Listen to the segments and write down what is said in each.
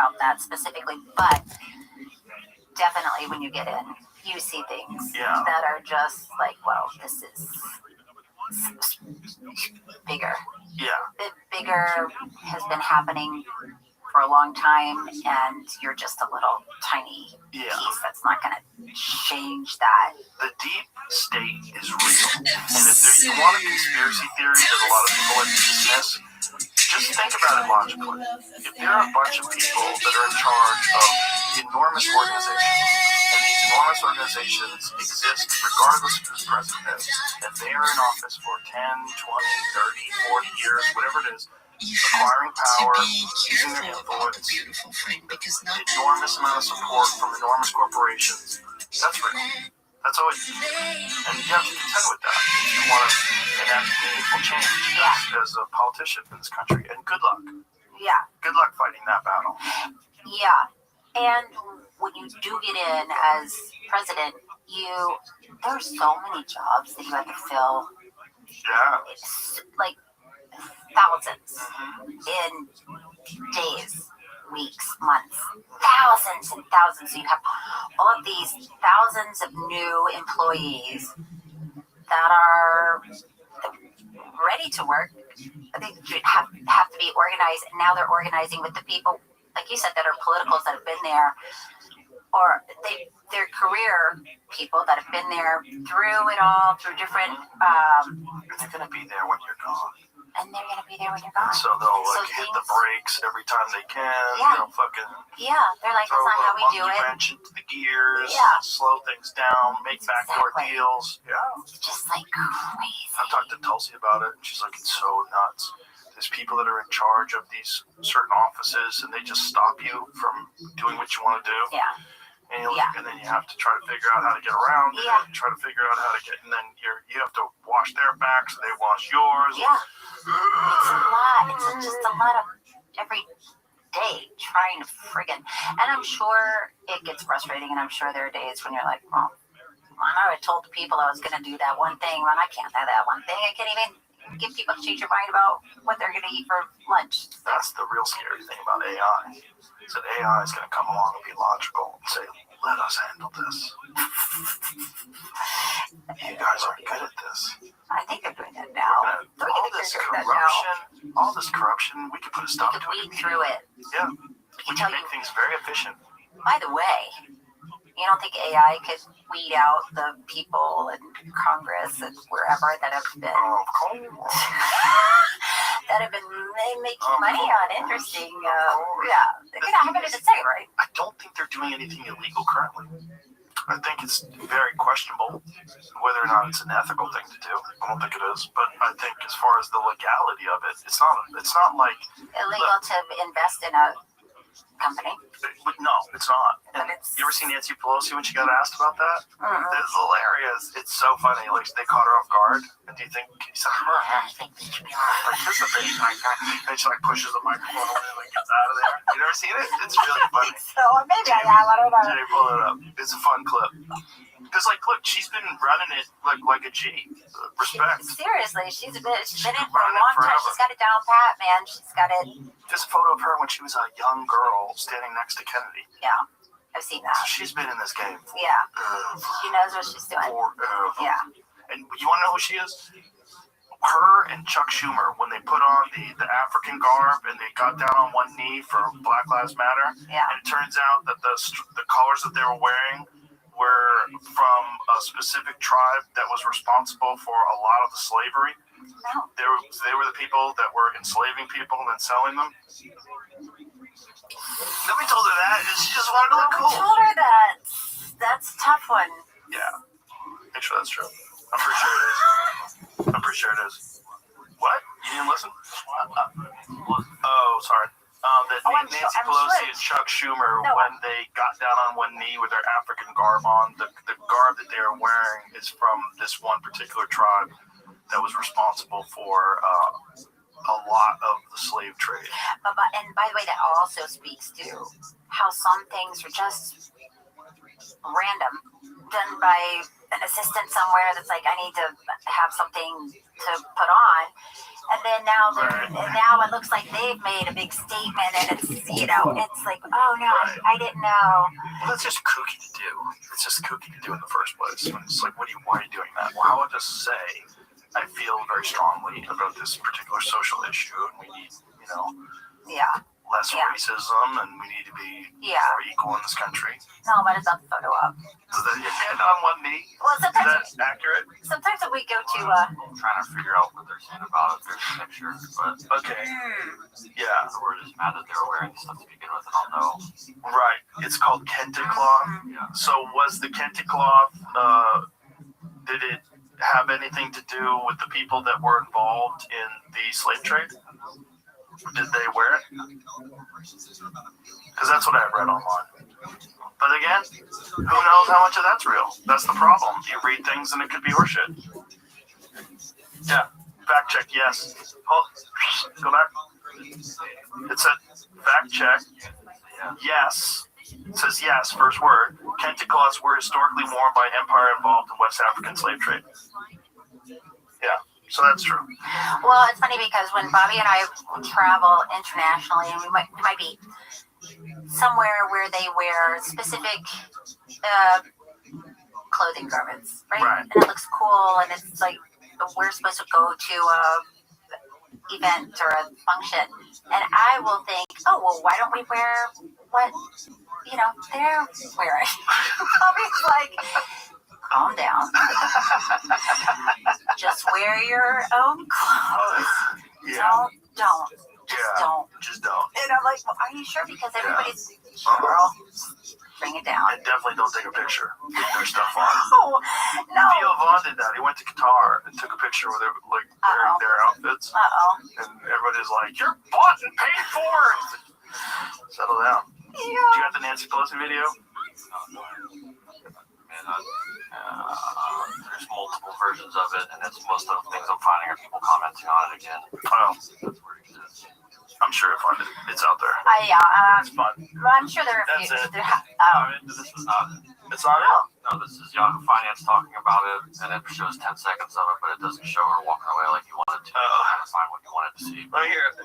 about that specifically, but definitely when you get in, you see things that are just like, well, this is bigger. Yeah. Bigger has been happening for a long time, and you're just a little tiny piece that's not going to change that. The deep state is real. And if you want a conspiracy theory that a lot of people like to dismiss, just think about it logically. If there are a bunch of people that are in charge of enormous organizations, and these enormous organizations exist regardless of who the president is, and they are in office for 10, 20, 30, 40 years, whatever it is, acquiring power, using their influence, enormous amount of support from enormous corporations, that's real. That's always, and you have to contend with that if you want to enact meaningful change as a politician in this country. And good luck. Yeah. Good luck fighting that battle. Yeah. And when you do get in as president, there's so many jobs that you have to fill. Yeah. It's like thousands in days, weeks, months, thousands and thousands. So you have all of these thousands of new employees that are ready to work. They have to be organized, and now they're organizing with the people, like you said, that are politicals that have been there, or they're career people that have been there through it all, through different. They're going to be there when you're gone. And they're going to be there when you're gone. So they'll hit the brakes every time they can. Yeah. They'll fucking they're like, that's not how we do it. Wrench into the gears. Yeah. Slow things down. Make backdoor deals. Yeah. It's just like crazy. I've talked to Tulsi about it, and she's like, it's so nuts. There's people that are in charge of these certain offices, and they just stop you from doing what you want to do. Yeah. And, and then you have to try to figure out how to get around it. Yeah. Try to figure out how to get, and then you have to wash their backs, so they wash yours. Yeah. It's a lot. It's just a lot of every day trying to friggin'. And I'm sure it gets frustrating, and I'm sure there are days when you're like, well, I told the people I was going to do that one thing, and I can't have that one thing. I can't even get people to change their mind about what they're going to eat for lunch. That's the real scary thing about AI. Is that AI is going to come along and be logical and say, let us handle this. You guys are good at this. I think they're doing that now. All this corruption, we could put a stop to it. Weed through it. Yeah. We can make things very efficient. By the way, you don't think AI could weed out the people in Congress and wherever that have been that have been making money on interesting? They're gonna have it to say, right? I don't think they're doing anything illegal currently. I think it's very questionable whether or not it's an ethical thing to do. I don't think it is, but I think as far as the legality of it, it's not like illegal to invest in a company. No, it's not. But you ever seen Nancy Pelosi when she got asked about that? It's hilarious. It's so funny. Like, they caught her off guard. And do you think he's like, I think we should be participate? And she like pushes the microphone away and like gets out of there. You never seen it? It's really funny. So maybe I have. I don't know. Jay, pull it up. It's a fun clip. Because, like, look, she's been running it like a G. Respect. Seriously, she's been in for a long time. She's got it down pat, man. She's got it. There's a photo of her when she was a young girl standing next to Kennedy. Yeah, I've seen that. She's been in this game for she knows what she's doing. Forever. Yeah. And you want to know who she is? Her and Chuck Schumer, when they put on the African garb and they got down on one knee for Black Lives Matter. Yeah. And it turns out that the colors that they were wearing were from a specific tribe that was responsible for a lot of the slavery. No. They were the people that were enslaving people and then selling them. Nobody told her that. She just wanted to look cool. Nobody told her that. That's a tough one. Yeah. Make sure that's true. I'm pretty sure it is. What? You didn't listen? Sorry. Nancy Pelosi and Chuck Schumer, when they got down on one knee with their African garb on, the garb that they are wearing is from this one particular tribe that was responsible for a lot of the slave trade. And by the way, that also speaks to how some things are just random, done by an assistant somewhere that's like, I need to have something to put on. And then now it looks like they've made a big statement, and it's it's like, oh no, I didn't know. Well, that's just kooky to do. It's just kooky to do in the first place. It's like, why are you doing that? Well, how would I just say, I feel very strongly about this particular social issue, and we need, less racism, and we need to be more equal in this country. No, but it's not the photo up. So then you get on one knee. Well, sometimes is that accurate? Sometimes when we go to I'm trying to figure out what they're saying about it. There's a picture, but okay. Yeah. We're just mad that they're wearing stuff to begin with. I don't know. Right. It's called kente cloth. Yeah. So was the kente cloth? Did it have anything to do with the people that were involved in the slave trade? Did they wear it? Because that's what I read online. But again, who knows how much of that's real? That's the problem. You read things and it could be horseshit. Yeah. Fact check, yes. Go back. It said fact check. Yes. It says yes, first word. Kente cloths were historically worn by empire involved in West African slave trade. Yeah. So that's true. Well, it's funny because when Bobby and I travel internationally, and we might be somewhere where they wear specific clothing garments, right? And it looks cool, and it's like we're supposed to go to a event or a function, and I will think, oh, well, why don't we wear what they're wearing? Bobby's like, calm down. Just wear your own clothes. Yeah. Don't. Just don't. And I'm like, well, are you sure? Because everybody's, girl, bring it down. And definitely don't take a picture with their stuff on. Oh, no. Theo Vaughn did that. He went to Qatar and took a picture with wearing their outfits. And everybody's like, you're bought and paid for. Settle down. Yeah. Do you got the Nancy Pelosi video? There's multiple versions of it, and it's most of the things I'm finding are people commenting on it again. Oh. That's where it exists. I'm sure it's out there. It's fun. I'm sure there are a few. That's it. This is not it. It's not it? No, this is Yahoo Finance talking about it, and it shows 10 seconds of it, but it doesn't show her walking away like you wanted to. Find what you wanted to see. Let me hear it.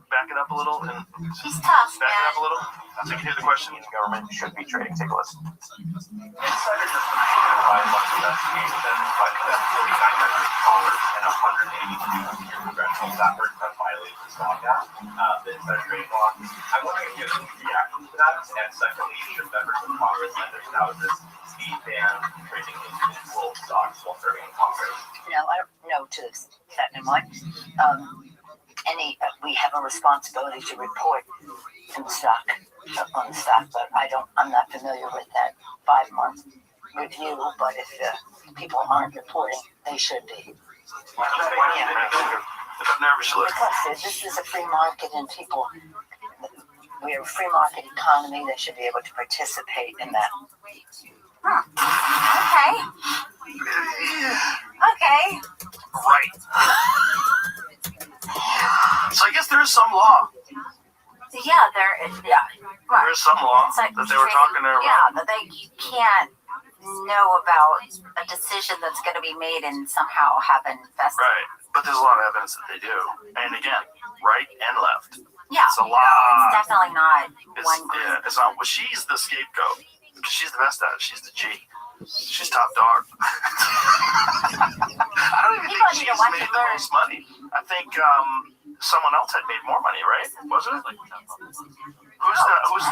Back it up a little and He's tough, back it man. up a little so you can hear the question. The government should be trading. Take a listen. Insiders have been by investigation by $49 million and 182 congressional staffers have violated this law. The insider trading law. I'm wondering if you have any reaction to that, and secondly, should members of Congress and their spouses be banned from trading individual stocks while serving in Congress? I don't know to that in mind. We have a responsibility to report on the stock, but I'm not familiar with that 5-month review. But if people aren't reporting, they should be. Because this is a free market, and we have a free market economy. They should be able to participate in that. Okay. Right. So I guess there is some law. Yeah, there is. Yeah. There is some law It's like that they were talking there about. Yeah, that you can't know about a decision that's going to be made and somehow have invested. Right. But there's a lot of evidence that they do. And again, right and left. Yeah. It's a lot. It's definitely not one group. Yeah, it's not. Well, she's the scapegoat because she's the best at it. She's the G. She's top dog. I don't even think she's made the most money. I think someone else had made more money, right? Wasn't it? Who's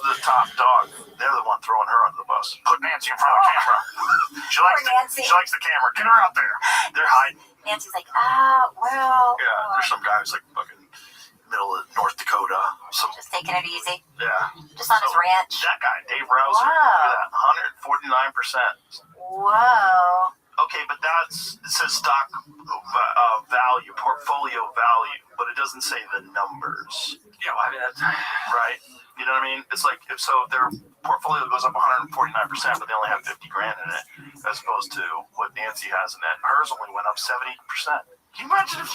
the top dog? They're the one throwing her under the bus. Put Nancy in front of the camera. She likes the camera. Get her out there. They're hiding. Nancy's like, well. Yeah, there's some guy who's like fucking middle of North Dakota. Just taking it easy. Yeah. Just on his ranch. That guy, Dave Rouser. Look at that, 149%. Whoa. Okay, but it says stock value, portfolio value, but it doesn't say the numbers. Yeah, well, I mean, that's right. You know what I mean? It's like if their portfolio goes up 149%, but they only have $50,000 in it, as opposed to what Nancy has in it. Hers only went up 70%. Can you imagine if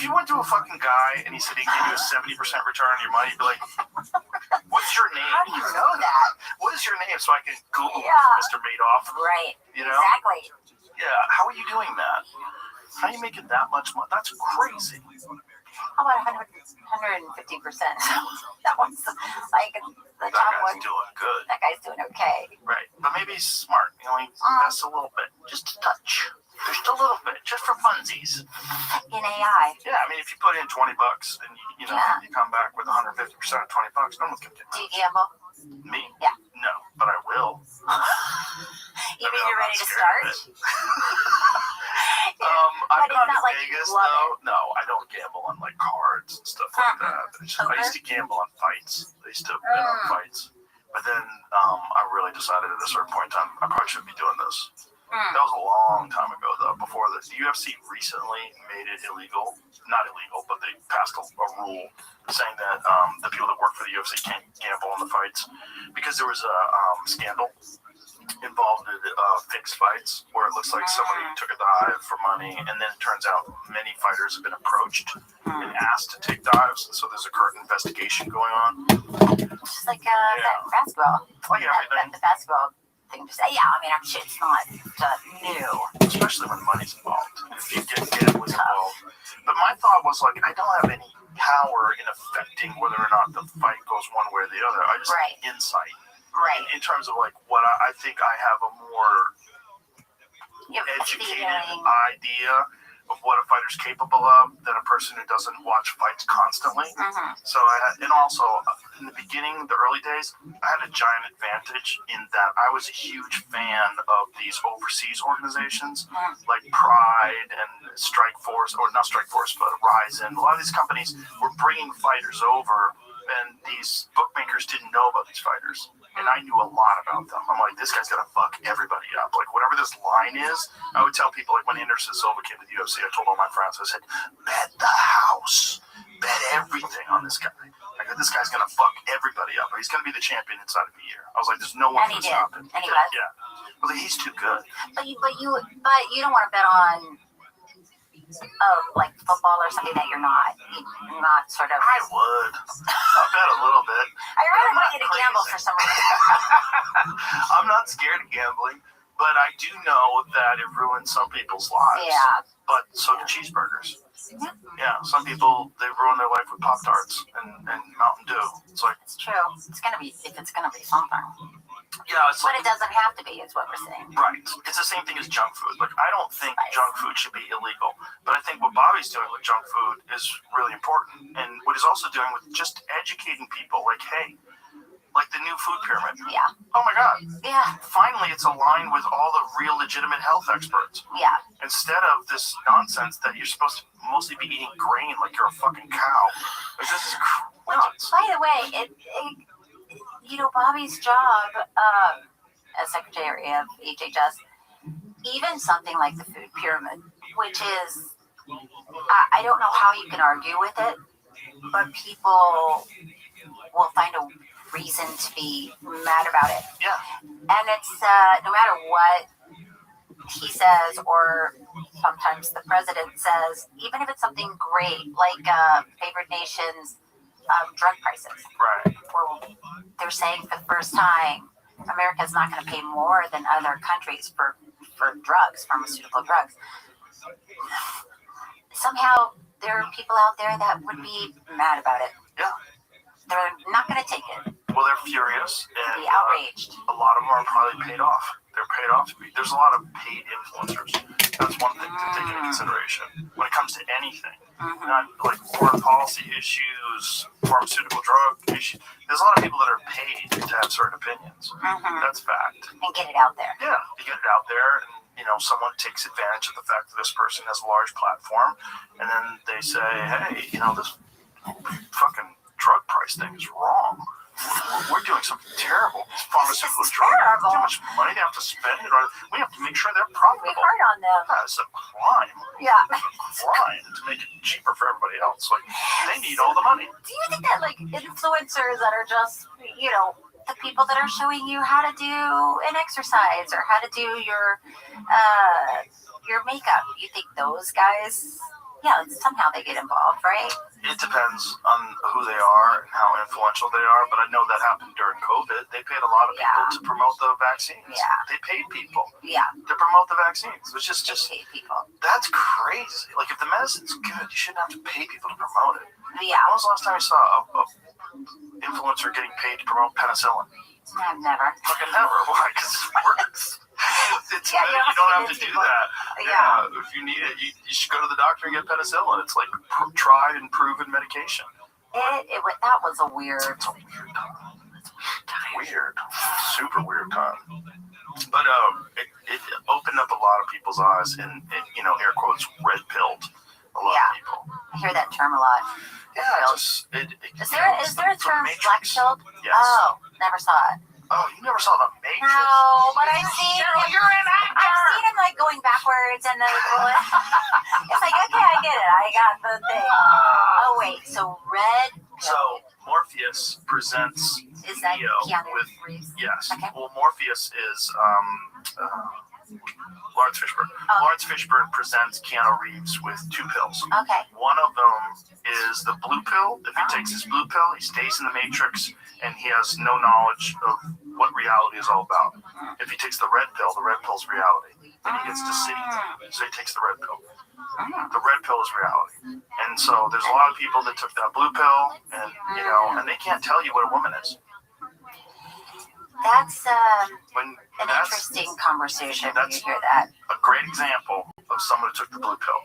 you went to a fucking guy and he said he gave you a 70% return on your money, you'd be like, what's your name? How do you know that? What is your name so I can Google Yeah. Mr. Madoff? Right. You know? Exactly. Yeah. How are you doing that? How are you making that much money? That's crazy. How about 150%? That one's like the That top guy's one. doing good. That guy's doing okay. Right. But maybe he's smart. You know, he invests a little bit. Just a touch. Just a little bit. Just for funsies. In AI. Yeah, I mean, if you put in $20 and you come back with 150% of $20, no one's gonna get Do mad. you gamble? Me? Yeah. No, but I will. You mean you're ready to start? I've But it's gone not to like you Vegas love though. No, I don't gamble on like cards and stuff like that. I used to gamble on fights. I used to bet on fights. But then I really decided at a certain point in time I probably shouldn't be doing this. That was a long time ago, though. Before the UFC recently made it illegal. Not illegal, but they passed a rule saying that the people that work for the UFC can't gamble on the fights because there was a scandal involved in fixed fights where it looks like somebody took a dive for money, and then it turns out many fighters have been approached and asked to take dives, so there's a current investigation going on. Just like that basketball. Like everything. The basketball thing to say. Yeah, I mean, I'm sure it's not new. Especially when money's involved. If you get gambling involved. But my thought was like, I don't have any power in affecting whether or not the fight goes one way or the other. I just have insight. Right. In terms of like what I think I have a more educated idea of what a fighter's capable of than a person who doesn't watch fights constantly. So and also in the beginning, the early days, I had a giant advantage in that I was a huge fan of these overseas organizations like Pride and Strike Force, or not Strike Force, but Ryzen. A lot of these companies were bringing fighters over, and these bookmakers didn't know about these fighters. And I knew a lot about them. I'm like, this guy's gonna fuck everybody up. Like, whatever this line is, I would tell people, like, when Anderson Silva came to the UFC, I told all my friends, I said, bet the house, bet everything on this guy. Like, this guy's gonna fuck everybody up. He's gonna be the champion inside of a year. I was like, there's no one gonna stop him. And he was. Yeah. I was like, he's too good. But you don't want to bet on like football or something that you're not sort of. I would. I'll bet a little bit. I really want you to gamble for some reason. I'm not scared of gambling, but I do know that it ruins some people's lives. Yeah. But so do cheeseburgers. Yeah, some people, they ruin their life with Pop-Tarts and Mountain Dew. It's like, it's true. It's gonna be something. Yeah, it's but like, it doesn't have to be, is what we're saying. Right. It's the same thing as junk food. Like, I don't think junk food should be illegal, but I think what Bobby's doing with junk food is really important. And what he's also doing with just educating people, like, hey, like the new food pyramid. Yeah. Oh my God. Yeah. Finally, it's aligned with all the real legitimate health experts. Yeah. Instead of this nonsense that you're supposed to mostly be eating grain like you're a fucking cow. Like, this is nuts. By the way, Bobby's job as Secretary of HHS, even something like the food pyramid, which is, I don't know how you can argue with it, but people will find a reason to be mad about it. Yeah. And it's no matter what he says, or sometimes the president says, even if it's something great, like favored nations drug prices. Right. Where they're saying for the first time, America's not going to pay more than other countries for drugs, pharmaceutical drugs. Somehow there are people out there that would be mad about it. Yeah. They're not going to take it. Well, they're furious. And be outraged. A lot of them are probably paid off. They're paid off to be. There's a lot of paid influencers. That's one thing to take into consideration when it comes to anything. Not like foreign policy issues, pharmaceutical drug issues. There's a lot of people that are paid to have certain opinions. That's fact. And get it out there. Yeah, you get it out there, and someone takes advantage of the fact that this person has a large platform, and then they say, hey, this fucking drug price thing is wrong. We're doing something terrible. Pharmaceutical drugs. Too much money they have to spend. We have to make sure they're profitable. We hard on them. It's a crime. Yeah. It's a crime to make it cheaper for everybody else. Like, they need all the money. Do you think that, like, influencers that are just, the people that are showing you how to do an exercise or how to do your makeup. You think those guys, somehow they get involved, right? It depends on who they are and how influential they are, but I know that happened during COVID. They paid a lot of people to promote the vaccines. Yeah. They paid people to promote the vaccines, which is just, pay people. that's crazy. Like, if the medicine's good, you shouldn't have to pay people to promote it. Yeah. When was the last time you saw a influencer getting paid to promote penicillin? I've never. Fucking never. Why? Because it works. It's Yeah, you don't have to do people. that. Yeah. If you need it, you should go to the doctor and get penicillin. It's like tried and proven medication. That was a weird. It's a weird time. Weird. Super weird time. But it opened up a lot of people's eyes and air quotes, red pilled a lot of people. I hear that term a lot. Yeah, Is there a term Matrix. black pilled? Yes. Oh, never saw it. Oh, you never saw The Matrix? No, but I've seen him. You're an actor. I've seen him like going backwards and it's like, okay, I get it. I got the thing. Oh wait, so red. So Morpheus presents Is that Neo Keanu with Reeves? yes. Okay. Well, Morpheus is Lawrence Fishburne. Oh. Lawrence Fishburne presents Keanu Reeves with two pills. Okay. One of them is the blue pill. If he takes his blue pill, he stays in the Matrix and he has no knowledge of what reality is all about. If he takes the red pill's reality. Then he gets to see. So he takes the red pill. The red pill is reality. And so there's a lot of people that took that blue pill and and they can't tell you what a woman is. That's When an that's interesting conversation when that's you hear that. a great example of someone who took the blue pill.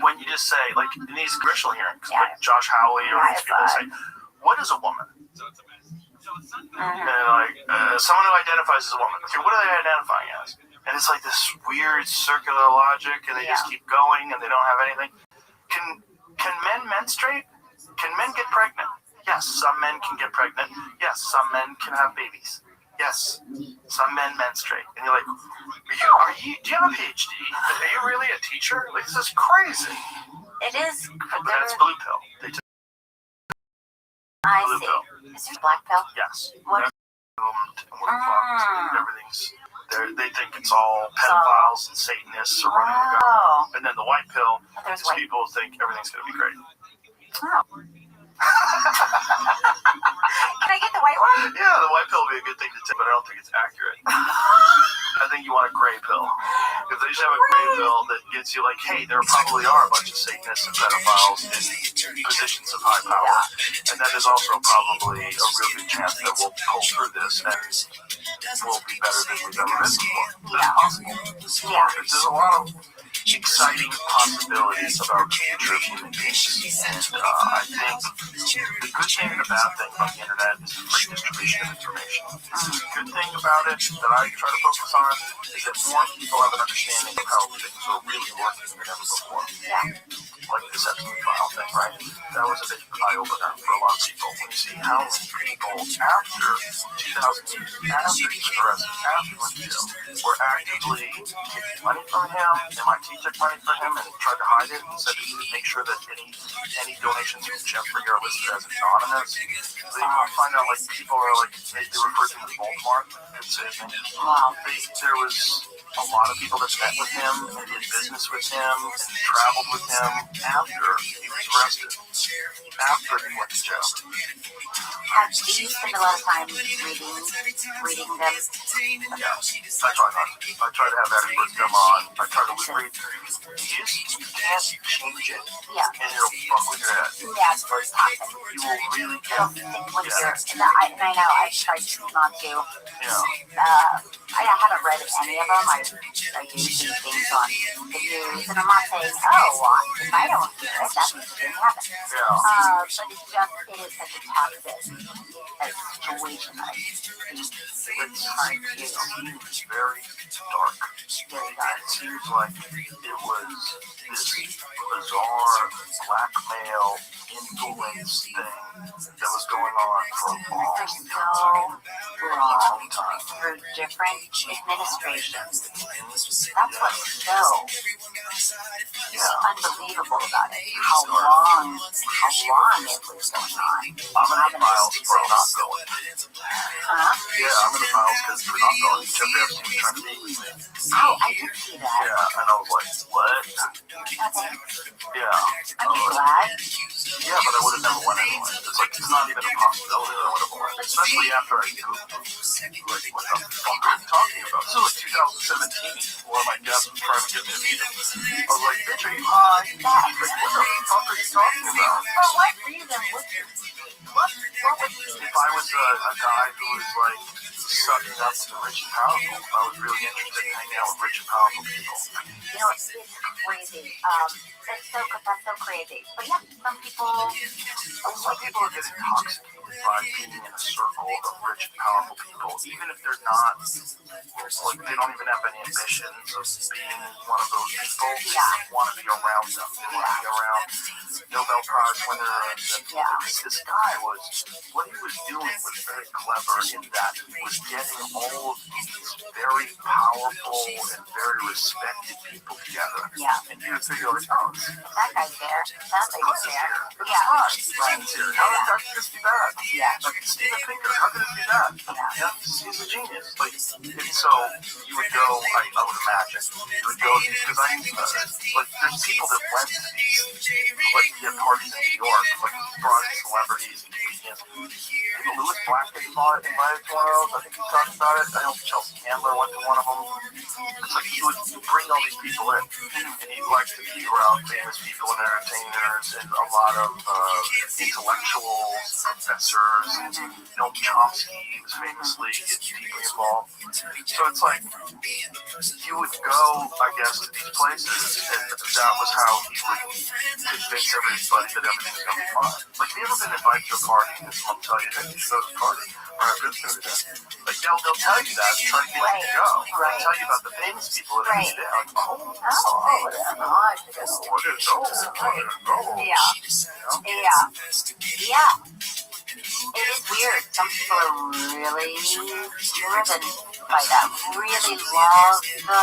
When you just say, like in these congressional hearings, like Josh Hawley or these people say, what is a woman? And like, someone who identifies as a woman. Okay, what are they identifying as? And it's like this weird circular logic, and they just keep going, and they don't have anything. Can men menstruate? Can men get pregnant? Yes, some men can get pregnant. Yes, some men can have babies. Yes, some men menstruate. And you're like, do you have a PhD? Are you really a teacher? Like, this is crazy. It is. That's blue pill. They took I blue see. pill. Is there black pill? Yes. What? And we're fucked, and everything's. They think it's all pedophiles and Satanists are running the government. And then the white pill is people think everything's going to be great. Oh. Can I get the white one? Yeah, the white pill would be a good thing to take, but I don't think it's accurate. I think you want a gray pill. If they just have a gray pill that gets you like, hey, there probably are a bunch of Satanists and pedophiles in positions of high power. And then there's also probably a real good chance that we'll pull through this and we'll be better than we've ever been before. That's possible. Yeah. There's a lot of exciting possibilities about the future of human beings. And I think the good thing and the bad thing about the internet is the free distribution of information. The good thing about it that I try to focus on is that more people have an understanding of how things are really working than ever before. Like this Epstein file thing, right? That was a big eye-opener for a lot of people when you see how many people after 2008, after he was arrested, after he went to jail, were actively taking money from him. MIT took money from him and tried to hide it and said to make sure that any donations from Jeffrey are listed as anonymous. They find out like people are like they refer to him as Voldemort. There was a lot of people that met with him and did business with him and traveled with him after he was arrested, after he went to jail. Do you spend a lot of time reading them? Yeah, I try not to. I try to have experts come on. I try to read. You can't change it. Yeah. And it'll fuck with your head. Yeah, it's very toxic. You will really It'll get stick with your. And I know I've tried not to. Yeah. I haven't read any of them. I do see things on the news, and I'm not saying, oh, well, if I don't hear it, that means it didn't happen. Yeah. But it is such a toxic situation. I think It's very dark. very dark. It seems like it was this bizarre blackmail influence thing that was going on for a long time. Through different administrations. That's what's so unbelievable about it. How long it was going on. I'm in the files for not going. Huh? Yeah, I'm in the files because we're not going. Jeffrey Epstein was trying to meet with me. Oh, I did see that. Yeah, and I was like, what? Okay. Yeah. Are you glad? Yeah, but I would have never went anyway. It's like, it's not even a possibility that I would have went. Especially after I Googled, like, what the fuck are you talking about? This was like 2017. One of my guests was trying to get me to meet him. I was like, bitch, are you high? Like, what the fuck are you talking about? For what reason would you? What would you do? If I was a guy who was like sucking up to the rich and powerful, I was really interested in hanging out with rich and powerful people. You know, it's crazy. That's so crazy. But yeah, some people Are getting intoxicated by being in a circle of rich and powerful people, even if they're not, like, they don't even have any ambitions of being one of those people. They just want to be around them. They want to be around Nobel Prize winners. This guy was, what he was doing was very clever in that he was getting all of these very powerful and very respected people together. Yeah. And you would figure, like, oh, that guy's there. That lady's there. Steven's here. How could this be bad? Yeah. Like, Steven Pinker, how could this be bad? Yeah. He's a genius. Like, and so you would go, I would imagine, you would go, because like, there's people that went to these, like, parties in New York, like, brought in celebrities and comedians. Even Louis Black got invited to one of those. I think he talked about it. I know Chelsea Handler went to one of them. It's like he would bring all these people in, and he liked to be around famous people and entertainers and a lot of intellectuals, professors. Noam Chomsky was famously deeply involved. So it's like you would go, I guess, to these places, and that was how he would convince everybody that everything was going to be fine. Like, have you ever been invited to a party and someone tell you, hey, you should go to the party? Or I've been to that. Like, they'll tell you that and try to get you to go. They'll tell you about the famous people that are there. Like, Yeah. It is weird. Some people are really driven by that. Really love the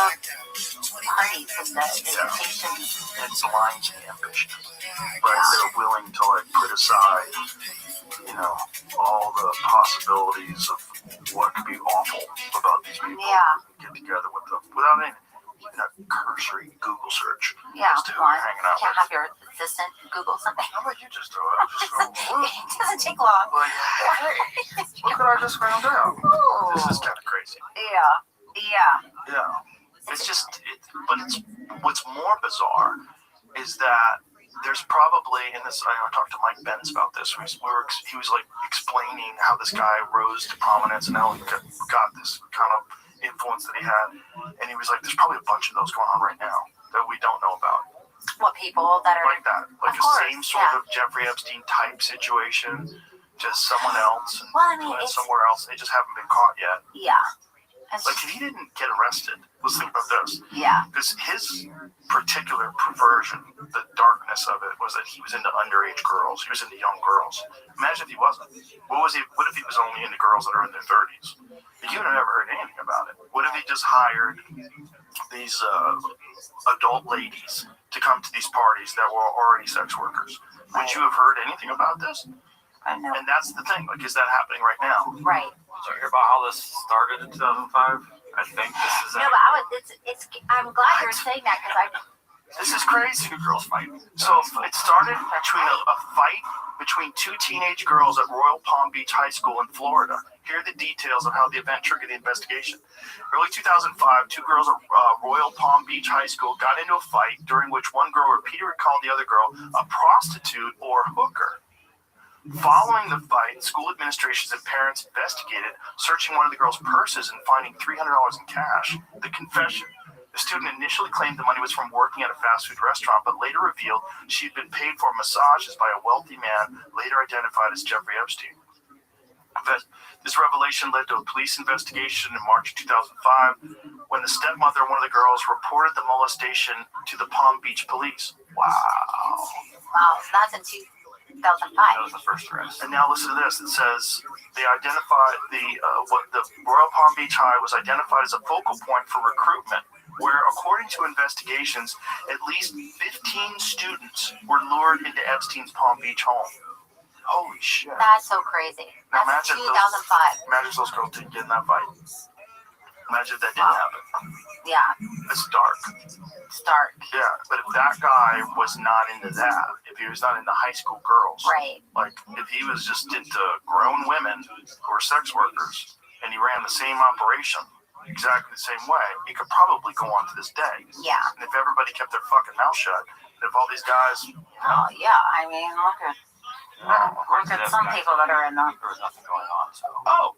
parties and the invitations. And blind ambition. Right? They're willing to, like, put aside, you know, all the possibilities of what could be awful about these people. Get together with them without any cursory Google search. Yeah, Just hanging out can't with. have your assistant Google something. How about you just do it? It doesn't take long. Like, hey, look what I just found out. Ooh. This is kind of crazy. Yeah. It's just, but it's what's more bizarre is that there's probably, in this, I talked to Mike Benz about this. He was like explaining how this guy rose to prominence and how he got this kind of influence that he had, and he was like, "There's probably a bunch of those going on right now that we don't know about." What people that are like that, like the same sort of Jeffrey Epstein type situation, just someone else, and somewhere else. They just haven't been caught yet. Yeah. Like, if he didn't get arrested, let's think about this. Yeah. Because his particular perversion, the darkness of it, was that he was into underage girls. He was into young girls. Imagine if he wasn't. What if he was only into girls that are in their 30s? You would have never heard anything about it. What if he just hired these adult ladies to come to these parties that were already sex workers? Would you have heard anything about this? I know. And that's the thing. Like, is that happening right now? Right. So you hear about how this started in 2005? I think this is. No, but I'm glad you're saying that because This is crazy. Two girls fighting. So it started between a fight between two teenage girls at Royal Palm Beach High School in Florida. Here are the details of how the event triggered the investigation. Early 2005, two girls at Royal Palm Beach High School got into a fight during which one girl repeatedly called the other girl a prostitute or hooker. Following the fight, school administrations and parents investigated, searching one of the girls' purses and finding $300 in cash. The confession. The student initially claimed the money was from working at a fast food restaurant, but later revealed she had been paid for massages by a wealthy man, later identified as Jeffrey Epstein. This revelation led to a police investigation in March 2005, when the stepmother of one of the girls reported the molestation to the Palm Beach police. Wow, that's in 2005. That was the first arrest. And now listen to this. It says they identified the Royal Palm Beach High was identified as a focal point for recruitment where, according to investigations, at least 15 students were lured into Epstein's Palm Beach home. Holy shit. That's so crazy. Now That's imagine 2005. Imagine those girls didn't get in that fight. Imagine if that didn't happen. Yeah. It's dark. It's dark. Yeah, but if that guy was not into that, if he was not into high school girls, Right. like if he was just into grown women who are sex workers, and he ran the same operation exactly the same way, he could probably go on to this day. Yeah. And if everybody kept their fucking mouth shut, if all these guys, Oh, yeah. I mean, look at some people that are in the... There was nothing going on, so. oh,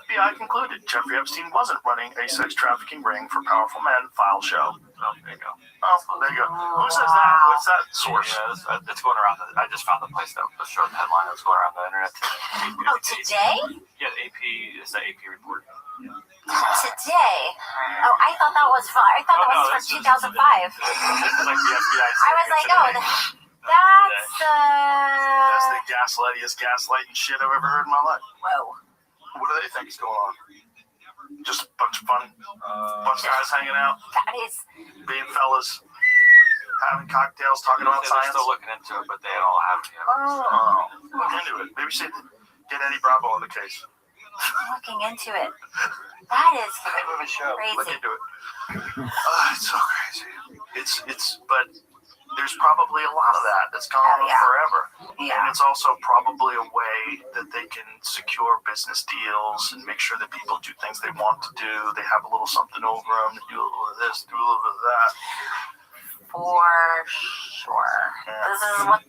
FBI concluded Jeffrey Epstein wasn't running a sex trafficking ring for powerful men. File show. Oh, there you go. Oh, there you go. Who says that? What's that source? Yeah, it's going around. I just found the place that was showing the headline. It was going around the internet. Oh, today? Yeah, the AP is the AP report. Today? Oh, I thought that was fun. I thought that was from 2005. This is like the FBI. I was like, oh, That's the gaslighting shit I've ever heard in my life. Whoa. What do they think is going on? Just a bunch of fun, bunch of guys hanging out, That is... being fellas, having cocktails, talking about They're science. still looking into it, but they don't have it yet. Oh, look into it. Maybe get Eddie Bravo on the case. Looking into it. That is Show. Look crazy. into it. It's so crazy. But there's probably a lot of that that's gone on forever. Yeah. And it's also probably a way that they can secure business deals and make sure that people do things they want to do. They have a little something over them. They do a little of this, do a little bit of that. For sure. Yeah.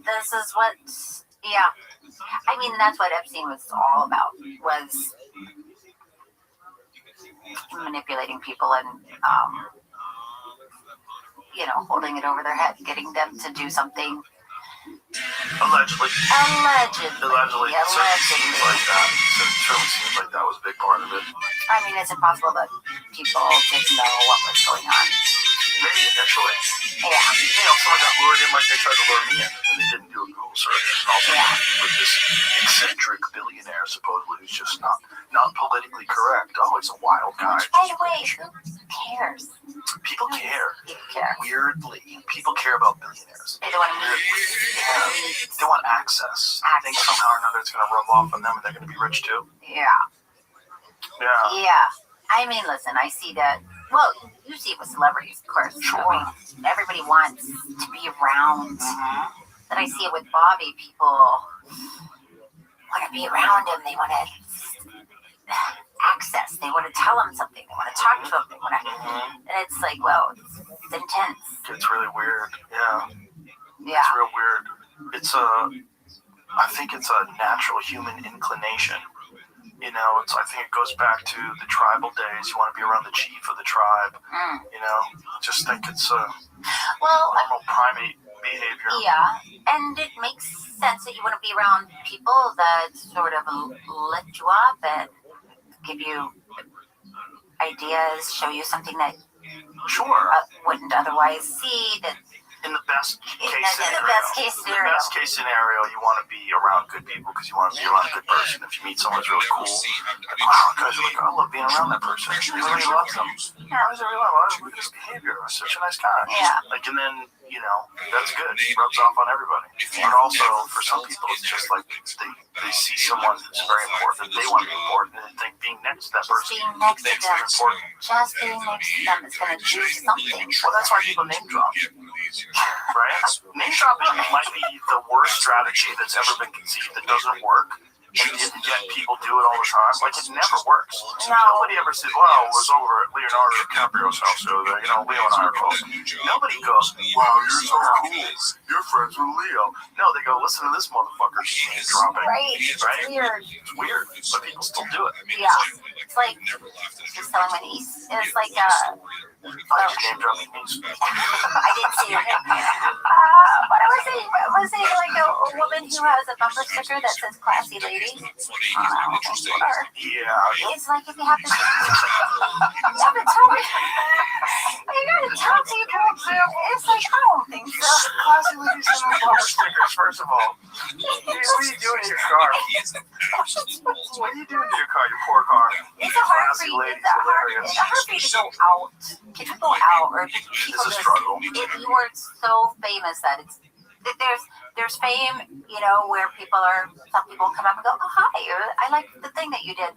This is what, yeah. I mean, that's what Epstein was all about, was manipulating people and, holding it over their head, getting them to do something. Allegedly. Allegedly. It certainly seems like that. It certainly seems like that was a big part of it. I mean, it's impossible that people didn't know what was going on. Maybe initially. Yeah. Someone got lured in like they tried to lure me in, and they didn't do a Google search. And also with this eccentric billionaire, supposedly, who's just not politically correct. Oh, he's a wild guy. By the way, who cares? People care. People care. Weirdly, people care about billionaires. They don't want to Yeah. They want access. I think somehow or another it's going to rub off on them and they're going to be rich too. Yeah. Yeah. Yeah. I mean, listen, I see that. Well, you see it with celebrities, of course. Sure. I mean, everybody wants to be around. But I see it with Bobby. People want to be around him. They want to access. They want to tell him something. They want to talk to him. They want to. And it's like, well, it's intense. It's really weird. Yeah. Yeah. It's real weird. I think it's a natural human inclination. I think it goes back to the tribal days. You want to be around the chief of the tribe. Just think it's a normal primate behavior. Yeah, and it makes sense that you want to be around people that sort of lift you up and give you ideas, show you something that Sure. wouldn't otherwise see. That In the best case scenario. the best case scenario. In the best case scenario, you want to be around good people because you want to be around a good person. If you meet someone who's really cool, like, wow, guys are like, I love being around that person. Everybody loves them. Yeah, I really love his behavior. He's such a nice guy. Yeah. And then, that's good. It rubs off on everybody. But also, for some people, it's just like they see someone who's very important. They want to be important, and they think being next to that person being next to makes them, them important. just being next to them is going to do something. Well, that's why people name drop. Right? Name dropping might be the worst strategy that's ever been conceived that doesn't work, and yet people do it all the time. Like, it never works. No. Nobody ever says, well, it was over at Leonardo DiCaprio's house the other day. Leo and I are close. Nobody goes, wow, you're so cool. You're friends with Leo. No, they go, listen to this motherfucker name dropping. Right? It's weird. It's weird, but people still do it. Yeah. It's like just telling my niece. It's like Name dropping means. I didn't see her. But I was saying like a woman who has a bumper sticker that says "classy lady." Yeah. It's like if you have to tell me You gotta tell people. It's like, I don't think so. Classy ladies send out bumper stickers, first of all. What are you doing to your car? What are you doing to your car, your poor car? It's a hard for Classy you. ladies, It's a hilarious. hard for you to go out. Can you go out, or people It's a just, struggle. if you are so famous that it's that there's fame, where some people come up and go, oh hi, or I like the thing that you did,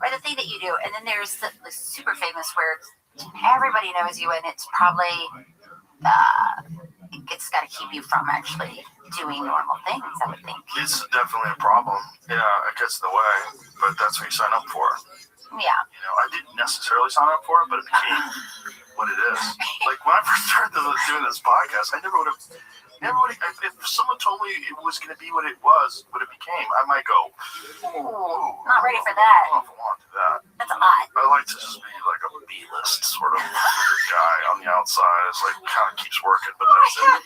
or the thing that you do, and then there's the super famous where everybody knows you, and it's probably it's got to keep you from actually doing normal things, I would think. It's definitely a problem. Yeah, it gets in the way, but that's what you sign up for. Yeah. I didn't necessarily sign up for it, but it became what it is. Like when I first started doing this podcast, I never would have. If someone told me it was going to be what it became, I might go, ooh, Not ready for that. I don't know if I want to do that. That's odd. I like to just be like a B-list sort of guy on the outside. It's like kind of keeps working, but that's it.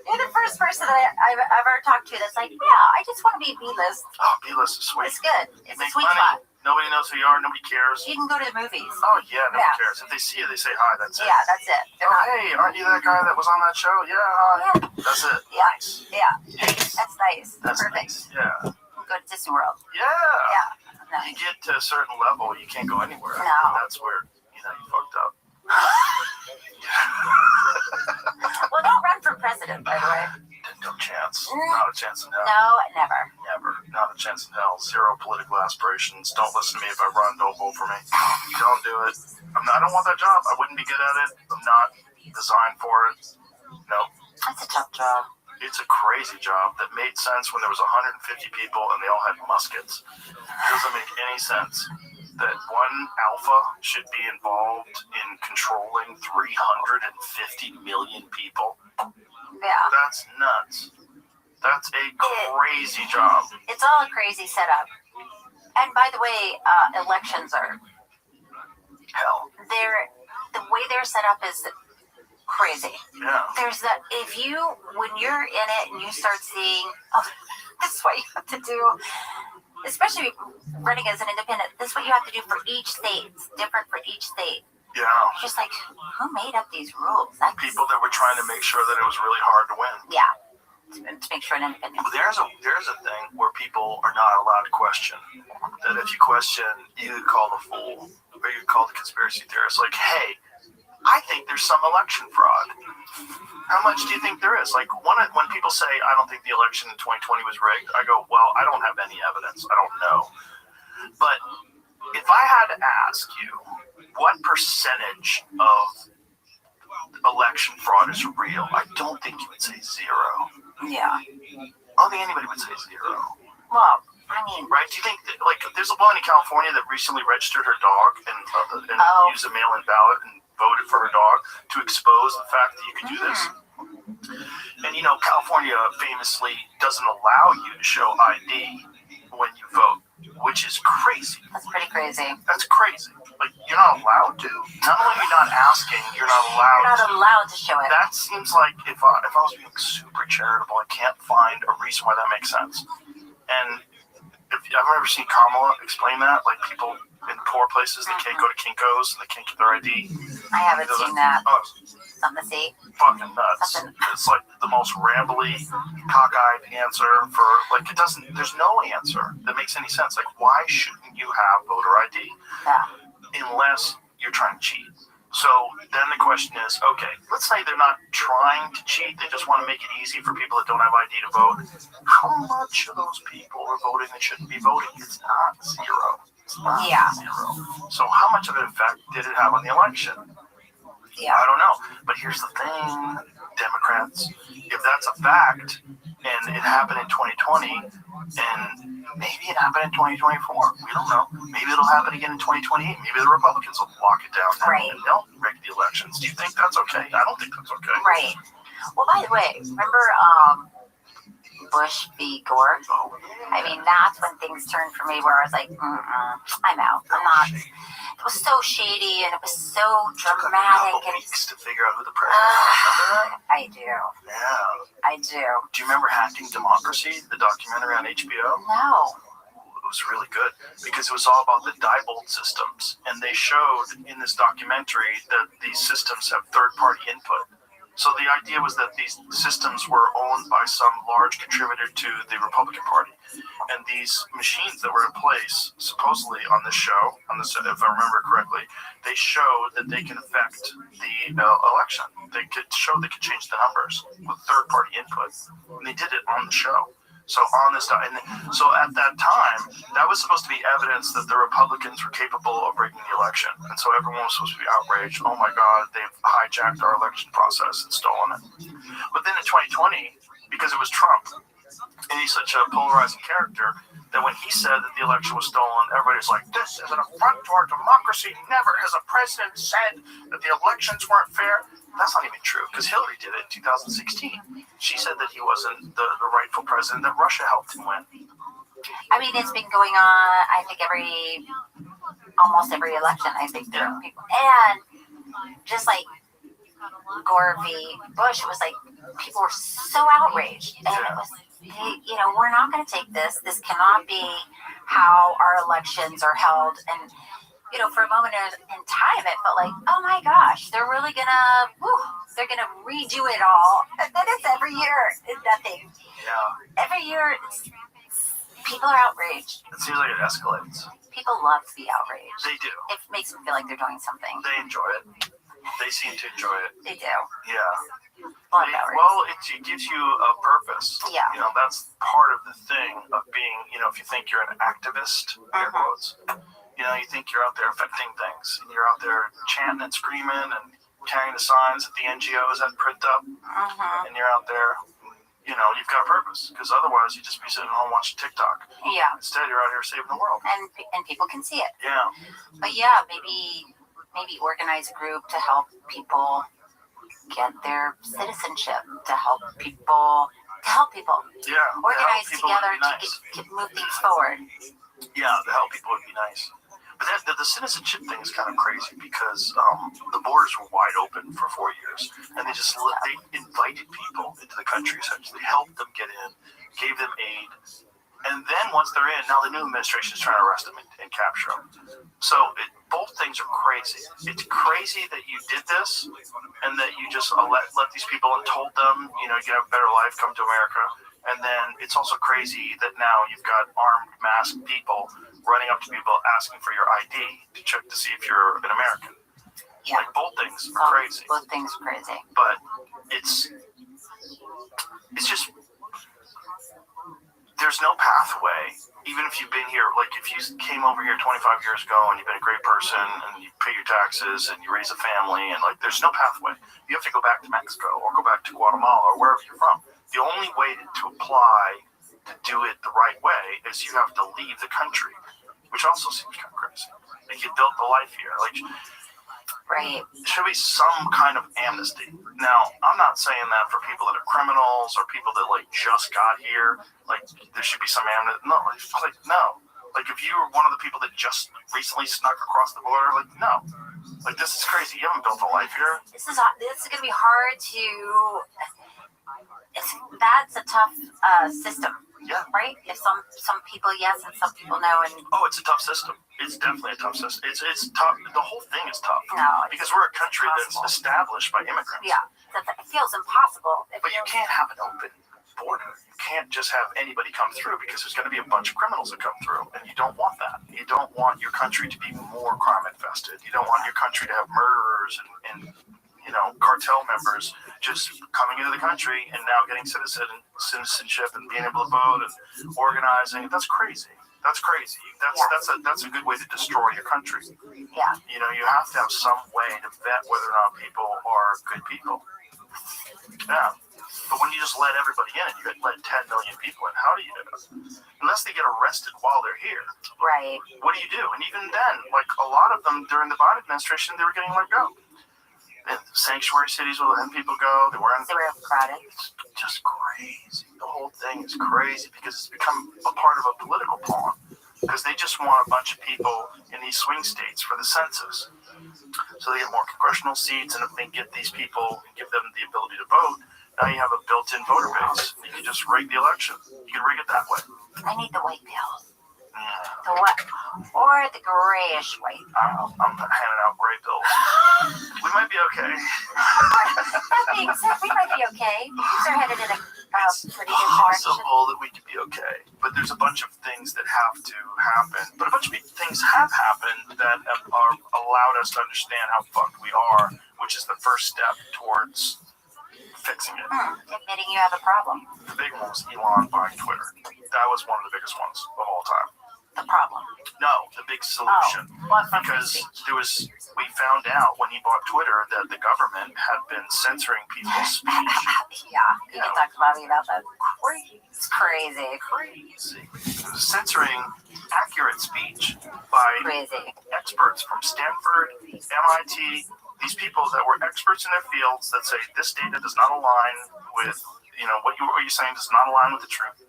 You're the first person I've ever talked to that's like, yeah, I just want to be B-list. Oh, B-list is sweet. It's good. It's a Make sweet money. spot. Nobody knows who you are. Nobody cares. You can go to the movies. Oh, yeah, nobody Yeah. cares. If they see you, they say hi. That's it. Yeah, that's it. They're Oh, not. hey, aren't you that guy that was on that show? Yeah, hi. Yeah. That's it. Yeah. Nice. Yeah. Nice. That's nice. That's Perfect. nice. Yeah. Go to Disney World. Yeah. Yeah. You Nice. get to a certain level, you can't go anywhere. No. That's where, you fucked up. Well, don't run for president, by the way. No chance. Not a chance in hell. No, never. Never. Not a chance in hell. Zero political aspirations. Don't listen to me if I run. Don't vote for me. Don't do it. I don't want that job. I wouldn't be good at it. I'm not designed for it. No. That's a tough job. It's a crazy job that made sense when there was 150 people and they all had muskets. It doesn't make any sense that one alpha should be involved in controlling 350 million people. Yeah. That's nuts. That's a crazy job. It's all a crazy setup. And by the way, elections are Hell. the way they're set up is crazy. Yeah. There's that when you're in it and you start seeing, oh, this is what you have to do, especially running as an independent, this is what you have to do for each state. It's different for each state. Yeah. Just like, who made up these rules? That's, People that were trying to make sure that it was really hard to win. yeah, to make sure an independent. There's a thing where people are not allowed to question. That if you question, you could call the fool, or you could call the conspiracy theorist. Like, hey, I think there's some election fraud. How much do you think there is? Like, when people say, I don't think the election in 2020 was rigged, I go, well, I don't have any evidence. I don't know. But if I had to ask you, what percentage of election fraud is real? I don't think you would say zero. Yeah. I don't think anybody would say zero. Well, I mean, Right? Do you think that, like, there's a woman in California that recently registered her dog and used a mail-in ballot and voted for her dog to expose the fact that you could do this? And California famously doesn't allow you to show ID when you vote, which is crazy. that's pretty crazy. That's crazy. Like, you're not allowed to. Not only are you not asking, you're not allowed You're not to. allowed to show it. That seems like if I was being super charitable, I can't find a reason why that makes sense. And I've never seen Kamala explain that. Like, people in poor places, they can't go to Kinko's and they can't get their ID. I haven't seen that. Oh, Something to see. fucking nuts. It's like the most rambly, cockeyed answer for, like, there's no answer that makes any sense. Like, why shouldn't you have voter ID? Yeah. Unless you're trying to cheat. So then the question is, okay, let's say they're not trying to cheat, they just want to make it easy for people that don't have ID to vote. How much of those people are voting that shouldn't be voting? It's not zero. It's not zero. So how much of an effect did it have on the election? Yeah. I don't know. But here's the thing, Democrats, if that's a fact, and it happened in 2020, and maybe it happened in 2024, we don't know. Maybe it'll happen again in 2028. Maybe the Republicans will lock it down Right. and they'll rig the elections. Do you think that's okay? I don't think that's okay. Right. Well, by the way, remember Bush v. Gore? Oh, I mean, that's when things turned for me where I was like, I'm out. I'm not. It was so shady and it was so took a dramatic. couple And weeks to figure out who the president was. Remember that? I do. Yeah. I do. Do you remember Hacking Democracy, the documentary on HBO? No. It was really good because it was all about the Diebold systems. And they showed in this documentary that these systems have third-party input. So the idea was that these systems were owned by some large contributor to the Republican Party. And these machines that were in place, supposedly on this show, if I remember correctly, they showed that they can affect the election. They could change the numbers with third-party input. And they did it on the show. So so at that time, that was supposed to be evidence that the Republicans were capable of rigging the election. And so everyone was supposed to be outraged. Oh my God, they've hijacked our election process and stolen it. But then in 2020, because it was Trump, and he's such a polarizing character, that when he said that the election was stolen, everybody's like, this is an affront to our democracy. Never has a president said that the elections weren't fair. That's not even true, because Hillary did it in 2016. She said that he wasn't the rightful president, that Russia helped him win. I mean, it's been going on, I think, almost every election, I think. Yeah. People, and just like Gore v. Bush, it was like people were so outraged. And it was, hey, we're not going to take this. This cannot be how our elections are held. And, for a moment in time, it felt like, oh my gosh, they're really going to redo it all. And then it's every year, it's nothing. Yeah. Every year, people are outraged. It seems like it escalates. People love to be outraged. They do. It makes them feel like they're doing something. They enjoy it. They seem to enjoy it. They do. Yeah. Well, it gives you a purpose. Yeah. That's part of the thing of being, if you think you're an activist, air quotes, you think you're out there affecting things. And you're out there chanting and screaming and carrying the signs that the NGOs had print up. And you're out there, you've got a purpose. Because otherwise, you'd just be sitting home watching TikTok. Yeah. Instead, you're out here saving the world. And people can see it. Yeah. But yeah, maybe organize a group to help people get their citizenship, to help people. Yeah. Organize together nice. to move things forward. Yeah, to help people would be nice. But the citizenship thing is kind of crazy because the borders were wide open for 4 years, and they invited people into the country, essentially helped them get in, gave them aid, and then once they're in, now the new administration is trying to arrest them and capture them. So both things are crazy. It's crazy that you did this, and that you just let these people and told them, you can have a better life, come to America. And then it's also crazy that now you've got armed, masked people running up to people asking for your ID to check to see if you're an American. Yeah. Like, both things are crazy. Both things are crazy. But it's just, there's no pathway. Even if you've been here, like if you came over here 25 years ago and you've been a great person and you pay your taxes and you raise a family, and there's no pathway. You have to go back to Mexico or go back to Guatemala or wherever you're from. The only way to apply to do it the right way is you have to leave the country, which also seems kind of crazy. Like, you built the life here. Right. There should be some kind of amnesty. Now, I'm not saying that for people that are criminals or people that just got here. There should be some amnesty. No, no. If you were one of the people that just recently snuck across the border, no. This is crazy. You haven't built a life here. This is going to be hard to. That's a tough system. Yeah. Right? If some people yes and some people no, and it's a tough system. It's definitely a tough system. It's tough. The whole thing is tough. No, because we're a country impossible. that's established by immigrants. Yeah, it feels impossible. But you can't have an open border. You can't just have anybody come through, because there's going to be a bunch of criminals that come through, and you don't want that. You don't want your country to be more crime infested. You don't want your country to have murderers and cartel members just coming into the country and now getting citizenship and being able to vote and organizing. That's crazy. That's crazy. That's a good way to destroy your country. Yeah. You have to have some way to vet whether or not people are good people. Yeah. But when you just let everybody in, you let 10 million people in, how do you do it? Unless they get arrested while they're here. Right. What do you do? And even then, a lot of them during the Biden administration, they were getting let go. And sanctuary cities will let people go. They were crowded. It's just crazy. The whole thing is crazy because it's become a part of a political pawn. Because they just want a bunch of people in these swing states for the census. So they get more congressional seats, and if they get these people and give them the ability to vote, now you have a built-in voter base. You can just rig the election. You can rig it that way. I need the white pill. The what? Or the grayish white. I'm handing out gray pills. We might be okay. That being said, we might be okay. Things are headed in a It's pretty good direction. possible that we could be okay, but there's a bunch of things that have to happen. But a bunch of things have happened that are allowed us to understand how fucked we are, which is the first step towards fixing it. Admitting you have a problem. The big one was Elon buying Twitter. That was one of the biggest ones of all time. The problem. No, the big solution. What from Because we found out when he bought Twitter that the government had been censoring people's speech. Yeah, you can talk to Bobby about that. It's crazy. Crazy. It was censoring accurate speech by Crazy. experts from Stanford, MIT, these people that were experts in their fields that say this data does not align with, what you're saying does not align with the truth.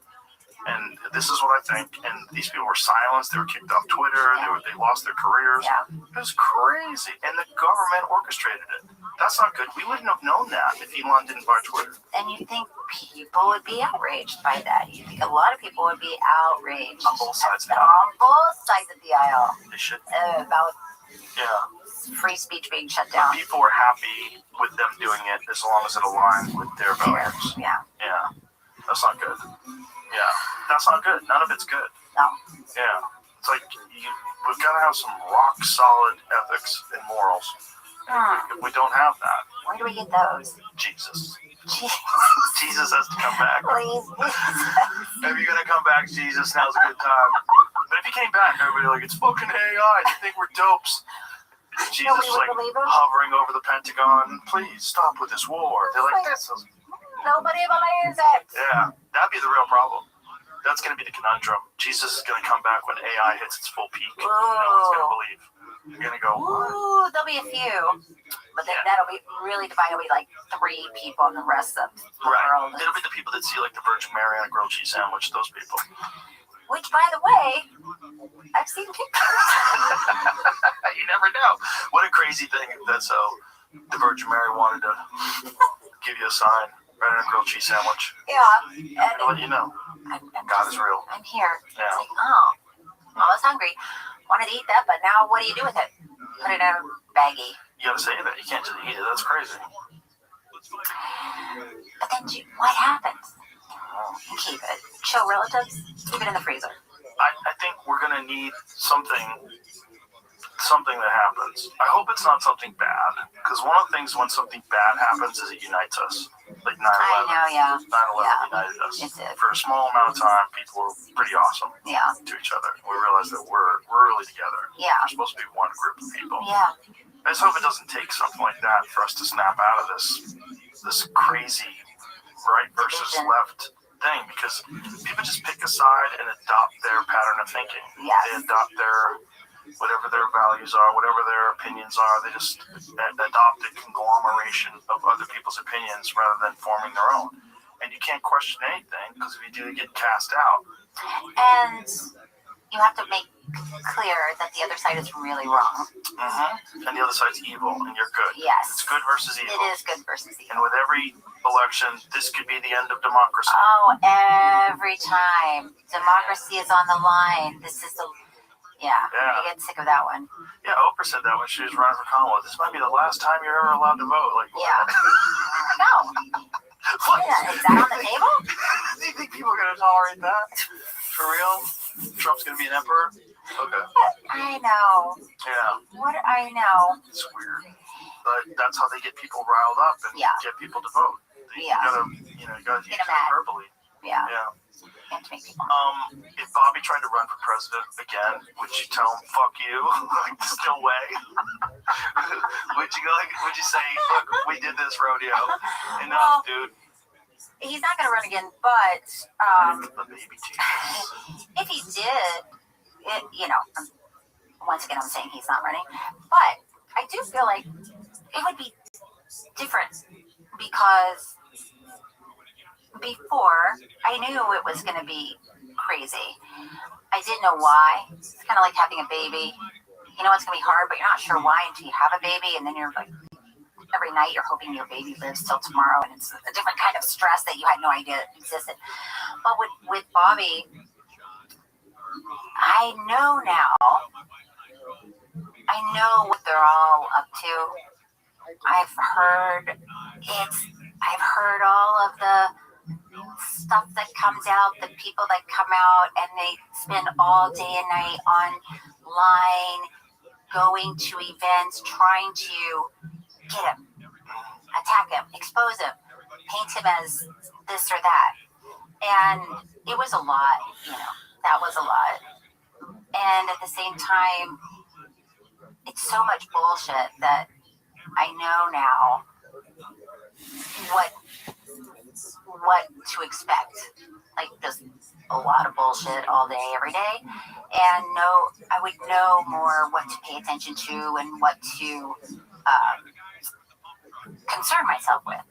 And this is what I think. And these people were silenced. They were kicked off Twitter. They lost their careers. Yeah. It was crazy. And the government orchestrated it. That's not good. We wouldn't have known that if Elon didn't buy Twitter. And you think people would be outraged by that? You think a lot of people would be outraged On both sides of the aisle. on both sides of the aisle They should. about free speech being shut down. People were happy with them doing it as long as it aligned with their values. Yeah. Yeah. That's not good. Yeah. That's not good. None of it's good. No. Yeah. It's like we've got to have some rock solid ethics and morals. If we don't have that, Where do we get those? Jesus. Jesus. Jesus has to come back. Please. If you're going to come back, Jesus, now's a good time. But if he came back, everybody like, it's fucking AI. They think we're dopes. Jesus Nobody was would like believe him. hovering over the Pentagon. Please stop with this war. They're like, this is... Nobody believes it. Yeah, that'd be the real problem. That's going to be the conundrum. Jesus is going to come back when AI hits its full peak. No one's going to believe. You're going to go, what? Ooh, there'll be a few. But then that'll be really divided. It'll be like 3 people and the rest of the world. It'll be the people that see like the Virgin Mary on a grilled cheese sandwich, those people. Which, by the way, I've seen pictures. You never know. What a crazy thing that the Virgin Mary wanted to give you a sign right on a grilled cheese sandwich. Yeah. I'll let you know. God is real. I'm here. Yeah. It's like, I was hungry. Wanted to eat that, but now what do you do with it? Put it in a baggie. You gotta save it. You can't just eat it. That's crazy. But then what happens? Keep it. Show relatives. Keep it in the freezer. I think we're gonna need something that happens. I hope it's not something bad, because one of the things when something bad happens is it unites us. Like 9/11. I know, yeah. 9/11 united us. It did. For a small amount of time, people were pretty awesome Yeah. to each other. We realized that we're really together. Yeah. We're supposed to be one group of people. Yeah. I just hope it doesn't take something like that for us to snap out of this crazy right versus left thing, because people just pick a side and adopt their pattern of thinking. Yes. They adopt whatever their values are, whatever their opinions are. They just adopt a conglomeration of other people's opinions rather than forming their own. And you can't question anything, because if you do, you get cast out. And you have to make clear that the other side is really wrong. And the other side's evil, and you're good. Yes. It's good versus evil. It is good versus evil. And with every election, this could be the end of democracy. Oh, every time. Democracy is on the line. This is the... Yeah. I get sick of that one. Yeah, Oprah said that when she was running for Commonwealth. This might be the last time you're ever allowed to vote. Like, what? Yeah. No. What? Yeah, is that on the table? Do you think people are going to tolerate that? For real? Trump's going to be an emperor? Okay. I know. Yeah. What I know. It's weird. But that's how they get people riled up and get people to vote. You gotta use hyperbole. Yeah. Yeah. You have to make people. If Bobby tried to run for president again, would you tell him, fuck you? Like, there's no way. Would you say, look, we did this rodeo. Enough, dude. He's not going to run again, but The baby Jesus. if he did, once again, I'm saying he's not running, but I do feel like it would be different, because before I knew it was going to be crazy. I didn't know why. It's kind of like having a baby. You know it's going to be hard, but you're not sure why until you have a baby, and then you're like, every night you're hoping your baby lives till tomorrow, and it's a different kind of stress that you had no idea existed. But with Bobby, I know now. I know what they're all up to. I've heard all of the stuff that comes out, the people that come out and they spend all day and night online, going to events, trying to get him, attack him, expose him, paint him as this or that. And it was a lot, that was a lot. And at the same time, it's so much bullshit that I know now what to expect. Like just a lot of bullshit all day, every day. And I would know more what to pay attention to and what to concern myself with.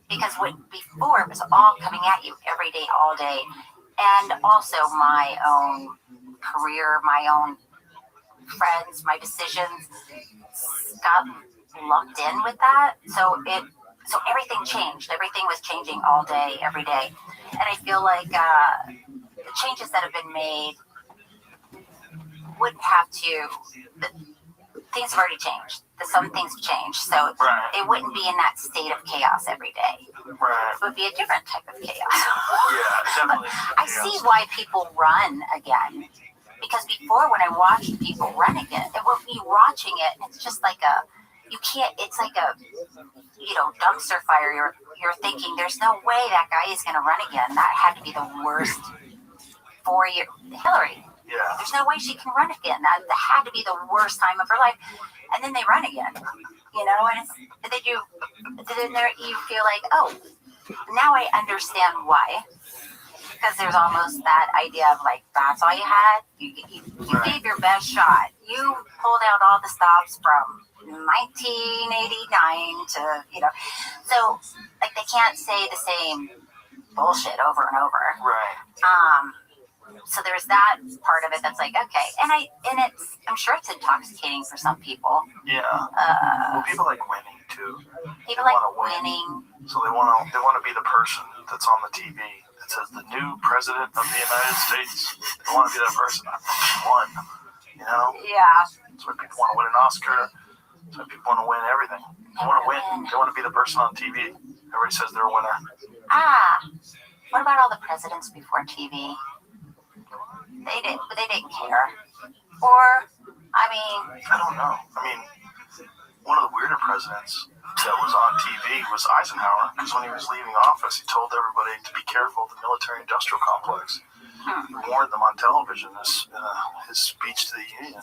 Because before it was all coming at you every day, all day. And also my own career, my own friends, my decisions got lumped in with that. So everything changed. Everything was changing all day, every day. And I feel like the changes that have been made wouldn't have to. Things have already changed. Some things have changed. So it wouldn't be in that state of chaos every day. Right. It would be a different type of chaos. Yeah, definitely. I see why people run again. Because before, when I watched people run again, it would be watching it, and it's just like it's like a dumpster fire. You're thinking, there's no way that guy is going to run again. That had to be the worst for Hillary. Yeah. There's no way she can run again. That had to be the worst time of her life. And then they run again, and then you feel like, oh, now I understand why. Because there's almost that idea of like, that's all you had. You gave your best shot. You pulled out all the stops from 1989 to, so like they can't say the same bullshit over and over. Right. So there's that part of it that's like, okay, I'm sure it's intoxicating for some people. Yeah. Well, people like winning too. People like winning. So they want to be the person that's on the TV that says the new president of the United States. They want to be that person. I won. Yeah. That's why people want to win an Oscar. That's why people want to win everything. They want to win. They want to be the person on TV. Everybody says they're a winner. What about all the presidents before TV? They didn't care. Or, I don't know. One of the weirder presidents that was on TV was Eisenhower, because when he was leaving office, he told everybody to be careful of the military-industrial complex. He warned them on television, his speech to the Union.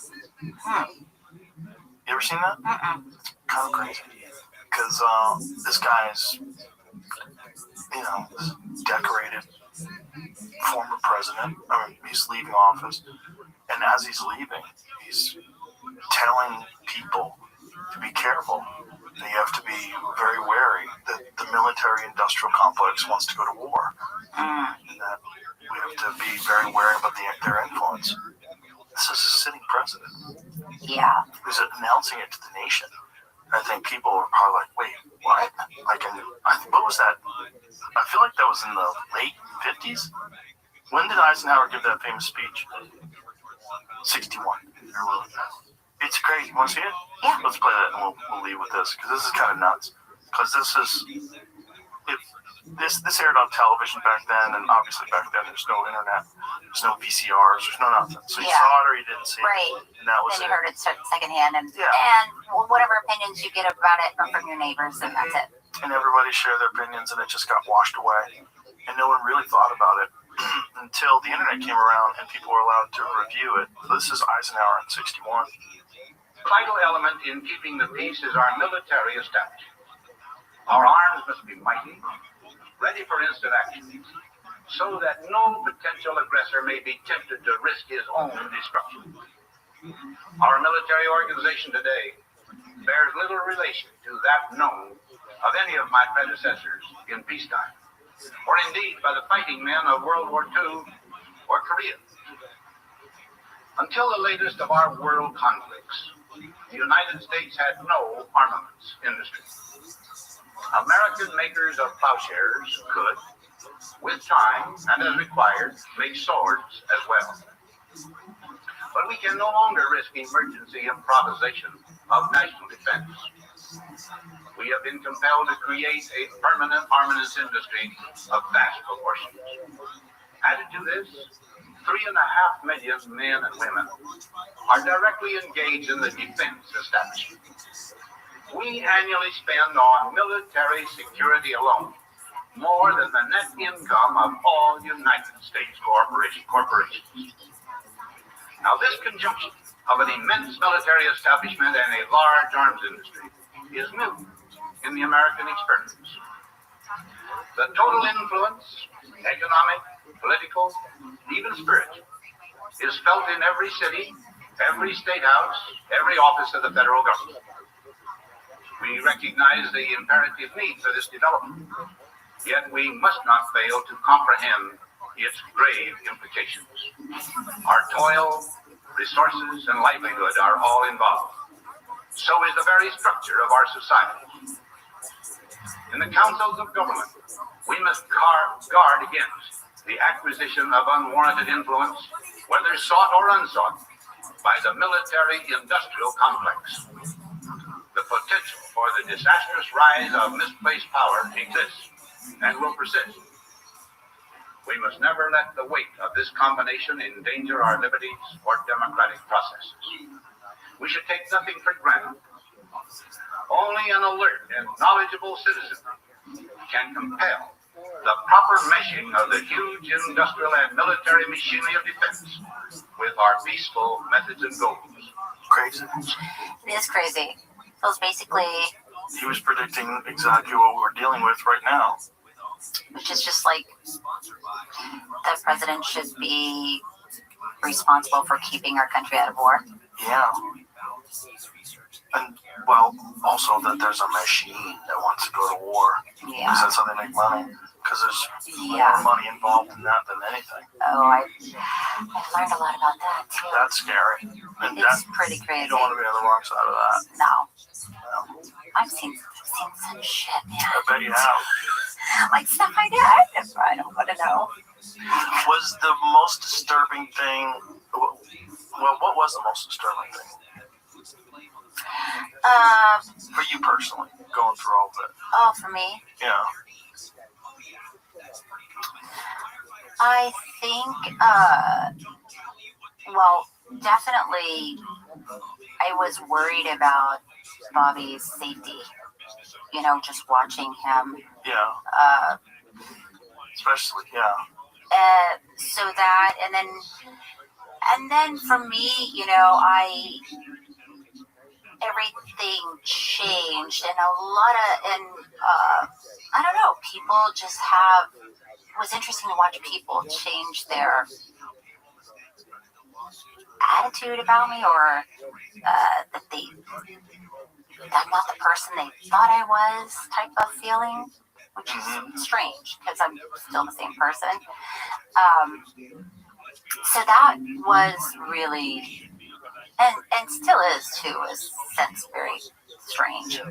You ever seen that? It's kind of crazy. Because this guy's, decorated former president. He's leaving office. And as he's leaving, he's telling people to be careful. That you have to be very wary that the military-industrial complex wants to go to war. And that we have to be very wary about their influence. This is a sitting president. Yeah. Who's announcing it to the nation. I think people are probably like, wait, what? What was that? I feel like that was in the late 50s. When did Eisenhower give that famous speech? 61. It's crazy. You want to see it? Yeah. Let's play that and we'll leave with this, because this is kind of nuts. Because this aired on television back then, and obviously back then there's no internet, there's no VCRs, there's no nothing. So you saw it or you didn't see it. Right. And that was then you heard it secondhand, and whatever opinions you get about it are from your neighbors, and that's it. And everybody shared their opinions, and it just got washed away. And no one really thought about it until the internet came around and people were allowed to review it. So this is Eisenhower in 61. Vital element in keeping the peace is our military establishment. Our arms must be mighty, ready for instant action, so that no potential aggressor may be tempted to risk his own destruction. Our military organization today bears little relation to that known of any of my predecessors in peacetime, or indeed by the fighting men of World War II or Korea. Until the latest of our world conflicts, the United States had no armaments industry. American makers of plowshares could, with time and as required, make swords as well. But we can no longer risk emergency improvisation of national defense. We have been compelled to create a permanent armaments industry of vast proportions. Added to this, 3.5 million men and women are directly engaged in the defense establishment. We annually spend on military security alone more than the net income of all United States corporations. Now, this conjunction of an immense military establishment and a large arms industry is new in the American experience. The total influence, economic, political, even spiritual, is felt in every city, every state house, every office of the federal government. We recognize the imperative need for this development, yet we must not fail to comprehend its grave implications. Our toil, resources, and livelihood are all involved. So is the very structure of our society. In the councils of government, we must guard against the acquisition of unwarranted influence, whether sought or unsought, by the military-industrial complex. The potential for the disastrous rise of misplaced power exists and will persist. We must never let the weight of this combination endanger our liberties or democratic processes. We should take nothing for granted. Only an alert and knowledgeable citizen can compel the proper meshing of the huge industrial and military machinery of defense with our peaceful methods and goals. Crazy. It is crazy. So it's basically, He was predicting exactly what we're dealing with right now. which is just like the president should be responsible for keeping our country out of war. Yeah. And, well, also that there's a machine that wants to go to war. Yeah. Because that's how they make money. Because there's Yeah. more money involved in that than anything. Oh, I've learned a lot about that too. That's scary. And It's pretty crazy. you don't want to be on the wrong side of that. No. No. I've seen some shit, man. I bet you have. Like stuff I did. I don't want to know. Was the most disturbing thing... Well, what was the most disturbing thing? For you personally, going through all of it. Oh, for me, Yeah. I think, well, definitely, I was worried about Bobby's safety. You know, just watching him. Yeah. Especially, yeah. So that, and then for me, you know, everything changed, and I don't know, people just it was interesting to watch people change their attitude about me, or that I'm not the person they thought I was type of feeling, which is strange because I'm still the same person. So that was really, and still is too, a sense very strange.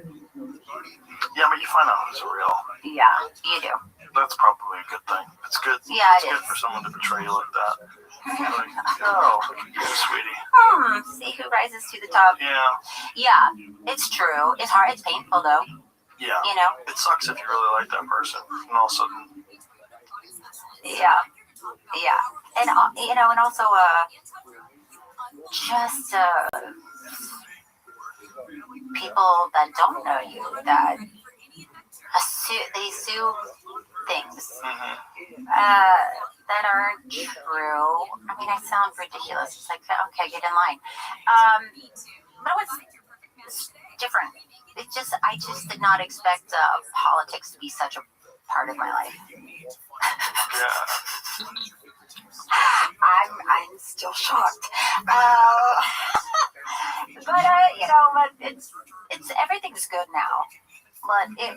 Yeah, but you find out it's real. Yeah, you do. That's probably a good thing. It's good. Yeah, it's it good is. for someone to betray you like that. Like, oh, look at you, sweetie. See who rises to the top. Yeah. Yeah, it's true. It's hard. It's painful though. Yeah. You know. It sucks if you really like that person, and all of a sudden. Yeah. And you know, and also just people that don't know you that they sue things that aren't true. I mean, I sound ridiculous. It's like, okay, get in line. But it's different. I just did not expect politics to be such a part of my life. Yeah. I'm still shocked. But you know, but it's everything's good now. But there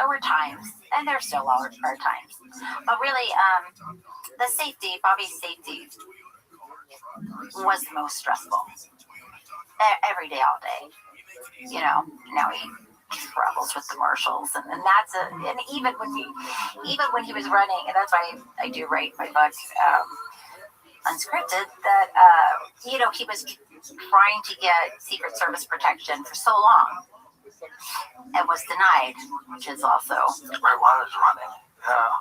were times, and there still are times. But really, Bobby's safety was the most stressful. Every day, all day. You know, now he travels with the marshals, and even when he was running, and that's why I do write my book. unscripted that he was trying to get Secret Service protection for so long and was denied, which is also right while I was running. Yeah.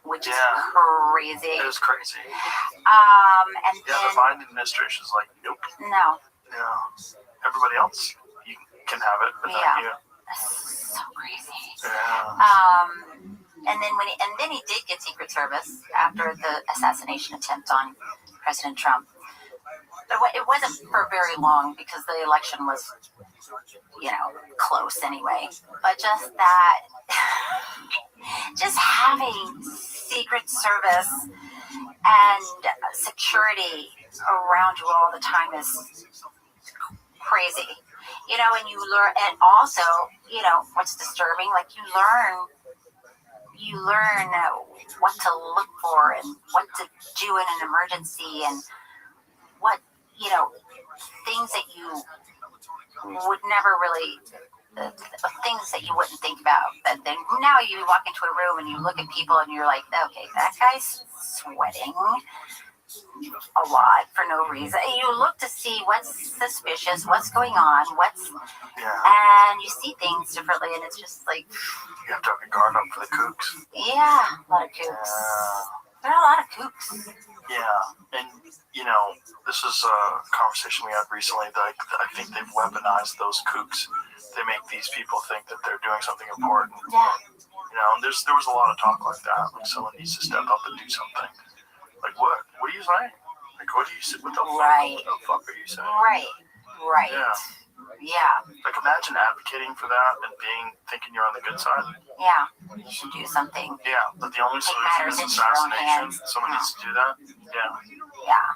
Which is crazy. It was crazy. And the then Biden administration is like, nope. no. Yeah. Everybody else, you can have it, but not you. That's so crazy. Yeah. And then he did get Secret Service after the assassination attempt on President Trump. It wasn't for very long because the election was, close anyway. But just that, just having Secret Service and security around you all the time is crazy. And you learn, and also, what's disturbing, like you learn what to look for and what to do in an emergency and what, things that you would never really, things that you wouldn't think about. But then now you walk into a room and you look at people and you're like, okay, that guy's sweating a lot for no reason. And you look to see what's suspicious, what's going on, and you see things differently, and it's just like you have to have your guard up for the kooks. Yeah, a lot of kooks. There are a lot of kooks. Yeah, and this is a conversation we had recently that I think they've weaponized those kooks. They make these people think that they're doing something important. Yeah. And there was a lot of talk like that. Like someone needs to step up and do something. Like what? What are you saying? Like what the fuck are you saying? Right. Yeah. Like imagine advocating for that and thinking you're on the good side. Yeah. You should do something. Yeah, but the only solution is assassination. Someone needs to do that. Yeah.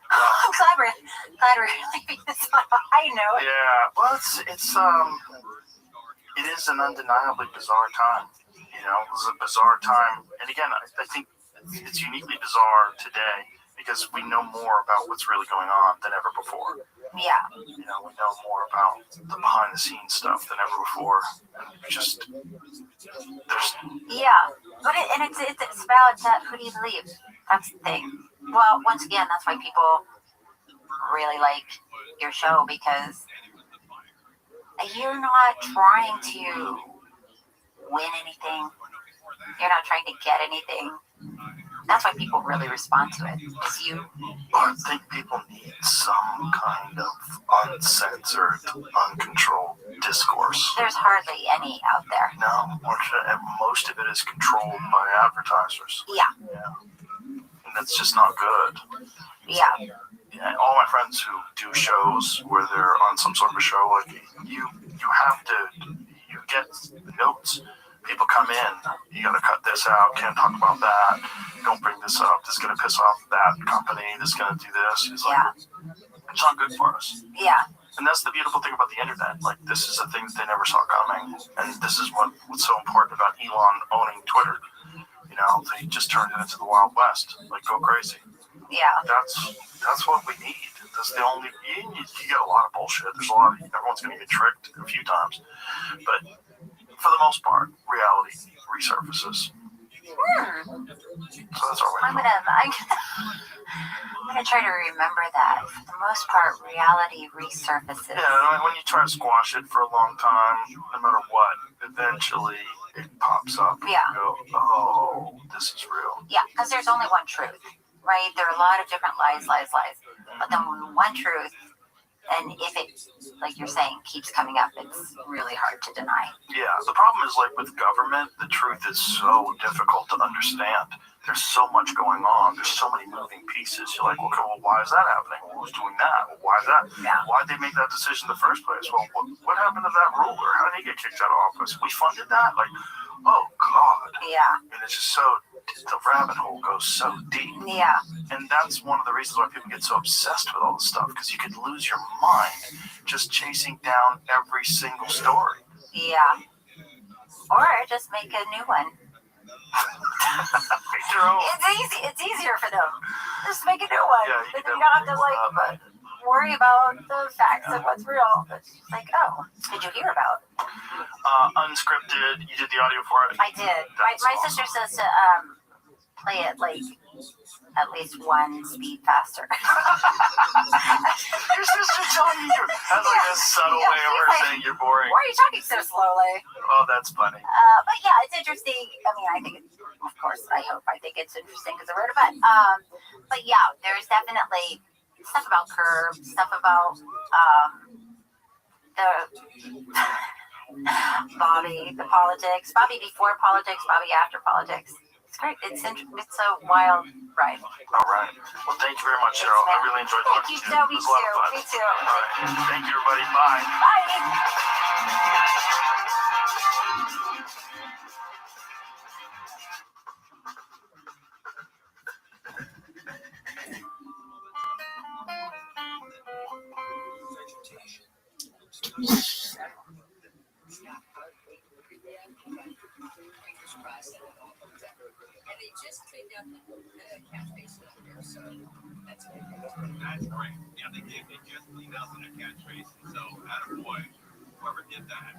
I'm glad we're leaving this on a high note. Yeah. Well, it is an undeniably bizarre time. It was a bizarre time, and again, I think it's uniquely bizarre today because we know more about what's really going on than ever before. Yeah. We know more about the behind the scenes stuff than ever before. And but it's about that. Who do you believe? That's the thing. Well, once again, that's why people really like your show, because you're not trying to win anything. You're not trying to get anything. That's why people really respond to it. I think people need some kind of uncensored, uncontrolled discourse. There's hardly any out there. No, most of it is controlled by advertisers. Yeah. And that's just not good. Yeah. And all my friends who do shows where they're on some sort of a show, like you get notes. People come in, you gotta cut this out, can't talk about that, don't bring this up, this is gonna piss off that company, this is gonna do this. It's like, it's not good for us. Yeah. And that's the beautiful thing about the internet. Like, this is a thing that they never saw coming. And this is what's so important about Elon owning Twitter. They just turned it into the Wild West. Like, go crazy. Yeah. That's what we need. That's the only, you get a lot of bullshit. Everyone's gonna get tricked a few times. But for the most part, reality resurfaces. So that's our way. I'm gonna try to remember that. For the most part, reality resurfaces. Yeah, when you try to squash it for a long time, no matter what, eventually it pops up. Yeah. And you go, oh, this is real. Yeah, because there's only one truth, right? There are a lot of different lies. But then one truth, and if it, like you're saying, keeps coming up, it's really hard to deny. Yeah, the problem is, like with government, the truth is so difficult to understand. There's so much going on. There's so many moving pieces. You're like, okay, well, why is that happening? Who's doing that? Well, why is that? Yeah. Why did they make that decision in the first place? Well, what happened to that ruler? How did he get kicked out of office? We funded that? Like, oh, God. Yeah. And it's just the rabbit hole goes so deep. Yeah. And that's one of the reasons why people get so obsessed with all this stuff, because you could lose your mind just chasing down every single story. Yeah. Or just make a new one. Make your own. It's easy. It's easier for them. Just make a new one. Yeah, Then you don't have to worry about the facts of what's real. It's like, oh, did you hear about? Unscripted. You did the audio for it. I did. My sister says to play it like at least one speed faster. Your sister telling you has like a subtle way of her saying you're boring. Why are you talking so slowly? Oh, that's funny. But yeah, it's interesting. I mean, I think, of course, I think it's interesting because I wrote about it. But yeah, there's definitely stuff about curves, stuff about the Bobby, the politics, Bobby before politics, Bobby after politics. It's great. It's a wild ride. All right. Well, thank you very much, Cheryl. I really enjoyed talking to you. No, It was a lot of fun. Me too. All right. Thank you, everybody. Bye. That's great. Yeah, they just cleaned out their catchphrase. So, attaboy, whoever did that.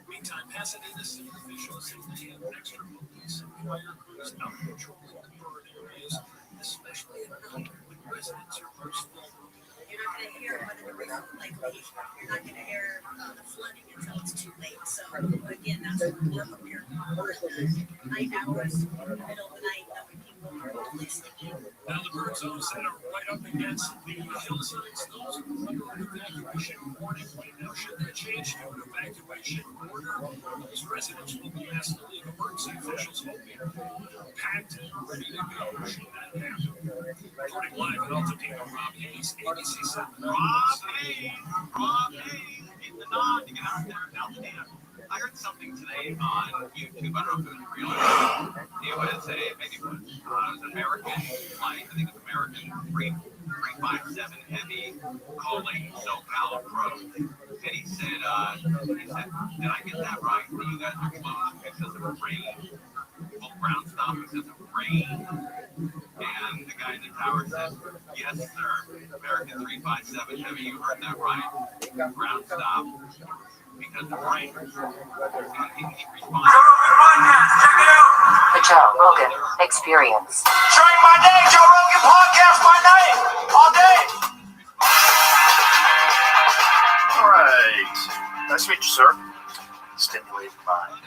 Meantime, Pasadena city officials say they have extra police and fire crews out patrolling the burn areas, especially at night when residents are most vulnerable. You're not going to hear whether the roof likely. You're not going to hear the flooding until it's too late. So again, that's what we're prepared for the night hours, in the middle of the night, that when people are really sleeping. Now the bird zone center right up against the hillsides. Those who are under an evacuation warning right now should that change to an evacuation order. Those residents will be asked to leave. Emergency officials hoping packed and ready to go should that happen. Reporting live in Altadena, Rabbi, ABC 7. Rabbi, in the nod to get out there in Altadena. I heard something today on YouTube. I don't know if it was real or not. It was it was American flight. I think it was American 357 Heavy calling SoCal approach. And he said, did I get that right? That you guys are closed because of rain? Well, ground stop because of rain. And the guy in the tower said, yes, sir. American 357 Heavy, you heard that right. Ground stop because of rain. He responded. The Joe Rogan Experience. Train my day, Joe Rogan podcast my name all day. All right. Nice to meet you, sir. Stimulating mind.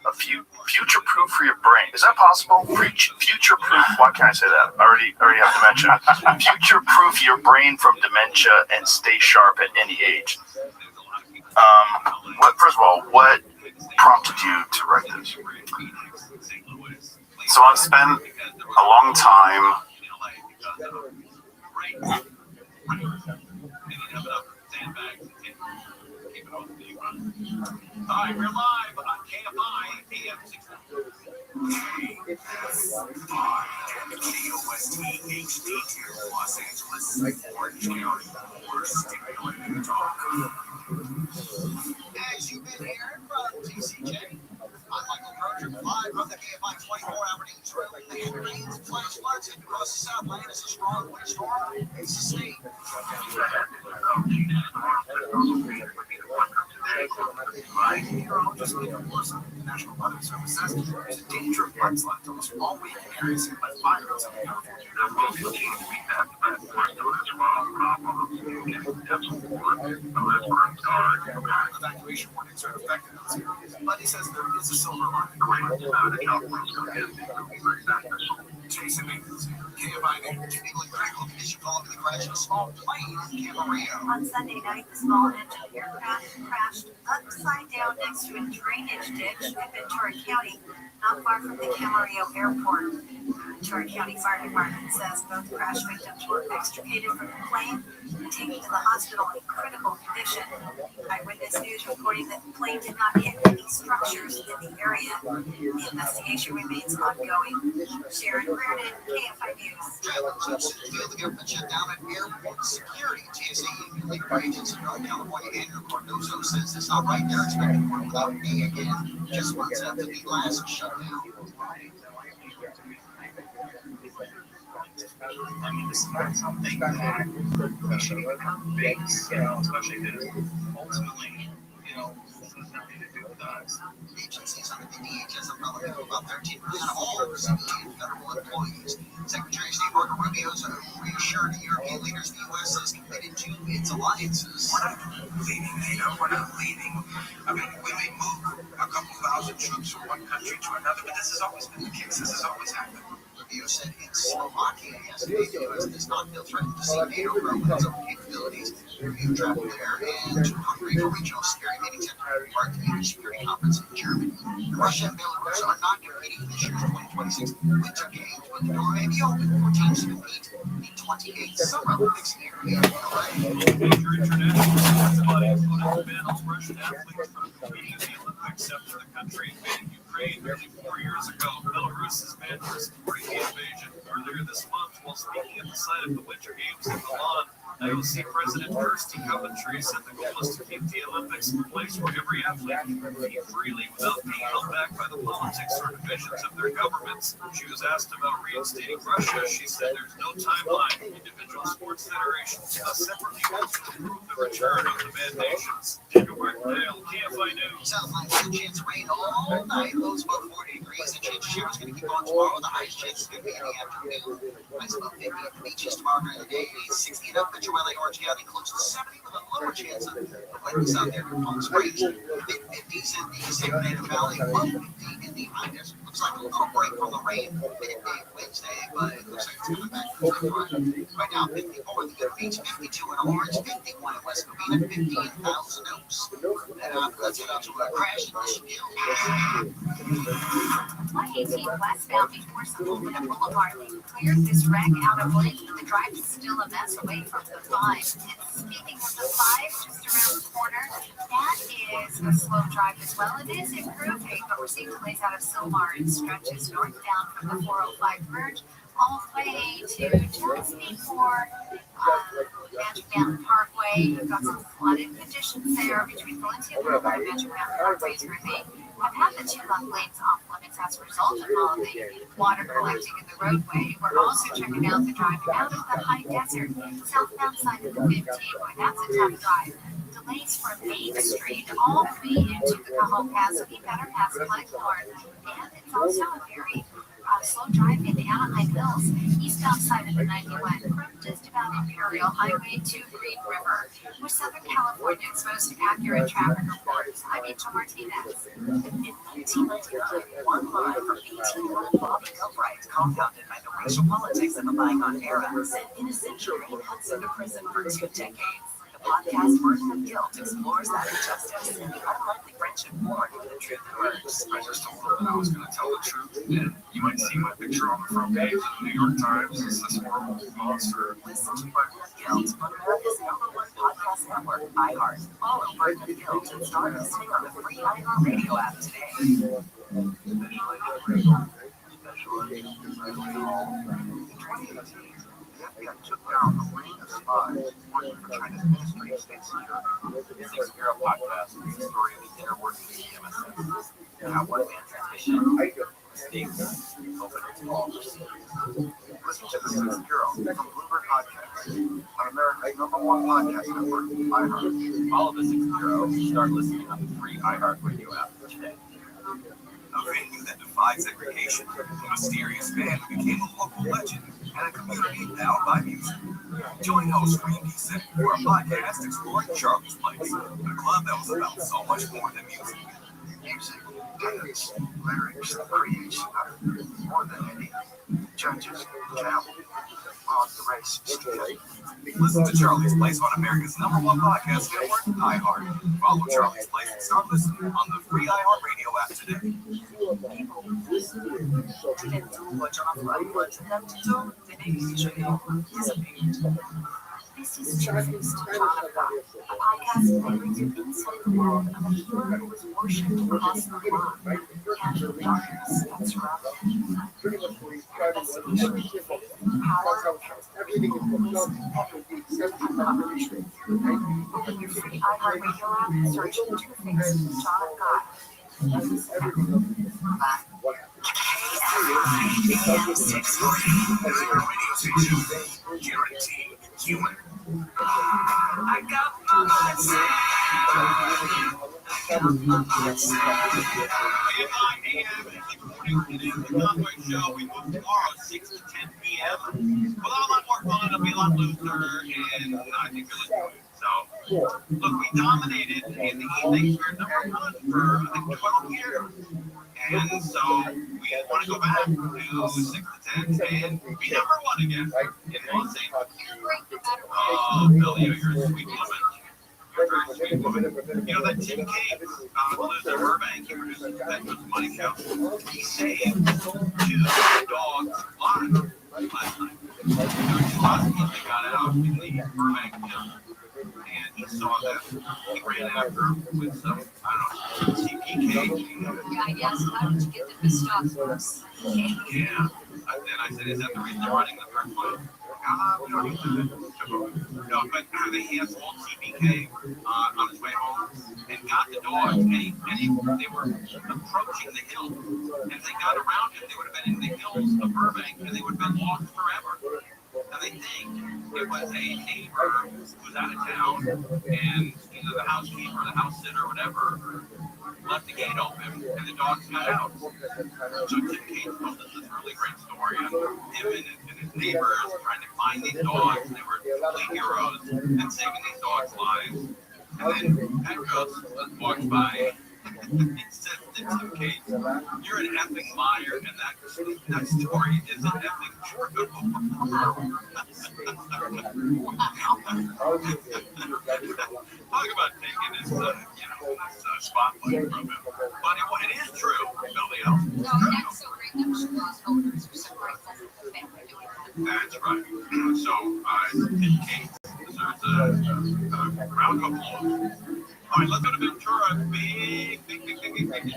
A future-proof for your brain. Is that possible? Future-proof. Why can't I say that? I already have dementia. Future-proof your brain from dementia and stay sharp at any age. First of all, what prompted you to write this? So I've spent a long time Hi, we're live on KFI AM 6. KOST HD here in Los Angeles, Orange County, or stimulating talk. As you've been hearing from TCJ, I'm Michael Berger, live from the KFI 24-hour news room. The heavy rains and flash floods hit across the Southland as a strong windstorm is sustained. The National Weather Service says there's a danger of mudslides almost all week in areas hit by fires in California. Evacuation warnings are affected in those areas, but he says there is a silver lining. Jason Mingles, KFI News. People in critical condition following the crash of a small plane in Camarillo. On Sunday night, the small engine aircraft crashed upside down next to a drainage ditch in Ventura County, not far from the Camarillo Airport. Ventura County Fire Department says both crash victims were extricated from the plane and taken to the hospital in critical condition. Eyewitness News reporting that the plane did not hit any structures in the area. The investigation remains ongoing. Sharon Reardon, KFI News. Travelers feel the government shut down at airport security. TSA labor agents in Northern California, Andrew Cardozo, says it's not right. They're expecting to work without me again, just months after the last shutdown. I mean, this is not something that we should even have base, especially because ultimately, this has nothing to do with us. Agencies under the DHS umbrella About 13% of all civilian federal employees. Secretary of State Marco Rubio's reassured European leaders the U.S. is committed to its alliances. We're not leaving NATO. We're not leaving. I mean, we may move a couple thousand troops from one country to another, but this has always been the case. This has always happened. Rubio said in Slovakia yesterday the U.S. does not feel threatened to see NATO grow its own capabilities. Rubio traveled there and to Hungary for regional security meetings at the Park Community Security Conference in Germany. Russia and Belarus are not competing in this year's 2026 Winter Games, but the door may be open for teams to compete in the 28th Summer Olympics here in LA. Major international sports bodies voted to ban all Russian athletes from competing in the Olympics after the country invaded Ukraine nearly 4 years ago. Belarus is banned for supporting the invasion. Earlier this month, while speaking at the site of the Winter Games in Milan, IOC President Kirsty Coventry said the goal is to keep the Olympics a place where every athlete can compete freely without being held back by the politics or divisions of their governments. She was asked about reinstating Russia. She said there's no timeline. Individual sports federations must separately vote to approve the return of the banned nations. Jacob Martindale, KFI News. Southline has a chance of rain all night. Lows above 40 degrees. The chance of showers going to keep on tomorrow. The highest chance is going to be in the afternoon. Highs above 50 at the beaches tomorrow during the day. 60 up at LA Orange County, close to 70 with a lower chance of lightning out there in Palm Springs. Mid-50s in the Sacramento Valley, low 50 in the high desert. Looks like a little break from the rain midday Wednesday, but it looks like it's coming back to the right now, 54 in the Good Beach, 52 in Orange, 51 in West Covina, 50 in Thousand Oaks. And let's get out to a crash in Michigan. 2018 westbound before Sepulveda Boulevard. They've cleared this wreck out of lane, but the drive is still a mess away from the 5. And speaking of the 5, just around the corner, that is a slow drive as well. It is improving, but we're seeing delays out of Silmar and stretches northbound from the 405 merge all the way to just before Magic Mountain Parkway. We've got some flooded conditions there between Valencia Boulevard and Magic Mountain Parkways where they have had the 2 left lanes off limits as a result of all the water collecting in the roadway. We're also checking out the drive out of the high desert, southbound side of the 15. Boy, that's a tough drive. Delays from Main Street all the way into the Cajon Pass, so he better pass Leghorn. And it's also a very slow drive in the Anaheim Hills, eastbound side of the 91, from just about Imperial Highway to Green River. With Southern California's most accurate traffic reports, I'm Angel Martinez. In 1999, one line from 18-year-old Bobby Gilbride, compounded by the racial politics of the bygone era, sent innocent Jermaine Hudson to prison for 2 decades. The podcast Burden of Guilt explores that injustice and the unlikely friendship born when the truth emerges. I just told her that I was going to tell the truth, and you might see my picture on the front page of the New York Times as this horrible monster. Listen to Burden of Guilt on America's #1 podcast network, iHeart. Follow Burden of Guilt and start listening on the free iHeart Radio app today. The FBI took down a ring of spies working for China's Ministry of State Security. This is Bureau podcast is the story of the inner workings of the MSS. How one man transmission things open to all receivers. Listen to the 6th Bureau from Bloomberg Podcast on America's #1 podcast network, iHeart. Follow the 6th Bureau and start listening on the free iHeart Radio app today. A venue that defied segregation, a mysterious band who became a local legend, and a community endowed by music. Join host Randy Sick for a podcast exploring Charlie's Place, a club that was about so much more than music. Music, dance, lyrics, creation, more than any judges, gavel on the race. Listen to Charlie's Place on America's #1 podcast network, iHeart. Follow Charlie's Place and start listening on the free iHeart Radio app today. People didn't do what Jonathan wanted them to do, then they usually disappeared. This is Truths to John of God, a podcast that brings you inside the world of a hero who was worshipped across the world, and the darkness that surrounded him. Investigation into faith, power, and influence, everything uncovered truth. Open your free iHeartRadio app and search Two Things John of God. KFI 640 is your radio station, guaranteed human. I got my mindset. I got my mindset. 9 a.m. morning. It is the Conway Show. We move tomorrow, 6 to 10 p.m. We'll have a lot more fun. It'll be a lot looser, and I think you'll enjoy it. So, look, we dominated in the evenings. We're number one for, I think, 12 years. And so we want to go back to 6 to 10 and be number one again in Los Angeles. Oh, Billy, you're a sweet woman. You're a very sweet woman. You know that Tim Cave lives in Burbank. He produces the Money Show. He saved 2 dogs alive last night. There were 2 huskies that got out in the Burbank jail. And he saw them. He ran after them with some, I don't know, CPK. Yeah, I guess. How did you get them to stop for us? Yeah. And then I said, is that the reason they're running in the first place? We don't need to. No, but he had sold CPK on his way home and got the dogs. And they were approaching the hill. And if they got around it, they would have been in the hills of Burbank and they would have been lost forever. And they think it was a neighbor who was out of town, and either the housekeeper, the house sitter, or whatever, left the gate open, and the dogs got out. So Tim Cage told us this really great story of him and his neighbors trying to find these dogs. They were complete heroes and saving these dogs' lives. And then Petros walks by. He said to Tim Cage, "You're an effing liar, and that story isn't effing true." Talk about taking his, spotlight from him. But it is true, Billy. No, that's so great that Shaw's owners are so grateful for the family doing that. That's right. So, Tim Cage deserves a round of applause. All right, let's go to Ventura. Big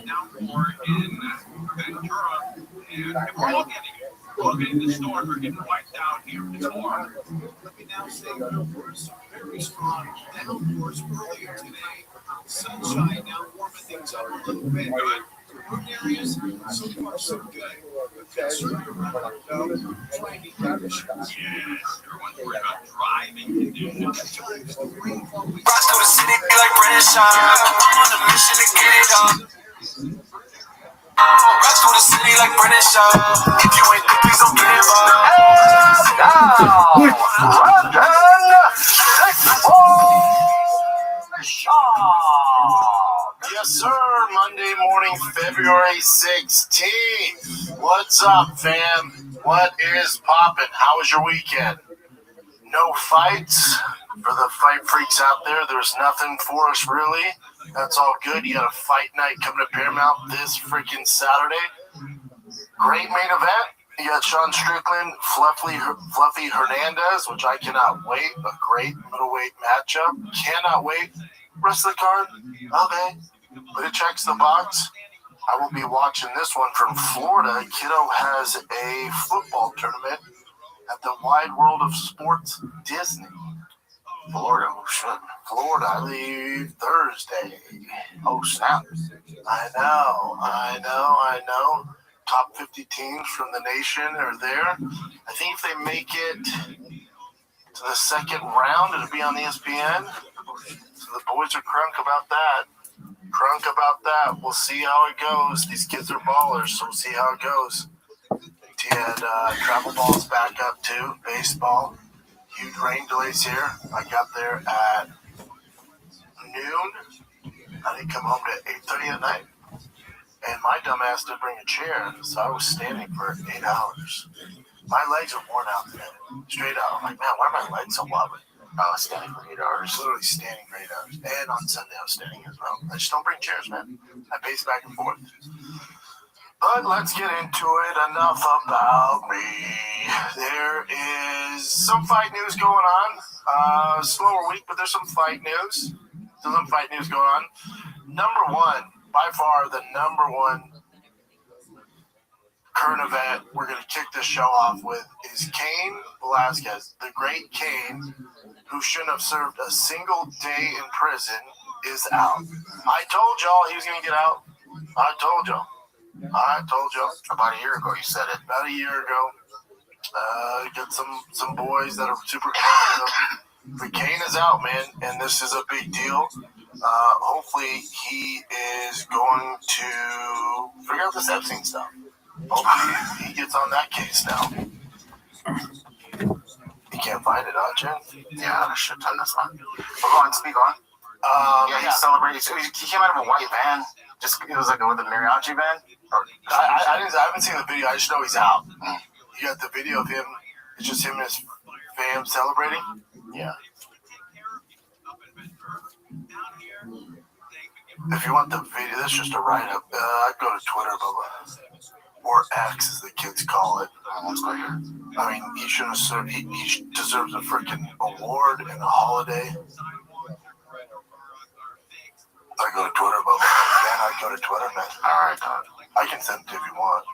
downpour in Ventura. And we're all getting it. We're all getting the storm. We're getting wiped out here in the storm. Let me now say there were some very strong downpours earlier today. Sunshine now warming things up a little bit. Good. Urban areas, so far so good. But concerned around though, trying to get the shots. Yes, everyone's worried about driving conditions. At times the rainfall we Rise through the city like Restream. I'm on a mission to get it up. Rise through the city like Restream. If you ain't good, please don't give up. Yes, sir. Monday morning, February 16th. What's up, fam? What is poppin'? How was your weekend? No fights? For the fight freaks out there, there's nothing for us, really. That's all good. You got a fight night coming to Paramount this freaking Saturday. Great main event. You got Sean Strickland, Fluffy Hernandez, which I cannot wait. A great middleweight matchup. Cannot wait. Rest of the card? Okay. But it checks the box. I will be watching this one from Florida. Kiddo has a football tournament at the Wide World of Sports Disney. Florida. I leave Thursday. Oh, snap. I know. Top 50 teams from the nation are there. I think if they make it to the second round, it'll be on ESPN. So the boys are crunk about that. We'll see how it goes. These kids are ballers, so we'll see how it goes. And travel ball's back up too. Baseball. Huge rain delays here. I got there at noon. I didn't come home to 8:30 at night. And my dumb ass didn't bring a chair, so I was standing for 8 hours. My legs are worn out today. Straight out. I'm like, man, why are my legs so wobbly? I was standing for 8 hours. Literally standing for 8 hours. And on Sunday I was standing as well. I just don't bring chairs, man. I pace back and forth. But let's get into it. Enough about me. There is some fight news going on. Slower week, but there's some fight news. Going on. Number one, by far the number one current event we're going to kick this show off with is Cain Velasquez. The great Cain, who shouldn't have served a single day in prison, is out. I told y'all he was going to get out. I told y'all. About a year ago, you said it. About a year ago. Got some boys that are super confident. But Cain is out, man, and this is a big deal. Hopefully he is going to figure out this Epstein stuff. Hopefully he gets on that case now. You can't find it, huh, Jen? Yeah, a shit ton. That's not. But go on, speak on. He celebrated. He came out of a white van. It was like with a mariachi band. I haven't seen the video. I just know he's out. You got the video of him. It's just him and his fam celebrating. Yeah. If you want the video, that's just a write-up. I'd go to Twitter, Bubba. Or X, as the kids call it. I mean, he should have. He deserves a freaking award and a holiday. I go to Twitter, Bubba. Man, I go to Twitter, man. All right, dog. I can send it if you want.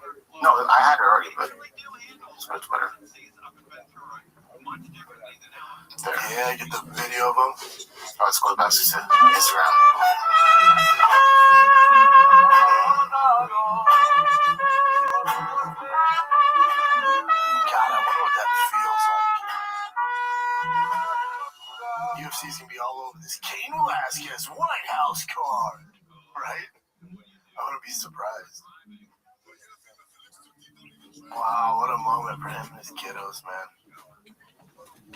No, I had it already, but let's go to Twitter. There. Yeah, get the video of him. Oh, let's go back to Instagram. God, I wonder what that feels like. UFC's gonna be all over this Cain Velasquez White House card, right? I wouldn't be surprised. Wow, what a moment for him and his kiddos, man.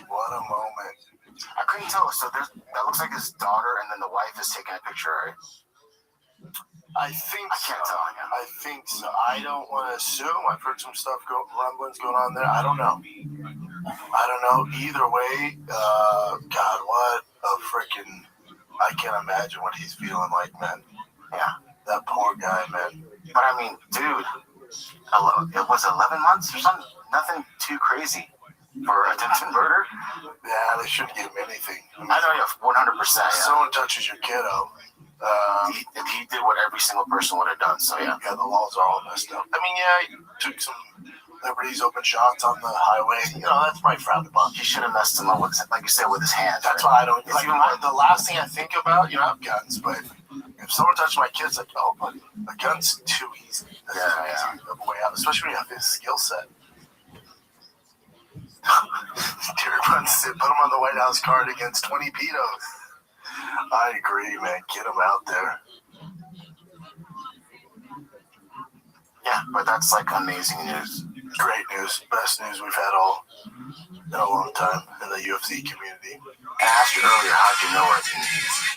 What a moment. I couldn't tell. So that looks like his daughter, and then the wife is taking a picture, right? I think I can't tell. Yeah. I think so. I don't want to assume. I've heard some stuff rumblings going on there. I don't know. Either way, God, what a freaking... I can't imagine what he's feeling like, man. Yeah. That poor guy, man. But I mean, dude, it was 11 months or something. Nothing too crazy for attempted murder. Yeah, they shouldn't give him anything. I know, yeah, 100%. If someone touches your kiddo, he did what every single person would have done. So yeah, the laws are all messed up. I mean, yeah, he took some liberties, open shots on the highway. That's probably frowned upon. He should have messed him up with, like you said, with his hand. That's why I don't. Like, the last thing I think about, I have guns, but if someone touches my kids, like, oh, but a gun's too easy. That's easy of a way out, especially when you have his skill set. Terry Bunn said, put him on the White House card against 20 pedos. I agree, man. Get him out there. Yeah, but that's like amazing news. Great news. Best news we've had all in a long time in the UFC community. I asked you earlier, how'd you know it?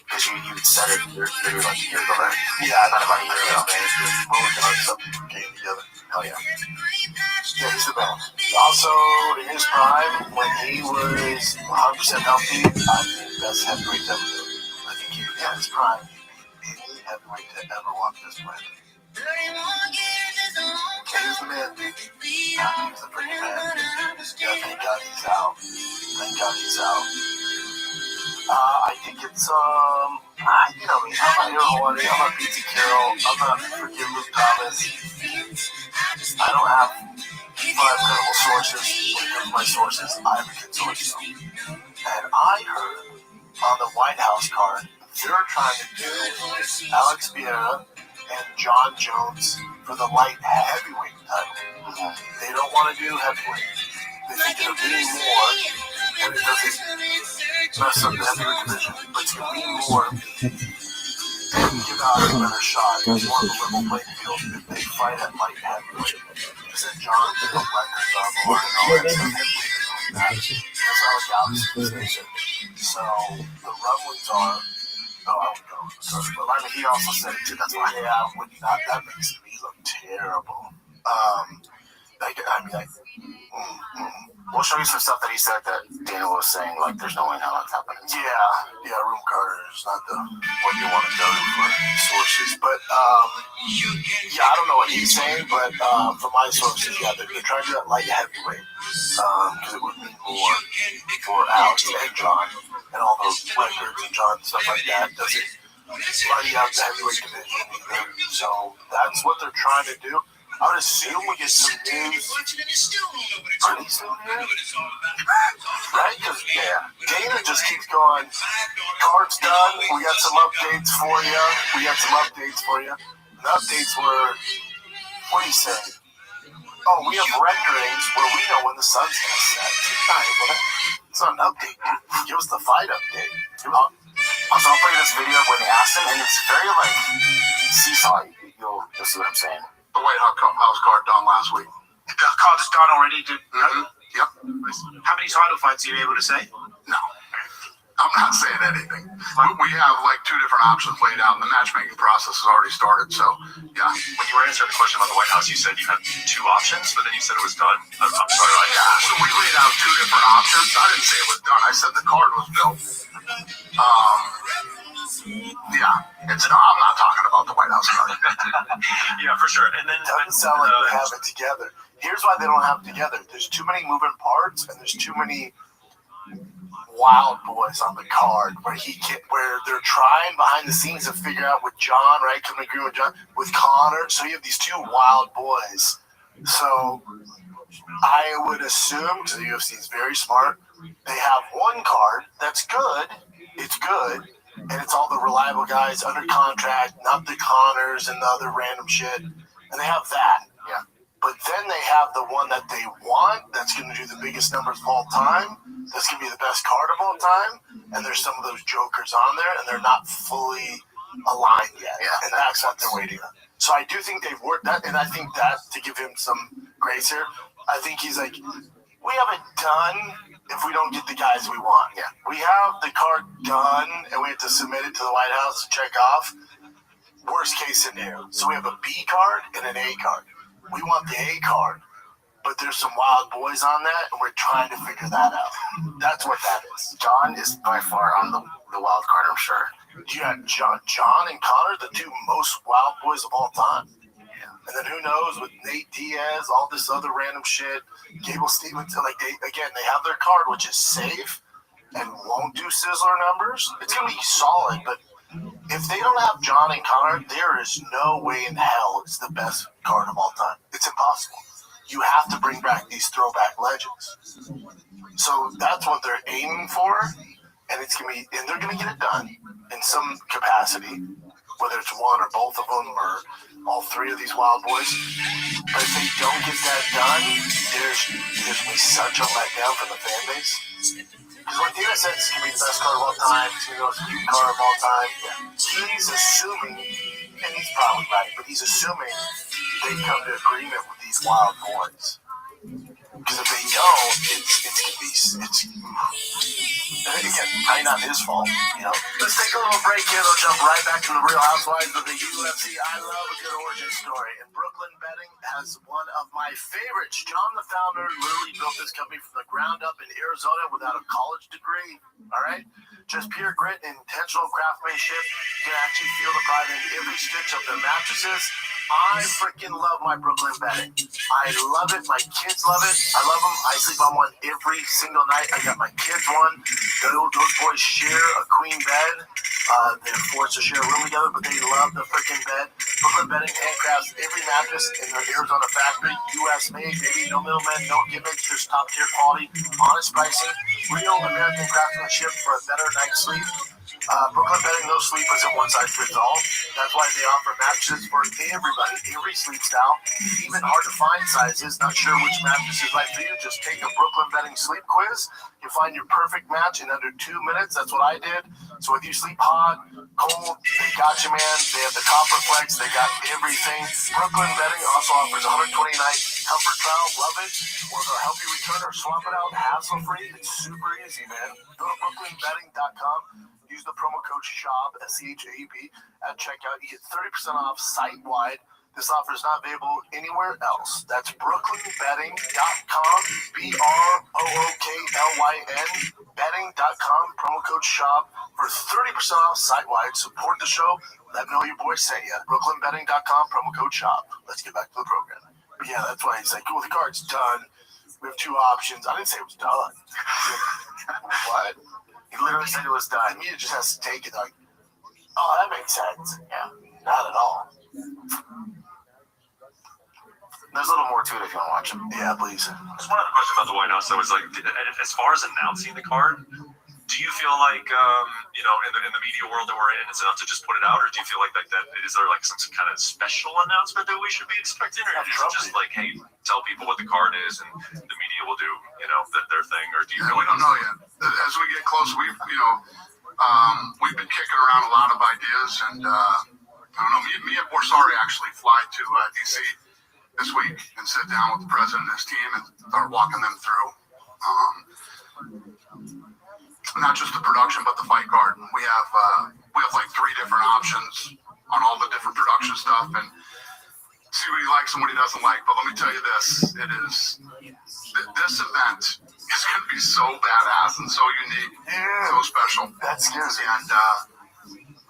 Because you said it maybe like a year ago, right? Yeah, not about a year ago, man. We're working on something came together. Hell yeah. Yeah, he's the man. Also, in his prime, when he was 100% healthy, I think best heavyweight ever do. I think he was in his prime. Any heavyweight to ever walk this planet. He's the man. He's the freaking man. Yeah, thank God he's out. Thank God he's out. I think it's, you know me, I'm not Aaron Horny, I'm not P.T. Carroll, I'm not freaking Luke Thomas. I don't have 5 credible sources. When it comes to my sources, I have a good source. And I heard on the White House card, they're trying to do Alex Pereira and John Jones for the light heavyweight title. They don't want to do heavyweight. They think it'll be more, and it doesn't mess up the heavyweight division, but it's going to be more and give out a better shot. It's more of a level playing field if they fight at light heavyweight. Because then John did the records on board and all that stuff. That's how Alex is thinking. So the rumblings are, I would go with the but I mean, he also said it too. That's why. Yeah, I would not. That makes me look terrible. We'll show you some stuff that he said that Dana was saying, like, there's no way in hell that's happening. Yeah, Room Carter is not the one you want to go to for sources. But, I don't know what he's saying, but from my sources, they're trying to do that light heavyweight because it would mean more for Alex and John and all those records and John and stuff like that. Doesn't light out the heavyweight division either. So that's what they're trying to do. I would assume we get some news. Are these still here? Right? Because, Dana just keeps going, card's done, we got some updates for you. The updates were, what do you say? Oh, we have renderings where we know when the sun's going to set. It's not an update. Give us the fight update. Also, I'll play this video when they asked him, and it's very, like, seesaw. You'll see what I'm saying. the White House card done last week. The card is done already. Yep. How many title fights are you able to say? No. I'm not saying anything. We have like two different options laid out, and the matchmaking process has already started. So, yeah. When you were answering the question about the White House, you said you had two options, but then you said it was done. I'm sorry. Yeah, so we laid out two different options. I didn't say it was done. I said the card was built. Yeah, I'm not talking about the White House card. Yeah, for sure. And then It doesn't sound like they have it together. Here's why they don't have it together. There's too many moving parts, and there's too many wild boys on the card where they're trying behind the scenes to figure out with John, right? Couldn't agree with John, with Connor. So you have these two wild boys. So I would assume, because the UFC is very smart, they have one card that's good. It's good. And it's all the reliable guys under contract, not the Connors and the other random shit. And they have that. Yeah. But then they have the one that they want that's going to do the biggest numbers of all time. That's going to be the best card of all time. And there's some of those jokers on there, and they're not fully aligned yet. Yeah. And that's what they're waiting on. So I do think they've worked that. And I think that, to give him some grace here, I think he's like, we haven't done if we don't get the guys we want. Yeah. We have the card done, and we have to submit it to the White House to check off. Worst case scenario. So we have a B card and an A card. We want the A card, but there's some wild boys on that, and we're trying to figure that out. That's what that is. John is by far on the wild card, I'm sure. You got John and Connor, the two most wild boys of all time. Yeah. And then who knows with Nate Diaz, all this other random shit, Gable Stevens, like they have their card, which is safe and won't do sizzler numbers. It's gonna be solid, but if they don't have John and Connor, there is no way in hell it's the best card of all time. It's impossible. You have to bring back these throwback legends. So that's what they're aiming for, and they're gonna get it done in some capacity, whether it's one or both of them or all three of these wild boys. But if they don't get that done, there's gonna be such a letdown for the fan base. Because what Dana said is going to be the best card of all time, it's going to be the most cute card of all time. Yeah. He's assuming, and he's probably right, but he's assuming they come to agreement with these wild boys. Because if they don't, it's going to be, again, probably not his fault, you know. Let's take a little break here. They'll jump right back to the Real Housewives of the UFC. I love a good origin story. And Brooklyn Betting has one of my favorites. John, the founder, literally built this company from the ground up in Arizona without a college degree. All right? Just pure grit and intentional craftsmanship. You can actually feel the pride in every stitch of their mattresses. I freaking love my Brooklyn Betting. I love it. My kids love it. I love them. I sleep on one every single night. I got my kids one. Those boys share a queen bed. They're forced to share a room together, but they love the freaking bed. Brooklyn Betting handcrafts every mattress in their Arizona factory. U.S. made, baby. No middlemen, no gimmicks. Just top tier quality, honest pricing, real American craftsmanship for a better night's sleep. Brooklyn Betting, no sleep isn't one size fits all. That's why they offer mattresses for everybody, every sleep style, even hard to find sizes. Not sure which mattress is right for you? Just take a Brooklyn Betting sleep quiz. You find your perfect match in under 2 minutes. That's what I did. So whether you sleep hot, cold, they got you, man. They have the Copper Flex. They got everything. Brooklyn Betting also offers 120-night comfort trial. Love it. Or they'll help you return or swap it out hassle-free. It's super easy, man. Go to brooklynbetting.com. Use the promo code SHAB, SCHAB, at checkout. You get 30% off site-wide. This offer is not available anywhere else. That's brooklynbetting.com, BROOKLYN, betting.com, promo code SHAB for 30% off site-wide. Support the show. Let me know your boys sent you. brooklynbetting.com, promo code SHAB. Let's get back to the program. But yeah, that's why he's like, well, the card's done. We have two options. I didn't say it was done. What? He literally said it was done. The media just has to take it like, oh, that makes sense. Yeah, not at all. There's a little more to it if you want to watch it. Yeah, please. Just one other question about the White House. I was like, as far as announcing the card, do you feel like, in the media world that we're in, it's enough to just put it out, or do you feel like that is there like some kind of special announcement that we should be expecting, or is it just like, hey, tell people what the card is, and the media will do, their thing, or do you? We don't know yet. As we get close, we've been kicking around a lot of ideas, and I don't know. Me and Borsari actually fly to DC this week and sit down with the president and his team and start walking them through not just the production but the fight card. We have like 3 different options on all the different production stuff and see what he likes and what he doesn't like. But let me tell you this: this event is going to be so badass and so unique, so special. That scares me. And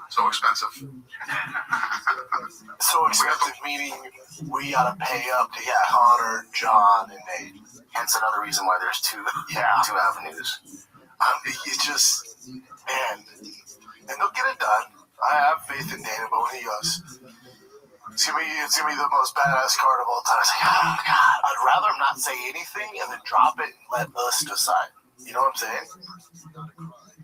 so expensive. So expensive, meaning we gotta pay up to Connor, John, and Nate. Hence another reason why there's two avenues. It's just, man, and they'll get it done. I have faith in Dana, but when he goes, it's gonna be the most badass card of all time. It's like, oh God, I'd rather him not say anything and then drop it and let us decide. You know what I'm saying?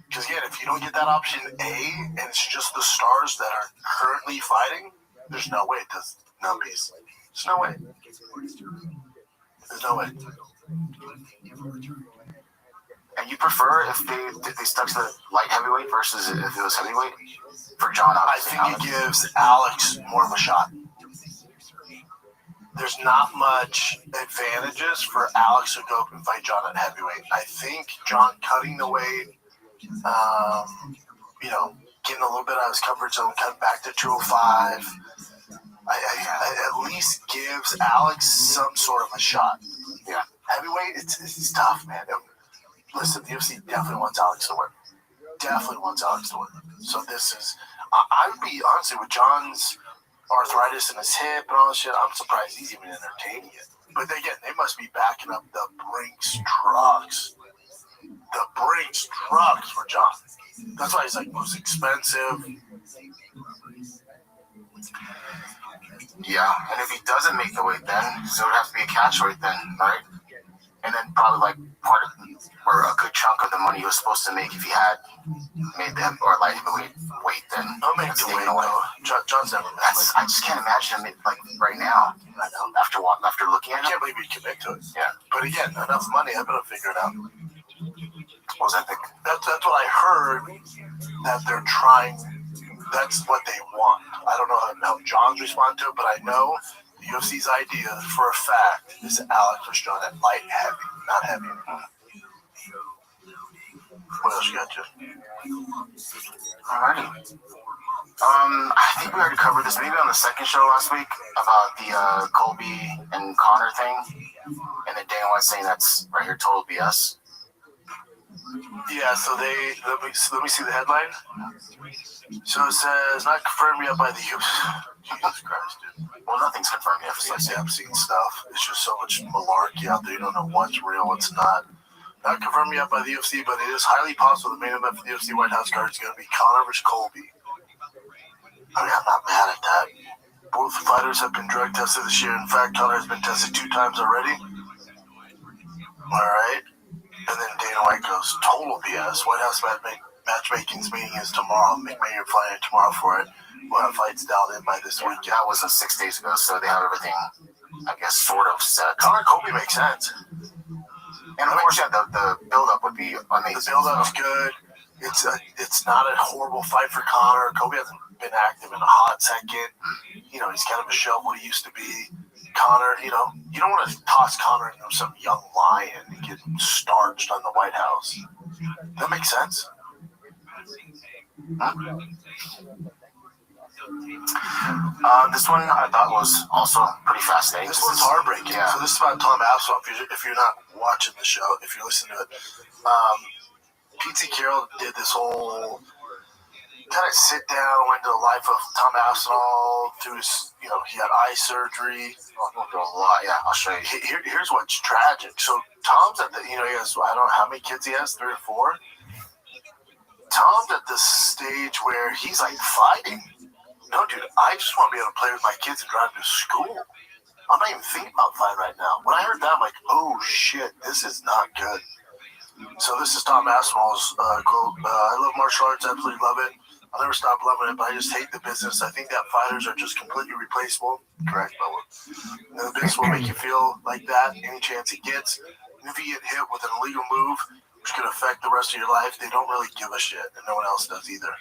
Because again, if you don't get that option A and it's just the stars that are currently fighting, there's no way it does numbies. There's no way. There's no way. And you prefer if they stuck to the light heavyweight versus if it was heavyweight? For John, I think it gives Alex more of a shot. There's not much advantages for Alex to go up and fight John at heavyweight. I think John cutting the weight, getting a little bit out of his comfort zone, cutting back to 205, I at least gives Alex some sort of a shot. Yeah, heavyweight, it's tough, man. Listen, the UFC definitely wants Alex to win. Definitely wants Alex to win. So this is, I would be, honestly, with John's arthritis in his hip and all this shit, I'm surprised he's even entertaining it. But again, they must be backing up the Brinks trucks. The Brinks trucks for John. That's why he's like most expensive. Yeah, and if he doesn't make the weight then, so it would have to be a catch weight then, right? And then probably like part of, or a good chunk of the money he was supposed to make if he had made them, or light heavyweight weight then. I'll make the weight away. John's never made I just can't imagine him like right now. I know. After looking at I him. can't believe he commit to it. Yeah. But again, enough money, I better figure it out. What was that thing? That's what I heard, that they're trying, that's what they want. I don't know how John's respond to it, but I know the UFC's idea for a fact is Alex was John at light heavy, not heavy anymore. What else you got, Jeff? Alrighty. I think we already covered this maybe on the second show last week about the Colby and Connor thing, and then Dana White saying that's right here total BS. Yeah, so let me see the headline. So it says, not confirmed yet by the UFC. Jesus Christ, dude. Well, nothing's confirmed yet. I'm seeing stuff. It's just so much malarkey out there. You don't know what's real, what's not. Not confirmed yet by the UFC, but it is highly possible the main event for the UFC White House card is going to be Conor versus Colby. I mean, I'm not mad at that. Both fighters have been drug tested this year. In fact, Conor has been tested 2 times already. All right. And then Dana White goes, total BS. White House matchmaking's meeting is tomorrow. McMahon flying tomorrow for it. We'll have fights dialed in by this week. That wasn't 6 days ago, so they have everything, I guess, sort of set. Conor Colby makes sense. And of course, yeah, the build-up would be amazing. The build-up's good. It's not a horrible fight for Conor. Colby hasn't been active in a hot second. He's kind of a shell of what he used to be. Conor, you don't want to toss Conor into some young lion and get starched on the White House. That makes sense. Huh? This one I thought was also pretty fascinating. This one's heartbreaking. Yeah. So this is about Tom Aspinall. If you're not watching the show, if you're listening to it, Pete Carroll did this whole kind of sit down, went into the life of Tom Aspinall through his, he had eye surgery. Yeah, I'll show you. Here's what's tragic. So Tom's at the, he has, I don't know how many kids he has, 3 or 4. Tom's at the stage where he's like fighting. No, dude, I just want to be able to play with my kids and drive them to school. I'm not even thinking about fighting right now. When I heard that, I'm like, oh shit, this is not good. So this is Tom Aspinall's quote. I love martial arts, absolutely love it. I'll never stop loving it, but I just hate the business. I think that fighters are just completely replaceable. Correct, Bubba. The business will make you feel like that any chance it gets. And if you get hit with an illegal move, which could affect the rest of your life, they don't really give a shit, and no one else does either.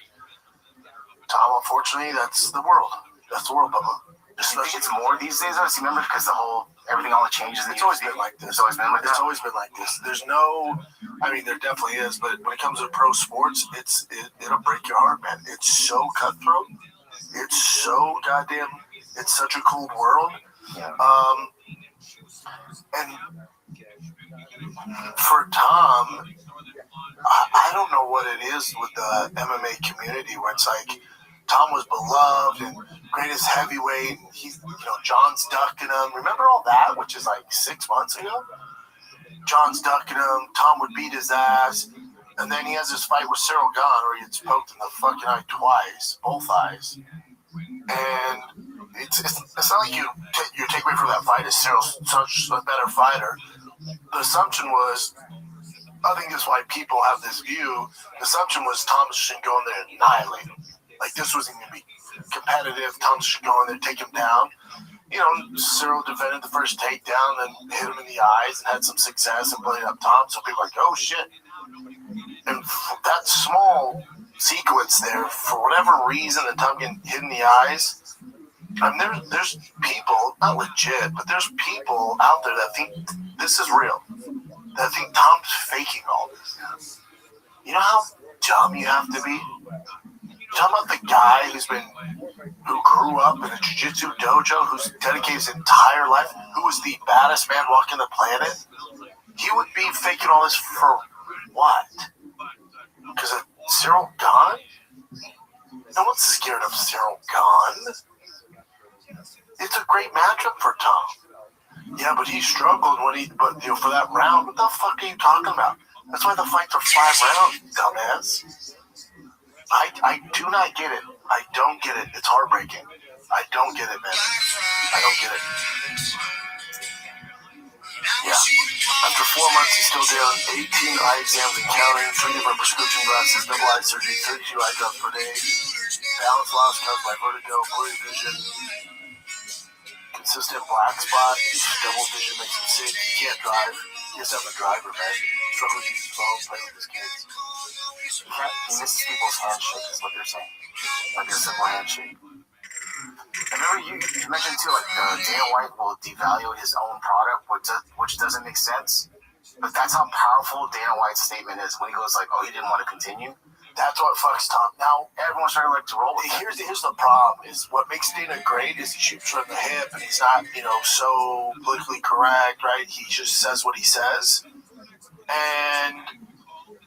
Tom, unfortunately, that's the world. That's the world, Bubba. Do you think it's more these days? I remember because all the changes. It's always been like this. It's always been like It's always been like this. There's no, I mean, there definitely is, but when it comes to pro sports, it'll break your heart, man. It's so cutthroat. It's so goddamn. It's such a cold world. Yeah. And for Tom, I don't know what it is with the MMA community where it's like Tom was beloved and greatest heavyweight. And he's, John's ducking him. Remember all that, which is like 6 months ago? John's ducking him. Tom would beat his ass. And then he has this fight with Cyril Gahn where he gets poked in the fucking eye twice, both eyes. And it's not like your takeaway from that fight is Cyril's such a better fighter. The assumption was, I think that's why people have this view. The assumption was Thomas should go in there and annihilate him. Like this wasn't going to be competitive. Thomas should go in there and take him down. Cyril defended the first takedown and hit him in the eyes and had some success and played up Tom. So people were like, oh shit. And that small sequence there, for whatever reason, that Tom getting hit in the eyes, I mean, there's people, not legit, but there's people out there that think this is real. That think Tom's faking all this. You know how dumb you have to be? You're talking about the guy who grew up in a jiu-jitsu dojo, who's dedicated his entire life, who was the baddest man walking the planet. He would be faking all this for what? Because of Cyril Gahn? No one's scared of Cyril Gahn. It's a great matchup for Tom. Yeah, but he struggled for that round. What the fuck are you talking about? That's why the fights are 5 rounds, dumbass. I do not get it. I don't get it. It's heartbreaking. I don't get it, man. I don't get it. Yeah. After 4 months, he's still down 18 eye exams and counting, 3 different prescription glasses, double eye surgery, 32 eye drops per day. Balance loss caused by vertigo, blurry vision, consistent black spot, double vision makes him sick. He can't drive. He has to have a driver, man. Struggles to use his phone, play with his kids. He misses people's handshake, is what they're saying. Like a simple handshake. I remember you mentioned too, like Dana White will devalue his own product, which doesn't make sense. But that's how powerful Dana White's statement is when he goes like, "Oh, he didn't want to continue." That's what fucks Tom. Now Everyone's trying to roll with here's the problem is what makes Dana great is he shoots from the hip and he's not, so politically correct, right? He just says what he says. And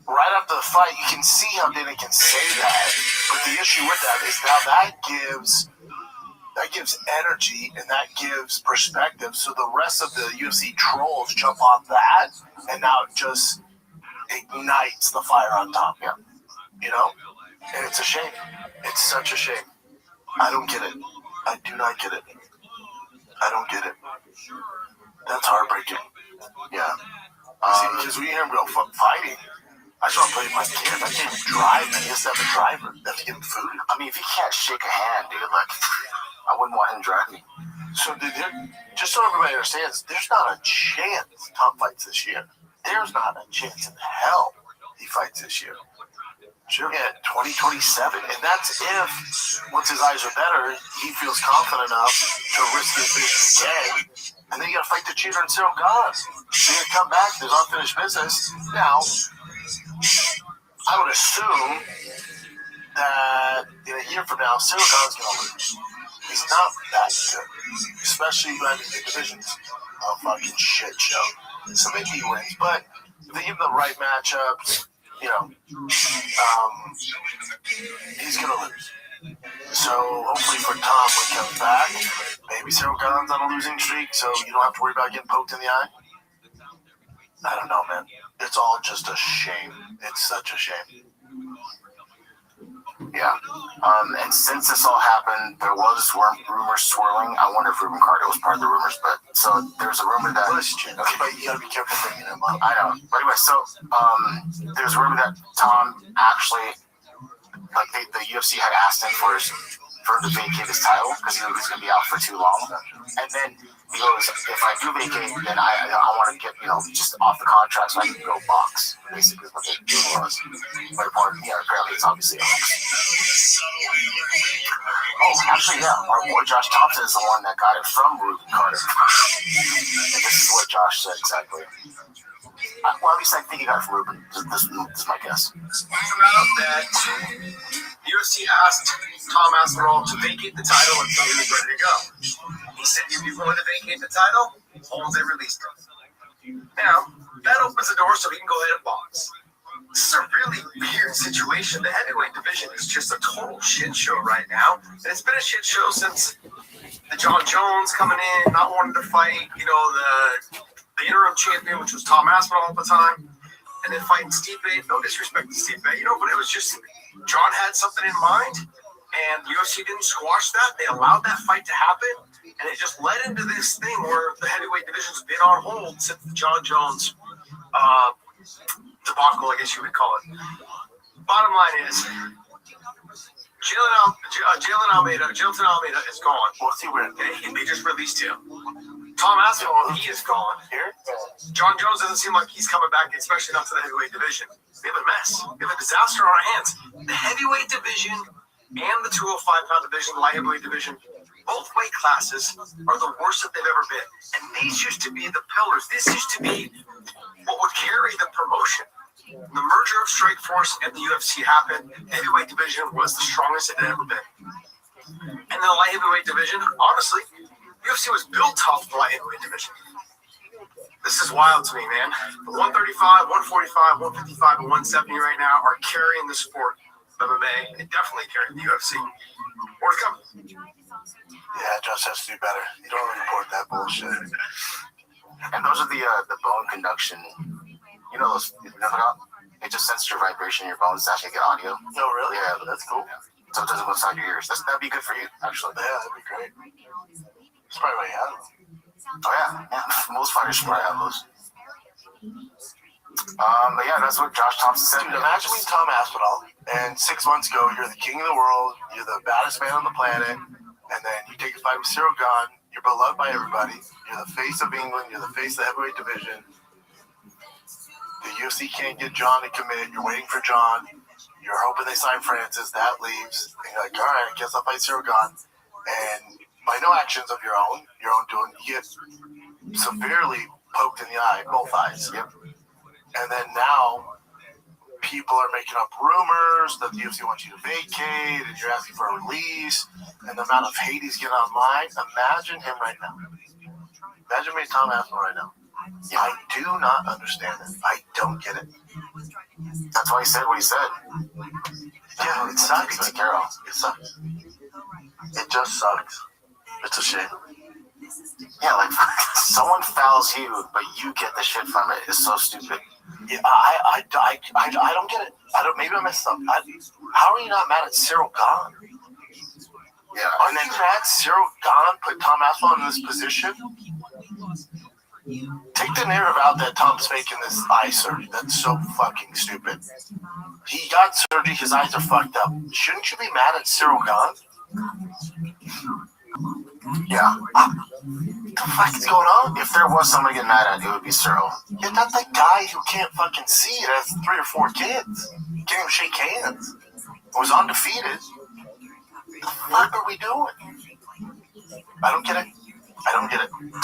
right after the fight, you can see how Dana can say that. But the issue with that is now that gives energy and that gives perspective. So the rest of the UFC trolls jump on that, and now it just ignites the fire on top. Yeah. And it's a shame. It's such a shame. I don't get it. I do not get it. I don't get it. That's heartbreaking. Yeah. Because when you hear him go fighting, I just want to play with my kid. I can't even drive, man. He has to have a driver. They have to give him food. I mean, if he can't shake a hand, dude, like, I wouldn't want him driving. So, just so everybody understands, there's not a chance Tom fights this year. There's not a chance in hell he fights this year. Sure, yeah, 2027. And that's if, once his eyes are better, he feels confident enough to risk his vision again. And then you got to fight the cheater and Cyril Gahn. So you come back, there's unfinished business. Now, I would assume that in a year from now, Cyril Gahn's going to lose. He's not that good, especially when the division's a fucking shit show. So maybe he wins, but if they give him the right matchups, he's going to lose. So hopefully for Tom, when he comes back, maybe Cyril Gahn's on a losing streak, so you don't have to worry about getting poked in the eye. I don't know, man. It's all just a shame. It's such a shame. Yeah. And since this all happened, there was rumors swirling. I wonder if Ruben Carter was part of the rumors, but so there's a rumor that. Okay, but you gotta be careful bringing him up. I know. But anyway, so there's a rumor that Tom actually, like the UFC had asked him for his for him to vacate his title because he was going to be out for too long. And then he goes, if I do vacate, then I want to get, just off the contract so I can go box. Basically, what the deal was. But apparently it's obviously a hoax. Oh, actually, yeah, our boy Josh Thompson is the one that got it from Ruben Carter. And this is what Josh said exactly. Well, at least I think he got it from Ruben. This is my guess. Found out that UFC asked Tom Aspinall to vacate the title until he was ready to go. He said he'd be willing to vacate the title until they released him. Now, that opens the door so he can go ahead and box. This is a really weird situation. The heavyweight division is just a total shit show right now. And it's been a shit show since the John Jones coming in, not wanting to fight, the interim champion, which was Tom Aspinall at the time, and then fighting Stipe. No disrespect to Stipe, but it was just John had something in mind, and the UFC didn't squash that. They allowed that fight to happen, and it just led into this thing where the heavyweight division's been on hold since the John Jones debacle, I guess you would call it. Bottom line is, Jalen Almeida is gone. What's he wearing? They just released him. Tom Aspinall, he is gone. Here? John Jones doesn't seem like he's coming back, especially not to the heavyweight division. We have a mess. We have a disaster on our hands. The heavyweight division and the 205-pound division, the light heavyweight division, both weight classes are the worst that they've ever been. And these used to be the pillars. This used to be what would carry the promotion. The merger of Strikeforce and the UFC happened. Heavyweight division was the strongest it had ever been. And the light heavyweight division, honestly, UFC was built off the light heavyweight division. This is wild to me, man. The 135, 145, 155, and 170 right now are carrying the sport of MMA and definitely carrying the UFC. More to come. Yeah, Josh has to do better. You don't report that bullshit. And those are the bone conduction. Those, it just senses your vibration in your bones to actually get audio. No, really? Yeah, that's cool. So it doesn't go inside your ears. That'd be good for you, actually. Yeah, that'd be great. That's probably why you have them. Oh, yeah. Most fighters should probably have those. But yeah, that's what Josh Thompson said. Dude, imagine being Tom Aspinall, and 6 months ago, you're the king of the world, you're the baddest man on the planet, and then you take a fight with Cyril Gane, you're beloved by everybody, you're the face of England, you're the face of the heavyweight division. The UFC can't get John to commit. You're waiting for John. You're hoping they sign Francis. That leaves. And you're like, all right, I guess I'll fight Cyril Gane. And by no actions of your own doing, you get severely poked in the eye, both eyes. Yep. And then now people are making up rumors that the UFC wants you to vacate and you're asking for a release. And the amount of hate he's getting online. Imagine him right now. Imagine me, Tom Aspinall, right now. Yeah, I do not understand it. I don't get it. That's why he said what he said. Yeah, it sucks. It's Carol. It sucks. It just sucks. It's a shame. Yeah, like someone fouls you, but you get the shit from it. It's so stupid. Yeah, I don't get it. Maybe I messed up. How are you not mad at Cyril Gane? Yeah, Aren't you mad Cyril Gane put Tom Aspinall in this position? Take the narrative out that Tom's faking this eye surgery. That's so fucking stupid. He got surgery, his eyes are fucked up. Shouldn't you be mad at Cyril Gane? Yeah. What the fuck is going on? If there was someone to get mad at, it would be Cyril. Yeah, that's the guy who can't fucking see it, has 3 or 4 kids. Can't even shake hands. Was undefeated. What the fuck are we doing? I don't get it.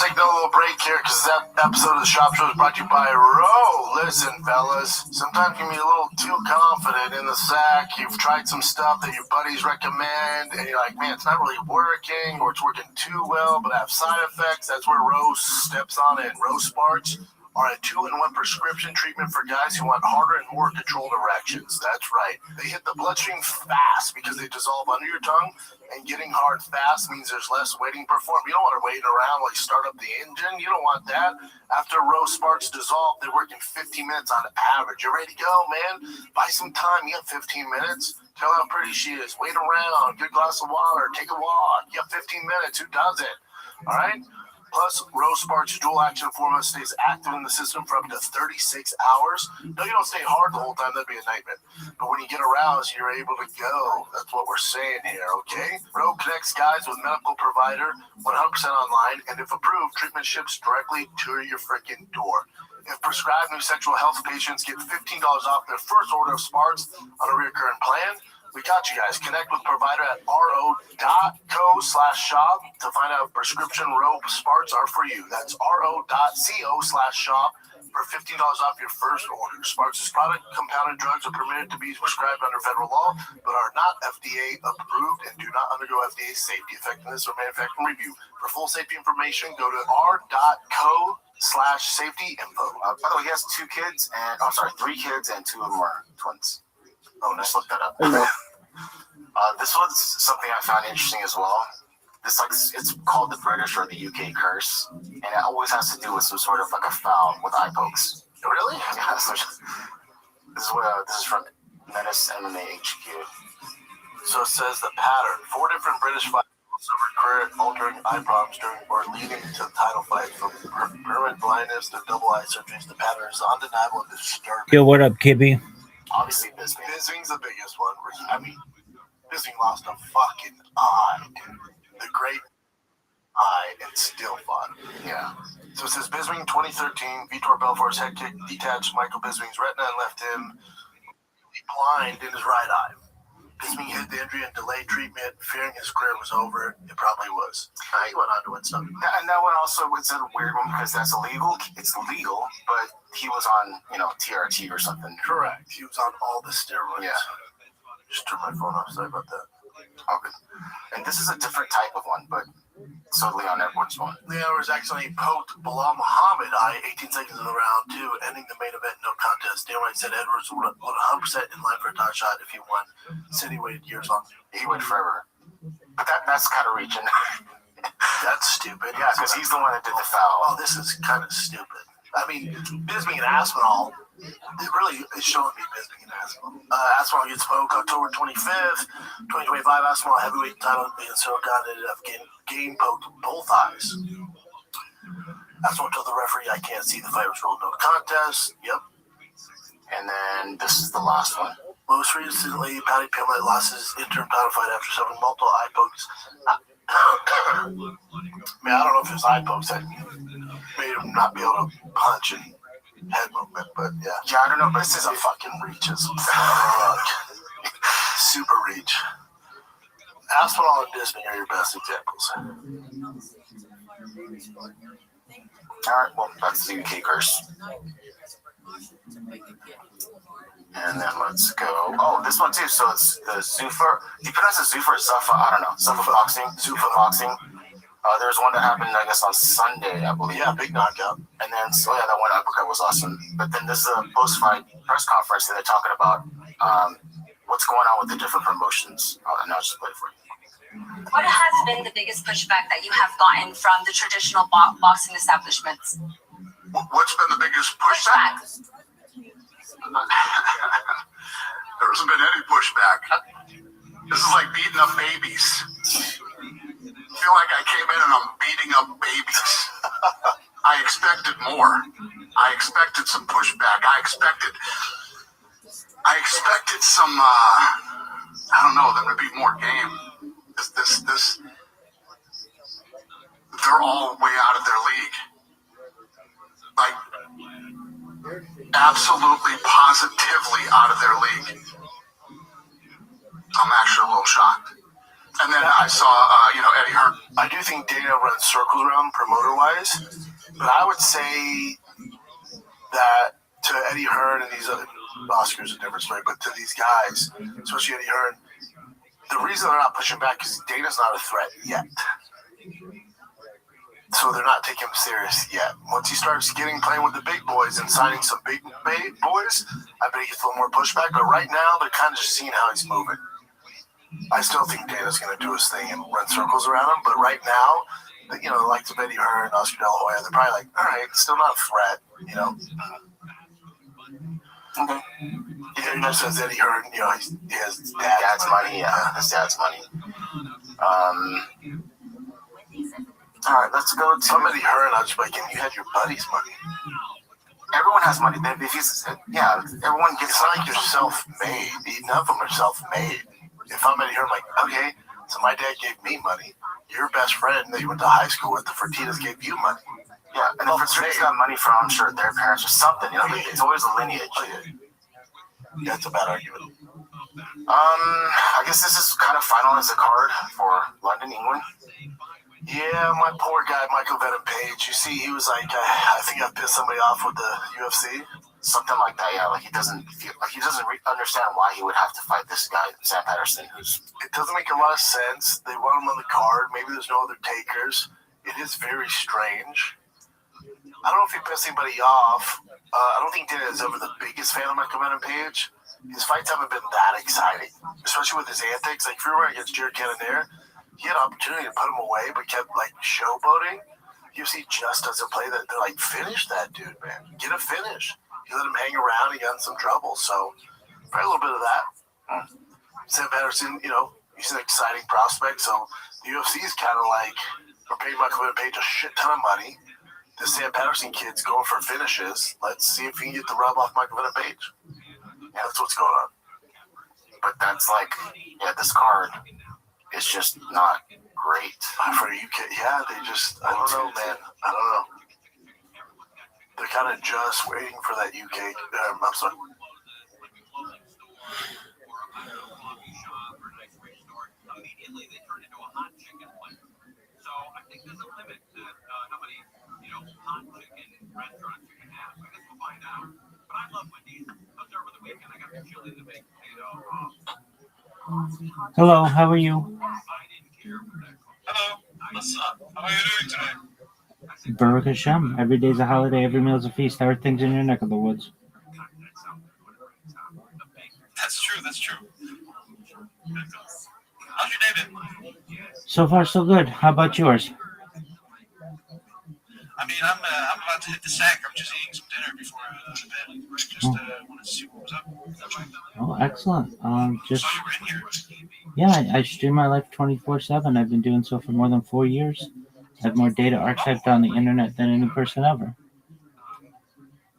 Take a little break here because that episode of the Shop Show is brought to you by Roe. Listen, fellas, sometimes you can be a little too confident in the sack. You've tried some stuff that your buddies recommend, and you're like, man, it's not really working, or it's working too well, but I have side effects. That's where Roe steps on it. Roe Sparks are a 2-in-1 prescription treatment for guys who want harder and more controlled erections. That's right. They hit the bloodstream fast because they dissolve under your tongue, and getting hard fast means there's less waiting performed. You don't want to wait around while you start up the engine. You don't want that. After Roe Sparks dissolve, they work in 15 minutes on average. You ready to go, man? Buy some time. You have 15 minutes. Tell her how pretty she is. Wait around. Get a glass of water. Take a walk. You have 15 minutes. Who does it? All right? Plus, Row Sparks dual action formula stays active in the system for up to 36 hours. No, you don't stay hard the whole time. That'd be a nightmare. But when you get aroused, you're able to go. That's what we're saying here, okay? Row connects guys with medical provider 100% online, and if approved, treatment ships directly to your freaking door. If prescribed, new sexual health patients get $15 off their first order of Sparks on a recurring plan. We got you guys. Connect with provider at ro.co/shop to find out if prescription Row Sparks are for you. That's ro.co/shop for $15 off your first order. Sparks' product compounded drugs are permitted to be prescribed under federal law, but are not FDA approved and do not undergo FDA safety, effectiveness, or manufacturing review. For full safety information, go to r.co/safety info. By the way, he has 3 kids, and 2 of them are twins. Oh, let's look that up. This was something I found interesting as well. It's called the British or the UK curse, and it always has to do with some sort of like a foul with eye pokes. Really? Yeah. So this is from Menace MMA HQ. So it says the pattern. 4 different British fighters suffered career-altering eye problems during or leading to title fights, from permanent blindness to double eye surgeries. The pattern is undeniable and disturbing. Yo, what up, Kibby? Obviously, Bisping. Bisping's the biggest one. I mean, Bisping lost a fucking eye. The great eye, and still fought. Yeah. So it says Bisping 2013, Vitor Belfort's head kick detached Michael Bisping's retina and left him blind in his right eye. Bisping hid the injury and delayed treatment, fearing his career was over. It probably was. He went on to win something. And that one also was a weird one because that's illegal. It's legal, but he was on, TRT or something. Correct. He was on all the steroids. Yeah. Just turned my phone off. Sorry about that. Okay. And this is a different type of one, but so Leon Edwards one. Leon Edwards accidentally poked Bilal Muhammad eye 18 seconds in the round 2, ending the main event no contest. Dana White said Edwards would 100% in line for a top shot if he won. Said he waited years long. He waited forever. But that's kind of reaching. That's stupid. Yeah, because he's the one that did the foul. Oh, this is kind of stupid. I mean, Bisping and Aspinall, it really is showing me Bisping and Aspinall. Aspinall gets poked October 25th, 2025. Aspinall heavyweight title against Sorgan ended up getting poked both eyes. Aspinall told the referee, "I can't see, the fight was ruled no contest." Yep. And then this is the last one. Most recently, Paddy Pimblett lost his interim title fight after suffering multiple eye pokes. I mean, I don't know if his eye pokes that made him not be able to punch and head movement, but yeah. Yeah, I don't know, but This is a fucking reach as fuck. Super reach. Aspinall and Bisping are your best examples. Alright, well, that's the UK curse. And then let's go. Oh, this one too. So it's the Zuffa. Do you pronounce it Zuffa or Zuffa? I don't know. Zuffa boxing. Zuffa boxing. There's one that happened, I guess, on Sunday, I believe. Yeah, big knockout. And then, so yeah, that one uppercut was awesome. But then this is a post-fight press conference, and they're talking about what's going on with the different promotions. And I'll just play it for you. What has been the biggest pushback that you have gotten from the traditional boxing establishments? What's been the biggest pushback? There hasn't been any pushback. This is like beating up babies. I feel like I came in and I'm beating up babies. I expected more. I expected some pushback. I expected some, I don't know, there would be more game. This, they're all way out of their league. Like, absolutely, positively out of their league. I'm actually a little shocked. And then I saw, Eddie Hearn. I do think Dana runs circles around promoter-wise, but I would say that to Eddie Hearn and these other, Oscar's a different story, but to these guys, especially Eddie Hearn, the reason they're not pushing back is Dana's not a threat yet. So they're not taking him serious yet. Once he starts playing with the big boys and signing some big boys, I bet he gets a little more pushback. But right now, they're kind of just seeing how he's moving. I still think Dana's going to do his thing and run circles around him. But right now, the likes of Eddie Hearn, Oscar De La Hoya, they're probably like, all right, still not a threat, Okay. He just says Eddie Hearn, he has dad's money. Yeah, his dad's money. All right, let's go to Somebody her and I was like, you had your buddy's money. Everyone has money. Everyone gets. It's not like you're self-made. None of them are self-made. If I'm at here, I'm like, okay, so my dad gave me money. Your best friend that you went to high school with, the Fertitas, gave you money. Yeah, and the Fertitas got money from, I'm sure, their parents or something. You know, it's always a lineage. Yeah, it's a bad argument. I guess this is kind of final as a card for London, England. Yeah, my poor guy, Michael Venom Page. You see, he was like, I think I pissed somebody off with the UFC. Something like that, yeah. Like he doesn't understand why he would have to fight this guy, Sam Patterson. It doesn't make a lot of sense. They want him on the card. Maybe there's no other takers. It is very strange. I don't know if he pissed anybody off. I don't think Dana is ever the biggest fan of Michael Venom Page. His fights haven't been that exciting, especially with his antics. Like if you were against Jared Cannonier, he had an opportunity to put him away, but kept like showboating. UFC just doesn't play that. They're like, finish that dude, man. Get a finish. You let him hang around, he got in some trouble. So probably a little bit of that. Sam Patterson, you know, he's an exciting prospect. So the UFC is kind of like, we're paying Michael Venom Page a shit ton of money. The Sam Patterson kid's going for finishes. Let's see if he can get the rub off Michael Venom Page. Yeah, that's what's going on. But that's like, yeah, this card is just not great. For UK, yeah, they just, I don't know, man. I don't know. They're kind of just waiting for that UK. I'm sorry. Immediately they turn into a hot chicken place. So I think there's a limit to how many, hot chicken restaurants you can have. I guess we'll find out. But I love Wendy's. I was there over the weekend. I got the chili, the baked potato. Hello, how are you? Hello, what's up? How are you doing today? Baruch Hashem. Every day's a holiday, every meal's a feast. How are things in your neck of the woods? That's true, that's true. How's your day been? So far, so good. How about yours? I mean, I'm about to hit the sack. I'm just eating some dinner before I go to bed. Just wanted to see what was up. Oh, excellent. So you were in here. Yeah, I stream my life 24/7. I've been doing so for more than 4 years. I have more data archived on the internet than any person ever.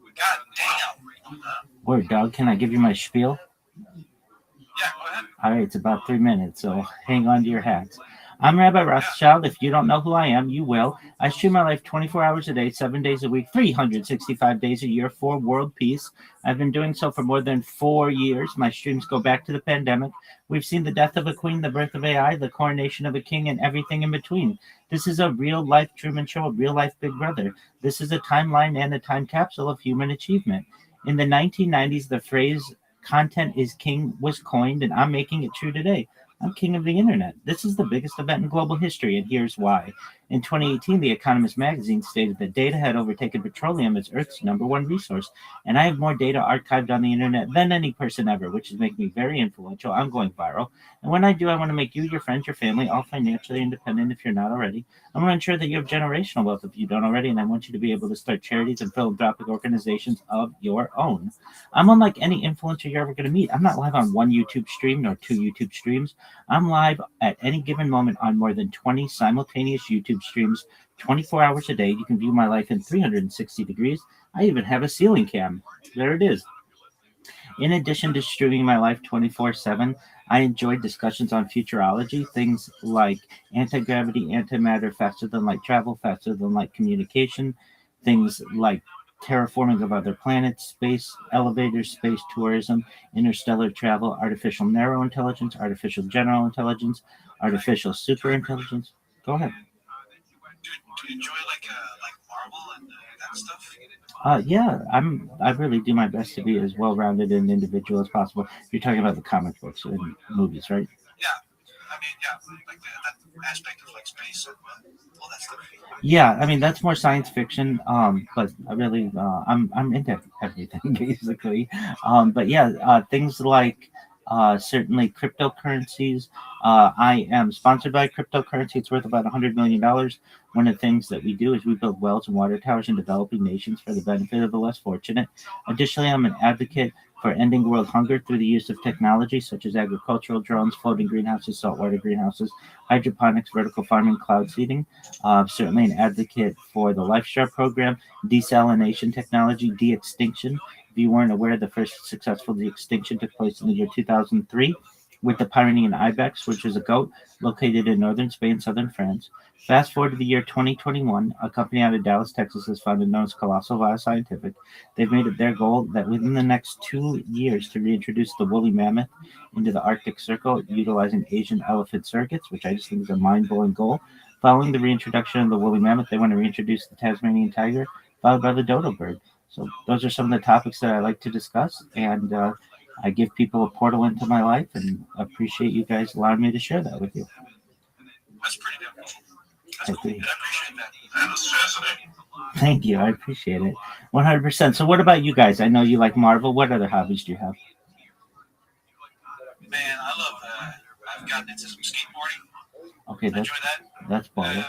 God damn. Word, dog, can I give you my spiel? Yeah, go ahead. All right, it's about 3 minutes, so hang on to your hats. I'm Rabbi Rothschild. If you don't know who I am, you will. I stream my life 24 hours a day, 7 days a week, 365 days a year for world peace. I've been doing so for more than 4 years. My streams go back to the pandemic. We've seen the death of a queen, the birth of AI, the coronation of a king, and everything in between. This is a real-life Truman Show, a real-life Big Brother. This is a timeline and a time capsule of human achievement. In the 1990s, the phrase "content is king" was coined, and I'm making it true today. I'm king of the internet. This is the biggest event in global history, and here's why. In 2018, The Economist magazine stated that data had overtaken petroleum as Earth's #1 resource, and I have more data archived on the internet than any person ever, which is making me very influential. I'm going viral, and when I do, I want to make you, your friends, your family, all financially independent if you're not already. I want to ensure that you have generational wealth if you don't already, and I want you to be able to start charities and philanthropic organizations of your own. I'm unlike any influencer you're ever going to meet. I'm not live on one YouTube stream nor 2 YouTube streams. I'm live at any given moment on more than 20 simultaneous YouTube streams, 24 hours a day. You can view my life in 360 degrees. I even have a ceiling cam. There it is. In addition to streaming my life 24/7, I enjoy discussions on futurology, things like anti-gravity, antimatter, faster than light travel, faster than light communication, things like terraforming of other planets, space elevators, space tourism, interstellar travel, artificial narrow intelligence, artificial general intelligence, artificial superintelligence. Go ahead. Do you enjoy like Marvel and that stuff? Yeah, I really do my best to be as well-rounded an individual as possible. You're talking about the comic books and movies, right? Yeah, I mean, yeah, like that aspect of like space and all that stuff. Yeah, I mean that's more science fiction. But I really, I'm into everything basically. But yeah, things like certainly cryptocurrencies. I am sponsored by cryptocurrency. It's worth about $100 million. One of the things that we do is we build wells and water towers in developing nations for the benefit of the less fortunate. Additionally, I'm an advocate for ending world hunger through the use of technology such as agricultural drones, floating greenhouses, saltwater greenhouses, hydroponics, vertical farming, cloud seeding. Certainly an advocate for the LifeStar program, desalination technology, de-extinction. If you weren't aware, the first successful de-extinction took place in the year 2003 with the Pyrenean ibex, which is a goat located in northern Spain, southern France. Fast forward to the year 2021, a company out of Dallas, Texas is founded known as Colossal Bioscientific. They've made it their goal that within the next 2 years to reintroduce the woolly mammoth into the Arctic Circle utilizing Asian elephant surrogates, which I just think is a mind-blowing goal. Following the reintroduction of the woolly mammoth, they want to reintroduce the Tasmanian tiger, followed by the dodo bird. So those are some of the topics that I like to discuss, and I give people a portal into my life, and appreciate you guys allowing me to share that with you. That's pretty damn cool. That's Thank cool. you. I appreciate that. That was fascinating. Thank you. I appreciate it. 100%. So what about you guys? I know you like Marvel. What other hobbies do you have? Man, I love. I've gotten into some skateboarding. Okay, I enjoy that. that's baller. Yeah, and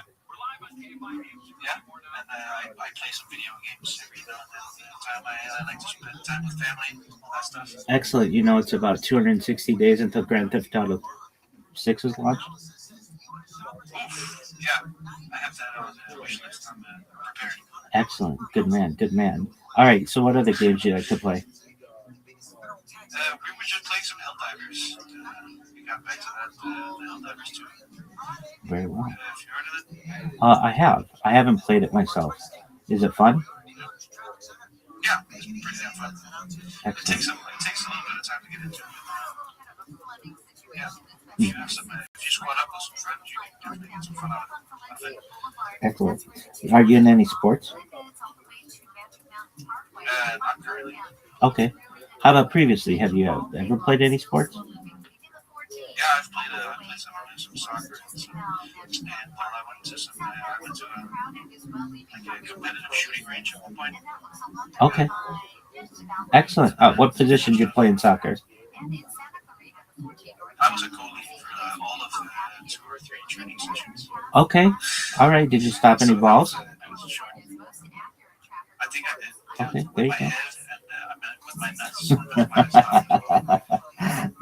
I play some video games every now and then. I like to spend time with family, all that stuff. Excellent. You know, it's about 260 days until Grand Theft Auto 6 is launched. Yeah, I have that on the wish list. I'm prepared. Excellent. Good man. Good man. All right. So what other games do you like to play? We were just playing some Helldivers. We got back to that, the Helldivers too. Very well. Have you heard of it? I have. I haven't played it myself. Is it fun? Yeah, it's pretty damn fun. Excellent. It takes a little bit of time to get into it. Yeah. If you squad up with some friends, you can definitely get some fun out of it. Excellent. Are you in any sports? Not currently. Okay. How about previously? Have you ever played any sports? Yeah, I've played some soccer and I went to a competitive shooting range at one point. Okay. Excellent. What position did you play in soccer? I was a goalie for all of 2 or 3 training sessions. Okay. All right. Did you stop any balls? I think I did. Okay. There you go. With my nuts.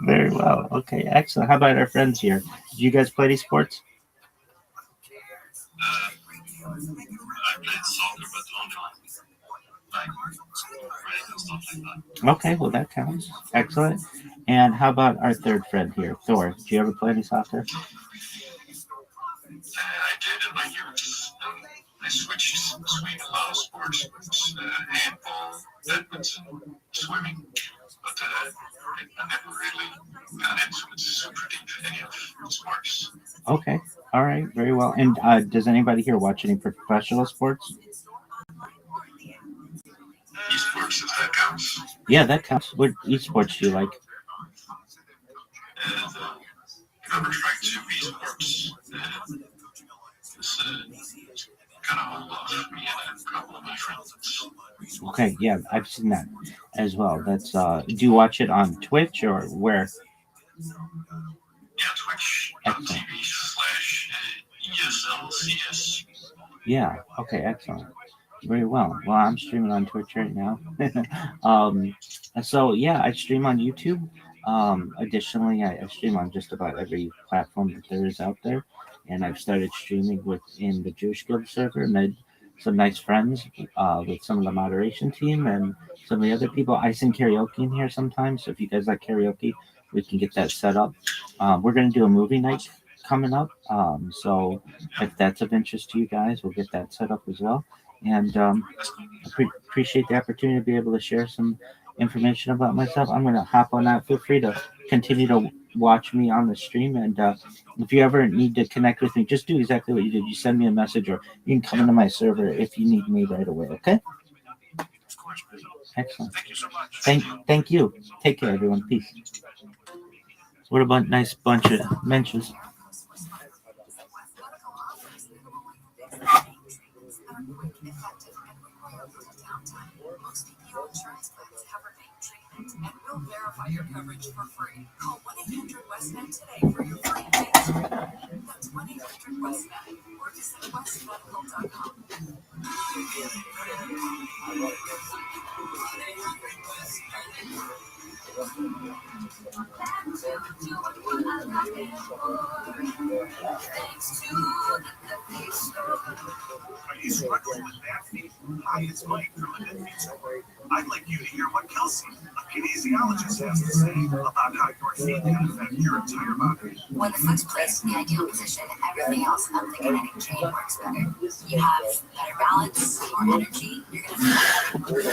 Very well. Okay. Excellent. How about our friends here? Did you guys play any sports? I played soccer, but only like and stuff like that. Okay. Well, that counts. Excellent. And how about our third friend here, Thor? Did you ever play any soccer? I did in my youth. I switched between a lot of sports, handball, badminton, swimming, but I never really got into it super deep any of the sports. Okay. All right. Very well. And does anybody here watch any professional sports? Esports, if that counts. Yeah, that counts. What esports do you like? Counter-Strike 2 esports. It's kind of hold off me and a couple of my friends. Okay, yeah, I've seen that as well. That's do you watch it on Twitch or where? Yeah, Twitch.tv/ESLCS. Yeah, okay, excellent. Very well. Well, I'm streaming on Twitch right now. So yeah, I stream on YouTube. Additionally, I stream on just about every platform that there is out there. And I've started streaming within the Jewish Guild server, made some nice friends with some of the moderation team and some of the other people. I sing karaoke in here sometimes, so if you guys like karaoke, we can get that set up. We're going to do a movie night coming up, so if that's of interest to you guys, we'll get that set up as well. And appreciate the opportunity to be able to share some information about myself. I'm going to hop on that. Feel free to continue to watch me on the stream, and if you ever need to connect with me, just do exactly what you did. You send me a message, or you can come into my server if you need me right away. Okay. Excellent. Thank you so much. Thank you. Take care, everyone. Peace. So what about nice bunch of mentions? Insurance plans cover pain treatment and will verify your coverage for free. Call 1-800-WESTMED today for your free pain screening. That's 1-800-WESTMED or visit westmedical.com. Are you struggling with bad feet? Hi, it's Mike from the Good Feet Store. I'd like you to hear what Kelsey, a kinesiologist, has to say about how your feet can affect your entire body. When the foot's placed in the ideal position, everything else of the kinetic chain works better. You have better balance, more energy, you're going to feel better.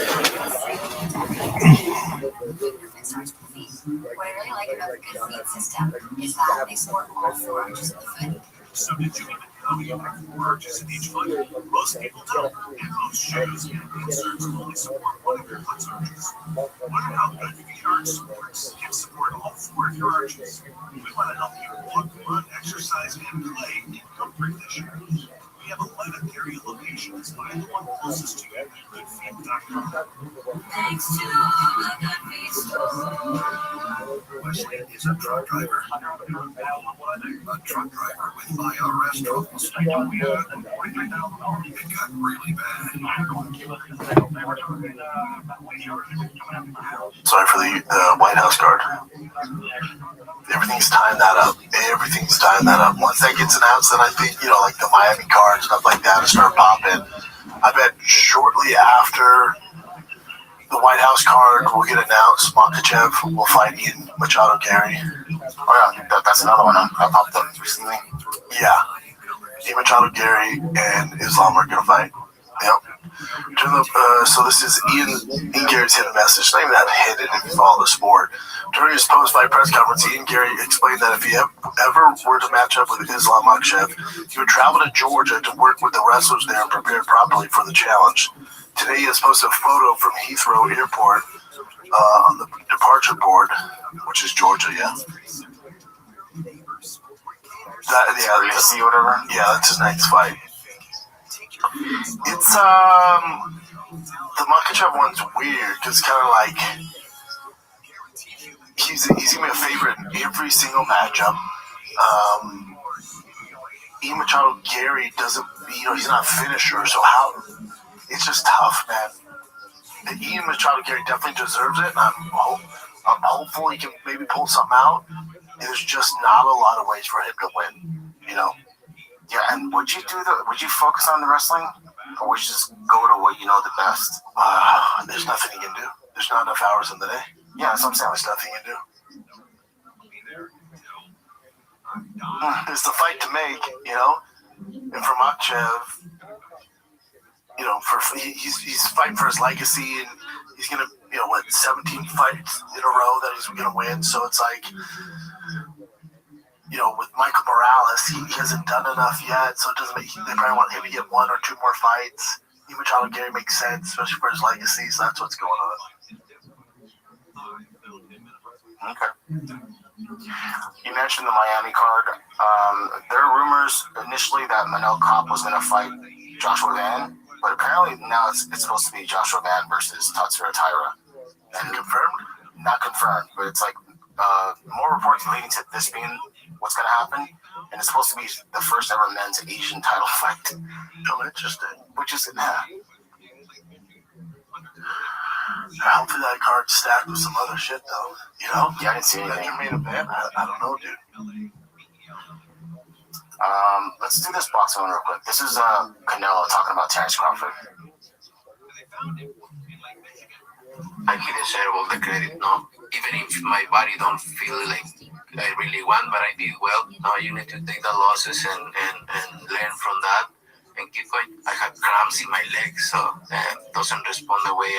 It starts with the feet. What I really like about the Good Feet system is that they support all four arches of the foot. So did you even know you have 4 arches in each foot? Most people don't, and most shoes and inserts only support one of your foot's arches. Learn how Good Feet Arch Supports can support all 4 of your arches. We want to help you walk, run, exercise, and play in comfort this year. We have 11 area locations. Find the one closest to you at goodfeet.com. Thanks to the Good Feet Store. Wesley is a truck driver. A truck driver with IRS troubles. It got really bad. Sorry for the White House guard. Everything's tying that up. Once that gets announced, then I think, like the Miami card, stuff like that, will start popping. I bet shortly after the White House card will get announced, Makachev will fight Ian Machado Gary. Oh yeah, that's another one that popped up recently. Yeah. Ian Machado Gary and Islam are gonna fight. Yep. So this is Ian Gary's hidden message. Not even that hidden if you follow the sport. During his post-fight press conference, Ian Gary explained that if he ever were to match up with Islam Makhachev, he would travel to Georgia to work with the wrestlers there and prepare properly for the challenge. Today, he has posted a photo from Heathrow Airport on the departure board, which is Georgia, yeah. See whatever. Yeah, that's his next fight. It's the Makhachev one's weird because kind of like he's gonna be a favorite in every single matchup. Ian Machado Gary doesn't, he's not a finisher, so how? It's just tough, man. And Ian Machado Gary definitely deserves it. And I'm hopeful he can maybe pull something out. There's just not a lot of ways for him to win, Yeah, and would you focus on the wrestling, or would you just go to what you know the best? There's nothing he can do. There's not enough hours in the day. Yeah, that's what I'm saying. There's nothing he can do. It's the fight to make, And for Makhachev, he's fighting for his legacy, and he's gonna, 17 fights in a row that he's gonna win. So it's like, with Michael Morales, he hasn't done enough yet, so it doesn't make. They probably want him to get 1 or 2 more fights. Ian Machado Gary makes sense, especially for his legacy. So that's what's going on. Okay. You mentioned the Miami card. There are rumors initially that Manel Kape was going to fight Joshua Van, but apparently now it's supposed to be Joshua Van versus Tatsuro Taira. And confirmed? Not confirmed, but it's like more reports leading to this being what's going to happen, and it's supposed to be the first ever men's Asian title fight. Oh, interesting. Which is hopefully that card's stacked with some other shit, though. Yeah, I didn't see anything. That your main event? I don't know, dude. Let's do this boxing one real quick. This is Canelo talking about Terence Crawford. I deserve all the credit, no? Even if my body don't feel like I really want, but I did well. Now you need to take the losses and learn from that and keep going. I had cramps in my legs, so it doesn't respond the way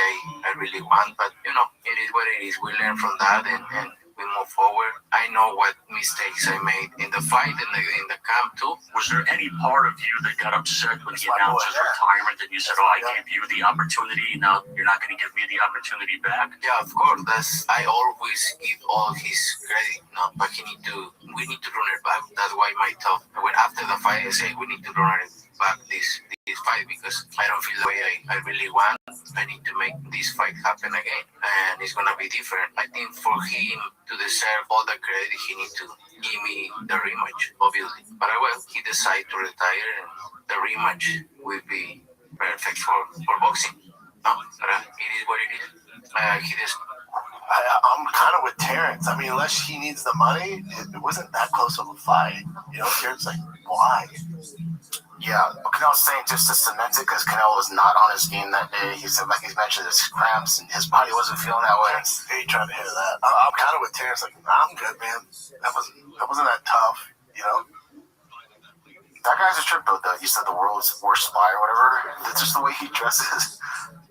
I really want, but it is what it is. We learn from that and we move forward. I know what mistakes I made in the fight and in the camp too. Was there any part of you that got upset when he announced his retirement and you said, I gave you the opportunity, now you're not going to give me the opportunity back? Yeah, of course. I always give all his credit, but we need to run it back. That's why my talk, after the fight, I say we need to run it back this fight because I don't feel the way I really want. I need to make this fight happen again, and it's gonna be different. I think for him to deserve all the credit, he needs to give me the rematch, obviously. But he decided to retire, and the rematch will be perfect for boxing. No, but it is what it is. I'm kind of with Terrence. I mean, unless he needs the money, it wasn't that close of a fight. You know, Terrence like, why? Yeah, Canelo was saying just to cement it because Canelo was not on his game that day. He said, like he's mentioned, his cramps and his body wasn't feeling that way. He trying to hear that. I'm kind of with Terrence. Like, I'm good, man. That wasn't that tough. You know. That guy's a trip though. You said the world's worst spy or whatever. It's just the way he dresses.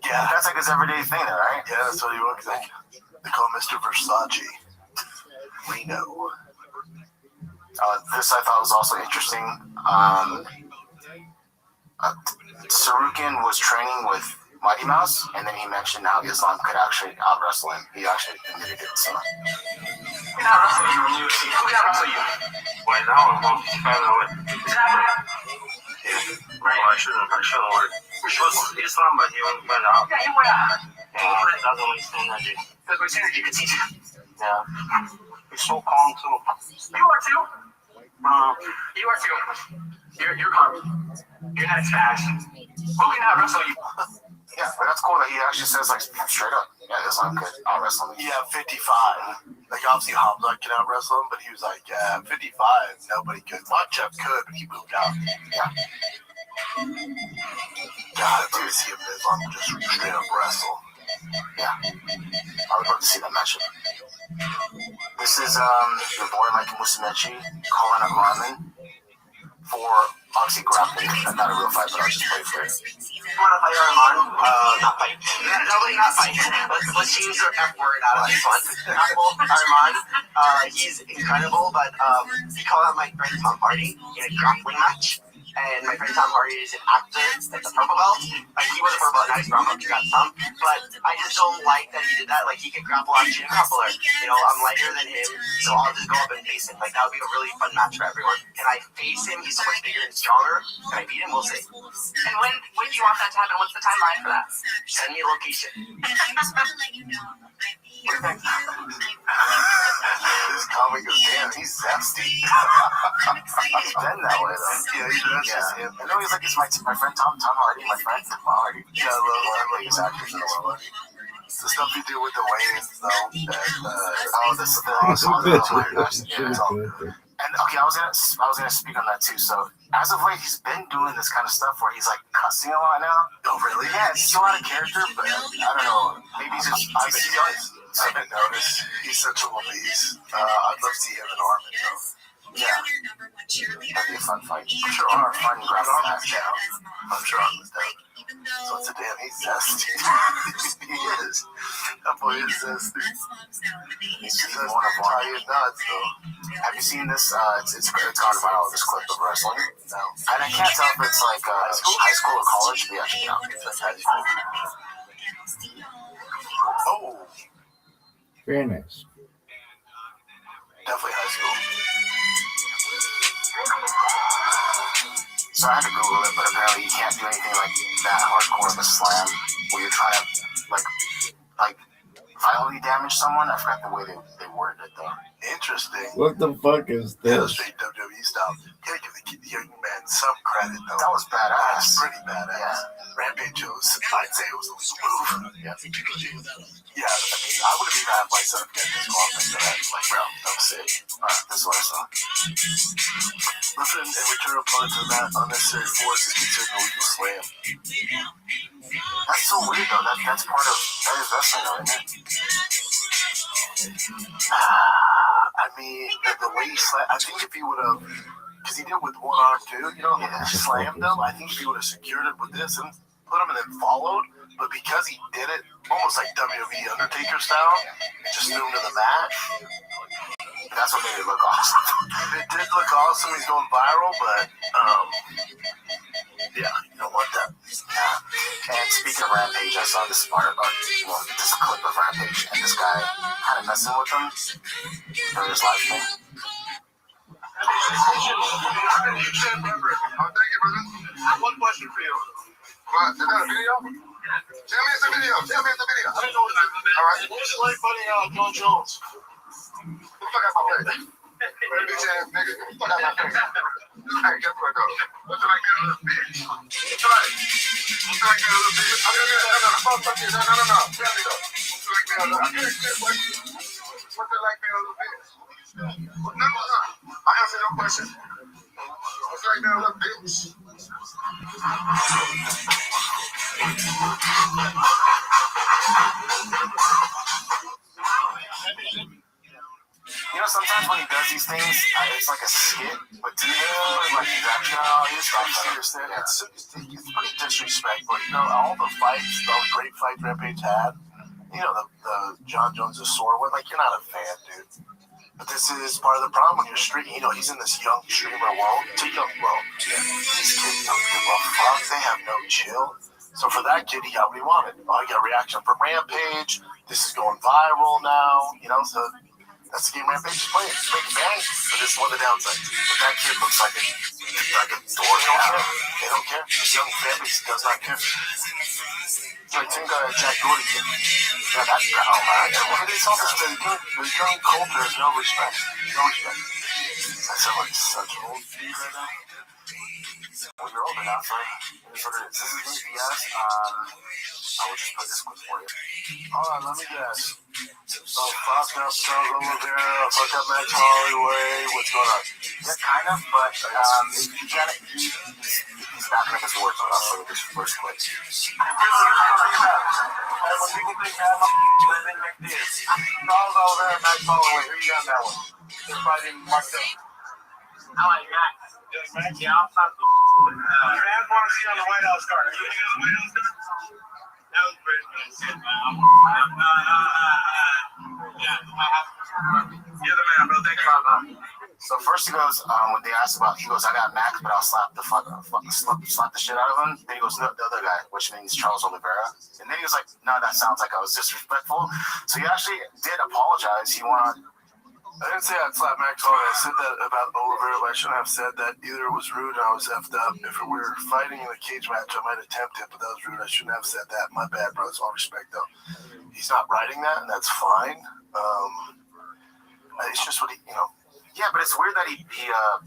Yeah, that's like his everyday thing, though, right? Yeah, that's what he looks like. They call him Mr. Versace. We know. This I thought was also interesting. Sarukian was training with Mighty Mouse, and then he mentioned how Islam could actually out wrestle him. He actually admitted it. So. Who can out wrestle you in the UFC? Who can out wrestle you? Right now, I'm going to find out. Right. Well, I shouldn't work. Islam, but he won't find out. Yeah, he went out. Yeah, he doesn't understand that, dude. Because we're saying that you can teach him. Yeah. He's so calm, too. You are, too. You are, too. You're calm. You're not as fast. Who can out wrestle you? Yeah, but that's cool that he actually says, like, straight up, yeah, Islam could out wrestle me. Yeah, 55. Like, obviously, Hamza can out wrestle him, but he was like, yeah, 55, nobody could. Machev could, but he moved out. Yeah. God, I'd love to see him Islam just straight up wrestle. Yeah. I would love to see that matchup. This is your boy Mike Musumeci calling up Ramen for obviously grappling. Not a real fight, but I'll just play for it. You want to fight Arman? Not fight. Nobody not fight. Let's change the F word out of this one. Arman, he's incredible, but he called out my friend Tom Hardy in a grappling match. And my friend Tom Hardy is an actor at the purple belt. He was a purple belt, now he's brown belt, he got some. But I just don't like that he did that. Like, he can grapple, I'm a grappler. You know, I'm lighter than him, so I'll just go up and face him. Like, that would be a really fun match for everyone. Can I face him? He's so much bigger and stronger. Can I beat him? We'll see. And when do you want that to happen? What's the timeline for that? Send me a location. This comic goes, damn, he's zesty. He's been that way, though. Yeah, he does. Yeah. I know he's like, it's my friend Tom Hardy, my friend Tom Hardy. Yeah, I love one of his actors in the world. The stuff he did with the weigh-ins, though. And okay, I was gonna speak on that too. So as of late, he's been doing this kind of stuff where he's like cussing a lot now. Oh, really? Yeah, it's still out of character, but I don't know. Maybe he's just. I've been noticed. He's such a little beast. I'd love to see him in Armin, though. Yeah, that'd be a fun fight. I'm sure our fun grappling match. I'm sure Armin's down. So it's a damn, he's zesty. He is. That boy is zesty. He's one of Italian nuts, though. Have you seen this? It's gone viral, this clip of wrestling. No. And I can't tell if it's like high school or college, but yeah, check it out. It's like high school. Oh. Very nice. Definitely high school. So I had to Google it, but apparently you can't do anything like that hardcore of a slam where you're trying to like violently damage someone. I forgot the way they worded it though. Interesting. What the fuck is Yeah, this? straight WWE style. Gotta give the young man some credit though. That was badass. That's pretty badass. Yeah. Rampage was, I'd say it was a move. Yeah. Yeah, I mean, I would have even had myself get this offense for that. Like, bro, that was sick. Alright, this is what I saw. Listen, and return opponent to that unnecessary force is considered an illegal slam. That's so weird though. That is wrestling though, isn't it? I mean, the way he slammed, I think if he would have, because he did it with one arm too, you know, slammed him, I think if he would have secured it with this and put him and then followed, but because he did it almost like WWE Undertaker style, just threw him to the mat. That's what made it look awesome. It did look awesome. He's going viral, but yeah, you don't want that. Yeah. And speaking of Rampage, I saw this part, this clip of Rampage, and this guy kind of messing with him for his live stream. One question for you. What? Is that a video? Tell me it's a video. Tell me it's a video. I didn't know it was a video. All right. What's it like fighting John Jones? Get the fuck out my face. Bitch ass nigga. Get the fuck out my face. Hey, guess what though? What's it like being a little bitch? What's it like? What's it like being a little bitch? No. Tell me though. like me a little? I get a good question. What they like me a little bit? No. I answer your question. What's like me a little bitch? You know, sometimes when he does these things, it's like a skit, but to me, like he's actually He's pretty serious there. Yeah. It's pretty disrespectful. You know, all the fights, all the great fights Rampage had, you know, the John Jones' sore one, like, you're not a fan, dude. But this is part of the problem when you're streaming. You know, he's in this young streamer world. It's a young world. Yeah. These kids don't give a fuck. They have no chill. So for that kid, he got what he wanted. Oh, he got a reaction from Rampage. This is going viral now. You know, so that's the game Rampage is playing. It's making bangs, but this is one of the downsides. But that kid looks like a dork. They don't care. This young family does not care. It's like same guy that Jack Doherty kid. Yeah, that's oh man. And what do they tell us? The young culture has no respect. No respect. I sound like such an old dude right now. Well, you're older now, so it is what it is. This is BS. I will just play this one for you. Alright, let me guess. So, Fox now Charles Oliveira, fuck up Max Holloway, what's going on? Yeah, kind of, but he's backing up his words on us for this first place. When people think that, they think like this. Charles Oliveira, Max Holloway, who you got in that one? It's probably marked up. I like Max. Yeah, I'll stop the fans want to see on the White House card. You think on the White House card? That was pretty good. You're the man, bro. Thank you. So first he goes, when they asked about, he goes, I got Max, but I'll slap the shit out of him. Then he goes, no, the other guy, which means Charles Oliveira. And then he was like, no, that sounds like I was disrespectful. So he actually did apologize. He went on. I didn't say I'd slap Max Holloway. I said that about Oliveira. I shouldn't have said that. Either it was rude and I was effed up. If we were fighting in a cage match, I might attempt it, but that was rude. I shouldn't have said that. My bad, bro. It's all respect, though. He's not writing that, and that's fine. It's just what he, you know. Yeah, but it's weird that he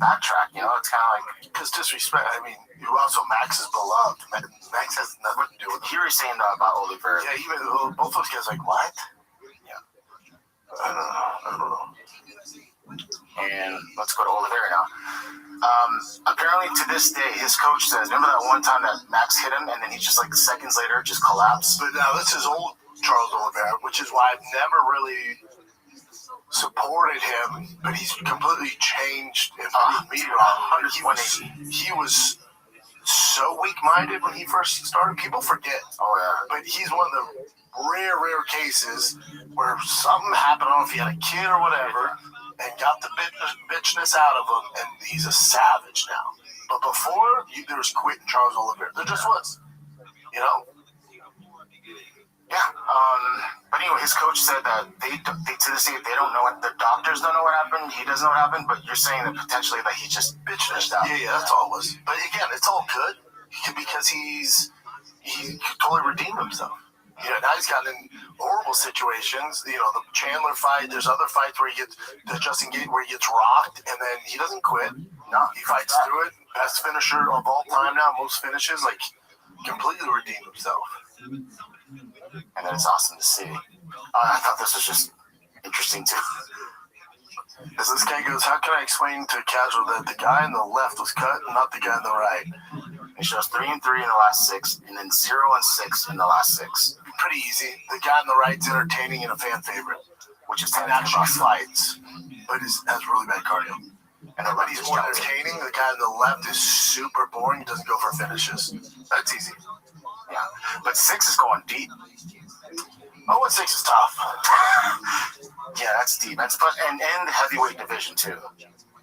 backtracked. You know, it's kind of like because disrespect. I mean, also Max is beloved. Max has nothing to do with it. Here he's saying about Oliveira. Yeah, even both those guys like what? Yeah, I don't know. And let's go to Oliveira now. Apparently, to this day, his coach says, remember that one time that Max hit him and then he just like seconds later just collapsed? But now this is old Charles Oliveira, which is why I've never really supported him, but he's completely changed in media. He was so weak-minded when he first started. People forget. Oh, yeah. But he's one of the rare cases where something happened. I don't know if he had a kid or whatever, and got the bitchness out of him, and he's a savage now. But before, there was quitting Charles Oliveira. There just was. You know? Yeah. But anyway, his coach said that they to this day, they don't know what, the doctors don't know what happened, he doesn't know what happened, but you're saying that potentially that he just bitched out. Yeah, that's all it was. But again, it's all good, because he totally redeemed himself. You know, now he's gotten in horrible situations. You know, the Chandler fight. There's other fights where he gets the Justin Gate where he gets rocked, and then he doesn't quit. No, he fights through it. Best finisher of all time now. Most finishes, like completely redeemed himself. And then it's awesome to see. I thought this was just interesting too. As this guy goes, how can I explain to casual that the guy on the left was cut, not the guy on the right? He shows 3-3 in the last 6, and then 0-6 in the last 6. Pretty easy. The guy on the right's entertaining and a fan favorite, which is and actually fights, but has really bad cardio. And he's more entertaining. The guy on the left is super boring. He doesn't go for finishes. That's easy. Yeah, but 6 is going deep. 0-6 is tough. Yeah, that's deep. That's and the heavyweight division too.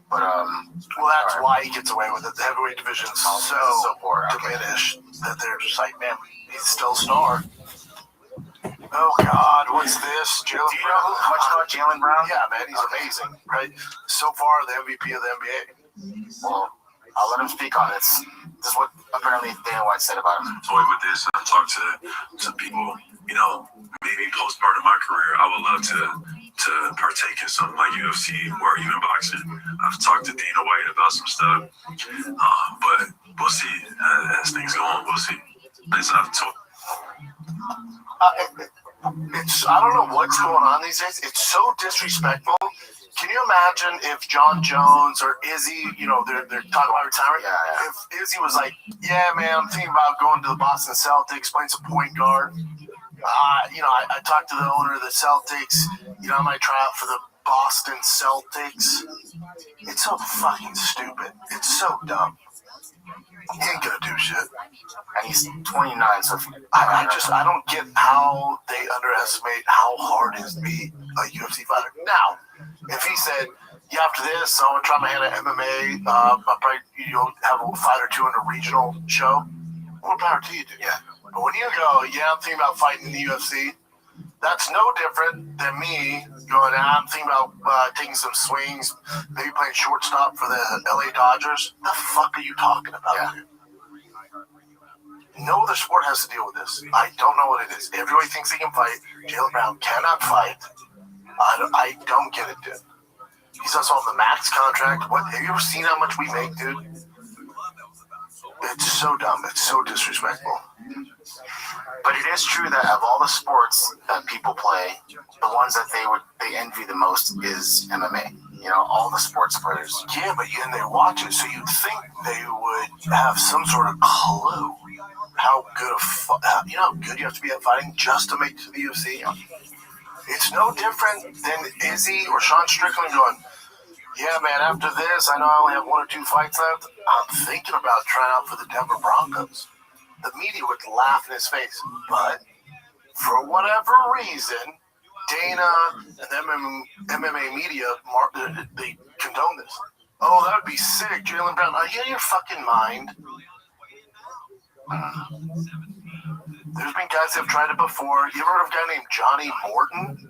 But well, that's why he gets away with it. The heavyweight division is so poor, diminished that they're just like, man, he's still a star. Oh God, what's this? Do you know much about Jaylen Brown? Yeah, man, he's amazing, right? So far, the MVP of the NBA. Well, I'll let him speak on it. This is what apparently Dana White said about him. Toy with this. I talk to people. You know, maybe postpartum my career, I would love to partake in something like UFC or even boxing. I've talked to Dana White about some stuff, but we'll see as things go on. We'll see. As I've told. I don't know what's going on these days. It's so disrespectful. Can you imagine if John Jones or Izzy, they're talking about retirement? Yeah. If Izzy was like, yeah, man, I'm thinking about going to the Boston Celtics, playing some point guard. I talked to the owner of the Celtics. I might try out for the Boston Celtics. It's so fucking stupid. It's so dumb. He ain't gonna do shit. And he's 29, so I don't get how they underestimate how hard it is to be a UFC fighter. Now, if he said, yeah, after this, I want to try my hand at MMA, I'll probably have a fight or two in a regional show. More power to you, dude. Yeah. But when you go, yeah, I'm thinking about fighting in the UFC, that's no different than me going, I'm thinking about taking some swings, maybe playing shortstop for the LA Dodgers. The fuck are you talking about, dude? No other sport has to deal with this. I don't know what it is. Everybody thinks they can fight. Jaylen Brown cannot fight. I don't get it, dude. He's also on the max contract. What? Have you ever seen how much we make, dude? It's so dumb. It's so disrespectful. But it is true that of all the sports that people play, the ones that they envy the most is MMA. All the sports players. Yeah, but and they watch it, so you'd think they would have some sort of clue how good how good you have to be at fighting just to make it to the UFC. It's no different than Izzy or Sean Strickland going, yeah, man, after this, I know I only have 1 or 2 fights left. I'm thinking about trying out for the Denver Broncos. The media would laugh in his face. But for whatever reason, Dana and the MMA media, they condone this. Oh, that would be sick, Jaylen Brown. Are you in your fucking mind? There's been guys that have tried it before. You ever heard of a guy named Johnny Morton?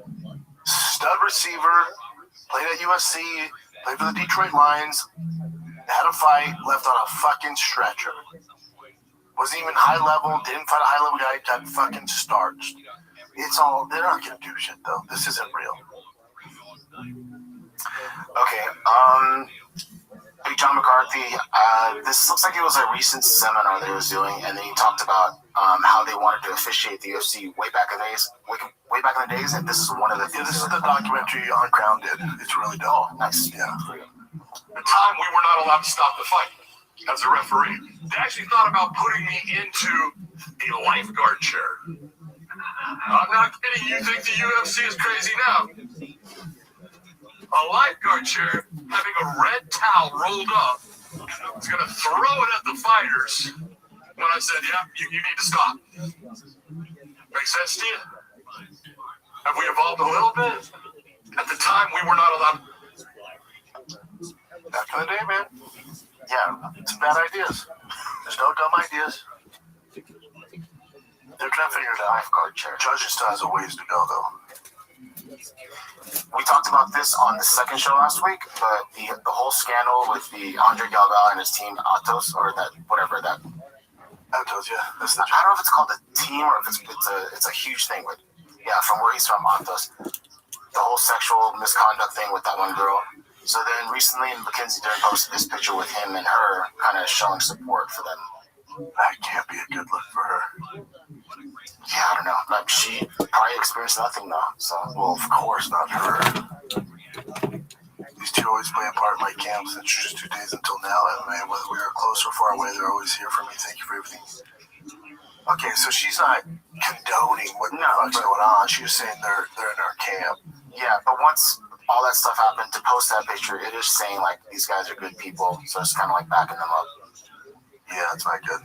Stud receiver, played at USC, played for the Detroit Lions, had a fight, left on a fucking stretcher. Wasn't even high level, didn't fight a high level guy, got fucking starched. They're not gonna do shit though. This isn't real. Okay, Big John McCarthy, this looks like it was a recent seminar they was doing, and then he talked about how they wanted to officiate the UFC way back in the days, and this is one of the things. Yeah, this is the documentary on Crown did. It's really dope. Oh, nice. Yeah. The time we were not allowed to stop the fight as a referee, they actually thought about putting me into a lifeguard chair. I'm not kidding. You think the UFC is crazy now? A lifeguard chair having a red towel rolled up. I was going to throw it at the fighters when I said, yeah, you need to stop. Make sense to you? Have we evolved a little bit? At the time, we were not allowed. Back in the day, man. Yeah, it's bad ideas. There's no dumb ideas. They're trying to figure it out. Lifeguard chair. Judges still has a ways to go, though. We talked about this on the second show last week, but the whole scandal with the Andre Galgal and his team Atos, or that whatever that Atos, yeah, I don't know if it's called a team or if it's a huge thing, but yeah, from where he's from, Atos, the whole sexual misconduct thing with that one girl. So then recently, Mackenzie Dern posted this picture with him and her, kind of showing support for them. That can't be a good look for her. Yeah, I don't know. Like, she probably experienced nothing though. So, well, of course not her. These two always play a part in my camps. It's just 2 days until now. MMA, whether we are close or far away, they're always here for me. Thank you for everything. Okay, so she's not condoning what the fuck's going on. She's just saying they're in our camp. Yeah, but once all that stuff happened, to post that picture, it is saying like these guys are good people. So it's kind of like backing them up. Yeah, that's not good.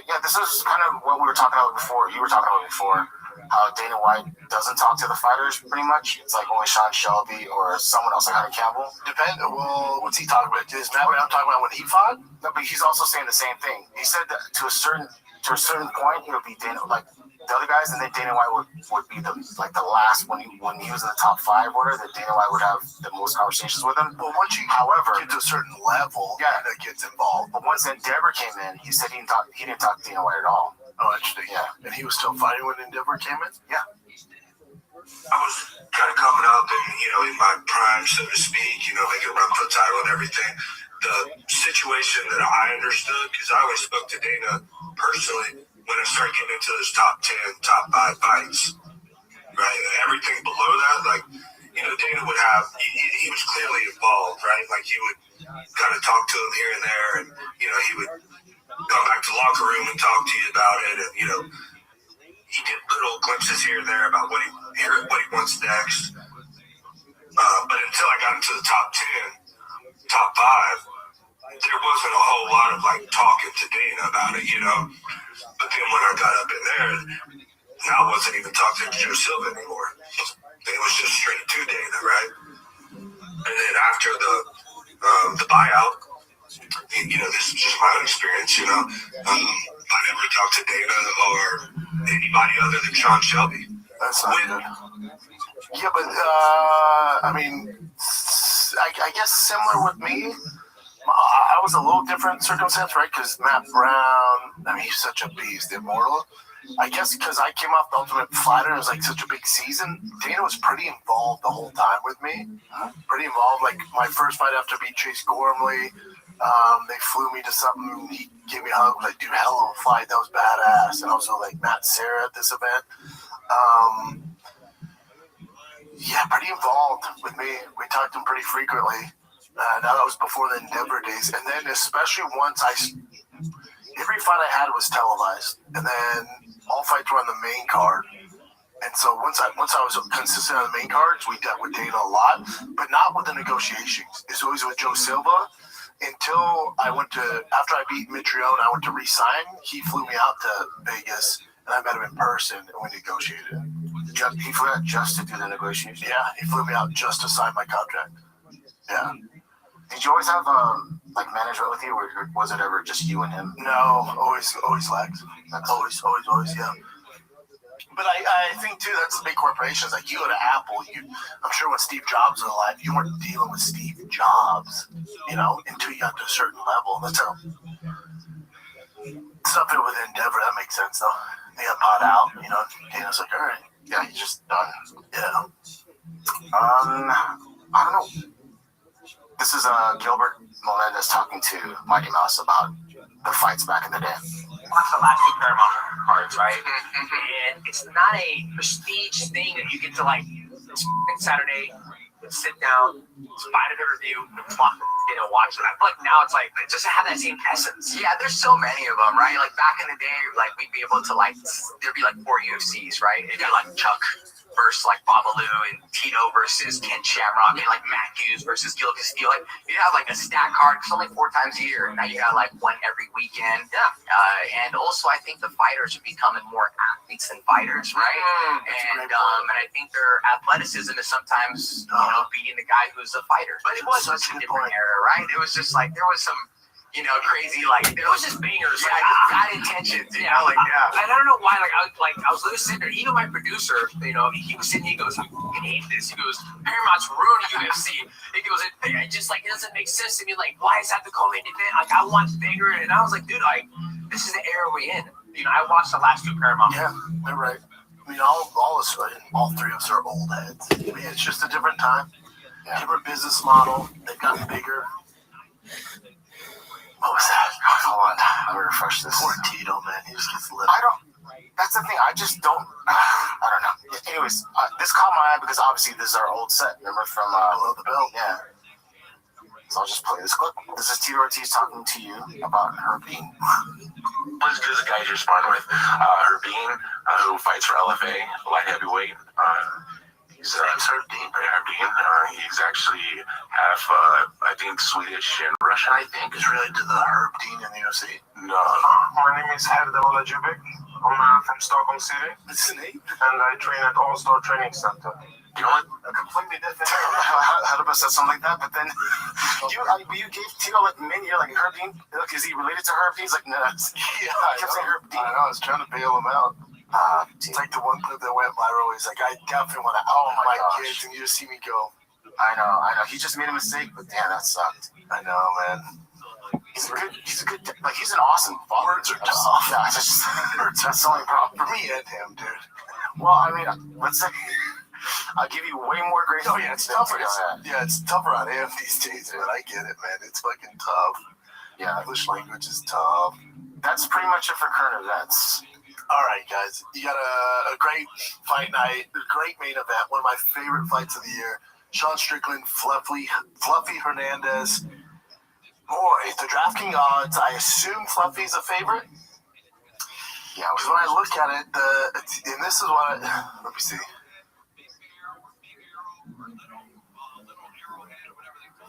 Yeah, this is kind of what we were talking about before. You were talking about before, how Dana White doesn't talk to the fighters pretty much. It's like only Sean Shelby or someone else like Hunter Campbell. Well, what's he talking about? Is Matt Brown talking about when he fought? No, but he's also saying the same thing. He said that to a certain point, it would be Dana, like the other guys, and then Dana White would be the last when he was in the top 5 order. That Dana White would have the most conversations with him. Well, once you get to a certain level, that gets involved. But once Endeavor came in, he said he didn't talk to Dana White at all. Oh, interesting. Yeah, and he was still fighting when Endeavor came in. Yeah. I was kind of coming up and, in my prime, so to speak, making a run for the title and everything. the situation that I understood, because I always spoke to Dana personally when I started getting into those top 10, top 5 fights, right? Everything below that, like, you know, Dana would have, he was clearly involved, right? Like, he would kind of talk to him here and there, and, you know, he would go back to the locker room and talk to you about it, and, you know, he did little glimpses here and there about what he wants next. But until I got into the top 10, top 5, there wasn't a whole lot of, like, talking to Dana about it, you know? But then when I got up in there, I wasn't even talking to Joe Silva anymore. It was just straight to Dana, right? And then after the buyout, you know, this is just my own experience, you know. I never talked to Dana or anybody other than Sean Shelby. That's not good. Yeah, but, I mean, I guess similar with me. I was a little different circumstance, right? Because Matt Brown, I mean, he's such a beast, immortal. I guess because I came off the Ultimate Fighter, it was like such a big season. Dana was pretty involved the whole time with me. Pretty involved. Like my first fight after beat Chase Gormley, they flew me to something. He gave me a hug. Like, dude, hell of a fight. That was badass. And also like Matt Serra at this event. Yeah, pretty involved with me. We talked to him pretty frequently. Now that was before the Endeavor days, and then especially once every fight I had was televised, and then all fights were on the main card. And so once I was consistent on the main cards, we dealt with Dana a lot, but not with the negotiations. It's always with Joe Silva. Until after I beat Mitrione, I went to re-sign. He flew me out to Vegas, and I met him in person, and we negotiated. He flew out just to do the negotiation? Yeah, he flew me out just to sign my contract. Yeah. Did you always have like management with you, or was it ever just you and him? No, always Lex. Always, yeah. But I think too that's the big corporations. Like you go to Apple, I'm sure when Steve Jobs was alive, you weren't dealing with Steve Jobs, you know, until you got to a certain level. That's how something with Endeavor that makes sense though. They got bought out, you know. Dana's like, all right, yeah, he's just done. Yeah. I don't know. This is Gilbert Melendez talking to Mighty Mouse about the fights back in the day. Watch the last 2 Paramount cards, right? And it's not a prestige thing that you get to like Saturday, sit down, find a pay-per-view, watch it. I feel like now it's like it doesn't have that same essence. Yeah, there's so many of them, right? Like back in the day, like we'd be able to like there'd be like 4 UFCs, right? It'd be like Chuck versus like Babalu and Tito versus Ken Shamrock and like Matt Hughes versus Gil Castillo. Like you'd have like a stack card. It's only 4 times a year. Now you got like one every weekend. Yeah. And also I think the fighters are becoming more athletes than fighters, right? And I think their athleticism is sometimes beating the guy who's a fighter. But it was such a different era, right? It was just like there was some crazy, like there was just bangers, like got intentions, you know, like I don't know why, I was literally sitting there. Even my producer, he was sitting. He goes, "I fucking hate this." He goes, "Paramount's ruining UFC." He goes, "It just like it doesn't make sense to me. Like, why is that the co-main event? Like, I want banger." And I was like, "Dude, this is the era we're in." I watched the last 2 Paramount. Yeah, you're right. I mean, all 3 of us are old heads. I mean, it's just a different time. Different business model. They've gotten bigger. What was that? Hold on, let me refresh this. Poor Tito, man, he just gets lit. That's the thing, I don't know. Anyways, this caught my eye because obviously this is our old set, remember from Below the Belt? Yeah. So I'll just play this clip. This is Tito Ortiz talking to you about Herbine. This is the guy you're sparring with, Herbine, who fights for LFA, light heavyweight. He's Herbine. He's actually half, I think, Swedish and Russian, I think. Is related to the Herb Dean in the UFC? No. My name is Herdem Olajubic. I'm from Stockholm City. What's the name? And I train at All-Star Training Center. You know what? A completely different How about said something like that? But then you gave Tito like many. You're like Herb Dean. Look, is he related to Herb Dean? He's like, no. Yeah, I kept saying Herb Dean. I know. I was trying to bail him out. It's like the one clip that went viral. He's like, I definitely want to out my kids, and you just see me go. I know. He just made a mistake, but damn, that sucked. I know, man. He's a good, like he's an awesome father. Words are tough. Yeah, that's the only problem for me and him, dude. Well, I mean, let's say I'll give you way more grace. Oh yeah, it's tougher. It's tougher on him these days, man. I get it, man. It's fucking tough. Yeah, English language is tough. That's pretty much it for current events. All right, guys, you got a great fight night, a great main event. One of my favorite fights of the year. Sean Strickland, Fluffy Hernandez. Boy, the DraftKings odds. I assume Fluffy's a favorite. Yeah, because when I look at it, and this is what let me see.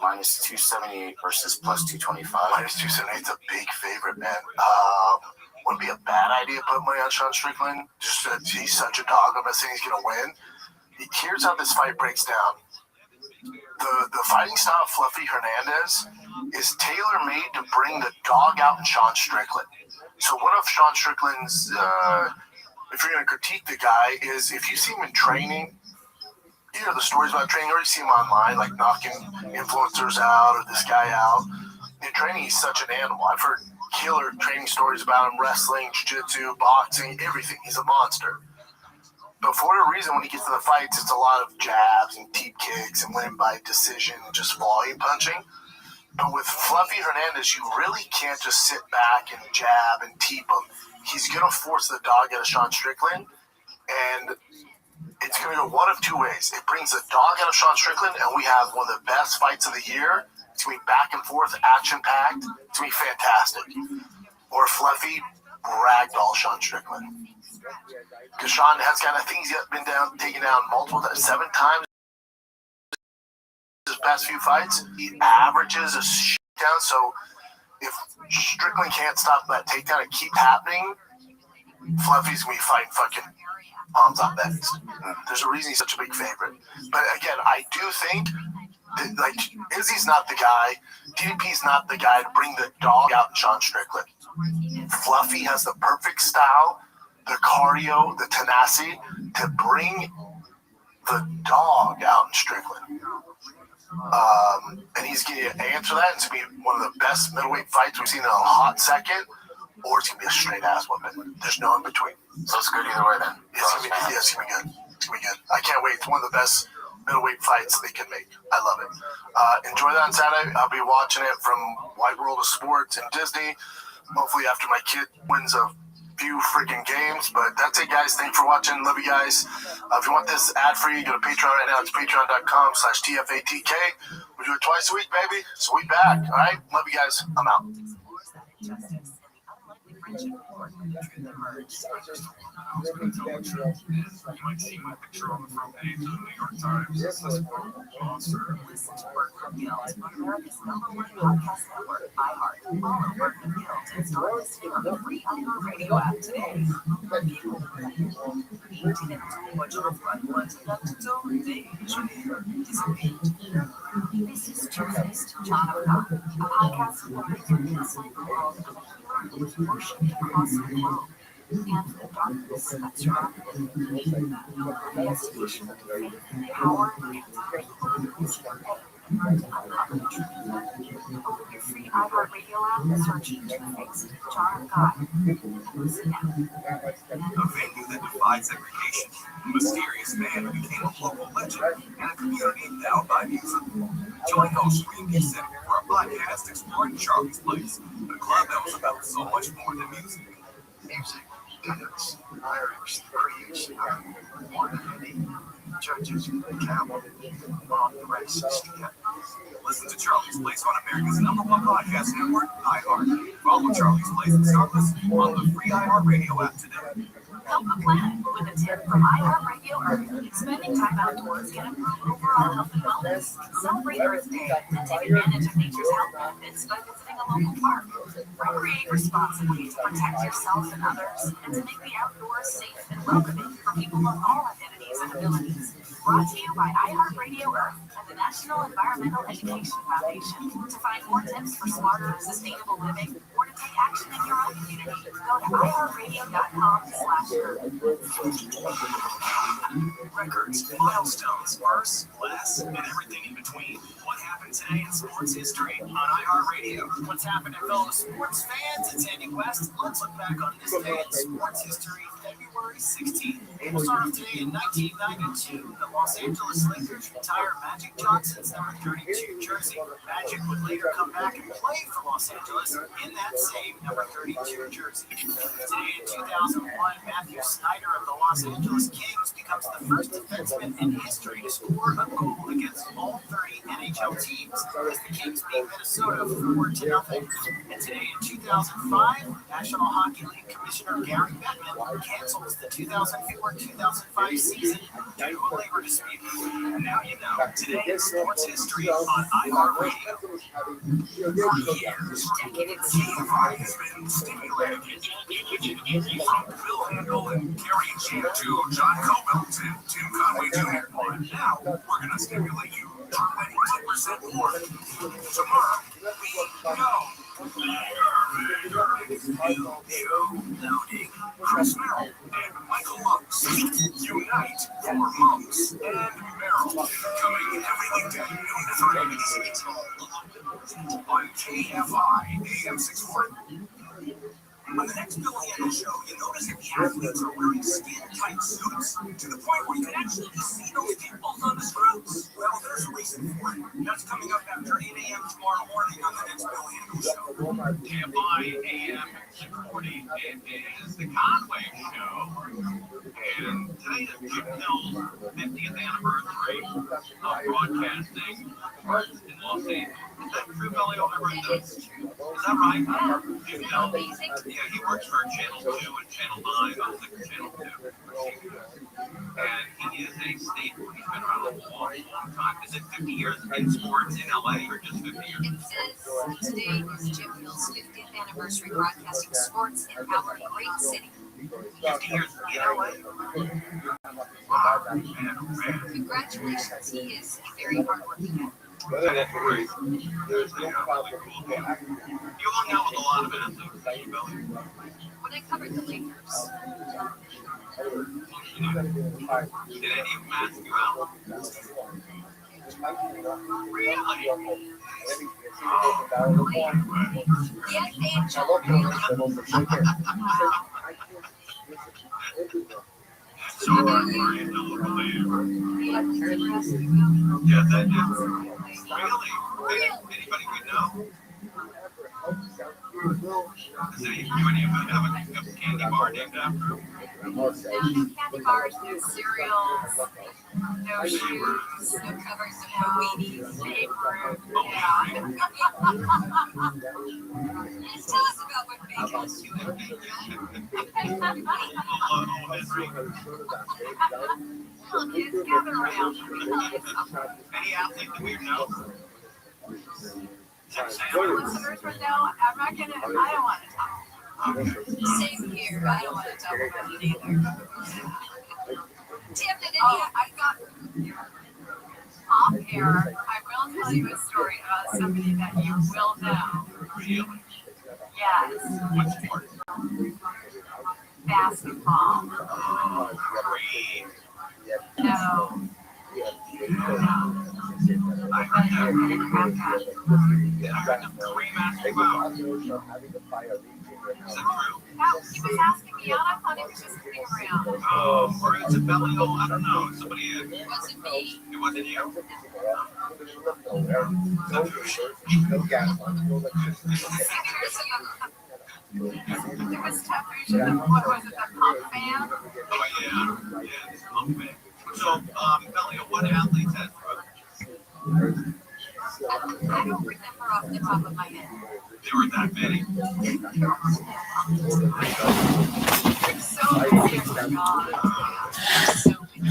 Minus 278 versus plus 225. Minus 278 is a big favorite, man. Wouldn't be a bad idea to put money on Sean Strickland. Just he's such a dog. I'm not saying he's going to win. Here's how this fight breaks down. The fighting style of Fluffy Hernandez is tailor-made to bring the dog out in Sean Strickland. So one of Sean Strickland's, if you're going to critique the guy, is if you see him in training, you hear the stories about training, or you see him online, like knocking influencers out or this guy out. In training, he's such an animal. I've heard killer training stories about him, wrestling, jiu-jitsu, boxing, everything. He's a monster. But for whatever reason, when he gets to the fights, it's a lot of jabs and deep kicks and winning by decision and just volume punching. But with Fluffy Hernandez, you really can't just sit back and jab and teep him. He's going to force the dog out of Sean Strickland, and it's going to go one of two ways. It brings the dog out of Sean Strickland, and we have one of the best fights of the year. It's going to be back and forth, action-packed. It's going to be fantastic. Or Fluffy ragdoll Sean Strickland. Because Sean has kind of things he's been taken down multiple times, 7 times his past few fights. He averages a shit down. So if Strickland can't stop that takedown and keep happening, Fluffy's going to be fighting fucking bombs on beds. There's a reason he's such a big favorite. But again, I do think that, like, Izzy's not the guy, DDP's not the guy to bring the dog out in Sean Strickland. Fluffy has the perfect style, the cardio, the tenacity to bring the dog out in Strickland. And he's going to answer that. It's going to be one of the best middleweight fights we've seen in a hot second, or it's going to be a straight ass whooping. There's no in between. So it's good either way then. It's going to be good. It's going to be good. I can't wait. It's one of the best middleweight fights they can make. I love it. Enjoy that on Saturday. I'll be watching it from Wide World of Sports and Disney. Hopefully after my kid wins a few freaking games. But that's it, guys. Thanks for watching. Love you guys. If you want this ad-free, go to Patreon right now. It's patreon.com/TFATK. We do it twice a week, baby. So we back. All right? Love you guys. I'm out. I was going to tell the truth. You might see my picture on the front page of the New York Times. This is monster. Listen to Work with Guilt on America's #1 podcast network, iHeart. Follow Work with Guilt and start listening on the free iHeart Radio app today. This is Truthist, John O'Connor, a podcast from the inside the world of worship across the globe. And the darkness that's surrounded the investigation of faith, power, and uncover the truth. Open your free iHeart Radio app, searching Truthist, John O'Connor, and listen now. A venue that defied segregation, a mysterious man who became a local legend, and a community endowed by music. Join host Green Center for a podcast exploring Charlie's Place, a club that was about so much more than music. Music, dance, lyrics, creation, one of the judges count on the racist together. Listen to Charlie's Place on America's #1 podcast network, iHeart. Follow Charlie's Place and start listening on the free iHeart Radio app today. Help a plan with a tip from iHeartRadio Earth. Spending time outdoors can improve overall health and wellness. Celebrate Earth Day and take advantage of nature's health benefits by visiting a local park. Recreate responsibly to protect yourself and others, and to make the outdoors safe and welcoming for people of all identities and abilities. Brought to you by iHeartRadio Earth and the National Environmental Education Foundation. To find more tips for smarter, sustainable living, or to Take action in your own community. Go to iHeartRadio.com/group. Records, milestones, firsts, lasts, and everything in between. What happened today in sports history on iHeartRadio? What's happening, fellow sports fans? It's Andy West. Let's look back on this day in sports history, February 16th. We'll start off today in 1992. The Los Angeles Lakers retired Magic Johnson's number 32 jersey. Magic would later come back and play for Los Angeles in that same number 32 jersey. Today in 2001, Matthew Snyder of the Los Angeles Kings becomes the first defenseman in history to score a goal against all 30 NHL teams as the Kings beat Minnesota 4-0. And today in 2005, National Hockey League Commissioner Gary Bettman cancels the 2004-2005 season due to a labor dispute. And now you know, today in sports history on iHeartRadio. For years, TFI has been stimulated from Bill Handel and Gary Chan to John Cobelt and Tim Conway Jr. And now we're going to stimulate you 20% more. Tomorrow, we go. Loading. Chris Merrill and Michael Monks unite for Monks and Merrill. Coming every weekday, noon to 3 on KFI AM 640. On the next Bill Handel show, you notice that the athletes are wearing skin-tight suits to the point where you can actually see those dimples on the screws. Well, there's a reason for it. That's coming up after 8 a.m. tomorrow morning on the next Bill Handel show. KFI AM 640. It is the Conway Show. And today is Jim Hill's 50th anniversary of broadcasting in Los Angeles. Is that true, Billy? I read that. Is that right? Jim Hill? Yeah, he works for Channel 2 and Channel 9. I was like Channel 2. And he is a staple. He's been around a long, long time. Is it 50 years in sports in LA or just 50 years? It says today is Jim Hill's 50th anniversary broadcasting sports in our great city. 50 years in LA? Wow, man. Congratulations, he is a very hardworking man. That's great. There's a really cool thing. You hung out with a lot of athletes, Billy. When I covered the Lakers. Did any of them ask you out? Really? Get Angel. So are you still a believer? Yeah, that is. Really? Anybody we know? Does any of you have a candy bar named after him? Candy bars, no cereals, no shoes, no covers, no weenies, paper. Yeah. Tell us about what made us do it. Come on, kids, gather around. Any athlete that we know? Listeners would know. I'm not gonna. I don't want to talk. Same here. I don't want to talk about it either. Tim, did any? I got off air. I will tell you a story about somebody that you will know. Really? Yes. What sport? Basketball. Oh, great. No. I heard that. Yeah, I heard the three matches out. Is that true? No, he was asking me out. I thought he was just kidding around. Oh, or it's a belly hole. I don't know. Somebody. It wasn't me. It wasn't you? There was Tafusion, what was it, the pump fan? Oh, yeah. Yeah, this pump fan. So, Belly, what athletes had brothers? I don't remember off the top of my head. There were that many. So many, oh my God. So many.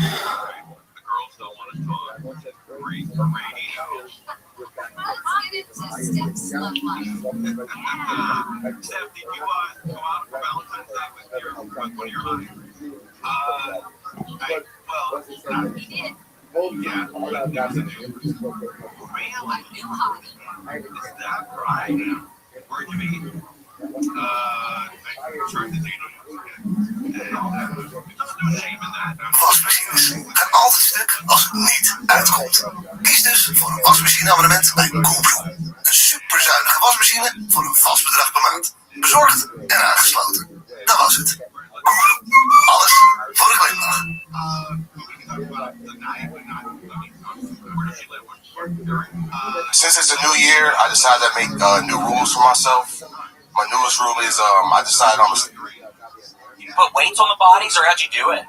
The girls don't want to talk. Great for radio. Let's get into Steph's love life. Steph, did you go out for Valentine's Day with one of your honey? He did. Yeah. Really? New honey. Is that right? Where'd you meet? Wasmachines gaan altijd stuk als het niet uitkomt. Kies dus voor een wasmachineabonnement bij Coolblue. Een superzuinige wasmachine voor een vast bedrag per maand. Bezorgd en aangesloten. Dat was het. Coolblue. Alles voor een glimlach. Since it's a new year, I decided to make new rules for myself. My newest rule is I decided I'm gonna... You put weights on the bodies, or how'd you do it?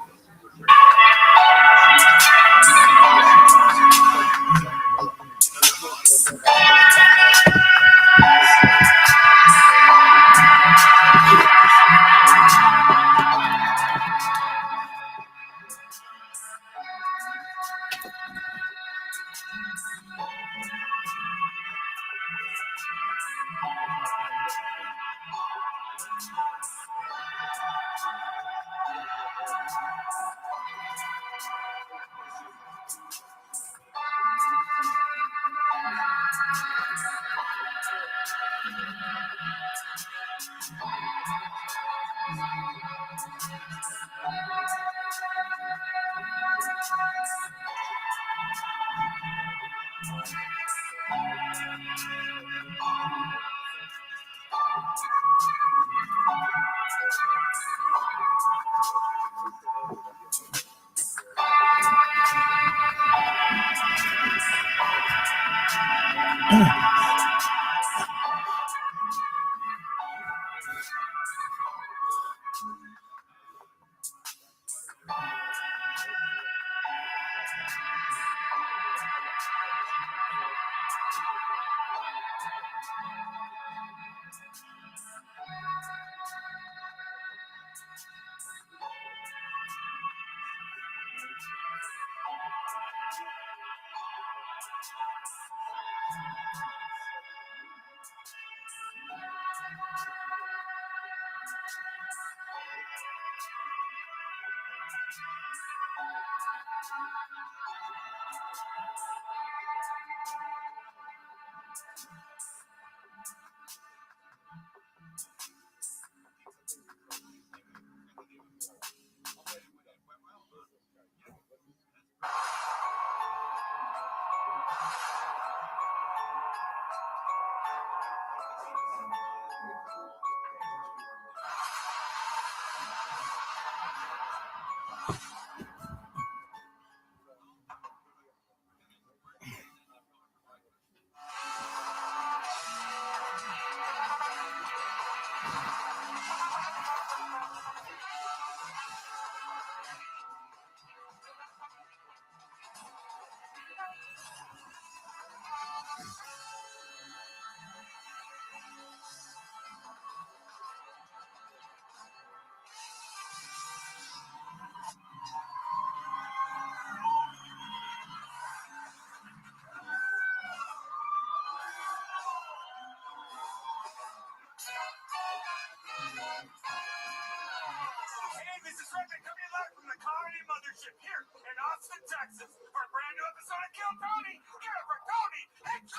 Hey, this is Rabbi coming live from the Comedy Mothership here in Austin, Texas, for a brand new episode of Kill Tony. Get it for Tony and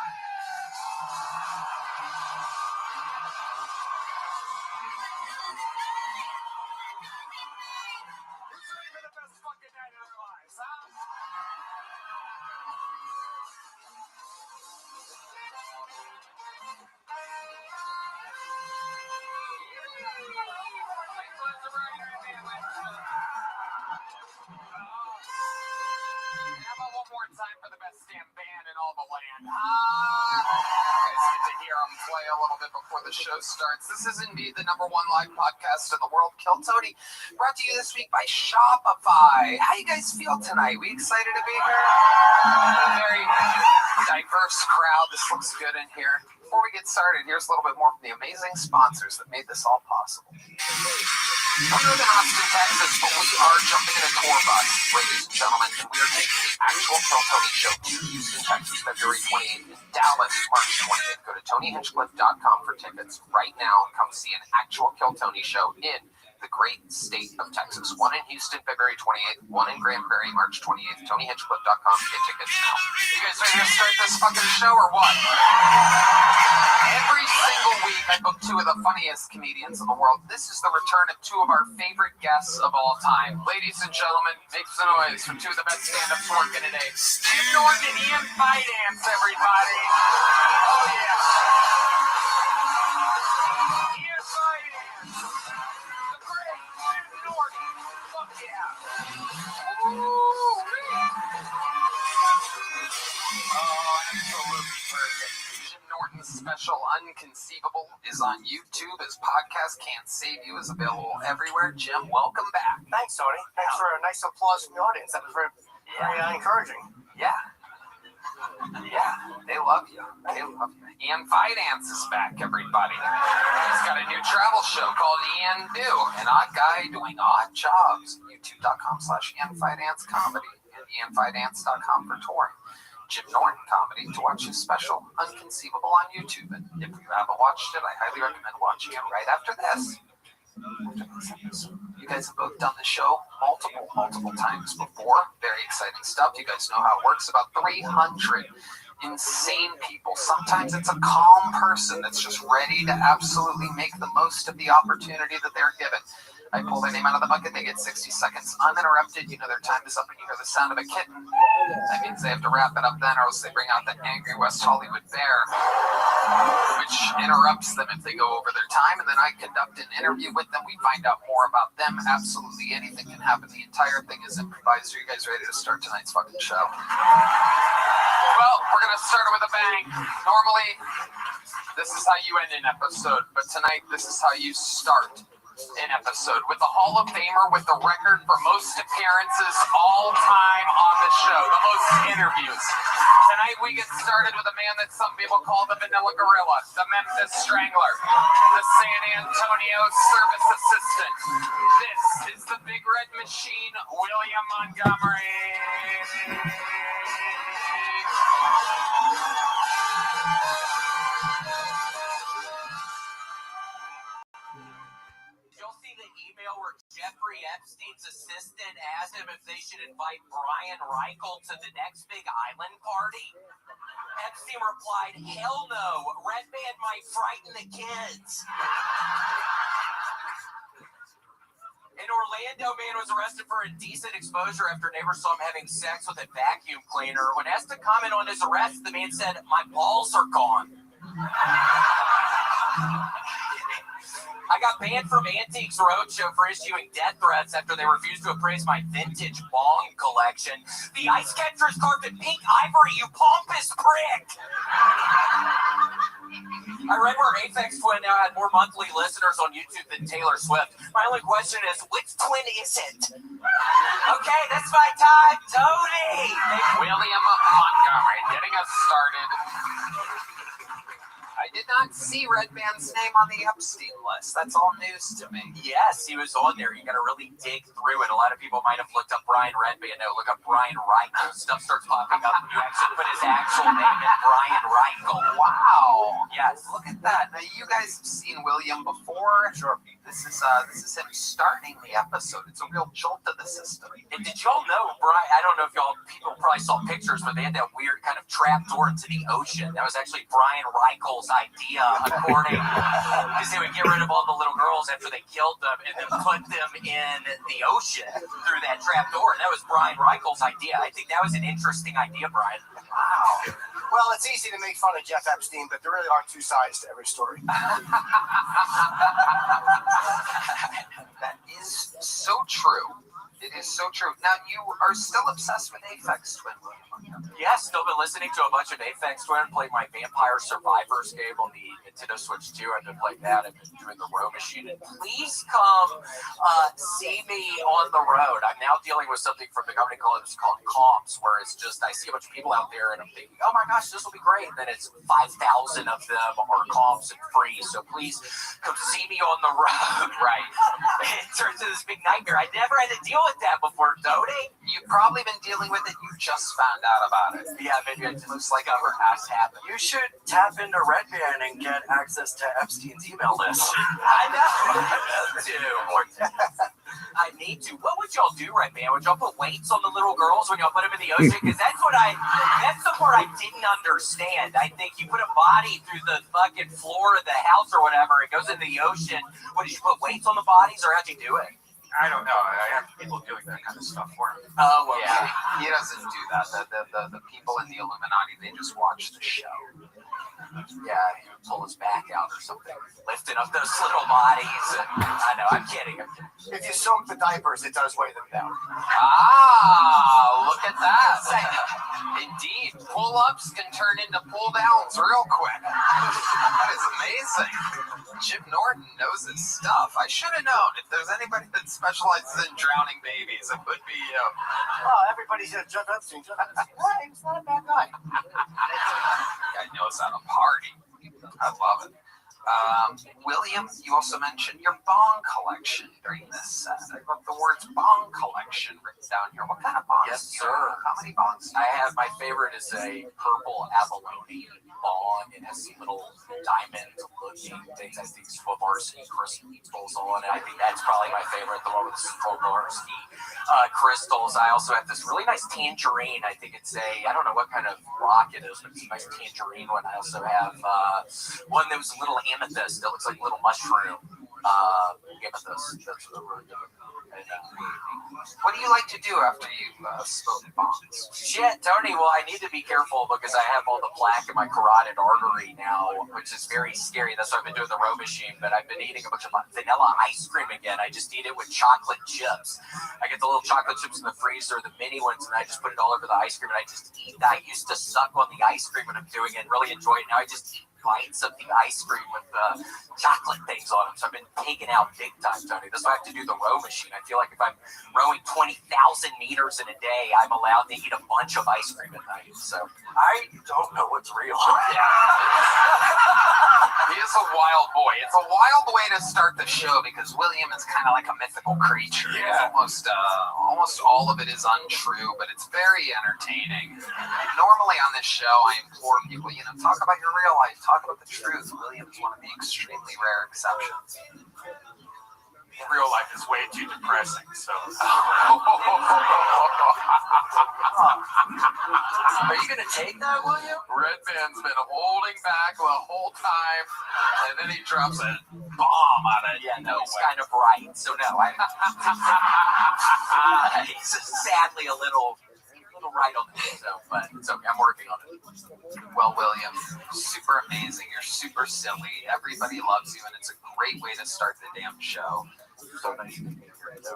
It's really been the best fucking night of our lives, huh? How about one more time for the best damn band in all the land? You guys get to hear them play a little bit before the show starts. This is indeed the #1 live podcast in the world, Kill Tony, brought to you this week by Shopify. How you guys feel tonight? We excited to be here? Very diverse crowd. This looks good in here. Before we get started, here's a little bit more from the amazing sponsors that made this all possible. We live in Austin, Texas, but we are jumping in a tour bus, ladies and gentlemen, and we are taking the actual Kill Tony show to Houston, Texas, February 28th, and Dallas, March 20th. Go to TonyHinchcliffe.com for tickets right now and come see an actual Kill Tony show in the great state of Texas. One in Houston, February 28th. One in Grand Prairie, March 28th. TonyHinchcliffe.com. Get tickets now. You guys ready to start this fucking show or what? Every single week, I book two of the funniest comedians in the world. This is the return of two of our favorite guests of all time. Ladies and gentlemen, make some noise for two of the best stand-ups working today. Jim Norton and Ian Fidance, everybody. Oh, yeah. Ian Fidance. The great Jim Norton. Fuck yeah. Oh, absolutely perfect. Jim Norton's special Unconceivable is on YouTube. His podcast Can't Save You is available everywhere. Jim, welcome back. Thanks, Tony. Thanks for a nice applause from the audience. That was very encouraging. Yeah. Yeah, they love you. They love you. Ian Fidance is back, everybody. He's got a new travel show called Ian Do, an odd guy doing odd jobs. YouTube.com/Ian Fidance Comedy and IanFidance.com for touring. Jim Norton Comedy to watch his special Unconceivable on YouTube. And if you haven't watched it, I highly recommend watching it right after this. You guys have both done the show multiple times before. Very exciting stuff. You guys know how it works. About 300 insane people. Sometimes it's a calm person that's just ready to absolutely make the most of the opportunity that they're given. I pull their name out of the bucket. They get 60 seconds uninterrupted. You know their time is up, and you hear the sound of a kitten. That means they have to wrap it up then, or else they bring out the angry West Hollywood bear, which interrupts them if they go over their time. And then I conduct an interview with them. We find out more about them. Absolutely anything can happen. The entire thing is improvised. Are you guys ready to start tonight's fucking show? Well, we're going to start with a bang. Normally, this is how you end an episode, but tonight, this is how you start an episode with the Hall of Famer with the record for most appearances all time on the show, the most interviews. Tonight we get started with a man that some people call the Vanilla Gorilla, the Memphis Strangler, the San Antonio Service Assistant. This is the Big Red Machine, William Montgomery. Where Jeffrey Epstein's assistant asked him if they should invite Brian Reichel to the next big island party. Epstein replied, "Hell no, Red Band might frighten the kids." In Orlando, man was arrested for indecent exposure after neighbors saw him having sex with a vacuum cleaner. When asked to comment on his arrest, the man said, "My balls are gone." I got banned from Antiques Roadshow for issuing death threats after they refused to appraise my vintage bong collection. The ice catcher is carved in pink ivory, you pompous prick! I read where Aphex Twin now had more monthly listeners on YouTube than Taylor Swift. My only question is, which twin is it? Okay, that's my time, Tony! William Montgomery getting us started. I did not see Redman's name on the Epstein list. That's all news to me. Yes, he was on there. You got to really dig through it. A lot of people might have looked up Brian Redband. No, look up Brian Reichel. Stuff starts popping up. You actually put his actual name in, Brian Reichel. Wow. Yes. Look at that. Now, you guys have seen William before. Sure. This is him starting the episode. It's a real jolt to the system. And did y'all know, Brian? I don't know if people probably saw pictures, but they had that weird kind of trap door into the ocean. That was actually Brian Reichel's idea, according because they would get rid of all the little girls after they killed them and then put them in the ocean through that trap door. And that was Brian Reichel's idea. I think that was an interesting idea, Brian. Wow. Well, it's easy to make fun of Jeff Epstein, but there really are two sides to every story. That is so true. It is so true. Now, you are still obsessed with Aphex Twin, William. Yeah, still been listening to a bunch of Aphex Twin. Played my Vampire Survivors game on the Nintendo Switch 2. I've been playing that. I've been doing the Row Machine. And please come see me on the road. I'm now dealing with something from the company called Comps, where it's just I see a bunch of people out there and I'm thinking, oh my gosh, this will be great. And then it's 5,000 of them are comps and free. So please come see me on the road. Right. It turns into this big nightmare. I never had to deal with that before, Tony. You you've probably been dealing with it. You just found out about it. Yeah, maybe it looks like our past happened. You should tap into Redban and get access to Epstein's email list. I know. Dude. I need to. What would y'all do, Redban? Would y'all put weights on the little girls when y'all put them in the ocean? Because that's the part I didn't understand. I think you put a body through the fucking floor of the house or whatever. It goes into the ocean. What, did you put weights on the bodies, or how'd you do it? I don't know. I have people doing that kind of stuff for him. Oh, okay. Yeah, he doesn't do that. The people in the Illuminati, they just watch the show. Yeah, he would pull his back out or something, lifting up those little bodies. I know, I'm kidding. If you soak the diapers, it does weigh them down. Ah, look at that. Indeed, pull-ups can turn into pull-downs real quick. That is amazing. Jim Norton knows his stuff. I should have known. If there's anybody that specializes in drowning babies, it would be you. Oh, everybody's gonna jump up soon. Hey, he's not a bad guy. Guy knows how to party. I love it. William, you also mentioned your bong collection during this set. I wrote the words bong collection written down here. What kind of bongs? Yes, do you have? sir. How many bongs? I have, my favorite is a purple abalone bong. It has some little diamond-looking things. I think Swarovski crystals on it. I think that's probably my favorite, the one with the Swarovski crystals. I also have this really nice tangerine. I think it's I don't know what kind of rock it is, but it's a nice tangerine one. I also have one that was a little amethyst. It looks like a little mushroom. Amethyst. That's really good. And, what do you like to do after you smoke bongs? Shit, Tony. Well, I need to be careful because I have all the plaque in my carotid artery now, which is very scary. That's why I've been doing the row machine. But I've been eating a bunch of vanilla ice cream again. I just eat it with chocolate chips. I get the little chocolate chips in the freezer, the mini ones, and I just put it all over the ice cream. And I just eat that. I used to suck on the ice cream when I'm doing it and really enjoy it. Now I just eat bites of the ice cream with chocolate things on them. So I've been taking out big time, Tony. That's why I have to do the row machine. I feel like if I'm rowing 20,000 meters in a day, I'm allowed to eat a bunch of ice cream at night. So I don't know what's real. He is a wild boy. It's a wild way to start the show because William is kind of like a mythical creature. Yeah. It's almost all of it is untrue, but it's very entertaining. Normally on this show, I implore people, talk about your real life, talk about the truth. William's one of the extremely rare exceptions. Real life is way too depressing, so. Are you going to take that, William? Redman's been holding back the whole time, and then he drops a bomb on it. Yeah, no, he's kind of bright, so no. He's sadly a little right on the show, but it's okay. I'm working on it. Well, William, super amazing. You're super silly. Everybody loves you, and it's a great way to start the damn show. So nice to meet you. Is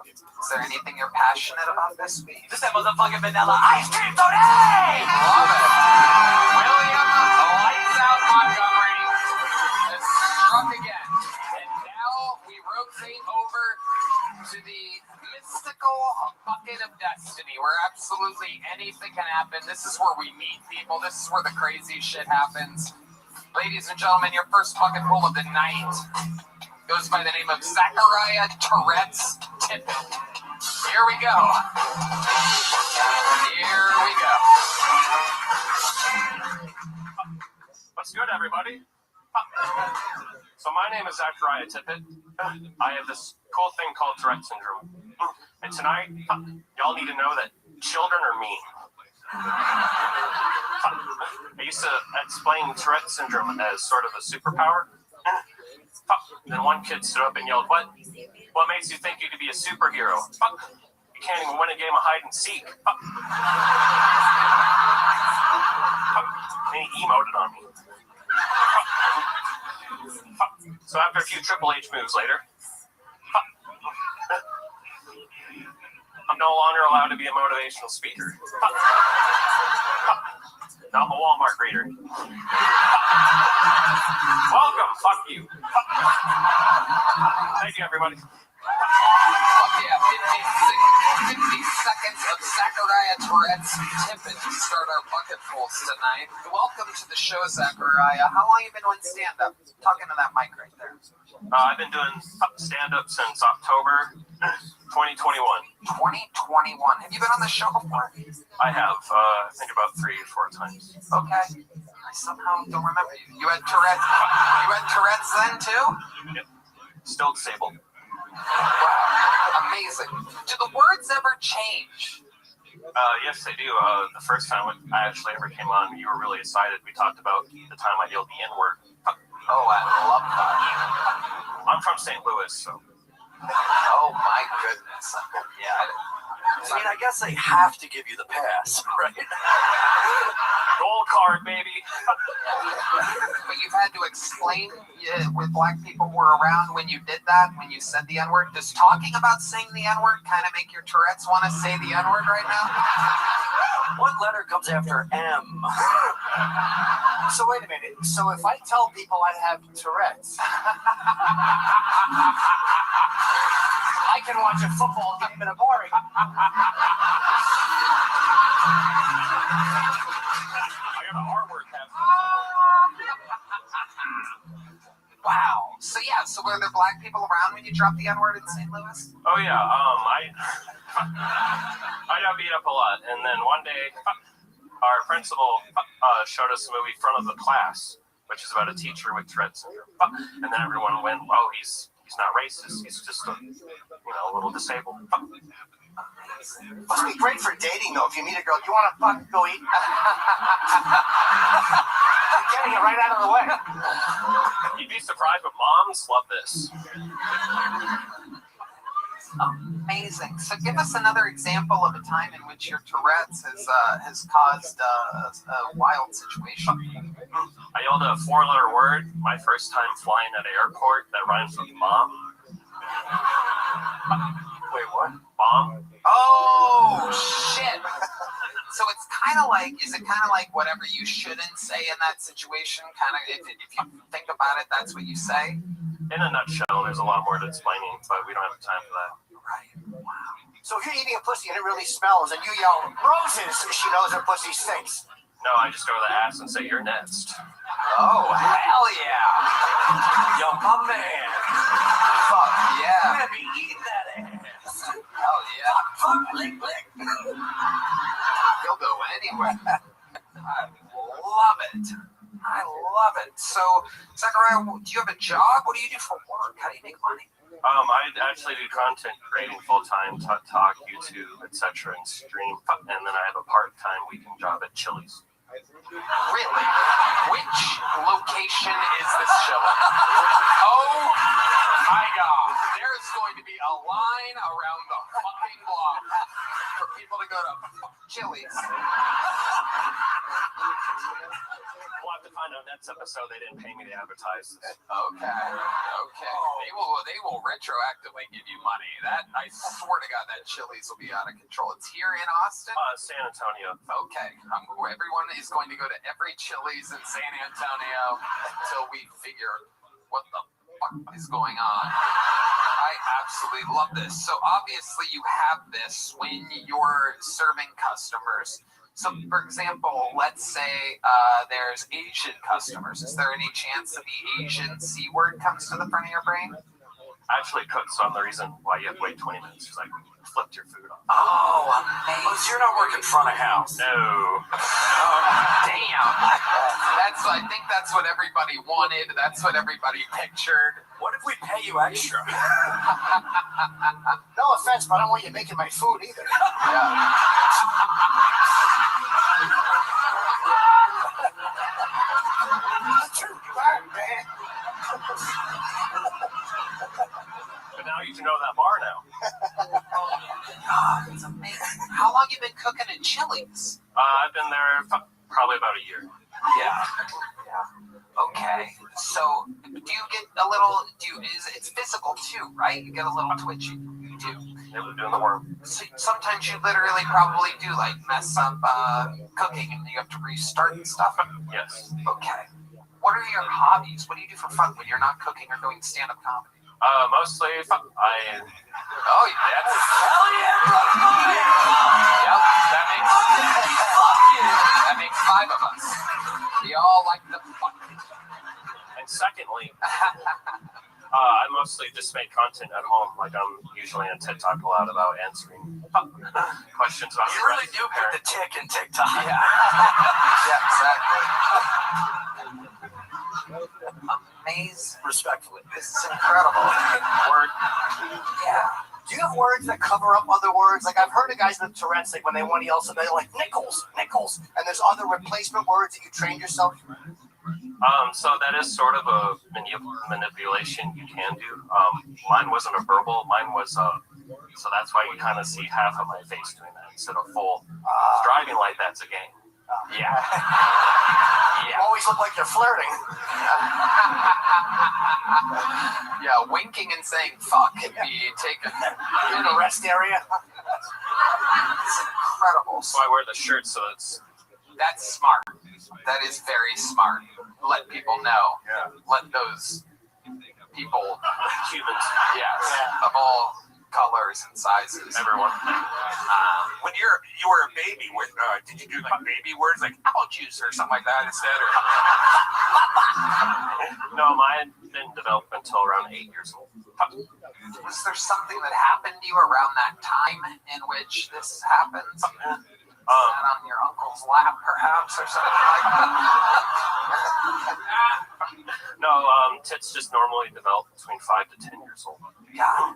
there anything you're passionate about this week? Just that motherfucking vanilla ice cream, Tony! Love it. William, lights out Montgomery has struck again. And now we rotate over to the mystical bucket of destiny, where absolutely anything can happen. This is where we meet people. This is where the crazy shit happens. Ladies and gentlemen, your first bucket full of the night goes by the name of Zachariah Tourette's Tippett. Here we go. Here we go. What's good, everybody? So my name is Zachariah Tippett. I have this cool thing called Tourette syndrome. And tonight, y'all need to know that children are mean. I used to explain Tourette syndrome as sort of a superpower. Then one kid stood up and yelled, What makes you think you could be a superhero? You can't even win a game of hide and seek. And he emoted on me. So after a few Triple H moves later, I'm no longer allowed to be a motivational speaker. Now I'm a Walmart greeter. Welcome, fuck you. Thank you, everybody. Fuck yeah, 50 seconds of Zachariah Zachariah Tourette's Tippett to start our bucket pulls tonight. Welcome to the show, Zachariah. How long have you been doing stand-up? Talking to that mic right there. I've been doing stand-up since October 2021. 2021. Have you been on the show before? I have, I think about 3 or 4 times. Okay. I somehow don't remember you. You had Tourette's. You had Tourette's then too? Yep. Still disabled. Wow. Amazing. Do the words ever change? Yes, they do. The first time I actually ever came on, you were really excited. We talked about the time I yelled the N-word. Oh, I love that. I'm from St. Louis, so. Oh my goodness. Yeah. I mean, I guess they have to give you the pass, right? Gold card, baby. But you've had to explain when black people were around when you did that, when you said the N-word. Does talking about saying the N-word kind of make your Tourette's want to say the N-word right now? What letter comes after M? So wait a minute. So if I tell people I have Tourette's, I can watch a football game in a bar. I got an R-word tattoo. Wow. So yeah, so were there black people around when you dropped the N-word in St. Louis? Oh yeah, I got beat up a lot, and then one day our principal showed us the movie Front of the Class, which is about a teacher with Tourette's syndrome, and then everyone went, "Oh, he's not racist. He's just a little disabled." Must be great for dating though. If you meet a girl, you want to fuck, go eat. You're getting it right out of the way. You'd be surprised, but moms love this. Amazing. So give us another example of a time in which your Tourette's has caused a wild situation. I yelled a 4-letter word my first time flying at an airport that rhymes with mom. Wait, what? Bomb. Oh, shit. So it's kind of like, is it kind of like whatever you shouldn't say in that situation? Kind of, if you think about it, that's what you say? In a nutshell, there's a lot more to explaining, but we don't have time for that. Right. Wow. So if you're eating a pussy and it really smells and you yell, "Roses," she knows her pussy stinks. No, I just go to the ass and say, "You're next." Oh, hell yeah. Yo, my man. Fuck yeah. Let me eat that ass. Hell yeah. Fuck, lick, lick. You'll go anywhere. I love it. I love it. So, Zachariah, do you have a job? What do you do for work? How do you make money? I actually do content creating full-time, talk, YouTube, etc., and stream. And then I have a part-time weekend job at Chili's. Really? Which location is this show at? Oh my God. There's going to be a line around the fucking block for people to go to Chili's. We'll have to find out next episode. They didn't pay me to advertise this. Okay. They will retroactively give you money. That, I swear to God, that Chili's will be out of control. It's here in Austin? San Antonio. Okay. Everyone is going to go to every Chili's in San Antonio until we figure what the fuck is going on. I absolutely love this. So obviously you have this when you're serving customers. So, for example, let's say there's Asian customers. Is there any chance that the Asian C word comes to the front of your brain? I actually cooked, so I'm the reason why you have to wait 20 minutes. Because I flipped your food on. Oh, amazing. Oh, so you're not working front of house. No. Damn. I think that's what everybody wanted. That's what everybody pictured. What if we pay you extra? No offense, but I don't want you making my food either. Yeah. Too bad, man. But now you can know that bar now. God, it's amazing. How long you been cooking at Chili's? I've been there probably about a year. Yeah. Okay. So, do you get a little? It's physical too, right? You get a little twitchy. You do. They were doing the work. So sometimes you literally probably do like mess up cooking, and you have to restart and stuff. Yes. Okay. What are your hobbies? What do you do for fun when you're not cooking or doing stand-up comedy? Mostly Oh, that's... Hell yeah, brother! Yep, that And secondly, I mostly just make content at home. Like I'm usually on TikTok a lot about answering questions about. You really do put the tick in TikTok. Yeah. Yeah, exactly. Amazing. Respectfully. This is incredible. Word. Yeah. Do you have words that cover up other words? Like I've heard of guys with Tourette's, like when they want to yell something, they're like nickels, and there's other replacement words that you trained yourself. So that is sort of a manipulation you can do. Mine wasn't a verbal. Mine was so that's why you kind of see half of my face doing that instead of full. Driving like that's a game. Yeah. You always look like you're flirting. Yeah, winking and saying fuck can be taken. You're in a rest area. It's incredible. So I wear the shirt, so that's smart. That is very smart. Let people know. Yeah. Let those people, humans, yes, of all colors and sizes. Everyone. When you were a baby, did you do like baby words like apple juice or something like that instead? Or no, mine didn't develop until around 8 years old. Was there something that happened to you around that time in which this happened? Sat on your uncle's lap, perhaps, or something like that? No, tits just normally develop between 5 to 10 years old. Yeah.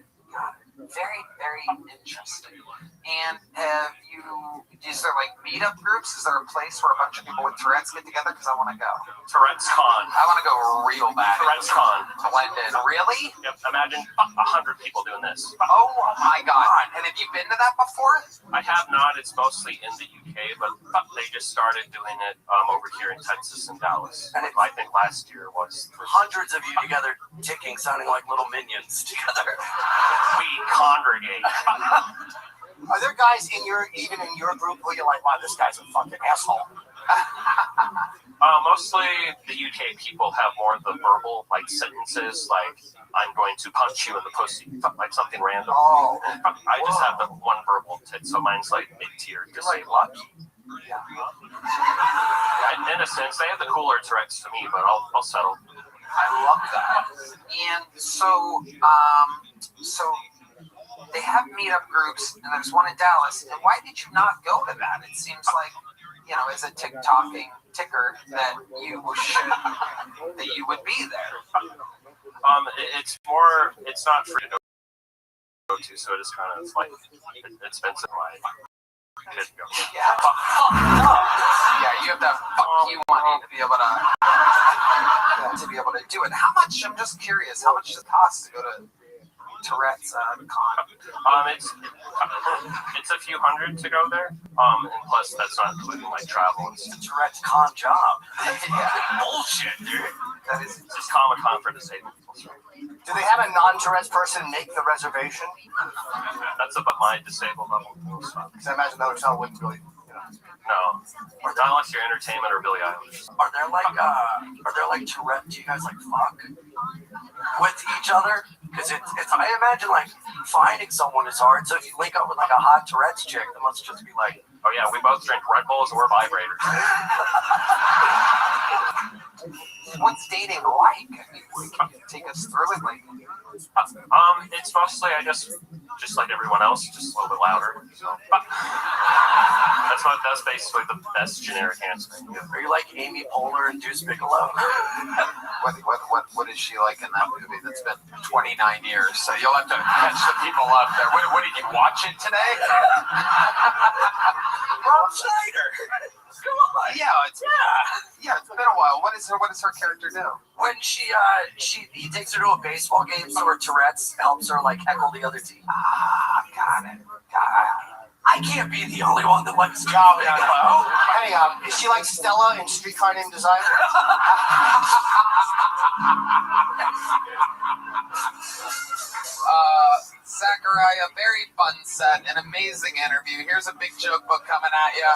Very, very interesting. And is there like meetup groups? Is there a place where a bunch of people with Tourette's get together? Because I want to go. Tourette's Con. I want to go real bad. Tourette's Con. To blend in. Really? Yep. Imagine 100 people doing this. Oh my God. And have you been to that before? I have not. It's mostly in the UK, but they just started doing it over here in Texas and Dallas. And I think last year was hundreds of you together ticking, sounding like little minions together. We congregate. Are there guys even in your group who you're like, wow, this guy's a fucking asshole? Mostly the UK people have more of the verbal like sentences, like I'm going to punch you in the pussy, like something random. Oh. I just have the one verbal tit, so mine's like mid-tier. Just like lucky. Yeah. In a sense, they have the cooler Tourette's to me, but I'll settle. I love that. And so they have meetup groups, and there's one in Dallas. And why did you not go to that? It seems like, as a TikToking ticker, that you would be there. It's not free to go to, so it is kind of like expensive. Yeah, you have that fuck you money to be able to do it. How much? I'm just curious. How much does it cost to go to Tourette's Con? It's a few hundred to go there. And plus that's not including like travel. It's a Tourette's Con job. Yeah. Bullshit, dude. That is just Comic-Con for disabled people. Do they have a non-Tourette's person make the reservation? That's about my disabled level. Because I imagine the hotel wouldn't really. No, or not unless you're entertainment or Billie Eilish. Are there like Tourette? Do you guys like fuck with each other? Because it's I imagine like finding someone is hard. So if you link up with like a hot Tourette's chick, it must just be like, oh yeah, we both drink Red Bulls and we're vibrators. What's dating like? I mean, can you take us through it? Like, it's mostly just like everyone else, just a little bit louder. So. That's basically the best generic answer. Are you like Amy Poehler and Deuce Bigelow? What is she like in that movie that's been 29 years? So you'll have to catch the people up there. What did you watch it today? Rob Schneider. Come on. Yeah, it's been a while. What does her character do? When he takes her to a baseball game, so her Tourette's helps her like heckle the other team. Got it. I can't be the only one that likes No. Hey, is she like Stella in Streetcar Named Desire? Zachariah, very fun set, an amazing interview. Here's a big joke book coming at you.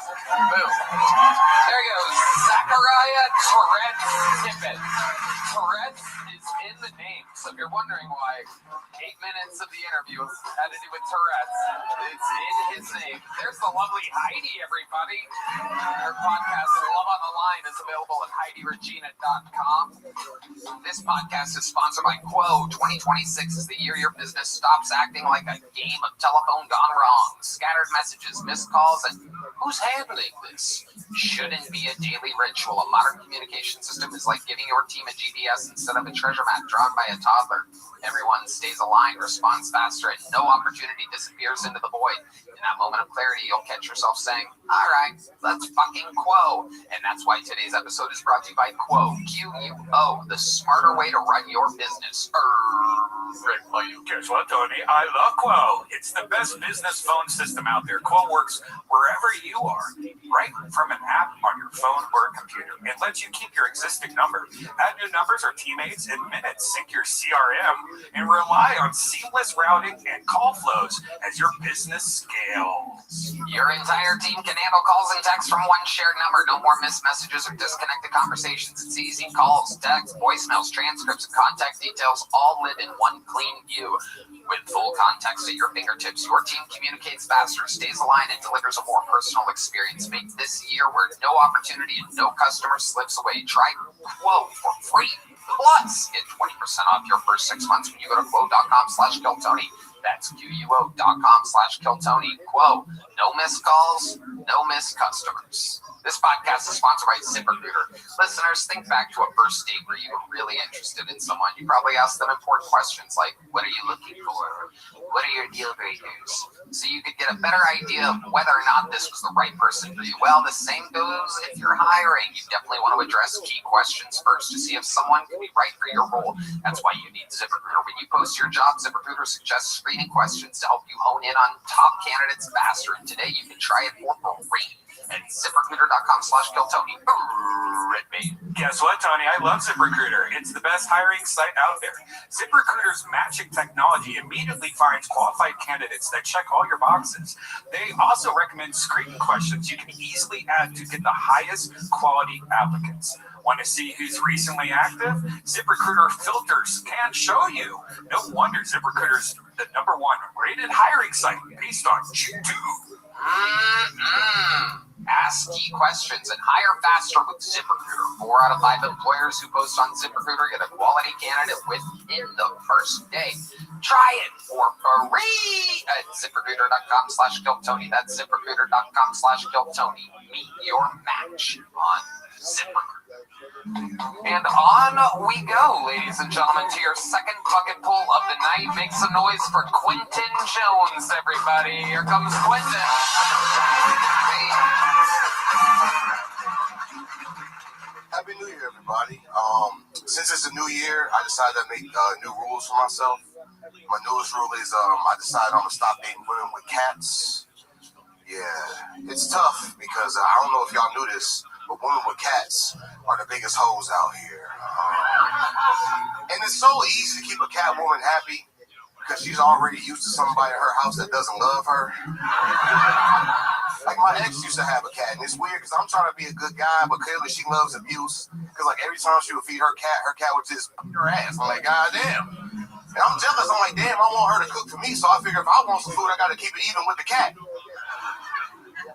Boom. There goes Zachariah Tourette's Tippett. Tourette's is in the name, so if you're wondering why 8 minutes of the interview had to do with Tourette's, it's in his name. There's the lovely Heidi, everybody. Her podcast, Love on the Line, is available at HeidiRegina.com. This podcast is sponsored by Quo. 2026 is the year your business stops acting like a game of telephone gone wrong. Scattered messages, missed calls, and who's handling this? Shouldn't be a daily ritual. A modern communication system is like giving your team a GPS instead of a treasure map drawn by a toddler. Everyone stays aligned, responds faster, and no opportunity disappears into the void. In that moment of clarity, you'll catch yourself saying, all right, let's fucking Quo. And that's why today's episode is brought to you by Quo. Q-U-O, the smarter way to run your business. Well, you guess what, Tony? I love Quo. It's the best business phone system out there. Quo works wherever you are, right from an app on your phone or computer. It lets you keep your existing number, add new numbers or teammates in minutes, sync your CRM, and rely on seamless routing and call flows as your business scales. Your entire team can handle calls and texts from one shared number. No more missed messages or disconnected conversations. It's easy. Calls, texts, voicemails, transcripts, and contact details all live in one clean view. With full context at your fingertips, your team communicates faster, stays aligned, and delivers a more personal experience. Make this year where no opportunity and no customer slips away. Try Quo for free. Plus, get 20% off your first 6 months when you go to quo.com/KillTony. That's QUO.com/KillTony. Quo. No missed calls, no missed customers. This podcast is sponsored by ZipRecruiter. Listeners, think back to a first date where you were really interested in someone. You probably asked them important questions like, what are you looking for? What are your deal breakers? So you could get a better idea of whether or not this was the right person for you. Well, the same goes if you're hiring. You definitely want to address key questions first to see if someone can be right for your role. That's why you need ZipRecruiter. When you post your job, ZipRecruiter suggests screening questions to help you hone in on top candidates faster. And today you can try it for free at ZipRecruiter.com/KillTony. Guess what, Tony? I love ZipRecruiter. It's the best hiring site out there. ZipRecruiter's matching technology immediately finds qualified candidates that check all your boxes. They also recommend screening questions you can easily add to get the highest quality applicants. Want to see who's recently active? ZipRecruiter filters can show you. No wonder ZipRecruiter's the #1 rated hiring site based on G2. Ask key questions and hire faster with ZipRecruiter. 4 out of 5 employers who post on ZipRecruiter get a quality candidate within the first day. Try it for free at ZipRecruiter.com/KillTony. That's ZipRecruiter.com/KillTony. Meet your match on ZipRecruiter. And on we go, ladies and gentlemen, to your second bucket pull of the night. Make some noise for Quentin Jones, everybody. Here comes Quentin. Happy New Year, everybody. Since it's a new year, I decided to make new rules for myself. My newest rule is I decided I'm going to stop dating women with cats. Yeah, it's tough because I don't know if y'all knew this, but women with cats are the biggest hoes out here. And it's so easy to keep a cat woman happy because she's already used to somebody in her house that doesn't love her. Like my ex used to have a cat, and it's weird because I'm trying to be a good guy, but clearly she loves abuse. Because like every time she would feed her cat would just eat her ass. I'm like, God damn. And I'm jealous. I'm like, damn, I want her to cook for me, so I figure if I want some food, I got to keep it even with the cat.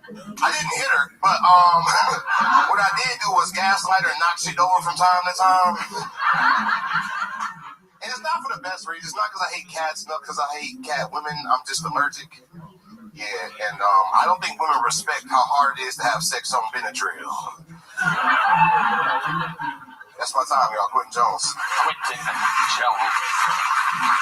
I didn't hit her, but what I did do was gaslight her and knock shit over from time to time. And it's not for the best reason. It's not because I hate cats, not because I hate cat women. I'm just allergic. Yeah, and I don't think women respect how hard it is to have sex on Benadryl. That's my time, y'all. Quentin Jones. Quentin Jones.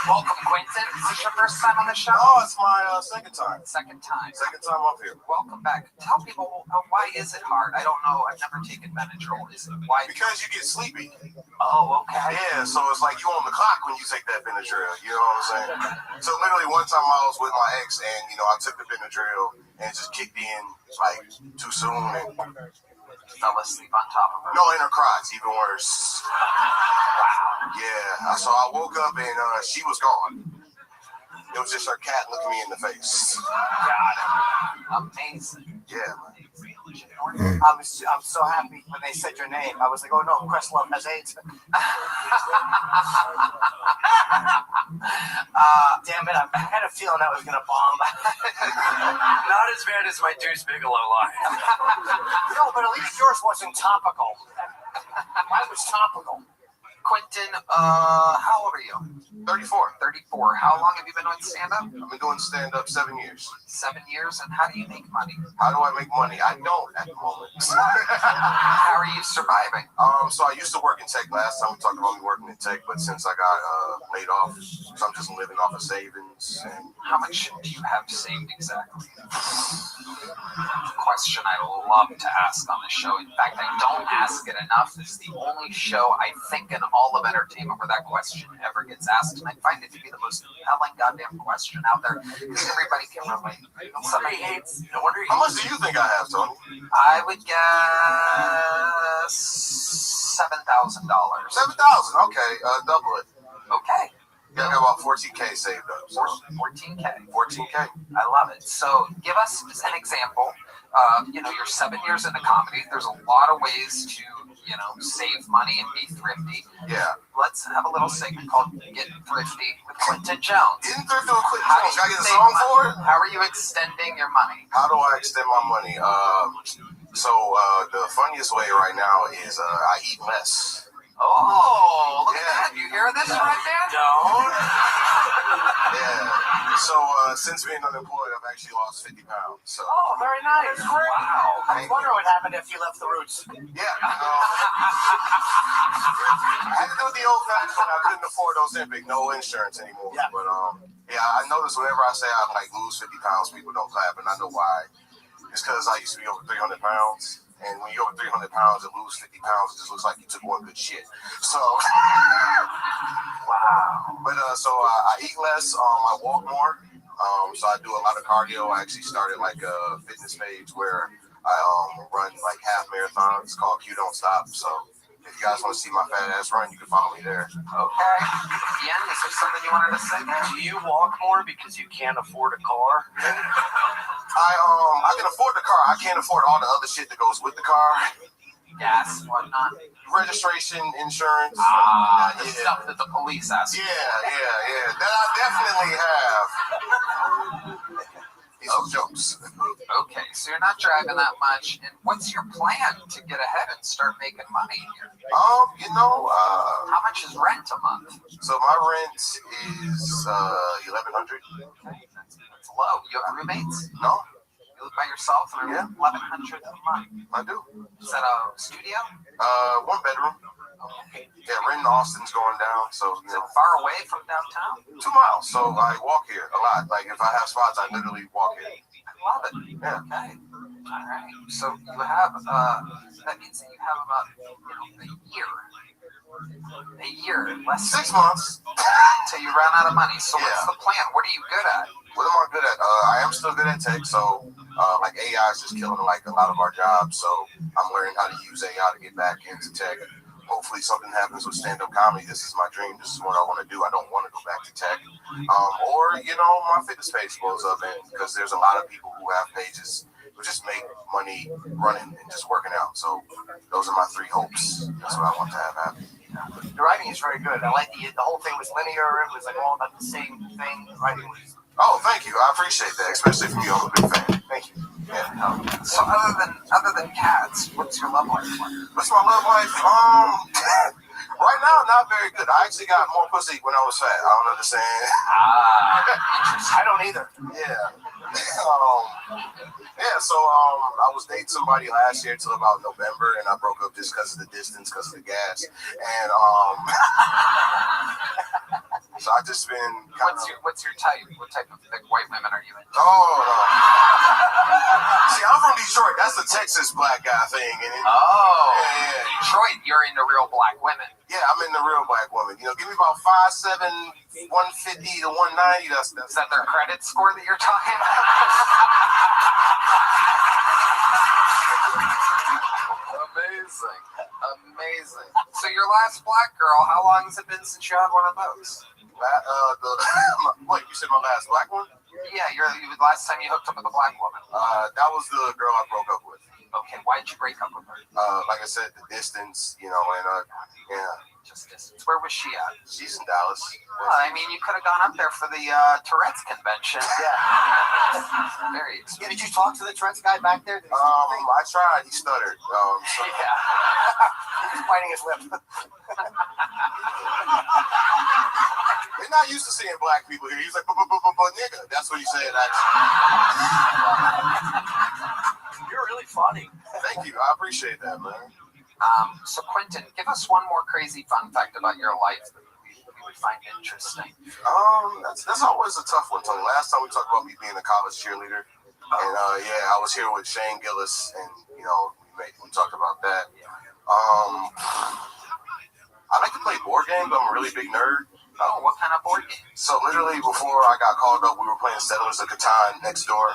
Welcome, Quentin. Is this your first time on the show? No, it's my second time. Second time. Second time up here. Welcome back. Tell people why is it hard? I don't know. I've never taken Benadryl. Is it why? Because you get sleepy. Oh, okay. Yeah, so it's like you on the clock when you take that Benadryl. You know what I'm saying? So literally one time I was with my ex, and I took the Benadryl, and it just kicked in like too soon, and fell asleep on top of her. No, in her crotch, even worse. Wow. Yeah, so I woke up and she was gone. It was just her cat looking me in the face. Got it. Amazing. Yeah. I'm so happy when they said your name. I was like, oh no, Questlove has AIDS. Damn it, I had a feeling that was gonna bomb. Not as bad as my Deuce Bigelow line. No, but at least yours wasn't topical. Mine was topical. Quentin, how old are you? 34. 34. How long have you been doing stand-up? I've been doing stand-up 7 years. 7 years, and how do you make money? How do I make money? I don't at the moment. How are you surviving? So I used to work in tech last time we talked about me working in tech, but since I got laid off, so I'm just living off of savings. And how much do you have saved exactly? Question I love to ask on the show. In fact, I don't ask it enough. It's the only show I think in all of entertainment where that question ever gets asked, and I find it to be the most compelling goddamn question out there because everybody can relate. Somebody hates. No wonder. How much do you think I have, Tony? I would guess $7,000. 7,000. Okay, double it. Okay. Yeah, I got about 14K saved up. So. 14K. 14K. I love it. So give us an example. You're 7 years into comedy. There's a lot of ways to, save money and be thrifty. Yeah. Let's have a little segment called Get Thrifty with Quentin Jones. Getting thrifty with Quentin Jones. Can I get a song for it? How are you extending your money? How do I extend my money? The funniest way right now is I eat less. Oh, look at that. You hear this right there? Don't. Yeah. So since being unemployed, I've actually lost 50 pounds. So. Oh, very nice. Wow. I wonder what happened if you left the roots. Yeah. I had to do the old fashioned when I couldn't afford Ozempic, no insurance anymore. Yeah. But I notice whenever I say I lose 50 pounds, people don't clap, and I know why. It's because I used to be over 300 pounds. And when you're over 300 pounds and lose 50 pounds, it just looks like you took one good shit. So, wow. But I eat less. I walk more. So I do a lot of cardio. I actually started a fitness page where I run half marathons called Q Don't Stop. So if you guys want to see my fat ass run, you can follow me there. Okay. Ian, is there something you wanted to say? Do you walk more because you can't afford a car? I can afford the car. I can't afford all the other shit that goes with the car. Gas and whatnot. Registration, insurance. The stuff that the police ask. Yeah. That I definitely have. These are jokes. Okay, so you're not driving that much. And what's your plan to get ahead and start making money here? How much is rent a month? So my rent is $1,100. Okay, that's low. You have roommates? No. You live by yourself and are $1,100 a month. I do. Is that a studio? 1 bedroom. Okay. Yeah, rent in Austin's going down, so is it far away from downtown? 2 miles. So I walk here a lot. If I have spots, I literally walk here. I love it. Yeah. Okay. All right. So you have that means that you have about a year, less 6 months till you run out of money. So what's the plan? What are you good at? What am I good at? I am still good at tech. So AI is just killing a lot of our jobs. So I'm learning how to use AI to get back into tech. Hopefully something happens with stand-up comedy. This is my dream. This is what I want to do. I don't want to go back to tech. Or my fitness page blows up, because there's a lot of people who have pages who just make money running and just working out. So those are my 3 hopes. That's what I want to have happen. The writing is very good. I like the whole thing was linear. It was all about the same thing. The writing was. Oh, thank you. I appreciate that, especially from you. I'm a big fan. Thank you. Yeah. So other than cats, what's your love life like? What's my love life? Right now, not very good. I actually got more pussy when I was fat. I don't understand. I don't either. Yeah. So I was dating somebody last year till about November, and I broke up just because of the distance, because of the gas, and so I just been. What's your type? What type of thick white women are you into? See, I'm from Detroit. That's the Texas black guy thing. Detroit, you're into real black women. Yeah, I'm into real black women. Give me about 5'7", 150 to 190. Is that their credit score that you're talking about? Amazing. So your last black girl, how long has it been since you had one of those? What, you said my last black one? Yeah, last time you hooked up with a black woman. That was the girl I broke up with. Okay, why'd you break up with her? Like I said, the distance, and yeah. Just distance. Where was she at? She's in Dallas. Well, I mean, you could have gone up there for the Tourette's convention. Yeah. Very Yeah, did you talk to the Tourette's guy back there? I tried. He stuttered. So. Yeah. He was biting his lip. They're not used to seeing black people here. He's like, but nigga. That's what he said, actually. You're really funny. Thank you. I appreciate that, man. So, Quentin, give us one more crazy fun fact about your life that we would find interesting. That's always a tough one, Tony. Last time we talked about me being a college cheerleader. And, I was here with Shane Gillis, and, we talked about that. I like to play board games. I'm a really big nerd. Oh, what kind of board game? So literally before I got called up, we were playing Settlers of Catan next door.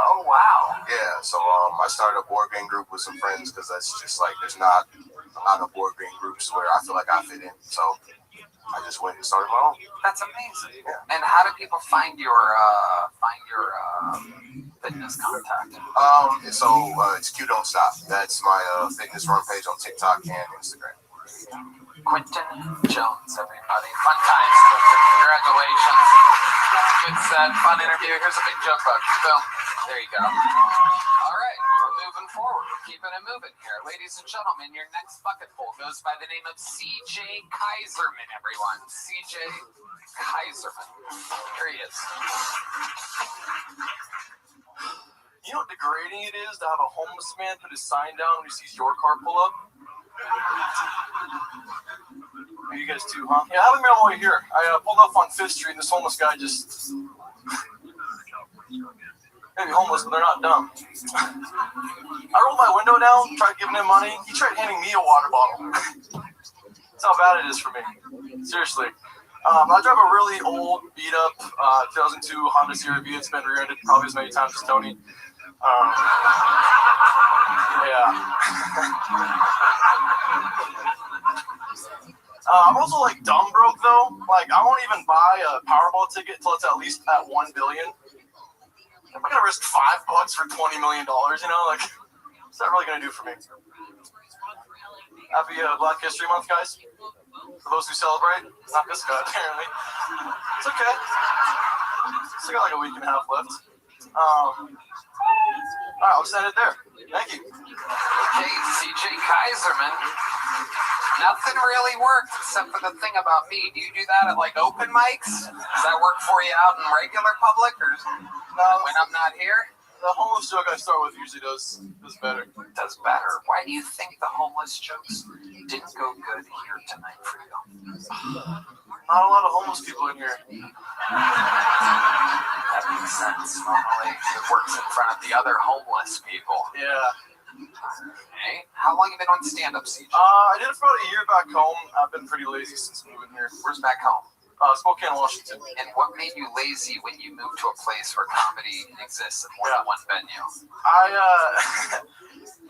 Oh, wow. Yeah, so I started a board game group with some friends because that's just like there's not a lot of board game groups where I feel like I fit in. So I just went and started my own. That's amazing. Yeah. And how do people find your fitness contact? It's Q Don't Stop. That's my fitness run page on TikTok and Instagram. Quentin Jones, everybody. Fun times, Quentin. Congratulations. Good set, fun interview. Here's a big joke book. Boom. There you go. All right, we're moving forward. We're keeping it moving here. Ladies and gentlemen, your next bucket full goes by the name of CJ Kaiserman, everyone. CJ Kaiserman. Here he is. You know what degrading it is to have a homeless man put his sign down when he sees your car pull up? You guys too, huh? Yeah, I haven't been all the way here. I pulled up on 5th Street and this homeless guy just... Maybe homeless, but they're not dumb. I rolled my window down, tried giving him money. He tried handing me a water bottle. That's how bad it is for me. Seriously. I drive a really old, beat-up 2002 Honda CR-V. It's been rear-ended probably as many times as Tony. I'm also like dumb broke though. Like I won't even buy a Powerball ticket until it's at least at 1 billion. I'm gonna risk $5 for $20 million. Like what's that really gonna do for me? Happy Black History Month, guys. For those who celebrate, not this guy apparently. It's okay. Still got like a week and a half left. Alright, I'll just end it there. Thank you. Okay, CJ Kaiserman. Nothing really worked except for the thing about me. Do you do that at like open mics? Does that work for you out in regular public or when I'm not here? The homeless joke I start with usually does better. Does better. Why do you think the homeless jokes didn't go good here tonight for you? Not a lot of homeless people in here. That makes sense. Normally it works in front of the other homeless people. Yeah. Okay. How long have you been on stand-up, CJ? I did it for about a year back home. I've been pretty lazy since moving here. Where's back home? Spokane, Washington. And what made you lazy when you moved to a place where comedy exists in more than one venue? I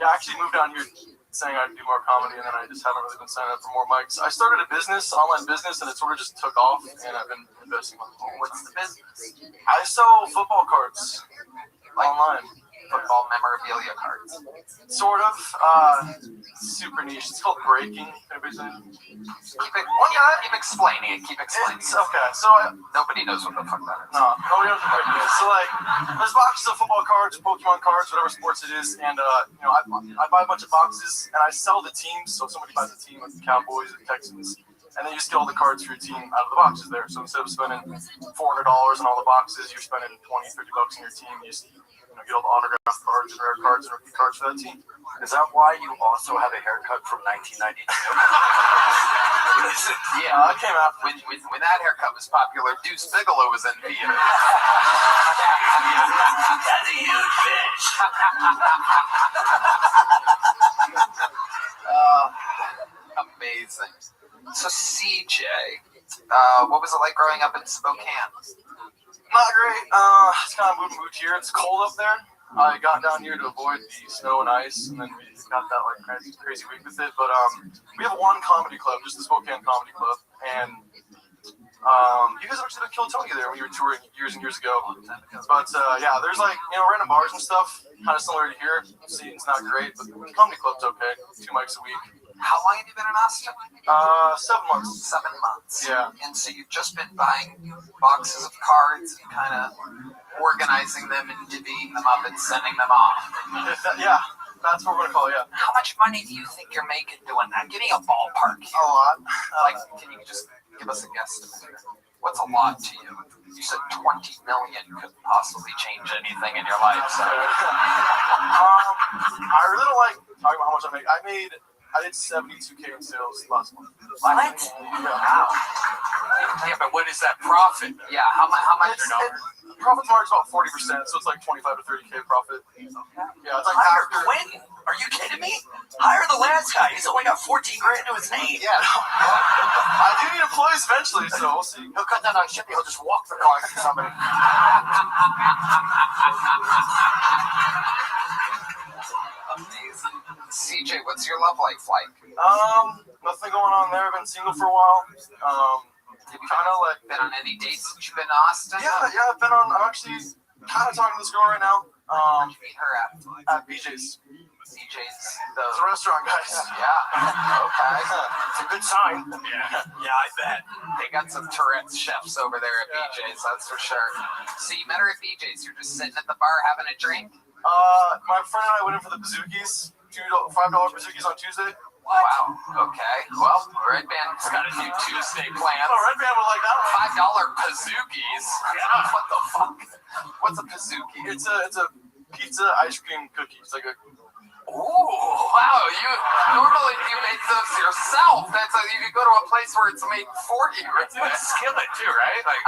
actually moved down here saying I'd do more comedy, and then I just haven't really been signing up for more mics. I started a business, an online business, and it sort of just took off, and I've been investing in it. What's the business? I sell football cards online. Football memorabilia cards. Sort of. Super niche. It's called breaking. Keep explaining it. Keep explaining it. Okay, so nobody knows what the fuck that is. No, nobody knows what breaking is. So like, there's boxes of football cards, Pokemon cards, whatever sports it is, and I buy a bunch of boxes and I sell the teams. So if somebody buys a team like the Cowboys or the Texans, and then you just get all the cards for your team out of the boxes there. So instead of spending $400 on all the boxes, you're spending $20, $30 on your team. You just get all the autographed cards and rare cards and rookie cards for that team. Is that why you also have a haircut from 1992? Yeah, I came out when that haircut was popular. Deuce Bigelow was in theater. That's a huge bitch. Amazing. So CJ, what was it like growing up in Spokane? Not great. It's kind of moved here. It's cold up there. I got down here to avoid the snow and ice, and then we got that like crazy week with it. But we have one comedy club, just the Spokane Comedy Club, and You guys actually did Kill Tony there when you were touring years and years ago. But yeah, there's like, random bars and stuff, kind of similar to here. Scene's not great, but the comedy club's okay. 2 mics a week. How long have you been in Austin? 7 months. 7 months. Yeah. And so you've just been buying boxes of cards and kind of organizing them and divvying them up and sending them off. Yeah, that's what we're gonna call it. Yeah. How much money do you think you're making doing that? Give me a ballpark. A lot. Like, can you just give us a guesstimate? What's a lot to you? You said 20 million could possibly change anything in your life. So. I really don't like talking about how much I make. I did 72K in sales last month. What? Yeah. Wow. Yeah, but what is that profit? Yeah, how much? Profit margin's about 40%, so it's like 25 to 30K profit. Yeah, it's like Hire after. Quinn? Are you kidding me? Hire the last guy. He's only got 14 grand to his name. Yeah, no. I do need employees eventually, so we'll see. He'll cut down on shipping. He'll just walk the car to somebody. Amazing. CJ, what's your love life like? Nothing going on there. I've been single for a while. Have you kind of like been on any dates since you've been to Austin? Yeah, I've been on. I'm actually kind of talking to this girl right now. Where'd you meet her at? BJ's. CJ's. It's a restaurant, guys. Yeah. Okay. It's a good sign. Yeah, I bet. They got some Tourette's chefs over there at BJ's, that's for sure. So you met her at BJ's. You're just sitting at the bar having a drink? My friend and I went in for the bazookies. $5 bazookies on Tuesday. Wow. Okay. Well, Red Band's got a new Tuesday plan. Oh, Red Band would like that. $5 bazookies. Yeah. What the fuck? What's a bazooki? It's a pizza ice cream cookie. It's like a. Ooh, wow! Normally you make those yourself. That's you could go to a place where it's made for you. It's a skillet too, right? Like.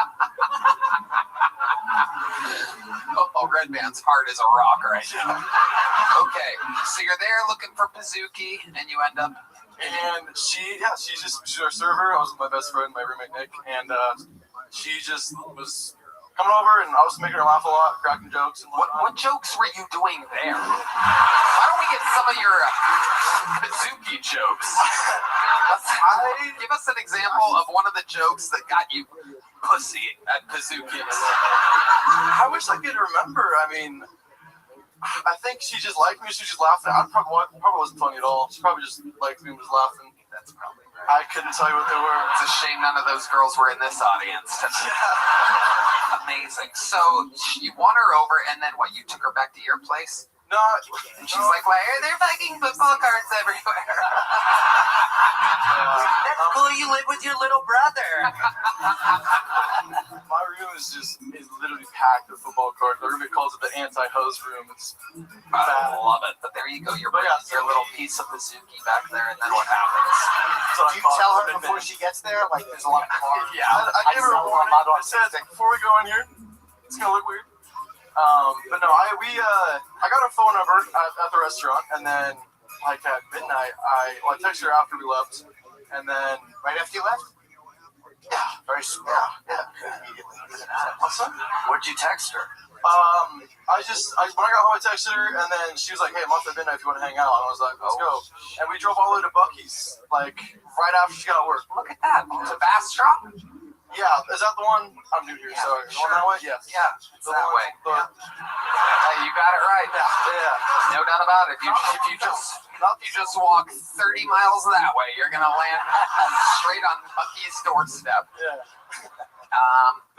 Oh, Red Band's hard as a rock right now. Okay, so you're there looking for Pazuki, and you end up. And she's our server. I was with my best friend, my roommate Nick, and she just was coming over, and I was making her laugh a lot, cracking jokes. And what jokes were you doing there? Why don't we get some of your Pazuki jokes? Give us an example of one of the jokes that got you pussy at Pazuki's. I wish I could remember. I mean, I think she just liked me. She was just laughing. I probably wasn't funny at all. She probably just liked me and was laughing. That's probably right. I couldn't tell you what they were. It's a shame none of those girls were in this audience. Amazing. So you won her over, and then what? You took her back to your place? No. And she's like, why are there fucking football cards everywhere? That's cool. You live with your little brother. My room is literally packed with football cards. My roommate calls it the anti-hose room. It's bad. I love it. But there you go. You're bringing your little piece of Pazuki back there, and then what happens? Do you tell her before she gets there? Like, there's a lot of cars. Yeah, I gave her a warning. I said, before we go in here, it's going to look weird. But no, I got her phone number at the restaurant, and then like at midnight, I texted her after we left, and then right after you left. Yeah, very soon. Yeah. What's up? What'd you text her? When I got home, I texted her, and then she was like, "Hey, I'm off at midnight if you want to hang out." And I was like, "Let's go." And we drove all the way to Buc-ee's, like right after she got work. Look at that, to Bastrop. Yeah, is that the one? I'm new here, sorry. The one that way? Yes. Yeah, it's that way. Hey, you got it right. Yeah. No doubt about it. If you just walk 30 miles that way, you're gonna land straight on Buc-ee's doorstep. Yeah.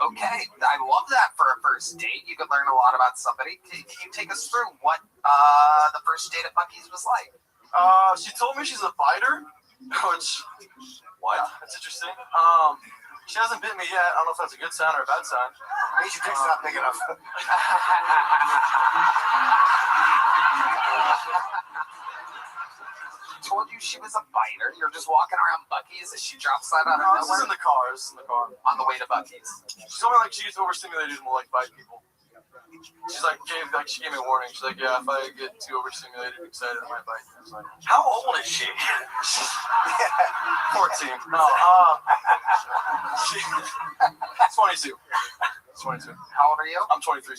Okay, I love that for a first date. You could learn a lot about somebody. Can you take us through what the first date at Buc-ee's was like? She told me she's a biter, which what? Yeah, that's interesting. She hasn't bit me yet. I don't know if that's a good sign or a bad sign. Means your dick's not big enough. Told you she was a biter. You're just walking around Buc-ee's as she drops that out of nowhere. nowhere. In the car. On the way to Buc-ee's. She told me like she gets overstimulated and will like bite people. She's like she gave me a warning. She's like, yeah, if I get too overstimulated and excited, I might bite you. I was like, how old is she? 14. No, she's 22. 22. How old are you? I'm 23.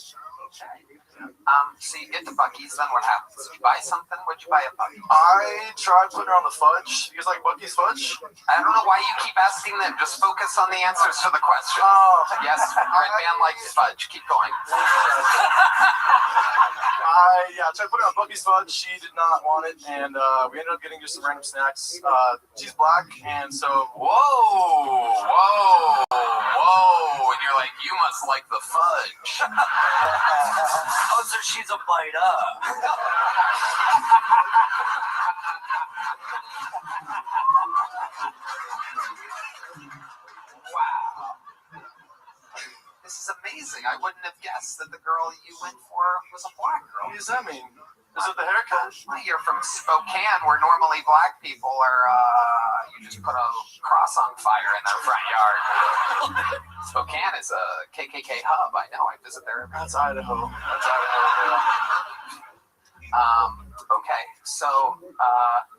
So you get to Buc-ee's, then what happens? Did you buy something? What'd you buy at Buc-ee's? I tried putting her on the fudge. You guys like Buc-ee's fudge? I don't know why you keep asking them. Just focus on the answers to the questions. Yes, Red Band likes fudge. Keep going. I tried putting her on Buc-ee's fudge. She did not want it, and we ended up getting just some random snacks. She's black, and so whoa. And you're like, you must like the fudge. Oh, so she's a bite up. Wow. This is amazing. I wouldn't have guessed that the girl you went for was a black girl. What does that mean? Is it the haircut? You're from Spokane, where normally black people are, you just put a cross on fire in their front yard. Spokane is a KKK hub. I know. I visit there. That's Idaho. Okay, so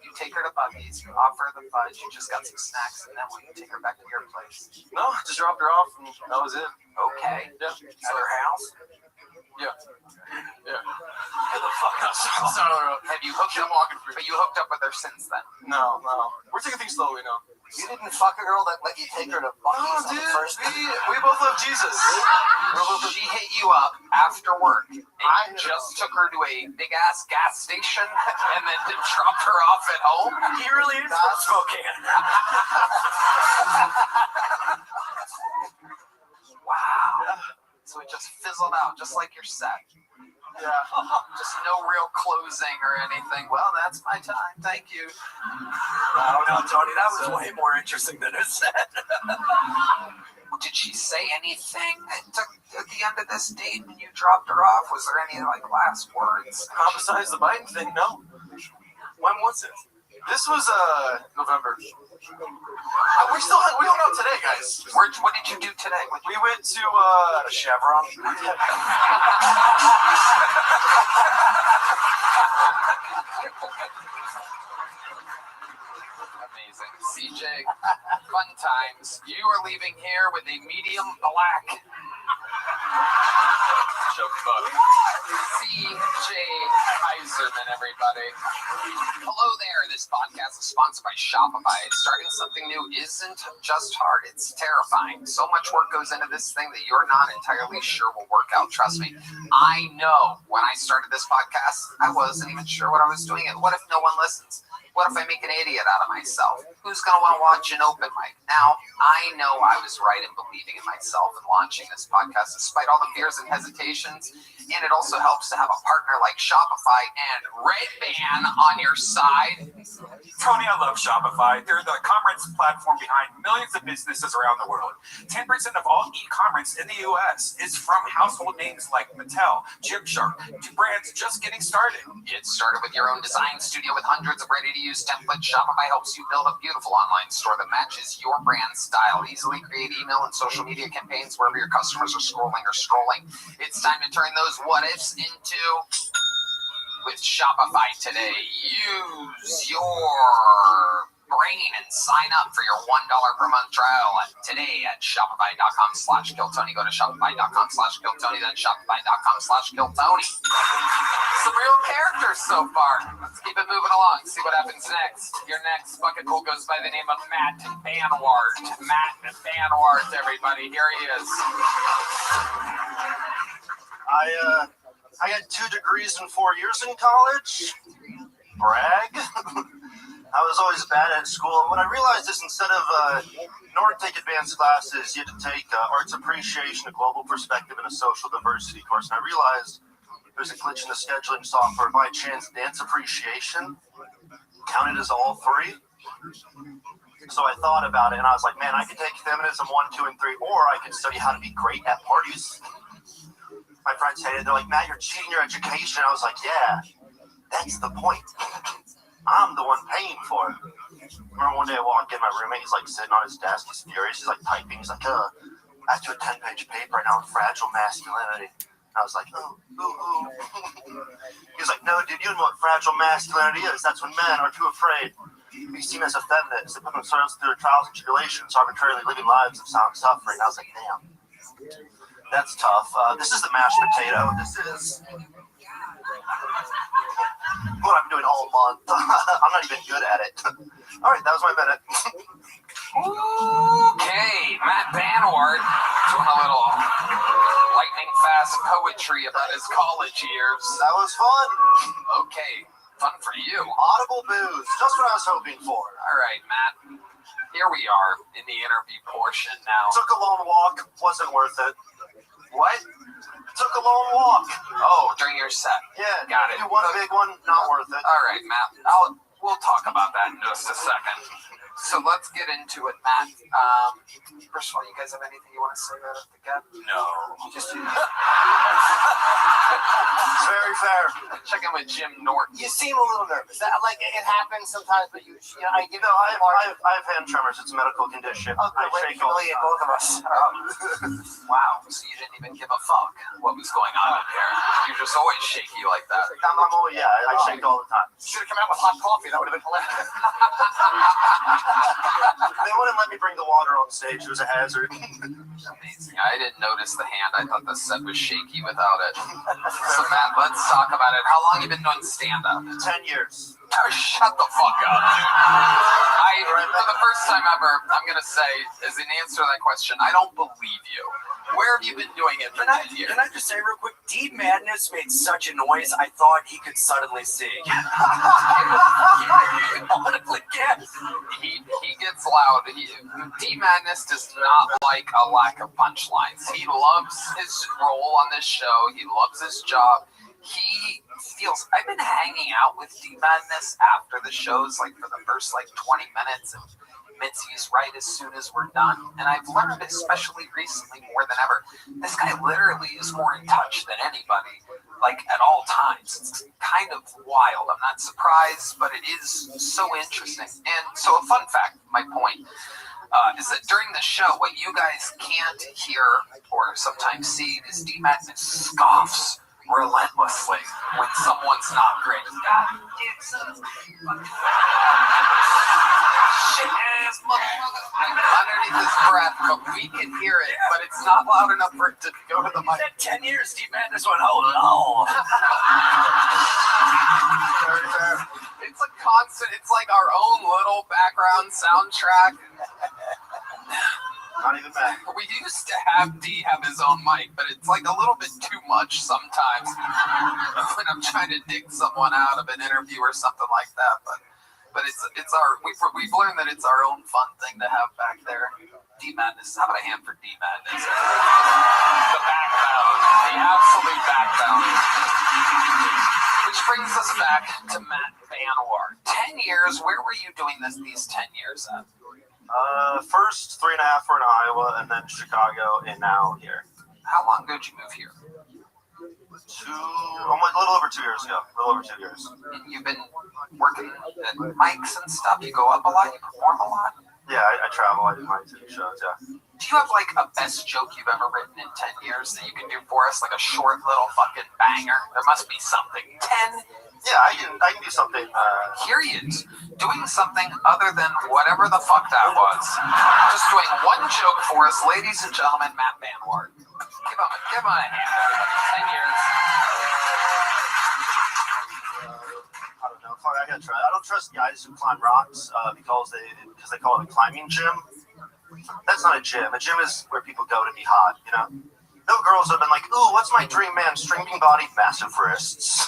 you take her to Buc-ee's, you offer the fudge, you just got some snacks, and then will you take her back to your place? No, just dropped her off, and that was it. Okay. Yeah. At her house? Yeah. Get the fuck out. Have you hooked up? But you hooked up with her since then? No. We're taking things slowly now. You didn't fuck a girl that let you take her to Buc-ee's on the first day? We both love Jesus. She hit you up after work and just took her to a big ass gas station and then dropped her off at home? He really is from Spokane. Wow. So it just fizzled out, just like your set. Yeah. Just no real closing or anything. Well, that's my time. Thank you. Oh, no, Tony, that was way more interesting than it said. Did she say anything at the end of this date when you dropped her off? Was there any last words? Besides the biting thing, no. When was it? This was November. We don't know today, guys. What did you do today? We went to Chevron. Amazing. CJ, fun times. You are leaving here with a medium black CJ Kaiserman, everybody. Hello there. This podcast is sponsored by Shopify. Starting something new isn't just hard, it's terrifying. So much work goes into this thing that you're not entirely sure will work out. Trust me. I know when I started this podcast, I wasn't even sure what I was doing. And what if no one listens? What if I make an idiot out of myself? Who's going to want to watch an open mic? Now, I know I was right in believing in myself and launching this podcast despite all the fears and hesitations. And it also helps to have a partner like Shopify and Red Band on your side. Tony, I love Shopify. They're the commerce platform behind millions of businesses around the world. 10% of all e-commerce in the U.S. is from household names like Mattel, Gymshark, to brands just getting started. Get started with your own design studio with hundreds of ready-to-use templates. Shopify helps you build a beautiful online store that matches your brand style. Easily create email and social media campaigns wherever your customers are scrolling. It's time to turn those what-ifs into... with Shopify today. Use your brain and sign up for your $1 per month trial today at shopify.com/KillTony. Go to shopify.com/KillTony, then shopify.com/KillTony. Some real characters so far. Let's keep it moving along. See what happens next. Your next bucket pool goes by the name of Matt Banwart. Matt Banwart, everybody. Here he is. I got 2 degrees in 4 years in college. Brag. I was always bad at school. And what I realized is instead of in order to take advanced classes, you had to take arts appreciation, a global perspective, and a social diversity course. And I realized there's a glitch in the scheduling software. By chance, dance appreciation counted as all 3. So I thought about it, and I was like, man, I could take feminism 1, 2, and 3, or I could study how to be great at parties. My friends hated it. They're like, Matt, you're cheating your education. I was like, yeah, that's the point. I'm the one paying for it. Remember one day I walked in, my roommate, he's like sitting on his desk, he's furious, he's like typing, he's like, I have to do a 10-page paper right now on fragile masculinity. And I was like, ooh. He's like, no, dude, you know what fragile masculinity is. That's when men are too afraid to be seen as effeminate. They put themselves through their trials and tribulations, arbitrarily living lives of silent suffering. I was like, damn. That's tough. This is the mashed potato. This is what I'm doing all month. I'm not even good at it. All right, that was my minute. Okay, Matt Banwart doing a little lightning fast poetry about his college years. That was fun. Okay, fun for you. Audible booze, just what I was hoping for. All right, Matt. Here we are in the interview portion now. Took a long walk, wasn't worth it. What? Took a long walk. Oh, during your set. Yeah, got it. Do one big one, not worth it. All right, Matt. We'll talk about that in just a second. So let's get into it, Matt. First of all, you guys have anything you want to say about it again? No. Just it's very fair. Check in with Jim Norton. You seem a little nervous. Like it happens sometimes, but you know, I have hand tremors. It's a medical condition. Oh, I shake all the time. both of us. Wow. So you didn't even give a fuck what was going on in here. You're just always shaky like that. I shake all the time. Should have come out with hot coffee. That would have been hilarious. They wouldn't let me bring the water on stage. It was a hazard. Amazing. I didn't notice the hand. I thought the set was shaky without it. So Matt, let's talk about it. How long have you been doing stand-up? 10 years. Shut the fuck up, dude. For the first time ever, I'm going to say, as an answer to that question, I don't believe you. Where have you been doing it for 10 years? Can I just say real quick, D Madness made such a noise, I thought he could suddenly sing. Honestly, yes. He gets loud. D Madness does not like a lack of punchlines. He loves his role on this show. He loves his job. He feels. I've been hanging out with D Madness after the shows, like for the first 20 minutes, and Mitzi's right as soon as we're done. And I've learned, especially recently more than ever, this guy literally is more in touch than anybody, at all times. It's kind of wild. I'm not surprised, but it is so interesting. And so a fun fact, my point, is that during the show, what you guys can't hear or sometimes see is D Madness scoffs relentlessly when someone's not great. Shit ass motherfucker underneath his breath, but we can hear it, but it's not loud enough for it to go to the mic. 10 years, D Madness went, oh no. It's a constant, it's like our own little background soundtrack. Not even bad. We used to have D have his own mic, but it's a little bit too much sometimes when I'm trying to dig someone out of an interview or something like that. But it's our we've learned that it's our own fun thing to have back there. D Madness. How about a hand for D Madness? The backbone, the absolute backbone. Which brings us back to Matt Banwart. 10 years. Where were you doing these 10 years at? First 3.5 were in Iowa, and then Chicago, and now here. How long ago did you move here? A little over 2 years ago. And you've been working at mics and stuff. You go up a lot. You perform a lot. Yeah, I travel. I do my TV shows. Yeah. Do you have a best joke you've ever written in 10 years that you can do for us? A short little fucking banger. There must be something. 10. Yeah, I can do something. Period. Doing something other than whatever the fuck that was. Just doing one joke for us, ladies and gentlemen, Matt Banwart. Give him a hand, everybody. 10 years. I don't know. I gotta try. I don't trust guys who climb rocks because they call it a climbing gym. That's not a gym. A gym is where people go to be hot. No girls have been like, ooh, what's my dream man? Streaming body, massive wrists.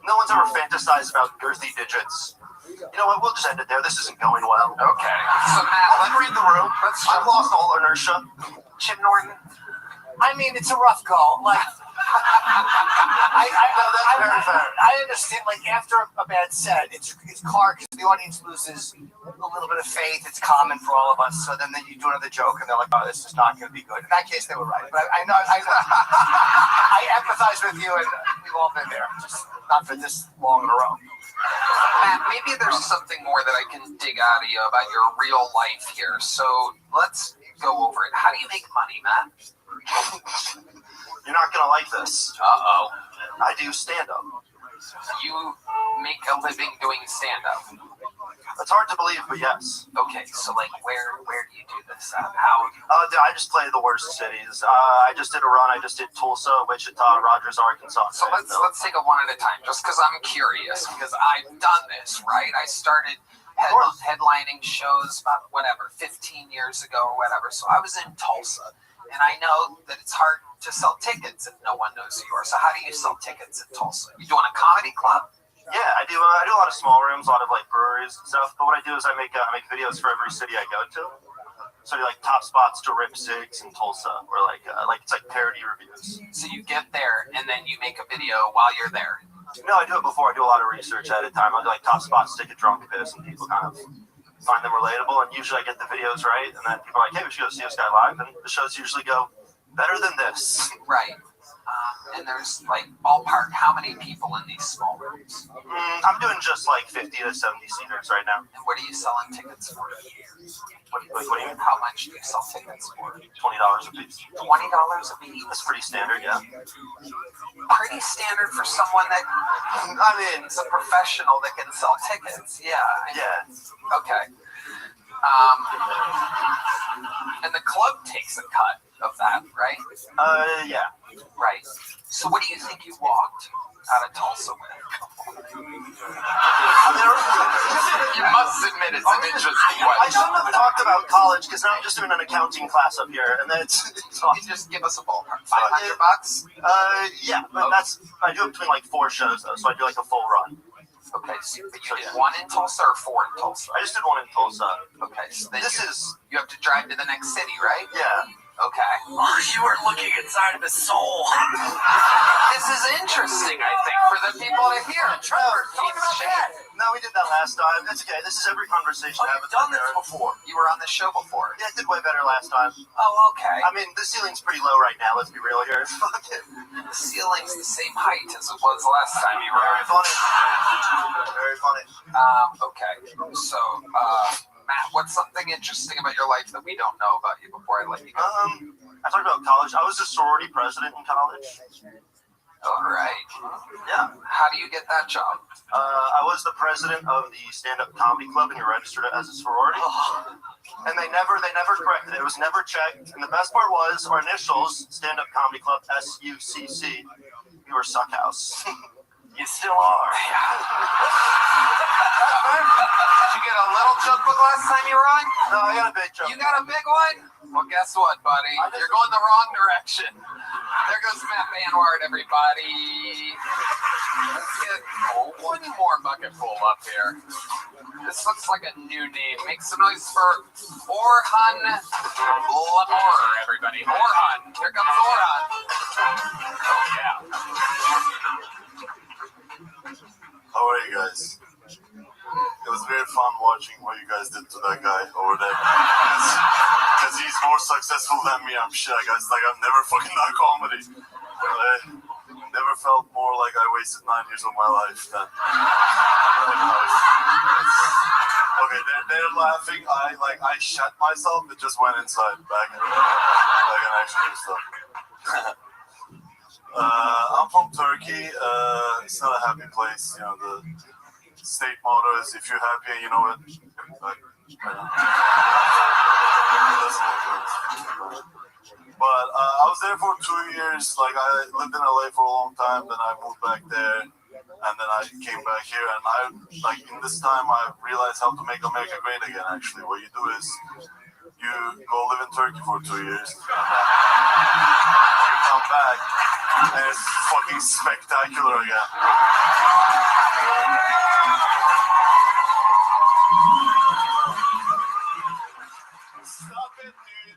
No one's ever fantasized about girthy digits. You know what? We'll just end it there. This isn't going well. Okay. So Matt, let's read the room. I've lost all inertia. Jim Norton. I mean, it's a rough go. I understand. After a bad set, it's hard because the audience loses a little bit of faith. It's common for all of us. So then you do another joke, and they're like, "Oh, this is not going to be good." In that case, they were right. But I know I empathize with you, and we've all been there, just not for this long in a row. Matt, maybe there's something more that I can dig out of you about your real life here. So let's go over it. How do you make money, Matt? You're not going to like this. Uh-oh. I do stand-up. You make a living doing stand-up. It's hard to believe, but yes. Okay, so like where do you do this at? How? I just play the worst cities. I just did a run. I just did Tulsa, Wichita, Rogers, Arkansas. So let's take it one at a time, just because I'm curious, because I've done this, right? I started headlining shows about 15 years ago or whatever. So I was in Tulsa, and I know that it's hard to sell tickets if no one knows who you are. So how do you sell tickets in Tulsa? You doing a comedy club? Yeah, I do. I do a lot of small rooms, a lot of like breweries and stuff. But what I do is I make videos for every city I go to. So I do like top spots to rip cigs in Tulsa, or like it's like parody reviews. So you get there and then you make a video while you're there. No, I do it before. I do a lot of research at a time. I do like top spots to take a drunk piss, and people kind of find them relatable. And usually I get the videos right, and then people are like, "Hey, we should go see this guy live." And the shows usually go better than this. Right. And there's like ballpark, how many people in these small rooms? I'm doing just like 50 to 70 seaters right now. And what are you selling tickets for? What do you mean? How much do you sell tickets for? $20 a piece. $20 a piece? That's pretty standard, yeah. Pretty standard for someone that, is a professional that can sell tickets. Yeah. Yeah. Okay. And the club takes a cut of that, right? Yeah. Right. So what do you think you walked out of Tulsa with? You must admit it's an interesting I question. shouldn't have talked about college because now I'm just doing an accounting class up here, and then it's You just give us a ballpark. $500? Yeah, but I do it between like 4 shows though, so I do like a full run. Okay, so you did one in Tulsa or 4 in Tulsa? I just did one in Tulsa. Okay, so then you have to drive to the next city, right? Yeah. Okay. Oh, you were looking inside of his soul. This is interesting, I think, for the people to hear. Trevor, talk about that. No, we did that last time. That's okay. This is every conversation I have. You've done this before. You were on the show before. Yeah, I did way better last time. Oh, okay. I mean, the ceiling's pretty low right now. Let's be real here. Fuck it. The ceiling's the same height as it was last time you were on. Very funny. Very funny. Okay. So, Matt, what's something interesting about your life that we don't know about you before I let you go? I talked about college. I was a sorority president in college. All right. Yeah. How do you get that job? I was the president of the stand-up comedy club, and you registered it as a sorority. And they never corrected it. It was never checked. And the best part was our initials, stand-up comedy club, SUCC. We were Suck House. You still are. Did you get a little joke book last time you were on? No, I got a big joke. You got a big one? Well, guess what, buddy? You're going the wrong direction. There goes Matt Banward, everybody. Let's get one more bucket full up here. This looks like a new name. Make some noise for Orhan Lamor, everybody. Orhan. Here comes Orhan. Oh, yeah. How are you guys? It was very fun watching what you guys did to that guy over there. Because he's more successful than me, I'm sure. Guys, like, I've never fucking done comedy. I never felt more like I wasted 9 years of my life than okay, they're laughing. I shut myself. It just went inside back and actually do stuff. I'm from Turkey. It's not a happy place. You know, the state motto is if you're happy and you know it. But I was there for 2 years. Like, I lived in LA for a long time. Then I moved back there, and then I came back here. And in this time, I realized how to make America great again. Actually, what you do is you go live in Turkey for 2 years. You come back, and it's fucking spectacular again. Stop it, dude.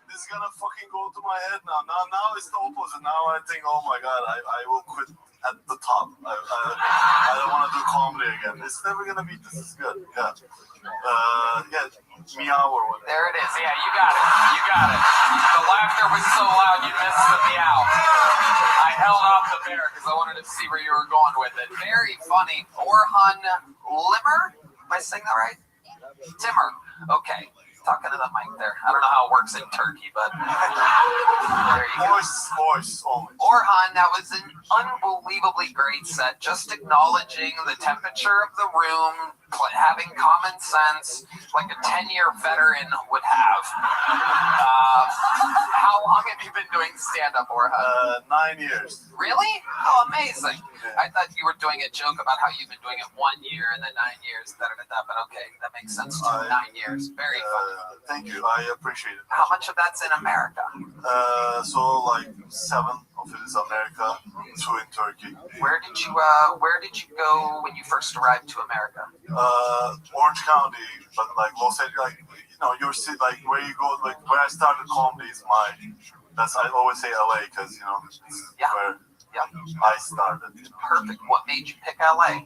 This is gonna fucking go to my head now. Now it's the opposite. Now I think, oh my god, I will quit at the top. I don't want to do comedy again. It's never gonna be. This is good. Yeah. Meow or whatever. There it is. Yeah, you got it. You got it. The laughter was so loud you missed the meow. I held off the bear because I wanted to see where you were going with it. Very funny. Orhan Limmer? Am I saying that right? Timmer. Okay. Talking to the mic there. I don't know how it works in Turkey, but there you go. Voice only. Orhan, that was an unbelievably great set. Just acknowledging the temperature of the room, having common sense like a 10-year veteran would have. How long have you been doing stand-up, Orhan? 9 years. Really? Oh, amazing. I thought you were doing a joke about how you've been doing it 1 year and then 9 years, but okay, that makes sense too. 9 years. Very funny. Thank you. I appreciate it. How much of that's in America? So like 7 of it is America, 2 in Turkey. Where did you go when you first arrived to America? Orange County, but like Los Angeles, like your city, like where you go, like where I started comedy is I always say LA because where I started. Perfect. What made you pick LA? I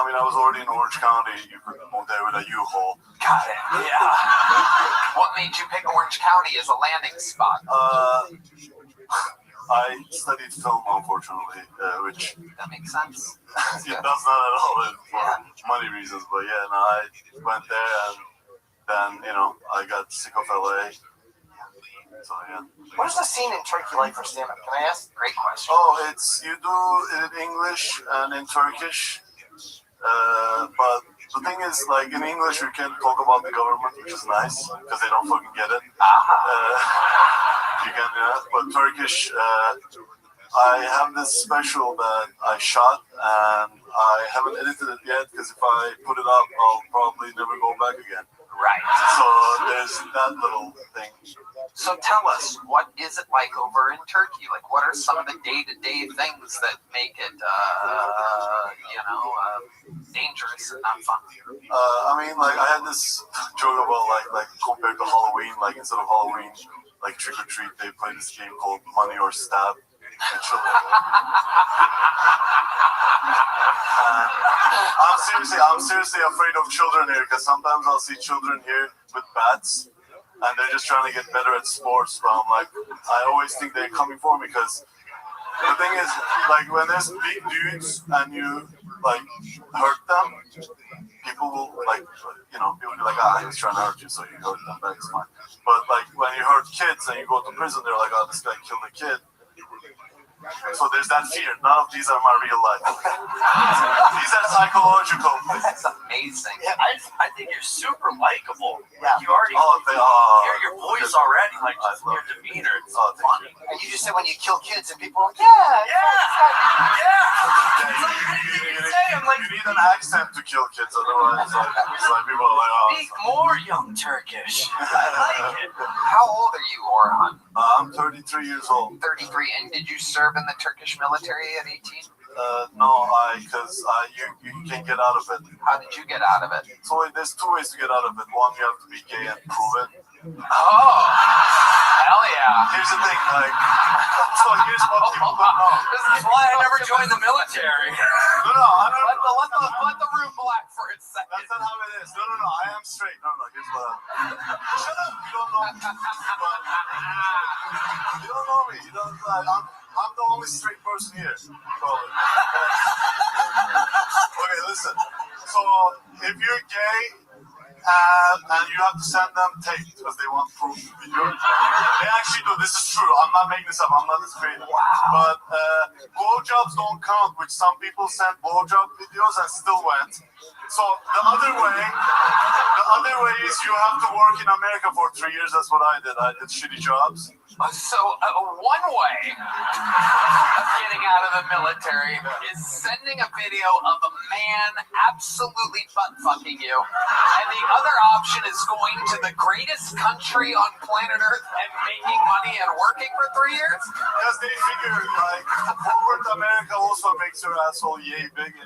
mean, I was already in Orange County. You could move there with a U-Haul. Got it. Yeah. What made you pick Orange County as a landing spot? I studied film, unfortunately, which that makes sense. It does not at all for money reasons, but I went there and then I got sick of LA. So What is the scene in Turkey like for stand-up? Can I ask? Great question. Oh, you do it in English and in Turkish, but the thing is, like in English, you can talk about the government, which is nice because they don't fucking get it. You can, but Turkish. I have this special that I shot, and I haven't edited it yet because if I put it up, I'll probably never go back again. Right. So there's that little thing. So tell us, what is it like over in Turkey? Like, what are some of the day-to-day things that make it, dangerous and not fun? I mean, like, I had this joke about, like compared to Halloween, like, instead of Halloween, like, trick or treat, they play this game called Money or Stab. I'm seriously afraid of children here because sometimes I'll see children here with bats and they're just trying to get better at sports. But I'm like, I always think they're coming for me because the thing is, like, when there's big dudes and you like hurt them, people will people be like, he was trying to hurt you, so you hurt them. That's fine. But like when you hurt kids and you go to prison, they're like, this guy killed a kid. So there's that fear. None of these are my real life. These are psychological. That's amazing. Yeah, I think you're super likable. Yeah. You already hear your voice already, like just your demeanor. It's funny. And you just said when you kill kids and people are like, You need an accent to kill kids, otherwise people are like, Speak more, young Turkish. I like it. How old are you, Orhan? I'm 33 years old. 33, and did you serve in the Turkish military at 18? No, because you can't get out of it. How did you get out of it? So there's 2 ways to get out of it. One, you have to be gay and prove it. Oh, hell yeah. Here's the thing, so here's what people don't know. This is why I never joined the military. Let the room black for a second. That's not how it is. No, I am straight. No, here's what shut up, you don't know me. You don't know me. You don't, I'm the only straight person here, probably. Okay, listen. So, if you're gay, and you have to send them tape because they want proof video. They actually do. This is true. I'm not making this up. I'm not this creative. Wow. But blowjobs don't count, which some people sent blowjob videos and still went. So the other way is you have to work in America for 3 years. That's what I did. I did shitty jobs. So one way of getting out of the military is sending a video of a man absolutely butt-fucking you. And the other option is going to the greatest country on planet Earth and making money and working for 3 years? Because they figure, like, corporate America also makes your asshole yay big.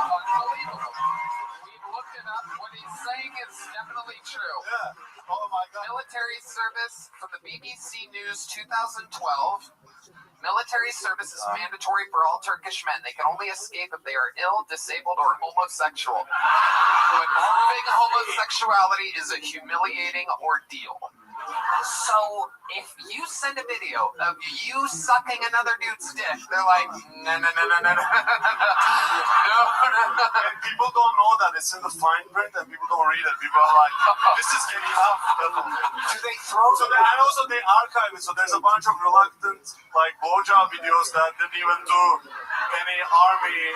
Unbelievable. We've looked it up. What he's saying is definitely true. Yeah. Oh my God. Military service from the BBC News 2012. Military service is mandatory for all Turkish men. They can only escape if they are ill, disabled, or homosexual. But proving homosexuality is a humiliating ordeal. So if you send a video of you sucking another dude's dick, they're like, no. And people don't know that it's in the fine print, and people don't read it. People are like, this is getting out. Do they throw? So and also they archive it. So there's a bunch of reluctant like blowjob videos that didn't even do any army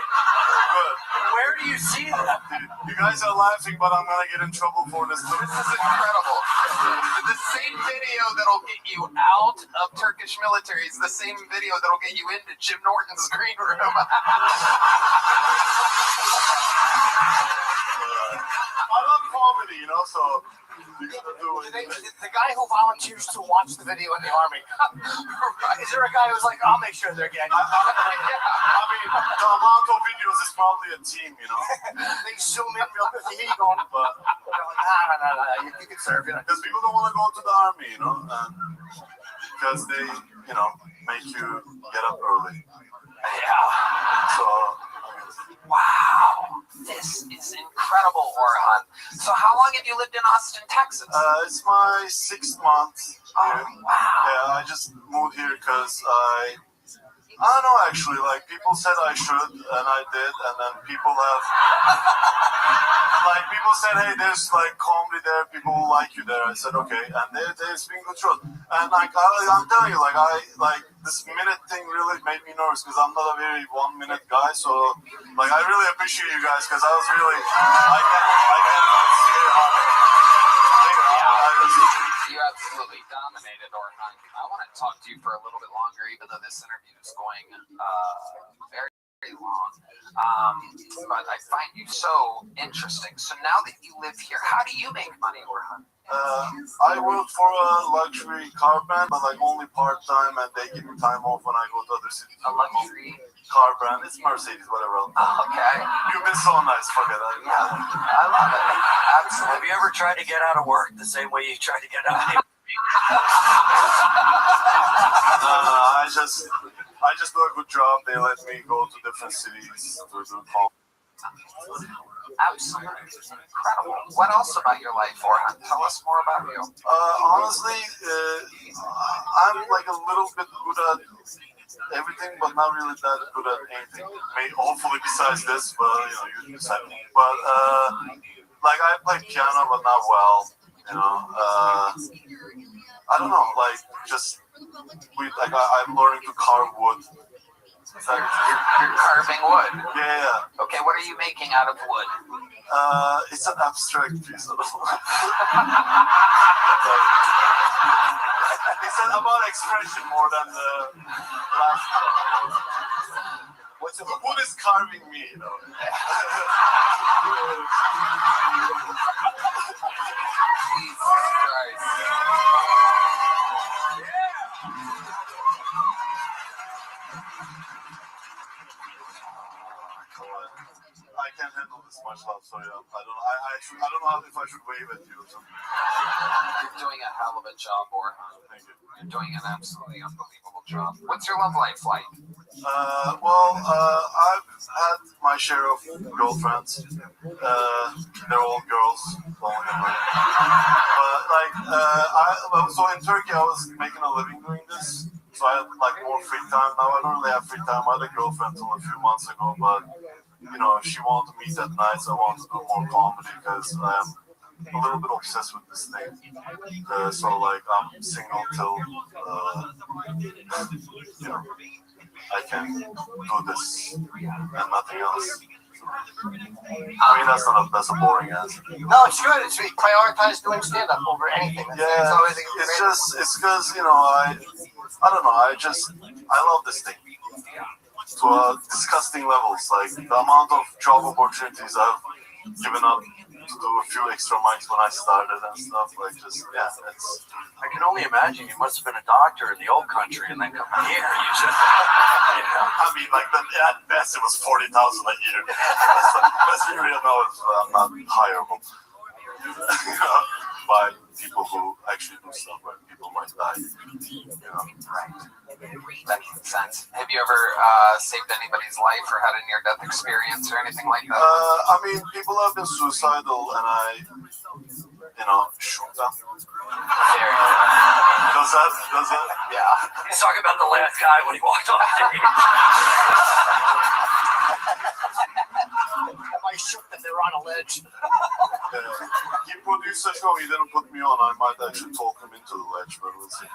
good. Where do you see that? You guys are laughing, but I'm gonna get in trouble for this. This is incredible. The same video that'll get you out of Turkish military is the same video that'll get you into Jim Norton's green room. I love comedy, you know, so you gotta do it. The guy who volunteers to watch the video in the army, is there a guy who's like, I'll make sure they're getting it? I mean, the amount of videos is probably a team, you know. They zoom in real quick, here you go. But no, you can serve, you know. Because people don't want to go to the army, you know, because they, you know, make you get up early. Yeah. So. Wow, this is incredible, Orhan. So how long have you lived in Austin, Texas? It's my 6th month. Oh, wow. Yeah, I just moved here because I don't know, actually, like, people said I should, and I did, and then people have, like, people said, hey, there's, like, comedy there, people like you there. I said, okay, and they're speaking the truth. And, like, I'm telling you, like, this minute thing really made me nervous, because I'm not a very 1 minute guy, so, like, I really appreciate you guys, because I was really, I can't see it hard. You absolutely dominated, Orhan. I want to talk to you for a little bit longer, even though this interview is going very, very long. But I find you so interesting. So now that you live here, how do you make money, Orhan? I work for a luxury car brand, but like only part-time, and they give me time off when I go to other cities. A luxury car brand? It's Mercedes, whatever else. Oh, okay. You've been so nice, fuck it. I love it. Absolutely. Have you ever tried to get out of work the same way you tried to get out of I just do a good job. They let me go to different cities to do call. Absolutely. Incredible. What else about your life, Orhan? Tell us more about you. Honestly, I'm like a little bit good at everything, but not really that good at anything. Hopefully besides this, but you decide. But like I play piano, but not well. I don't know. Like I'm learning to carve wood. You're carving wood. Yeah. Okay, what are you making out of wood? It's an abstract piece of it's about expression more than the last one. Wood is carving me, you know. Jesus Christ. I can't handle this much love, so yeah, I don't know if I should wave at you or something. You're doing a hell of a job, Orhan. Thank you. You're doing an absolutely unbelievable job. What's your love life like? I've had my share of girlfriends. They're all girls, blowing them away. But so in Turkey, I was making a living doing this. So I had like more free time. Now I don't really have free time. I had a girlfriend until a few months ago, but she wanted to meet at night, so I wanted to do more comedy because I'm a little bit obsessed with this thing. So like I'm single till I can do this and nothing else. I mean that's a boring answer. No, it's good. It's prioritize doing stand-up over anything. Yeah, it's because I don't know. I love this thing to disgusting levels. Like the amount of job opportunities I've given up to do a few extra mics when I started and stuff. Like it's. I can only imagine you must have been a doctor in the old country and then come here. You just. I mean, like at best it was 40,000 a year. Best you really know is I'm not hireable by people who actually do stuff where people might die. Right. That makes sense. Have you ever saved anybody's life or had a near-death experience or anything like that? I mean, people have been suicidal and I shoot them. Does that? Yeah. He's talking about the last guy when he walked off stage. I shook them. They were on a ledge. He produced a show. He didn't put me on. I might actually talk him into the ledge, but we'll see.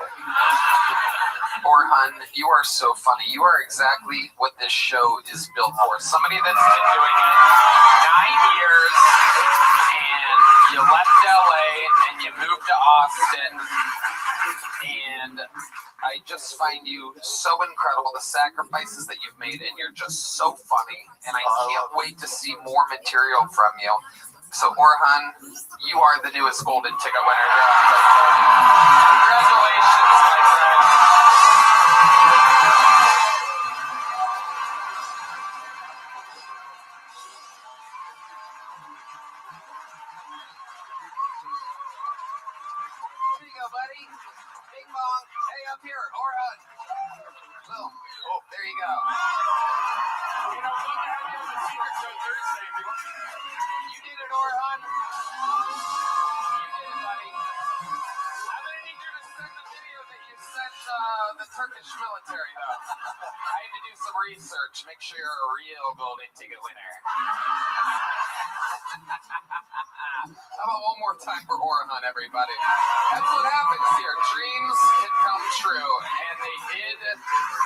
Orhan, you are so funny. You are exactly what this show is built for. Somebody that's been doing it 9 years, and you left LA and you moved to Austin, and I just find you so incredible, the sacrifices that you've made, and you're just so funny, and I can't wait to see more material from you. So, Orhan, you are the newest golden ticket winner. Congratulations, my friend. There you go, buddy. Bing bong. Hey, up here, Orhan. Boom. Oh, there you go. You know, we'd love to have you on the Secret Show Thursday. You did it, Orhan. You did it, buddy. I'm gonna need you to send the video that you sent the Turkish military, though. I had to do some research, make sure you're a real golden ticket winner. How about one more time for Orhan, everybody? That's what happens here. Dreams can come true, and they did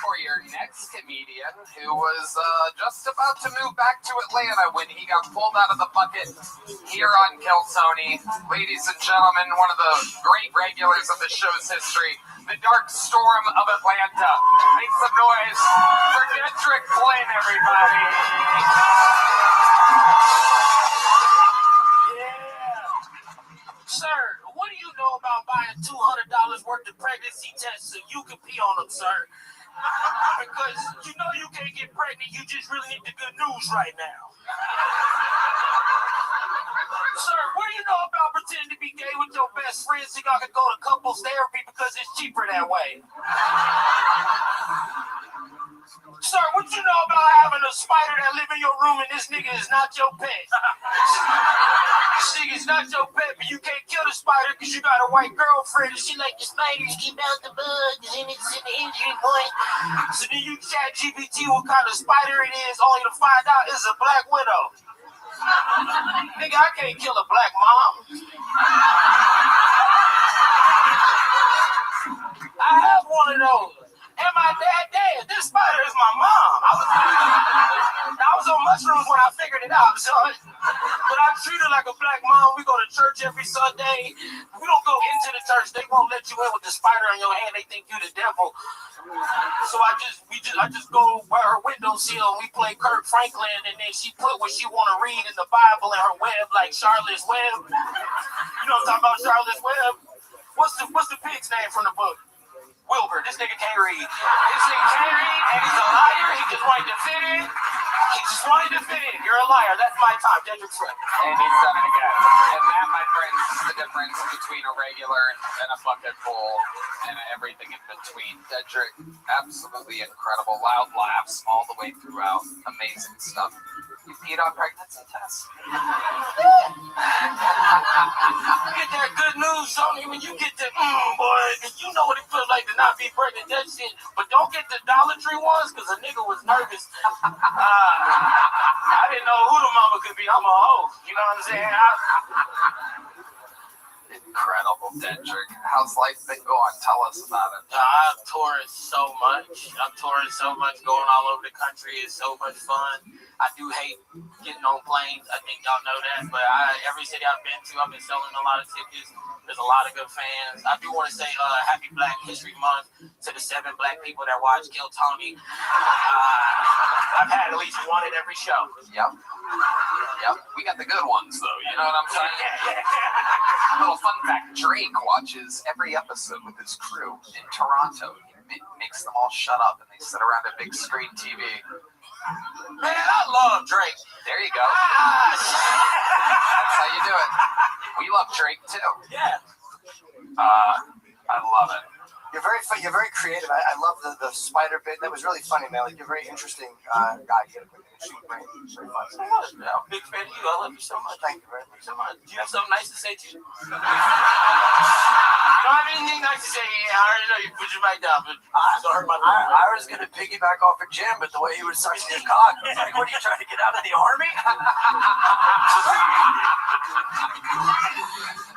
for your next comedian who was just about to move back to Atlanta when he got pulled out of the bucket here on Keltoni. Ladies and gentlemen, one of the great regulars of the show's history, the Dark Storm of Atlanta. Make some noise for Dedrick Flynn, everybody. Sir, what do you know about buying $200 worth of pregnancy tests so you can pee on them, sir? Because you know you can't get pregnant, you just really need the good news right now. Sir, what do you know about pretending to be gay with your best friend so y'all can go to couples therapy because it's cheaper that way? Sir, what you know about having a spider that live in your room and this nigga is not your pet? This nigga's not your pet, but you can't kill the spider because you got a white girlfriend and she like the spiders keep out the bugs and it's an injury point. So then you chat GPT what kind of spider it is, only to find out it's a black widow. Nigga, I can't kill a black mom. I have one of those. And my dad dead. This spider is my mom. I was on mushrooms when I figured it out, son. But I treat her like a black mom. We go to church every Sunday. We don't go into the church. They won't let you in with the spider on your hand. They think you the devil. So I just go by her windowsill and we play Kirk Franklin, and then she put what she want to read in the Bible in her web, like Charlotte's Web. You know what I'm talking about, Charlotte's Web? What's the pig's name from the book? Wilbur. This nigga can't read. This nigga can't read, and he's a liar. He just wanted to fit in. He just wanted to fit in. You're a liar. That's my time, Dedrick Flynn. And he's done it again. And that, my friends, is the difference between a regular and a bucket full and everything in between. Dedrick, absolutely incredible. Loud laughs all the way throughout. Amazing stuff. You peed on pregnancy tests. You get that good news, Tony, when you get the boy, you know what it feels like to not be pregnant, that shit. But don't get the Dollar Tree ones, because a nigga was nervous. I didn't know who the mama could be. I'm a hoe. You know what I'm saying? Incredible, Dedrick. How's life been going? Tell us about it. I'm touring so much. Going all over the country. It's so much fun. I do hate getting on planes. I think y'all know that. But every city I've been to, I've been selling a lot of tickets. There's a lot of good fans. I do want to say Happy Black History Month to the 7 black people that watch Kill Tony. I've had at least one at every show. Yep. We got the good ones, though. You know what I'm saying? Little fun fact, Drake watches every episode with his crew in Toronto. He makes them all shut up, and they sit around a big screen TV. Man, I love Drake. There you go. That's how you do it. We love Drake, too. Yeah. I love it. You're very creative. I love the spider bit. That was really funny, man. Like, you're a very interesting guy. You got a quick interesting brain. Very fun. I'm a big fan of you. I love you so much. Thank you very much. So much. Do you have something nice to say to you? I don't have anything nice to say. I already know you put your mic down, but I was going to piggyback off of Jim, but the way he was sucking his cock, I was like, what are you trying to get out of the army?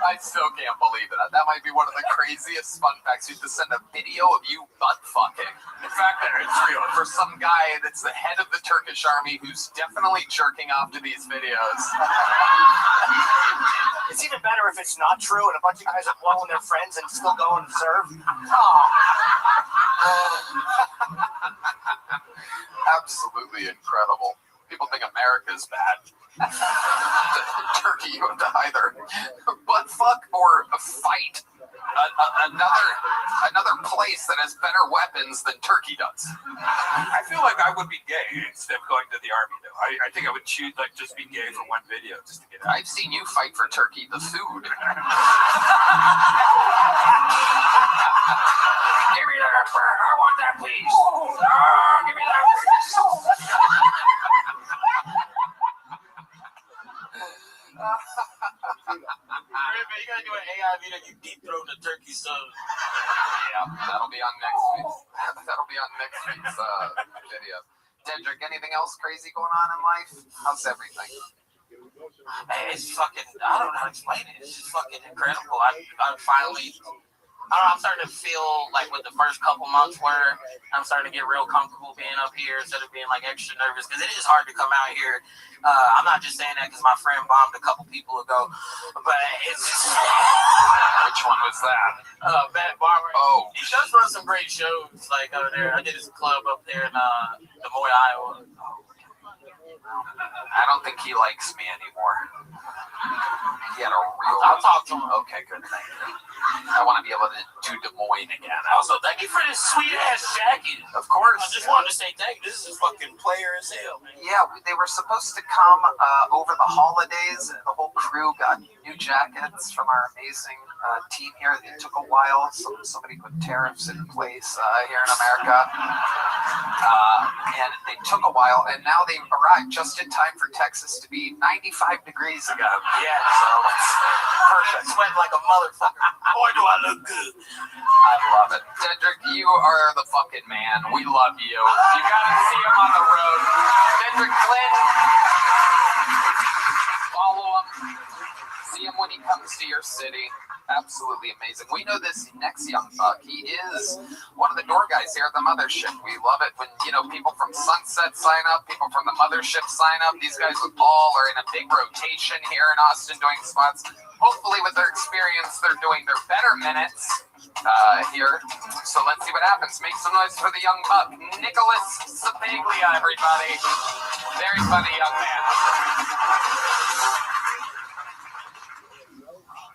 I still can't believe it. That might be one of the craziest fun facts. You have to send a video of you butt fucking. In fact, it's real. For some guy that's the head of the Turkish army who's definitely jerking off to these videos. It's even better if it's not true and a bunch of guys are blowing their friends and still going to serve. Absolutely incredible. People think America's bad. Turkey, you have to either butt fuck or fight another place that has better weapons than Turkey does. I feel like I would be gay instead of going to the army, though. I think I would choose, like, just be gay for one video just to get out. I've seen you fight for Turkey, the food. Give me that, I want that, please. Give me that, please. You gotta do an AI video. You deep throat the turkey sub. Yeah, that'll be on next week. That'll be on next week's video. Dedrick, anything else crazy going on in life? How's everything? Man, it's fucking. I don't know how to explain it. It's just fucking incredible. I finally. I don't know, I'm starting to feel like with the first couple months where I'm starting to get real comfortable being up here instead of being like extra nervous because it is hard to come out here. I'm not just saying that because my friend bombed a couple people ago, but it's just... Which one was that? Matt Barber. Oh. He does run some great shows like over there. I did his club up there in Des Moines, Iowa. I don't think he likes me anymore. He had a real... I'll talk to him. Okay, good, thank you. I want to be able to do Des Moines again. Also, thank you for this sweet-ass jacket. Of course. I just wanted to say thank you. This is fucking player as hell, man. Yeah, they were supposed to come over the holidays. The whole crew got new jackets from our amazing team here. It took a while. Somebody put tariffs in place here in America. And they took a while, and now they arrived just in time for Texas to be 95 degrees again. Yeah, so it's perfect. Sweating like a motherfucker. Boy, do I look good. I love it. Dedrick, you are the fucking man. We love you. You gotta see him on the road. Dedrick Flynn, follow him. See him when he comes to your city. Absolutely amazing. We know this next young buck. He is one of the door guys here at the mothership. We love it when, people from Sunset sign up, people from the mothership sign up. These guys with Paul are in a big rotation here in Austin doing spots. Hopefully with their experience, they're doing their better minutes here. So let's see what happens. Make some noise for the young buck, Nicholas Sapaglia, everybody. Very funny young man.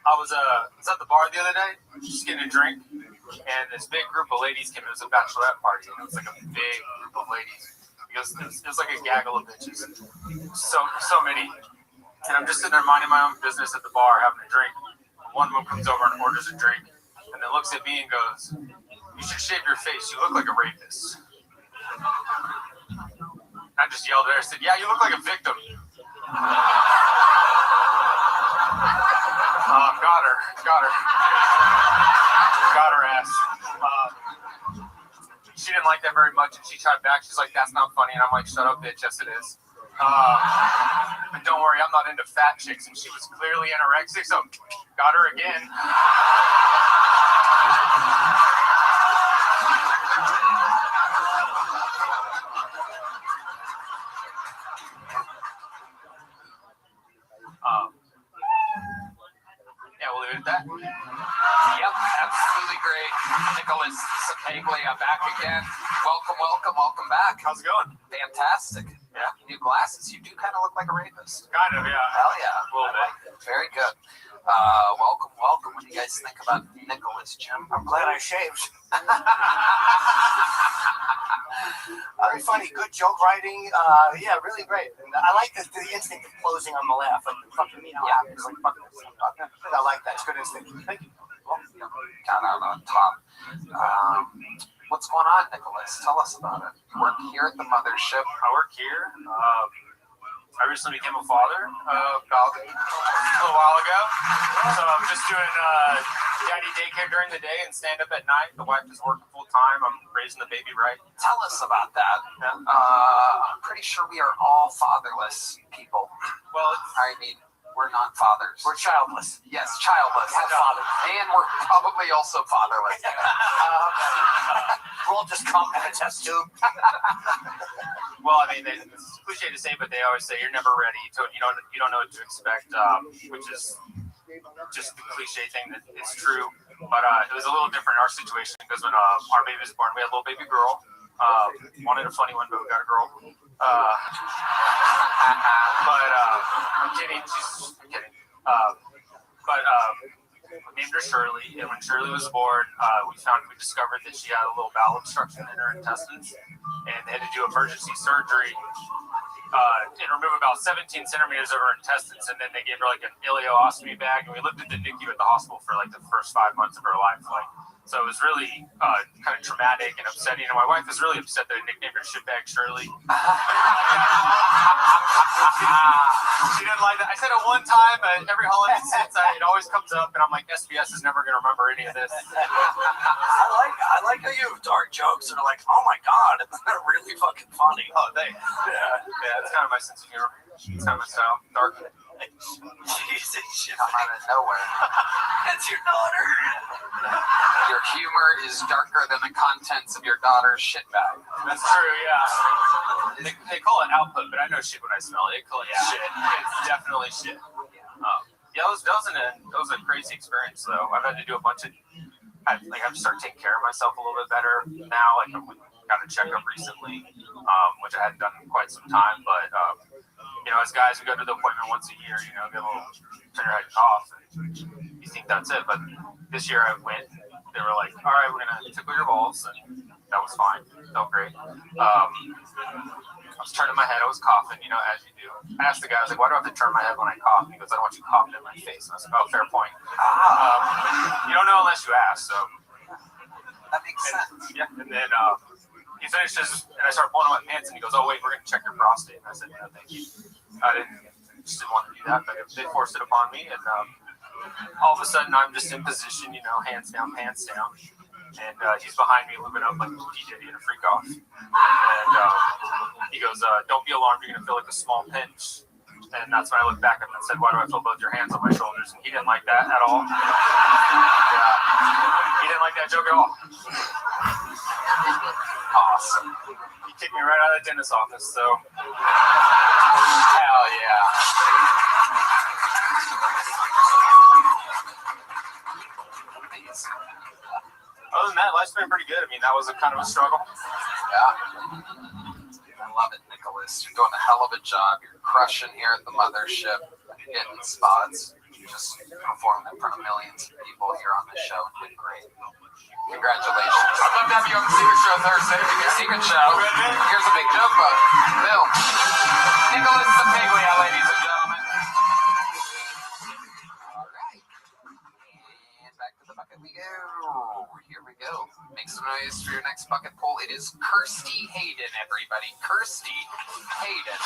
I was at the bar the other day, just getting a drink, and this big group of ladies came. It was a bachelorette party, and it was like a big group of ladies. Because it was like a gaggle of bitches, so many. And I'm just sitting there minding my own business at the bar, having a drink. One of them comes over and orders a drink, and then looks at me and goes, "You should shave your face. You look like a rapist." I just yelled at her. I said, "Yeah, you look like a victim." Got her ass. She didn't like that very much, and she tried back. She's like, "That's not funny," and I'm like, "Shut up, bitch. Yes, it is." But don't worry, I'm not into fat chicks, and she was clearly anorexic, so got her again. Yeah, we'll leave it at that. Yep, absolutely great. Nicholas Sapaglia back again. Welcome back. How's it going? Fantastic. Yeah. New glasses. You do kind of look like a rapist. Kind of, yeah. Hell yeah. A little bit. Very good. Welcome. What do you guys think about Nicholas, Jim? I'm glad I shaved. Very funny, good joke writing. Yeah, really great. And I like the instinct of closing on the laugh. Like, fucking me, I like that. It's good instinct. Thank you. Count out on top. What's going on, Nicholas? Tell us about it. You work here at the mothership. I work here. I recently became a father about a little while ago. So I'm just doing daddy daycare during the day and stand up at night. The wife is working full time. I'm raising the baby right. Tell us about that. Yeah. I'm pretty sure we are all fatherless people. Well, I mean, we're not fathers. We're childless. Yes, childless. We're fathers. And we're probably also fatherless. We'll just come in a test tube. Well, I mean, it's cliche to say, but they always say you're never ready. You don't know what to expect, which is just the cliche thing that is true. But it was a little different in our situation because when our baby was born, we had a little baby girl. Wanted a funny one, but we got a girl. I'm kidding. I'm kidding. We named her Shirley, and when Shirley was born, we discovered that she had a little bowel obstruction in her intestines, and they had to do emergency surgery and remove about 17 centimeters of her intestines, and then they gave her like an ileostomy bag, and we lived at the NICU at the hospital for like the first 5 months of her life. So it was really kind of traumatic and upsetting, and my wife was really upset that I nicknamed her Shitbag Shirley. She didn't like that. I said it one time, but every holiday since, it always comes up, and I'm like, SBS is never going to remember any of this. I like how you have dark jokes that are like, oh my god, it's really fucking funny. Oh, thanks. Yeah, it's kind of my sense of humor. It's kind of my style. Dark. Jesus, shit. Come out of nowhere. That's your daughter. Your humor is darker than the contents of your daughter's shit bag. That's true, yeah. They call it output, but I know shit when I smell it. They call it shit. It's definitely shit. Yeah, that was a crazy experience, though. I've had to do a bunch of... I have to start taking care of myself a little bit better now. Like, I got a checkup recently, which I hadn't done in quite some time, but... as guys, we go to the appointment once a year, get a little turn your head and cough, and you think that's it. But this year I went, they were like, all right, we're going to tickle your balls, and that was fine. Felt great. I was turning my head, I was coughing, as you do. I asked the guy, I was like, why do I have to turn my head when I cough? And he goes, I don't want you coughing in my face. And I was like, oh, fair point. You don't know unless you ask, so. That makes sense. Yeah, and then he finishes, and I start pulling on my pants, and he goes, oh, wait, we're going to check your prostate. And I said, no, thank you. I just didn't want to do that, but they forced it upon me, and all of a sudden, I'm just in position, hands down, pants down, and he's behind me, looping up like DJ in a freak off, and he goes, don't be alarmed, you're going to feel like a small pinch, and that's when I looked back at him and said, why do I feel both your hands on my shoulders, and he didn't like that at all. Yeah, he didn't like that joke at all. Awesome. He kicked me right out of the dentist's office, so hell yeah. Other than that, life's been pretty good. I mean, that was a kind of a struggle. Yeah. I love it, Nicholas. You're doing a hell of a job. You're crushing here at the mothership. You're getting spots. You just performed in front of millions of people here on the show and did great. Congratulations. I'd love to have you on the Secret Show Thursday. Secret Show. Here's a big joke bug. Bill. Nicholas Sapiglia, ladies and gentlemen. All right. And back to the bucket we go. Here we go. Make some noise for your next bucket pull. It is Kirsty Hayden, everybody. Kirsty Hayden.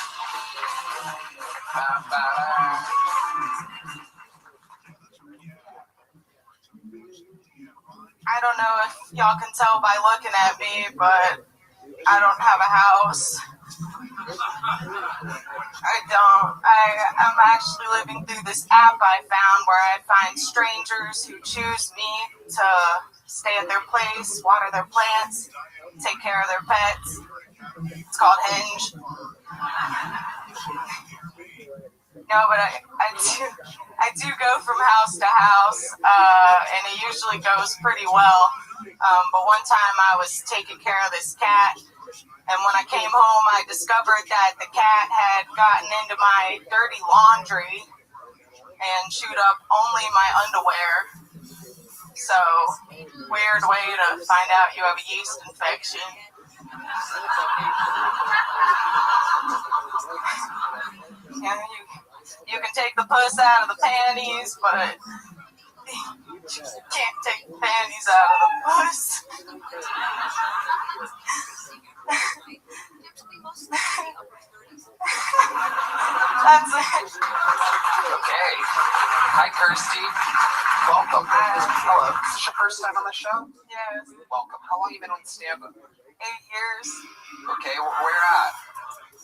I don't know if y'all can tell by looking at me, but I don't have a house. I don't. I'm actually living through this app I found where I find strangers who choose me to stay at their place, water their plants, take care of their pets. It's called Hinge. No, but I do go from house to house, and it usually goes pretty well. But one time I was taking care of this cat, and when I came home, I discovered that the cat had gotten into my dirty laundry and chewed up only my underwear. So, weird way to find out you have a yeast infection. Yeah, you can take the puss out of the panties, but Can't take panties out of the bus. That's it. Okay. Hi, Kirsty. Welcome. Hello. Is this your first time on the show? Yes. Welcome. How long have you been on stand-up? 8 years. Okay, where at?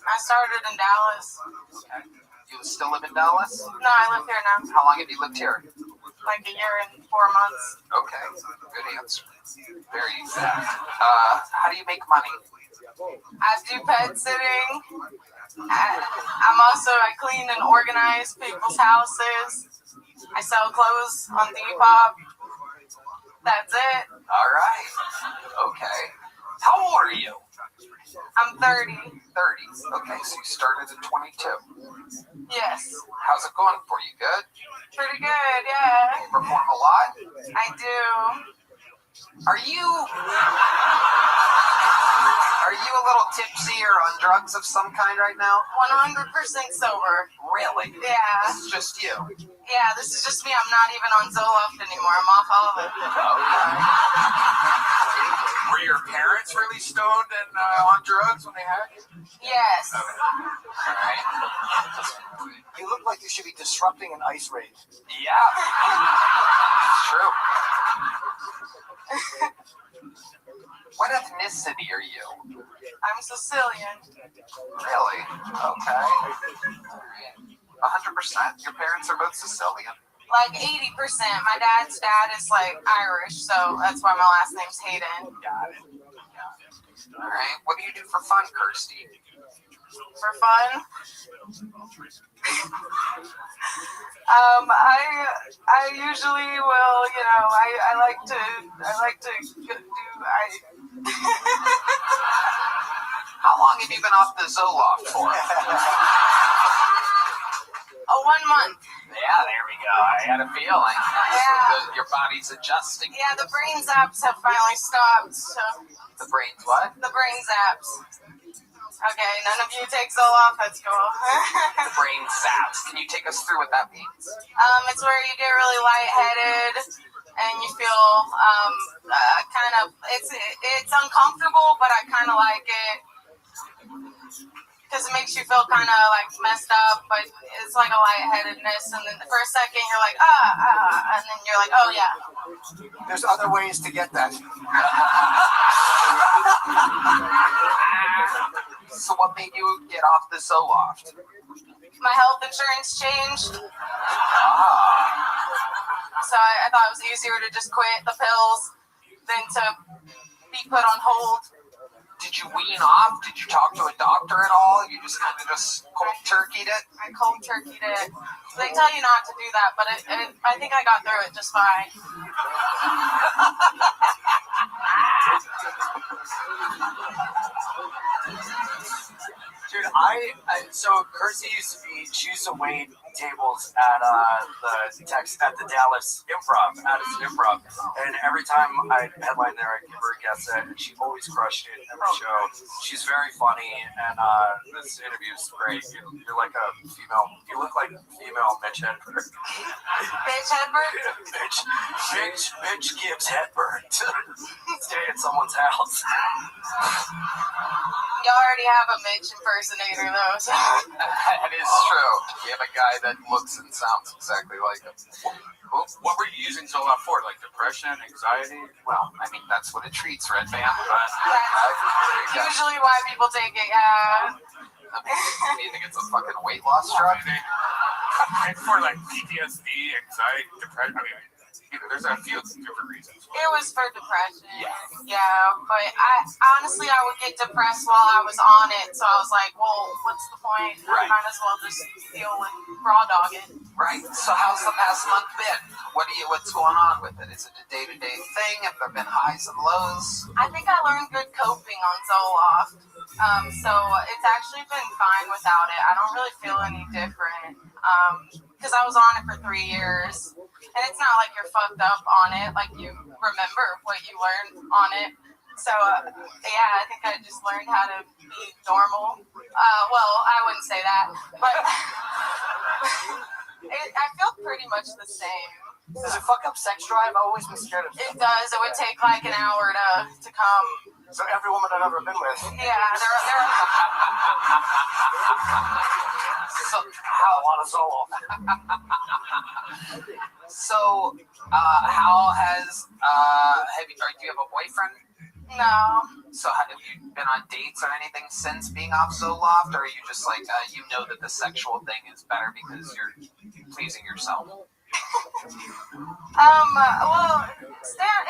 I started in Dallas. Okay. You still live in Dallas? No, I live here now. How long have you lived here? Like a year and 4 months. Okay, good answer. Very exact. How do you make money? I do pet sitting. I clean and organize people's houses. I sell clothes on Depop. That's it. All right. Okay. How old are you? I'm 30. 30. Okay, so you started at 22. Yes. How's it going for you? Good? Pretty good, yeah. You perform a lot? I do. Are you a little tipsy or on drugs of some kind right now? 100% sober. Really? Yeah. This is just you? Yeah, this is just me. I'm not even on Zoloft anymore. I'm off all of it. Were your parents really stoned and on drugs when they had you? Yes. All right. You look like you should be disrupting an ice raid. Yeah. It's true. What ethnicity are you? I'm Sicilian. Really? Okay. 100%? Your parents are both Sicilian? Like 80%. My dad's dad is like Irish, so that's why my last name's Hayden. Got it. All right. What do you do for fun, Kirsty? For fun? I usually will, you know, I like to do, How long have you been off the Zoloft for? 1 month. Yeah, there we go. I had a feeling. Yeah. Your body's adjusting. Yeah, the brain zaps have finally stopped, so. The brain's what? The brain zaps. Okay, none of you take Zoloft, that's cool. The brain zaps. Can you take us through what that means? It's where you get really lightheaded and you feel kind of, it's uncomfortable, but I kind of like it because it makes you feel kind of like messed up, but it's like a lightheadedness, and then for a second you're like, and then you're like, oh yeah. There's other ways to get that. So what made you get off the Zoloft? My health insurance changed. So I thought it was easier to just quit the pills than to be put on hold. Did you wean off? Did you talk to a doctor at all? You just kind of just cold turkeyed it? I cold turkeyed it. They tell you not to do that, but I think I got through it just fine. Dude, so Kirsty used to wait tables at the Dallas Improv, Addison Improv, and every time I headline there, I give her a guest set, and she always crushed it in every show. She's very funny, and this interview is great. You're like a female. You look like female Mitch Hedberg. Bitch Hedberg? Bitch gives Hedberg to stay at someone's house. You already have a Mitch impersonator, though. So. That is true. We have a guy that looks and sounds exactly like him. What were you using Zoloft for? Like depression, anxiety? Well, I mean, that's what it treats, Red Band. That's usually why people take it, yeah. Do you think it's a fucking weight loss drug? It's for like PTSD, anxiety, depression. I mean, there's a few different reasons. It was for depression. Yeah, but I would get depressed while I was on it, so I was like, well, what's the point? Right. I might as well just deal with raw dogging. Right. So how's the past month been? What's going on with it? Is it a day-to-day thing? Have there been highs and lows? I think I learned good coping on Zoloft. So it's actually been fine without it. I don't really feel any different. Because I was on it for 3 years. And it's not like you're fucked up on it. Like, you remember what you learned on it. So, yeah, I think I just learned how to be normal. Well, I wouldn't say that. But I feel pretty much the same. Does it fuck up sex drive? I've always been scared of It does. It would take like an hour to come. So every woman I've ever been with. Yeah, they're So how a lot of Zoloft. So, how has do you have a boyfriend? No. So have you been on dates or anything since being off Zoloft, or are you just like you know that the sexual thing is better because you're pleasing yourself? Well,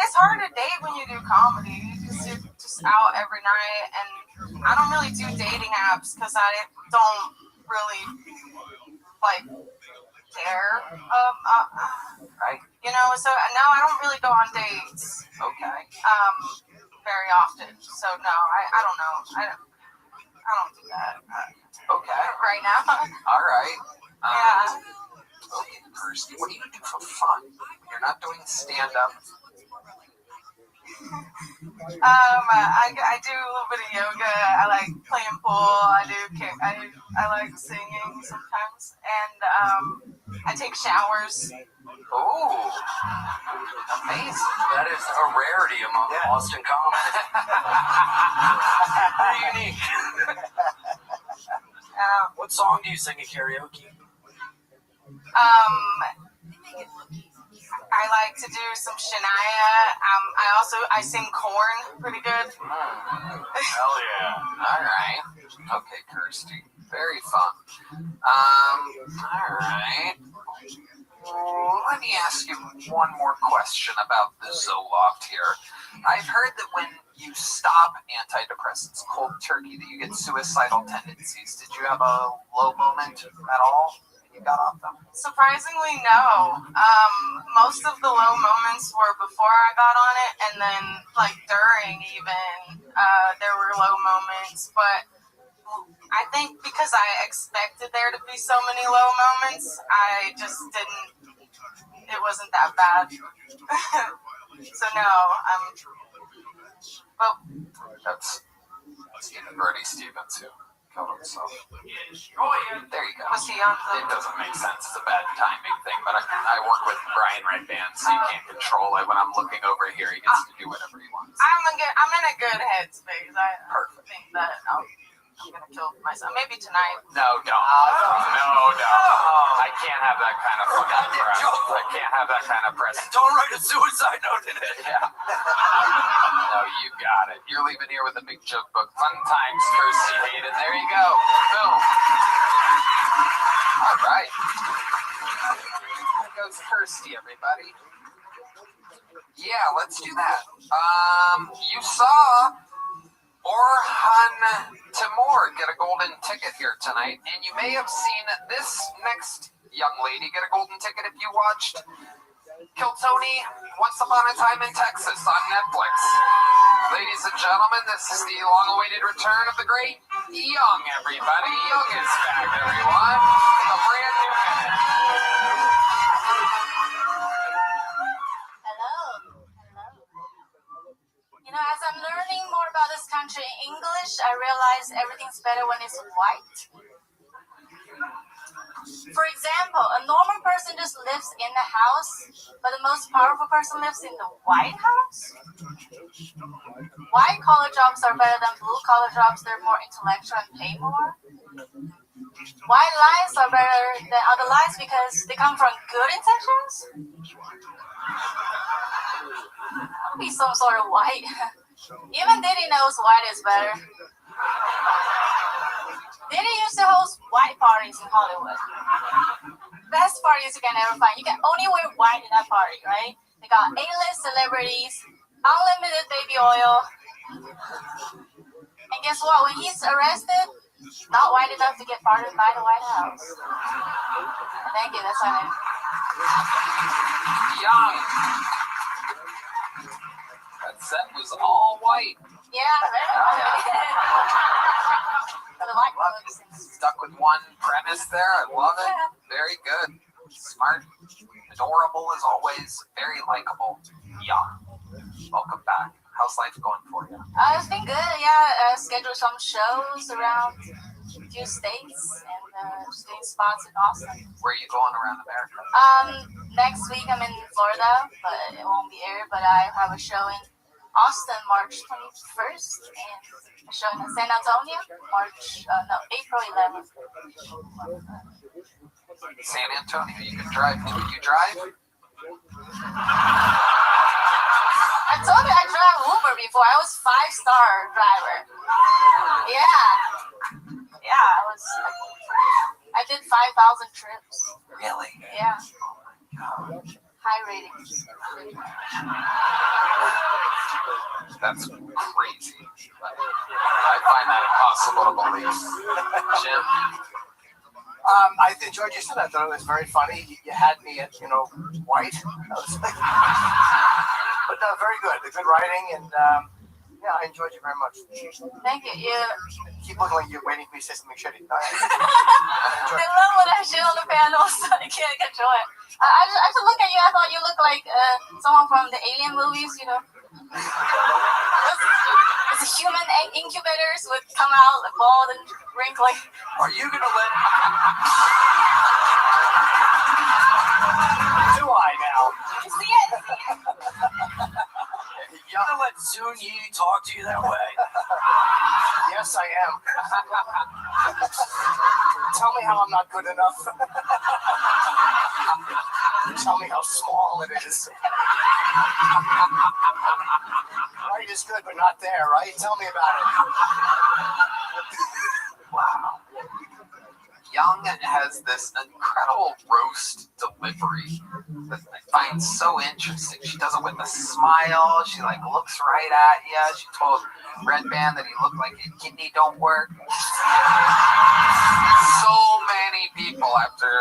it's hard to date when you do comedy because you're just out every night, and I don't really do dating apps because I don't really like care. Right. You know, so no, I don't really go on dates. Okay. Very often. So no, I don't know. I don't do that. Okay. Right now. All right. Yeah. Okay, Kirsty, what do you do for fun? You're not doing stand-up. I do a little bit of yoga. I like playing pool. I like singing sometimes, and I take showers. Oh, amazing! That is a rarity among Boston comics. Very unique. What song do you sing at karaoke? I like to do some Shania. I sing Korn pretty good. Hell yeah! All right. Okay, Kirsty. Very fun. All right. Let me ask you one more question about the Zoloft here. I've heard that when you stop antidepressants cold turkey, that you get suicidal tendencies. Did you have a low moment at all when you got off them? Surprisingly, no. Most of the low moments were before I got on it, and then like during even there were low moments, but I think because I expected there to be so many low moments, I just didn't. It wasn't that bad. So no, but that's even Bernie Stevens who killed himself. There you go. Was he on the... It doesn't make sense. It's a bad timing thing, but I work with Brian Redband, so you can't control it. When I'm looking over here, he gets to do whatever he wants. I'm in a good headspace. I think that I'm gonna kill myself. Maybe tonight. No, don't. No. I can't have that kind of fucking press. I can't have that kind of press. Don't write a suicide note in it. Yeah. No, you got it. You're leaving here with a big joke book. Fun times, Kirsty Hayden. There you go. Boom. All right. There goes Kirsty, everybody. Yeah, let's do that. You saw Orhan Timur get a golden ticket here tonight, and you may have seen this next young lady get a golden ticket if you watched Kill Tony Once Upon a Time in Texas on Netflix. Ladies and gentlemen, this is the long-awaited return of the great Young, everybody. Young is back, everyone. A brand new man. You know, as I'm learning more about this country in English, I realize everything's better when it's white. For example, a normal person just lives in the house, but the most powerful person lives in the White House. White collar jobs are better than blue collar jobs. They're more intellectual and pay more. White lies are better than other lies because they come from good intentions. I'll be some sort of white. Even Diddy knows white is better. Diddy used to host white parties in Hollywood. Best parties you can ever find. You can only wear white in that party, right? They got A-list celebrities, unlimited baby oil. And guess what? When he's arrested, not white enough to get pardoned by the White House. Thank you, that's all I Young. That set was all white. Yeah, the white folks. Stuck with one premise there. I love it. Very good. Smart. Adorable as always. Very likable. Young. Welcome back. How's life going for you? It's been good, yeah. Scheduled some shows around a few states and doing spots in Austin. Where are you going around America? Next week I'm in Florida, but it won't be aired. But I have a show in Austin March 21st and a show in San Antonio April 11th. San Antonio, you can drive. You drive? I told you I drive Uber before. I was 5-star driver. Yeah, I did 5,000 trips. Really? Yeah. High ratings. That's crazy. I find that impossible to believe. Jim? I enjoyed your set. I thought it was very funny. You had me at, white. But very good. The good writing, and yeah, I enjoyed you very much. Thank you. You keep looking like you're waiting for me to say something shitty. I love when I shit on the panel, so I can't control it. I just look at you. I thought you looked like someone from the Alien movies, It's a human incubators would come out bald and wrinkly. Are you gonna let? Do I now? You see it? You gonna let Soon Yi talk to you that way? Yes, I am. Tell me how I'm not good enough. Tell me how small it is. Right is good, but not there, right? Tell me about it. Wow. Young has this incredible roast delivery that I find so interesting. She does it with a smile. She looks right at you. She told Red Band that he looked like his kidney don't work. So many people after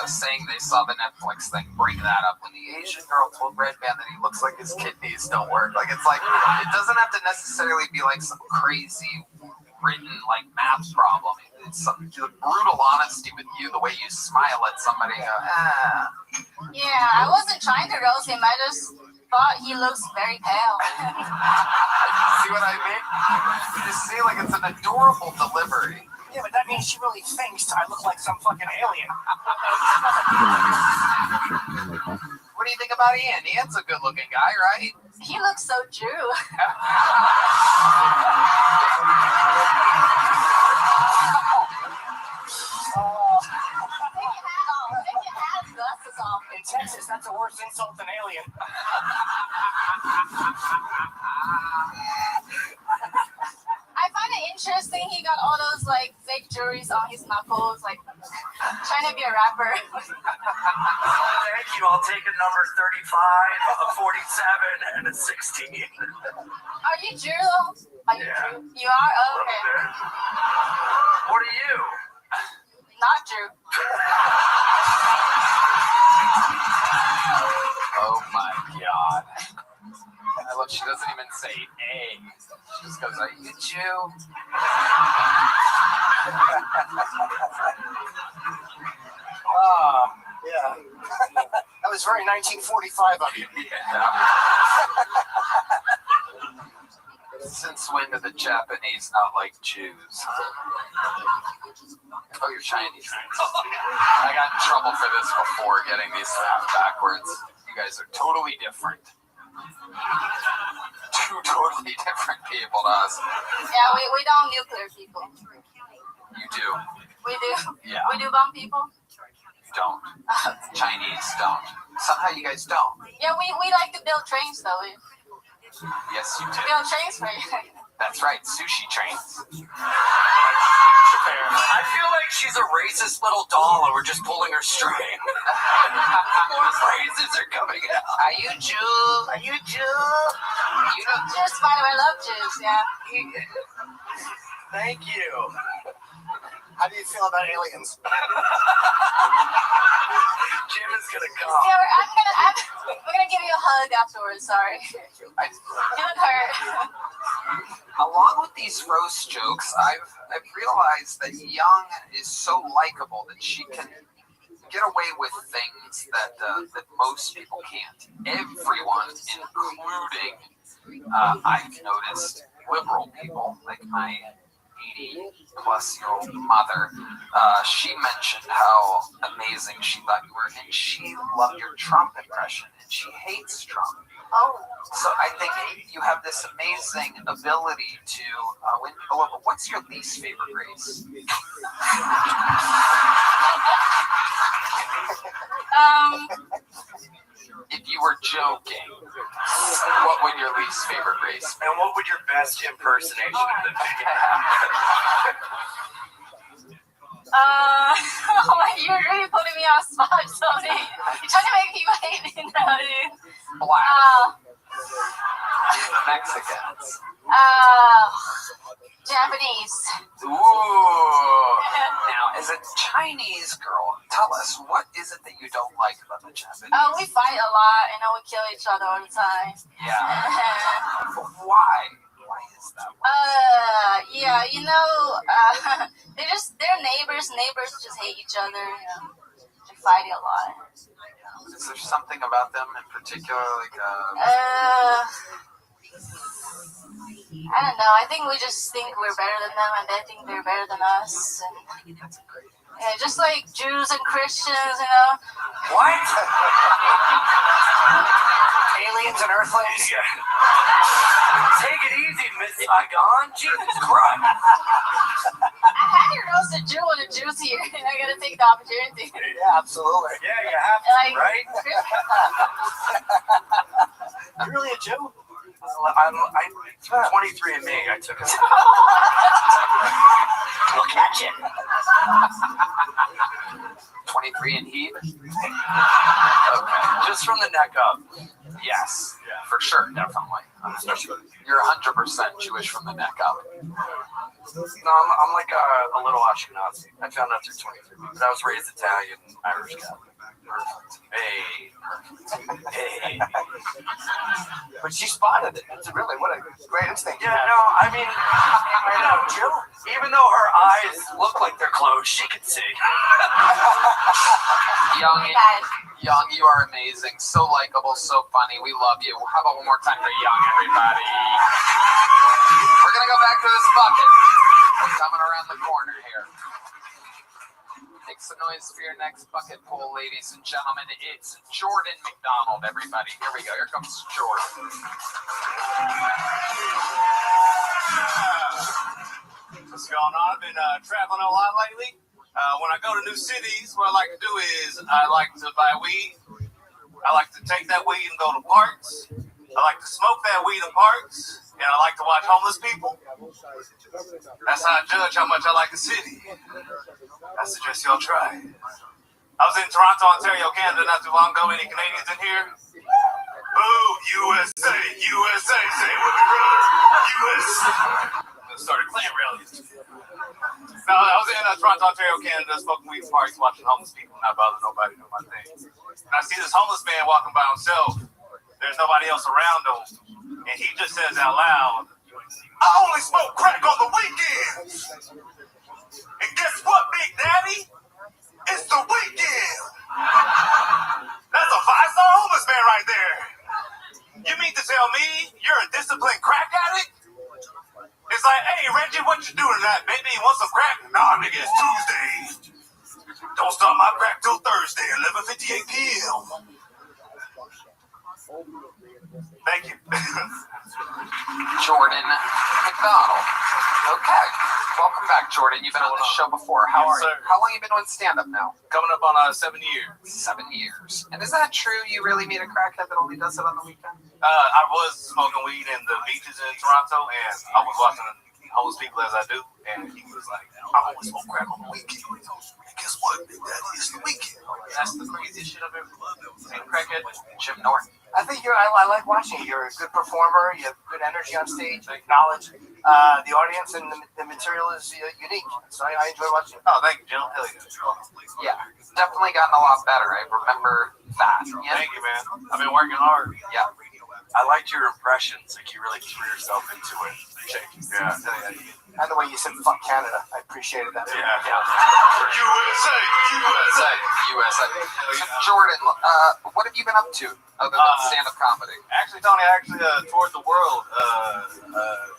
saying they saw the Netflix thing bring that up. When the Asian girl told Red Band that he looks like his kidneys don't work. It doesn't have to necessarily be some crazy written math problem. It's the brutal honesty with you, the way you smile at somebody. Yeah, I wasn't trying to roast him. I just thought he looks very pale. See what I mean? You see, it's an adorable delivery. Yeah, but that means she really thinks I look like some fucking alien. What do you think about Ian? Ian's a good-looking guy, right? He looks so Jew. In Texas, that's a worse insult than alien. I find it interesting he got all those fake jewelries on his knuckles, trying to be a rapper. Thank you. I'll take a number 35, a 47, and a 16. Are you Jew though? Are you Jew? You are? Oh, okay. What are you? Not Jew. Oh my god. I love she doesn't even say A. She just goes, "Are you Jew?" Yeah. That was very 1945 of you. Since when do the Japanese not like Jews? Oh, you're Chinese. I got in trouble for this before, getting these things backwards. You guys are totally different. Two totally different people to us. Yeah, we don't nuclear people. You do. We do. Yeah. We do bomb people. You don't. Chinese don't. Somehow you guys don't. Yeah, we like to build trains though. Yes, you do. Build trains for you. That's right, sushi trains. I feel like she's a racist little doll and we're just pulling her string. More phrases are coming out. Are you Jew? Are you Jew? You don't. Jews, by the way, I love Jews, yeah. Thank you. How do you feel about aliens? Jim is gonna come. Yeah, we're gonna give you a hug afterwards. Sorry. It would hurt. Along with these roast jokes, I've realized that Young is so likable that she can get away with things that most people can't. Everyone, including I've noticed liberal people like my 80-plus-year-old mother. She mentioned how amazing she thought you were, and she loved your Trump impression, and she hates Trump. Oh. So I think you have this amazing ability to win people over. What's your least favorite race? If you were joking, what would your least favorite race be? And what would your best impersonation of them be? Oh my, you're really putting me on the spot, Tony. You're trying to make people hate me now, dude. Black. Mexicans. Japanese. Ooh. Now, as a Chinese girl, tell us, what is it that you don't like about the Japanese? Oh, we fight a lot, and we kill each other all the time. Yeah. Why? Why is that? Yeah, they're neighbors. Neighbors just hate each other. They're fighting a lot. Is there something about them in particular, like I don't know. I think we just think we're better than them, and they think they're better than us. And, yeah, just like Jews and Christians, What? Aliens and Earthlings? Yeah. Take it easy, Miss Saigon. Jesus Christ. I had to roast a Jew and a Jew's here, and I gotta take the opportunity. Yeah, absolutely. Yeah, you have to, Like, right? You really a Jew? I'm 23andMe. I took it. We'll catch it. 23 and heat? Okay. Just from the neck up. Yes, for sure, definitely. You're 100% Jewish from the neck up. No, I'm like a little Ashkenazi. I found out through 23, but I was raised Italian, Irish Catholic. Perfect. Hey. Hey. But she spotted it. It's really, what a great instinct. Yeah, no, I mean, even though her eyes look like they're closed, she can see. Young, you are amazing. So likable, so funny. We love you. How about one more time for Young, everybody? We're going to go back to this bucket. We're coming around the corner here. Make some noise for your next bucket pull, ladies and gentlemen. It's Jordan McDonald, everybody. Here we go. Here comes Jordan. What's going on? I've been traveling a lot lately. When I go to new cities, what I like to do is I like to buy weed. I like to take that weed and go to parks. I like to smoke that weed in parks. And I like to watch homeless people. That's how I judge how much I like the city. I suggest y'all try it. I was in Toronto, Ontario, Canada not too long ago. Any Canadians in here? Boo! USA! USA! Say it with me, brother! US! Started clan rallies. No, I was in Toronto, Ontario, Canada, smoking weed in parks, watching homeless people, not bothering nobody, doing my thing. And I see this homeless man walking by himself. There's nobody else around him. And he just says out loud, I only smoke crack on the weekends. And guess what, Big Daddy? It's the weekend. That's a 5-star homeless man right there. You mean to tell me you're a disciplined crack addict? It's like, hey, Reggie, what you doing tonight, baby? You want some crack? Nah, nigga, it's Tuesday. Don't start my crack till Thursday, 11:58 p.m. Thank you. Jordan McDonald. Okay. Welcome back, Jordan. You've been on the show before. How are you? How long have you been doing stand-up now? Coming up on 7 years. 7 years. And is that true? You really meet a crackhead that only does it on the weekend? I was smoking weed in the beaches in Toronto, and I was watching homeless people as I do, and he was like, I always smoke crack on the weekend. And guess what, Big Daddy? It's the weekend. That's the craziest shit I've ever seen a crackhead. Jim Norton. I think I like watching you. You're a good performer. You have good energy on stage, knowledge. The audience and the material is unique. So I enjoy watching. Oh, thank you, Jim. Hell yeah. Definitely gotten a lot better. I remember that. Yeah. Thank you, man. I've been working hard. Yeah. I liked your impressions. Like you really threw yourself into it. Yeah. And the way you said "fuck Canada," I appreciated that. Yeah. USA. Jordan, what have you been up to other than stand-up comedy? Actually, Tony, toured the world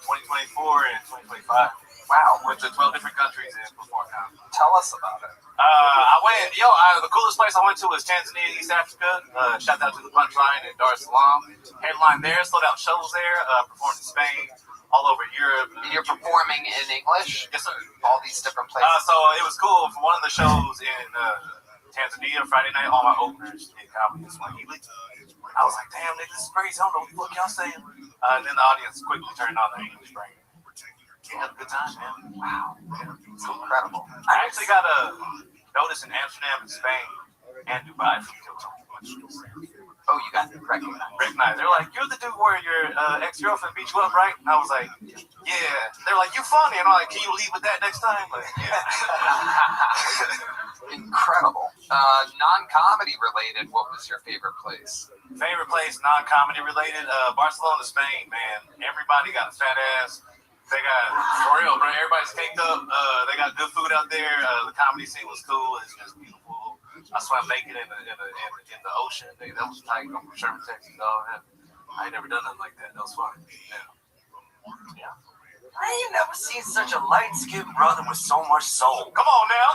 2024 and 2025. Wow. Went to 12 different countries and performed comedy. Tell us about it. I went, the coolest place I went to was Tanzania, East Africa. Shout out to the Punchline in Dar es Salaam. Headline there, sold out shows there, performed in Spain, all over Europe. And you're performing in English? Yes, sir. All these different places? So it was cool. For one of the shows in Tanzania, Friday night, all my openers did comedy in Swahili. I was like, damn, nigga, this is crazy. I don't know what the fuck y'all saying. And then the audience quickly turned on their English brain. Yeah, had a good time, man. Wow. Yeah, it's incredible. I actually got a notice in Amsterdam and Spain and Dubai from Kilton. Oh, you got recognized. Recognized. They're like, you're the dude where your ex-girlfriend beat you up, right? And I was like, yeah. They're like, you funny. And I'm like, can you leave with that next time? Like, yeah. Incredible. Non-comedy related, what was your favorite place? Favorite place, non-comedy related? Barcelona, Spain, man. Everybody got a fat ass. They got, for real, bro, everybody's caked up. They got good food out there. The comedy scene was cool. It's just beautiful. I swam naked in the ocean. That was tight. I'm from Sherman, Texas. I ain't never done nothing like that. That was fun. Yeah. I ain't never seen such a light-skinned brother with so much soul. Come on now.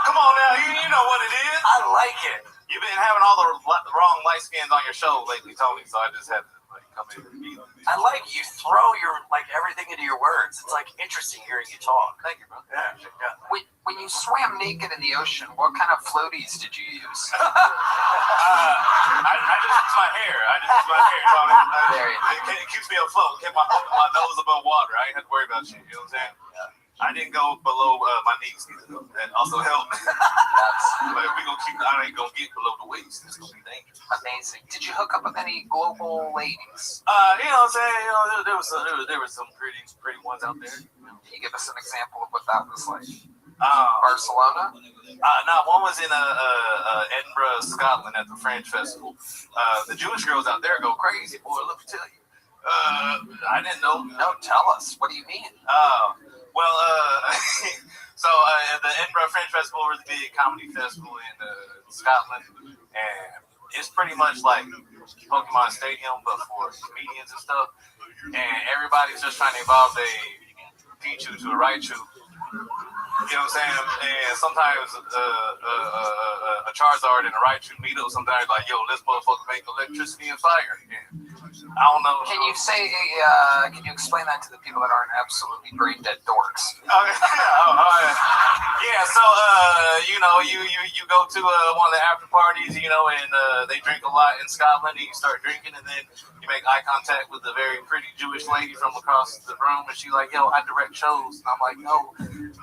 You know what it is. I like it. You've been having all the wrong light skins on your show lately, Tony, so I just had to come in and be. I like you throw your everything into your words. It's interesting hearing you talk. Thank you, bro. Yeah. When you swam naked in the ocean, what kind of floaties did you use? I just use my hair. Tony. It keeps me afloat. Keep my nose above water. I ain't have to worry about shit. You know what I'm saying? I didn't go below my knees either, though. That also helped. But if we gonna keep, I ain't gonna get below the waist. It's gonna be dangerous. Amazing. Did you hook up with any global ladies? You know what I'm saying? There was some pretty ones out there. Can you give us an example of what that was like? Barcelona? No, one was in Edinburgh, Scotland, at the Fringe Festival. The Jewish girls out there go crazy, boy. Let me tell you. I didn't know. No, tell us. What do you mean? So the Edinburgh Fringe Festival is a big comedy festival in Scotland, and it's pretty much like Pokemon Stadium, but for comedians and stuff. And everybody's just trying to evolve a Pichu to a Raichu. You know what I'm saying? And sometimes a Charizard and a Raichu meet up. Sometimes like, yo, this motherfucker make electricity and fire. Yeah. I don't know. Can you explain that to the people that aren't absolutely brain dead dorks? Yeah, so you go to one of the after parties, and they drink a lot in Scotland, and you start drinking, and then you make eye contact with a very pretty Jewish lady from across the room, and she's like, yo, I direct shows. And I'm like, no,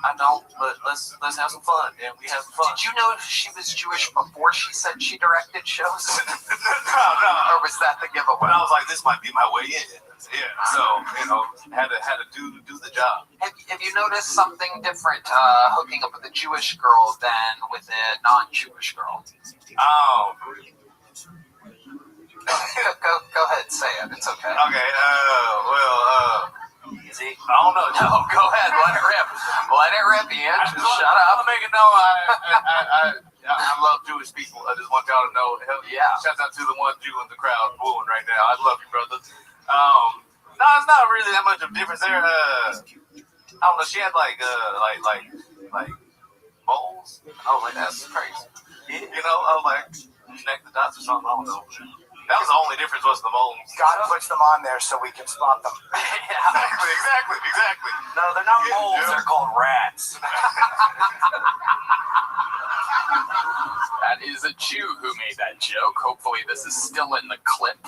I don't, but let's have some fun. And we have some fun. Did you know she was Jewish before she said she directed shows? No. Or was that the giveaway? But I was like, this might be my way in. Yeah, so, had to do the job. Have you noticed something different hooking up with a Jewish girl than with a non-Jewish girl? Oh. Go ahead, say it. It's okay. Okay, See? I don't know. No, go ahead. Let it rip. Let it rip, Ian. Shut up. I'm making I love Jewish people. I just want y'all to know. Yeah. Shout out to the one Jew in the crowd booing right now. I love you, brother. No, it's not really that much of a difference there. I don't know. She had like moles. I was like, that's crazy. I was like, connect the dots or something. I don't know. That was the only difference was the moles. God puts them on there so we can spot them. Exactly. No, they're not moles. They're called rats. That is a Jew who made that joke. Hopefully this is still in the clip.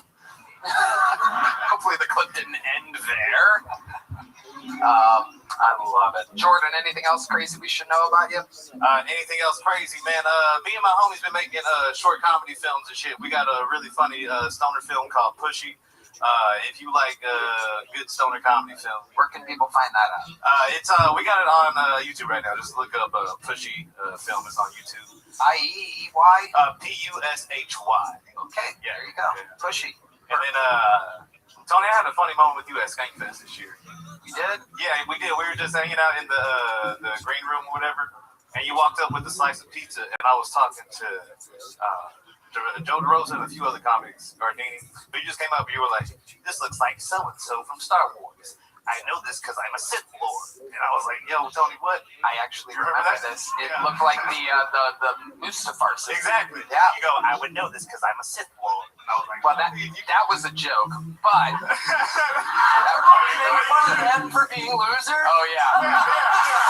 Hopefully the clip didn't end there. I love it. Jordan, anything else crazy we should know about you? Anything else crazy, man? Me and my homies been making short comedy films and shit. We got a really funny stoner film called Pushy. If you like good stoner comedy film, where can people find that at? We got it on YouTube right now. Just look up Pushy film. It's on YouTube. I-E-E-Y? P-U-S-H-Y. Okay, yeah, there you go. Yeah. Pushy. And then Tony, I had a funny moment with you at Skankfest this year. You did? Yeah, we did. We were just hanging out in the green room or whatever, and you walked up with a slice of pizza, and I was talking to Joe DeRosa and a few other comics, Gardini. But you just came up and you were like, this looks like so-and-so from Star Wars. I know this because I'm a Sith Lord. And I was like, yo, Tony, what? I actually remember this. It looked like the Mustafar system. Exactly. Yeah. You go, I would know this because I'm a Sith Lord. And I was like, well, that was a joke, but Everybody made fun of them for being losers? oh yeah.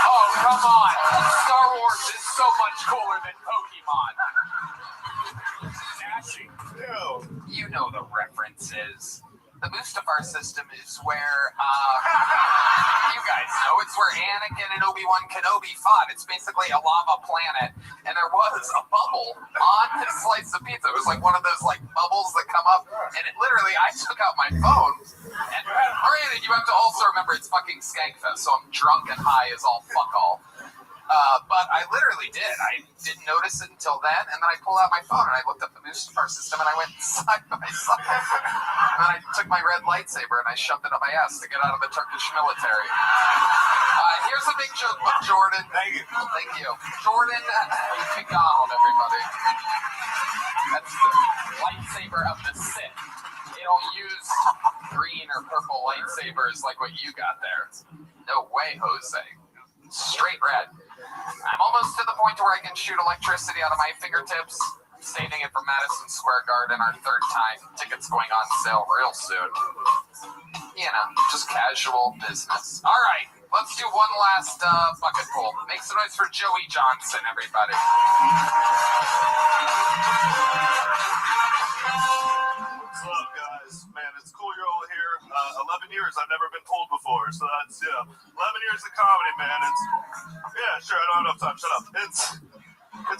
Oh, come on. Star Wars is so much cooler than Pokemon. You know the references. The Mustafar system is where, you guys know, it's where Anakin and Obi-Wan Kenobi fought. It's basically a lava planet, and there was a bubble on this slice of pizza. It was like one of those like bubbles that come up, and it literally, I took out my phone, and granted, you have to also remember it's fucking Skankfest, so I'm drunk and high as all fuck all. But I literally did. I didn't notice it until then, and then I pulled out my phone and I looked up the Mustafar system and I went side by side. And then I took my red lightsaber and I shoved it up my ass to get out of the Turkish military. Here's a big joke with Jordan. Thank you. Jordan McDonald, everybody. That's the lightsaber of the Sith. They don't use green or purple lightsabers like what you got there. No way, Jose. Straight red. I'm almost to the point where I can shoot electricity out of my fingertips. Saving it for Madison Square Garden, our third time. Tickets going on sale real soon. You know, just casual business. All right, let's do one last bucket pull. Make some noise for Joey Johnson, everybody. What's up, guys? Man, it's cool you're all here. 11 years I've never been pulled before, so that's, 11 years of comedy, man. Sure, I don't have enough time. Shut up. It's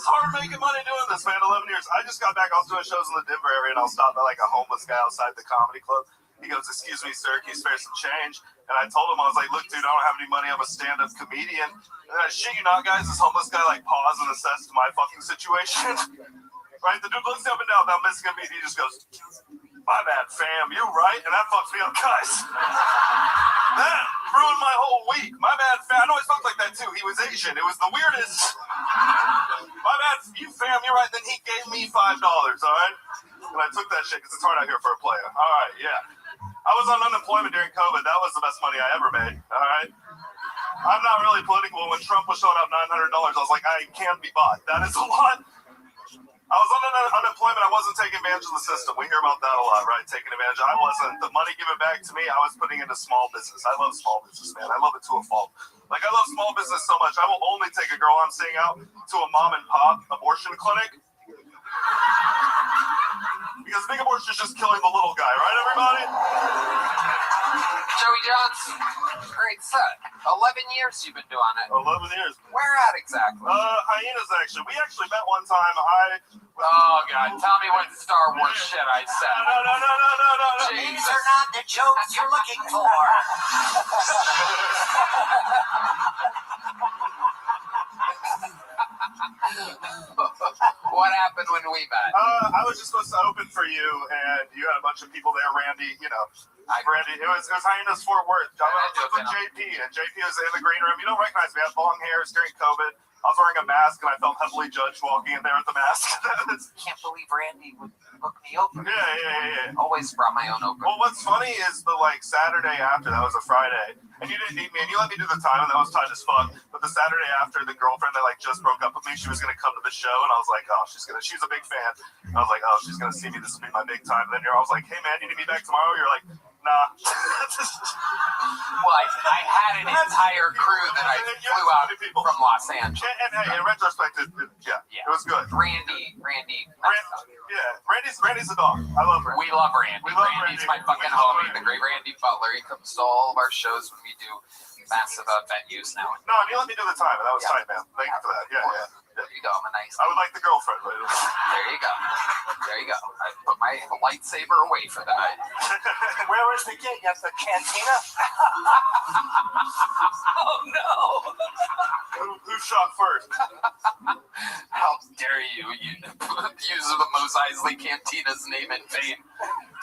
hard making money doing this, man. 11 years. I just got back. I was doing shows in the Denver area, and I'll stop by like a homeless guy outside the comedy club. He goes, "Excuse me, sir, can you spare some change?" And I told him, I was like, "Look, dude, I don't have any money. I'm a stand-up comedian." And I shit you not, guys, this homeless guy like paused and assessed my fucking situation. Right? The dude looks up and down, now missing a beat. He just goes, "My bad, fam. You right?" And that fucks me up, guys. That ruined my whole week. My bad, fam. I know he spoke like that too. He was Asian. It was the weirdest. My bad, you fam. You're right. Then he gave me $5. All right. And I took that shit because it's hard out here for a player. All right, yeah. I was on unemployment during COVID. That was the best money I ever made. All right. I'm not really political. When Trump was showing up $900, I was like, I can't be bought. That is a lot. I was on unemployment. I wasn't taking advantage of the system. We hear about that a lot, right? Taking advantage. I wasn't. The money given back to me, I was putting into small business. I love small business, man. I love it to a fault. Like, I love small business so much. I will only take a girl I'm seeing out to a mom and pop abortion clinic. Because big abortion is just killing the little guy, right, everybody? Joey Johnson, great set. 11 years you've been doing it. 11 years. Where at exactly? Hyenas, actually. We actually met one time. Oh, God. Tell me what Star Wars shit I said. No. These are not the jokes you're looking for. What happened when we met? I was just supposed to open for you, and you had a bunch of people there. Randy, Randy. It was Hyenas Fort Worth. I was with JP, and JP was in the green room. You don't recognize me. I had long hair. It was during COVID. I was wearing a mask, and I felt heavily judged walking in there with the mask. Can't believe Randy would book me open. Yeah. Always brought my own open. Well, what's funny is the Saturday after, that was a Friday, and you didn't need me, and you let me do the time, and that was tight as fuck. But the Saturday after, the girlfriend that just broke up with me, she was gonna come to the show, and I was like, oh, she's a big fan. And I was like, oh, she's gonna see me. This will be my big time. And then I was like, hey man, you need me back tomorrow? You're like, nah. Well, I had an entire crew that I flew out from Los Angeles. And hey, in retrospect, it was good. Randy. Randy's a dog. I love Randy. We love Randy. Randy's my fucking homie, the great Randy Butler. He comes to all of our shows when we do massive venues now. No, and you let me do the time, and that was tight, man. Thank you for that. Yeah. There you go. I'm a nice. I would like the girlfriend. There you go. I put my lightsaber away for that. Where was the gig? At the cantina? Oh no! Who shot first? How dare you use the Mos Eisley Cantina's name in vain?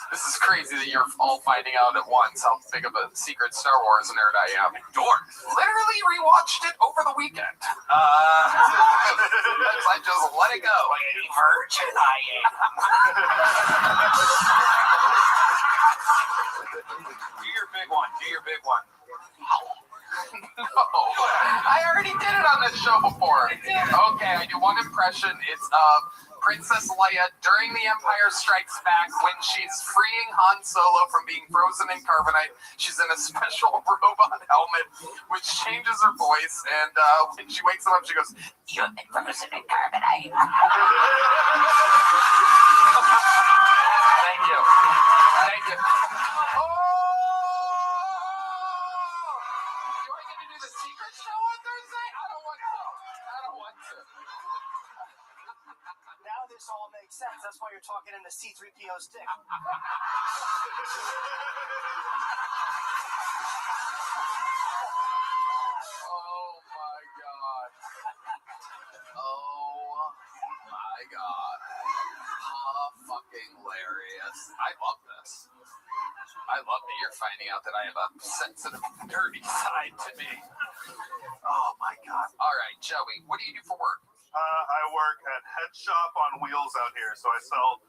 This is crazy that you're all finding out at once how big of a secret Star Wars nerd I am. Dork. Literally rewatched it over the weekend. I just let it go. Virgin I am. Do your big one. already did it on this show before. Okay, I do one impression. It's Princess Leia during The Empire Strikes Back when she's freeing Han Solo from being frozen in carbonite. She's in a special robot helmet, which changes her voice, and when she wakes him up, she goes, "You've been frozen in carbonite." Thank you. Thank you. Oh! Do I get to do the secret show on Thursday? I don't want to. Now this all makes sense. That's why you're talking in the C-3PO stick. Oh my god. Oh my god. Fucking hilarious. I love this. I love that you're finding out that I have a sensitive, dirty side to me. Oh my god. All right, Joey, what do you do for work? I work at Head Shop on Wheels out here, so I sell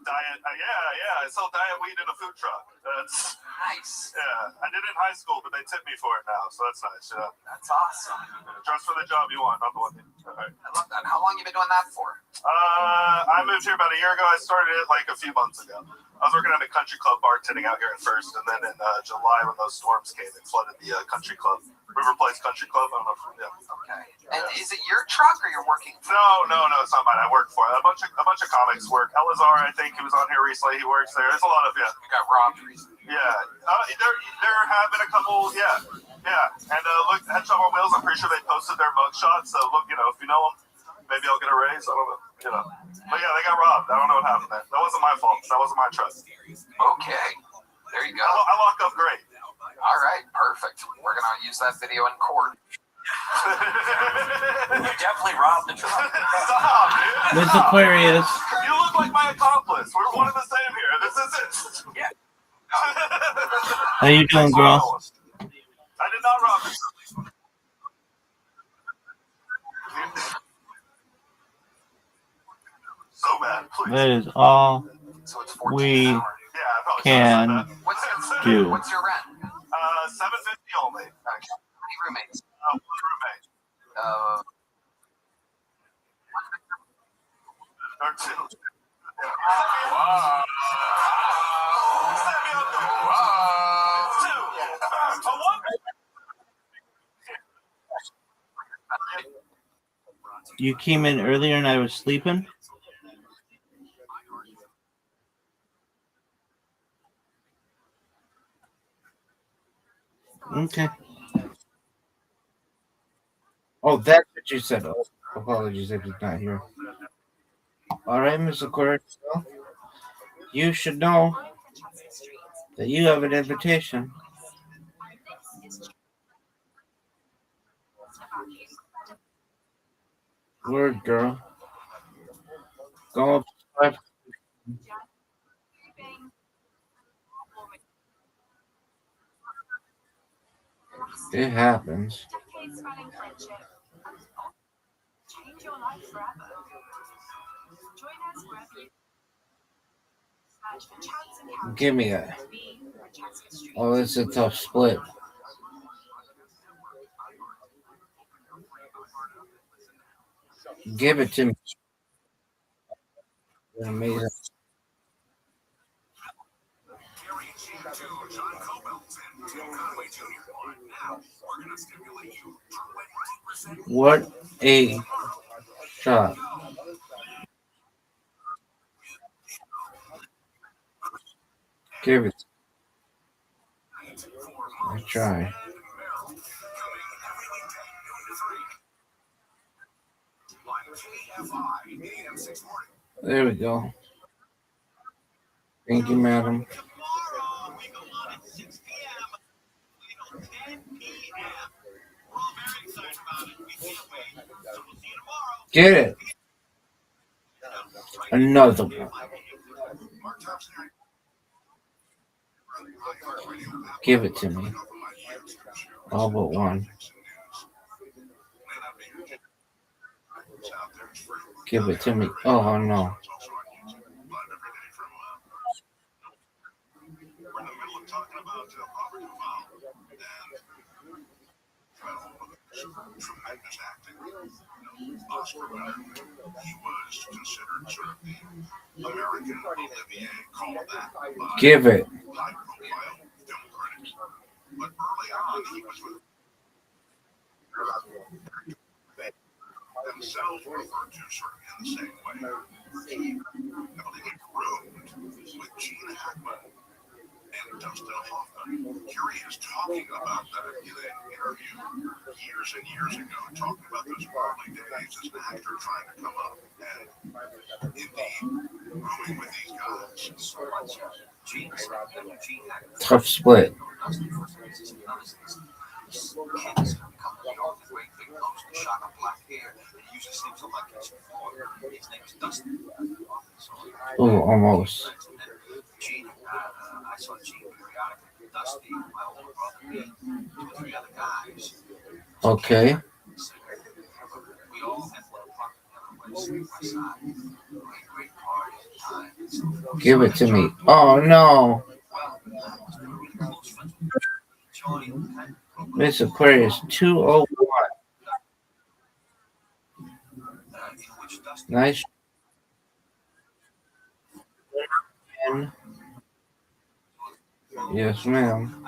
diet. I sell diet weed in a food truck. That's nice. Yeah, I did it in high school, but they tip me for it now, so that's nice. Yeah, that's awesome. Dress for the job you want, not the one. All right. I love that. How long have you been doing that for? I moved here about a year ago. I started it like a few months ago. I was working at a country club bartending out here at first, and then in July when those storms came, it flooded the country club, River Place Country Club. I don't know if, yeah. Okay. And is it your truck or you're working for? No, it's not mine. I work for it. A bunch of comics work. Elazar, I think he was on here recently. He works there. There's a lot of You got robbed recently. Yeah. There have been a couple. Yeah. And look, Head Shop on Wheels. I'm pretty sure they posted their mug shots. So look, if you know them, maybe I'll get a raise. I don't know. But yeah, they got robbed. I don't know what happened there. That wasn't my fault. That wasn't my truck. Okay. There you go. I locked up great. All right. Perfect. We're going to use that video in court. You definitely robbed the truck. Stop, dude. Miss Aquarius. You look like my accomplice. We're one and the same here. This is it. Yeah. How you doing, girl? I did not rob this. So bad, please. That is all we can do. What's your rent? $750 only. How many roommates? One roommate. Or two. You came in earlier and I was sleeping? Okay. Oh, that's what you said. Oh, apologies if he's not here. All right, Mr. Aquarius. You should know that you have an invitation. Word, girl. Go up. It happens. Give me a. Oh, it's a tough split. Give it to me. Amazing. What a shot. Give it. I try. There we go. Thank you, madam. Get it. Another one. Give it to me. All but one. Give it to me. Oh, no. tremendous acting. Oscar winner. He was considered sort of the American Olivier, called that by Give it. high-profile film critics. But early on, he was with themselves referred to sort of in the same way. He heavily groomed with Gene Hackman and Dustin Hoffman. Here he is talking about that in an interview years and years ago, talking about those early days as an actor trying to come up. And indeed, rooming with these guys. Tough split. Oh, almost. I saw Gene periodically, Dusty, my older brother, me, 2 or 3 other guys. Okay. We all had little party together, West Side. Great parties, Give it to me. Oh, no. Miss Aquarius 201. Nice. Yes, ma'am.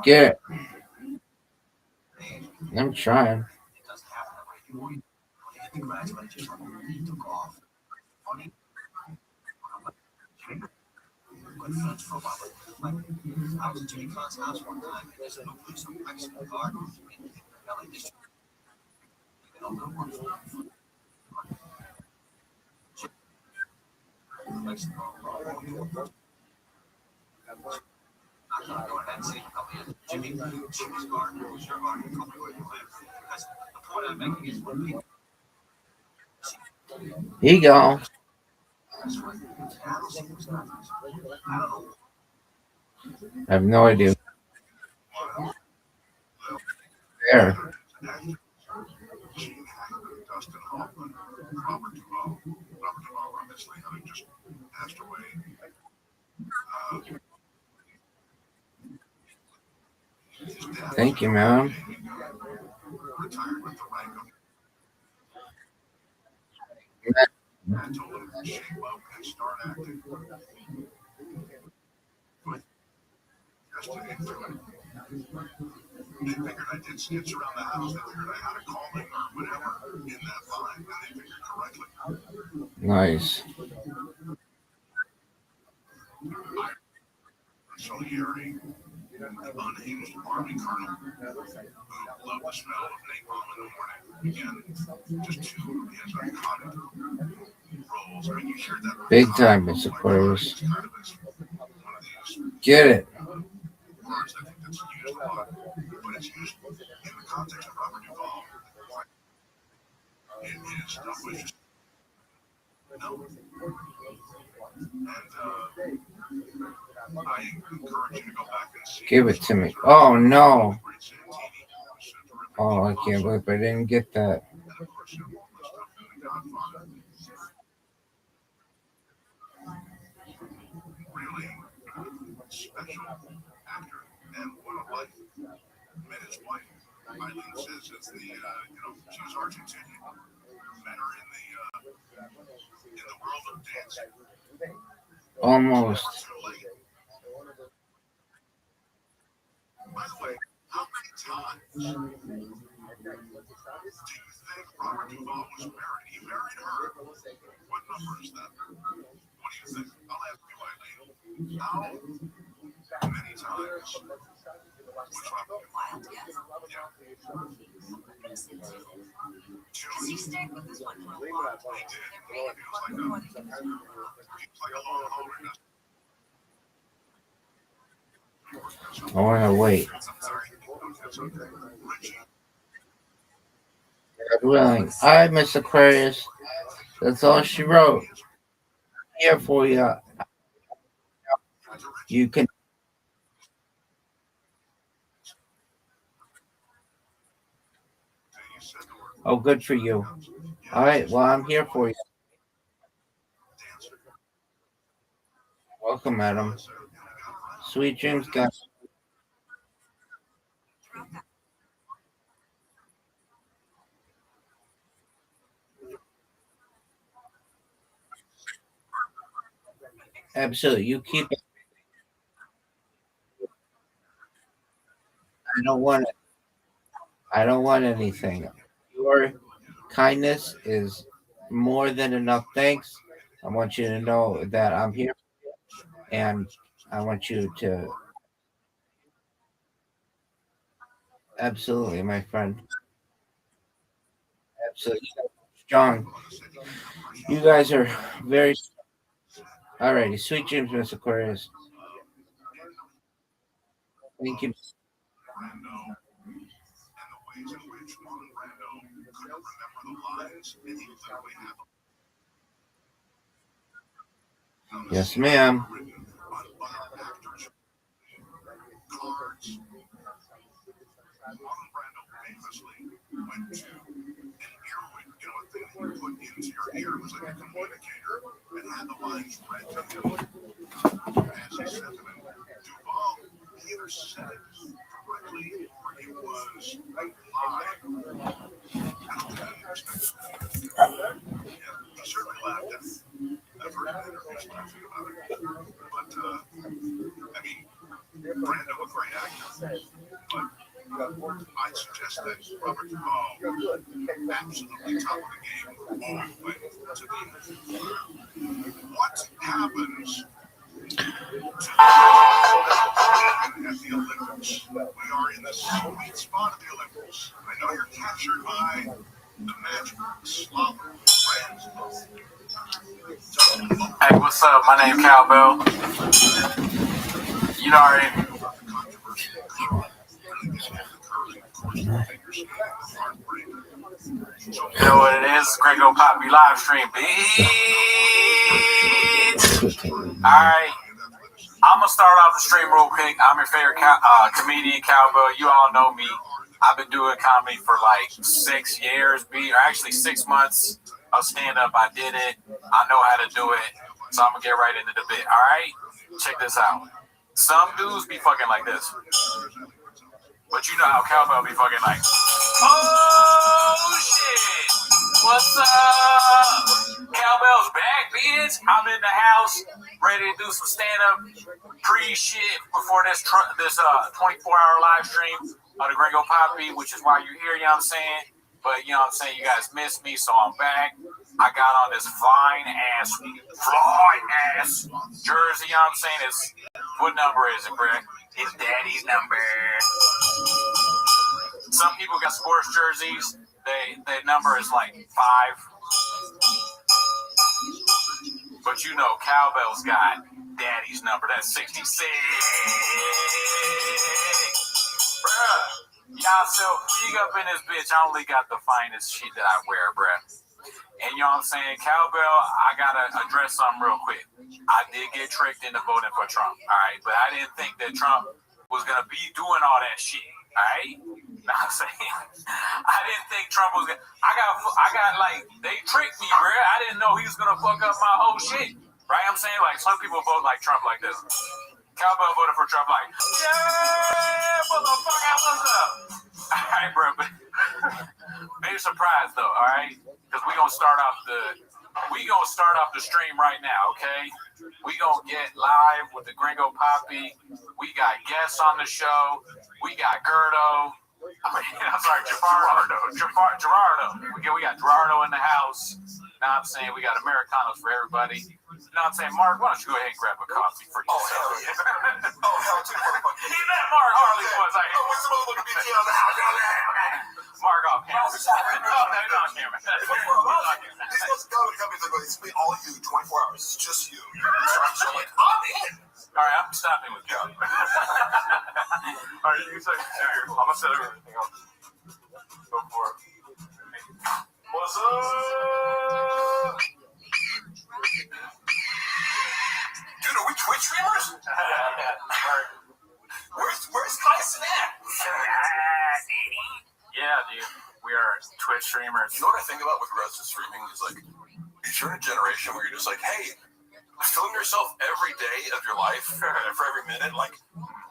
Get it. I'm trying. I was at Jimmy Khan's house one time, and there's a new place on Mexican Garden in LA District. Jimmy's garden was your garden, tell me where you live. Because the point I'm making is when people. Here you go. I have no idea. There. Dustin Hoffman, Robert Duvall. Robert Duvall, obviously, having just passed away. Thank you, ma'am. Retired with the rank of. I told him to shape up and start acting. Just to get through it. They figured I did skits around the house. They figured I had a calling or whatever in that line, and they figured correctly. Nice. Salieri, the unhinged army colonel who loved the smell of napalm in the morning. Again, just 2 of his iconic roles. I mean, you hear that Big time, Miss Aquarius. Get it. Words I think that's used a lot, but it's used in the context of Robert Duvall. It is delicious. No. And I encourage you to go back and see. Give it to me. Oh, no. Oh, I can't believe I didn't get that. Really special actor and what a life. Met his wife. Eileen says it's the she was Argentinian. Met her in the world of dancing. Almost. By the way, how many times do you think Robert Duvall was married? He married her. What number is that? What do you think? I'll ask you, Eileen. How many times was Robert Duvall? Yeah. He stayed with this one for a long time. He did. He was like a long holder. I want to wait. God willing. All right, Miss Aquarius. That's all she wrote. Here for you. You can Oh, good for you. All right. Well, I'm here for you. Welcome, madam. Sweet dreams, guys. Absolutely. You keep it. I don't want it. I don't want anything. Your kindness is more than enough. Thanks. I want you to know that I'm here, and I want you to absolutely, my friend. Absolutely strong. You guys are very alrighty. Sweet dreams, Miss Aquarius. Thank you. Yes, ma'am. Hey, what's up? My name Cowbell. You know already. You know what it is? Gringo Poppy live stream, bitch. Alright. I'm gonna start off the stream real quick. I'm your favorite comedian, Cowbell. You all know me. I've been doing comedy for like 6 years, or actually 6 months of stand-up. I did it. I know how to do it. So I'm gonna get right into the bit. Alright? Check this out. Some dudes be fucking like this. But you know how Cowbell be fucking like, oh shit! What's up? Cowbell's back, bitch. I'm in the house, ready to do some stand-up pre-shit before this 24-hour live stream of the Gringo Poppy, which is why you're here, you know what I'm saying? But you know what I'm saying, you guys missed me, so I'm back. I got on this flying ass jersey, you know what I'm saying? What number is it, Brett? It's daddy's number. Some people got sports jerseys. Their number is like 5. But you know, Cowbell's got daddy's number. That's 66. Bruh, y'all sell big up in this bitch. I only got the finest shit that I wear, bruh. And you know what I'm saying? Cowbell, I gotta address something real quick. I did get tricked into voting for Trump, all right? But I didn't think that Trump was gonna be doing all that shit, all right? Know what I'm saying? I didn't think Trump was gonna. I got like, they tricked me, bro. I didn't know he was gonna fuck up my whole shit, right? I'm saying, like, some people vote like Trump like this. Cowbell voted for Trump like, yeah, motherfucker, what's up? All right, bro, but be surprised though, all right? Because we gonna start off the stream right now, okay? We gonna get live with the Gringo Poppy. We got guests on the show. We got Gerardo. Gerardo. We got Gerardo in the house. Know what I'm saying? We got Americanos for everybody. Know what I'm saying? Mark, why don't you go ahead and grab a coffee for yourself? Oh, hell yeah. He's that Mark Harley was like, what's the motherfucking BT on the house? Mark off camera. No, not camera. These guys go to companies that go, it's all you, 24 hours. It's just you. So I'm like, I'm in. All right, I'm stopping with Joe. All right, you can say here. I'm gonna set everything up. Go for it. What's up? Dude, are we Twitch streamers? Where's Tyson at? Yeah, dude. We are Twitch streamers. You know what I think about with the rest of streaming is like, if you're in a generation where you're just like, hey, film yourself every day of your life for every minute, like,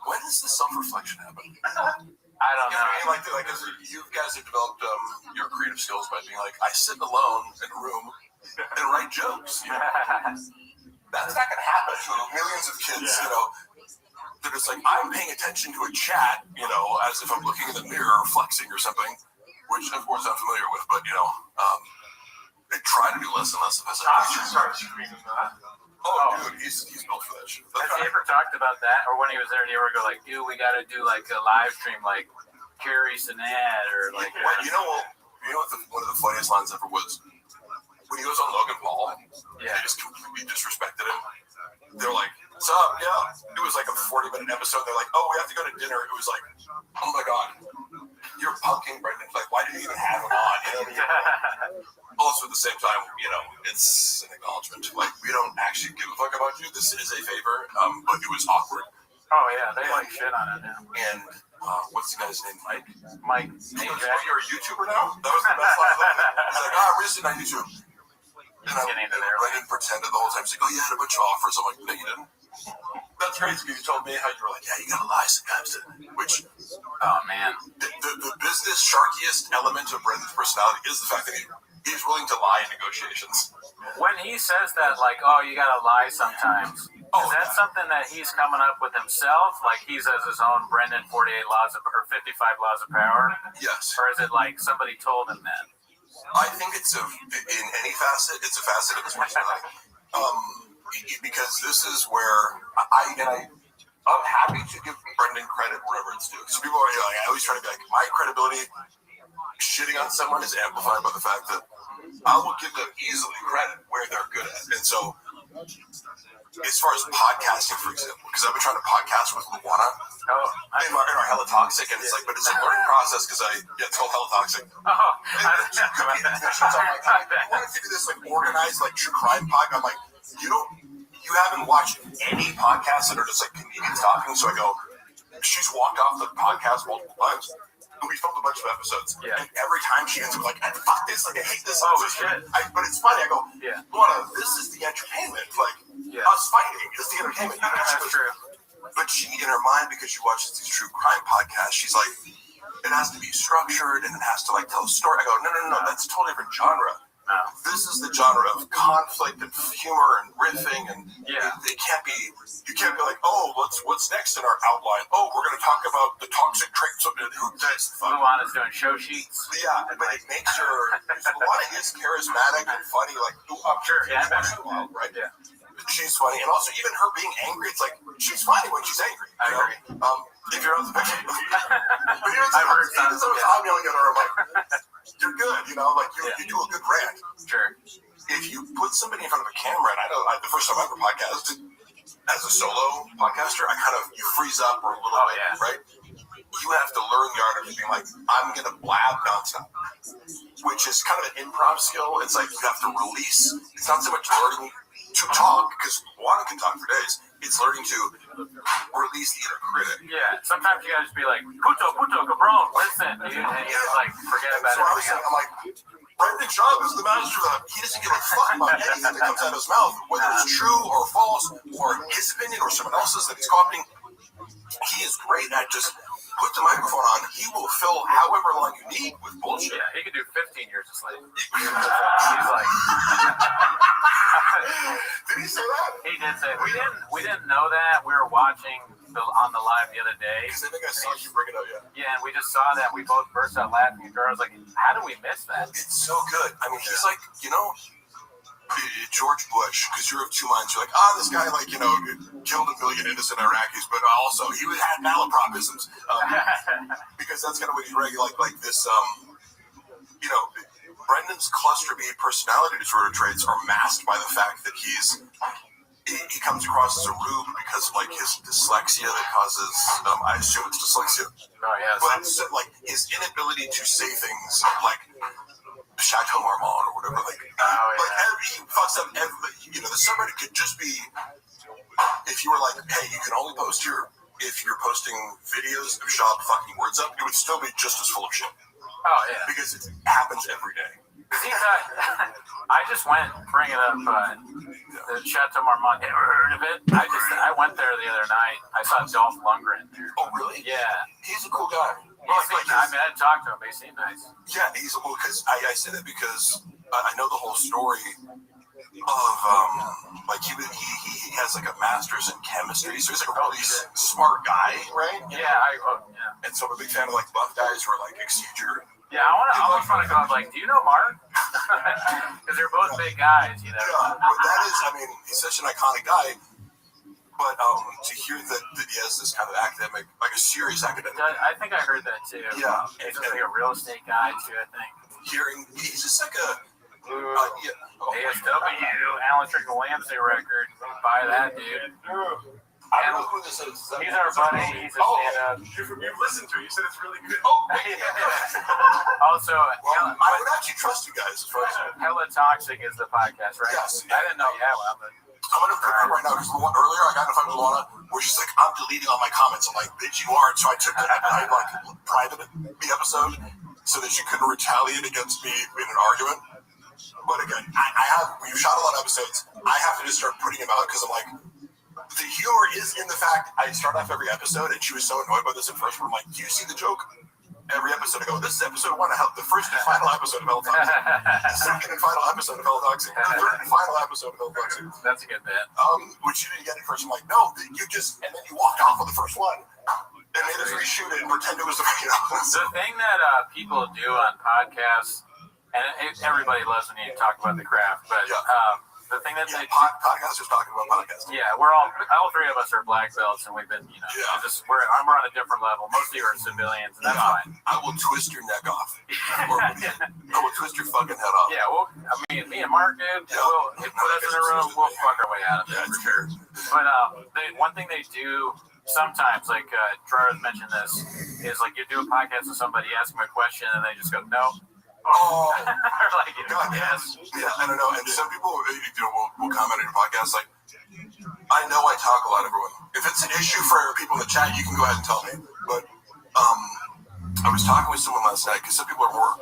when does the self-reflection happen? I don't know. I mean, like you guys have developed your creative skills by being like, I sit alone in a room and write jokes. You know? That's not going to happen to millions of kids, you know. They're just like, I'm paying attention to a chat, you know, as if I'm looking in the mirror or flexing or something, which of course I'm familiar with, but, you know, I try to do less and less of this. Dude, he's built for that shit. Has he ever talked about that? Or when he was there, did he ever go like, dude, we got to do like a live stream, like Carrie Sinat or like... Well, you know what one of the funniest lines ever was? When he was on Logan Paul, they just completely disrespected him. They're like, what's up? Yeah. It was like a 40-minute episode. They're like, oh, we have to go to dinner. It was like, oh my God, you're punking Brendan. Like, why did you even have him on? You know what I mean? Also, at the same time, you know, it's an acknowledgement. Like, we don't actually give a fuck about you. This is a favor, but it was awkward. Oh, yeah, they like shit on it now. And what's the guy's name? Mike. You're a YouTuber now? That was the best line. He's like, I'm Ristream on YouTube. And Brendan pretended the whole time. He's like, oh, you had a bunch of offers. I'm like, no, you didn't. That's crazy because you told me how you were like, yeah, you gotta lie sometimes. Which, oh man, the business sharkiest element of Brendan's personality is the fact that he's willing to lie in negotiations. When he says that, like, oh, you gotta lie sometimes, is that something that he's coming up with himself? Like he says his own Brendan 48 laws of, or 55 laws of power? Yes. Or is it like somebody told him that? I think it's in any facet, it's a facet of his personality. Because this is where I'm happy to give Brendan credit wherever it's due. So people are like, I always try to be like, my credibility shitting on someone is amplified by the fact that I will give them easily credit where they're good at. And so, as far as podcasting, for example, because I've been trying to podcast with Luana in our Hella Toxic, and it's like, but it's a learning process because it's called Hella Toxic. I want to do this like organized, like true crime podcast. I'm like, you haven't watched any podcasts that are just like comedians talking. So I go, she's walked off the podcast multiple times. And we filmed a bunch of episodes. Yeah. And every time she ends up like, fuck this, like I hate this. Oh, shit. But it's funny. I go, Luana, this is the entertainment. Like, us fighting is the entertainment. That's true. But she, in her mind, because she watches these true crime podcasts, she's like, it has to be structured and it has to like tell a story. I go, no, that's a totally different genre. No. This is the genre of conflict and humor and riffing, and it can't be. You can't be like, oh, what's next in our outline? Oh, we're going to talk about the toxic traits of it. Who does? Luana's doing show sheets. Yeah, but it makes her. Luana is charismatic and funny. Like, I'm sure. Yeah, right. Yeah. She's funny, and also even her being angry, it's like she's funny when she's angry. I agree. If you're on the picture, but I'm yelling at her. I'm like, you're good, you know, like you do a good brand. Sure. If you put somebody in front of a camera, and I know the first time I ever podcasted as a solo podcaster, you freeze up or a little bit, right? You have to learn the art of being like, I'm gonna blab nonstop, which is kind of an improv skill. It's like you have to release. It's not so much learning to talk, because one can talk for days. It's learning to release the inner critic. Yeah, sometimes you gotta just be like, puto, cabron, listen, dude, and you just like forget about everything else. I'm like, Brendan Schaub is the master of that. He doesn't give a fuck about anything that comes out of his mouth, whether it's true or false, or his opinion or someone else's that he's copying. He is great at just put the microphone on. He will fill however long you need with bullshit. Yeah, he could do 15 years of slavery. He's like, did he say that? He did say we didn't know that. We were watching on the live the other day. Because I think I saw you bring it up. Yeah, and we just saw that. We both burst out laughing. And I was like, how do we miss that? It's so good. I mean, he's like, you know, George Bush, because you're of two minds. You're like, this guy, like, you know, killed 1 million innocent Iraqis, but also he had malapropisms. Because that's kind of what he's regular, like this, you know, Brendan's cluster B personality disorder traits are masked by the fact that he comes across as a rube because of like his dyslexia that causes, I assume it's dyslexia. Oh, yeah. But like his inability to say things like Chateau Marmont or whatever, like he fucks up every, you know, the subreddit could just be, if you were like, hey, you can only post if you're posting videos of Schaub fucking words up, it would still be just as full of shit. Oh yeah, because it happens every day. I just went bringing up the Chateau Marmont. Ever heard of it? I went there the other night. I saw Dolph Lundgren there. Oh really? Yeah, he's a cool guy. I talked to him. He seemed nice. Yeah, he's a cool because I say that because I know the whole story of like he has like a master's in chemistry, so he's like a really smart guy, right? Yeah, and so I'm a big fan of like buff guys who are like exceed your. Yeah, I almost want to go like, do you know Mark? Because they're both big guys, you know. Yeah, but that is, I mean, he's such an iconic guy. But to hear that he has this kind of academic, like a serious academic. I think I heard that too. Yeah, he's just like a real estate guy too. I think. He's just like a. ASW, Alan Trickle Williamson record. Buy that, dude. I don't know who this is. He's our buddy. He's a stand-up. You've listened to it. You said it's really good. Also, I would actually trust you guys. Hella Toxic is the podcast, right? Yes. I didn't know you had one, but. I'm gonna pick up right now because earlier I got in a fight with Luana where she's like, I'm deleting all my comments. I'm like, bitch, you aren't. So I took the I like private the episode so that she couldn't retaliate against me in an argument. But again, we've shot a lot of episodes. I have to just start putting them out because I'm like, the humor is in the fact I start off every episode, and she was so annoyed by this at first. Where I'm like, do you see the joke? Every episode I go, this is episode 1 of the first and final episode of Hell Toxic. The second and final episode of Hell Toxic. The third and final episode of Hell Toxic. That's a good bit. Which you didn't get at first. I'm like, no, you just, and then you walked off of the first one and made us reshoot it and pretend it was the The thing that people do on podcasts, and everybody loves when you talk about the craft, but the thing that podcasters talking about podcasts. Yeah, we're all three of us are black belts, and we've been, we're on a different level. Most of you are civilians, and that's fine. I will twist your neck off. I will twist your fucking head off. Yeah, well, I mean, me and Mark, dude, put us in a room, we'll fuck our way out of it. Yeah, for sure. But one thing they do sometimes, like Gerard mentioned this, is like you do a podcast with somebody, ask them a question, and they just go, no. Oh, like, God, yes. Yeah, I don't know. And some people, will comment on your podcast like, I know I talk a lot, everyone. If it's an issue for people in the chat, you can go ahead and tell me. But I was talking with someone last night because some people are more.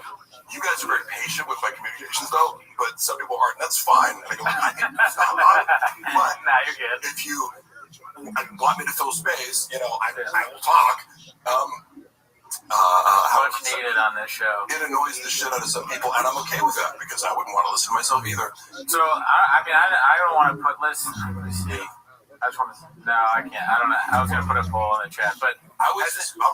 You guys are very patient with my communications, though, but some people aren't. That's fine. And I go, I can stop on. But you're good. If you want me to fill space, I will talk. Much needed on this show. It annoys the shit out of some people, and I'm okay with that because I wouldn't want to listen to myself either. So I don't want to put. Let's see. I just want to. No, I can't. I don't know. I was gonna put a poll in the chat, but I'm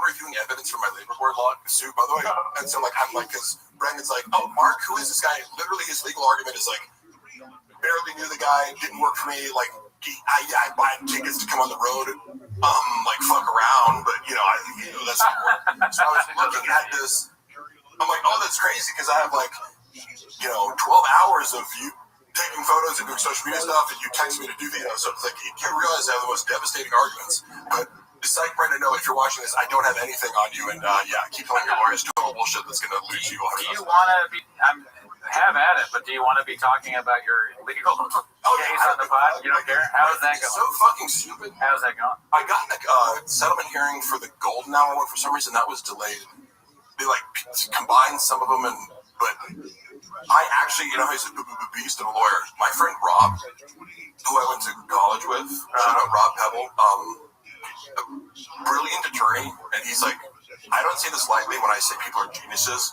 reviewing evidence from my labor board suit, by the way, and so I'm like, because Brandon's like, oh, Mark, who is this guy? Literally, his legal argument is like, barely knew the guy, didn't work for me, like. I buy tickets to come on the road, like fuck around, but that's not work. So I was looking at this. I'm like, oh, that's crazy because I have like, 12 hours of you taking photos and doing social media stuff, and you text me to do so it's like you realize I have the most devastating arguments. But it's like, Brandon, no, if you're watching this, I don't have anything on you, and keep telling your lawyers total bullshit that's gonna lose you. Do you want to be? Have at it, but do you want to be talking about your legal case on the pod? You don't care? How's that going? So fucking stupid. How's that going? I got a settlement hearing for the golden hour one. For some reason, that was delayed. They combined some of them, but I actually, he's a beast of a lawyer. My friend Rob, who I went to college with, shout out Rob Pebble, a brilliant attorney, and he's like, I don't say this lightly when I say people are geniuses,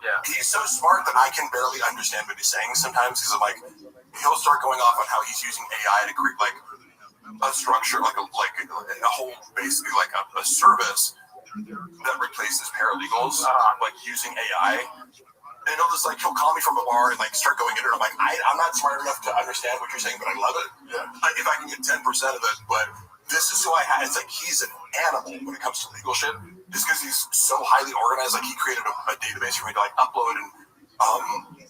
Yeah. He's so smart that I can barely understand what he's saying sometimes because I'm like, he'll start going off on how he's using AI to create like a structure, like a whole, basically like a service that replaces paralegals, like using AI. And he'll call me from a bar and start going into it. I'm like, I'm not smart enough to understand what you're saying, but I love it. Yeah. If I can get 10% of it, but this is who I have. It's like he's an animal when it comes to legal shit. Just because he's so highly organized, he created a database for me to upload and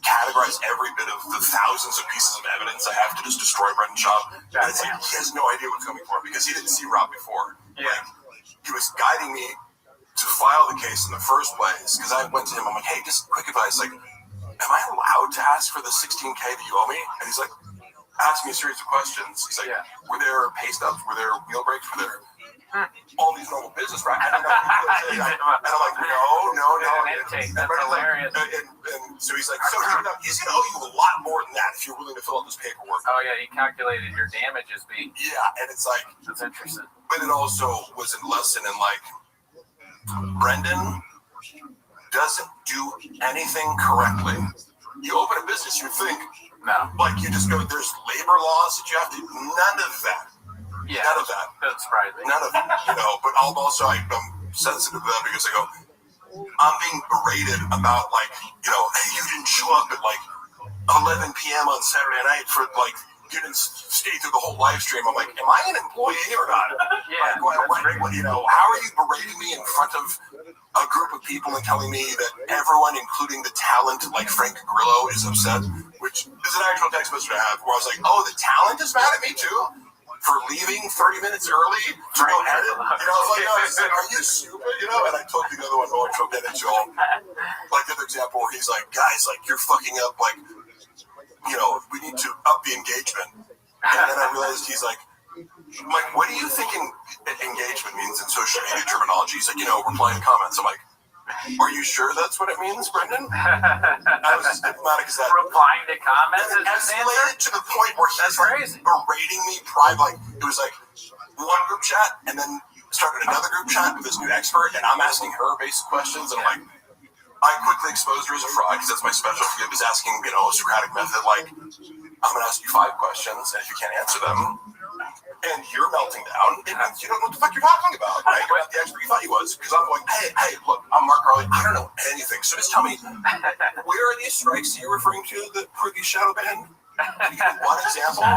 categorize every bit of the thousands of pieces of evidence I have to just destroy Brendan Schaub. And it's like he has no idea what's coming for him because he didn't see Rob before. Yeah. He was guiding me to file the case in the first place because I went to him. I'm like, hey, just quick advice. Am I allowed to ask for the $16K that you owe me? And he's like, ask me a series of questions. He's like, were there pay stubs? Were there meal breaks? Were there all these normal business business, right? I don't know. And I'm like, no. Intake. That's hilarious. And so he's like, so he's going to owe you a lot more than that if you're willing to fill out this paperwork. Oh yeah, he calculated your damages being. Yeah, and it's like that's interesting. But it also was a lesson in like Brendan doesn't do anything correctly. You open a business, you think like you just go. There's labor laws that you have to. None of that. Yeah, none of that. That's surprising. None of it. But I'm also I'm sensitive to that because I go. I'm being berated about like hey, you didn't show up at like 11 p.m. on Saturday night for like. You didn't stay through the whole live stream. I'm like, am I an employee or not? Yeah. How are you berating me in front of a group of people and telling me that everyone, including the talent like Frank Grillo, is upset? Which is an actual text message I have where I was like, oh, the talent is mad at me too for leaving 30 minutes early to go edit. I was like, are you stupid? And I told the other one, which I'll get into, like the other example where he's like, guys, like you're fucking up, like. We need to up the engagement. And then I realized he's like, Mike, what do you think engagement means in social media terminology? He's like, replying to comments. I'm like, are you sure that's what it means, Brendan? I was as diplomatic as that. Replying to comments is escalated to the point where he's like berating me private. Like, it was like one group chat and then started another group chat with this new expert, and I'm asking her basic questions, and I'm like, I quickly exposed her as a fraud because that's my specialty. I was asking, a Socratic method, like, I'm going to ask you 5 questions, and if you can't answer them, and you're melting down, it means you don't know what the fuck you're talking about, right? You're not the expert you thought you was. Because I'm going, hey, look, I'm Mark Harley. I don't know anything. So just tell me, where are these strikes that you're referring to that prove these shadow banned? Can you give one example?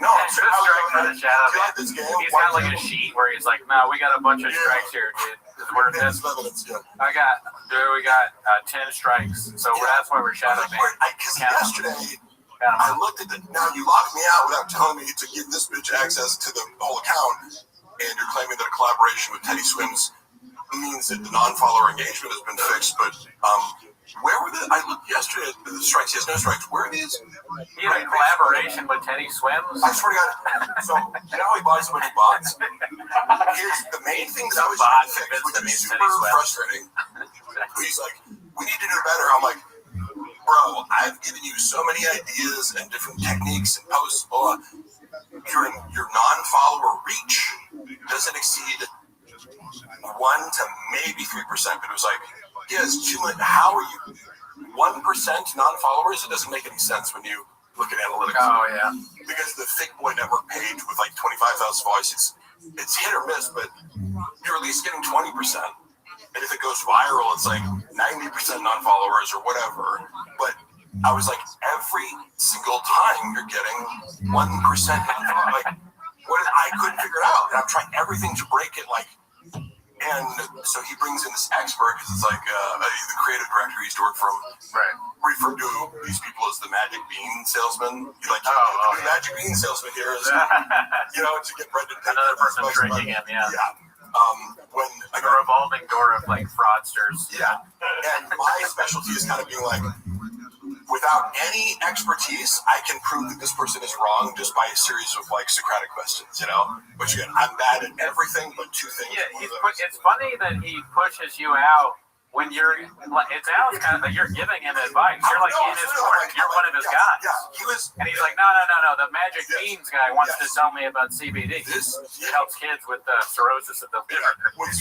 No, I'm sure. Do you like this game? He's got like a sheet where he's like, no, we got a bunch of strikes here, dude. We got 10 strikes, so that's why we're shadow banned. Because yesterday I looked at it. Now you locked me out without telling me to give this bitch access to the whole account, and you're claiming that a collaboration with Teddy Swims means that the non-follower engagement has been fixed. But where were the? I looked yesterday at the strikes. He has no strikes. Where are these? He had a collaboration with Teddy Swims. I swear to God. So he buys a bunch of bots. Here's the main thing that I was trying to fix, which is super frustrating. He's like, we need to do better. I'm like, bro, I've given you so many ideas and different techniques and posts. Your non-follower reach doesn't exceed 1 to maybe 3%. But it was like, how are you 1% non-followers? It doesn't make any sense when you look at analytics. Oh yeah, because the Thick Boy Network page with like 25,000 followers, it's hit or miss, but you're at least getting 20%. And if it goes viral, it's like 90% non-followers or whatever. But I was like, every single time you're getting 1% non-followers. Like, I couldn't figure it out. And I'm trying everything to break it. Like, and so he brings in this expert because it's like the creative director he used to work from. Right. Referred to these people as the magic bean salesman. The magic bean salesman here is, to get Brendan. Another person drinking him, yeah. When like a revolving door of like fraudsters. Yeah. And my specialty is kind of being like, without any expertise, I can prove that this person is wrong just by a series of like Socratic questions, Which again, I'm bad at everything but 2 things. Yeah, it's funny that he pushes you out when you're. It sounds kind of like you're giving him advice. You're like in his corner. You're one of his guys. Yeah, he was. And he's like, no. The Magic Beans guy wants to tell me about CBD. It helps kids with cirrhosis of the liver. Mark.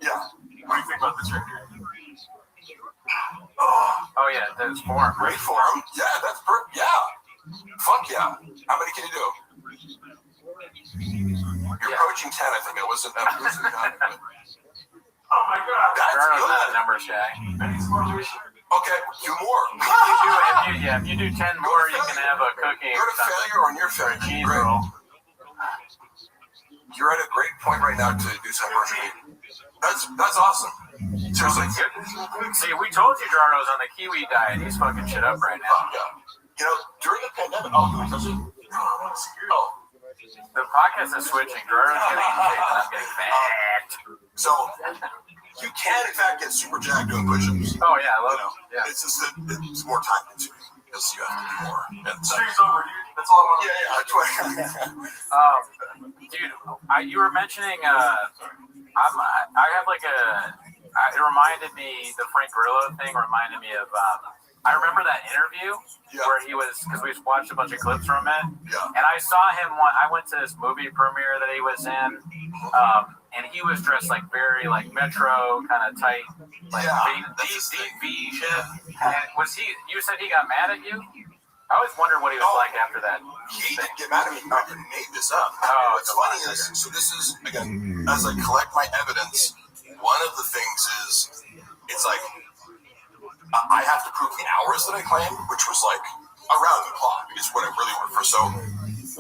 Yeah. What do you think about this right here? Oh yeah, that's form. Great form. Yeah, that's perfect. Yeah. Fuck yeah. How many can you do? You're approaching 10, I think. It wasn't that. Oh my God. That's good. That number, Shaq. Okay, 2 more. If you do 10 more, you can have a cookie. You're at a failure or near failure. Cheese roll. You're at a great point right now to do something. That's awesome. Seriously. See, we told you Jardo's on the kiwi diet. He's fucking shit up right now. Yeah. During the pandemic, the podcast is switching. Jardo's getting shape and I'm getting fat. So you can, in fact, get super jacked doing push-ups. Oh yeah, I love it. Yeah. It's just that it's more time consuming because you have to do more. Stream's over, dude. That's all I want. Yeah. Dude, you were mentioning. I have like a. It reminded me, the Frank Grillo thing reminded me of. I remember that interview where he was, because we watched a bunch of clips from it, and I saw him. I went to this movie premiere that he was in, and he was dressed like very like Metro kind of tight, like V shit. And was he? You said he got mad at you? I always wondered what he was like after that. He didn't get mad at me. I made this up. What's funny is, so this is, again, as I collect my evidence, one of the things is, it's like, I have to prove the hours that I claimed, which was like around the clock, is what I really worked for. So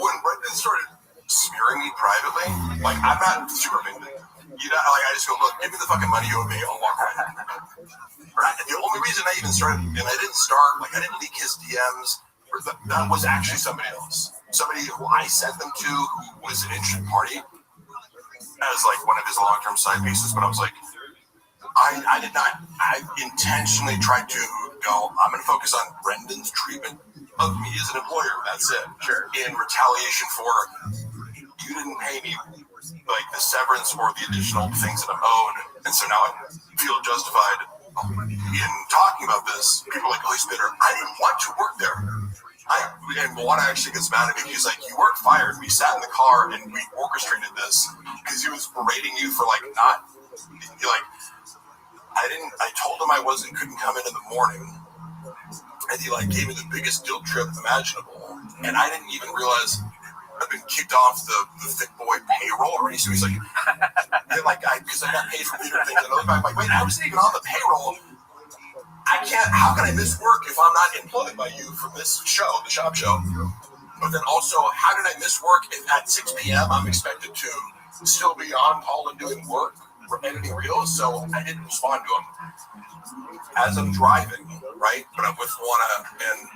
when Brendan started smearing me privately, like, I'm not super vindictive. You know, like, I just go, look, give me the fucking money you owe me, I'll walk away. Right? And the only reason I even started, and I didn't start, like, I didn't leak his DMs, that was actually somebody else. Somebody who I sent them to, who was an interested party, as like one of his long-term side pieces. But I was like, I intentionally tried to go, I'm going to focus on Brendan's treatment of me as an employer. That's it. Sure. In retaliation for, you didn't pay me like the severance or the additional things that I'm owed. And so now I feel justified in talking about this. People are like, oh, he's bitter. I didn't want to work there. And one actually gets mad at me. He's like, you weren't fired. We sat in the car and we orchestrated this because he was berating you for like not, like, I told him I couldn't come in the morning. And he like gave me the biggest guilt trip imaginable. And I didn't even realize I've been kicked off the thick boy payroll already. So he's like, because I got paid for bigger things. And I'm like, wait, I wasn't even on the payroll. I can't, how can I miss work if I'm not employed by you for this show, the shop show? But then also, how did I miss work if at 6 p.m. I'm expected to still be on call and doing work, editing reels? So I didn't respond to him. As I'm driving, right? But I'm with Juana, and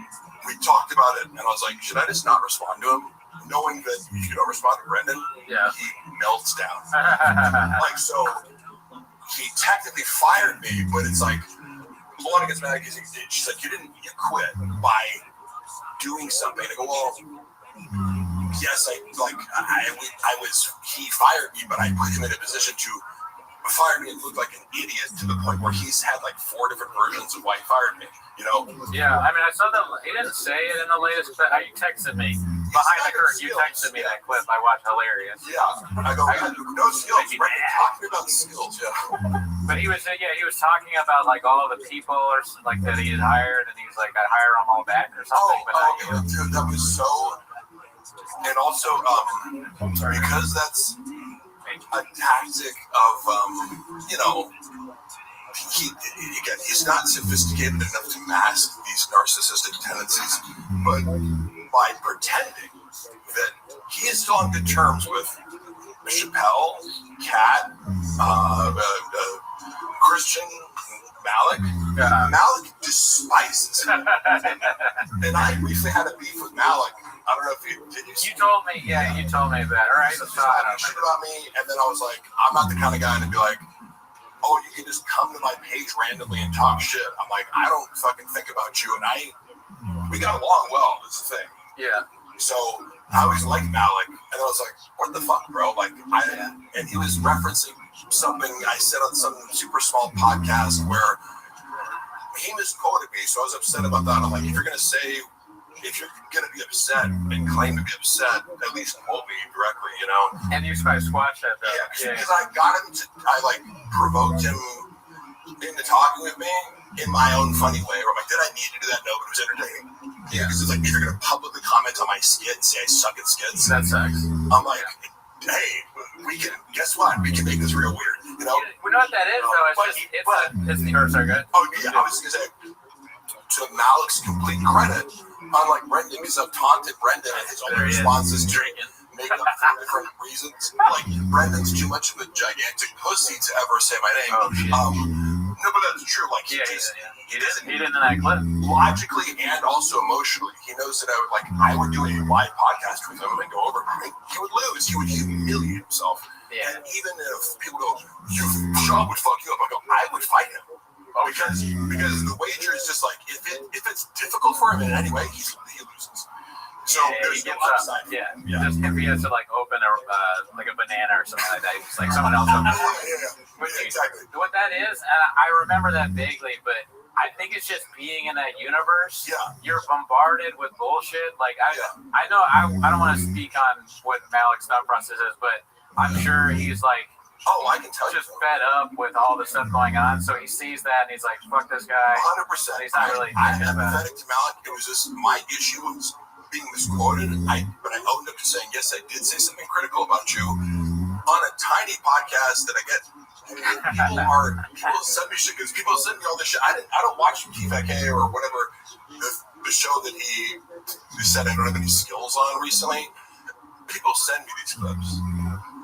we talked about it, and I was like, should I just not respond to him? Knowing that if you don't respond to Brendan, he melts down. Like, so he technically fired me, but it's like, Luana gets mad because she's like, you quit by doing something. I go, well, yes, he fired me, but I put him in a position to fire me and look like an idiot to the point where he's had like 4 different versions of why he fired me, you know? Yeah, I mean, I saw that, he didn't say it in the latest, but you texted me. Behind the curtain, you texted me that clip I watched, hilarious. Yeah, I go, no skills, right? Talking about skills, But he was talking about like all the people or like that he had hired, and he was like, I hire them all back or something. Dude, that was so. And also, because that's a tactic of, you know, he's not sophisticated enough to mask these narcissistic tendencies, but by pretending that he is still on good terms with Chappelle, Kat, Christian, Malik. Malik despises him. And I briefly had a beef with Malik. I don't know if you told me, you told me that. All right, shit about me, and then I was like, I'm not the kind of guy to be like, oh, you can just come to my page randomly and talk shit. I'm like, I don't fucking think about you, and we got along well. That's the thing. Yeah. So I always liked Malik, and I was like, what the fuck, bro? Like, and he was referencing something I said on some super small podcast where he misquoted me, so I was upset about that. I'm like, if you're gonna be upset and claim to be upset, at least quote me directly, you know? And you guys squashed that though. Yeah, because I got him I provoked him into talking with me in my own funny way, where I'm like, did I need to do that? No, but it was entertaining. Yeah, because it's like, if you're gonna publicly comment on my skit and say I suck at skits, that sucks. I'm like, hey, guess what? We can make this real weird, you know? You know what that is though? It's sorry, go ahead. Oh yeah, I was gonna say, to Malik's complete credit, unlike Brendan, because I've taunted Brendan and his only responses to make up for different reasons. Like, Brendan's too much of a gigantic pussy to ever say my name. No, but that's true. Like, he didn't in that clip. Logically and also emotionally, he knows that I would do a live podcast with him and go over. He would lose. He would humiliate himself. Yeah. And even if people go, Sean would fuck you up, I would fight him. Because the wager is just like, if it's difficult for him in any way, he loses. So there's no gets up. upside. Yeah. Just if he has to like open like a banana or something like that, it's like someone else opens it. Exactly. What that is, and I remember that vaguely, but I think it's just being in that universe. Yeah. You're bombarded with bullshit. Like I know I don't want to speak on what Malik's thought process is, but I'm sure he's like, I can tell just fed up with all the stuff going on. So he sees that and he's like, fuck this guy. 100%. He's not really I'm thinking about it. empathetic to Malik. It was just my issue was being misquoted. But I owned up to saying, yes, I did say something critical about you on a tiny podcast that I get. People send me shit because people send me all this shit. I don't watch TVK or whatever the show that he said I don't have any skills on recently. People send me these clips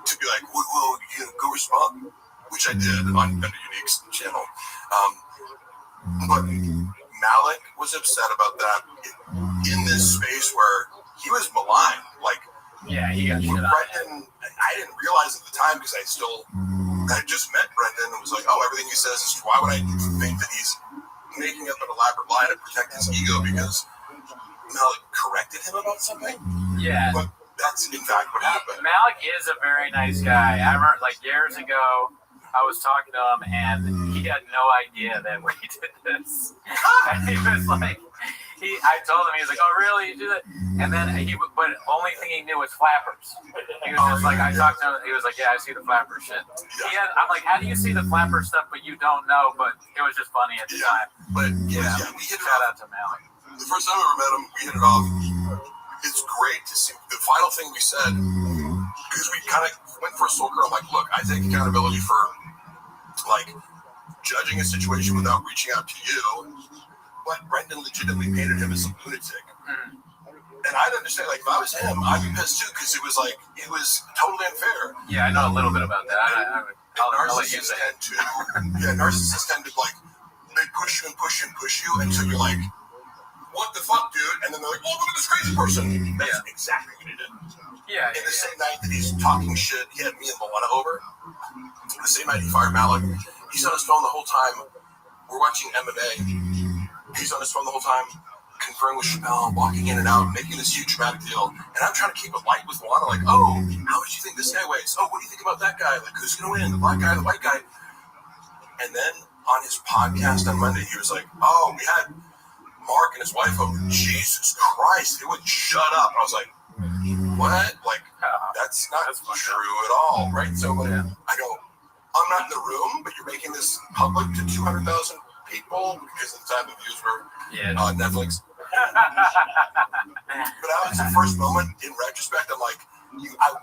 to be like, well, go respond, which I did on the Unique's channel. But Malik was upset about that in this space where he was maligned. Like, he got shit on. Brendan, I didn't realize at the time because I just met Brendan and was like, everything he says is true. Why would I think that he's making up an elaborate lie to protect his ego because Malik corrected him about something? Yeah. But that's in fact what happened. Malik is a very nice guy. I remember like years ago, I was talking to him and he had no idea that we did this. And he was like, I told him, he was like, oh really, you do that? And then but only thing he knew was flappers. He was just like, I talked to him, he was like, yeah, I see the flapper shit. I'm like, how do you see the flapper stuff but you don't know? But it was just funny at the time. But we hit shout out to Malik. The first time I ever met him, we hit it off. It's great to see the final thing we said because we kind of went for a circle. I'm like, look, I take accountability for like judging a situation without reaching out to you, but Brendan legitimately painted him as a lunatic. And I'd understand, like, if I was him, I'd be pissed too because it was totally unfair. Yeah, I know a little bit about that. Narcissists tend to like they push you and push you and push you, and so you're like, what the fuck, dude? And then they're like, oh, look at this crazy person. That's exactly what he did. Yeah. And the same night that he's talking shit, he had me and Moana over. The same night he fired Malik, he's on his phone the whole time. We're watching MMA. He's on his phone the whole time, conferring with Chappelle, walking in and out, making this huge dramatic deal. And I'm trying to keep it light with Moana, like, how much do you think this guy weighs? What do you think about that guy? Like, who's going to win? The black guy, the white guy? And then on his podcast on Monday, he was like, we had Mark and his wife over. Jesus Christ, they wouldn't shut up. I was like, what? Like, that's not true at all, right? So I go, I'm not in the room, but you're making this public to 200,000 people because of the time the views were on Netflix. But that was the first moment in retrospect. I'm like, I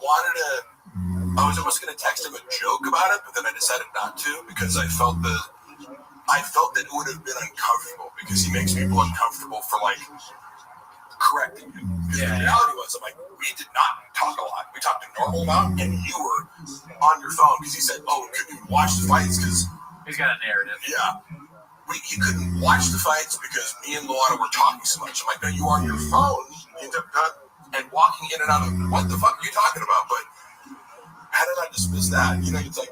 was almost going to text him a joke about it, but then I decided not to because I felt that it would have been uncomfortable because he makes people uncomfortable for like correcting him. Because the reality was, I'm like, we did not talk a lot. We talked a normal amount, and you were on your phone because he said, couldn't even watch the fights because he's got a narrative. Yeah. He couldn't watch the fights because me and Luana were talking so much. I'm like, no, you are on your phone. You end up and walking in and out of what the fuck are you talking about? But how did I dismiss that? It's like,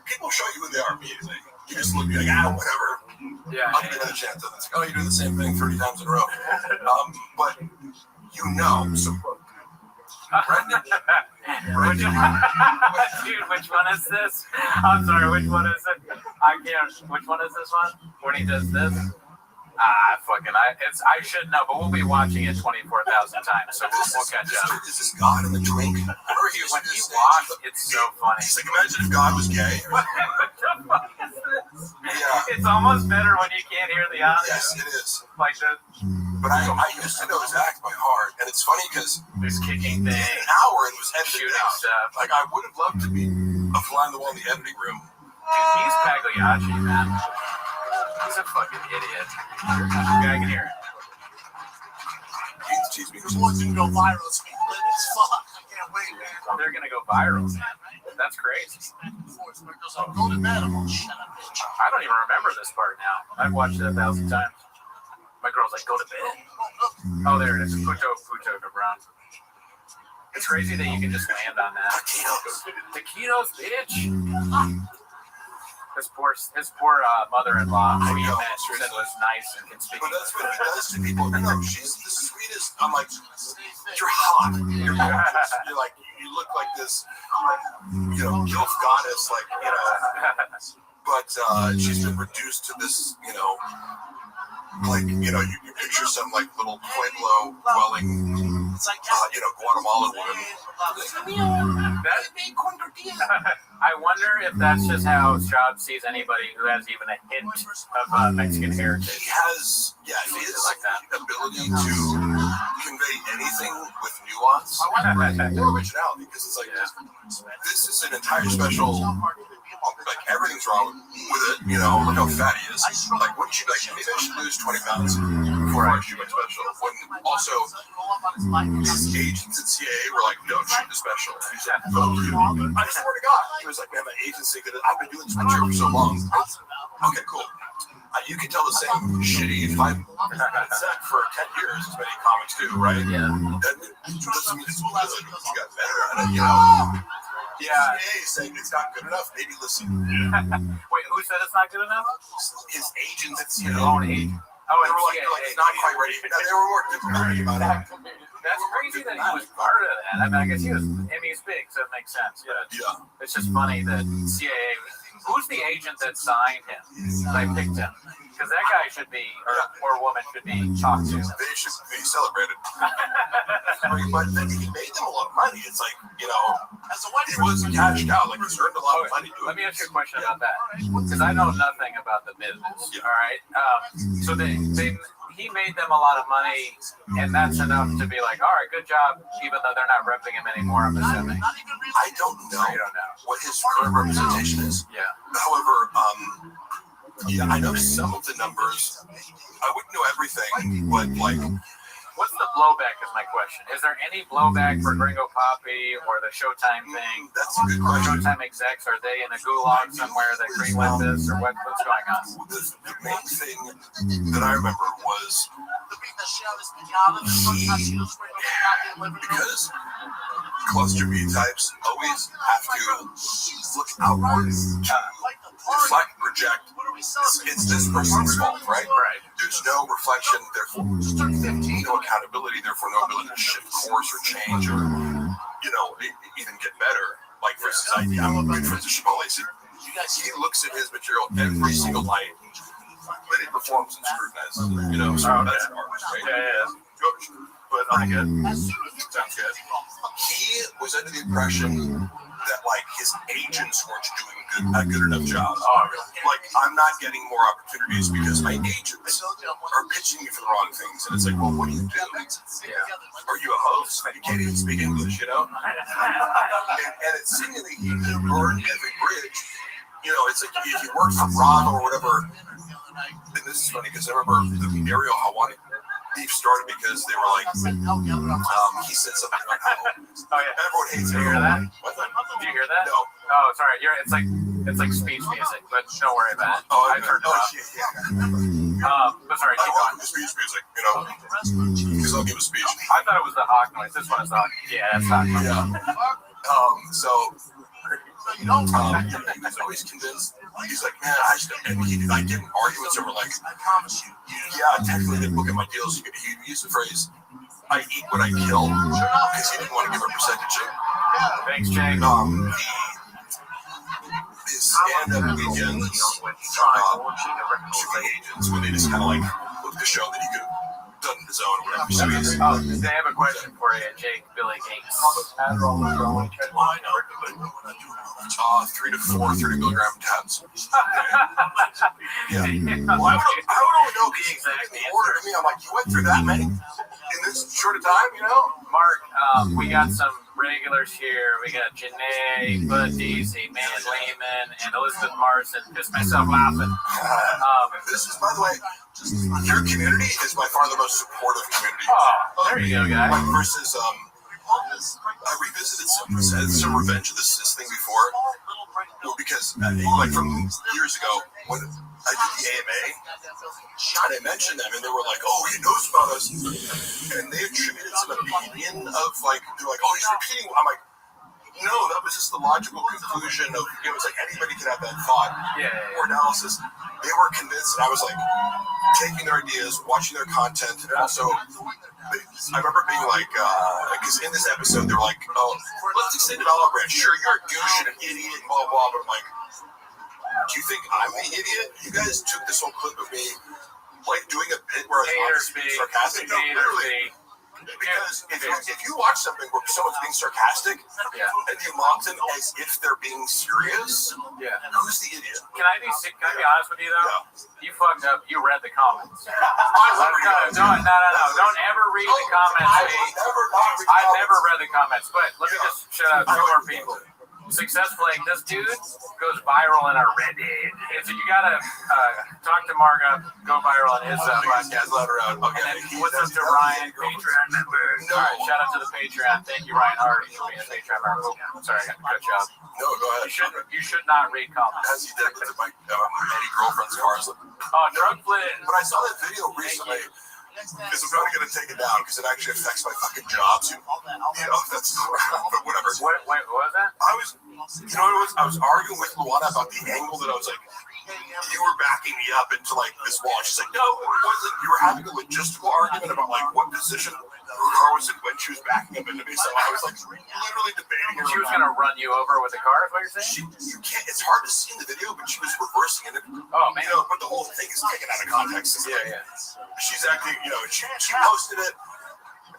people show you who they are immediately. You just look like, whatever. Yeah. I'll give you another chance. It's like, you do the same thing 30 times in a row. But so Brendan. Dude, which one is this? I'm sorry, which one is it? I can't. Which one is this one? When he does this? I should know, but we'll be watching it 24,000 times, so we'll catch up. Is this God in the drink? When he walks, it's so funny. He's like, imagine if God was gay. What the fuck is this? Yeah. It's almost better when you can't hear the audio. Yes, it is. Like that. But I used to know his act by heart, and it's funny because this kicking thing, an hour and was edited out. Stuff. Like I would have loved to be a fly on the wall in the editing room. Dude, he's Pagliacci, man. He's a fucking idiot. I can hear it. Cheese makers want to go viral. It's lit as fuck. I can't wait, man. They're gonna go viral, man. That's crazy. Go to bed. I'm gonna shut up, bitch. I don't even remember this part now. I've watched it 1,000 times. My girl's like, go to bed. Oh, there it is. Puto Brown. It's crazy that you can just land on that. Taquitos, bitch. His poor mother-in-law, who he met, said was nice and can speak. But that's what he does to people. No, she's the sweetest. I'm like, you're hot. You're gorgeous. You're like, you look like this, gilf goddess, But she's been reduced to this, you picture some little Pueblo dwelling, Guatemala woman. I wonder if that's just how Job sees anybody who has even a hint of Mexican heritage. He has, his ability to convey anything with nuance or originality, because it's this is an entire special. Everything's wrong with it, look how fat he is. Wouldn't you maybe I should lose 20 pounds before I shoot my special? When also, his agents at CIA were like, don't shoot the special. He's like, I swear to God. He was like, man, my agent's thinking I've been doing this material for so long. Okay, cool. You can tell the same shitty 5 set for 10 years, as many comics do, right? Yeah. That doesn't mean it's good. You got better at it, Yeah, he's saying it's not good enough. Maybe listen. Wait, who said it's not good enough? His agents at CIA. Oh, they were like, it's not quite ready. Now, they were more diplomatic about it. That's crazy that he was part of that. I mean, I guess he's big, so it makes sense. But it's just funny that CIA. Who's the agent that signed him? They picked him. Because that guy should be, or woman should be talked to. They should be celebrated. But then he made them a lot of money. It's he wasn't cashed out. He's earned a lot of money doing. Let me ask you a question about that. Because I know nothing about the business. All right. So he made them a lot of money, and that's enough to be like, all right, good job, even though they're not repping him anymore, I'm assuming. I don't know what his current representation is. Yeah. However, I know some of the numbers. I wouldn't know everything, but what's the blowback is my question. Is there any blowback for Gringo Poppy or the Showtime thing? That's a good question. Showtime execs, are they in a gulag somewhere that greenlit this, or what's going on? The main thing that I remember was because cluster B types always have to look outward to reflect, project. It's this person's fault, right? Right. There's no reflection, therefore no accountability, therefore no ability to shift course or change or even get better. For instance, I'm a big friend of Chipotle. He looks at his material every single night, but he performs and scrutinizes. So that's an artist, right? Yeah. But I get sounds good. He was under the impression that his agents weren't doing a good enough job. I'm not getting more opportunities because my agents are pitching me for the wrong things, and it's well, what do you do? Are you a host? You can't even speak English, and it's seemingly you burn every bridge. It's if you work for Rob or whatever. And this is funny because I remember the Ariel Hawani beef started because they were he said something about how everyone hates Did you hear that? What? Did you hear that? No. Oh, sorry. It's like speech music, but don't worry about it. Oh, I've heard yeah. But sorry, keep going. The speech music, because I'll give a speech. I thought it was the hawk noise. This one is the hawk. Yeah, that's hawk noise. He was always convinced. He's like, man, I get in arguments over technically they look at my deals. He used the phrase, I eat what I kill, because he didn't want to give a percentage of. Thanks, Jay. His stand-up weekends, to the agents, when they just kind of look to show that he could have done his own or whatever. They have a question for you, Jake, Billy Gates. 3 to 4 30-milligram tabs. Yeah. Well, I don't know the exact order. I mean, I'm you went through that many in this short a time, Mark, we got some regulars here. We got Janae, Bud Deasy, Man Lehman, and Elizabeth Morrison. Just myself laughing. This is, by the way, your community is by far the most supportive community. Oh, there you go, guys. Versus, I revisited some Revenge of the Sis thing before. Well, because from years ago when I did the AMA, and I mentioned them, and they were like, "Oh, he knows about us," and they attributed some opinion of they're like, "Oh, he's repeating." I'm like, No, that was just the logical conclusion of, it was like anybody could have that thought or analysis. They were convinced, and I was like, taking their ideas, watching their content, and also, I remember being like, because in this episode, they were like, oh, let's extend it all over. Sure, you're a douche and an idiot, blah, blah, but I'm like, do you think I'm the idiot? You guys took this whole clip of me, like, doing a bit where I was being sarcastic. No, literally. Because if you watch something where someone's being sarcastic and you mock them as if they're being serious, who's the idiot? Can I be honest with you though? You fucked up. You read the comments. No. Don't ever read the comments. I've never read the comments. But let me just shout out two more people. Successfully, this dude goes viral in our Reddit. So you gotta talk to Margo, go viral on his podcast. Okay. What's up to Ryan, Patreon member? All right, shout out to the Patreon. Thank you, Ryan Hardy, for being a Patreon member. Oh, sorry, I got to cut you off. No, go ahead. You should not read comments. As he did with my many girlfriends' cars. Oh, drug flip. But I saw that video recently. Because I'm probably going to take it down because it actually affects my fucking jobs. You know, that's but whatever. What was that? I was arguing with Luana about the angle that I was like, you were backing me up into like this wall. She's like, no, it wasn't. You were having a logistical argument about like what position her car was in when she was backing up into me. So I was like literally debating her. She was going to run you over with the car, is what you're saying? You can't. It's hard to see in the video, but she was reversing it. Oh man! You know, but the whole thing is taken out of context. She's acting. You know, she posted it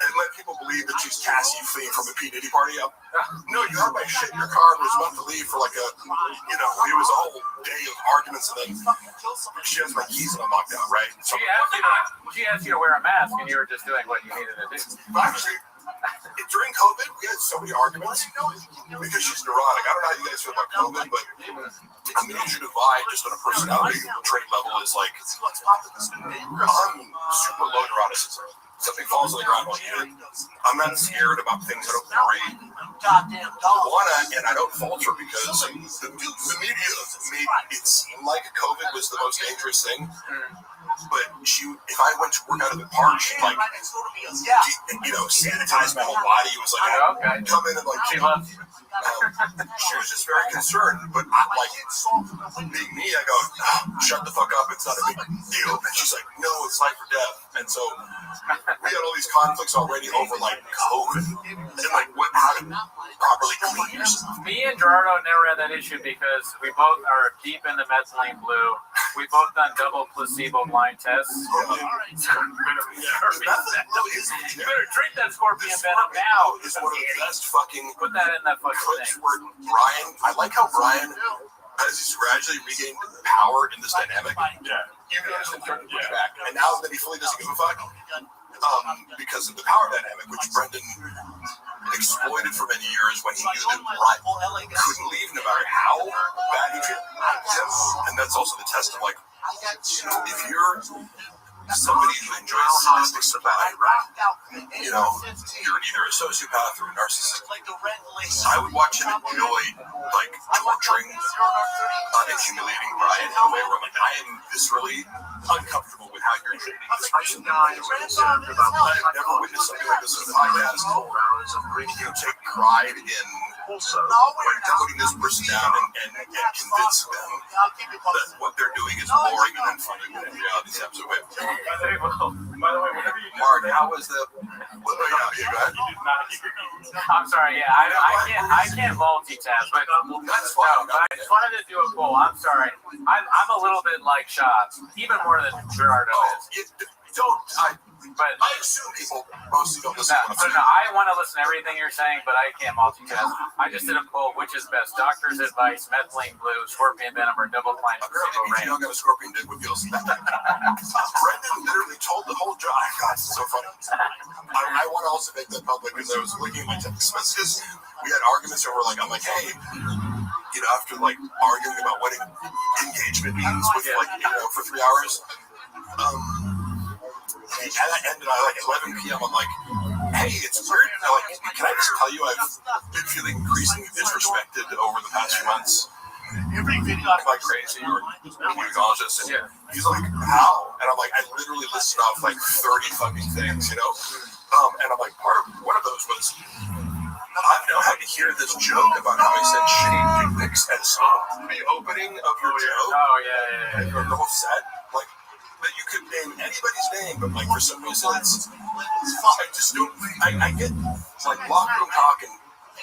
and let people believe that she's Cassie fleeing from the P. Diddy party. No, you had my shit in your car and was about to leave for like a, you know, it was a whole day of arguments, and then she has my keys and I'm locked out, right? So she asked you to wear a mask and you were just doing what you needed to do. Actually, during COVID, we had so many arguments because she's neurotic. I don't know how you guys feel about COVID, but a major divide just on a personality trait level is like, I'm super low neuroticism. Something falls on the ground while you do it. I'm not scared about things. I don't worry. Luana, and I don't falter because the media made it seem like COVID was the most dangerous thing. But if I went to work out of the park, she'd like, you know, sanitize my whole body. It was like, come in and like, she was just very concerned. But like, being me, I go, shut the fuck up. It's not a big deal. And she's like, no, it's life or death. And so we had all these conflicts already over like COVID and like how to properly clean yourself. Me and Gerardo never had that issue because we both are deep into methylene blue. We both done double placebo blind tests. You better drink that scorpion venom now. It's one of the best fucking. Put that in that fucking clips thing. Where Brian, I like how Brian, as he's gradually regained power in this dynamic. You've noticed him turn to push back, and now that he fully doesn't give a fuck, because of the power dynamic, which Brendan exploited for many years when he knew that Brian couldn't leave no matter how bad he treated him. And that's also the test of like, if you're somebody who enjoys sadistic survival, you know, you're either a sociopath or a narcissist. I would watch him enjoy like torturing and humiliating Brian in a way where I'm like, I am viscerally uncomfortable with how you're treating this person. I've never witnessed something like this in a podcast. You take pride in putting this person down and convincing them that what they're doing is boring and unfunny, but in reality it's absolutely. By the way, whatever you Mark, how was the? I'm sorry. Yeah, I can't multitask, but that's fine. I just wanted to do a poll. I'm sorry. I'm a little bit like Shots, even more than Gerardo is. But I assume people mostly don't listen. I want to listen to everything you're saying, but I can't multitask. I just did a poll: which is best, doctor's advice, methylene blue, scorpion venom, or double blind placebo rain? You don't got a scorpion dick with gills. Brendan literally told the whole job. God, it's so funny. I want to also make that public because I was looking at my text messages. We had arguments over like, I'm like, hey, you know, after like arguing about what engagement means with like, you know, for 3 hours. And I ended at like 11 p.m. I'm like, hey, it's weird. Like, can I just tell you, I've been feeling increasingly disrespected over the past few months. Every video I'm like crazy or gynecologist, and he's like, how? And I'm like, I literally listed off like 30 fucking things, you know. And I'm like, one of those was I've now had to hear this joke about how I said shitty dick pics as the opening of your joke. Oh, yeah. The whole set. Like, that you could name anybody's name, but like for some reason it's I just don't. I get like locker room talk and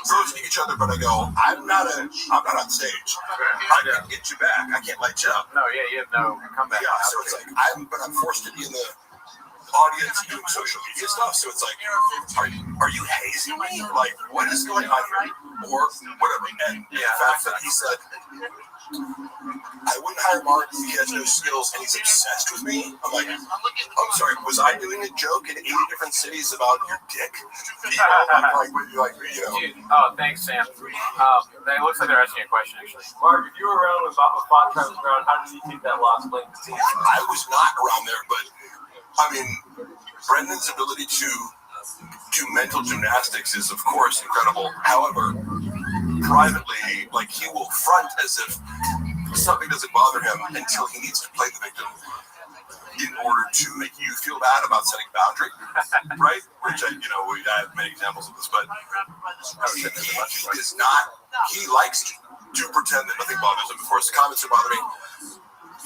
roasting each other, but I go, I'm not on stage. I can get you back. I can't light you up. No, yeah, you have no comeback. Yeah, so it's like I'm forced to be in the audience doing social media stuff. So it's like, are you hazing me? Like, what is going on here? Or whatever. And the fact that he said, I wouldn't hire Mark if he has no skills and he's obsessed with me. I'm like, I'm sorry, was I doing a joke in 80 different cities about your dick? You know, Dude, oh, thanks, Sam. It looks like they're asking you a question, actually. Mark, if you were around when Bot was around, how did you think that loss played the team? I was not around there, but I mean, Brendan's ability to do mental gymnastics is, of course, incredible. However, privately, like, he will front as if something doesn't bother him until he needs to play the victim in order to make you feel bad about setting a boundary, right? Which, we have many examples of this, but he does not, he likes to pretend that nothing bothers him. Of course, the comments that bother me.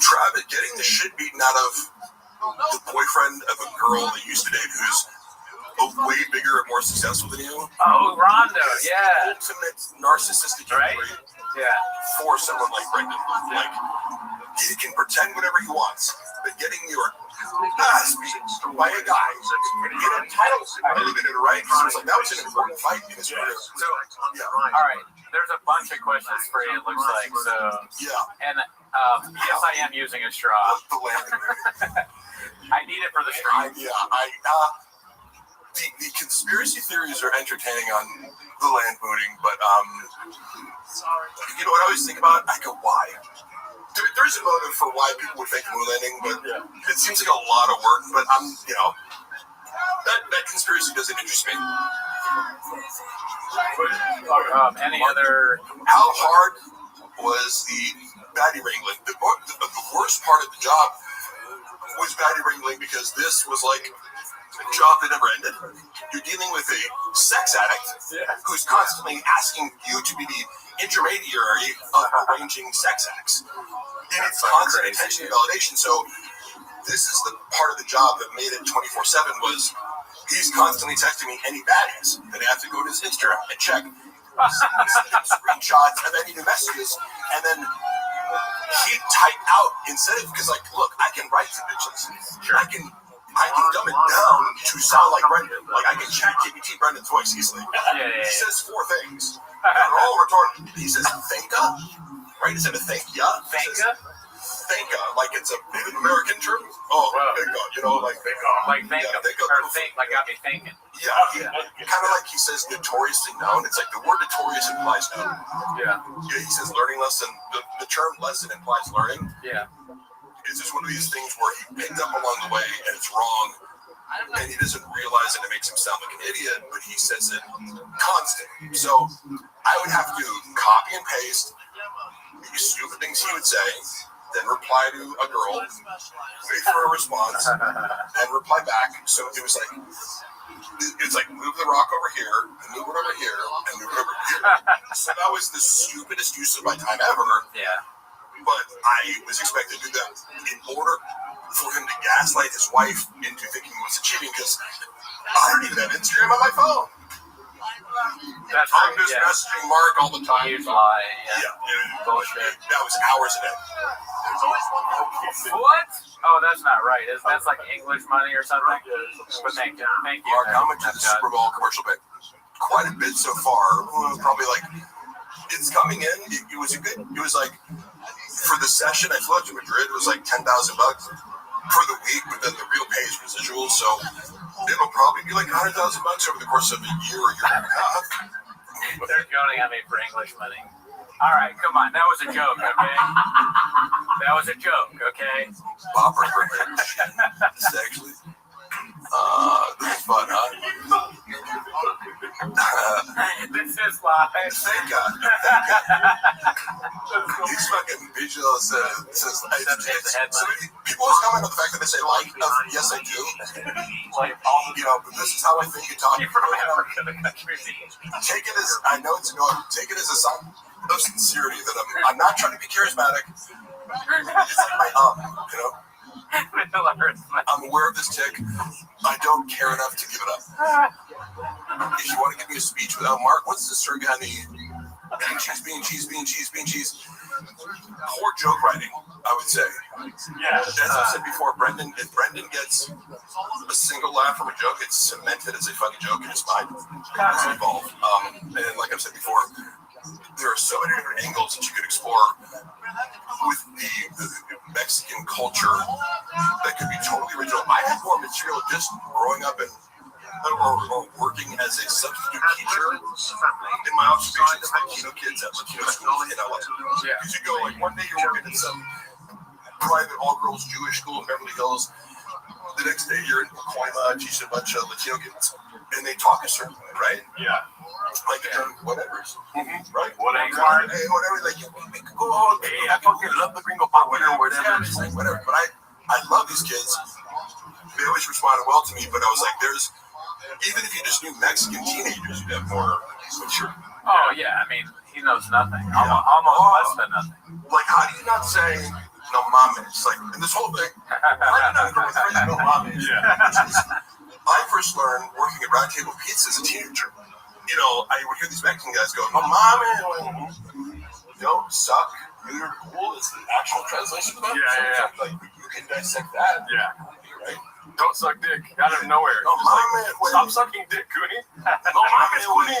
Travis getting the shit beaten out of the boyfriend of a girl that you used to date who's way bigger and more successful than you. Oh, Rondo, yeah. Ultimate narcissistic injury for someone like Brendan. Like, he can pretend whatever he wants, but getting your ass beat by a guy in a title eliminator, right? So it's like, that was an important fight in his career. So, all right. There's a bunch of questions for you, it looks like. So, and yes, I am using a straw. I need it for the stream. The conspiracy theories are entertaining on the land mooning, but you know what I always think about? I go, why? There's a motive for why people would fake the moon landing, but it seems like a lot of work. But that conspiracy doesn't interest me. Any other? How hard was the baddie wrangling? The worst part of the job was baddie wrangling because this was like a job that never ended. You're dealing with a sex addict who's constantly asking you to be the intermediary of arranging sex acts. And it's constant attention and validation. So this is the part of the job that made it 24/7 was he's constantly texting me any baddies. Then I have to go to his Instagram and check screenshots of any new messages. And then he'd type out instead of, because like, look, I can write to bitches. I can dumb it down to sound like Brendan. Like, I can chat GPT Brendan's voice easily. He says 4 things. They're all retarded. He says thanka, right? Instead of thank ya. Thanka? Thanka, like it's a Native American term. Oh, thanka, like thanka. Like thanka, or think, like got me thinking. Yeah, kind of like he says notoriously known. It's like the word notorious implies known. Yeah, he says learning lesson. The term lesson implies learning. Yeah. It's just one of these things where he picked up along the way and it's wrong, and he doesn't realize it. It makes him sound like an idiot, but he says it constantly. So I would have to copy and paste the stupid things he would say, then reply to a girl, wait for a response, and reply back. So it was like, it's like move the rock over here, and move it over here, and move it over here. So that was the stupidest use of my time ever. Yeah. But I was expected to do that in order for him to gaslight his wife into thinking it was cheating, because I don't even have Instagram on my phone. I'm just messaging Mark all the time. Huge lie. Bullshit. That was hours a day. What? Oh, that's not right. That's like English money or something? But thank you. Mark, how much is the Super Bowl commercial break? Quite a bit so far. Probably like, it's coming in. It was like, for the session, I flew out to Madrid. It was like $10,000 for the week, but then the real pay is residual. So it'll probably be like $100,000 over the course of a year or year and a half. They're going at me for English money. All right, come on. That was a joke, okay? That was a joke, okay? Bopper for It's actually, this is fun, huh? This is live. Thank God. These fucking visuals says so people always comment on the fact that they say like. Yes, I do. Like, but this is how I think you talk. You're from Africa, the country. Take it as I know it's annoying. Take it as a sign of sincerity that I'm not trying to be charismatic. It's like my I'm aware of this tick. I don't care enough to give it up. If you want to give me a speech without Mark, what's the surgani? Bean cheese. Poor joke writing, I would say. Yeah. As I said before, if Brendan gets a single laugh from a joke, it's cemented as a fucking joke in his mind. It's involved. And like I've said before, there are so many different angles that you could explore with the Mexican culture that could be totally original. I had more material just growing up and or working as a substitute teacher in my observations of Latino kids at Latino schools in LA. Because you go, like, one day you're working in some private all-girls Jewish school in Beverly Hills. The next day you're in Pacoima teaching a bunch of Latino kids. And they talk a certain way, right? Yeah. Like whatever's. Right? Whatever. Hey, whatever. Like, you can go on. Hey, I fucking love the gringo pop or whatever. Just like, whatever. But I love these kids. They always responded well to me, but I was like, even if you just knew Mexican teenagers, you'd have more mature. Oh, yeah. I mean, he knows nothing. Almost less than nothing. Like, how do you not say no mames? Like, in this whole thing, how do you not go with the phrase no mames? Yeah. I first learned working at Round Table Pizza as a teenager. I would hear these Mexican guys go, no mames. Suck. You're cool. It's the actual translation of that. Yeah. Like, you can dissect that. Yeah. Right? Don't suck dick out of nowhere. No mames. Stop sucking dick, Cooney. No mames, Cooney.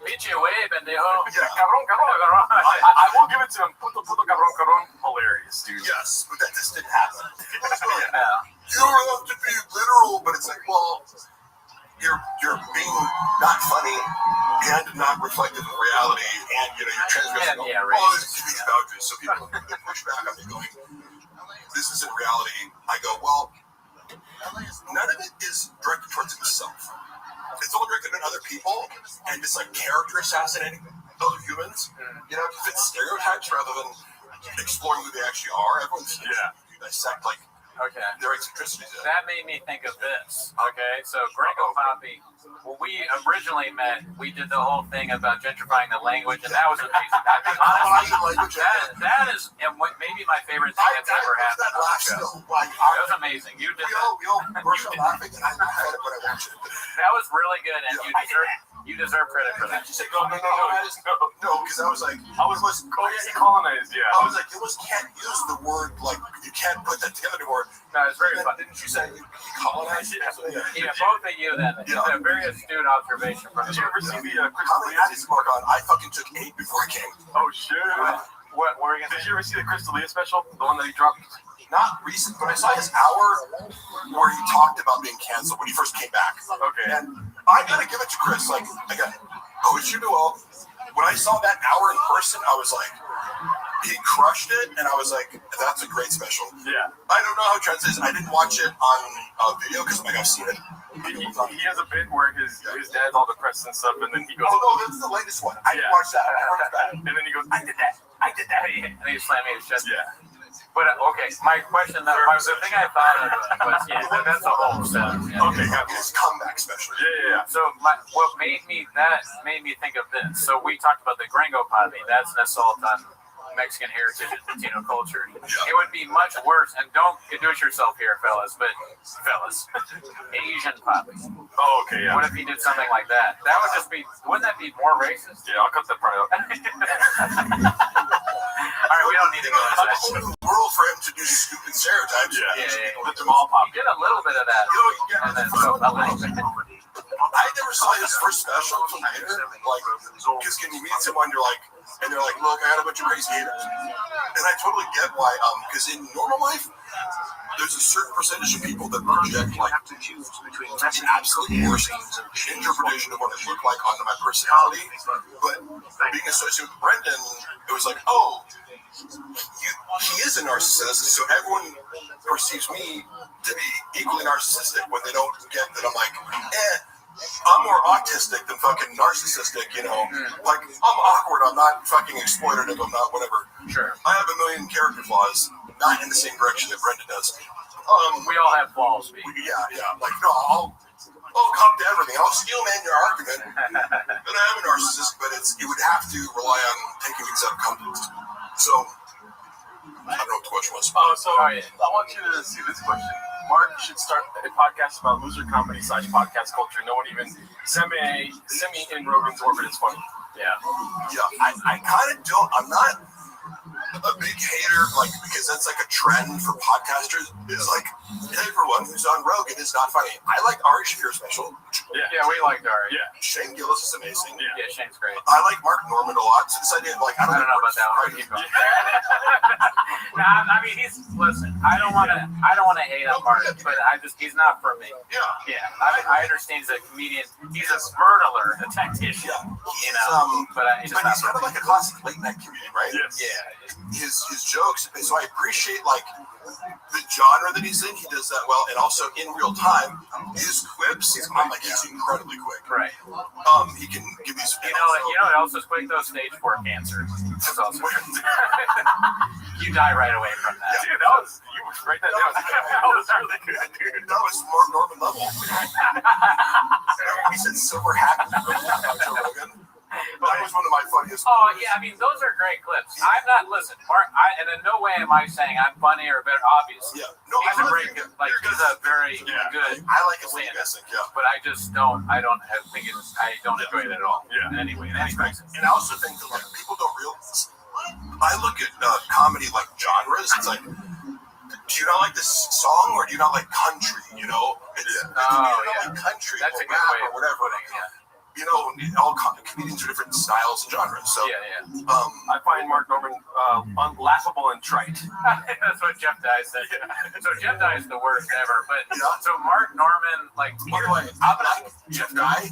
Pinche way, pendejo. Cabrón. I will give it to him. Puto, cabrón. Hilarious, dude. Yes, but that just didn't happen. You don't have to be literal, but it's like, well, you're being not funny and not reflective of reality, and you're transgressing all these boundaries. So people push back on me going, this isn't reality. I go, well, none of it is directed towards itself. It's all directed at other people, and it's like character assassinating other humans. To fit stereotypes rather than exploring who they actually are. Everyone's dissect like their eccentricities. That made me think of this. Okay, so Gringo Poppy, when we originally met, we did the whole thing about gentrifying the language, and that was amazing. I mean, honestly, that is maybe my favorite thing that's ever happened on the show. That was amazing. You did that. We all burst out laughing, and I had it when I watched it. That was really good, and you deserve credit for that. You say, no, because I was like, colonized, yeah. I was like, you almost can't use the word, like, you can't put that together anymore. No, it's very fun. Didn't you say you colonized? Yeah, both of you then. It's a very astute observation from Did you ever see the Crystal Leah mark on? I fucking took 8 before I came. Oh, shit. What were you gonna say? Did you ever see the Crystal Leah special? The one that he dropped? Not recent, but I saw his hour where he talked about being canceled when he first came back. Okay. And I gotta give it to Chris. Like, I got coached you well. When I saw that hour in person, I was like, he crushed it, and I was like, that's a great special. Yeah. I don't know how it translates. I didn't watch it on video because I'm like, I've seen it. He has a bit where his dad's all depressed and stuff, and then he goes, oh, no, that's the latest one. I didn't watch that. I heard that. And then he goes, I did that. And he's slamming his chest. Yeah. But okay, my question, the thing I thought of was, that's the whole stuff. Yeah. Okay, his comeback special. Yeah. So what made me think of this. So we talked about the Gringo Poppy. That's an assault on Mexican heritage and Latino culture. It would be much worse, and don't do it yourself here, fellas, Asian Poppy. Oh, okay, yeah. What if he did something like that? That would just be, wouldn't that be more racist? Yeah, I'll cut that part out. All right, we don't need to go into that. It's a whole new world for him to do stupid stereotypes. Yeah. Let them all pop. Get a little bit of that. And then a little bit. I never saw his first special until later. Like, because when you meet someone, you're like, and they're like, look, I got a bunch of crazy haters. And I totally get why, because in normal life, there's a certain percentage of people that project like the absolute worst interpretation of what I look like onto my personality. But being associated with Brendan, it was like, oh, he is a narcissist, so everyone perceives me to be equally narcissistic when they don't get that I'm like, I'm more autistic than fucking narcissistic, you know? Like, I'm awkward, I'm not fucking exploitative, I'm not whatever. Sure. I have a million character flaws, not in the same direction that Brenda does. We all have flaws, Yeah. Like, no, I'll come to everything. I'll steel man your argument. But I am a narcissist, but it would have to rely on taking things out of context. So, I don't know what the question was. I want you to see this question. Mark should start a podcast about loser comedy / podcast culture. No one even semi in Rogan's orbit is funny. Yeah, I kind of don't. I'm not a big hater, like, because that's like a trend for podcasters. Is like, everyone who's on Rogan is not funny. I like Ari Shaffir's special. Yeah, we liked Ari. Yeah, Shane Gillis is amazing. Yeah, Shane's great. I like Mark Norman a lot. Since I did, like, I don't know about that one. I mean, listen. I don't want to hate on Mark, but he's not for me. Yeah. I understand he's a comedian. He's a spurtler, a tactician. You know, but he's kind of like a classic late night comedian, right? Yes. Yeah. His jokes. So I appreciate like the genre that he's in. He does that well, and also in real time, his quips. He's incredibly quick. Right. He can give these. You know what else is quick though? Stage 4 cancer. That's also quick. You die right away from that. Yeah. Dude, you write that down. That was really good, dude. That was Mark Norman level. He said silver hat. Joe Rogan. That was one of my funniest. Oh yeah, I mean those are great clips. I'm not Mark. And in no way am I saying I'm funny or better. Obviously, he's a very good. Like he's a very good. I like his stand-up, but I just don't. I don't enjoy it at all. Yeah. Anyway, and I also think that like people don't realize. I look at comedy like genres. It's like, do you not like this song or do you not like country? You know, do you not like country That's or a good rap way or whatever. You know, all comedians are different styles and genres. So I find Mark Norman unlaughable and trite. That's what Jeff Dye said. So Jeff Dye is the worst ever. But so Mark Norman, like, by the way, Jeff Dye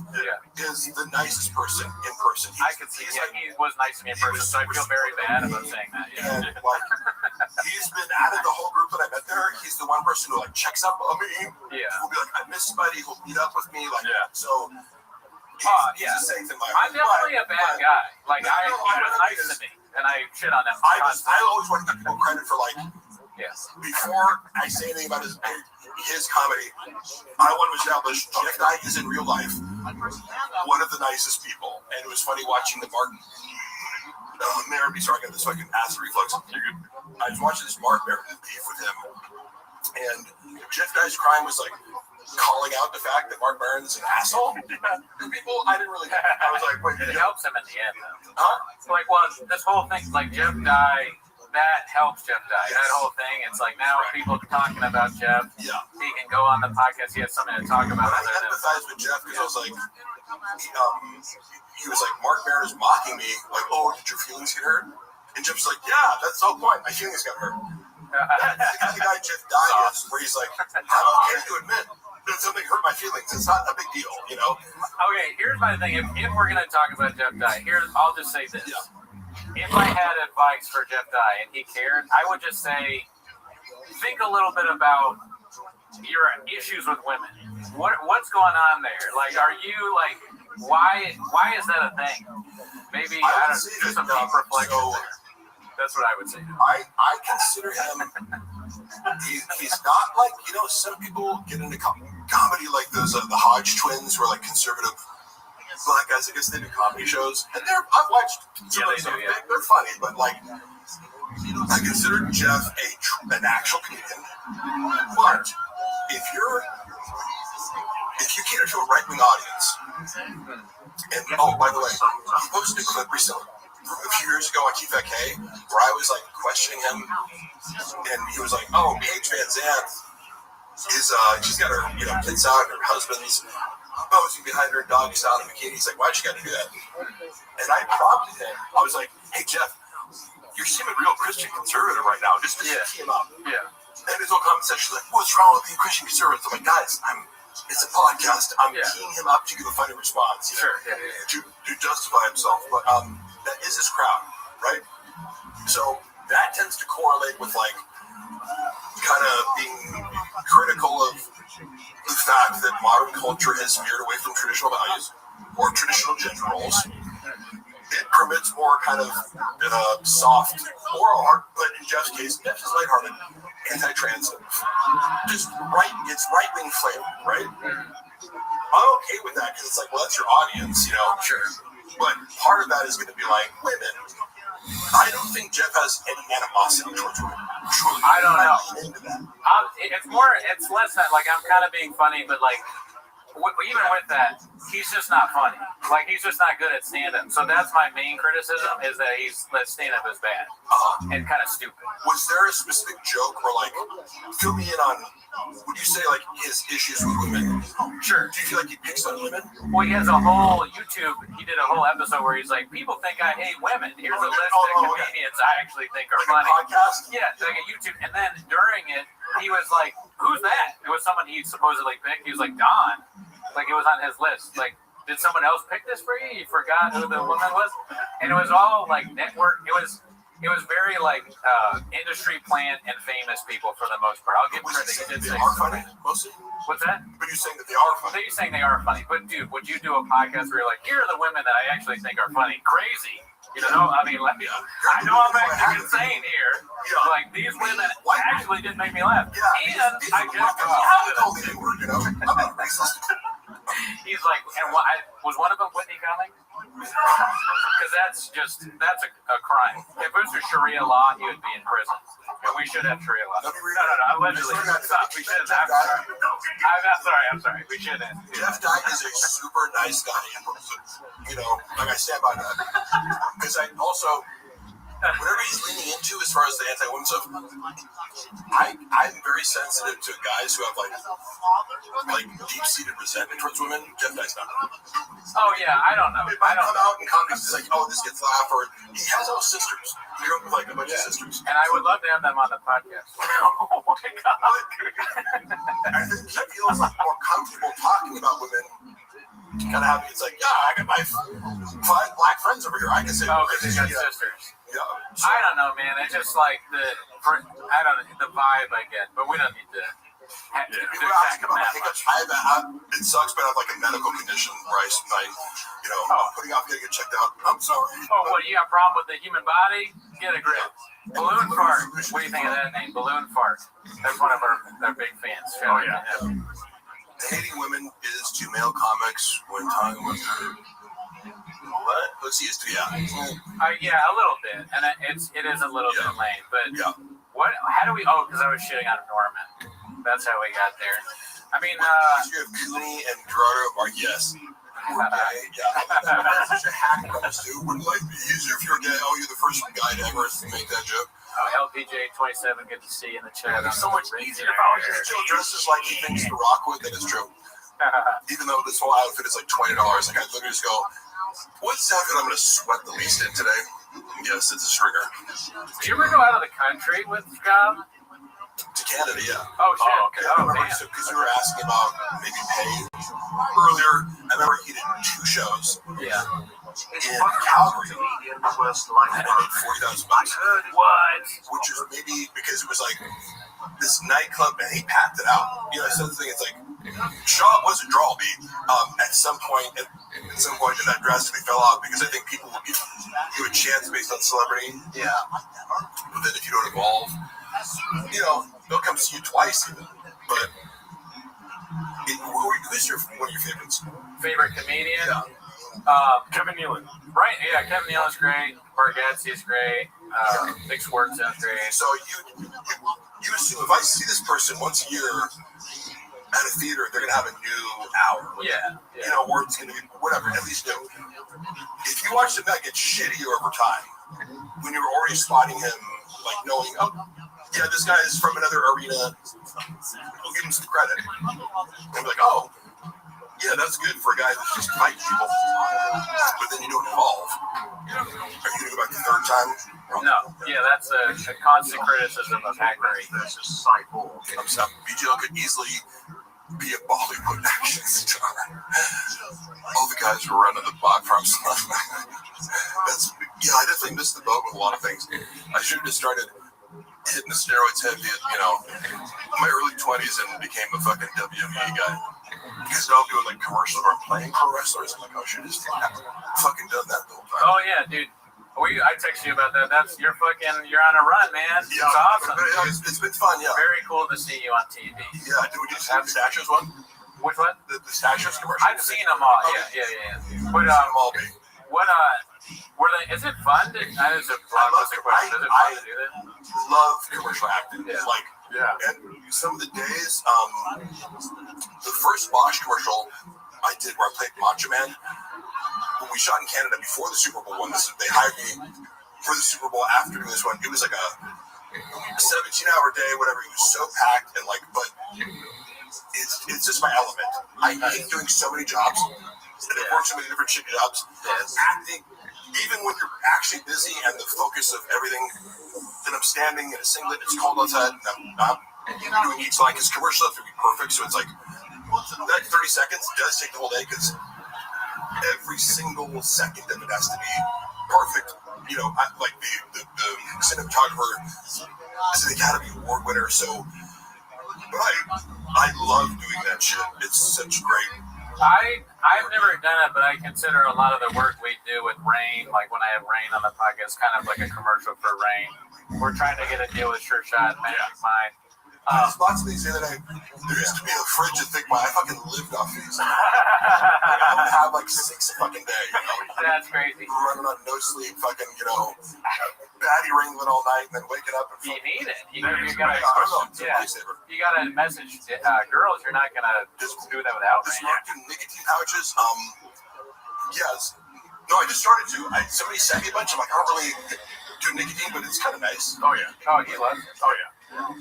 is the nicest person in person. I could see. He was nice to me in person, so I feel very bad about saying that. And like, he's been out of the whole group that I met there. He's the one person who like checks up on me. Yeah. Who'll be like, I miss somebody. Who'll meet up with me. Like, so. He's I'm definitely a bad guy. Like, he was nice to me, and I shit on him. I always want to give people credit for, like, before I say anything about his comedy, I want to establish Jeff Dye is in real life one of the nicest people. And it was funny watching the Martin Maron. Sorry, I got this fucking acid reflux. I was watching this Mark Maron beef with him, and Jeff Dye's crime was like calling out the fact that Mark Maron's an asshole. People, I didn't really. I was like, wait, it helps him in the end, though. Like, well, this whole thing, like Jeff Dye, that helps Jeff Dye. That whole thing, it's like now people are talking about Jeff. Yeah. He can go on the podcast. He has something to talk about. I empathize with Jeff because I was like, he was like, Mark Maron is mocking me. Like, oh, did your feelings get hurt? And Jeff's like, yeah, that's the whole point. My feelings got hurt. That's the kind of guy Jeff Dye is, where he's like, I'm okay to admit that something hurt my feelings. It's not a big deal, you know? Okay, here's my thing. If we're going to talk about Jeff Dye, I'll just say this. If I had advice for Jeff Dye and he cared, I would just say, think a little bit about your issues with women. What's going on there? Like, are you, like, why is that a thing? Maybe, I don't know, do some deep reflection there. That's what I would say. I consider him, he's not like, you know, some people get into comedy like those, the Hodge twins who are like conservative black guys. I guess they do comedy shows. And I've watched some of them. They're funny, but like, I consider Jeff an actual comedian. But if you cater to a right-wing audience, and oh, by the way, he posted a clip recently, a few years ago on TFK, where I was like questioning him, and he was like, "Oh, Paige Van Zandt is she's got her kids out and her husband's posing behind her doggy style in a bikini." He's like, "Why'd you got to do that?" And I prompted him. I was like, "Hey Jeff, you're seeming real Christian conservative right now. Just tee him up." Yeah. And his whole comment section was like, "What's wrong with being Christian conservative?" I'm like, "Guys, it's a podcast. I'm teeing him up to give a funny response, to justify himself." But that is his crowd, right? So that tends to correlate with like kind of being critical of the fact that modern culture has veered away from tradition. traditional values or traditional gender roles. It permits more kind of soft or hard, but in Jeff's case, Jeff's is lighthearted, anti-trans, just it's right-wing flavor, right? I'm okay with that because it's like, well, that's your audience, you know? Sure. But part of that is going to be like women. I don't think Jeff has any animosity towards women. Truly. I don't know. Into that. It's less that, like, I'm kind of being funny, but, like, even with that, he's just not funny. Like, he's just not good at stand-up. So that's my main criticism, is that that stand-up is bad and kind of stupid. Was there a specific joke or, like, fill me in on, would you say, like, his issues with women? Sure. Do you feel like he picks on women? Well, he has a whole YouTube, he did a whole episode where he's like, people think I hate women. Here's a list of comedians I actually think are funny. A podcast? Yeah, like a YouTube. And then during it, he was like, who's that? It was someone he supposedly picked. He was like, Don. Like, it was on his list. Like, did someone else pick this for you? You forgot who the woman was? And it was all, like, network. It was very, like, industry plant and famous people for the most part. I'll give credit. He did say funny, mostly? What's that? But you're saying that they are funny. You're saying they are funny. But, dude, would you do a podcast where you're like, here are the women that I actually think are funny? Crazy. You know, I mean, I know I'm acting insane here. Like, these women actually did make me laugh. And I just I'm not racist. He's like, and was one of them Whitney Cummings? Because that's a crime. If it was for Sharia law, he would be in prison. And we should have Sharia law. No, allegedly. Stop. We shouldn't. I'm sorry. We shouldn't. Jeff Dye is a super nice guy. You know, like I stand by that. Because I also, whatever he's leaning into as far as the anti-women stuff, I'm very sensitive to guys who have like deep-seated resentment towards women. Jeff Dye's not. Oh yeah, I don't know. It might come out in context. It's like, oh, this gets laughed, or he has all sisters. He grew up with like a bunch of sisters. And I would love to have them on the podcast. Oh my god. I think he feels more comfortable talking about women. Kind of happy. It's like, yeah, I got my 5 black friends over here. I can say, oh, because you got sisters. Yeah. So, I don't know, man. It's just like the vibe I get, but we don't need to. People ask about my hiccups. It sucks, but I have like a medical condition where I'm putting off getting it checked out. I'm sorry. Oh, what? You got a problem with the human body? Get a grip. Balloon fart. What do you think of that name? Balloon fart. That's one of our big fans. Oh yeah. Hating women is to male comics when talking with what? Pussy is to yeah, a little bit, and it is a little bit lame. But what? How do we? Oh, because I was shitting on Norman. That's how we got there. I mean, you have Cooney and Gerardo Mark. Yes. That's such a hack premise too. Wouldn't it be easier if you were gay? Oh, you're the first guy to ever make that joke. LPJ27, good to see you in the chat. It's so much easier if I was just Joe dresses like he thinks The Rock would, then it's true. Even though this whole outfit is like $20, like I literally just go, what's the outfit I'm going to sweat the least in today? Yes, it's a stringer. Do you ever go out of the country with Scott? To Canada, yeah. Oh, shit. Okay. Because you were asking about maybe pay earlier. I remember he did 2 shows. Yeah. In Calgary. And I made $40,000. What? Which is maybe because it was like this nightclub and he packed it out. You know, so the thing is like, Shaw was a draw beat. At some point, that drastically fell off because I think people would give you a chance based on celebrity. Yeah. But then if you don't evolve, you know, they'll come see you twice even. But who's one of your favorites? Favorite comedian? Yeah. Kevin Nealon. Right, yeah, Kevin Nealon's great. Bargatze's great. Big Schwartz sounds great. So you assume if I see this person once a year at a theater, they're going to have a new hour. Yeah. You know, where it's going to be whatever, at least new. If you watch the back, it's shittier over time. When you're already spotting him, like knowing, oh, yeah, this guy is from another arena, we'll give him some credit. And be like, oh, yeah, that's good for a guy that's just fighting people. But then you don't evolve. Are you going to go back the third time? No. Yeah, that's a constant criticism of Hackberry. That's just cycle. BGL could easily be a Bollywood action star. All the guys were running the bot from stuff. I definitely missed the boat with a lot of things. I should have just started hitting the steroids heavy at, my early 20s and became a fucking WWE guy. Because now I'm doing like commercials where I'm playing pro wrestlers. I'm like, oh shit, this I've fucking done that the whole time. Oh yeah, dude. I text you about that. That's you're on a run, man. Yeah, it's awesome. It's been fun, yeah. Very cool to see you on TV. Yeah, dude, did you see the Statues one? Which one? The Statues commercial. I've seen them all. Yeah. But what were they? Is it fun? That is a blockbuster question. Is it fun to do that? Love commercial acting. Yeah. Like, and some of the days, the first Bosch commercial I did where I played Macho Man. When we shot in Canada before the Super Bowl one, they hired me for the Super Bowl after doing this one. It was like a 17-hour day, whatever. It was so packed and like, but it's just my element. I hate doing so many jobs. And I work so many different shitty jobs. Acting, even when you're actually busy and the focus of everything, then I'm standing in a singlet, it's cold outside, and I'm doing each line, because commercial stuff would be perfect, so it's like, that 30 seconds does take the whole day, because every single second of it has to be perfect. You know, like the cinematographer is an Academy Award winner, so, but I love doing that shit. It's such great. I've never done it, but I consider a lot of the work we do with Rain, like when I have Rain on the podcast, kind of like a commercial for Rain. We're trying to get a deal with Sure Shot, Magic Mind. There's lots of things the other day. There used to be a fridge at Thick Mile. I fucking lived off these. I would have like 6 a fucking day. You know? That's crazy. Running on no sleep, fucking, you know, baddie wrangling all night and then waking up. And you need it. You gotta message girls. You're not gonna just do that without Rain. Doing nicotine pouches. Yes. No, I just started to. Somebody sent me a bunch. I'm like, I don't really do nicotine, but it's kind of nice. Oh yeah. Oh, he loves it. Oh yeah.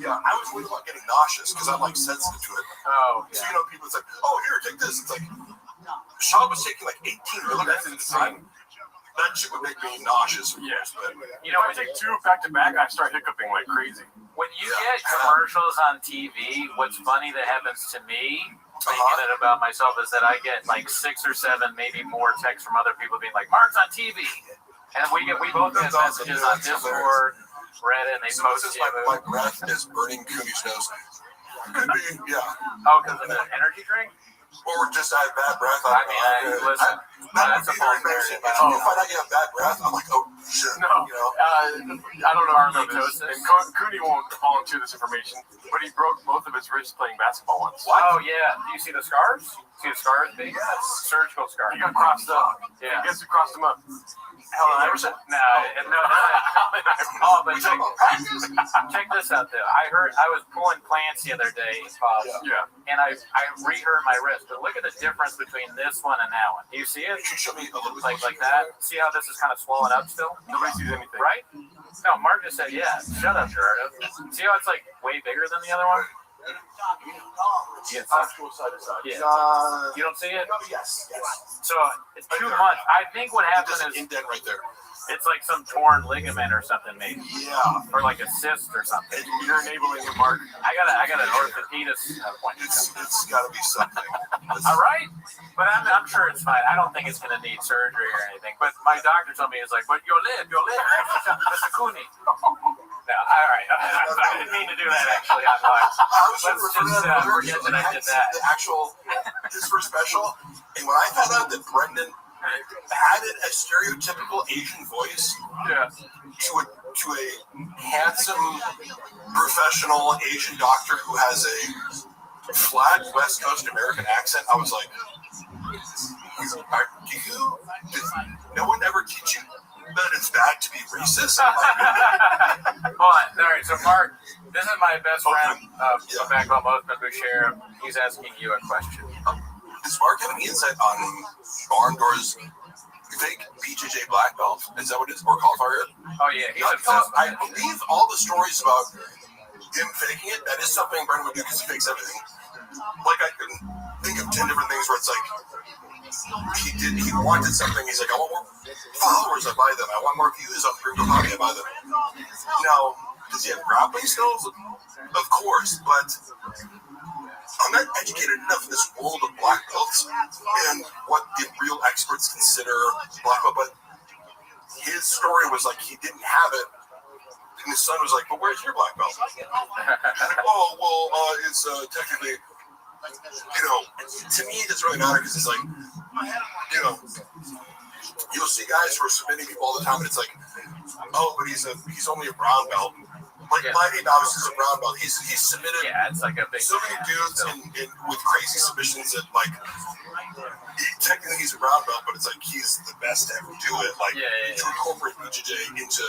Yeah, I was worried about getting nauseous because I'm like sensitive to it. Oh, yeah. So you know, people it's like, oh here, take this. It's like Sean was taking like 18 milligrams at the time. That shit would make me nauseous. Yes, but you know, if I take 2 back to back, I start hiccuping like crazy. When you get commercials on TV, what's funny that happens to me, thinking it about myself, is that I get like 6 or 7, maybe more texts from other people being like, "Mark's on TV," and we both get messages on Discord. Reddit, and they post my breath is burning Cooney's nose. Could be, yeah. Oh, because of the energy drink? Or just I have bad breath. Listen, that's a false embarrassing. If you find out you have bad breath, I'm like, oh shit. No, you know? I don't know how to know this. And Cooney won't volunteer this information, but he broke both of his wrists playing basketball once. What? Oh yeah. Do you see the scars? See the scars, big? Yes. Surgical scars. He got crossed up. Yeah. I guess he crossed him up. Hell, I was no. Oh, but check this out though. I was pulling plants the other day, and I re-hurt my wrist. But look at the difference between this one and that one. Do you see it? Can you show me a little bit like that? See how this is kind of swollen up still? Nobody sees anything, right? No, Mark just said yeah. Shut up, Gerardo. See how it's like way bigger than the other one? Yeah, side to side. Yeah. You don't see it? Yes. So it's 2 months. I think what happened is indent right there. It's like some torn ligament or something, maybe. Yeah. Or like a cyst or something. You're enabling him, Mark. I got an orthopedist appointment. It's got to be something. All right, but I'm sure it's fine. I don't think it's going to need surgery or anything. But my doctor told me, it's like, but you'll live, Mr. Cooney. No, all right. I didn't mean to do that actually. Let's just forget that I did that. His first special, and when I found out that Brendan added a stereotypical Asian voice to a handsome, professional Asian doctor who has a flat West Coast American accent, I was like, did no one ever teach you that it's bad to be racist? All right, so Mark, this is my best friend back home, Boucher. He's asking you a question. Does Mark have any insight on Barndor's fake BJJ black belt? Is that what it is? Or qualifier? Oh yeah, I believe all the stories about him faking it, that is something Brendan would do because he fakes everything. Like I can think of 10 different things where it's like he wanted something, he's like, I want more followers, I buy them. I want more views on Gringo Hobby, I buy them. Now, does he have grappling skills? Of course, but I'm not educated enough in this world of black belts and what the real experts consider black belt, but his story was like he didn't have it, and his son was like, well, where's your black belt? Like, oh, well, it's technically, you know, to me, it doesn't really matter because it's like, you know, you'll see guys who are submitting people all the time, and it's like, oh, but he's only a brown belt. Like Mighty Novice is a brown belt. He's submitted it's like a big so many dudes with crazy submissions that like technically he's a brown belt, but it's like he's the best to ever do it. Like to incorporate BJJ into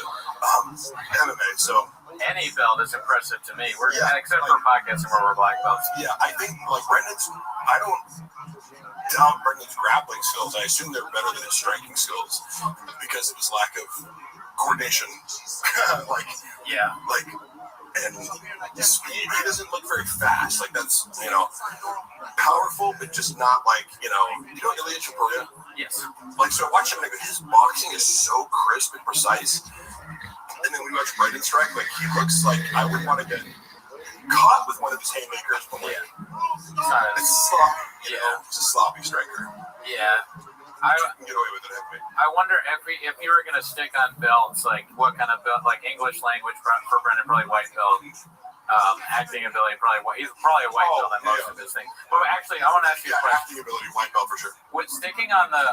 MMA. So any belt is impressive to me. Except for podcasting where we're black belts. Yeah, I think like I don't doubt Brendan's grappling skills. I assume they're better than his striking skills because of his lack of coordination. And speed. He doesn't look very fast. Like that's, you know, powerful, but just not like, you know Ilya Chaporia? Yes. Like, so I watch him and I go, his boxing is so crisp and precise. And then we watch Brendan strike, like he looks like I would want to get caught with one of his haymakers, but like it's sloppy. You know, it's a sloppy striker. Yeah. You can get away with it, I wonder if you were gonna stick on belts, like what kind of belt, like English language for Brendan, probably white belt. Acting ability, he's probably a white belt in most of his things. But actually, I want to ask you a question. Acting ability, white belt for sure. With sticking on the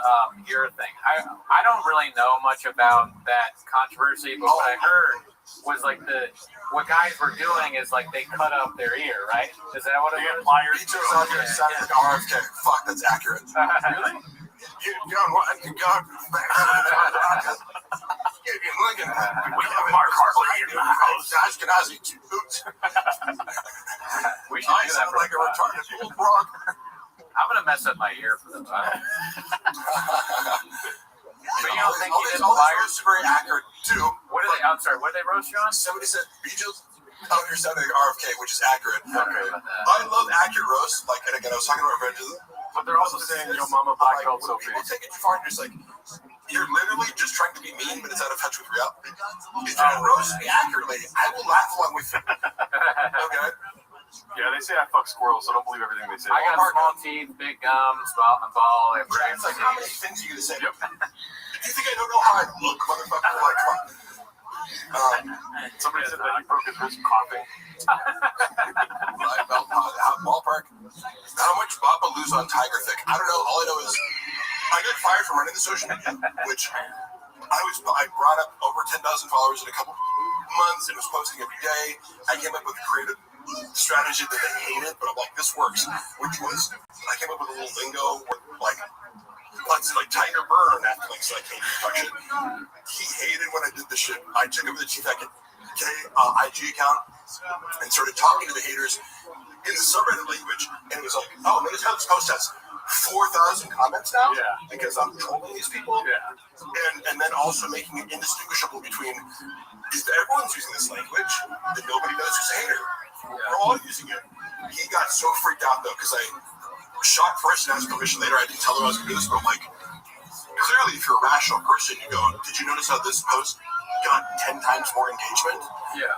ear thing, I don't really know much about that controversy, but what I heard was like what guys were doing is like they cut up their ear, right? Is that what it was? Pliers. He chose out here and sounded like RFK. Fuck, that's accurate. Really? We have Mark Hartley in the house. Ashkenazi boots. We should do that like a retarded old frog. I'm gonna mess up my ear for the time. But you don't think he did Pliers very accurate too. I'm sorry, what did they roast you on? Somebody said Beaches. Oh, you're sounding like RFK, which is accurate. Okay. I love accurate roast. Like, and again, I was talking to my friend, but they're also saying, "Yo, mama, black belt so big." People take it too far, and you're just like, you're literally just trying to be mean, but it's out of touch with reality. If you roast me accurately, I will laugh along with you. Okay. Yeah, they say I fuck squirrels, so don't believe everything they say. I got small teeth, big gums, ball. It's like, how many things are you gonna say? Do you think I don't know how I look, motherfucker? Like, come on. Somebody said that he broke his wrist coughing. Ballpark. How much Baba lose on Tiger Thick? I don't know. All I know is I got fired from running the social media, which I brought up over 10,000 followers in a couple months and was posting every day. I came up with a creative strategy that they hated, but I'm like, this works. Which was I came up with a little lingo where like Tiger Burn after like so I can't talk shit. He hated when I did this shit. I took over the Chief IG account and started talking to the haters in the subreddit language, and it was like, oh, notice how this post has 4,000 comments now? Yeah. Because I'm trolling these people. Yeah. And then also making it indistinguishable between if everyone's using this language, then nobody knows who's a hater. We're all using it. He got so freaked out though, because I shot first and asked permission later. I didn't tell him I was going to do this, but I'm like, clearly if you're a rational person, you go, did you notice how this post got 10 times more engagement? Yeah.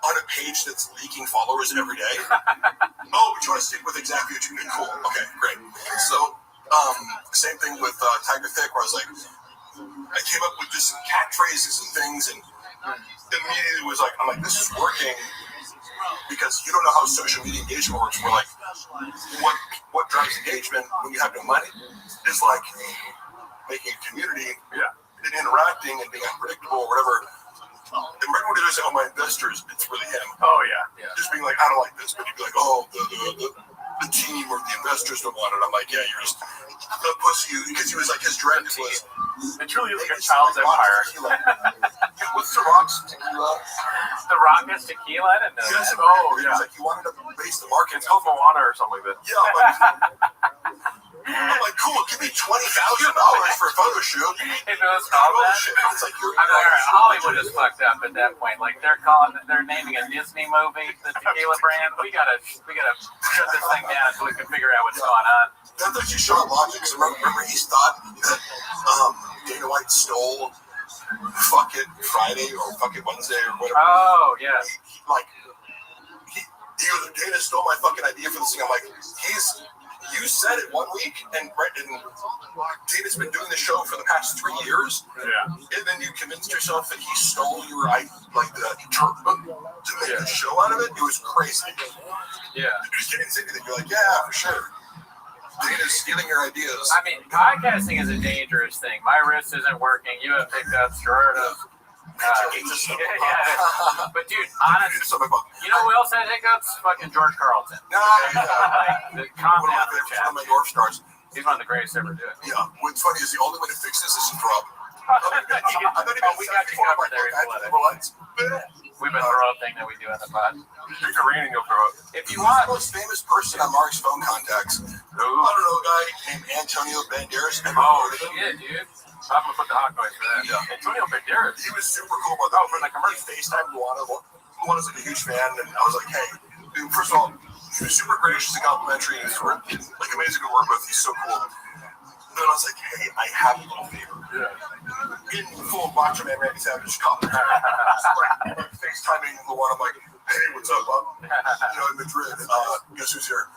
On a page that's leaking followers every day? Oh, but you want to stick with exactly what you did? Cool. Okay, great. So, same thing with Tiger Thick, where I was like, I came up with just some catchphrases and things, and immediately was like, I'm like, this is working because you don't know how social media engagement works. We're like, what drives engagement when you have no money is like making a community and interacting and being unpredictable or whatever. And right when they say, oh, my investors, it's really him. Oh, yeah. Just being like, I don't like this. But he'd be like, oh, the team or the investors don't want it. I'm like, yeah, you're just a pussy. Because he was like, his dread was. It truly is like a child's empire. What's The Rock's tequila? The Rock is tequila? I didn't know Yes, that. he was like, he wanted to base the market. It's called Moana or something like that. Yeah, I'm like, cool, give me $20,000 for a photo shoot. If it was called that, it's like you're I'm like, all right, Hollywood is fucked up at that point. Like they're naming a Disney movie the tequila brand. We gotta shut this thing down so we can figure out what's going on. That's actually Sean Logic. Because remember, he thought that Dana White stole Fuck It Friday or Fuck It Wednesday or whatever. Oh yeah. He was Dana stole my fucking idea for this thing. I'm like, you said it 1 week, and Dana's been doing the show for the past 3 years. Yeah. And then you convinced yourself that he stole your the term to make a show out of it. It was crazy. Yeah. Just getting into anything. You're like, yeah, for sure. Data's stealing your ideas. I mean, podcasting is a dangerous thing. My wrist isn't working. You have pickups. Gerardo. Yeah. But dude, honestly, you know who else had hiccups? Fucking George Carlton. Like, calm down, one of my North Stars. He's one of the greatest ever do it. Yeah. What's funny is the only way to fix this is to throw up. We got you covered there. We've been throw up thing that we do on the pod. Pick a rating, you'll throw up. If you want, the most famous person on Mark's phone contacts. I don't know, a guy named Antonio Banderas. Oh shit, dude. I'm gonna put the hot noise for that. Yeah. Antonio Banderas. He was super cool about that. From the commercial, FaceTime Luana. Luana's like a huge fan, and I was like, hey, dude, first of all, he was super gracious and complimentary. He was like amazing to work with. He's so cool. Then I was like, hey, I have a little favor. Yeah. In full Macho Man Randy Savage comment. Like, FaceTiming Luana, I'm like, hey, what's up, Bob? You know, in Madrid, guess who's here?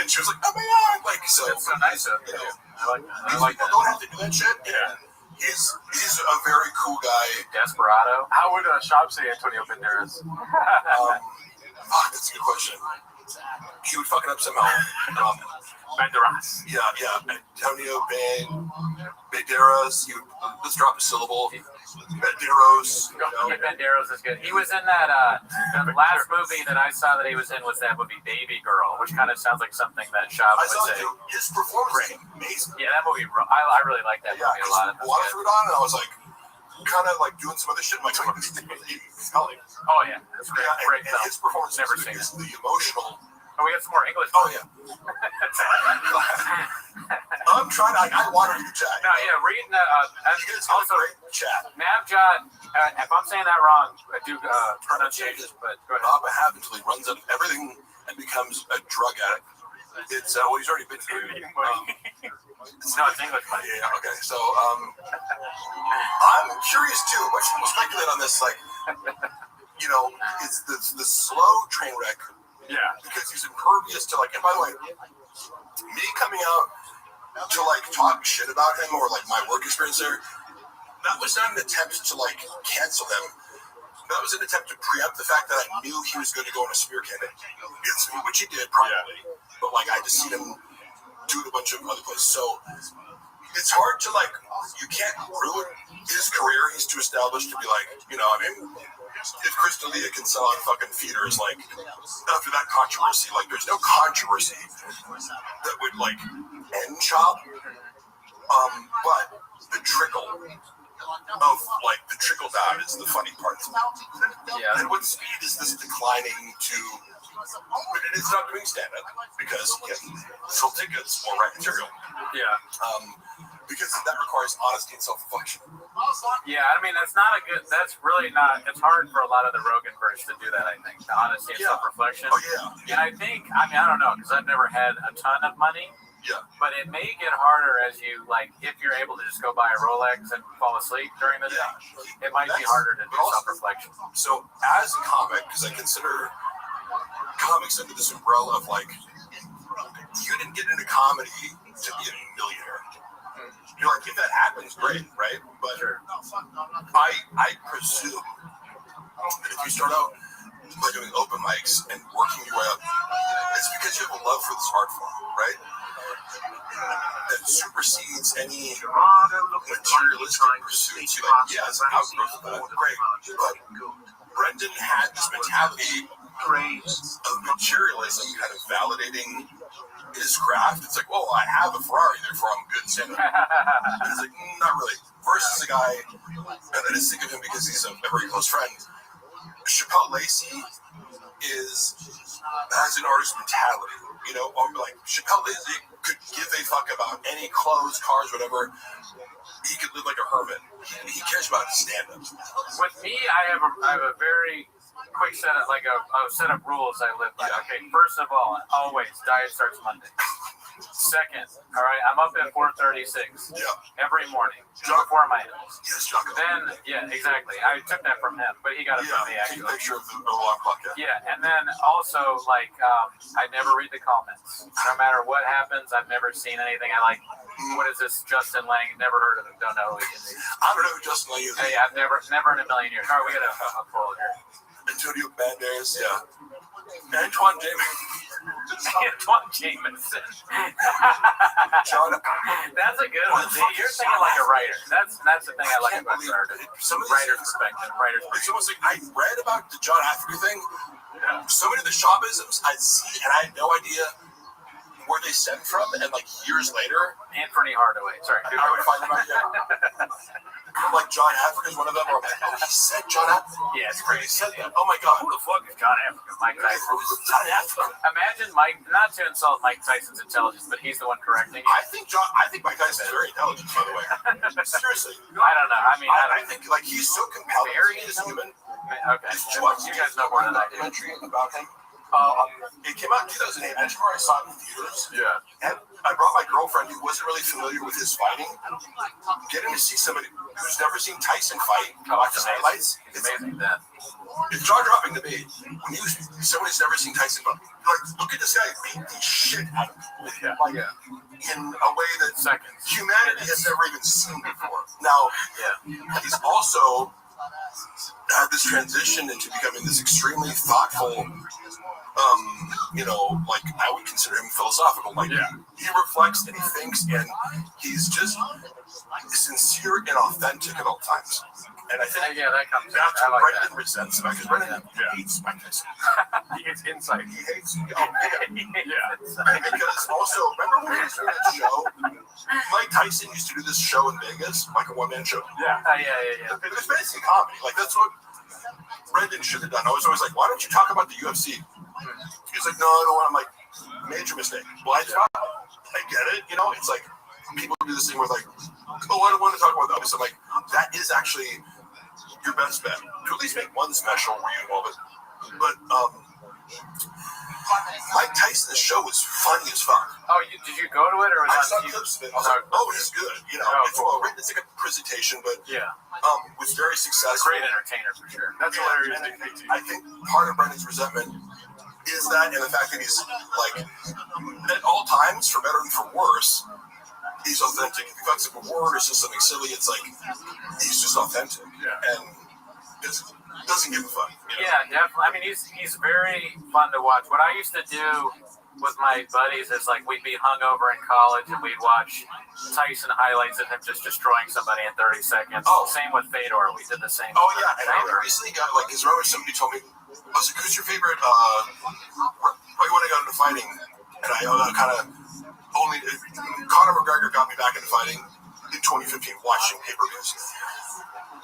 And she was like, oh my god, like, so. That's so nice of you. I like that. Don't have to do that shit. Yeah. He's a very cool guy. Desperado. How would Shop say Antonio Banderas? That's a good question. He would fuck it up somehow. Banderas. Yeah. Antonio Banderas. Let's drop a syllable. Banderos. Banderos is good. He was in that the last movie that I saw that he was in was that movie Baby Girl, which kind of sounds like something that Shop would say. His performance is amazing. Yeah, that movie. I really like that movie a lot. Water fruit on, and I was like, kind of like doing some other shit. I'm like, he's telling. Oh yeah, that's great. Yeah, Great and film. his performance Never seen is it. the emotional. Oh, we got some more English. Oh yeah. I'm trying. I want to do chat. No, yeah, reading also chat. Navjot. If I'm saying that wrong, I do pronunciations. But go ahead. Bob have until he runs out of everything and becomes a drug addict. It's well, he's already been through. No, it's English. Yeah. Okay. So I'm curious too. Much people speculate on this, like, you know, it's the slow train wreck. Yeah. Because he's impervious to, like, and by the way, me coming out to like talk shit about him or like my work experience there, that was not an attempt to like cancel him. That was an attempt to preempt the fact that I knew he was going to go on a smear campaign, which he did probably. Yeah. But like I just seen him do it a bunch of other places. So it's hard to like, you can't ruin his career. He's too established to be like, you know, I mean, if Chris D'Elia can sell out fucking theaters, like, after that controversy, like, there's no controversy that would, like, end Chop. But the trickle of, like, the trickle down is the funny part. Yeah. And what speed is this declining to? But it is not doing stand-up because he can sell tickets or write material. Yeah. Because that requires honesty and self-reflection. Yeah, I mean, that's really not, it's hard for a lot of the Rogan-verse to do that, I think, the honesty and self-reflection. Oh, yeah. And I think, I don't know, because I've never had a ton of money. Yeah. But it may get harder as you, like, if you're able to just go buy a Rolex and fall asleep during the day, it might be harder to do self-reflection. So, as a comic, because I consider comics under this umbrella of, like, you didn't get into comedy to be a millionaire. You're like, if that happens, great, right? But I presume that if you start out by doing open mics and working your way up, it's because you have a love for this art form, right? That supersedes any materialistic pursuits. You're like, yes, outgrowth of that, great. But Brendan had this mentality of materialism, kind of validating his craft. It's like, well, I have a Ferrari, therefore I'm good stand-up. And it's like, not really. Versus a guy, and I just think of him because he's a very close friend. Chappelle Lacey has an artist mentality, you know. Like Chappelle Lacey could give a fuck about any clothes, cars, whatever. He could live like a hermit. He cares about his stand-up. With me, I have a very quick set of rules I live by. Okay, first of all, always diet starts Monday. Second, all right, I'm up at 4:36 every morning before my meals. Yes, John. Then, yeah, exactly. I took that from him, but he got it from me actually. Picture of the alarm clock. Yeah, and then also like I never read the comments. No matter what happens, I've never seen anything. I like, what is this Justin Lang? Never heard of him. Don't know who he is. I don't know who Justin Lang is. Hey, I've never in a million years. All right, we got a poll here. Antonio Banderas, yeah. Antoine Jameson. Antoine Jameson. John. That's a good one. See, you're thinking like a writer. That's the thing I like about writer's perspective. It's almost like I read about the John Africa thing. Yeah. So many of the Shawbisms I see, and I had no idea where they stem from, and like years later, Anthony Hardaway. Sorry, I would find them out. Yeah. Like John Africa is one of them. Or I'm like, oh, he said John Africa. Yeah, it's crazy. He said that. Oh my God. Who the fuck is John Africa? Mike Tyson. Who's John Africa? Imagine Mike, not to insult Mike Tyson's intelligence, but he's the one correcting you. I think Mike Tyson is very intelligent, by the way. Seriously. I don't know. I mean, I think like he's so compelling as a human. Okay. You guys know more than I do. Documentary about him. It came out in 2008. I remember I saw it in theaters. Yeah. And I brought my girlfriend who wasn't really familiar with his fighting. Getting to see somebody who's never seen Tyson fight, watch his highlights. It's amazing. It's jaw-dropping to me. When somebody's never seen Tyson fight, like, look at this guy beat the shit out of him. In a way that humanity has never even seen before. Now, he's also had this transition into becoming this extremely thoughtful, like I would consider him philosophical. Like he reflects and he thinks, and he's just sincere and authentic at all times. And I think that comes. That's what Brendan resents about, because Brendan hates Mike Tyson. He gets insight. He hates. Because also, remember when he was doing that show? Mike Tyson used to do this show in Vegas, like a one-man show. Yeah. It was basically comedy. Like that's what Brendan should have done. I was always like, why don't you talk about the UFC? He's like, no, I don't want. I'm like, major mistake. Blind spot. I get it. It's like people do this thing where like, oh, I don't want to talk about that. So I'm like, that is actually your best bet. To at least make one special where you involve it. But Mike Tyson's show was funny as fuck. Oh, did you go to it, or was I saw clips of it? I was like, oh, he's good. It's well written. It's like a presentation, but was very successful. Great entertainer for sure. That's hilarious. I think part of Brendan's resentment is that, and the fact that he's like at all times, for better and for worse, he's authentic. If he fucks up a word or says something silly, it's like he's just authentic and doesn't give a fuck. Yeah, definitely. I mean, he's very fun to watch. What I used to do with my buddies is like we'd be hungover in college and we'd watch Tyson highlights of him just destroying somebody in 30 seconds. Same with Fedor. We did the same. Oh yeah, and I recently got like his remember somebody told me, I was like, who's your favorite? When I got into fighting, and I kind of only Conor McGregor got me back into fighting in 2015, watching pay-per-views.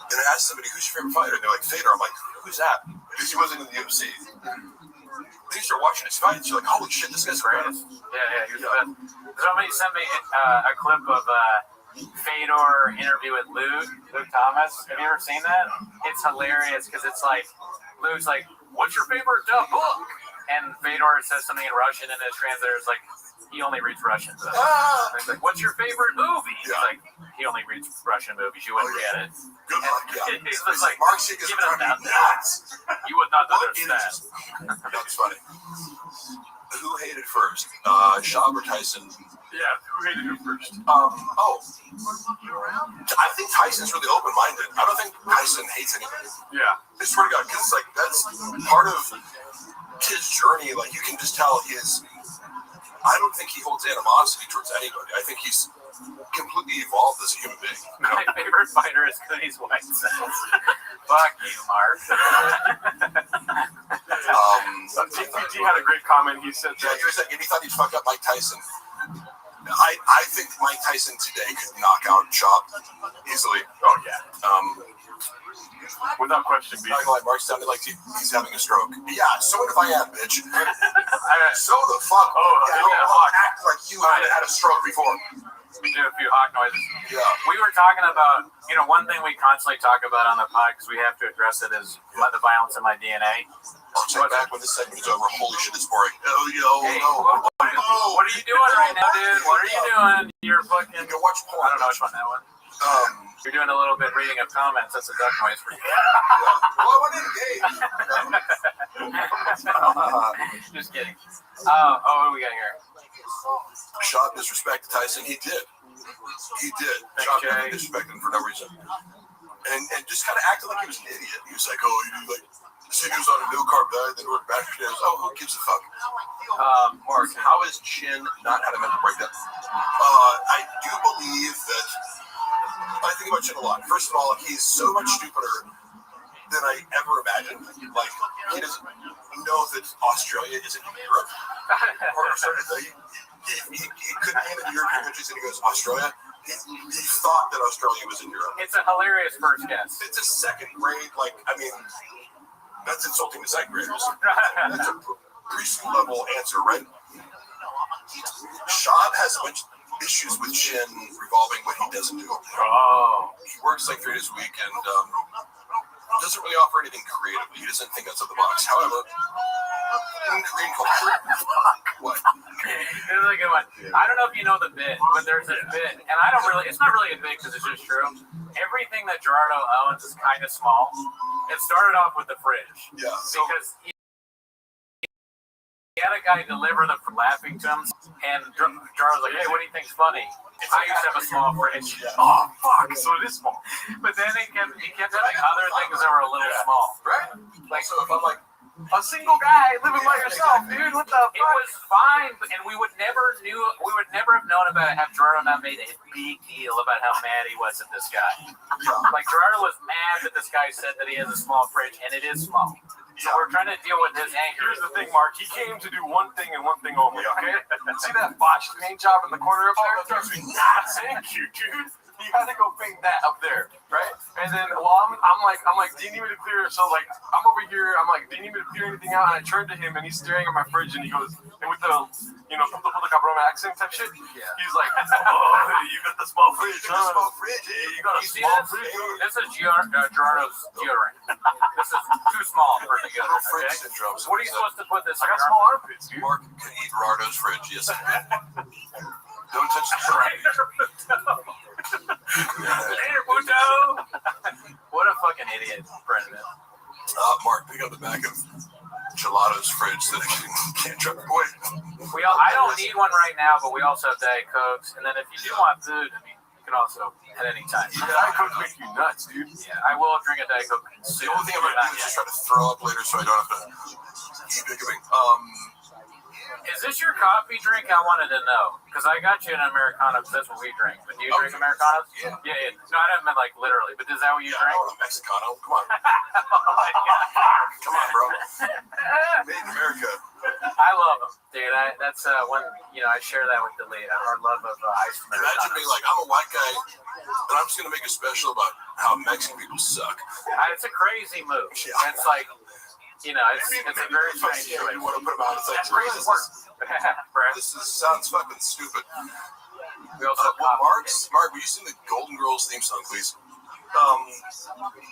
And I asked somebody, who's your favorite fighter? And they're like, Fedor. I'm like, who's that? Because he wasn't in the UFC. Then you start watching his fights, you're like, holy shit, this guy's great. Yeah, he was the best. Somebody sent me a clip of Fedor interview with Luke Thomas. Have you ever seen that? It's hilarious because it's like, Luke's like, what's your favorite book? And Fedor says something in Russian, and his translator's like, he only reads Russian. So he's like, what's your favorite movie? He's like, he only reads Russian movies. You wouldn't get it. Good luck, He's just like, Mark Siegel is nuts. You would not understand. That's funny. Who hated first? Shab or Tyson? Yeah, who hated him first? I think Tyson's really open-minded. I don't think Tyson hates anybody. Yeah. I swear to God, because like that's part of his journey. Like you can just tell I don't think he holds animosity towards anybody. I think he's completely evolved as a human being. My favorite fighter is Cooties White says. Fuck you, Mark. TPG had a great comment. He said that he thought he'd fuck up Mike Tyson. I think Mike Tyson today could knock out Chop easily. Oh yeah. Without question, not gonna lie, Mark sounded like he's having a stroke. Yeah, so what if I am, bitch? So the fuck? Act like you haven't had a stroke before. We do a few hawk noises. Yeah. We were talking about, one thing we constantly talk about on the pod because we have to address it is the violence in my DNA. I'll check back when this segment is over. Holy shit, it's boring. What are you doing right now, dude? What are you doing? You're fucking. Go watch porn. I don't know which one that one. You're doing a little bit reading of comments. That's a duck noise for you. Well, I went in Just kidding. What do we got here? Shot disrespected Tyson. He did. Shot disrespected him for no reason. And just kind of acted like he was an idiot. He was like, Sinews on a no-carb diet, then ordered mashed potatoes. Oh, who gives a fuck? Mark, how has Chin not had a mental breakdown? I do believe that I think about Chin a lot. First of all, he's so much stupider than I ever imagined. Like, he doesn't know that Australia isn't Europe. He couldn't name the European countries, and he goes, Australia? He thought that Australia was in Europe. It's a hilarious first guess. It's a second grade, like, I mean, that's insulting to second graders. That's a preschool level answer, right? Shab has a bunch of issues with Shin revolving what he doesn't do. Oh. He works like 3 days a week and doesn't really offer anything creatively. He doesn't think outside the box. However, in Korean culture, what? This is a good one. I don't know if you know the bit, but there's this bit, and I don't really, it's not really a bit because it's just true. Everything that Gerardo owns is kind of small. It started off with the fridge. Yeah. Because he had a guy deliver the laughing to him, and Gerardo's like, hey, what do you think's funny? I used to have a small fridge. Oh, fuck, so it is small. But then he kept having other things that were a little small. Right? Like, so if I'm like, a single guy living by yourself, dude. What the fuck? It was fine, and we would never have known about it had Gerardo not made a big deal about how mad he was at this guy. Like Gerardo was mad that this guy said that he has a small fridge, and it is small. So we're trying to deal with his anger. Here's the thing, Mark. He came to do one thing and one thing only, okay? See that botched paint job in the corner up there? Trust me, not Thank you, dude. You had to go paint that up there, right? And then, well, I'm like, do you need me to clear? So like, I'm over here. I'm like, do you need me to clear anything out? And I turned to him, and he's staring at my fridge, and he goes, and with the, the cabrón accent type shit. Yeah. He's like, oh, you got the small fridge, huh? Small fridge. You got a small fridge. This is Gerardo's deodorant. This is too small for together. Fridge Okay? syndrome. What are you supposed to put this? I got small armpits, dude. Mark can eat Gerardo's fridge. Yes, I can. Don't touch the fridge. Later, Puto. What a fucking idiot, Brendan. Mark, pick up the back of Gelato's fridge so that you can't drop it away. I don't need one right now, but we also have Diet Cokes. And then if you do want food, I mean, you can also at any time. Diet Coke make you nuts, dude. Yeah, I will drink a Diet Coke. The only thing I'm going to do is just try to throw up later so I don't have to keep thinking. Is this your coffee drink? I wanted to know. Because I got you an Americano, because that's what we drink. But do you drink Americanos? Yeah. Yeah. No, I didn't mean like literally, but is that what you drink? I'm a Mexicano. Come on. Come on, bro. Made in America. I love them, dude. That's when, I share that with Delia, our love of ice cream. Imagine me like, I'm a white guy, and I'm just going to make a special about how Mexican people suck. It's a crazy move. Yeah. It's like, it's a very strange choice. You want to put them out. It's like, this sounds fucking stupid. We also Mark, will you sing the Golden Girls theme song, please?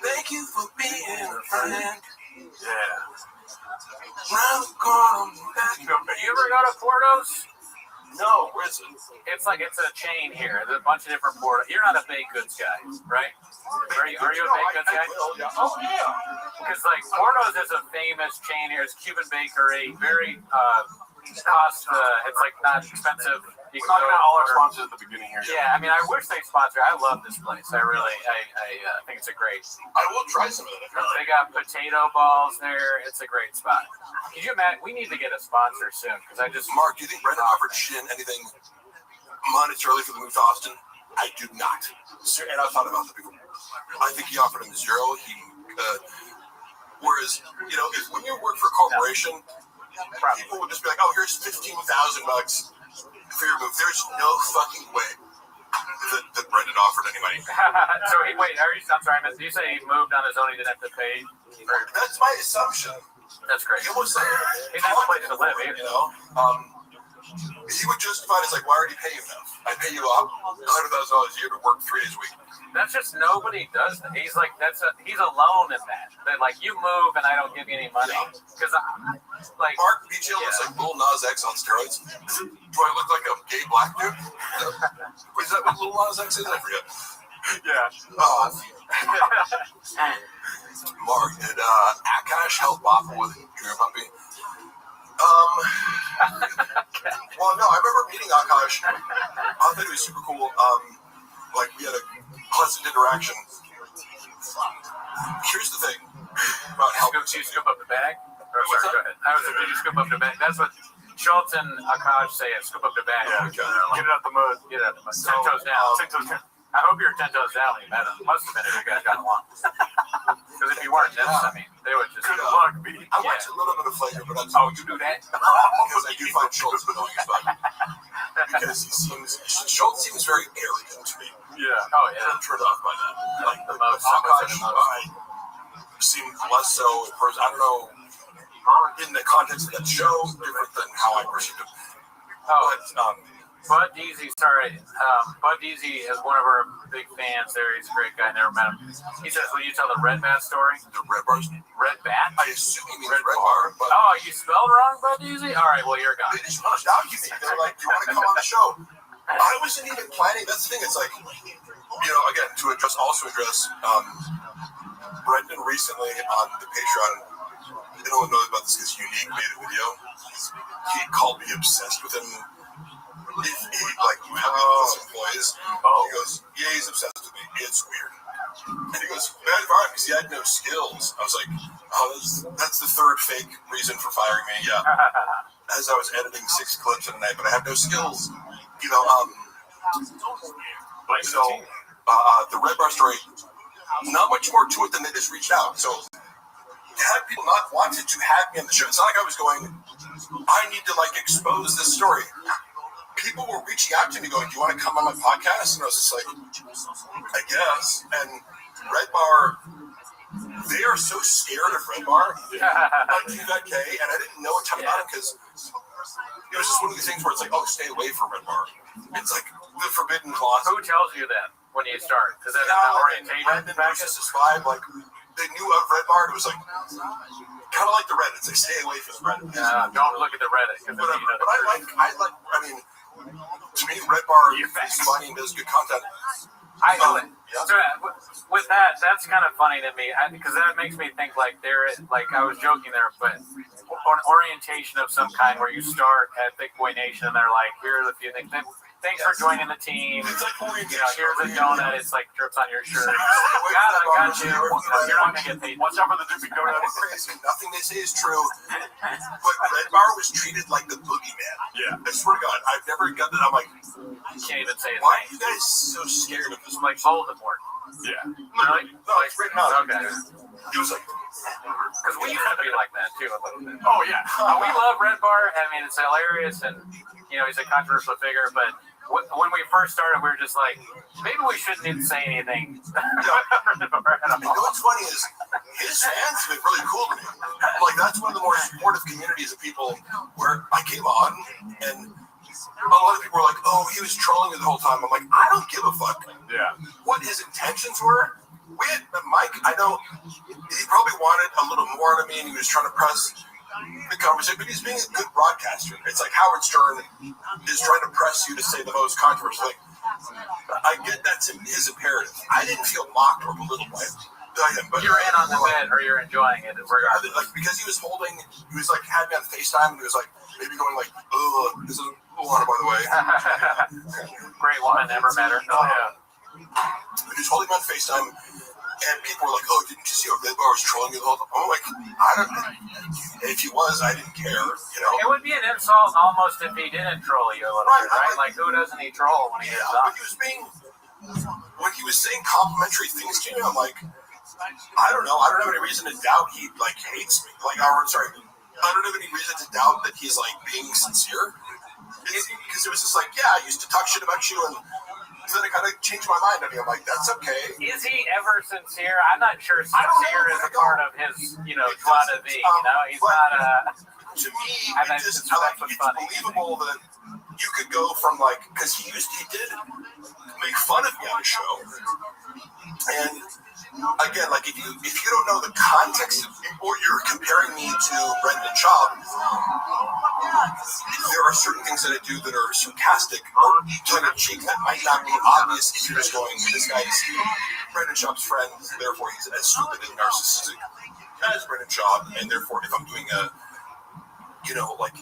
Thank you for being a friend. Yeah. Round the corner. You ever go to Porto's? No, where is it? It's a chain here. There's a bunch of different Portos. You're not a baked goods guy, right? Are you a baked goods guy? Oh, yeah. Because like Porto's is a famous chain here. It's Cuban bakery, very cost. It's like not expensive. You can talking about all our sponsors at the beginning here. Yeah, I mean, I wish they sponsor. I love this place. I think it's a great. I will try some of it. They got potato balls there. It's a great spot. Can you imagine? We need to get a sponsor soon because I just. Mark, do you think Brendan offered Shin anything monetarily for the move to Austin? I do not. And I've thought about that before. I think he offered him zero. Whereas, if when you work for a corporation, people would just be like, "Oh, here's $15,000 for your move." There's no fucking way that Brendan offered any money. So I'm sorry, did you say he moved on his own? He didn't have to pay. That's my assumption. That's great. He almost like he didn't have a place to live either. He would justify it as like, why would he pay you enough? I pay you $100,000 a year to work 3 days a week. That's just nobody does that. He's like he's alone in that. That like you move and I don't give you any money because like Mark BJ looks like Lil Nas X on steroids. Do I look like a gay black dude? Is that what Lil Nas X is? I forget. Yeah. Mark, did Akash help Waffle with Dream Puppy? Well, no, I remember meeting Akash. I thought he was super cool. Like, we had a pleasant interaction. Here's the thing about helping Did you scoop up the bag? Or, sorry, go ahead. I was like, did you scoop up the bag? That's what Schultz and Akash say. Scoop up the bag. Yeah, get it out the mud. Get it out the mud. 10 toes down. 10 toes down. I hope you're 10 toes down when you met them. Must have been if you guys got along. Because if you weren't, then they would just. Good luck, B. I watch a little bit of Flavor, but that's you do that? because I do find Schultz annoying as fuck. Because Schultz seems very arrogant to me. Yeah. Oh yeah. I'm turned off by that. Like the Akash seemed less so. I don't know. In the context of that show, different than how I perceived him. Oh, Bud Deasy, sorry. Bud Deasy is one of our big fans there. He's a great guy. Never met him. He says, will you tell the Red Bat story? The Red Bar? Red Bat? I assume he means Red Bar. But oh, you spelled wrong, Bud Deasy? All right, well, you're gone. They just rushed out to me. They're like, do you want to come on the show? I wasn't even planning. That's the thing. It's like, again, to address Brendan recently on the Patreon, I don't know about this because Unique made a video. He called me obsessed with him. He happy with his employees. He goes, yeah, he's obsessed with me. It's weird. And he goes, bad for him because he had no skills. I was like, that's the third fake reason for firing me. Yeah. As I was editing 6 clips in a night, but I have no skills. The Red Bar story, not much more to it than they just reached out. So had people not wanted to have me on the show, it's not like I was going, I need to expose this story. People were reaching out to me going, do you want to come on my podcast? And I was just like, I guess. And Red Bar, they are so scared of Red Bar. Like K, and I didn't know a ton about it because it was just one of these things where it's like, oh, stay away from Red Bar. It's like the forbidden clause. Who tells you that when you start? Is that an orientation? Brandon versus this vibe, they knew of Red Bar. It was kind of like the Reddit. It's like, stay away from the Reddit. Don't look at the Reddit. But to me, Red Bar is funny and does good content. So with that, that's kind of funny to me because that makes me think I was joking there, but an orientation of some kind where you start at Thick Boy Nation and they're like, here's a few things. Thanks for joining the team. It's like here's a donut. It's like drips on your shirt. I got you. You're not gonna get paid. Watch out for the dripping donut. Nothing they say is true. But Red Bar was treated like the boogeyman. Yeah. I swear to God, I've never got that. I'm like, I can't even say it. Why are you guys so scared of this? I'm like Voldemort. Yeah. Really? No, it's written out. Okay. He was like, because we used to be like that too a little bit. Oh yeah. We love Red Bar. I mean, it's hilarious, and he's a controversial figure. But when we first started, we were just like, maybe we shouldn't even say anything. What's funny is his fans have been really cool to me. That's one of the more supportive communities of people where I came on and a lot of people were like, oh, he was trolling me the whole time. I'm like, I don't give a fuck. Yeah. What his intentions were. We had Mike, I know he probably wanted a little more out of me and he was trying to press the conversation, but he's being a good broadcaster. It's like Howard Stern is trying to press you to say the most controversial thing. I get that's his imperative. I didn't feel mocked or belittled by him. But you're in on the bed or you're enjoying it regardless. Because he was had me on FaceTime and he was maybe going oh, this is water by the way. Great woman, never met her. Oh yeah. He was holding me on FaceTime and people were like, oh, didn't you see how Red Bar was trolling you the whole time? I'm like, I don't know. If he was, I didn't care, It would be an insult almost if he didn't troll you a little bit, right? Who doesn't he troll when he gets up? When he was saying complimentary things to me, I'm like, I don't know. I don't have any reason to doubt he hates me. I don't have any reason to doubt that he's being sincere. Because it was just I used to talk shit about you, and then I kind of changed my mind on you. I'm like, that's okay. Is he ever sincere? I'm not sure sincere is a part of his, joie de vivre. He's not. To me, it's believable that you could go from because he did make fun of me on the show, and again, if you don't know the context of or you're comparing me to Brendan Schaub, there are certain things that I do that are sarcastic or tongue-in-cheek that might not be obvious if you're just going, this guy is Brendan Schaub's friend, therefore he's as stupid and narcissistic as Brendan Schaub, and therefore if I'm doing you know, like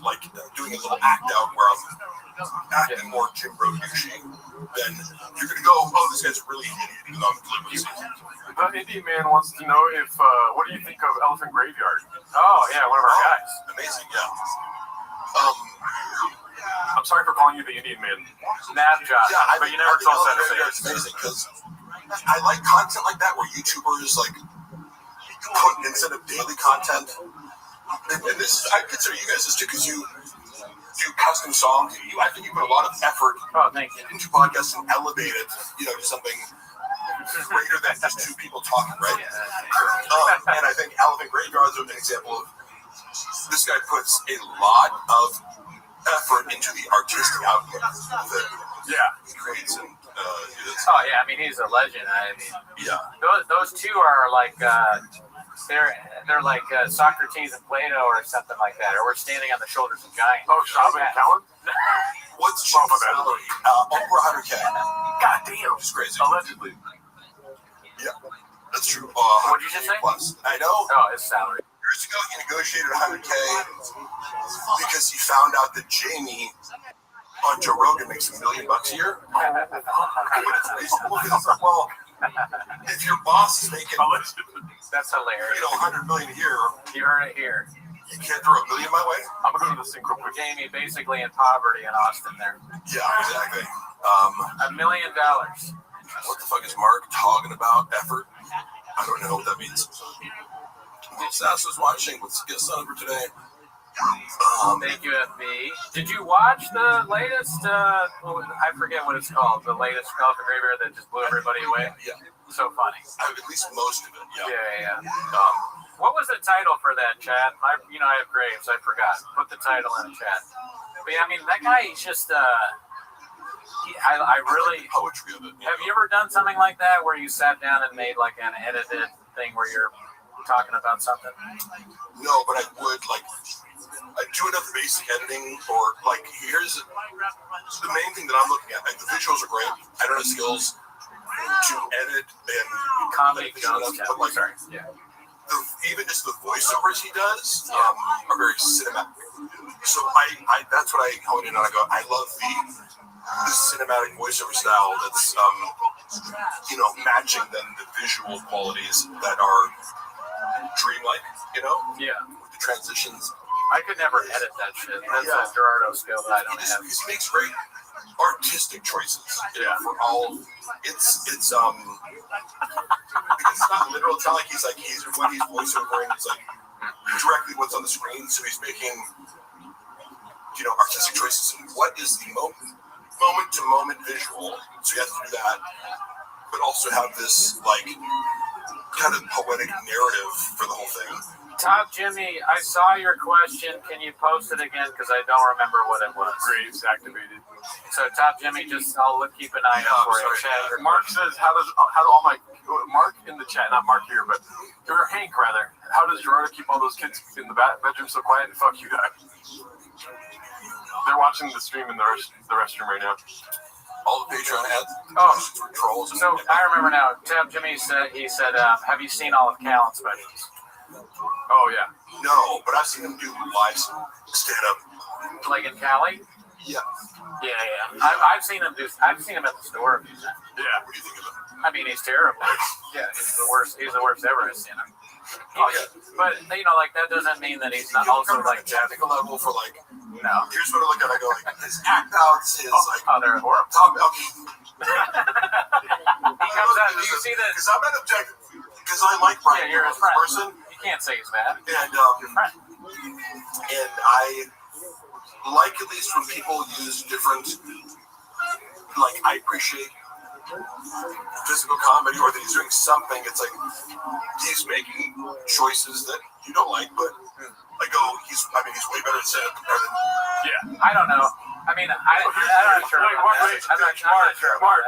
doing a little act out where I'm acting more Jim Belushi, then you're gonna go, oh, this guy's really an idiot, even though I'm deliberately saying it. The Indian man wants to know if what do you think of Elephant Graveyard? Oh yeah, one of our guys. Amazing, yeah. I'm sorry for calling you the Indian man. Nab job. Yeah, but you never told us how to say it. It's amazing because I like content like that where YouTubers like put instead of daily content. And this is, I consider you guys this too because you do custom songs. I think you put a lot of effort into podcasts and elevate it, you know, to something greater than just two people talking, right? And I think Elephant Graveyard is an example of this guy puts a lot of effort into the artistic output that he creates and oh yeah, I mean he's a legend. I mean, those two are like they're like Socrates and Plato or something like that, or we're standing on the shoulders of giants. Oh, Shaba and Callan? What's Shaba's salary? Over 100K. God damn, it's crazy. Allegedly. Yeah, that's true. What'd you just say? Plus, I know. Oh, his salary. Years ago, he negotiated 100K because he found out that Jamie on Joe Rogan makes $1 million a year. Well, if your boss is making, that's hilarious. You know, $100 million a year. You heard it here. You can't throw $1 million my way. I'm gonna go to the sync real quick. Jamie basically in poverty in Austin there. Yeah, exactly. $1 million. What the fuck is Mark talking about? Effort? I don't know what that means. Sass was watching. Let's get us on for today. Thank you, FB. Did you watch the latest? I forget what it's called. The latest Elephant Graveyard that just blew everybody away. Yeah. So funny. At least most of it. Yeah. What was the title for that, chat? I have Graves. I forgot. Put the title in the chat. But yeah, I mean, that guy, he's just. I really. Poetry of it. Have you ever done something like that where you sat down and made like an edited thing where you're talking about something? No, but I would like. I do enough basic editing, or like here's the main thing that I'm looking at. Like, the visuals are great. I don't have skills to edit and comedy enough, but like, even just the voiceovers he does are very cinematic. So I that's what I hone in on. I go, I love the cinematic voiceover style that's matching then the visual qualities that are dreamlike, with the transitions. I could never edit that shit. That's a Gerardo skill that I don't have. He makes great artistic choices. For all it's because it's not literal. It's not like he's when he's voiceovering, it's like directly what's on the screen. So he's making artistic choices. And what is the moment to moment visual? So you have to do that, but also have this like kind of poetic narrative for the whole thing. Top Jimmy, I saw your question. Can you post it again? Because I don't remember what it was. Graves activated. So Top Jimmy, I'll keep an eye out for it. Mark says, how do all my Mark in the chat, not Mark here, but Hank rather. How does Gerardo keep all those kids in the bedroom so quiet? And fuck you guys. They're watching the stream in the restroom right now. All the Patreon ads. Trolls. So I remember now. Top Jimmy said have you seen all of Callan's specials? Oh yeah. No, but I've seen him do live stand up. Like in Cali? Yeah. Yeah. I've seen him I've seen him at the store a few times. Yeah. What do you think of him? I mean, he's terrible. Yeah, he's the worst ever I've seen him. But like that doesn't mean that he's not also like technical level for like. No. Here's what I look at. I go like his act outs, his they're horrible. Okay. He comes out. Do you see that? Because I'm not objective. Because I like Brian. You're his friend. Person. You can't say he's bad. And your friend. And I like at least when people use different. Like I appreciate physical comedy, or that he's doing something. It's like he's making choices that you don't like, but I go, he's way better than stand-up compared to. Yeah, I don't know. I mean, I'm not sure. I'm not sure. Mark.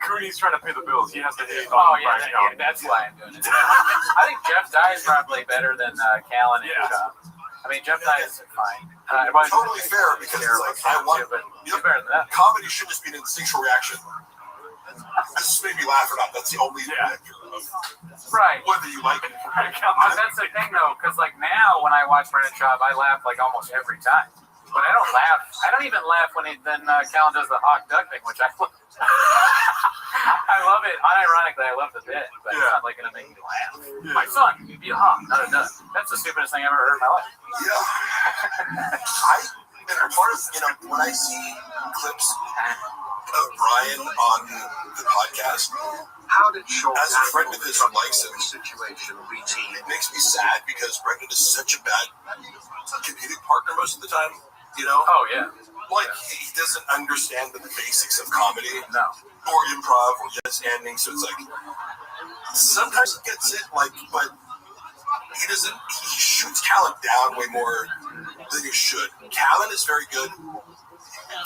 Cooney's trying to pay the bills. He has to hate all that's why I'm doing it. I think Jeff Dye is probably better than Callan and Chop. I mean, Jeff Dye is fine. Totally fair, because it's like, I want, better than that. Comedy should just be an instinctual reaction. This made me laugh or not. That's the only thing. Right. whether you like it. That's the thing, though, because like now when I watch Brendan Schaub, I laugh like almost every time. But I don't laugh. I don't even laugh when Callan does the hawk duck thing, which I love. I love it. Unironically, I love the bit, but it's not like going to make me laugh. Yeah. My son, you'd be a hawk, not a duck. That's the stupidest thing I've ever heard in my life. Yeah. And part of, when I see clips of Brian on the podcast, how did Sean, as a friend of his who likes him, situation routine? It makes me sad because Brendan is such a bad comedic partner most of the time. Oh yeah. Like he doesn't understand the basics of comedy, no, or improv, or yes ending. So it's like sometimes he gets it, but he doesn't. He shoots Callan down way more than he should. Callan is very good.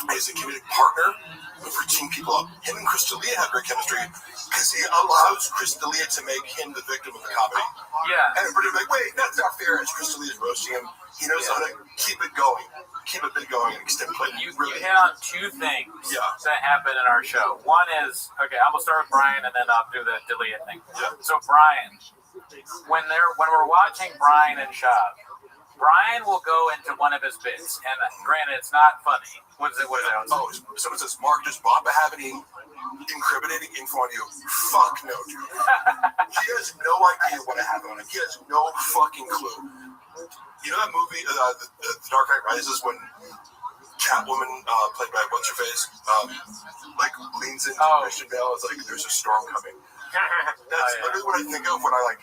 He's a comedic partner for teaming people up. Him and Chris D'Elia have great chemistry because he allows Chris D'Elia to make him the victim of the comedy. Yeah. And everybody's like, wait, that's not fair. As Chris D'Elia is roasting him, he knows how to keep it going. Keep a bit going and extend play. You hit on two things that happen in our show. One is, okay, I'm going to start with Brian and then I'll do the D'Elia thing. Yeah. So Brian, when we're watching Brian and Schaub, Brian will go into one of his bits, and granted, it's not funny. What is it? Oh, someone says, Mark, does Bob have any incriminating info on you? Fuck no, dude. He has no idea what I have on him. He has no fucking clue. You know that movie, the Dark Knight Rises, when Catwoman, played by what's-her-face, leans into Christian Bale? It's like, there's a storm coming. That's literally what I think of when I,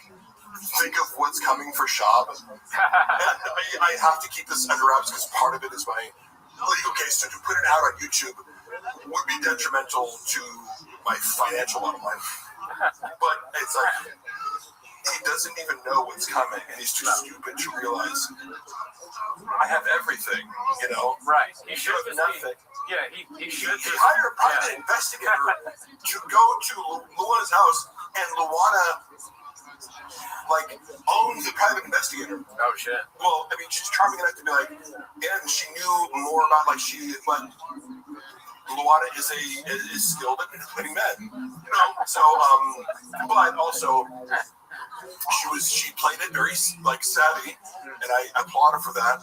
think of what's coming for Schaub. And I have to keep this under wraps because part of it is my legal case. So to put it out on YouTube would be detrimental to my financial bottom line. But it's like, he doesn't even know what's coming, and he's too stupid to realize I have everything, Right. He should have nothing. Yeah, he should. He hired a private investigator to go to Luana's house, and Luana owns the private investigator. Oh shit. Well, I mean, she's charming enough to be like, and she knew more about but Luana is skilled at manipulating men. So but also she played it very savvy, and I applaud her for that.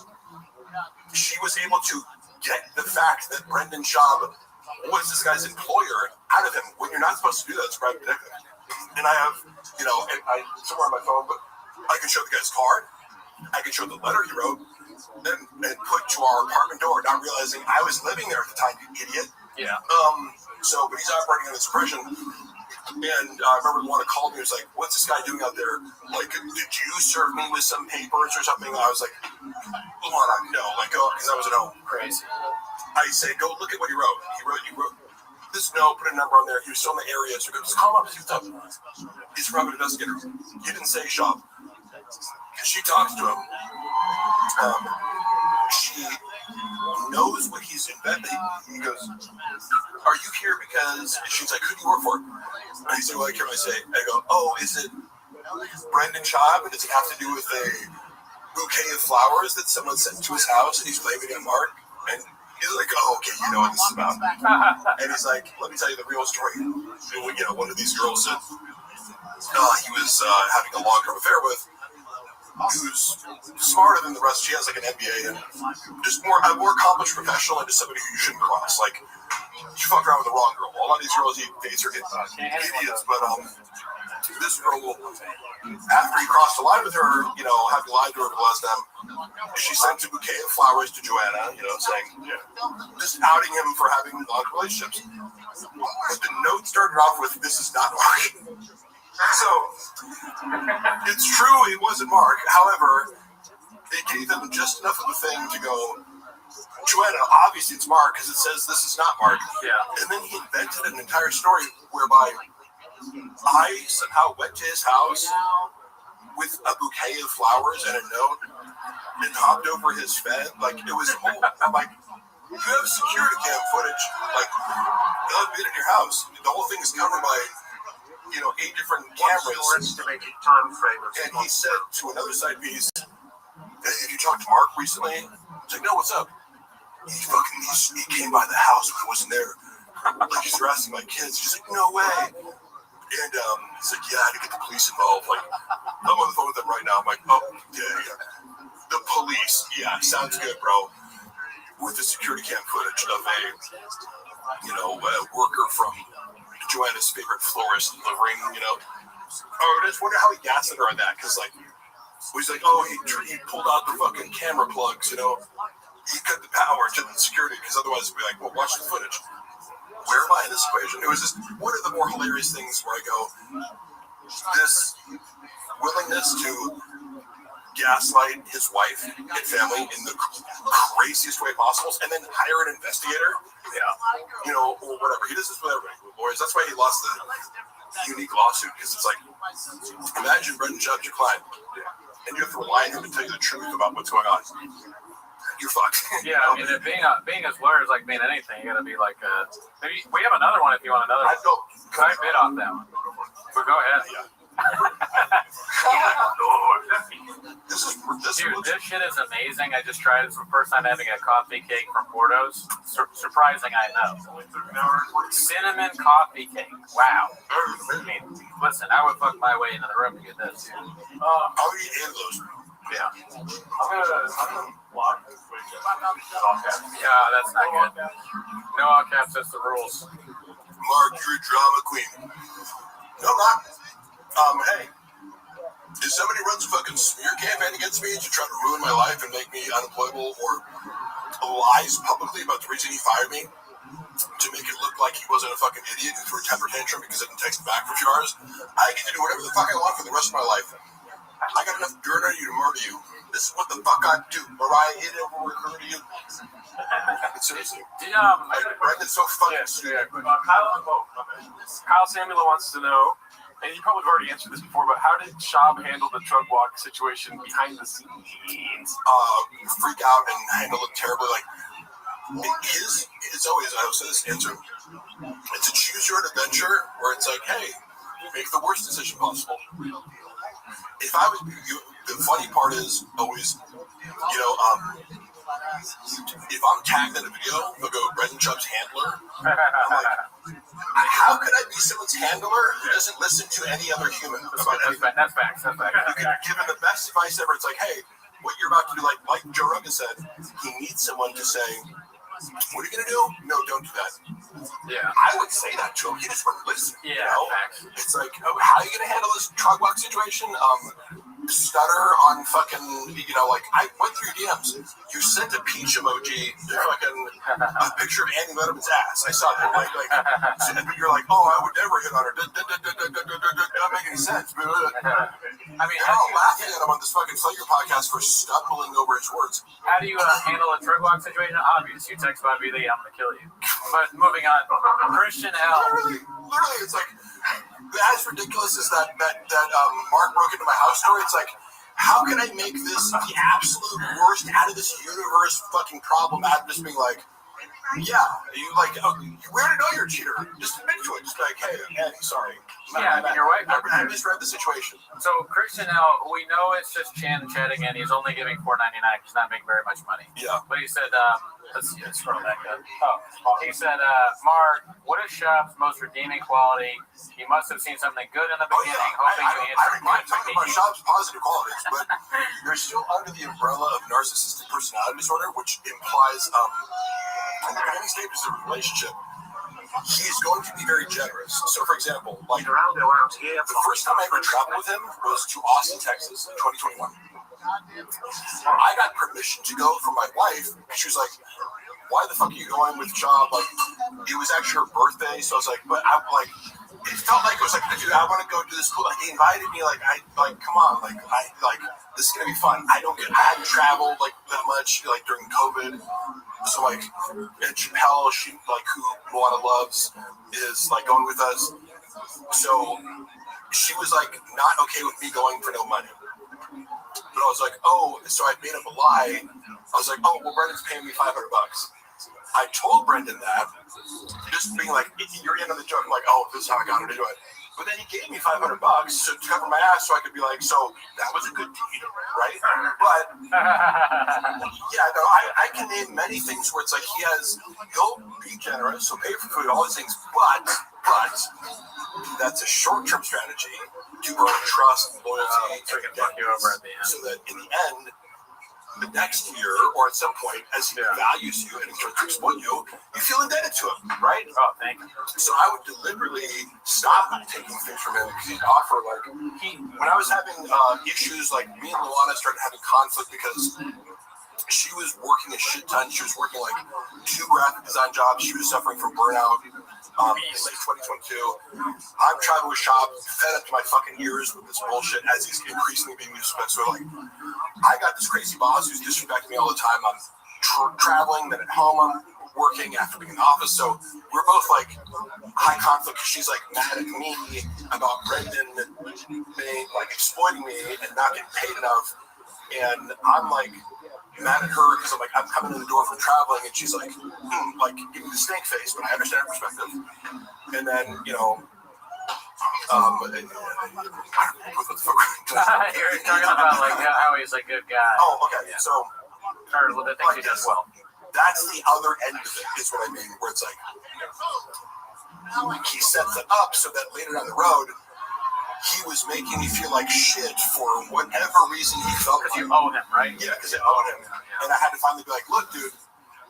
She was able to get the fact that Brendan Schaub was this guy's employer out of him when you're not supposed to do that. It's private detective. And I have, and I somewhere on my phone, but I can show the guy's card. I can show the letter he wrote and put to our apartment door, not realizing I was living there at the time, you idiot. Yeah. But he's operating on this impression. And I remember one called me. He was like, "What's this guy doing out there? Did you serve me with some papers or something?" I was like, "Luana, no, because I was at home." Crazy. I said, "Go look at what he wrote. He wrote this note, put a number on there. He was still in the area, so just call him up. See what's up." He's a private investigator. He didn't say Schaub. She talks to him. She knows what he's inventing. He goes, "Are you here because?" She's like, "Who do you work for?" And I said, "Well, I say." I go, "Oh, is it Brendan Schaub? And does it have to do with a bouquet of flowers that someone sent to his house and he's blaming it on Mark?" And he's like, "Oh, okay, you know what this is about." And he's like, "Let me tell you the real story." And, one of these girls said he was having a long-term affair with, who's smarter than the rest. She has an MBA and just a more accomplished professional, and just somebody who you shouldn't cross. You fuck around with the wrong girl. A lot of these girls he dates are idiots, but this girl, after he crossed the line with her, having lied to her the last time, she sent a bouquet of flowers to Joanna, saying, just outing him for having long relationships. But the note started off with, "This is not Mark." So, it's true it wasn't Mark. However, it gave them just enough of a thing to go, "Joanna, obviously it's Mark because it says this is not Mark." Yeah. And then he invented an entire story whereby I somehow went to his house with a bouquet of flowers and a note and hopped over his fence. It was whole. I'm like, you have security cam footage. I've been in your house. The whole thing is covered by 8 different cameras. And he said to another side piece, "Hey, have you talked to Mark recently?" It's like, "No, what's up?" He came by the house when I wasn't there. He's harassing my kids. She's like, "No way." And he's like, yeah, I had to get the police involved. Like, I'm on the phone with them right now. I'm like, oh, yeah. The police. Yeah, sounds good, bro. With the security cam footage of a worker from Joanna's favorite florist delivering, Oh, I just wonder how he gassed her on that, because, like, he's like, oh, he pulled out the fucking camera plugs, He cut the power to the security, because otherwise it'd be like, well, watch the footage. Where am I in this equation? It was just one of the more hilarious things where I go, this willingness to gaslight his wife and family in the craziest way possible, and then hire an investigator, or whatever. He does this with everybody, with lawyers. That's why he lost the unique lawsuit, because it's like, imagine Brendan Chubb's your client, and you have to rely on him to tell you the truth about what's going on. You're fucked. Yeah, I mean, being as lawyer is like being anything. You gotta be like, maybe we have another one if you want another one. Can I bid off that one? But go ahead. Yeah. Dude, this shit is amazing. I just tried it. It's the first time having a coffee cake from Porto's. Surprising, I know. Cinnamon coffee cake. Wow. I mean, listen, I would fuck my way into the room to get this. I'll eat 8 of those. Yeah. I'm gonna block this week. Yeah, that's not good. No all caps, that's the rules. Mark, you're a drama queen. No, I'm not. Hey, if somebody runs a fucking smear campaign against me to try to ruin my life and make me unemployable, or lies publicly about the reason he fired me to make it look like he wasn't a fucking idiot who threw a temper tantrum because I didn't text him back for a few hours, I get to do whatever the fuck I want for the rest of my life. I got enough dirt on you to murder you. This is what the fuck I do. Mariah hit over recruiting you. Seriously. Brendan's so fucking stupid. Kyle Samuel wants to know, and you probably have already answered this before, but how did Schaub handle the drug walk situation behind the scenes? Freak out and handle it terribly. Like, it's always, I always say this answer, it's a choose your own adventure where it's like, hey, make the worst decision possible. If I was you, the funny part is always, if I'm tagged in a video, they'll go Brendan Chubb's handler. I'm like, how could I be someone's handler who doesn't listen to any other human? That's facts. You can give him the best advice ever. It's like, hey, what you're about to do, like Joe Rogan said, he needs someone to say, what are you going to do? No, don't do that. Yeah. I would say that to him. He just wouldn't listen. Yeah, facts. It's like, how are you going to handle this drug walk situation? Stutter on fucking, like, I went through your DMs. You sent a peach emoji to fucking a picture of Andy Letterman's ass. I saw that. Like, you're like, oh, I would never hit on her. Doesn't make any sense. I mean, you're all laughing at him on this fucking Slayer podcast for stumbling over his words. How do you handle a drug walk situation? Obvious. You text Bobby Lee, I'm gonna kill you. But moving on, Christian L. Literally, it's like, as ridiculous as that Mark broke into my house story, it's like, how can I make this the absolute worst out of this universe fucking problem out of just being like, yeah, you like, we already know you're a cheater. Just admit to it. Just like, hey, Andy, sorry. Yeah, I mean, you're right. I misread the situation. So Christian L, we know it's just Chan chatting, and he's only giving $4.99. He's not making very much money. Yeah. But he said, let's scroll back up. He said, Mark, what is Schaub's most redeeming quality? You must have seen something good in the beginning, hoping you answer. I don't mind talking about Schaub's positive qualities, but you're still under the umbrella of narcissistic personality disorder, which implies, in the beginning stages of a relationship, he's going to be very generous. So, for example, like, the first time I ever traveled with him was to Austin, Texas, in 2021. I got permission to go from my wife, and she was like, why the fuck are you going with Schaub? Like, it was actually her birthday, so I was like, but I'm like, it felt like it was like, dude, I want to go do this cool. Like, he invited me, come on, this is gonna be fun. I hadn't traveled that much during COVID, so and Chappelle, who Moana loves, is going with us. So she was not okay with me going for no money. But I was like, oh, so I made up a lie. I was like, oh, well, Brendan's paying me $500. I told Brendan that, just being like, you're in on the joke. I'm like, oh, this is how I got her to do it. But then he gave me $500 to cover my ass, so I could be like, so that was a good deed, right? But yeah, no, I can name many things where it's like he'll be generous, he'll pay for food, all these things. But that's a short-term strategy to earn trust, loyalty, so we can fuck you over at the end. so that in the end, the next year or at some point, as he values you and he starts to exploit you, you feel indebted to him, right? Oh, thank you. So I would deliberately stop taking things from him because he'd offer, like, when I was having issues, like, me and Luana started having conflict because she was working a shit ton. She was working, like, 2 graphic design jobs. She was suffering from burnout. In late 2022, I'm traveling with Shop, fed up to my fucking ears with this bullshit as he's increasingly being disrespected. So, like, I got this crazy boss who's disrespecting me all the time. I'm traveling, then at home I'm working after being in the office. So we're both, like, high conflict because she's, like, mad at me about Brendan being, like, exploiting me and not getting paid enough. And I'm, like, mad at her because I'm like, I'm coming in the door from traveling, and she's like, like, give me the stink face, but I understand her perspective. And then, you know, what the fuck? You're talking about, like, how he's a good guy. Oh, okay. So, or the things he does well. That's the other end of it, is what I mean, where it's like, he sets it up so that later down the road, he was making me feel like shit for whatever reason he felt. Because you owe him, right? Yeah, because I owed him. And I had to finally be like, look, dude,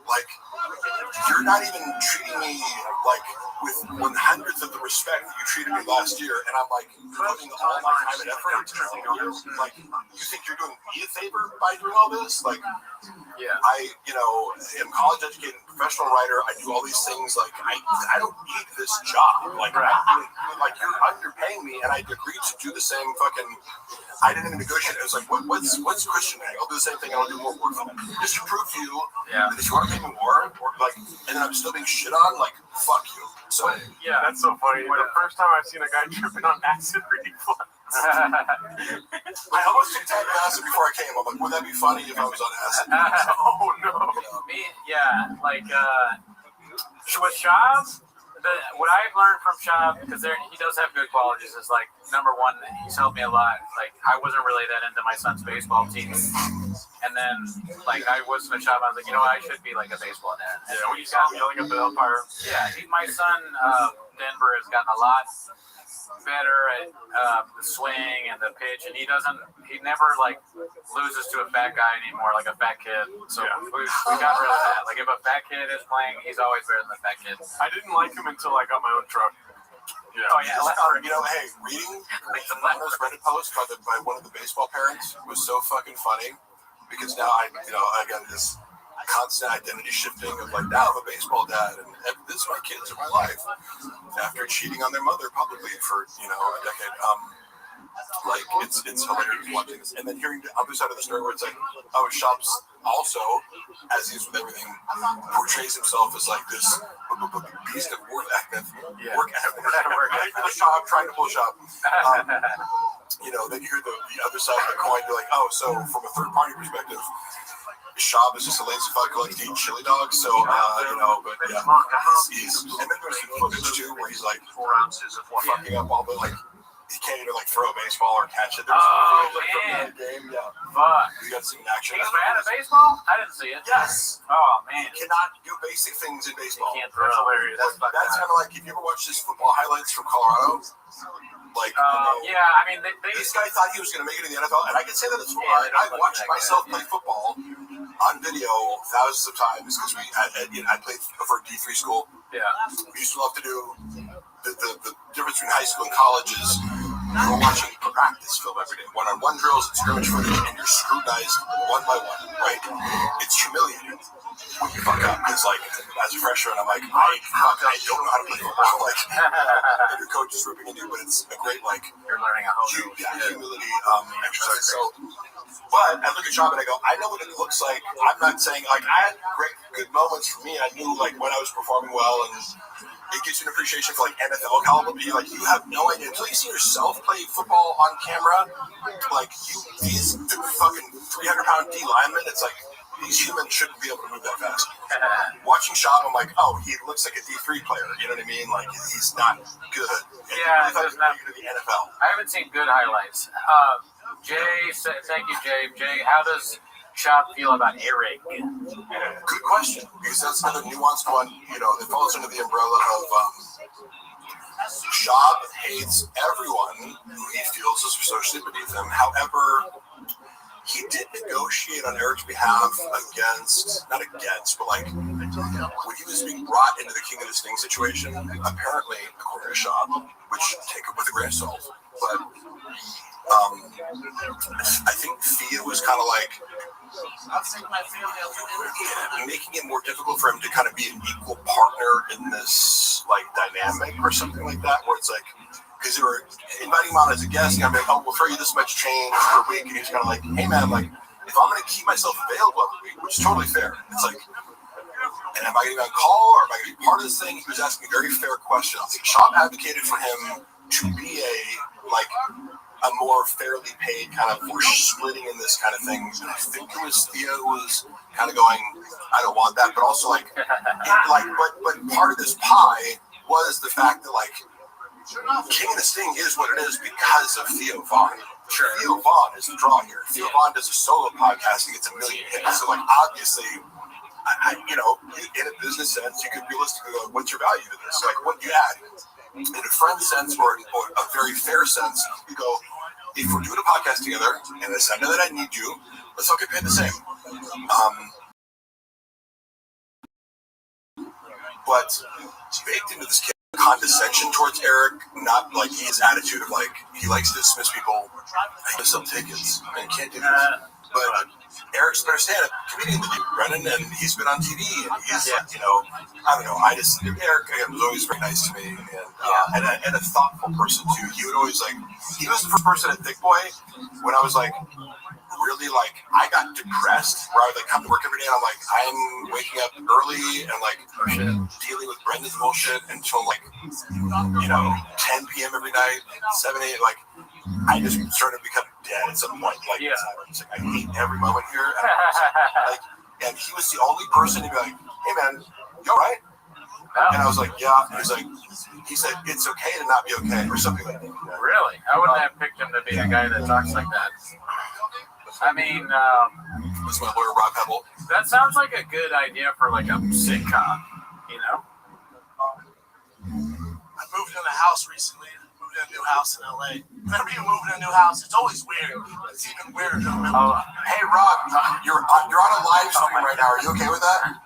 like, you're not even treating me, like, with 1/100th of the respect that you treated me last year. And I'm like, putting all my time and effort into you. Like, you think you're doing me a favor by doing all this? Like, I, you know, am college educated, professional writer. I do all these things. Like, I don't need this job. Like, like, you're underpaying me, and I agreed to do the same fucking. I didn't even negotiate. I was like, what's Christian thing? I'll do the same thing. I'll do more work for them. Just to prove to you that if you want to pay me more, or like, and then I'm still being shit on, like, fuck you. So yeah, that's so funny. The first time I've seen a guy tripping on acid reflux. I almost took time to acid before I came. I'm like, would that be funny if I was on acid? Oh no. Me, yeah, like with Shab, what I've learned from Shab, because he does have good qualities, is like, number one, he's helped me a lot. Like, I wasn't really that into my son's baseball team, and then, like, I wasn't a Shab. I was like, you know what, I should be like a baseball dad. And when you stop yelling at the umpire. Yeah, my son Denver has gotten a lot better at the swing and the pitch, and he never, like, loses to a fat guy anymore, like a fat kid. So we got rid of that. Like, if a fat kid is playing, he's always better than the fat kid. I didn't like him until I got my own truck. Yeah. Oh yeah. You know, hey, reading one of those Reddit posts by one of the baseball parents was so fucking funny, because now I got this constant identity shifting of, like, now I'm a baseball dad and this is my kids in my life after cheating on their mother publicly for, you know, a decade. Like, it's hilarious watching this, and then hearing the other side of the story where it's like, oh, Shops also, as he is with everything, portrays himself as, like, this beast of work ethic, Shop trying to pull Shop. You know, then you hear the other side of the coin. You're like, oh, so from a third party perspective, Shab is just a lazy fuck who likes to eat chili dogs. So, you know, but yeah, he's and then there's some footage too where he's like 4 ounces of fucking up all the, like, he can't even, like, throw a baseball or catch it. There's man. From the game, yeah. Fuck. You got to see an action. He's bad at baseball? I didn't see it. Yes. Oh, man. He cannot do basic things in baseball. He can't throw. That's hilarious. That's kind of like, if you ever watch his football highlights from Colorado, like, yeah, I mean, this guy thought he was going to make it in the NFL, and I can say that as well. I've watched myself play football on video thousands of times because I played for a D3 school. Yeah. We used to love to do the difference between high school and college is we're watching practice film every day, one-on-one drills and scrimmage footage, and you're scrutinized one by one, right? It's humiliating when you fuck up, because, like, as a freshman, I'm like, I don't know how to play football. Like, and your coach is ripping into you, but it's a great, like, you're learning a whole humility exercise. So, but I look at Sean and I go, I know what it looks like. I'm not saying, like, I had good moments for me. I knew, like, when I was performing well, and it gives you an appreciation for, like, NFL caliber. But like, you have no idea until you see yourself play football on camera. Like, these fucking 300-pound D linemen, it's like, these humans shouldn't be able to move that fast. Watching Shab, I'm like, oh, he looks like a D3 player. You know what I mean? Like, he's not good. Yeah, he's not good to the NFL. I haven't seen good highlights. Jay, thank you, Jay. Jay, how does Shab feel about Eric? Good question, because that's another nuanced one. You know, that falls under the umbrella of Shab hates everyone who he feels is socially beneath him. However, he did negotiate on Eric's behalf not against, but like when he was being brought into the King of the Sting situation, apparently, according to Shab, which take it with a grain of salt, but I think Thea was kind of like making it more difficult for him to kind of be an equal partner in this like dynamic or something like that, where it's like, because they were inviting him on as a guest, and I'm like, oh, we'll throw you this much change per week, and he's kind of like, hey man, like, if I'm going to keep myself available every week, which is totally fair, it's like, and am I going to be on call, or am I going to be part of this thing? He was asking very fair questions. Shab advocated for him to be a more fairly paid kind of, we're splitting in this kind of thing. And I think it was Thea who was kind of going, I don't want that, but also but part of this pie was the fact that like King of the Sting is what it is because of Theo Vaughn. Sure. Theo Vaughn is the draw here. Theo Vaughn does a solo podcast and gets a million hits. So like obviously, in a business sense, you could realistically go, what's your value to this? Like what you add. In a friend sense or a very fair sense, you go, if we're doing a podcast together and I know that I need you, let's all get paid the same. But baked into this kid condescension towards Eric, not like his attitude of like he likes to dismiss people. I can sell tickets. I can't do this. But Eric's a better stand-up comedian than you, Brennan, and he's been on TV, and he's, I don't know, Eric was always very nice to me, and a thoughtful person, too. He would always, he was the first person at Thick Boy when I was, really, I got depressed, where I would, come to work every day, and I'm like, I'm waking up early, and, dealing with Brendan's bullshit until, 10 p.m. every night, 7, 8, I just started to become dead at some point. I hate every moment here. And he was the only person to be like, hey man, you all right? And I was like, yeah. And he said, it's okay to not be okay, or something like that. Really? I wouldn't have picked him to be a guy that talks like that. I mean, that's my lawyer, Rob Pebble. That sounds like a good idea for a sitcom, I moved in a house recently. In a new house in LA. Whenever you move in a new house, it's always weird. It's even weirder. Hey Rob, you're on a live stream right now. Are you okay with that?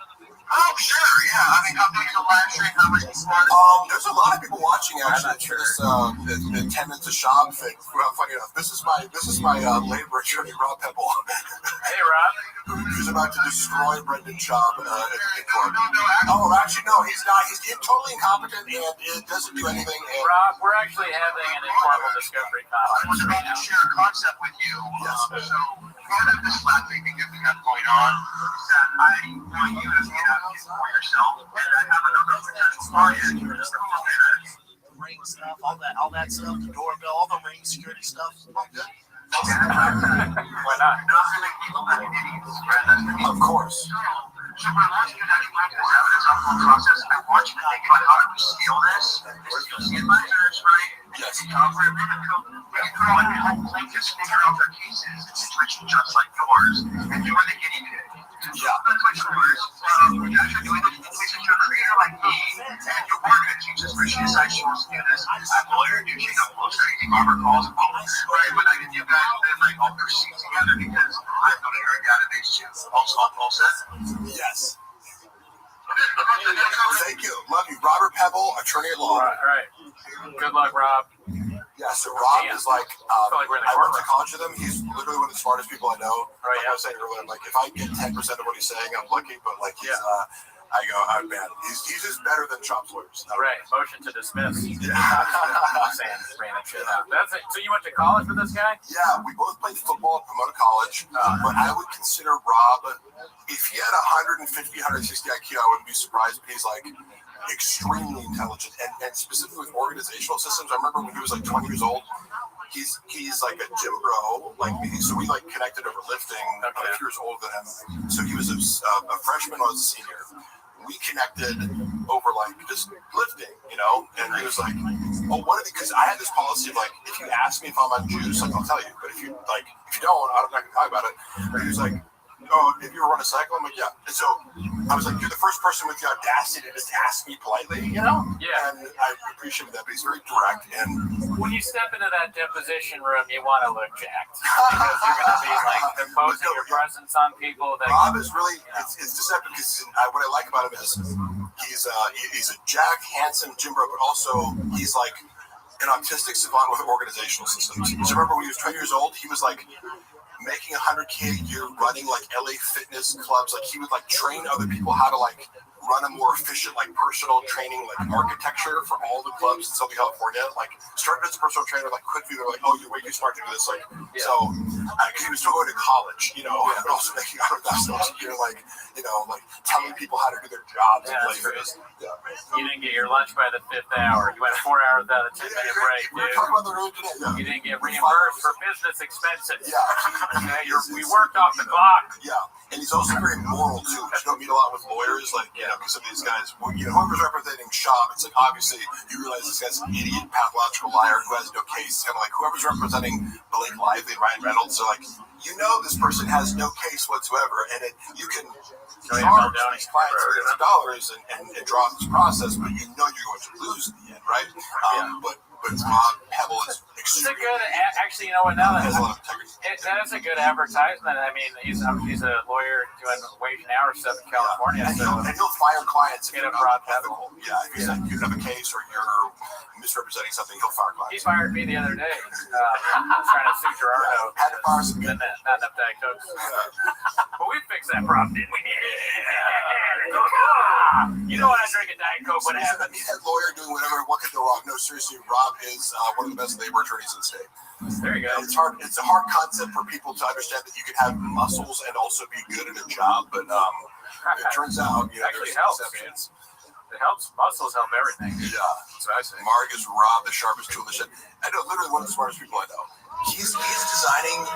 Oh sure, yeah. I mean, I'm doing a live stream. How much smart? There's a lot of people watching actually. The 10 minutes of Shab thing. Funny enough, this is my labor attorney, Rob Pebble. Hey Rob. Who's about to destroy Brendan Shab in court. Oh, actually, no, he's not. He's totally incompetent and it doesn't do anything. Rob, we're actually having an informal discovery conference right now. I want to share a concept with you. Yes. So, part of this lab thing that we have going on is that I want you to get out for yourself, and I have another potential client. Ring stuff, all that stuff, the doorbell, all the ring security stuff. All good. Why not? Of course. So what I want you to do now, you want this evidence upload process. I want you to think about how to steal this. The advisors, right? Yes. We throw in help plaintiffs figure out their cases in situations just like yours, and you're the guinea pig. Yeah. That's what yours. As you're doing this, since you're a creator like me, and you are going to teach this, but she decides she wants to do this, I'm going to do close to barber calls, right? But I can you guys then all proceed together because I'm going to your database too. All set? Yes. Thank you. Love you. Robert Pebble, attorney at law. All right. Good luck, Rob. Yeah, so Rob is I went to college with him. He's literally one of the smartest people I know. Right. I was saying earlier, if I get 10% of what he's saying, I'm lucky. But he's, I go, oh man, he's just better than Trump's lawyers. Right. Motion to dismiss. Yeah. Saying random shit out. That's it. So you went to college with this guy? Yeah, we both played football at Pomona College. But I would consider Rob, if he had 150, 160 IQ, I wouldn't be surprised. But he's extremely intelligent, and specifically with organizational systems. I remember when he was 20 years old. He's like a gym bro, like me. So we connected over lifting. I'm a few years older than him. So he was a freshman, I was a senior. We connected over just lifting, and he was like, oh, what are they? Because I had this policy of if you ask me if I'm on juice, I'll tell you. But if you don't, I'm not gonna talk about it. But he was like, oh, if you run a cycle? I'm like, yeah. And so I was like, you're the first person with the audacity to just ask me politely, Yeah. And I appreciate that, but he's very direct. And when you step into that deposition room, you want to look jacked because you're going to be like imposing your presence on people. That Rob is really, it's deceptive because what I like about him is he's a jacked, handsome gym bro, but also he's like an autistic savant with organizational systems. So remember when he was 20 years old, he was like making $100K a year running like LA fitness clubs. Like he would like train other people how to like run a more efficient like personal training like architecture for all the clubs in Southern California. Like started as a personal trainer, like quickly they're like, oh, you're way too smart to do this. Like so because he was still going to college, but also making $100,000 a year, like like telling people how to do their jobs. You didn't get your lunch by the 5th hour. You went 4 hours without a 10-minute break, dude. You didn't get reimbursed for business expenses. We worked off the clock. Yeah, and he's also very moral too, which you don't meet a lot with lawyers. Like because some of these guys, whoever's representing Schaub, it's like obviously you realize this guy's an idiot, pathological liar who has no case. Kind of like whoever's representing Blake Lively and Ryan Reynolds. So like this person has no case whatsoever, and you can charge these clients millions of dollars and draw this process, but you're going to lose in the end, right? But Rob Pebble is extremely good. Actually, you know what? Now has a lot of integrity. That is a good advertisement. I mean, he's a lawyer doing wage and hour stuff in California, and he'll fire clients if get you're a Rob Pebble. Yeah, if you have a case or you're misrepresenting something, he'll fire clients. He fired me the other day. Trying to sue Gerardo. Had to fire some good. Not enough Diet Coke. But we fixed that problem, didn't we? You know when I drink a Diet Coke, what happens? He's a lawyer doing whatever. What could go wrong? No, seriously, Rob is one of the best labor attorneys in the state. There you go. It's hard. It's a hard concept for people to understand that you can have muscles and also be good at a job. But it turns out, actually there's helps. exceptions. It helps. Muscles help everything. Yeah. So I say, Mark is Rob, the sharpest tool in the shed. I know, literally one of the smartest people I know. He's designing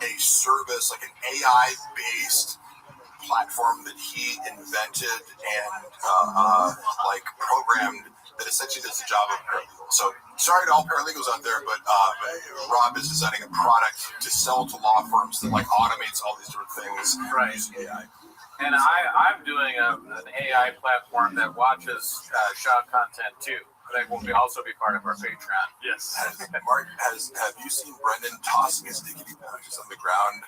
a service, like an AI-based platform that he invented and like programmed that essentially does the job of paralegal. So sorry to all paralegals out there, but Rob is designing a product to sell to law firms that like automates all these different things using AI. And I'm doing an AI platform that watches Schaub content too. That will also be part of our Patreon. Yes. Mark, have you seen Brendan tossing his diggity bags on the ground?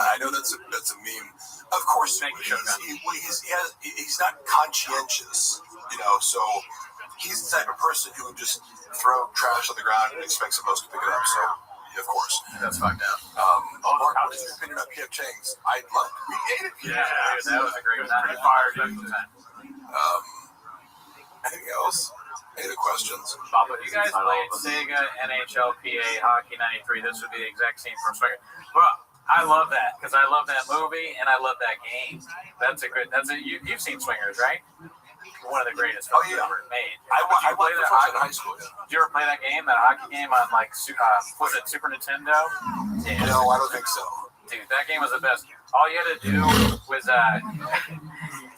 I know that's a meme. Of course, he's not conscientious, so he's the type of person who would just throw trash on the ground and expect someone else to pick it up. So, of course. That's fucked up. Mark, what is your opinion on P.F. Chang's? I love it. We ate it. Yeah, that was a great time. Pretty fired. Anything else? Any other questions? If you guys played Sega, NHL, PA, Hockey 93, this would be the exact same from Swinger. Bro, I love that because I love that movie and I love that game. You've seen Swingers, right? One of the greatest films ever made. I played that in high school. Yeah. Did you ever play that game, that hockey game on was it Super Nintendo? Yeah. No, I don't think so. Dude, that game was the best. All you had to do was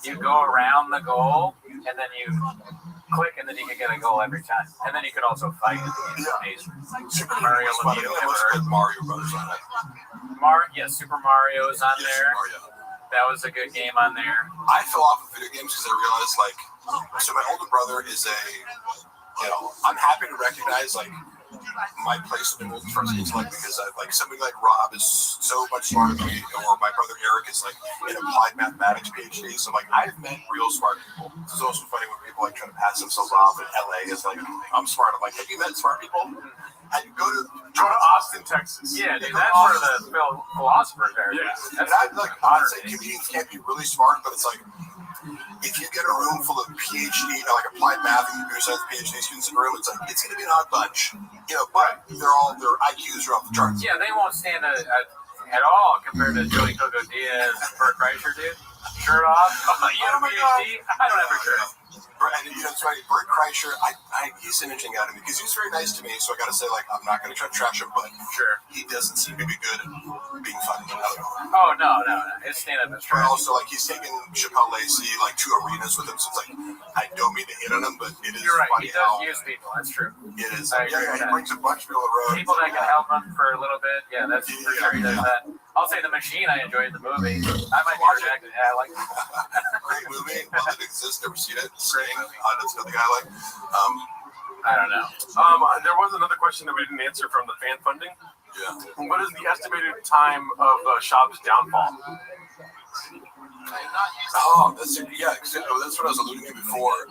you go around the goal and then you click and then you could get a goal every time. And then you could also fight. Super Mario Mario Brothers on it. Super Mario is on there. That was a good game on there. I fell off of video games because I realized, so my older brother is I'm happy to recognize, my place in the first intellect because somebody like Rob is so much smarter than me, or my brother Eric is an applied mathematics PhD. So I've met real smart people. It's also funny when people try to pass themselves off in LA. It's I'm smart. I'm have you met smart people? And go to Austin, Texas. Yeah, dude, that's where the philosophers are. Yeah, and I'm not saying comedians can't be really smart, but it's if you get a room full of PhD, applied math and computer science PhD students in a room, it's going to be an odd bunch, but their IQs are off the charts. Yeah, they won't stand at all compared to Jody Coco Diaz and Bert Kreischer, dude. Shirt off. You have a PhD? I don't have a shirt. And it's funny, Bert Kreischer, he's an interesting guy to me because he's very nice to me. So I got to say, I'm not going to try to trash him, but he doesn't seem to be good at being funny. Oh no, his stand-up is trash. Also, he's taken Chappelle Lacey to arenas with him. So it's I don't mean to hit on him, but it is. You're right. Funny he does use people. That's true. It is. He brings a bunch of people on the road. People that can help him for a little bit. Yeah, that's for sure. He does that. I'll say The Machine. I enjoyed the movie. I might be rejected. Yeah, I like it. Great movie. Love it exists. Never seen it. That's another guy I like. I don't know. There was another question that we didn't answer from the fan funding. Yeah. What is the estimated time of Shop's downfall? Oh, that's what I was alluding to before.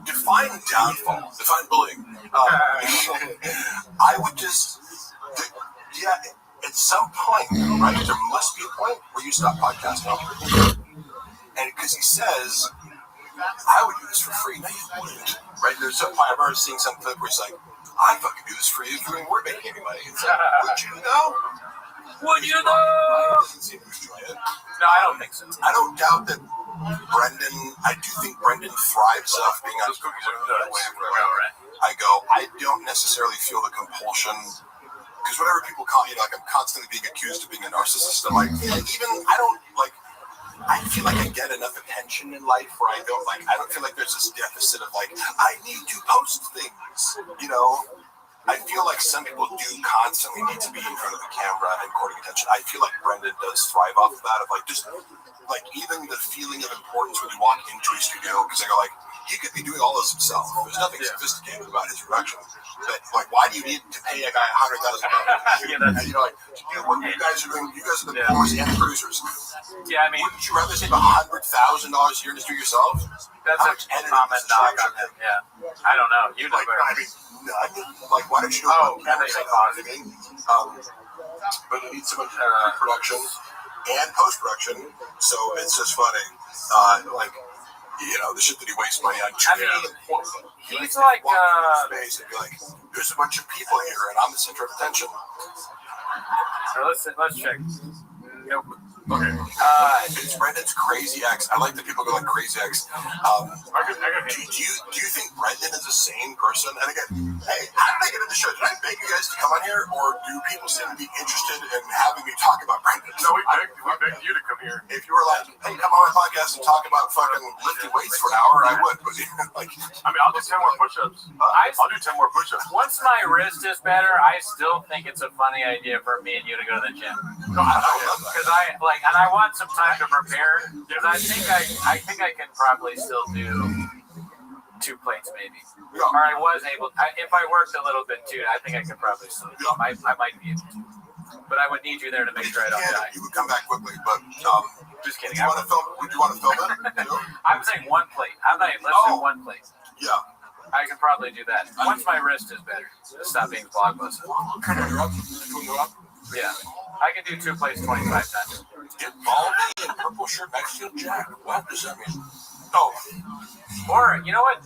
Define downfall. Define bullying. I would just, at some point, right? There must be a point where you stop podcasting. And because he says, I would do this for free. No, you wouldn't. Right? There's a point I've already seen some clip where he's like, I fucking do this for you if you weren't making any money. It's like, would you though? Would you though? Doesn't seem to enjoy it. No, I don't think so. I don't doubt that I do think Brendan thrives off being on cookies I don't necessarily feel the compulsion, because whatever people call, like I'm constantly being accused of being a narcissist. I'm like, I feel like I get enough attention in life where I don't feel like there's this deficit of like, I need to post things, I feel like some people do constantly need to be in front of the camera and courting attention. I feel like Brendan does thrive off of that, of like just like even the feeling of importance when you walk into a studio, because I go like, he could be doing all this himself. There's nothing sophisticated about his production. But like, why do you need to pay a guy $100,000? And what you guys are doing, you guys are the performers and the producers. Yeah, I mean, wouldn't you rather save $100,000 a year to do yourself? That's a common knock on him. Yeah, I don't know. You like, why don't you do but you need some production and post-production, so it's just funny. The shit that he wastes money on. He's like, space and be like, there's a bunch of people here, and I'm the center of attention. So let's check. Okay. It's Brendan's Crazy X. I like that people go like Crazy X. Do you think Brendan is a sane person? And again, hey, how did I get into the show? Did I beg you guys to come on here, or do people seem to be interested in having me talk about Brendan? No, we begged you to come here. If you were like, hey, come on my podcast and talk about fucking lifting weights for an hour, I would. But I'll do 10 more push-ups. I'll do 10 more push-ups. Once my wrist is better, I still think it's a funny idea for me and you to go to the gym. Because and I want some time to prepare, because I think I can probably still do 2 plates maybe. Or I was able, if I worked a little bit too, I think I could probably still do I might be able to. But I would need you there to make sure I don't die. You would come back quickly, but just kidding. Would you want to film it? I'm saying 1 plate. Let's do 1 plate. Yeah. I can probably do that. Once my wrist is better. Stop being blockbuster. Yeah. I can do 2 plates 25 times. Get Baldy and purple shirt Mexican Jack. What does that mean? Oh. Or, you know what?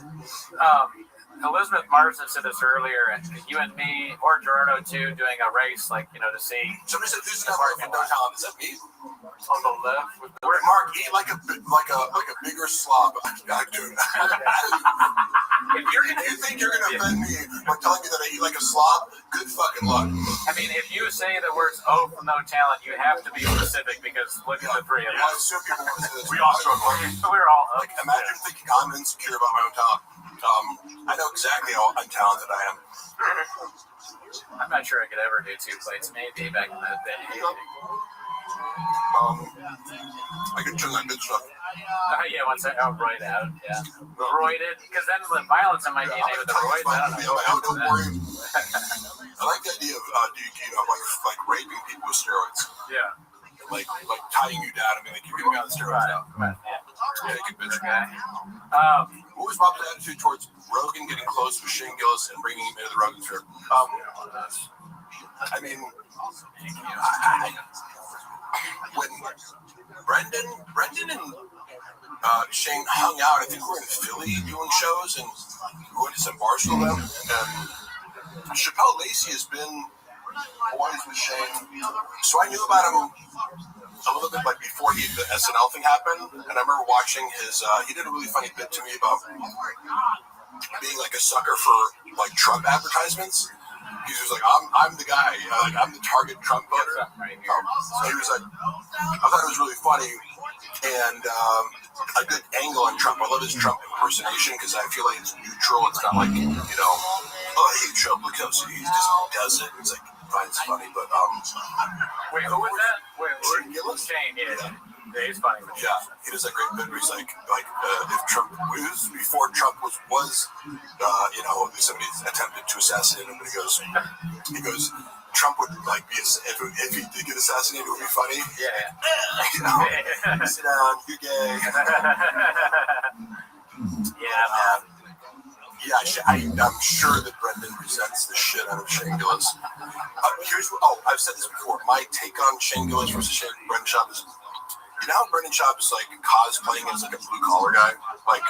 Elizabeth Marsden said this earlier, and you and me, or Gerardo too, doing a race, to see. Somebody said, who's the guy from downtown? Is that me? On the left. Mark, eat like a bigger slob. Dude. If you think you're going to offend me by telling me that I eat like a slob, good fucking luck. I mean, if you say the words "oh" from No Talent, you have to be specific, because look at the 3 of us. I assume people want to say this. We all struggle. We're all imagine thinking I'm insecure about my own talent. I know exactly how untalented I am. I'm not sure I could ever do 2 plates. Maybe back in the day. I can turn that good stuff. Yeah, once roid out. Yeah, roided. Because then the violence in my DNA with the roids. I don't know. I like the idea of like raping people with steroids. Yeah. Like tying you down. I mean, like you're getting on the steroids now. Yeah, good bitch. What was Bob's attitude towards Rogan getting close with Shane Gillis and bringing him into the Rogan sphere? I mean, when Brendan and Shane hung out, I think we were in Philly doing shows, and we went to some bars with them. And Chappelle Lacey has been boys with Shane, so I knew about him a little bit before the SNL thing happened, and I remember watching his. He did a really funny bit to me about being like a sucker for Trump advertisements. He was like, I'm the guy, I'm the target Trump voter. So he was like, I thought it was really funny and a good angle on Trump. I love his Trump impersonation because I feel like it's neutral. It's not like, oh, hey, Trump, look how he just does it. It's like, finds funny, but Wait, who was that? Wait, Shane, yeah. He's funny. Yeah, he does that great bit where he's like if Trump was before Trump was somebody attempted to assassinate him, but he goes, Trump would like be if he did get assassinated, it would be funny. Yeah. Sit down, you're gay. Yeah, man. Yeah, I'm sure that Brendan resents the shit out of Shane Gillis. I've said this before. My take on Shane Gillis versus Brendan Schaub is, you know how Brendan Schaub is like cosplaying as like a blue collar guy, like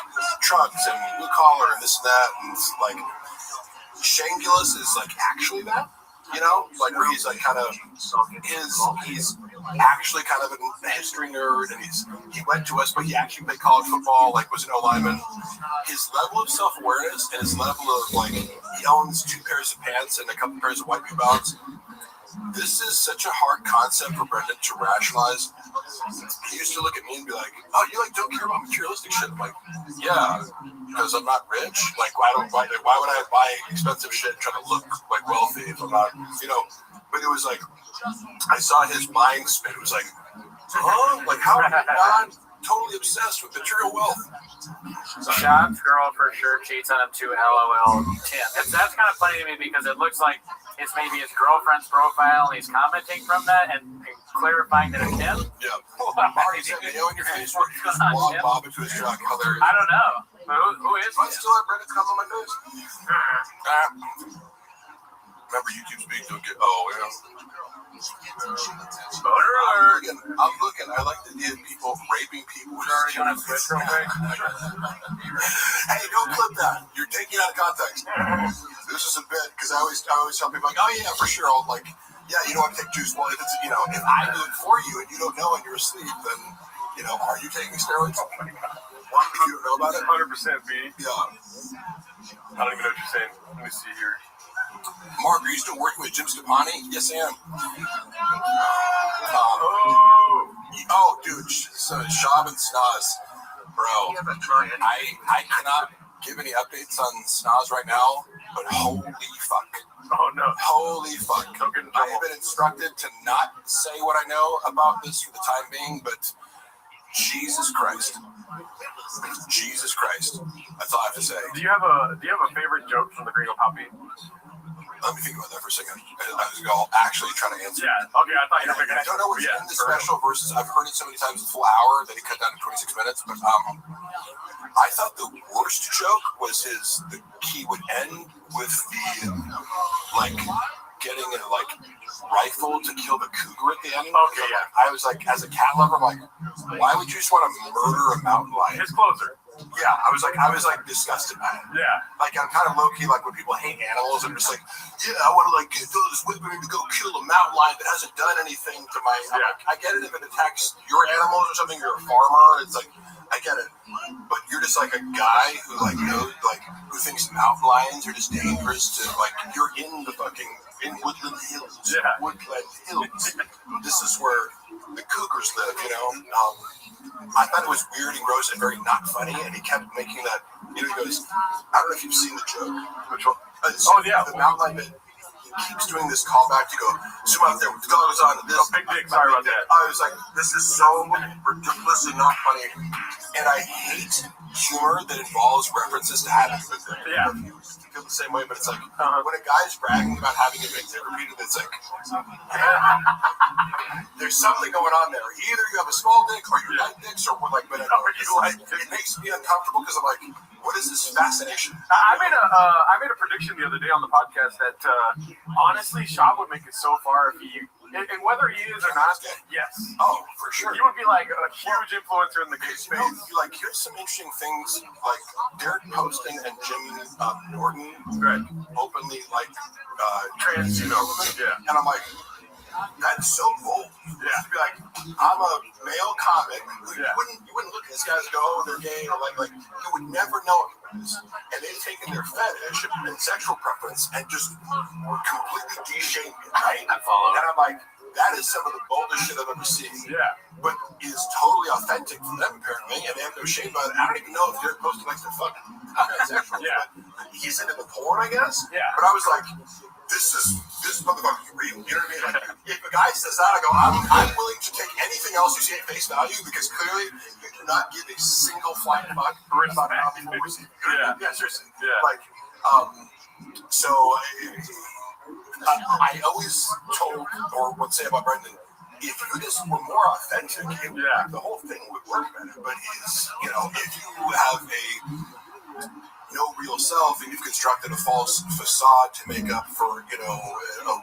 trucks and blue collar and this and that, and it's like Shane Gillis is like actually that. You know, like where he's like kind of he's actually kind of a history nerd, and he went to us, but he actually played college football, like was an O-lineman. His level of self-awareness and his level of like he owns 2 pairs of pants and a couple pairs of white New Balance. This is such a hard concept for Brendan to rationalize. He used to look at me and be like, "Oh, you like don't care about materialistic shit?" I'm like, "Yeah, because I'm not rich. Like, why would I buy expensive shit trying to look like wealthy if I'm not, you know?" But it was like, I saw his mind spin. It was like, "Huh? Like, how are you not totally obsessed with material wealth?" Schaub's girl for sure cheats on him too. LOL. Tim. That's kind of funny to me because it looks like it's maybe his girlfriend's profile and he's commenting from that and clarifying that it's him. Yeah. Marty said, "You know, in your face, where you just walk Bob into his truck." Hilarious. I don't know. But who is? I still have Brendan's come on my face. Remember, YouTube speak. Don't get. Oh, yeah. I'm looking. I like the idea of people raping people. Hey, don't clip that. You're taking it out of context. This is a bit because I always tell people like, "Oh yeah, for sure." I'll like, "Yeah, you don't want to take juice." Well, if it's if I do it for you and you don't know and you're asleep, then are you taking steroids? Oh my God. If you don't know about it, 100% B. Yeah. I don't even know what you're saying. Let me see here. Mark, are you still working with Jim Stepani? Yes, I am. Dude, so Schaub and Snaz, bro. I cannot give any updates on Snaz right now, but holy fuck. Oh, no. Holy fuck. I have been instructed to not say what I know about this for the time being, but Jesus Christ. Jesus Christ. That's all I have to say. Do you have a favorite joke from the Gringo Poppy? Let me think about that for a second. I'll actually try to answer. Yeah, okay, I thought you were I don't know what's in the special versus I've heard it so many times the full hour that he cut down to 26 minutes, but I thought the worst joke was he would end with the getting a rifle to kill the cougar at the end. Okay, yeah. I was like, as a cat lover, I'm like, why would you just want to murder a mountain lion? His closer. Yeah, I was disgusted by it. Yeah. Like, I'm kind of low-key, like, when people hate animals, I'm just like, yeah, I want to, throw this whip in to go kill a mountain lion that hasn't done anything to my... Yeah. I get it if it attacks your animals or something, you're a farmer, it's like, I get it. But you're just, like, a guy who, who thinks mountain lions are just dangerous to, you're in the fucking... in Woodland Hills. Yeah. Woodland Hills. This is where the cougars live, I thought it was weird and gross and very not funny, and he kept making that. He goes, I don't know if you've seen the joke. Which one? The mountain lion bit. He keeps doing this callback to go zoom out there with the goggles on. This big dick. Sorry about that. I was like, this is so ridiculously not funny, and I hate humor that involves references to having a big dick. Yeah. I feel the same way, but it's like when a guy's bragging about having a big dick repeatedly, it's like there's something going on there. Either you have a small dick or you like dicks, or but it makes me uncomfortable because I'm like, what is this fascination? I made a prediction the other day on the podcast that honestly, Schaub would make it so far if he. And whether he is or not, yes. Oh, for sure. He would be like a huge influencer in the gay space. Here's some interesting things. Like Derek Poston and Jim Norton openly trans, Yeah. And I'm like, that's so bold. Yeah. To be like, I'm a male comic. You wouldn't look at these guys and go, oh, they're gay, or you would never know it. And they've taken their fetish and sexual preference and just completely de-shamed it, right? I follow. And I'm like, that is some of the boldest shit I've ever seen. Yeah. But is totally authentic for them, apparently, and they have no shame about it. I don't even know if Derek Poston likes to fuck transsexual. Yeah. He's into the porn, I guess. Yeah. But I was like, this motherfucker's real. You know what I mean? Like, if a guy says that, I go, I'm willing to take anything else you say at face value because clearly you do not give a single flying fuck about how people receive it. Yeah, seriously. Yeah. Like, so I always told or would say about Brendan, if you just were more authentic, like, the whole thing would work better. But if you have no real self and you've constructed a false facade to make up for, a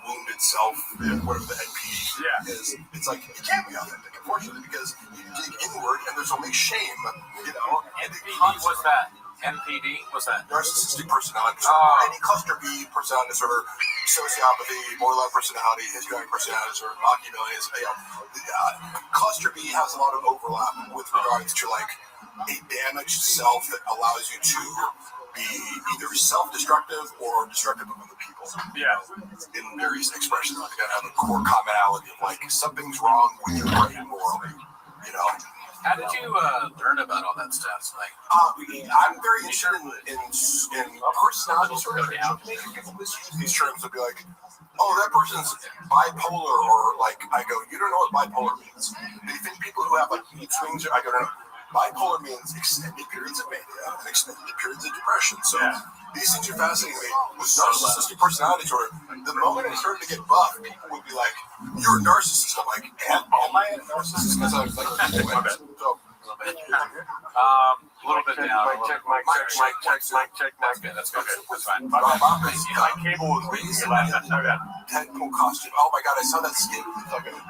wounded self, whatever the NPD is, it's like, you can't be authentic, unfortunately, because you dig inward and there's only shame, NPD, what's that? NPD? What's that? Narcissistic personality disorder. Any cluster B personality disorder, sociopathy, borderline personality, histrionic personality disorder, Machiavellian. Cluster B has a lot of overlap with regards to like a damaged self that allows you to be either self-destructive or destructive of other people. Yeah. In various expressions, like you gotta have a core commonality of like something's wrong with your brain morally. How did you learn about all that stuff? Like, I'm very interested in personality disorder. People misuse these terms to be like, oh, that person's bipolar, or like, I go, you don't know what bipolar means. They think people who have like mood swings, I go, no. Bipolar means extended periods of mania and extended periods of depression. So these things are fascinating to me. With narcissistic personality disorder, the moment I started to get buff, people would be like, "You're a narcissist." I'm like, "Am I a narcissist?" Because I was like, a little bit down. Mic check. That's good. That's fine. My cable was weak. Deadpool costume. Oh my god, I saw that skit.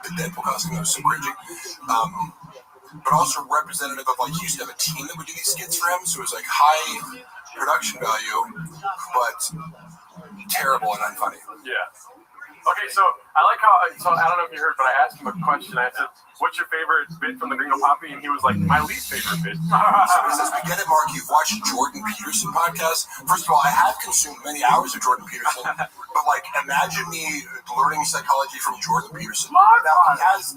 The Deadpool costume. That was so cringy. But also representative of, like, he used to have a team that would do these skits for him, so it was like high production value, but terrible and unfunny. Yeah. Okay, so I like how, I don't know if you heard, but I asked him a question. I said, what's your favorite bit from the Gringo Poppy? And he was like, my least favorite bit. So he says, we get it, Mark. You've watched Jordan Peterson podcast. First of all, I have consumed many hours of Jordan Peterson, but like, imagine me learning psychology from Jordan Peterson. Now, he has,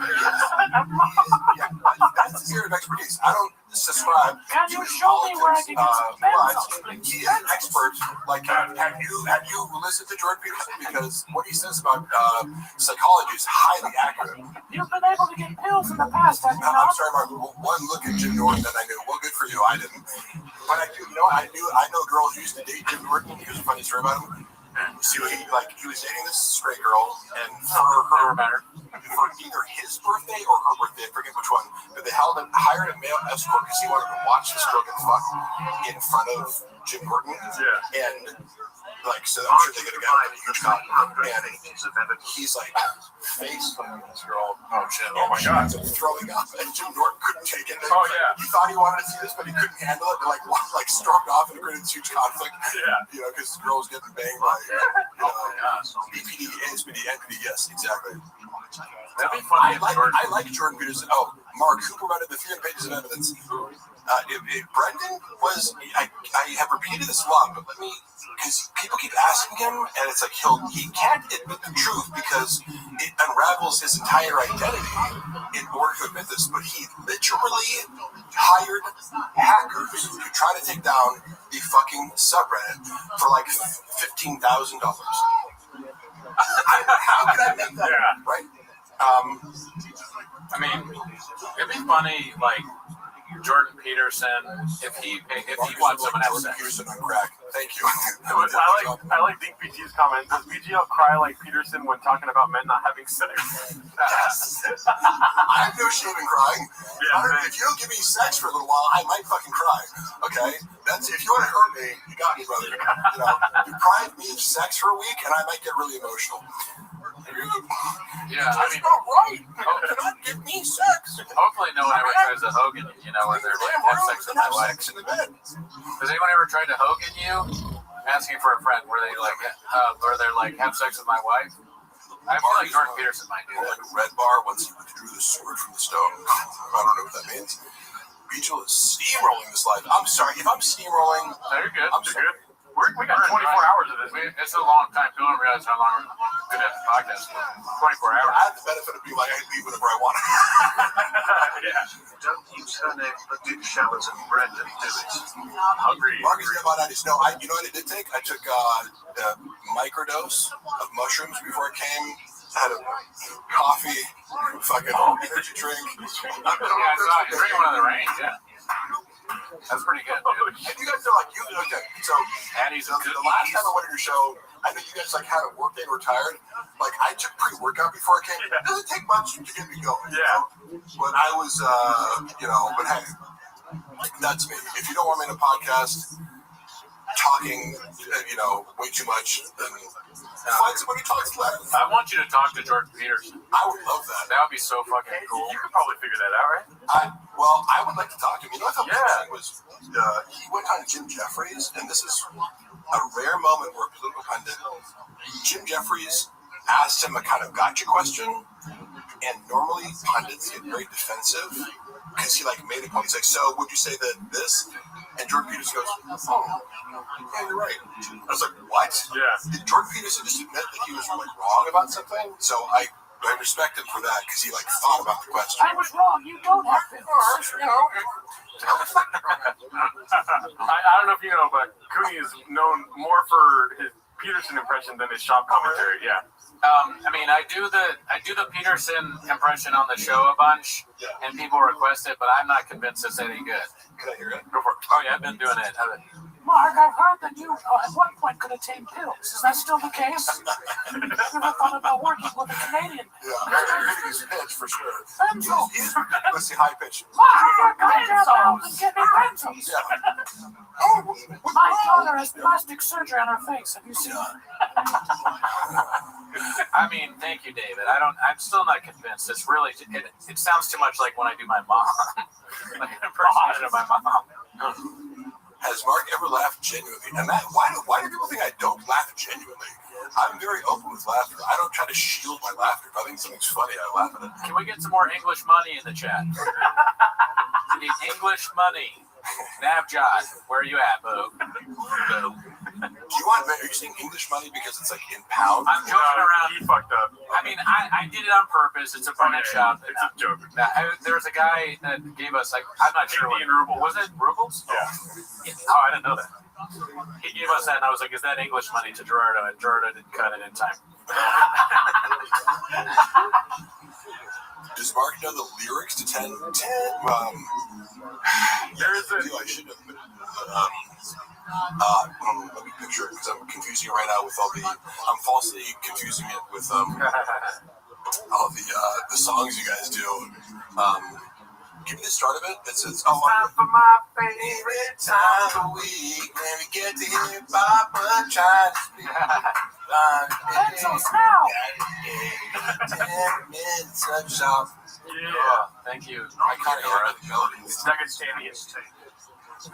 that's his area of expertise. I don't subscribe. Can you show me where I can get some but he is an expert. Like, have you listened to Jordan Peterson? Because what he says about psychology is highly accurate. You've been able to get pills in the past, have you I'm sorry, Mark. One look at Jim Norton that I knew. Well, good for you. I didn't. But I do know. I know girls who used to date Jim Norton. Here's a funny story about him. So he was dating this straight girl, and for either his birthday or her birthday, I forget which one, but they hired a male escort because he wanted to watch this girl get fucked in front of Jim Norton. Yeah. And like, so I'm sure they could have gotten a huge cock. And he's like face fucking this girl. Oh shit! Oh my god! Throwing up, and Jim Norton couldn't take it. Oh yeah. He thought he wanted to see this, but he couldn't handle it. And like stormed off and created huge conflict. Yeah. Because this girl was getting banged by BPD, SPD, NPD. Yes, exactly. That'd be funny. I like Jordan Peterson. Oh, Mark, who provided the 300 pages of evidence? Brendan was. I have repeated this a lot, but let me. Because people keep asking him, and it's like he can't admit the truth because it unravels his entire identity in order to admit this. But he literally hired hackers to try to take down the fucking subreddit for like $15,000. How could I make that? Yeah. Right? I mean, it'd be funny, like Jordan Peterson, if he wants someone to have sex. Peterson on crack. Thank you. I like DPG's comment. Does BGL cry like Peterson when talking about men not having sex? Yes. I have no shame in crying. Yeah, if you don't give me sex for a little while, I might fucking cry. Okay? That's if you want to hurt me, you got me, brother. Deprive me of sex for a week, and I might get really emotional. Yeah, I mean, not right. You cannot give me sex. Hopefully, no one ever tries to Hogan, when they're like, have sex with my wife. Has anyone ever tried to Hogan you? Asking for a friend, where they're like, have sex with my wife? I feel like Jordan Peterson might do that. Red bar once he withdrew the sword from the stone. I don't know what that means. Beachel is steamrolling this life. I'm sorry if I'm steamrolling. No, you're good. I'm sorry. We got 24 hours of this. It's a long time. People don't realize how long we're good at the podcast. 24 hours. I have the benefit of being like, I can leave whenever I want. Don't use her name for dick showers and Brendan, do it. Agreed. Marcus, no, you know what I did take? I took a microdose of mushrooms before I came. I had a coffee, fucking energy drink. Yeah, I saw you drink one on the range, yeah. That's pretty good, dude. And you guys are like, okay. So, Addie's the last time I went to your show, I know you guys like had a work day and were tired. Like, I took pre-workout before I came. It doesn't take much to get me going. Yeah. But I was, but hey, that's me. If you don't want me in a podcast talking, way too much, then find somebody who talks less. I want you to talk to Jordan Peterson. I would love that. That would be so fucking cool. You could probably figure that out, right? I would like to talk to him. You know what the thing was? He went on Jim Jeffries, and this is a rare moment where a political pundit, Jim Jeffries, asked him a kind of gotcha question, and normally pundits get very defensive because he made a point. He's like, "So would you say that this?" And Jordan Peterson goes, "Oh, yeah, you're right." I was like, "What?" Yeah. Did Jordan Peterson just admit that he was wrong about something? So I respect him for that because he thought about the question. I was wrong. You don't have to. I don't know if you know, but Cooney is known more for his Peterson impression than his shop commentary. Yeah. I do the Peterson impression on the show a bunch, and people request it, but I'm not convinced it's any good. Can I hear it? Go for it. Oh yeah, I've been doing it. Mark, I've heard that you at one point could attain pills. Is that still the case? I've never thought about working with a Canadian. Yeah, he's pitch for sure. Pencils. Let's see, high pitch. Mark, pencils. And get me pencils. Yeah. My daughter has plastic surgery on her face. Have you seen it? Thank you, David. I'm still not convinced. It's really, it sounds too much like when I do my mom. Like an impersonation of my mom. Has Mark ever laughed genuinely? And why do people think I don't laugh genuinely? I'm very open with laughter. I don't try to shield my laughter. If I think something's funny, I laugh at it. Can we get some more English money in the chat? We need English money. Navjot, where are you at, Boo? Are you saying English money because it's in pounds? I'm joking around. He fucked up. I did it on purpose. It's a British shop. It's a joke. There was a guy that gave us, I'm not sure. Indian rubles. Was it rubles? Yeah. Oh, I didn't know that. He gave us that, and I was like, is that English money to Gerardo? And Gerardo didn't cut it in time. Does Mark know the lyrics to 10? I should have. Let me picture it because I'm confusing it right now with I'm falsely confusing it with all the songs you guys do. Give me the start of it. It says, "Oh, time for my favorite time of the week when we get to hear Papa trying to speak." Pencils now. 10 minutes of shop. Yeah, thank you. I kind of heard the melody. It's Dagestanian tape.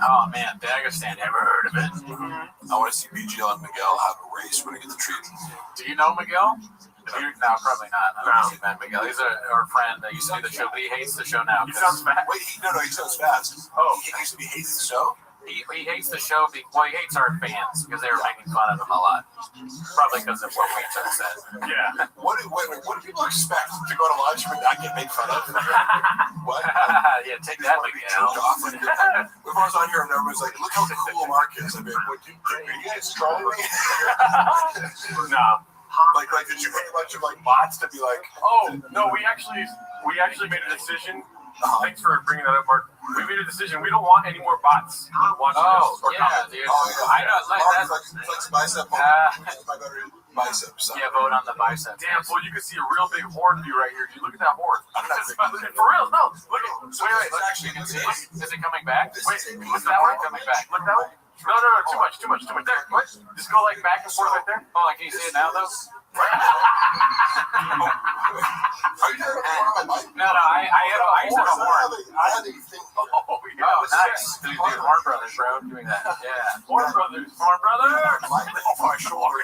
Oh man, Dagestan, ever heard of it? I want to see BGL and Miguel have a race when I get the treat. Do you know Miguel? No, probably not. I don't know Miguel. He's our friend that used to do the show, but he hates the show now. He sounds fast. Wait, he sounds fast. Oh. He hates the show? He hates the show. He hates our fans because they were making fun of him a lot. Probably because of what we just said. Yeah. What do people expect to go to lunch and not get made fun of? What? Yeah, take that, Miguel. If I was on here and everyone's like, "Look how cool Mark is," I'd be like, "Are you guys trolling me?" No. Like, did you pay a bunch of bots to be like? Oh no, we actually made a decision. Thanks for bringing that up, Mark. We made a decision. We don't want any more bots watching us. Or dude. I know. Flex bicep. My better biceps. Yeah, vote on the bicep. Damn, fool! You can see a real big horn view right here. Dude, look at that horn. For real? No. Look at. Wait. Actually, you can see. Is it coming back? Wait. Look that way. Coming back. Look that way. No. Too much. There. What? Just go back and forth right there. Oh, can you see it now though? Are you doing a mic? No, I used to have a horn. I had a thing. Oh, nice. Dude, Horn Brothers, bro, doing that. Yeah. Horn Brothers. My shoulder.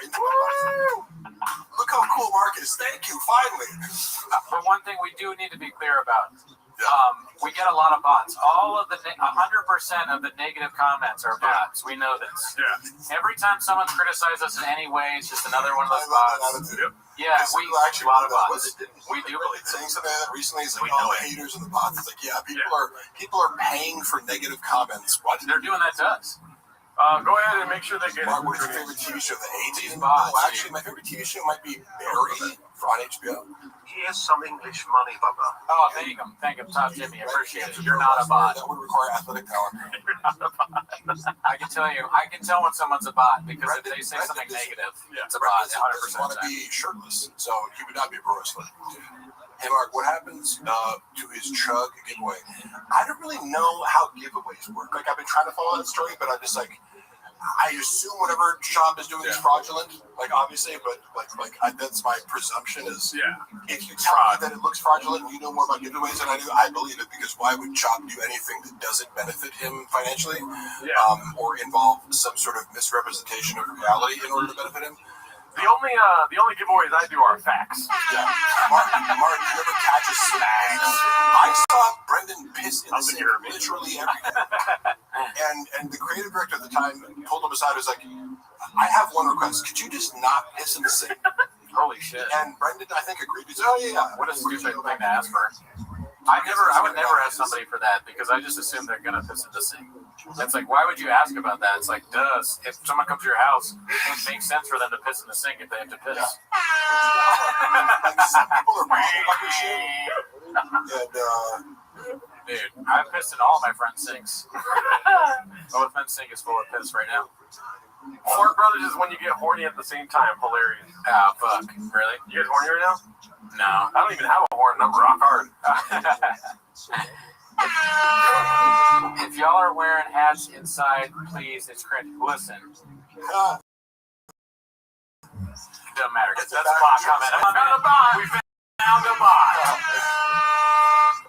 Look how cool Mark is. Thank you, finally. But one thing we do need to be clear about. We get a lot of bots. All of the 100% of the negative comments are bots. We know this. Yeah. Every time someone criticizes us in any way, it's just another one of those bots. Yeah, we actually a lot of bots. We do believe saying something like that recently. It's like, We know the it. haters and the bots. It's like, yeah, people are paying for negative comments. What? They're doing that to us. Go ahead and make sure they get Mark, it. what is your favorite TV show? The A-Team? Bots, Oh, actually, my favorite TV show might be Barry on HBO. Here's some English money, Bubba. Oh, thank him, Top Jimmy. I appreciate it. You're not a bot. That would require athletic talent. You're not a bot. I can tell when someone's a bot because if they say something negative, it's a bot. 100% want to be shirtless, so he would not be a pro wrestler. Hey, Mark, what happens to his chug giveaway? I don't really know how giveaways work. Like, I've been trying to follow that story, but I'm just like, I assume whatever shop is doing is fraudulent, like, obviously, but that's my presumption is if you tell me that it looks fraudulent and you know more about giveaways than I do, I believe it, because why would Chop do anything that doesn't benefit him financially or involve some sort of misrepresentation of reality in order to benefit him? The only giveaways I do are facts. Yeah. Mark, you ever catch a snag? I saw Brendan piss in the sink literally every day. And the creative director at the time pulled him aside and was like, I have one request. Could you just not piss in the sink? Holy shit. And Brendan, I think, agreed. He said, oh, yeah. What a stupid thing to ask for. I would never ask somebody for that because I just assume they're gonna piss in the sink. It's like, why would you ask about that? It's like, if someone comes to your house, it makes sense for them to piss in the sink if they have to piss. Like, some people are really fucking shit. And, dude, I've pissed in all my friends' sinks. Both men's sink is full of piss right now. Fart Brothers is when you get horny at the same time. Hilarious. Ah, fuck. Really? You guys horny right now? No. I don't even have a horn. I'm rock hard. If y'all are wearing hats inside, please, it's cringe. Listen. It doesn't matter. That's a bot comment. We found a bot.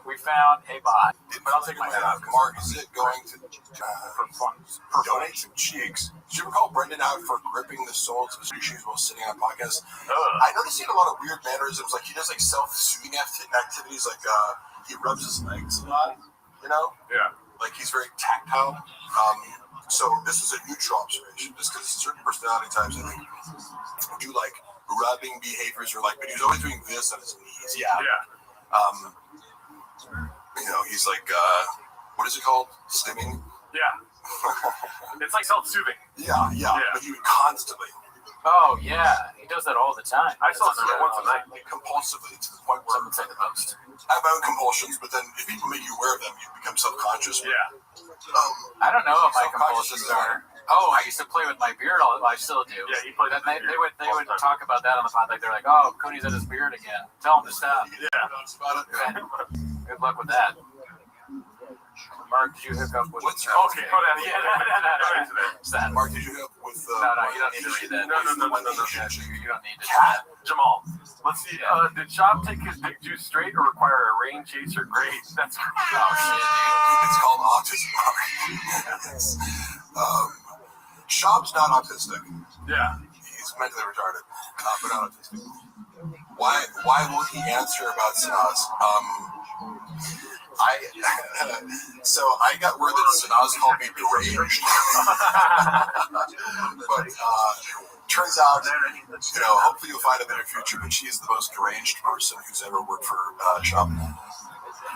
We found a bot. But I'll take my head off. Mark, is it going to donate some cheeks? Did you ever call Brendan out for gripping the soles of his shoes while sitting on a podcast? I noticed he had a lot of weird mannerisms. Like, he does like self-soothing activities. Like, he rubs his legs a lot. You know? Yeah. Like, he's very tactile. So this is a neutral observation, just because certain personality types, I think, do like rubbing behaviors or like, but he's always doing this on his knees. Yeah. You know, he's like, what is it called? Stimming? Yeah. It's like self-soothing. Yeah. But he would constantly. Oh, yeah. He does that all the time. I saw it once a night. Like, compulsively to the point where someone say the most. I have my own compulsions, but then if people make you aware of them, you become self-conscious. Yeah. I don't know what my compulsions are. Oh, I used to play with my beard all. I still do. Yeah, he plays. They would talk about that on the pod. Like they're like, "Oh, Cody's at his beard again. Tell him to stop." Yeah. Good luck with that. Mark, did you hook up with? Okay, hold on. Yeah. Mark, did you hook up with? No, you don't need to read that. No. You don't need to. Cat. Jamal, let's see. Did Chop take his dick juice straight or require a rain chaser grade? That's oh shit, dude. It's called autism. Shop's not autistic. Yeah. He's mentally retarded, but not autistic. Why won't he answer about Sanaz? So I got word that Sanaz called me deranged. But turns out, you know, hopefully you'll find a better future, but she is the most deranged person who's ever worked for Shop.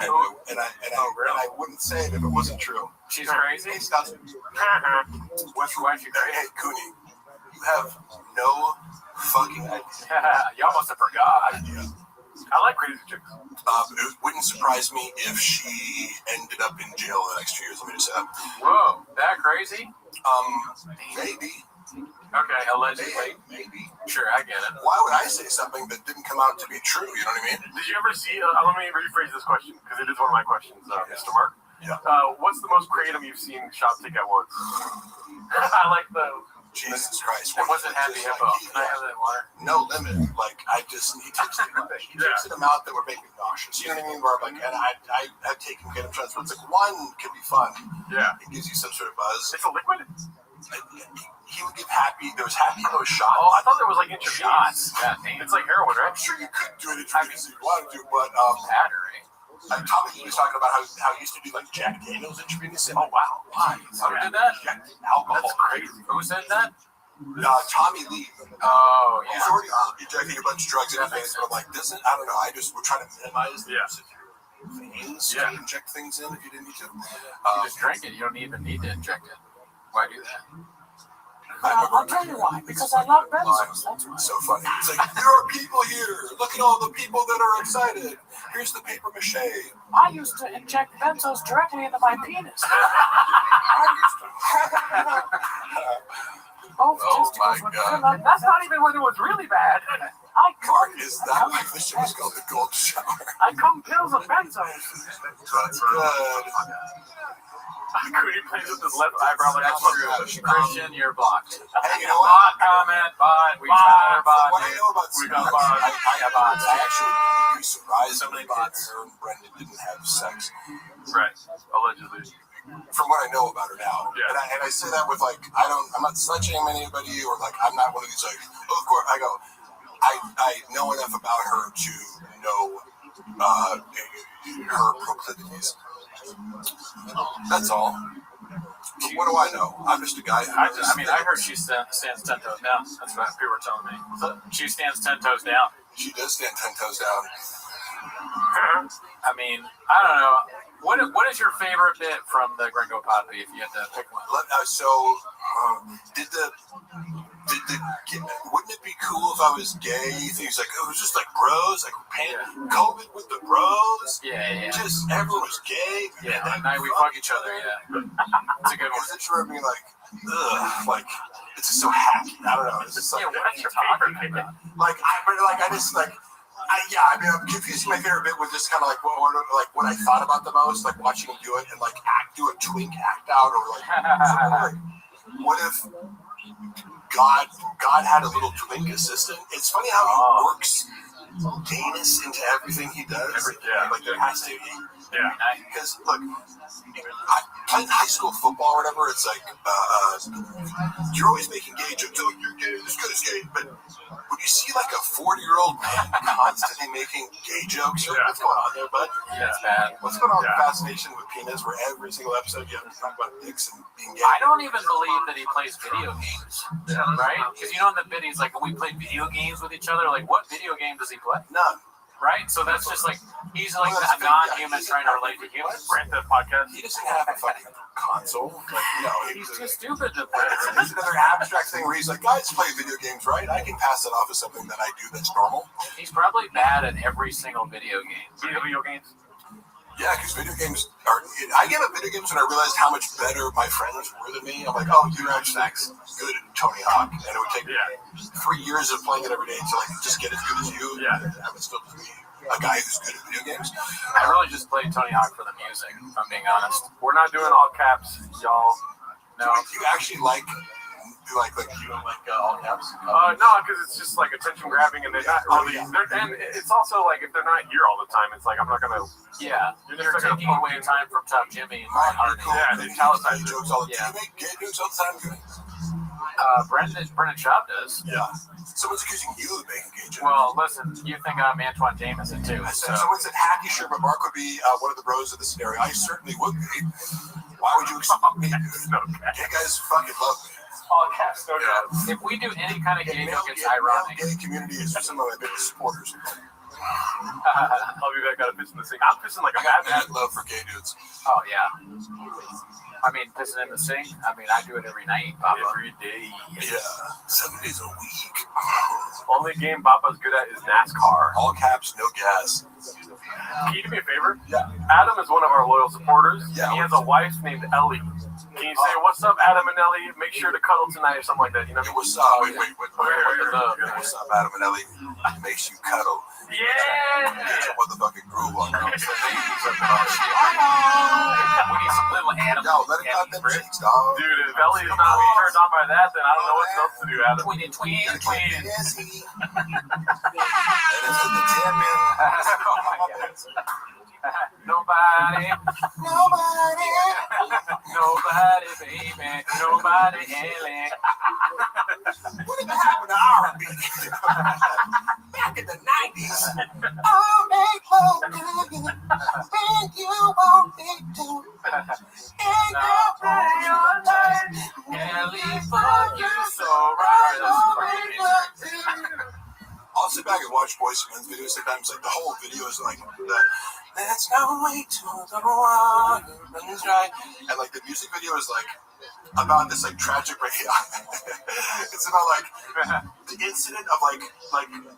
And I wouldn't say it if it wasn't true. She's crazy? What's why she crazy? Hey, Cooney, you have no fucking idea. You almost forgot. I like crazy chicks. It wouldn't surprise me if she ended up in jail the next 2 years. Let me just say that. Whoa, that crazy? Maybe. Okay, allegedly. Maybe. Sure, I get it. Why would I say something that didn't come out to be true? You know what I mean? Did you ever see? Let me rephrase this question because it is one of my questions, Mr. Mark. Yeah. What's the most creative you've seen Shop take at once? I like the. Jesus Christ. It wasn't Happy Hippo. Can I have that water? No limit. Like, he takes too much. He takes an amount that would make me nauseous. You know what I mean? Where I'm like, and I've taken get him shots, but it's like, one can be fun. Yeah. It gives you some sort of buzz. It's a liquid? He would give Happy, there was Happy Hippo shots. Oh, I thought there was like intravenous. Shots. Yeah, It's like heroin, right? I'm sure you could do it if you wanted to, but battery. Tommy Lee was talking about how he used to do like Jack Daniels intravenous. Oh wow! Why? Who did that? Alcohol. That's crazy. Who said that? Tommy Lee. Oh yeah. He's already injecting a bunch of drugs in his veins, but I'm like, I don't know. We're trying to minimize the use of your veins to inject things in if you didn't need to. You just drink it. You don't even need to inject it. Why do that? I'll tell you why. Because I love benzos. That's why. So funny. It's like, there are people here. Look at all the people that are excited. Here's the paper mache. I used to inject benzos directly into my penis. Oh my God. That's not even when it was really bad. Mark, is that why this show is called the Gold Shower? I come pills of benzos. That's good. Cootie plays with his left eyebrow like a Christian, you're blocked. Hey, you know what? Bot comment, bot. We found our bot. What I know about we got bots. I actually would be surprised so many bots. Her and Brendan didn't have sex. Right. Allegedly. From what I know about her now. Yeah. And I say that with like, I'm not slut-shaming anybody or like, I'm not one of these like, of course, I go, I know enough about her to know her proclivities. That's all. What do I know? I'm just a guy. I heard she stands 10 toes down. That's what people were telling me. She stands 10 toes down. She does stand 10 toes down. I mean, I don't know. What is your favorite bit from the Gringo Poppy if you had to pick one? Wouldn't it be cool if I was gay? Things like, it was just like bros, like COVID with the bros. Yeah. Just everyone was gay. Yeah, that night we fuck each other, yeah. It's a good one. Because it's sure being like, ugh, like, it's just so hacky. I don't know. It's just like, what are you talking about? I'm confusing my favorite bit with just kind of like what I thought about the most, like watching him do it and like do a twink act out, or like, what if God had a little twink assistant? It's funny how he works gayness into everything he does. Like there has to be. Yeah. Because look, I played high school football or whatever. It's like you're always making gay jokes. Oh, you're gay. This guy's gay. But when you see like a 40-year-old man constantly making gay jokes, you're like, what's going on there, bud? Yeah, it's bad. What's going on with fascination with penis? Where every single episode you have to talk about dicks and being gay. I don't even believe that he plays video games, right? Because you know in the bit he's like, when we play video games with each other, like what video game does he play? None. Right? So that's just like, he's like a non-human trying to relate to humans. Grant the podcast. He doesn't have a fucking console. Like, no, he's too stupid to play. There's another abstract thing where he's like, guys play video games, right? I can pass that off as something that I do that's normal. He's probably bad at every single video game. Video games? Yeah, because video games are. I gave up video games when I realized how much better my friends were than me. I'm like, oh, you're actually good at Tony Hawk, and it would take 3 years of playing it every day to like just get as good as you. Yeah, I would still be a guy who's good at video games. I really just played Tony Hawk for the music, if I'm being honest. We're not doing all caps, y'all. No, you actually like you don't like all caps? No, because it's just like attention grabbing, and they're not really. And it's also like if they're not here all the time, it's like I'm not gonna. Yeah, you're taking away time from Top Jimmy. Yeah, they talent jokes all the time. Do you make gay jokes all the time? Brendan Schaub does. Yeah. Someone's accusing you of making gay jokes. Well, listen, you think I'm Antoine Jameson too. Someone said hacky sure, but Mark would be one of the bros of the scenario. I certainly would be. Why would you expect me? Gay guys fucking love me. All caps, no doubt. If we do any kind of gay joke, it's ironic. The gay community is some of my biggest supporters. I'll be back. Gotta piss in the sink. I'm pissing like a madman. Love for gay dudes. Oh yeah. I mean, pissing in the sink. I mean, I do it every night, Papa. Every day. Yeah, 7 days a week. Only game Papa's good at is NASCAR. All caps, no gas. Can you do me a favor? Yeah. Adam is one of our loyal supporters. Yeah. He has a wife named Ellie. Can you say, what's up, Adam and Ellie? Make sure to cuddle tonight or something like that. You know? What's up? Wait. What's up, Adam and Ellie? Makes you cuddle. Yeah. Get your motherfucking groove on. We need some little Adam. Yo, let it cut them cheeks, dog. Dude, if Ellie's not turned on by that, then I don't know what else to do, Adam. Twin. Nobody, baby, nobody, Ellie. What happened to R&B? Back in the 90s. I'll make love to when you want me to. And I'll play your life and leave for you so right away. I'll sit back and watch Boyz II Men's videos sometimes. Like the whole video is like the let's go wait till the water runs dry, and like the music video is like about this like tragic breakup. It's about like the incident of like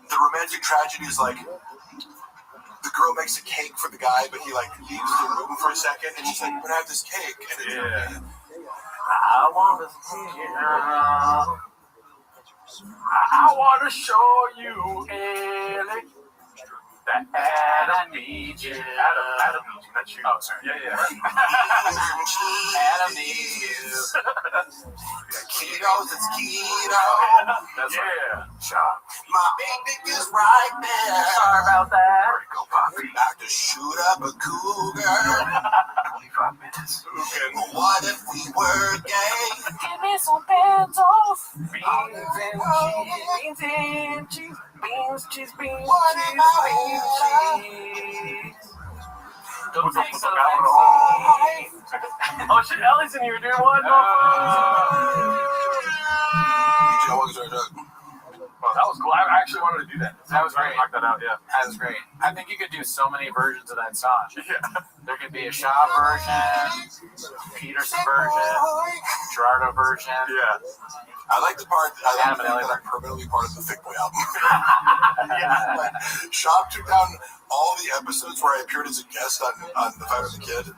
the romantic tragedy is like the girl makes a cake for the guy, but he like leaves the room for a second, and she's like, "I'm gonna have this cake," and it's I want to see it. I want to show you, Ellie, that Adam needs you. Adam needs you, not you. Oh, sorry. Yeah. Adam needs you. Keto, it's keto. That's right. Chop. My big dick is right there. Sorry about that. Go, Poppy. About to shoot up a cougar. 25 minutes. What if we were gay? Give me some pencils. Beans and cheese. Beans, cheese, beans, what cheese, beans, cheese. Don't take so oh shit, Ellie's in here, dude. What the fuck? That was cool. I actually wanted to do that. That was great. Knock that out, yeah. That was great. I think you could do so many versions of that song. Yeah. There could be a Shaw version, Peterson version, Gerardo version. Yeah. I like the part. I like that I'm permanently part of the Thick Boy album. Yeah. Like, Shop took down all the episodes where I appeared as a guest on The Fight of the Kid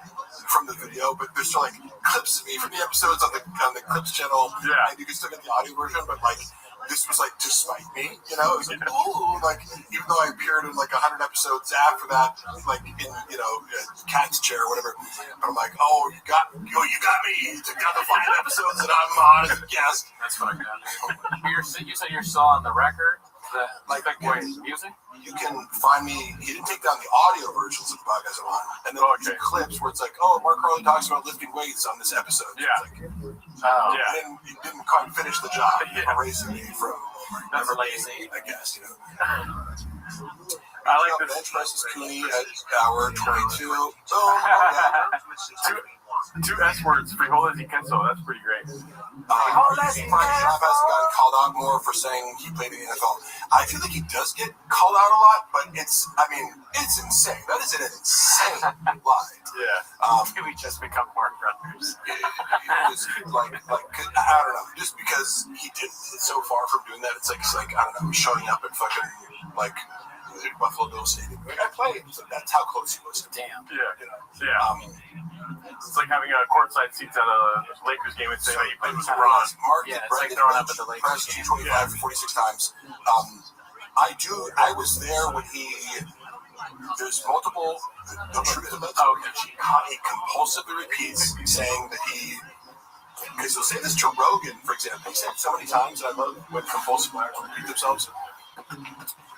from the video, but there's still like clips of me from the episodes on the Clips channel. Yeah. And you can still get the audio version, but like this was like to spite me, you know? It was like, ooh, like even though I appeared in like 100 episodes after that, like in Cat's Chair or whatever, but I'm like, oh, you got me. You took down the 5 episodes that I'm on as a guest. That's fucking good. You said you're still on the record. Music? You can find me. He didn't take down the audio versions of the podcast I'm on, and then the clips where it's like, oh, Mark Carley talks about lifting weights on this episode. Yeah. He didn't quite finish the job erasing me from never lazy, I guess, you know. I like this. Bench press is Cooney at hour 22. Two S words, frijoles y queso. That's pretty great. Shop hasn't gotten called out more for saying he played in the NFL. I feel like he does get called out a lot, but it's insane. That is an insane lie. Yeah. We just become more brothers. Just like I don't know. Just because he did so far from doing that, it's like I don't know, showing up at fucking like Buffalo Bills Stadium. Like, I played. So that's how close he was. Damn. Yeah. You know. Yeah. It's like having a courtside seats at a Lakers game and saying that you played with LeBron. It's like throwing up at the Lakers game. 225 for 46 times. I was there when there's multiple. The truth of it, he compulsively repeats saying that he. Because he'll say this to Rogan, for example. He said it so many times, and I love when compulsive liars repeat themselves.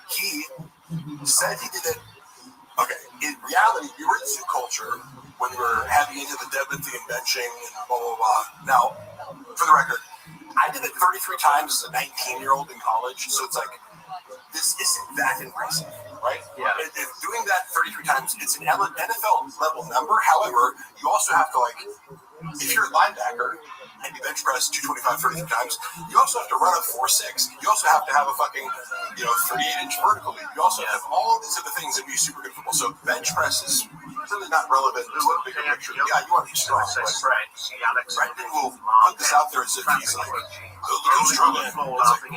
He said he did it. Okay, in reality, we were in zoo culture when we were heavy into the deadlifting and benching and blah, blah, blah. Now, for the record, I did it 33 times as a 19-year-old in college, so it's like, this isn't that impressive, right? Yeah. Doing that 33 times, it's an NFL-level number. However, you also have to, like, if you're a linebacker and you bench press 225 33 times, you also have to run a 4.6. You also have to have a fucking, 38-inch vertical leap. You also have all of these other things that be super good football. So bench press is really not relevant to the bigger picture. Yeah, you want to be strong. Right. Brendan will put this out there as if he's like, look who's struggling. It's like,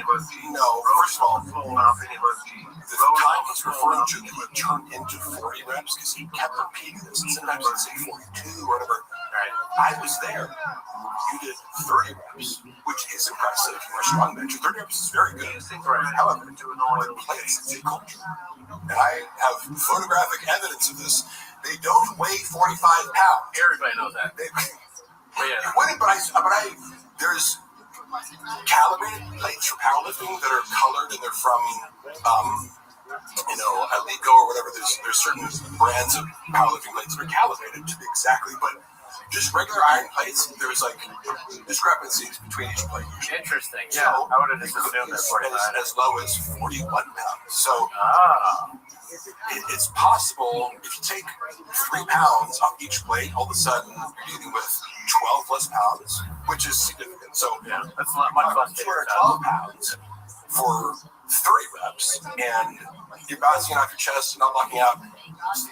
no, first of all, the time he's referring to that he turned into 40 reps because he kept repeating this. And sometimes he'd say 42 or whatever. I was there. You did 30 reps, which is impressive. You're a strong bench. 30 reps is very good. However, with plates, it's a culture. And I have photographic evidence of this. They don't weigh 45 pounds. Everybody knows that. There's calibrated plates for powerlifting that are colored and they're from, Alico or whatever. There's certain brands of powerlifting plates that are calibrated to be exactly, but just regular iron plates, there's like discrepancies between each plate. Interesting. Yeah, I would have just assumed that 45. As low as 41 pounds. So it's possible if you take 3 pounds off each plate, all of a sudden you're dealing with 12 less pounds, which is significant. So that's not much less. 212 pounds for 30 reps, and you're bouncing off your chest and not locking out,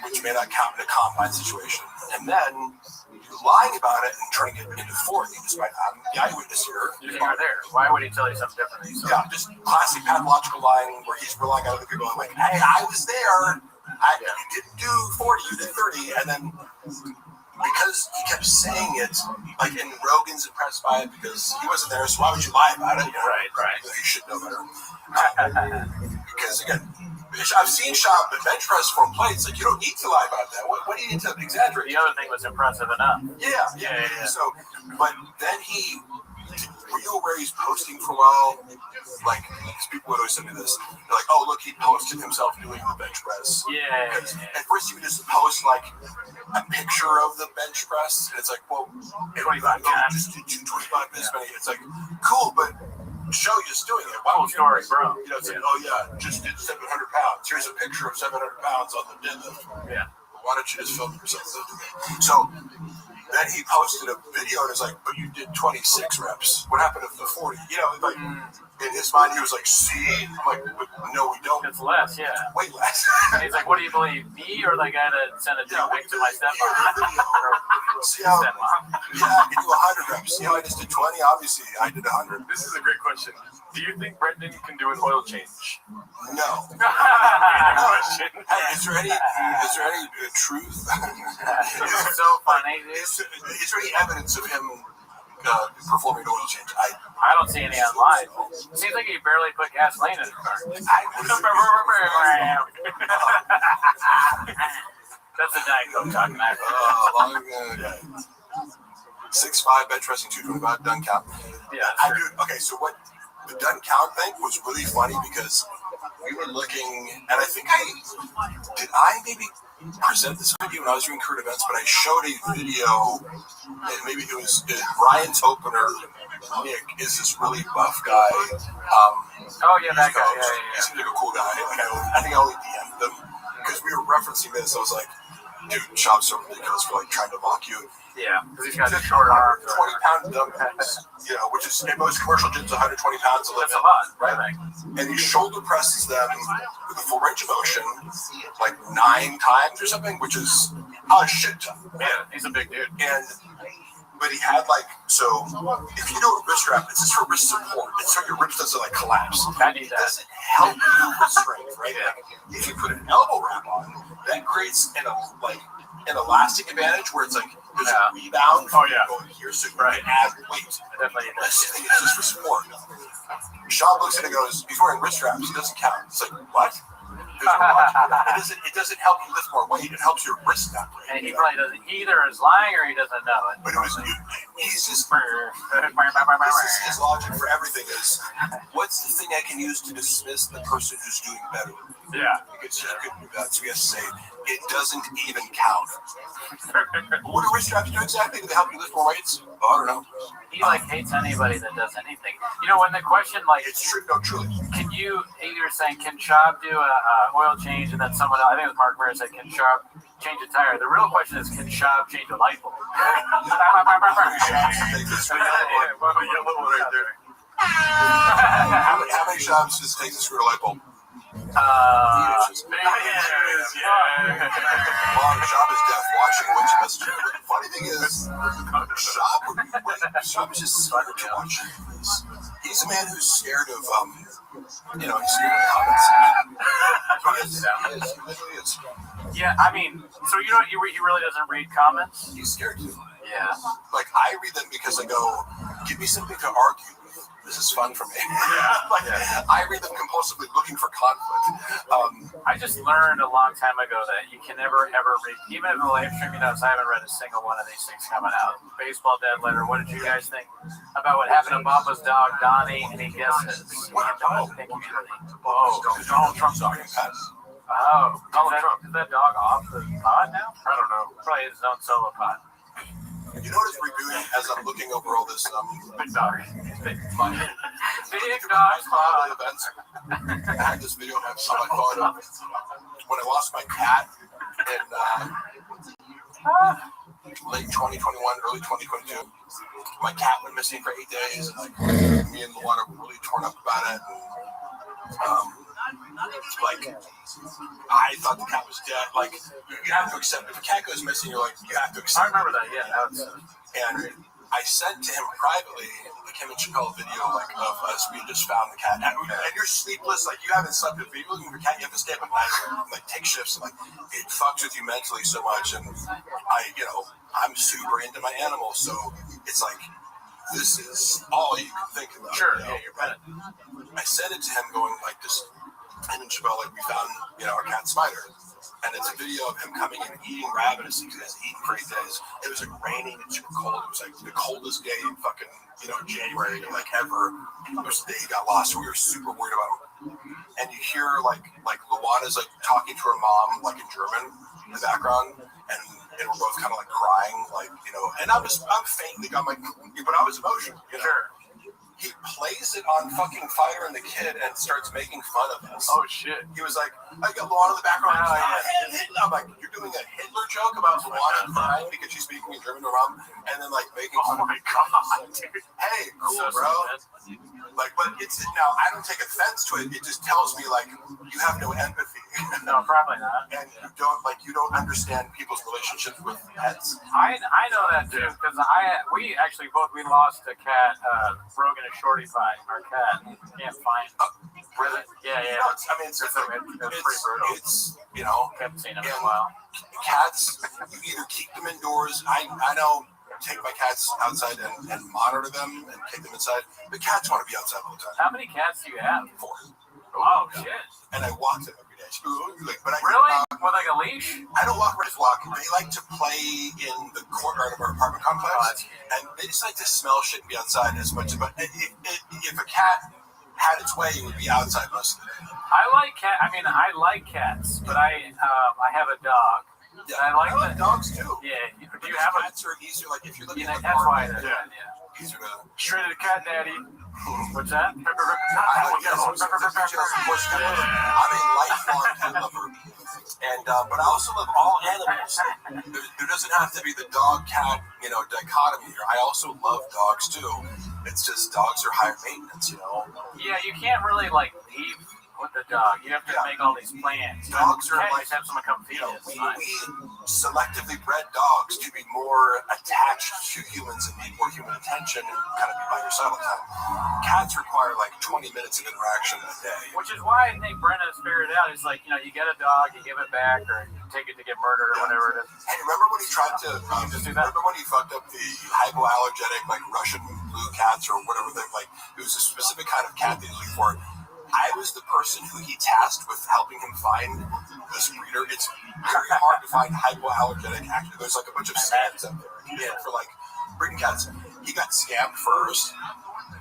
which may not count in a combine situation. And then you're lying about it and trying to get into 40, despite having the eyewitness here. You are there. Why would he tell you something different? Yeah, just classic pathological lying where he's relying on other people going like, hey, I was there. You didn't do 40, you did 30. And then because he kept saying it, like, and Rogan's impressed by it because he wasn't there, so why would you lie about it? You know? Right. You should know better. Because, again, I've seen Shop bench press 4 plates. Like, you don't need to lie about that. What do you need to exaggerate? The other thing was impressive enough. Yeah. So, but then he did reel where he's posting for a while. Like, people would always send me this. They're like, oh, look, he posted himself doing the bench press. Yeah. At first, he would just post, like, a picture of the bench press. And it's like, well, 25 just did 25 this many. It's like, cool, but show you just doing it. Cool story, bro. You know, it's like, oh, yeah, just did 700 pounds. Here's a picture of 700 pounds on the deadlift. Yeah. Why don't you just film yourself lifting it? So then he posted a video and it's like, but you did 26 reps. What happened to the 40? You know, like, in his mind, he was like, see? I'm like, but no, we don't. It's less, yeah. Way less. And he's like, what do you believe, me or the guy that sent a dick pic to my stepmom? See how, I can do 100 reps. You know, I just did 20. Obviously, I did 100. This is a great question. Do you think Brendan can do an oil change? No. Question. Is there any truth? It's so funny, dude. Is there any evidence of him performing an oil change? I don't see any online. It seems like he barely put gasoline in his car. That's a Diet Coke talking about. 6'5", bench pressing 225, done count. Yeah, I do. Okay, so what the done count thing was really funny because we were looking, and I think I maybe present this video when I was doing current events, but I showed a video, and maybe it was Ryan's opener. Nick is this really buff guy. Oh yeah, that guy. Yeah. He seems like a cool guy. I think I only DM'd them because we were referencing this. I was like, dude, Shop's so ridiculous for like trying to mock you. Yeah, because he's got short arms. 20-pound dumbbells, you know, which is in most commercial gyms 120 pounds a limit. That's a lot, right? And he shoulder presses them with a full range of motion, like 9 times or something, which is a shit ton. Yeah, he's a big dude. But he had like, so if you do a wrist wrap, it's just for wrist support. It's so your ribs doesn't like collapse. I need that. It doesn't help you with strength, right? Yeah. Like, if you put an elbow wrap on, that creates an elastic advantage where it's like there's a rebound going here, so you can add weight. Definitely. This thing is just for support. Sean looks at it and goes, he's wearing wrist wraps. He doesn't count. It's like, what? It doesn't help you lift more weight. It helps your wrist not break. And he probably doesn't. He either is lying or he doesn't know it. But it was, he's just, this is his logic for everything is, what's the thing I can use to dismiss the person who's doing better? Yeah. Because you couldn't do that. So he has to say, it doesn't even count. What do wrist straps do exactly? Do they help you lift more weights? Oh, I don't know. He hates anybody that does anything. You know, when the question it's true, no, truly. Can you either saying can Schaub do a oil change, and then someone else, I think it was Mark Mayer said can Schaub change a tire. The real question is can Schaub change a light bulb? How many Schaubs does it take to screw a light bulb? Mom, Shop is deaf watching what you message. The funny thing is, Shop is just started to watch. He's a man who's scared of, he's scared of comments. He is. Yeah, I mean, so you know, he really doesn't read comments? He's scared to. Yeah. Like, I read them because I go, give me something to argue with. This is fun for me. I read them compulsively looking for conflict. I just learned a long time ago that you can never, ever read, even in the live stream, I haven't read a single one of these things coming out. Baseball dead letter, what did you guys think about what happened to Baba's dog, Donnie? Any guesses? What dog? Donald Trump's dog. Oh, is that dog off the pod now? I don't know. Probably his own solo pod. You know what it's redoing as I'm looking over all this big dog. Big dog. Events. I had this video on my phone of when I lost my cat in late 2021, early 2022. My cat went missing for 8 days, and like me and Luana were really torn up about it. And, I thought the cat was dead. Like, you have to accept if a cat goes missing, you're like, you have to accept. I remember that. Yeah. And I sent to him privately, like him and Chappelle video, like of us. We just found the cat, and you're sleepless. Like you haven't slept. If you're looking for a cat, you have to stay up at night, and, like take shifts. And, like it fucks with you mentally so much. And I'm super into my animals, so it's like this is all you can think about. Sure. Yeah, you're right. I sent it to him, going like this. Him and Chappelle, like we found, our cat Spider, and it's a video of him coming and eating rabbits. He has eaten for 8 days. It was like raining and super cold. It was like the coldest day in fucking January like ever. It was the day he got lost. So we were super worried about him. And you hear like Luana's like talking to her mom like in German in the background, and we're both kind of like crying, And I'm faintly, but I was emotional. Sure. He plays it on fucking Fighter and the Kid and starts making fun of us. Oh shit! He was like, I got Luana in the background. I'm like, you're doing a Hitler joke about Luana crying because she's speaking in German to her mom, and then like making fun of my god, dude. Hey, cool, so bro. Like, but it's now I don't take offense to it. It just tells me like you have no empathy. No, probably not. And you don't understand people's relationships with pets. I know that too because we lost a cat, Rogan and Shorty Pie, our cat. Can't find. Really? Yeah. It's pretty brutal. It's haven't seen him in a while. Cats, you either keep them indoors. I know. Take my cats outside and monitor them and take them inside. The cats want to be outside all the time. How many cats do you have? 4. Oh shit! And I walk them every day. Really? With like a leash? I don't walk. I just walk. They like to play in the courtyard of our apartment complex, and they just like to smell shit and be outside as much. But if a cat had its way, it would be outside most of the day. I like cats, but I have a dog. Yeah, I like dogs too. Yeah. Do you have cats are easier? Like if you're looking at at that's why. Easier to shredded cat daddy. What's that? I'm a lifelong pet lover, and but I also love all animals. There doesn't have to be the dog cat dichotomy here. I also love dogs too. It's just dogs are higher maintenance, Yeah, you can't really like leave with the dog. You have to make all these plans. Dogs are like have someone come feed us. We selectively bred dogs to be more attached to humans and need more human attention and kind of be by your side all the time. Cats require like 20 minutes of interaction a day. Which is why I think Brenna has figured it out. It's like, you get a dog, you give it back, or you take it to get murdered or whatever it is. Hey, remember when he tried to remember when he fucked up the hypoallergenic like Russian blue cats or whatever it was a specific kind of cat they was looking for. I was the person who he tasked with helping him find this breeder. It's very hard to find hypoallergenic. Actually, there's like a bunch of scams out there. Yeah, for like breeding cats. He got scammed first,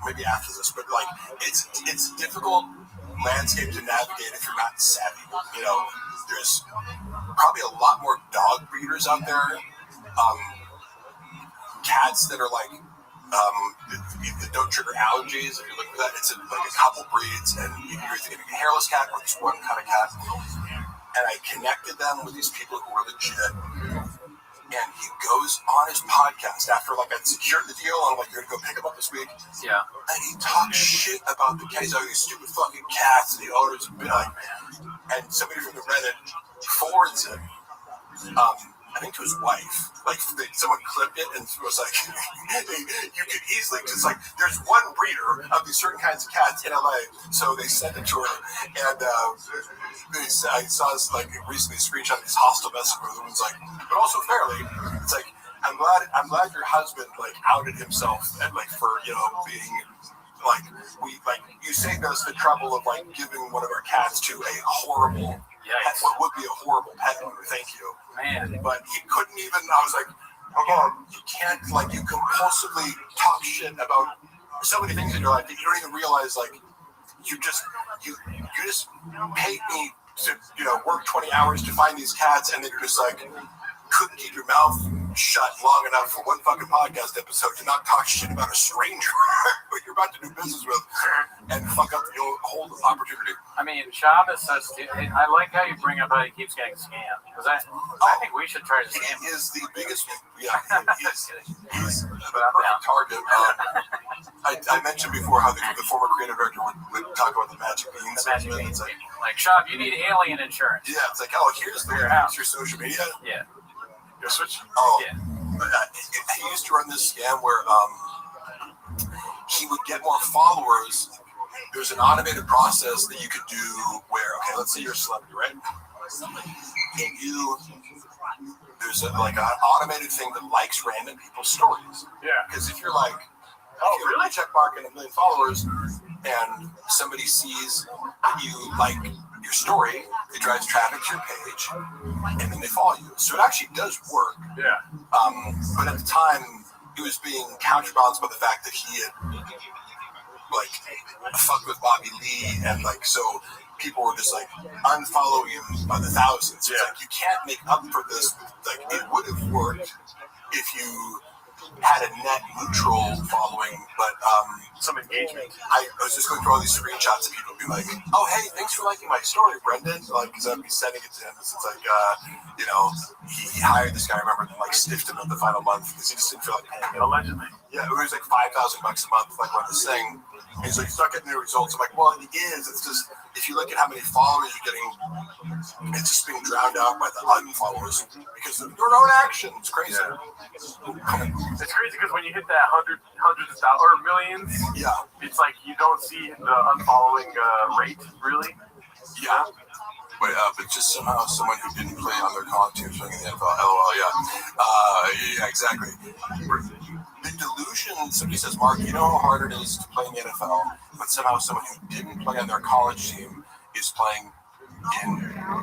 maybe after this, but like it's a difficult landscape to navigate if you're not savvy. There's probably a lot more dog breeders out there. Cats that are like. That don't trigger allergies. If you're looking for that, it's like a couple breeds, and you're either getting a hairless cat or just one kind of cat. And I connected them with these people who were legit. And he goes on his podcast after like I'd secured the deal. I'm like, you're gonna go pick him up this week. Yeah. And he talks shit about the cats. Oh, these stupid fucking cats and the owners have been like. And somebody from the Reddit forwards it. I think to his wife, like someone clipped it and was like, you could easily, because like there's one breeder of these certain kinds of cats in LA, so they sent it to her, and I saw this like recently screenshot of these hostile messages where the woman's like, but also fairly, it's like I'm glad your husband like outed himself and like for being like you saved us the trouble of like giving one of our cats to a horrible. What would be a horrible pet owner? Thank you, man. But he couldn't even. I was like, you can't you compulsively talk shit about so many things in your life that you don't even realize. Like, you just paid me to work 20 hours to find these cats, and then you're just like couldn't keep your mouth shut long enough for one fucking podcast episode to not talk shit about a stranger who you're about to do business with and fuck up the whole opportunity. I mean, Shabbos says, I like how you bring up how he keeps getting scammed. Because I think we should try to scam him. He is the biggest, he's the perfect target. I mentioned before how the former creative director would talk about the magic beans. It's like, Shab, you need alien insurance. Yeah, it's like, oh, here's your social media. Yeah. Your switch? Oh, yeah. He used to run this scam where he would get more followers. There's an automated process that you could do where, okay, let's say you're a celebrity, right? And there's an automated thing that likes random people's stories. Yeah. Because if you're like, oh, really? Check mark and 1 million followers, and somebody sees that you like your story, it drives traffic to your page, and then they follow you. So it actually does work. Yeah. But at the time, he was being counterbalanced by the fact that he had fucked with Bobby Lee, and so people were just unfollowing him by the thousands. Yeah. It's like, you can't make up for this. It would have worked if you had a net neutral following, but some engagement. I was just going through all these screenshots and people would be like, oh, hey, thanks for liking my story, Brendan. Because I'd be sending it to him. It's like, he hired this guy, I remember, and stiffed him in the final month because he just didn't feel like paying him. Allegedly. Yeah, it was $5,000 a month, on this thing. And he's like, he's not getting the results. I'm like, well, it is. It's just, if you look at how many followers you're getting, it's just being drowned out by the unfollowers because of your own action. It's crazy. Yeah. It's crazy because when you hit that hundreds of thousands or millions, yeah, it's like you don't see the unfollowing rate, really. Yeah. But just somehow someone who didn't play on their college team playing in the NFL. LOL, yeah, exactly. The delusion, somebody says, Mark, you know how hard it is to play in the NFL, but somehow someone who didn't play on their college team is playing in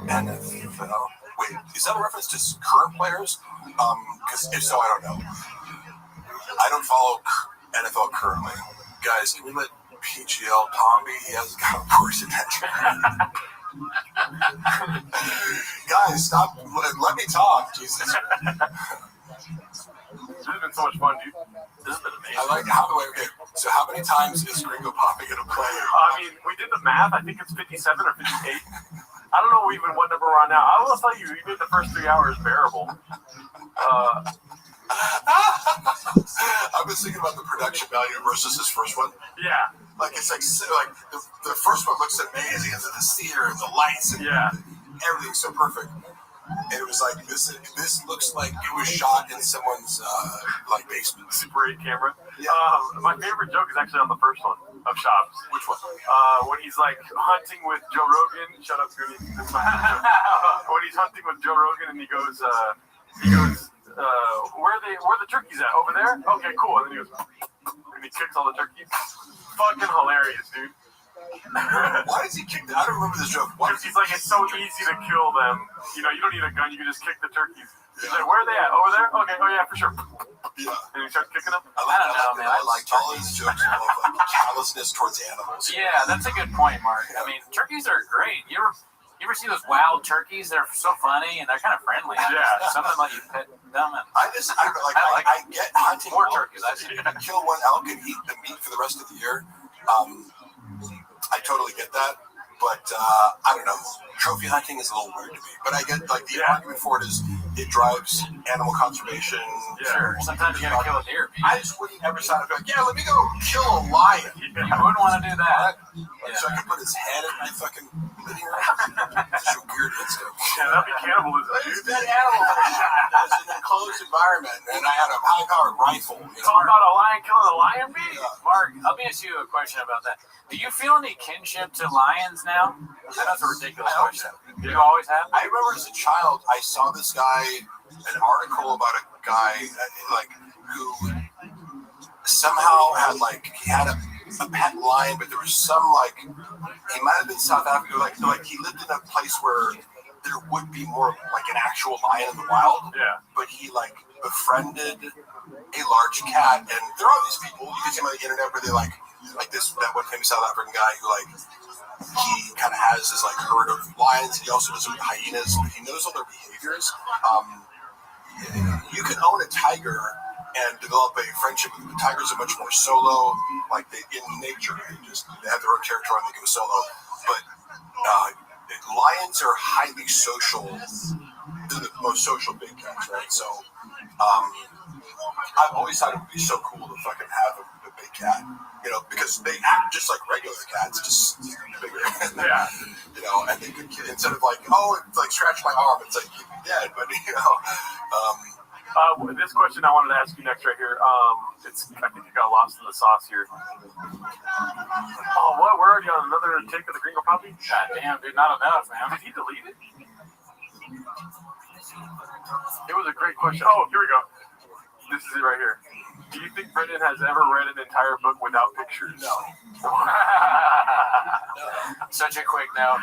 NFL. Wait, is that a reference to current players? Because if so, I don't know. I don't follow NFL currently. Guys, can we let PGL Palm be? He hasn't got a portion that. Guys, stop. Let me talk. Jesus. This has been so much fun, dude. This has been amazing. I like so how many times is Gringo Poppy going to play? I mean, we did the math. I think it's 57 or 58. I don't know even what number we're on now. I will tell you, made the first 3 hours bearable. I was thinking about the production value versus this first one. Yeah. It's the first one looks amazing. It's the theater and the lights and everything's so perfect. And it was like this looks like it was shot in someone's basement. Super 8 camera. Yeah. My favorite joke is actually on the first one of Shops. Which one? When he's hunting with Joe Rogan. Shut up, Goody. When he's hunting with Joe Rogan and he goes, where the turkeys at? Over there? Okay, cool. And then he goes, and he kicks all the turkeys. Fucking hilarious, dude. Why is he kick I don't remember this joke. Because he's like, it's so easy to kill them. You don't need a gun. You can just kick the turkeys. He's like, where are they at? Over there? Okay. Oh, yeah, for sure. Yeah. And he starts kicking them. I don't know, man. I like all his jokes of callousness towards animals. Yeah, that's a good point, Mark. I mean, turkeys are great. You ever see those wild turkeys? They're so funny and they're kind of friendly. Yeah. Some of them let you pet them. And I get hunting more turkeys. I kill one elk and eat the meat for the rest of the year. I totally get that, but I don't know. Trophy hunting is a little weird to me, but I get the argument for it is it drives animal conservation. Yeah. Sure. Sometimes you gotta kill a deer. I just wouldn't ever sign up like, let me go kill a lion. You wouldn't want to do that. So I can put his head in my fucking living room. It's a weird instinct. Yeah, that'd be cannibalism. It's that animal that was in an enclosed environment, and I had a high-powered rifle. Talk about a lion killing a lion, B? Yeah. Mark, let me ask you a question about that. Do you feel any kinship to lions now? That's a ridiculous question. So. You always have? I remember as a child, I saw this guy, an article about a guy who somehow had he had a pet lion, but there was some he might have been South Africa, he lived in a place where there would be more an actual lion in the wild. Yeah. But he befriended a large cat, and there are these people you can see on the internet where they that one famous South African guy who he kind of has this herd of lions. He also does it with hyenas, but he knows all their behaviors. you can own a tiger and develop a friendship with them. Tigers are much more solo, like they in nature. They have their own territory and they go solo. But lions are highly social. They're the most social big cats, right? So I've always thought it would be so cool to fucking have a big cat, you know, because they act just like regular cats, just bigger. Yeah. You know, and they could, instead of like, oh, it's like scratch my arm, it's like you'd be dead, but you know. This question I wanted to ask you next right here. I think you got lost in the sauce here. Oh, what? We're already on another take of the Gringo Poppy? God damn, dude, not enough, man. Did he delete it? It was a great question. Oh, here we go. This is it right here. Do you think Brendan has ever read an entire book without pictures? No. Such a quick no.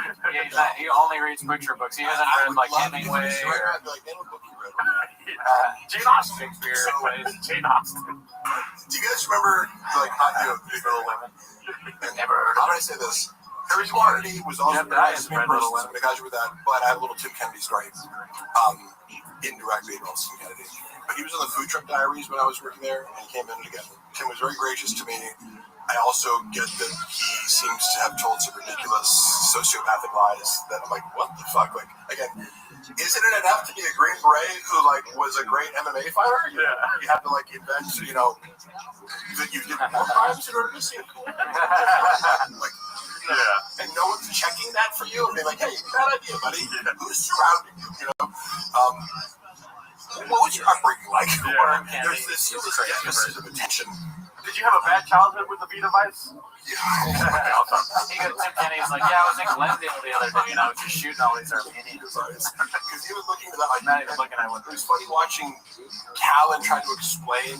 He only reads picture books. He hasn't read like Hemingway or Jane Austen. Jane Austen. Do you guys remember, like, Little Women? Never heard How did I say this? Chris Kennedy was also the guys with that, but I had a little Tim Kennedy story. Indirectly about Tim Kennedy. But he was on the Food Truck Diaries when I was working there, and he came in again. Tim was very gracious to me. I also get that he seems to have told some ridiculous sociopathic lies that I'm like, what the fuck? Like, again, isn't it enough to be a Green Beret who, like, was a great MMA fighter? Yeah. You have to, like, invent, you know, that you did more crimes in order to seem cool. Like, yeah. And no one's checking that for you and being like, hey, bad idea, buddy. Who's surrounding you, you know? What was your upbringing like? Yeah. There's this deficit of attention. Did you have a bad childhood with the Vita Vice? Yeah. He goes, Tim Kenny's like, yeah, I was in Glendale the other day and I was just shooting all these Armenians. Because he was looking at that, like, not even looking at it. It was funny watching Callan try to explain.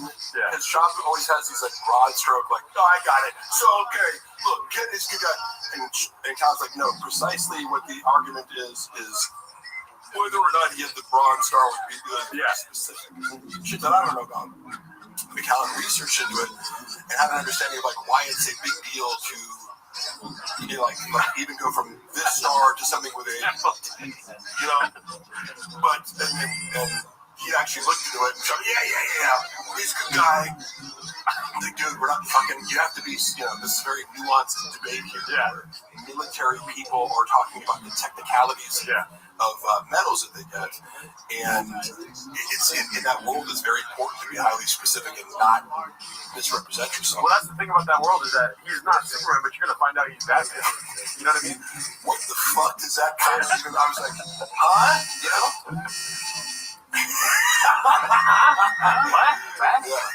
His shop always has these, like, broad stroke, like, no, I got it. So, okay, look, get this good guy. And Callan's like, no, precisely what the argument is whether or not he had the Bronze Star would be good. Yeah. Specific shit that I don't know about. Callan researched into it and had an understanding of, like, why it's a big deal to, you know, like even go from this star to something with a, you know, but and he actually looked into it and said, yeah, he's a good guy. Like, dude, we're not fucking, you have to be, you know, this is very nuanced debate here. Yeah. Military people are talking about the technicalities of medals that they get, and it's in that world it's very important to be highly specific and not misrepresent yourself. Well, that's the thing about that world is that he's not Superman, but you're gonna find out he's Batman. You know what I mean? What the fuck does that kind of even? I was like, huh? You know? What? Yeah.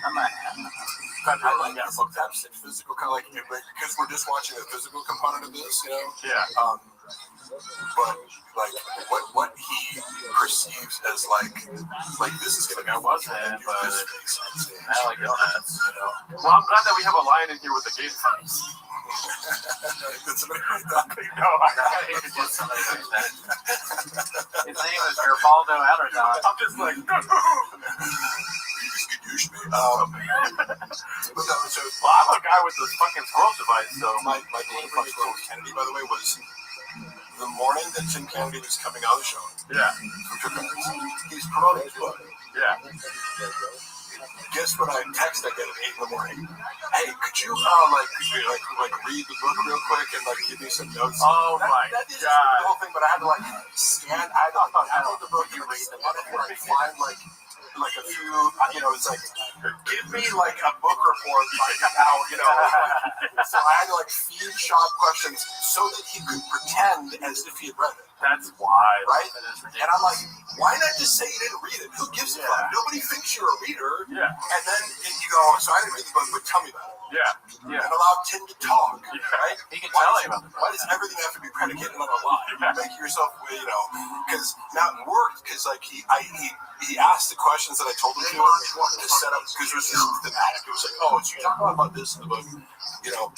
I'm like, I like that book. That's physical, kind of like, because we're just watching the physical component of this, you know? Yeah. But like what he perceives as like this is gonna be wasn't, but I like it. Well, I'm glad that we have a lion in here with the game face. Did somebody write that? No, somebody write that. His name is Gerbaldo Allardon. I'm just like, well, I'm a guy with this fucking scroll device, so my fuck scroll with Kennedy, by the way, was the morning that Tim Kennedy was coming on the show. Yeah. He's promoting his book. Yeah. Guess what I text I get at 8 in the morning? Hey, could you like read the book real quick and like give me some notes? Oh my god. That is the whole thing, but I had to like scan. I thought the book you read the before I find like a few, you know, it's like, give me like a book report by now, you know. So I had to like feed Sean questions so that he could pretend as if he had read it. That's why. Right? And I'm like, why not just say you didn't read it? Who gives a fuck? Nobody thinks you're a reader. Yeah. And then you go, so I didn't read the book, but tell me about it. Yeah. And allow Tim to talk. Right? He can tell you about it. Why does everything have to be predicated on a lie? Make yourself, you know, because now it worked, because like he asked the questions that I told him to set up, because it was just thematic. It was like, oh, so you're talking about this in the book, you know,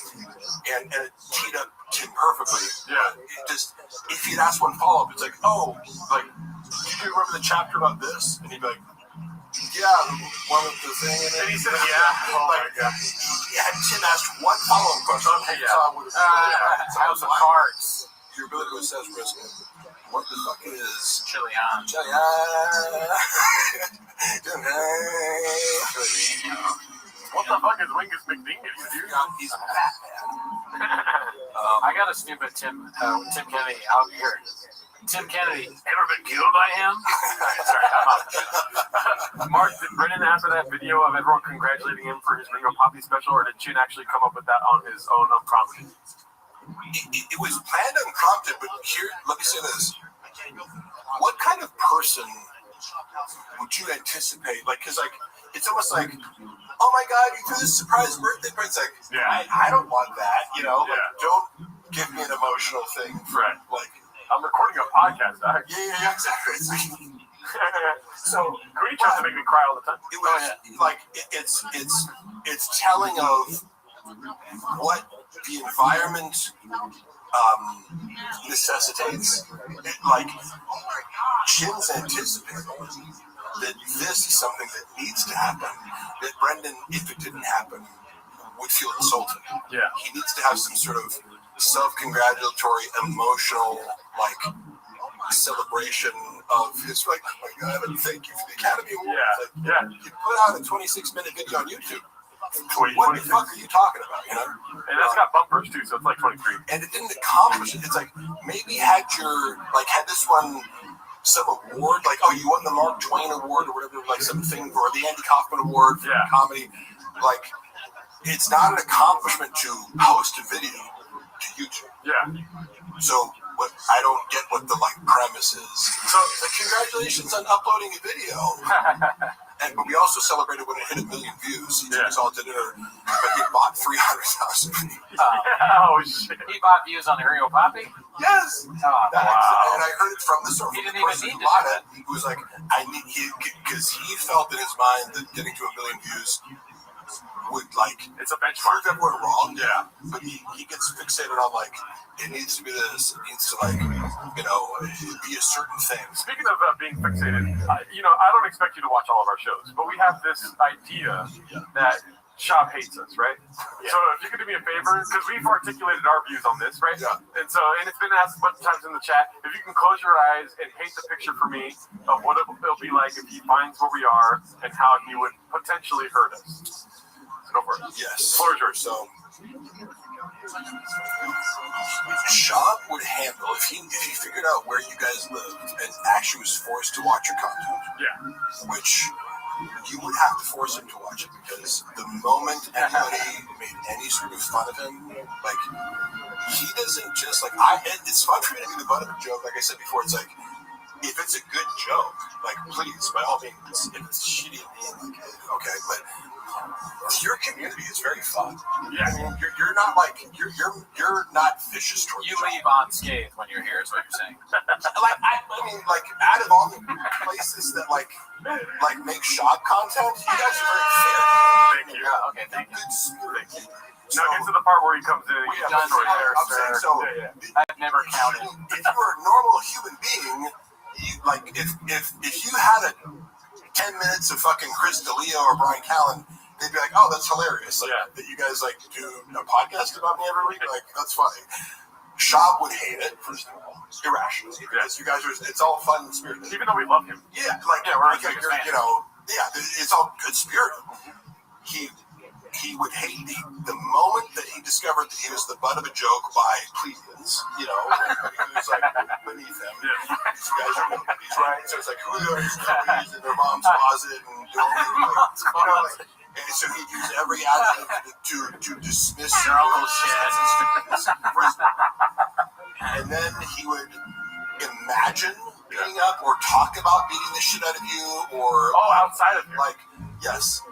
and it teed up Tim perfectly. Yeah. It just, if he'd asked one follow-up, it's like, oh, like, do you remember the chapter about this? And he'd be like, yeah, one of the thing. And he said, yeah. Oh my god. Yeah, Tim asked one follow-up question. House of Cards. Your ability to assess risk. What the fuck is Chilian? Wingus McDingus, dude. He's Batman. I got a stupid Tim Kennedy out here. Tim Kennedy, ever been killed by him? Sorry, I'm out. Mark, did Brennan after that video of everyone congratulating him for his Ringo Poppy special, or did Chin actually come up with that on his own unprompted? It was planned unprompted, but here, let me say this. What kind of person would you anticipate? Like, because, like, it's almost like, oh my God, you threw this surprise birthday party. It's like, I don't want that, you know? Like, don't give me an emotional thing. Right. Like, I'm recording a podcast, dog. Yeah, exactly. So, Greedy tries to make me cry all the time. It was like it's telling of what the environment necessitates. Like Chin's anticipating that this is something that needs to happen. That Brendan, if it didn't happen, would feel insulted. Yeah, he needs to have some sort of self-congratulatory, emotional, like, celebration of his, like, oh my God, and thank you for the Academy Award. Yeah. You put out a 26-minute video on YouTube. What the fuck are you talking about, you know? And that's got bumpers, too, so it's like 23. And it didn't accomplish it. It's like, maybe had this one some award, like, oh, you won the Mark Twain Award or whatever, like something, or the Andy Kaufman Award for comedy. Like, it's not an accomplishment to post a video to YouTube. Yeah. So I don't get what the premise is. So congratulations on uploading a video. But we also celebrated when it hit 1 million views. He took us all to dinner, but he bought 300,000. Oh shit! He bought views on the Ringo Poppy. Yes. Oh, wow. And I heard it from the source. He didn't the even person need who bought it. Who was like, because he felt in his mind that getting to 1 million views would it's a benchmark. Prove everyone wrong. Yeah. But he gets fixated on it needs to be this. It needs to be a certain thing. Speaking of being fixated, I don't expect you to watch all of our shows, but we have this idea that Shop hates us, right? Yeah. So if you could do me a favor, because we've articulated our views on this, right? Yeah. And it's been asked a bunch of times in the chat, if you can close your eyes and paint the picture for me of what it'll be like if he finds where we are and how he would potentially hurt us. So go for it. Yes. Floor is yours. So Shop would handle if he figured out where you guys lived and actually was forced to watch your content. Yeah. Which you would have to force him to watch it, because the moment anybody made any sort of fun of him, he doesn't just it's fun for me to be the butt of a joke. Like I said before, it's like, if it's a good joke, please, by all means. If it's shitty and mean, okay, but your community is very fun. Yeah. I mean, you're not you're not vicious towards you leave unscathed when you're here, is what you're saying. Out of all the places that make shop content, you guys are very fair. Thank you. Okay, thank you. Good spirit. Now get to the part where he comes in and We've done I'm saying, so I've never counted. if you were a normal human being, if you had 10 minutes of fucking Chris D'Elia or Brian Callen, they'd be like, oh, that's hilarious. That you guys do a podcast about me every week. That's funny. Shop would hate it, first of all, irrationally, because you guys it's all fun and spirited. Even though we love him. Yeah, we're biggest fans. It's all good spirited. He would hate the moment that he discovered that he was the butt of a joke by plebeians, who was beneath him. Yeah. These guys are nobodies, right? So it's who are these nobodies in their mom's closet and doing and so he'd use every adjective to dismiss their own shit. And then he would imagine beating up or talk about beating the shit out of you or outside of you. Yes.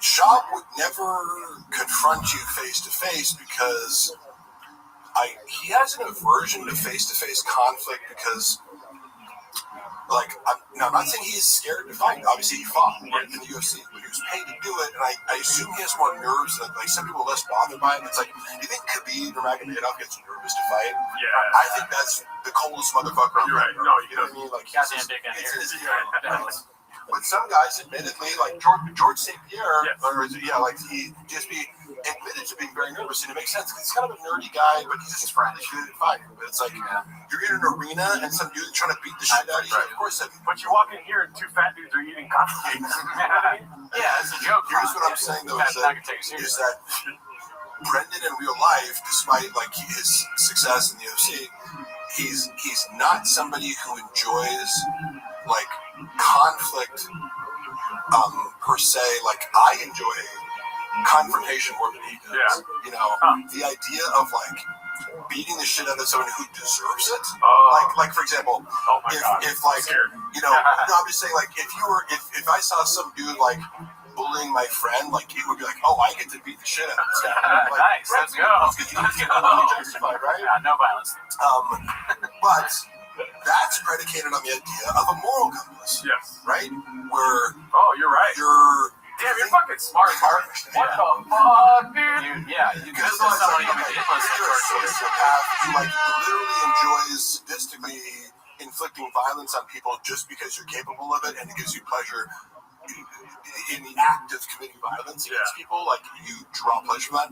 Shop would never confront you face to face because he has an aversion to face conflict because I'm not saying he's scared to fight. Obviously, he fought in the UFC, but he was paid to do it, and I assume he has more nerves. Some people are less bothered by it. It's you think Khabib or Magomedov gets nervous to fight? Yeah. I think that's the coldest motherfucker. You're right. No, you know what I mean? Goddamn dick in here. But with some guys, admittedly, like George St. Pierre, like he just admitted to being very nervous, and it makes sense because he's kind of a nerdy guy, but he's just friendly, fine. But it's like you're in an arena and some dude trying to beat the shit out of you. Of course, but you walk in here and 2 fat dudes are eating cupcakes. Yeah, it's a joke. Here's what I'm saying though: is that Brendan in real life, despite like his success in the UFC, he's not somebody who enjoys like conflict per se. Like I enjoy confrontation more than he does. You know, the idea of like beating the shit out of someone who deserves it. Like for example, if like you know, no, I'm just saying like if I saw some dude like bullying my friend, like it would be like, oh, I get to beat the shit out of this guy. Like, nice, let's go. Justified, right? Yeah, no violence. But that's predicated on the idea of a moral compass. Yes. Right? Where you're right. Damn, you're fucking smart, Mark. What the fuck, dude? You can listen to somebody who did listen to who like literally enjoys sadistically inflicting violence on people just because you're capable of it, and it gives you pleasure in the act of committing violence against people. Like you draw pleasure from that.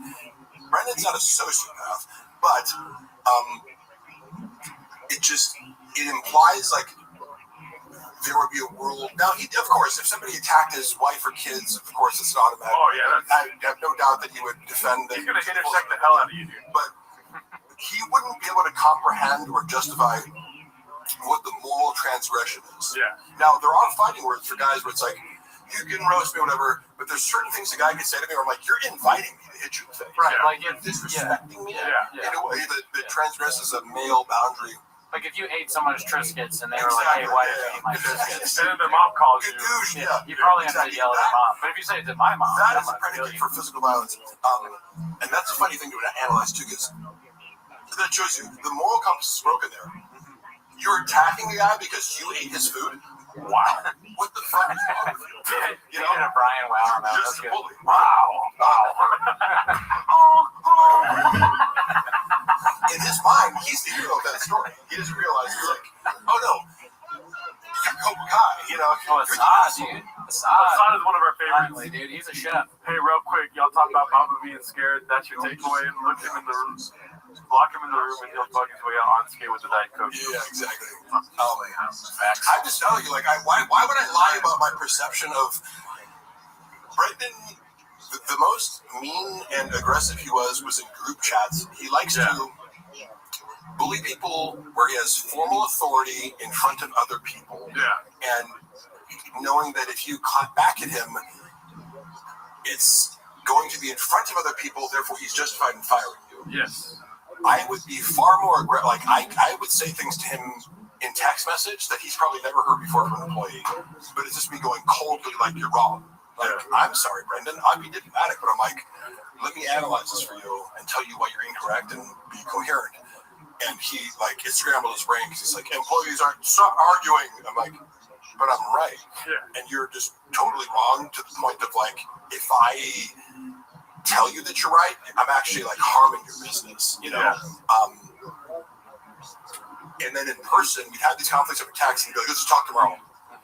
Brendan's not a sociopath, but it implies like there would be a world. Now, of course, if somebody attacked his wife or kids, of course, it's an automatic. Oh, yeah. I have no doubt that he would defend. He's going to intersect the hell out of you, dude. But he wouldn't be able to comprehend or justify what the moral transgression is. Yeah. Now, there are fighting words for guys where it's like, you can roast me or whatever, but there's certain things a guy can say to me where I'm like, you're inviting me to hit you in the face. Right. Yeah. Like you're disrespecting me in a way that transgresses a male boundary. Like if you ate someone's Triscuits and they were like, hey, why did you eat my Triscuits? And then their mom calls you. You probably have to yell at their mom. But if you say it to my mom, that is a predicate for physical violence. And that's a funny thing to analyze too, because that shows you the moral compass is broken there. You're attacking the guy because you ate his food. Wow. What the fuck is wrong with you? You know, a Brian wow on that. Just That's good. Wow. In his mind, he's the hero of that story. He doesn't realize it's like, oh no, you're Cobra Kai, you know. Oh, Assad, dude. Assad is one of our favorites. Finally, dude, he's a chef. Hey, real quick, y'all talk about Papa being scared. That's your takeaway. Look him in the room. Lock him in the room and he'll bug his way out on skate with the Diet Coke. Yeah, exactly. I'm just telling you, like, why would I lie about my perception of Brendan? The most mean and aggressive he was in group chats. He likes to bully people where he has formal authority in front of other people. Yeah. And knowing that if you clap back at him, it's going to be in front of other people, therefore he's justified in firing you. Yes. I would be far more aggressive. Like, I would say things to him in text message that he's probably never heard before from an employee. But it's just me going coldly, like, you're wrong. Like, I'm sorry, Brendan. I'd be diplomatic, but I'm like, let me analyze this for you and tell you why you're incorrect and be coherent. And he, like, it scrambled his brain because he's like, employees aren't, stop arguing. I'm like, but I'm right. Yeah. And you're just totally wrong to the point of, like, if I tell you that you're right, I'm actually like harming your business, you know. And then in person, we had these conflicts over text, and he'd be like, let's talk tomorrow.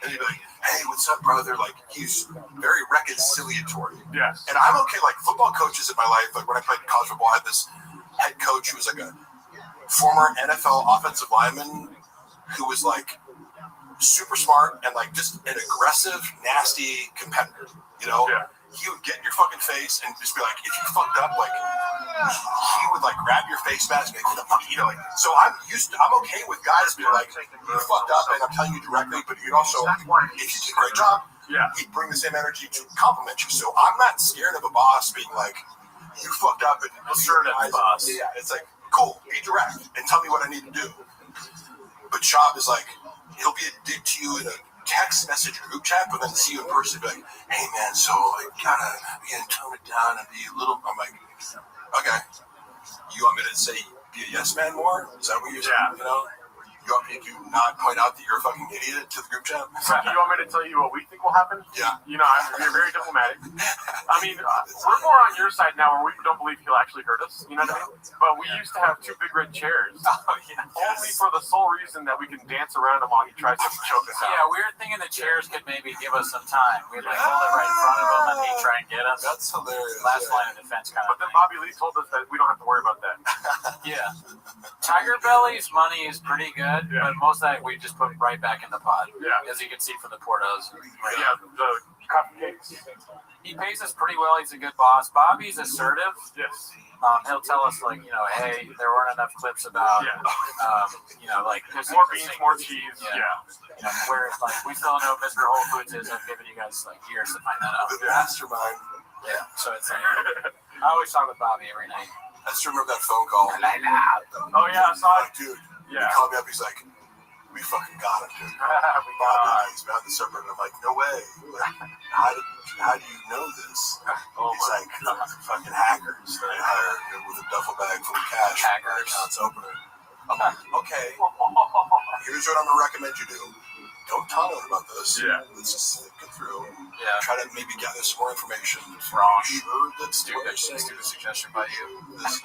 And he'd be like, hey, what's up, brother? Like, he's very reconciliatory. Yes. And I'm okay, like, football coaches in my life, like when I played college football, I had this head coach who was like a former NFL offensive lineman who was like super smart and like just an aggressive, nasty competitor, you know? Yeah. He would get in your fucking face and just be like, if you fucked up, like, he would like grab your face mask and make, you know, like, so I'm okay with guys being like, you fucked up and I'm telling you directly, but you'd also, if you did a great job, he'd bring the same energy to compliment you. So I'm not scared of a boss being like, you fucked up and assertive boss. Yeah, it's like, cool, be direct and tell me what I need to do. But Shab is like, he'll be a dick to you in a text message group chat, but then see you in person, be like, hey man, so I gotta tone it down and be a little. I'm like, okay, you want me to say be a yes man more? Is that what you're saying? You know? You want me to not point out that you're a fucking idiot to the group chat? So do you want me to tell you what we think will happen? Yeah. You know, you're very diplomatic. I mean, we're more on your side now where we don't believe he'll actually hurt us. You know what I mean? But we used to have 2 big red chairs. Oh, yeah. Only for the sole reason that we can dance around him while he tries to choke us out. Yeah, we were thinking the chairs could maybe give us some time. We'd like hold it right in front of him and he'd try and get us. That's hilarious. Last line of defense kind of But then thing. Bobby Lee told us that we don't have to worry about that. Yeah. Tiger Belly's money is pretty good, but most of that we just put right back in the pot. Yeah. As you can see from the Portos. Yeah, the cupcakes. He pays us pretty well. He's a good boss. Bobby's assertive. Yes. He'll tell us, like, you know, hey, there weren't enough clips about, you know, like, there's more beans, more cheese. You know, where it's like, we still know Mr. Whole Foods is. I've given you guys, like, years to find that out. The mastermind. Yeah, so it's like, I always talk with Bobby every night. I just remember that phone call. Oh, yeah, I saw it. Dude, yeah. He called me up. He's like, we fucking got him, dude. He's behind the server. And I'm like, no way. Like, how do you know this? He's like, fucking hackers. They hire with a duffel bag full of cash. Hacker accounts opener. I'm like, okay. Here's what I'm going to recommend you do. Don't tell anyone about this. Yeah. Let's just think it through. Yeah. Try to maybe gather some more information. Wrong. Sure that's Stupid suggestion by you. This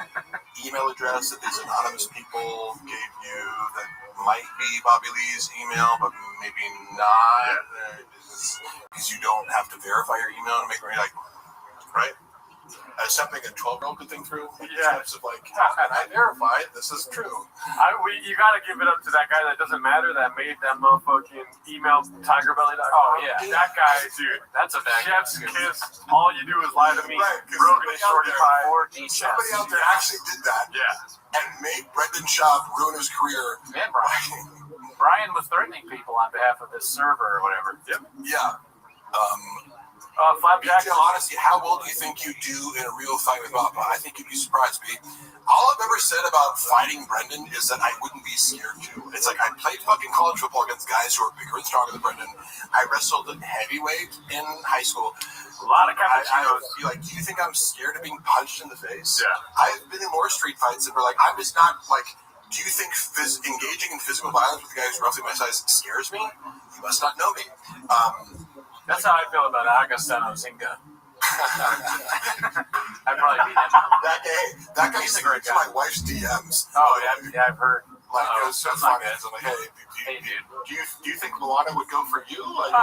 email address that these anonymous people gave you that might be Bobby Lee's email, but maybe not. Because you don't have to verify your email to make it like, right? As something a 12-year-old could think through. Yeah. Types of like, how can I verify this is true? You gotta give it up to that guy that doesn't matter that made that motherfucking email TigerBelly.com. Oh, yeah. That guy, dude. That's a bad Chef's guy. kiss. All you do is lie to me. Right, Rogan is shorty pie. Somebody out there actually did that. Yeah. And made Brendan Schaub ruin his career. And Brian was threatening people on behalf of this server or whatever. Yep. Yeah. Flapjack. Honestly, how well do you think you do in a real fight with Papa? I think you'd be surprised, B. All I've ever said about fighting Brendan is that I wouldn't be scared to. It's like I played fucking college football against guys who are bigger and stronger than Brendan. I wrestled at heavyweight in high school. A lot of cappuccinos. I feel like, do you think I'm scared of being punched in the face? Yeah. I've been in more street fights and we're like, I'm just not like, do you think engaging in physical violence with guys roughly my size scares me? You must not know me. That's how I feel about Agostino Zinga. I'd probably beat him. That guy's a great guy. My wife's DMs. Oh, yeah, I've heard. Like, it was so funny. I'm like, hey, do you think Milano would go for you? Like,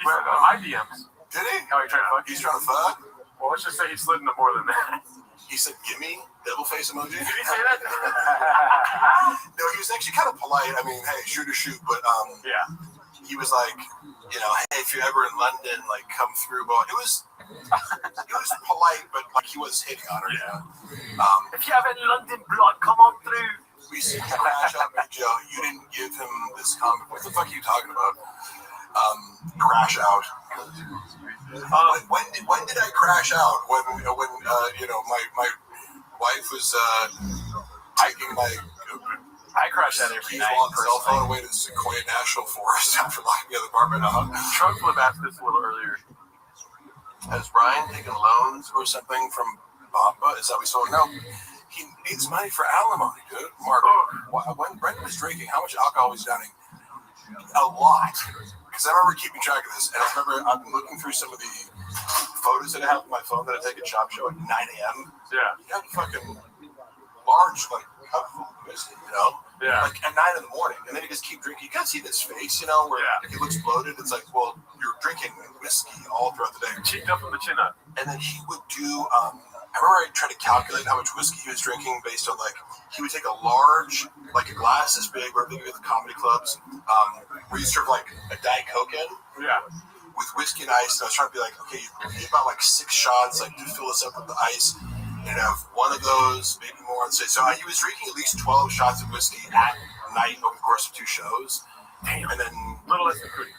He slid into my DMs. Did he? Oh, he tried to fuck you? He's trying to fuck? Well, let's just say he slid into more than that. He said, gimme, devil face emoji. Did he say that? No, he was actually kind of polite. I mean, hey, shoot or shoot, but yeah. He was like, you know, hey, if you're ever in London, like, come through. But it was polite, but like he was hitting on her. Yeah. If you have any London blood, come on through. We see Crash Out, Joe. You didn't give him this comment. What the fuck are you talking about? Crash Out. When did I crash out? When you know, my wife was hiking my. I crash that every night. On cell phone away to Sequoia National Forest after locking the other apartment out. Trunk Flip asked this a little earlier. Has Brian taken loans or something from Papa? Is that what we saw? No. He needs money for alimony, dude. Mark, when Brendan was drinking, how much alcohol was he downing? A lot. Because I remember keeping track of this, and I remember I'm looking through some of the photos that I have on my phone that I take at Shop Show at 9 a.m. Yeah. You have a fucking large, like, cup full of whiskey, you know? Yeah. Like, at 9 in the morning, and then you just keep drinking. You can't see this face, you know, where he looks bloated. It's like, well, you're drinking whiskey all throughout the day. Cheeked up from the chin up. And then he would do, I remember I tried to calculate how much whiskey he was drinking based on, like, he would take a large, like a glass this big, where they do at the comedy clubs, where you serve, like, a Diet Coke in. Yeah. With whiskey and ice, and I was trying to be like, okay, you need about, like, 6 shots, like, to fill us up with the ice. And have one of those, maybe more. So he was drinking at least 12 shots of whiskey at night over the course of 2 shows. Damn. And then... Little less than Cootie.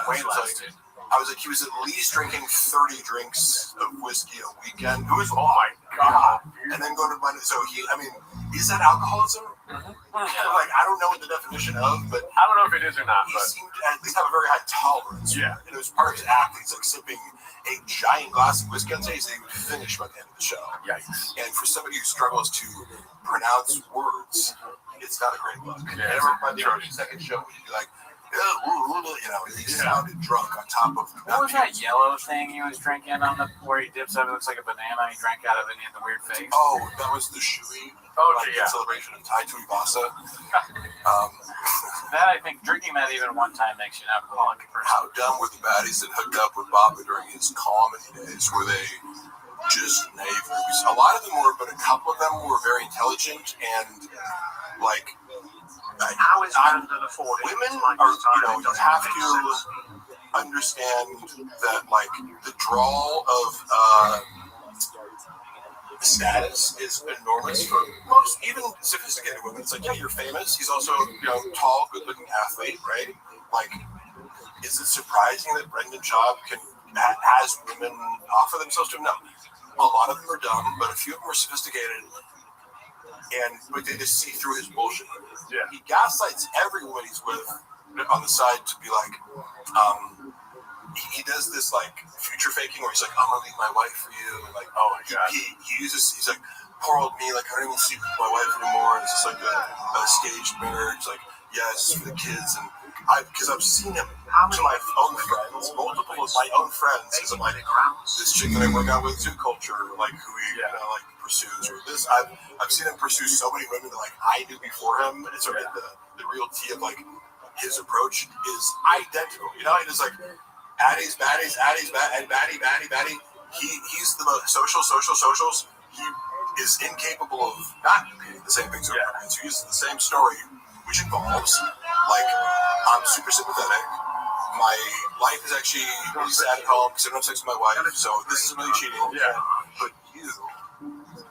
Way less, dude. I was like, he was at least drinking 30 drinks of whiskey a weekend. It was, oh my God. And then going to Monday. So I mean, is that alcoholism? Mm-hmm. Like, I don't know what the definition of, but I don't know if it is or not. He But seemed to at least have a very high tolerance. Yeah. And it was part of his act. He's like sipping a giant glass of whiskey on stage that he would finish by the end of the show. Yikes. And for somebody who struggles to pronounce words, it's not a great look. Yeah, And by the end of the second show, he'd be like, you know, he sounded drunk on top of. What was that yellow thing he was drinking on the where he dips up? It looks like a banana. He drank out of it and he had the weird face. Oh, that was the shui. Okay, yeah. Celebration of Tai Tuivasa. That I think drinking that even one time makes you an alcoholic person. How dumb were the baddies that hooked up with Baba during his comedy days? Were they just naive movies? A lot of them were, but a couple of them were very intelligent and like. How is under the 40? Women are, you know, you have to understand that, like, the draw of status is enormous for most, even sophisticated women. It's like, yeah, you're famous. He's also, you know, tall, good-looking athlete, right? Like, is it surprising that Brendan Schaub has women offer themselves to him? No. A lot of them are dumb, but a few of them are sophisticated. But they just see through his bullshit. Yeah. He gaslights everyone he's with on the side to be like, he does this like future faking where he's like, I'm gonna leave my wife for you, and like, oh my god, he's like, poor old me, like I don't even sleep with my wife anymore. And it's just like a staged marriage, like yeah, it's just for the kids, and because I've seen him to my own friends, multiple of my own friends, because I'm like, this chick that I work out with, Zoo Culture, like who he like pursues, or this, I've seen him pursue so many women that like I do before him, and it's sort of the real tea of like his approach is identical. You know, it is like Addie's, baddies, and baddie. He's the most socials. He is incapable of not doing the same things over again. So he uses the same story, which involves like I'm super sympathetic. My life is actually really sad at home because I don't have sex with my wife, so this isn't really cheating. Yeah. But you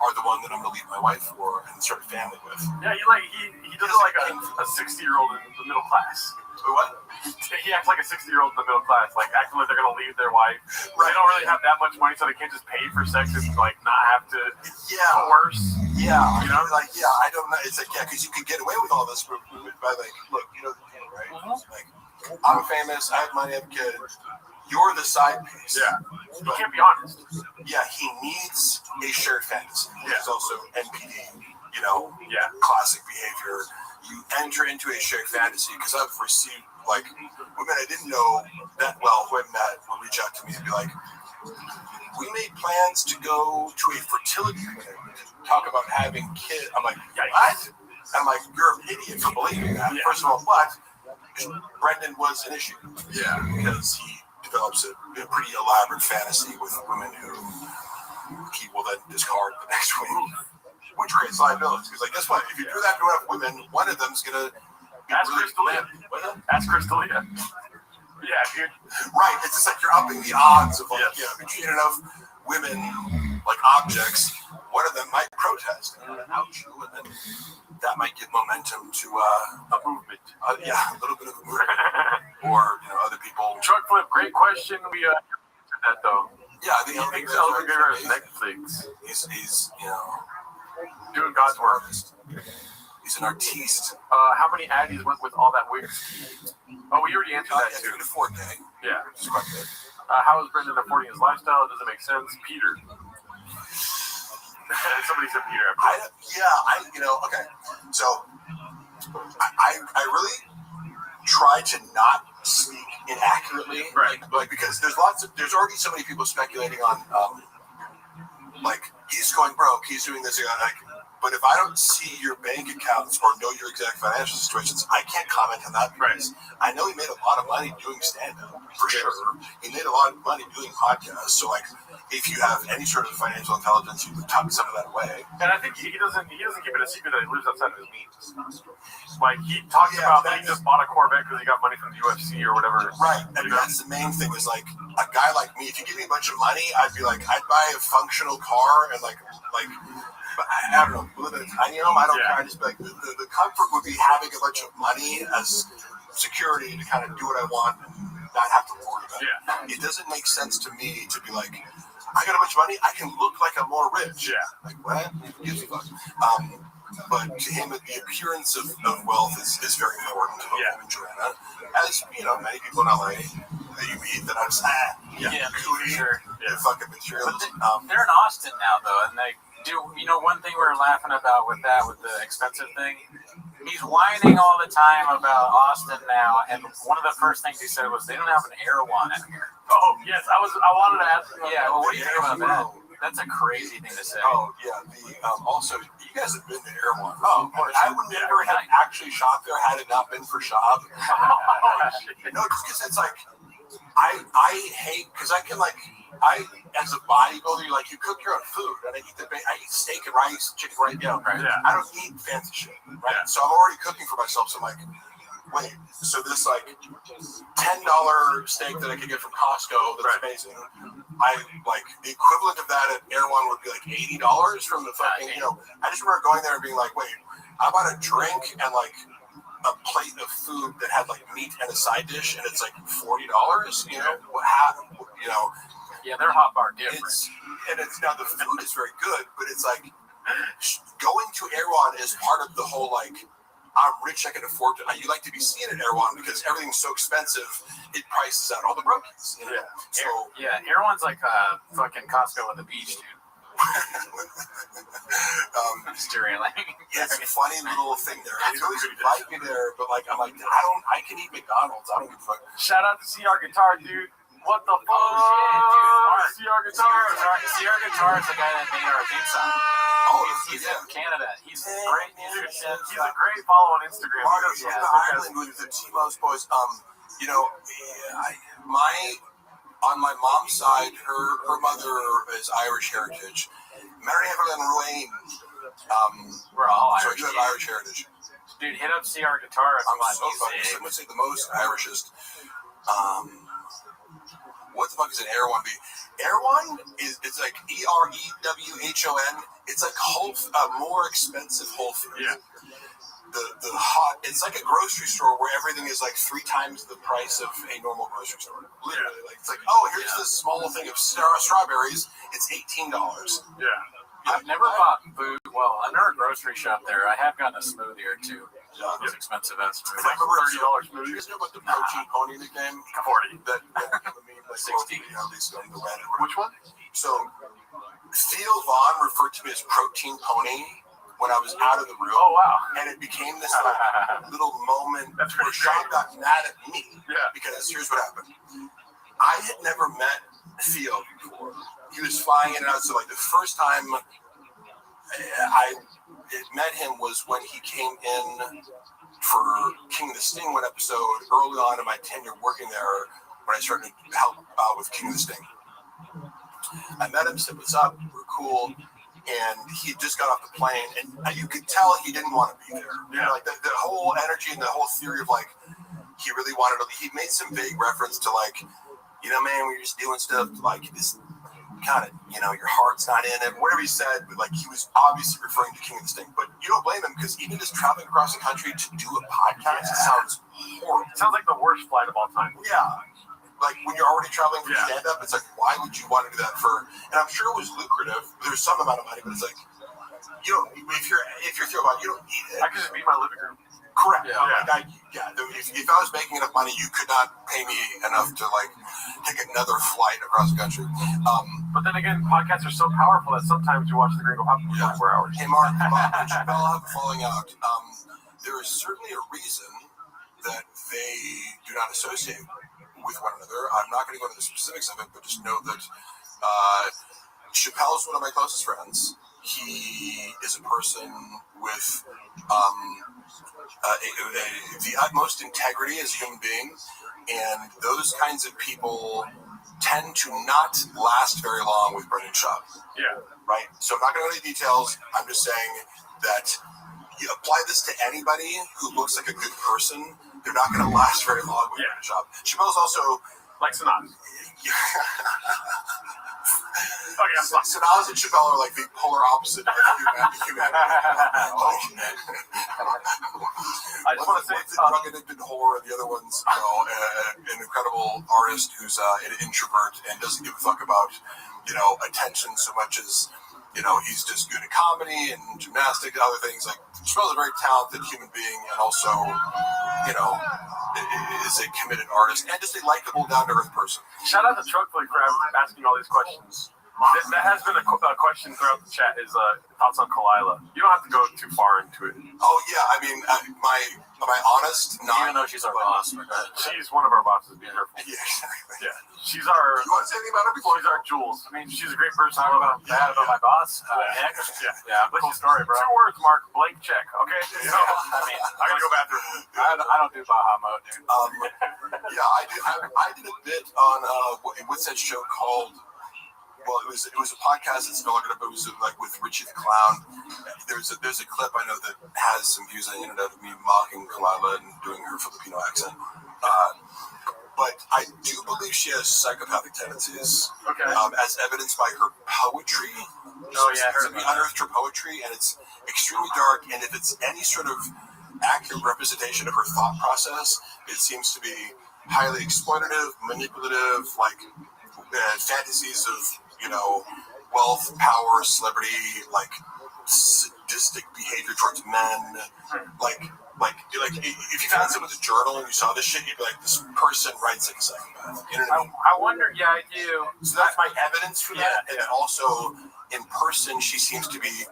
are the one that I'm going to leave my wife for and start a family with. Yeah, he does it like a 60-year-old in the middle class. What? He acts like a 60-year-old in the middle class, like acting like they're going to leave their wife. Right. They don't really have that much money, so they can't just pay for sex and like not have to coerce. Yeah, you know, like I don't know. It's like because you could get away with all this by like, look, you know the deal, right? Like I'm famous, I have money, I have kids. You're the side piece. Yeah, you can't be honest. Yeah, he needs a shared fantasy, which is also NPD. You know, classic behavior. You enter into a shared fantasy because I've received like women I didn't know that well who I met will reach out to me and be like, we made plans to go to a fertility clinic to talk about having kids. I'm like, what? I'm like, you're an idiot for believing that. First of all, but Brendan was an issue. Yeah, because he develops a pretty elaborate fantasy with women who he will then discard the next week, which creates liabilities. Because like, guess what? If you do that to enough women, one of them's gonna. That's Crystalia. That's Crystalia. Yeah, dude. Right. It's just like you're upping the odds of like, if you treat enough women like objects, one of them might protest and out you, and then that might give momentum to a movement. A little bit of a movement, or other people. Truck flip, great question. We answered that though. Yeah, I think Elvin Rivera is Netflix. He's doing God's work. He's an artiste. How many addies went with all that weird? Oh, we already answered that too. 4 day. Yeah. It's quite good. How is Brendan affording his lifestyle? Does it make sense? Peter. Somebody said Peter. Okay. So I really try to not speak inaccurately, right? Like because there's already so many people speculating on like he's going broke, he's doing this, like. But if I don't see your bank accounts or know your exact financial situations, I can't comment on that because I know he made a lot of money doing stand-up, for sure. He made a lot of money doing podcasts. So, like, if you have any sort of financial intelligence, you can tuck some of that away. And I think he doesn't keep it a secret that he lives outside of his means. Like, he talks about that he just bought a Corvette because he got money from the UFC or whatever. Right. I mean, that's the main thing is, like, a guy like me, if you give me a bunch of money, I'd be like, I'd buy a functional car and, like but I don't know, live in a tiny home, I don't care. I just be like, the comfort would be having a bunch of money as security to kind of do what I want and not have to worry about it. It doesn't make sense to me to be like, I got a bunch of money, I can look like I'm more rich. Yeah. Like, what? Who gives a fuck? But to him, the appearance of wealth is very important to him in Joanna. As, many people in LA that you meet that I'm just, for sure. Yeah, fucking material. But they're in Austin now, though, and they do, one thing we were laughing about with the expensive thing, he's whining all the time about Austin now, and one of the first things he said was, they don't have an Erewhon in here. Oh, yes, I wanted to ask you. Yeah, well, what do you think about that? That's a crazy thing to say. Oh, yeah. Also, you guys have been to Erewhon. Oh, of course. I would never have actually shopped there had it not been for Shab. No, just because it's like, I hate, because I can, as a bodybuilder, you cook your own food, and I eat steak and rice, chicken rice, right? Yeah. I don't eat fancy shit, right? Yeah. So I'm already cooking for myself, so I'm like, wait, so this $10 steak that I could get from Costco that's amazing, the equivalent of that at Erewhon would be $80 from the fucking, I just remember going there and being like, wait, I bought a drink and a plate of food that had meat and a side dish, and it's $40. What happened? Yeah, their hot bar different. It's now the food is very good, but it's going to Erewhon is part of the whole I'm rich, I can afford to. You like to be seen at Erewhon because everything's so expensive, it prices out all the brokies. Yeah. So Erewhon's like fucking Costco at the beach, dude. It's a funny little thing there. They always invite me there, but I'm like, I can eat McDonald's. I don't give a fuck. Shout out to CR Guitar, dude. What the fuck? Oh, shit, dude. CR Guitar is the guy that made our theme song. Oh, he's in Canada. He's a great musician. He's a great follow on Instagram. He's from Ireland with the T-Mo's boys. On my mom's side, her mother is Irish heritage. Mary Evelyn Ruane. We're all so Irish. You have Irish heritage. Dude, hit up CR Guitar. I'm so fucking. Someone say the most Irishest. What the fuck is an Erewhon be? Erewhon it's like EREWHON. It's like more expensive Whole Foods. Yeah. It's like a grocery store where everything is 3 times the price of a normal grocery store. Literally, it's here's this small thing of strawberries. It's $18. Yeah. I've never bought food. Well, under a grocery shop there, I have gotten a smoothie or two. It's expensive as smoothie. Like $30 smoothie. You guys know about the protein pony nickname? 40. That 60. Which one? So, Theo Vaughn referred to me as protein pony when I was out of the room. Oh, wow. And it became this little moment where Sean got mad at me. Yeah. Because here's what happened. I had never met Theo before. He was flying in and out. So, the first time I met him was when he came in for King of the Sting one episode early on in my tenure working there when I started to help out with King of the Sting. I met him, said, what's up? We're cool. And he just got off the plane, and you could tell he didn't want to be there. Yeah. The whole energy and the whole theory of he really wanted to. He made some vague reference to man, we're just doing stuff this kind of, your heart's not in it, whatever he said. But he was obviously referring to King of the Sting. But you don't blame him because even just traveling across the country to do a podcast, it sounds horrible. It sounds like the worst flight of all time. Yeah. When you're already traveling for stand-up, it's why would you want to do that for? And I'm sure it was lucrative. There's some amount of money, but it's you don't. If you're throwing out, you don't need it. I could just be in my living room. Correct. Yeah. If I was making enough money, you could not pay me enough to take another flight across the country. But then again, podcasts are so powerful that sometimes you watch the Gringo Pop for 24 hours. Hey, Mark, and Chappelle have falling out. There is certainly a reason that they do not associate with one another. I'm not going to go into the specifics of it, but just know that Chappelle is one of my closest friends. He is a person with the utmost integrity as a human being, and those kinds of people tend to not last very long with Brendan Schaub. Yeah. Right? So I'm not going to go into details. I'm just saying that you apply this to anybody who looks like a good person, they're not going to last very long with Brendan Schaub. Chappelle's also... Like Sinatra. Sinatra and Chappelle are the polar opposite of humanity. I just want to say one's a drug addicted whore, and the other one's an incredible artist who's an introvert and doesn't give a fuck about attention so much as he's just good at comedy and gymnastics and other things. Like, Chappelle's a very talented human being, and also, is a committed artist and just a likable, down-to-earth person. Shout out to Truckboy for asking all these questions. That has been a question throughout the chat is thoughts on Kalila. You don't have to go too far into it. Oh, yeah. I mean, am I honest? Even though she's our boss. She's one of our bosses. Be careful. Yeah, exactly. Yeah. She's our... You want to say anything about her before? She's our Jules. I mean, she's a great person. I don't know bad about my boss. Next. Yeah. Cool story, bro. 2 words, Mark. Blank check. Okay? Yeah. I mean, I gotta go bathroom. I don't do Baja mode, dude. Yeah, I did a bit on what's that show called? Well, it was a podcast that's no longer up. It was like with Richie the Clown. There's a clip I know that has some views on the internet of me mocking Kalila and doing her Filipino accent. But I do believe she has psychopathic tendencies, as evidenced by her poetry. Oh yeah, we unearthed her poetry, and it's extremely dark. And if it's any sort of accurate representation of her thought process, it seems to be highly exploitative, manipulative, like fantasies of wealth, power, celebrity, like sadistic behavior towards men, like if you found someone's journal and you saw this shit, you'd be like, this person writes like a psychopath. You know what I mean? I wonder. Yeah, I do. So that's my evidence for that. And also, in person, she seems to be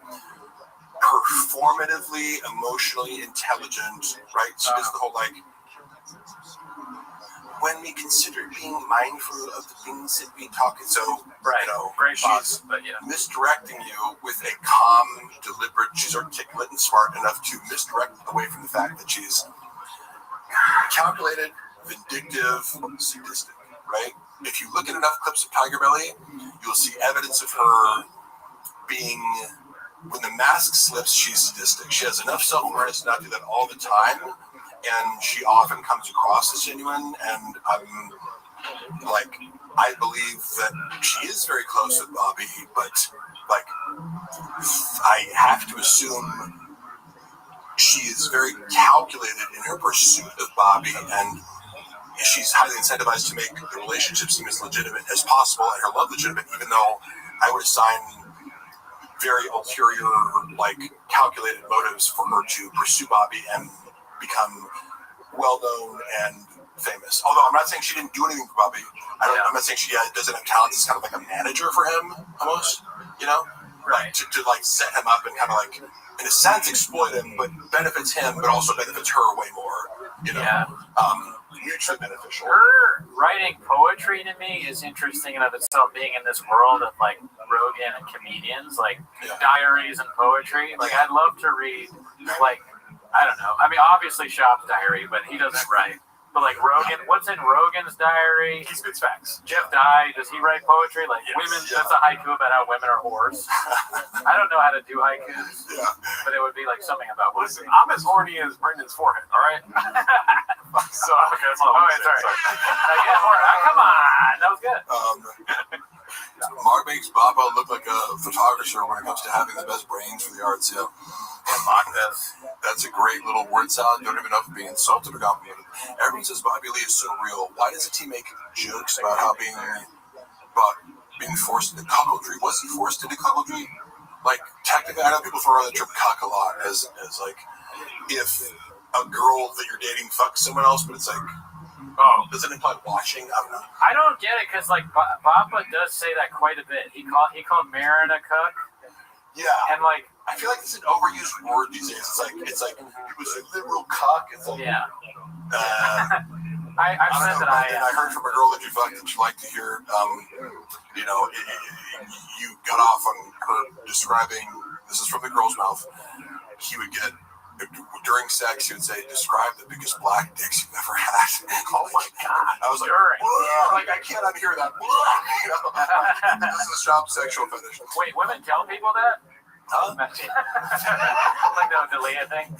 performatively, emotionally intelligent, right? She does the whole when we consider being mindful of the things that we talk, so great she's but yeah, misdirecting you with a calm, deliberate. She's articulate and smart enough to misdirect away from the fact that she's calculated, vindictive, sadistic. Right? If you look at enough clips of Tiger Belly, you'll see evidence of her being. When the mask slips, she's sadistic. She has enough self-awareness to not do that all the time. And she often comes across as genuine, and I believe that she is very close with Bobby, but I have to assume she is very calculated in her pursuit of Bobby, and she's highly incentivized to make the relationship seem as legitimate as possible and her love legitimate, even though I would assign very ulterior, calculated motives for her to pursue Bobby and become well-known and famous. Although I'm not saying she didn't do anything for Bobby. I'm not saying she doesn't have talent. It's kind of like a manager for him, almost, Right. To set him up and kind of in a sense, exploit him, but benefits him, but also benefits her way more, mutually beneficial. Her writing poetry to me is interesting in of itself, being in this world of Rogan and comedians, diaries and poetry. I'd love to read, I don't know. I mean, obviously Shop's diary, but he doesn't write. But Rogan, what's in Rogan's diary? He spits facts. Jeff Dye, does he write poetry? Women, that's a haiku about how women are whores. I don't know how to do haikus, but it would be something about women. Listen, I'm as horny as Brendan's forehead, all right? So, okay, that's all I'm saying. Sorry. Come on, that was good. Mark makes Baba look like a photographer when it comes to having the best brains for the arts, That's a great little word salad. Don't even know if being insulted or complimented. Everyone says Bobby Lee is so real. Why does the team make jokes about how being forced into cuckoldry? Was he forced into cuckoldry? Technically, I know people throw around the term cuck a lot as if a girl that you're dating fucks someone else, but it's does it imply watching? I don't know. I don't get it because Baba does say that quite a bit. He called Marin a cuck. Yeah, and I feel like it's an overused word these days. It's like people say liberal cuck. It's I've said that I heard from a girl that you fucked that you like to hear. You got off on her describing. This is from the girl's mouth. He would get. During sex, he would say, "Describe the biggest black dicks you've ever had." Oh my god! I was like, I can't unhear that. This is a shop sexual fetish. Wait, women tell people that? Huh? The Delia thing?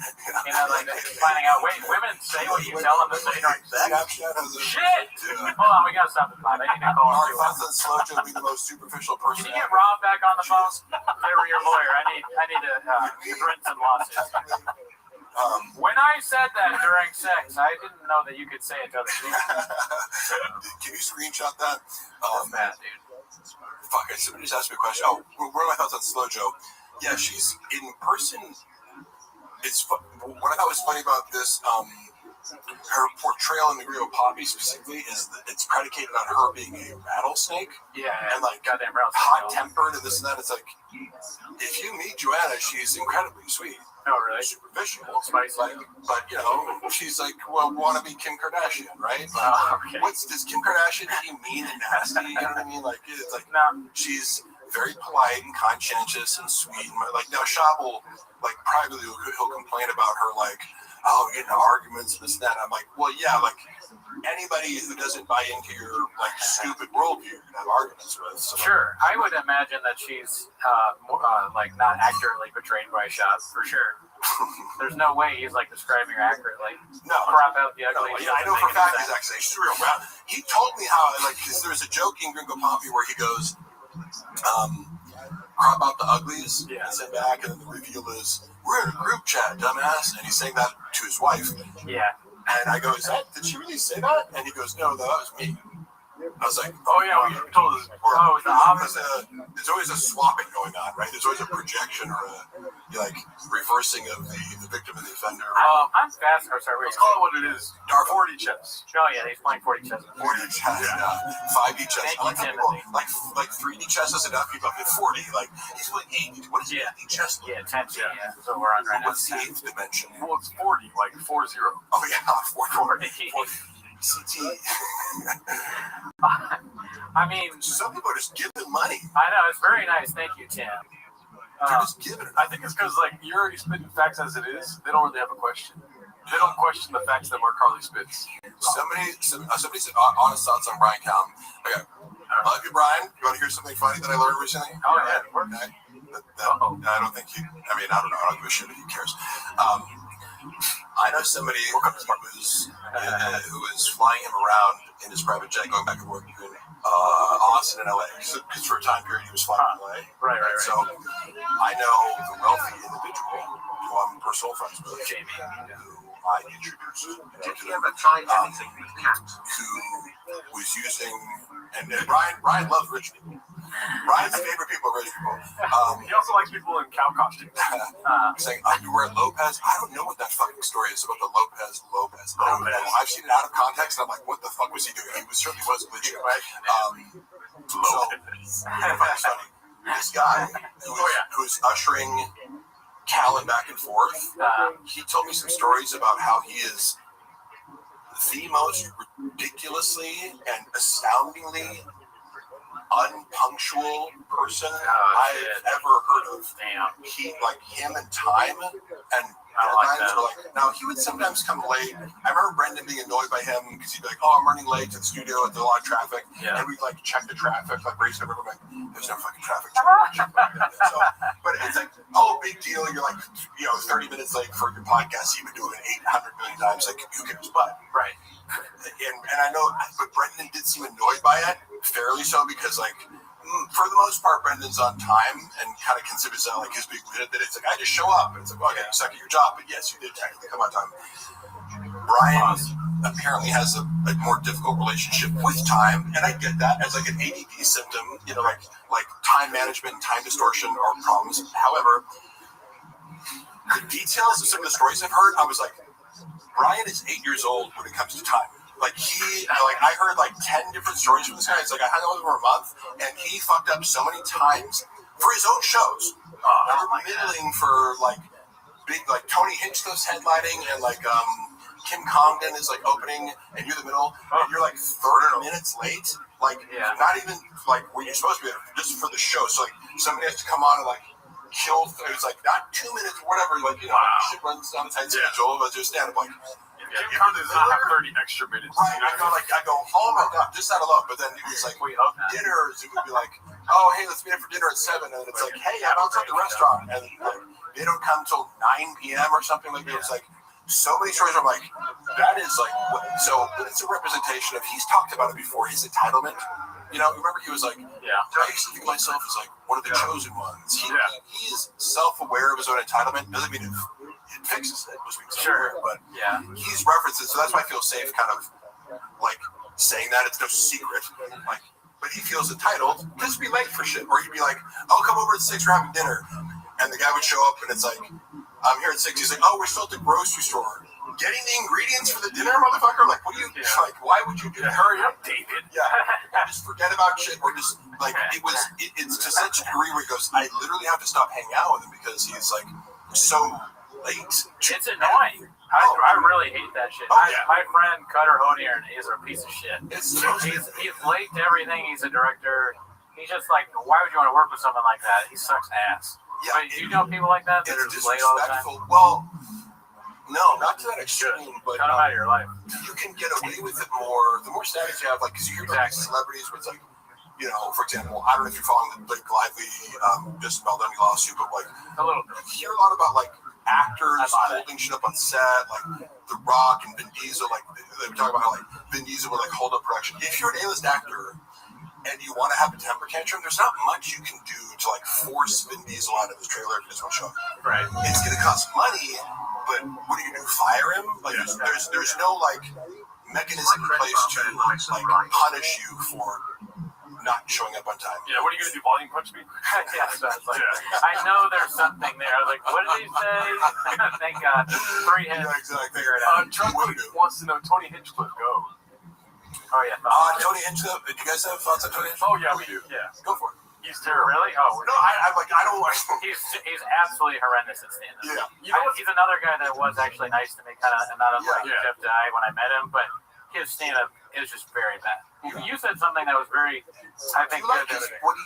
Finding out. Wait, women say what you tell them to say during sex? Shit! Yeah. Hold on, we gotta stop this live. I need to call Mark thought that Slojo would be the most superficial person. Can you get Rob back on the phone? You're your lawyer. I need to print some lawsuits. When I said that during sex, I didn't know that you could say it to other people. Can you screenshot that? That's bad, dude. fuck, somebody just asked me a question. Oh, what are my thoughts on Slow Joe? Yeah, she's in person. What I thought was funny about this, her portrayal in the Rio Poppy specifically is that it's predicated on her being a rattlesnake. Yeah, and like goddamn rattlesnake. Hot tempered and this and that. It's like, if you meet Joanna, she's incredibly sweet. Oh, really? Superficial. Spicy. Like, but, you know, she's like, well, wannabe Kim Kardashian, right? Oh, okay. Does Kim Kardashian be mean and nasty? You know what I mean? Like, it's like, no. She's very polite and conscientious and sweet. Like, now Shab will, like, privately, he'll complain about her, like, oh, getting into arguments and this and that. I'm like, well, yeah, like, anybody who doesn't buy into your, like, stupid worldview you can have arguments with. So, sure. I would imagine that she's, like, not accurately portrayed by Shab, for sure. There's no way he's, like, describing her accurately. No. Crop out the ugly. No, I know for a fact he's actually, she's real round. He told me how, like, because there's a joke in Gringo Poppy where he goes, crop out the uglies, and sit back, and then the reveal is, we're in a group chat, dumbass, and he's saying that to his wife. Yeah. And I go, did she really say that? And he goes, no, that was me. I was like, oh yeah, we told us. Oh, the opposite. There's always a swapping going on, right? There's always a projection or a reversing of the victim and the offender. I'm fast. Oh, sorry. Let's call it what it is. 40 chess. Oh yeah, he's playing 40 chess. 40 chess, 5D chess. Like 3D chess is enough. People have 40. Like he's playing 80. What is 80 chess? Yeah, 10. Yeah. So we're on right now. What's the 8th dimension? Well, it's 40, like 40. Oh yeah, 40. CT. I mean, some people are just giving money. I know, it's very nice. Thank you, Tim. They're just giving it. I think it's because, like, you're already spitting facts as it is. They don't really have a question. They don't question the facts that Mark Harley spits. Somebody said, honest thoughts on Brian Callen. Okay. Love you, Brian. You want to hear something funny that I learned recently? Oh, yeah. Okay. I don't think you, I don't know. I don't give a shit if he cares. I know somebody who was flying him around in his private jet, going back and forth between Austin and LA. Because for a time period he was flying to LA. Right. So I know the wealthy individual who I'm personal friends with, Jamie, who I introduced. Did he ever try anything with cats? Who was using, and Brian loves rich people. Brian's favorite people are rich people. He also likes people in cow costumes. Saying underwear Lopez. I don't know what that fucking story is about the Lopez. I don't know. I've seen it out of context. And I'm like, what the fuck was he doing? He certainly was glitching. Lopez. Funny. This guy who's ushering Callen back and forth. He told me some stories about how he is the most ridiculously and astoundingly unpunctual person I've ever heard of. Damn. He, like, him and time and deadlines were like, now he would sometimes come late. I remember Brendan being annoyed by him because he'd be like, oh, I'm running late to the studio and there's a lot of traffic. Yeah. And we'd like check the traffic, like race over. I'm like, there's no fucking traffic. So, but it's like, oh, big deal. You're like, 30 minutes late for your podcast. You've been doing it 800 million times. Like, who cares? But right. And I know, but Brendan did seem annoyed by it, fairly so, because like for the most part, Brendan's on time and kind of considers that like his big win. That it's like I just show up, and it's like, well, okay, you suck at your job, but yes, you did technically come on time. Brian apparently has a more difficult relationship with time, and I get that as like an ADD symptom, like time management and time distortion are problems. However, the details of some of the stories I've heard, I was like, Brian is 8 years old when it comes to time. I heard like 10 different stories from this guy. It's like I hung out with him for a month, and he fucked up so many times for his own shows. Middling for like big, like Tony Hinchcliffe's headlining, and like Kim Congdon is like opening, and you're the middle, and you're like 30 minutes late. Like not even like when you're supposed to be there, just for the show. So like somebody has to come on and like kill. It's like not 2 minutes or whatever. Like shit runs down a tight schedule, but just stand up like. Kim Congdon does not have 30 extra minutes. Right, I go, oh my god, just out of love. But then it was like, dinners, it would be like, oh, hey, let's meet up for dinner at 7. And it's like, hey, how about at the restaurant? And like, they don't come till 9 p.m. or something like that. It's like, so many stories. I'm like, that is like, so it's a representation of, he's talked about it before, his entitlement. Remember he was like, I used to think of myself as like one of the chosen ones. He is self-aware of his own entitlement. Doesn't mean it fixes it, but he's referenced it, so that's why I feel safe kind of like saying that. It's no secret. Like, but he feels entitled because he'd be late for shit. Or he'd be like, "Oh, come over at 6, we're having dinner," and the guy would show up, and it's like, "I'm here at 6." He's like, "Oh, we're still at the grocery store getting the ingredients for the dinner, motherfucker." Like, what do you like? Why would you do that? Hurry up, David. Yeah, just forget about shit. Or just like it's to such a degree where he goes, I literally have to stop hanging out with him because he's like so late. It's annoying. I really hate that shit. My friend Cutter Honier is a piece of shit. He's late to everything. He's a director. He's just like, why would you want to work with someone like that? He sucks ass. Yeah, but you know people like that that are just late all the time? Well, no, not to that extreme, but cut them out of your life. You can get away with it more. The more status you have, like, because you hear about these celebrities where it's like, you know, for example, I don't know if you're following the Blake Lively just Maldini lawsuit, but like, a little bit. You hear a lot about like actors holding shit up on set, like The Rock and Vin Diesel. Like they were talking about how like Vin Diesel would like hold up production. If you're an A-list actor and you want to have a temper tantrum, there's not much you can do to like force Vin Diesel out of his trailer if he doesn't want to show up. Right. It's gonna cost money, but what do you do? Fire him? Like there's no like mechanism in place to like punish you for not showing up on time. Yeah, what are you gonna do? Volume punch me? Yeah, so I was like, I know there's something there. I was like, what did he say? Thank God. 3 hits. Yeah, exactly. Figure it out. Trunkwood wants to know Tony Hinchcliffe. Go. Oh yeah. Tony Hinchcliffe. Do you guys have thoughts on Tony Hinchcliffe? Oh yeah, we do. Yeah. Go for it. He's terrible. Really? Oh no, I don't watch. He's absolutely horrendous at stand-up. Yeah. You know, he's another guy that was actually nice to me, kind of not unlike Jeff Dye when I met him, but his stand-up is just very bad. You said something that was very, I think, do you like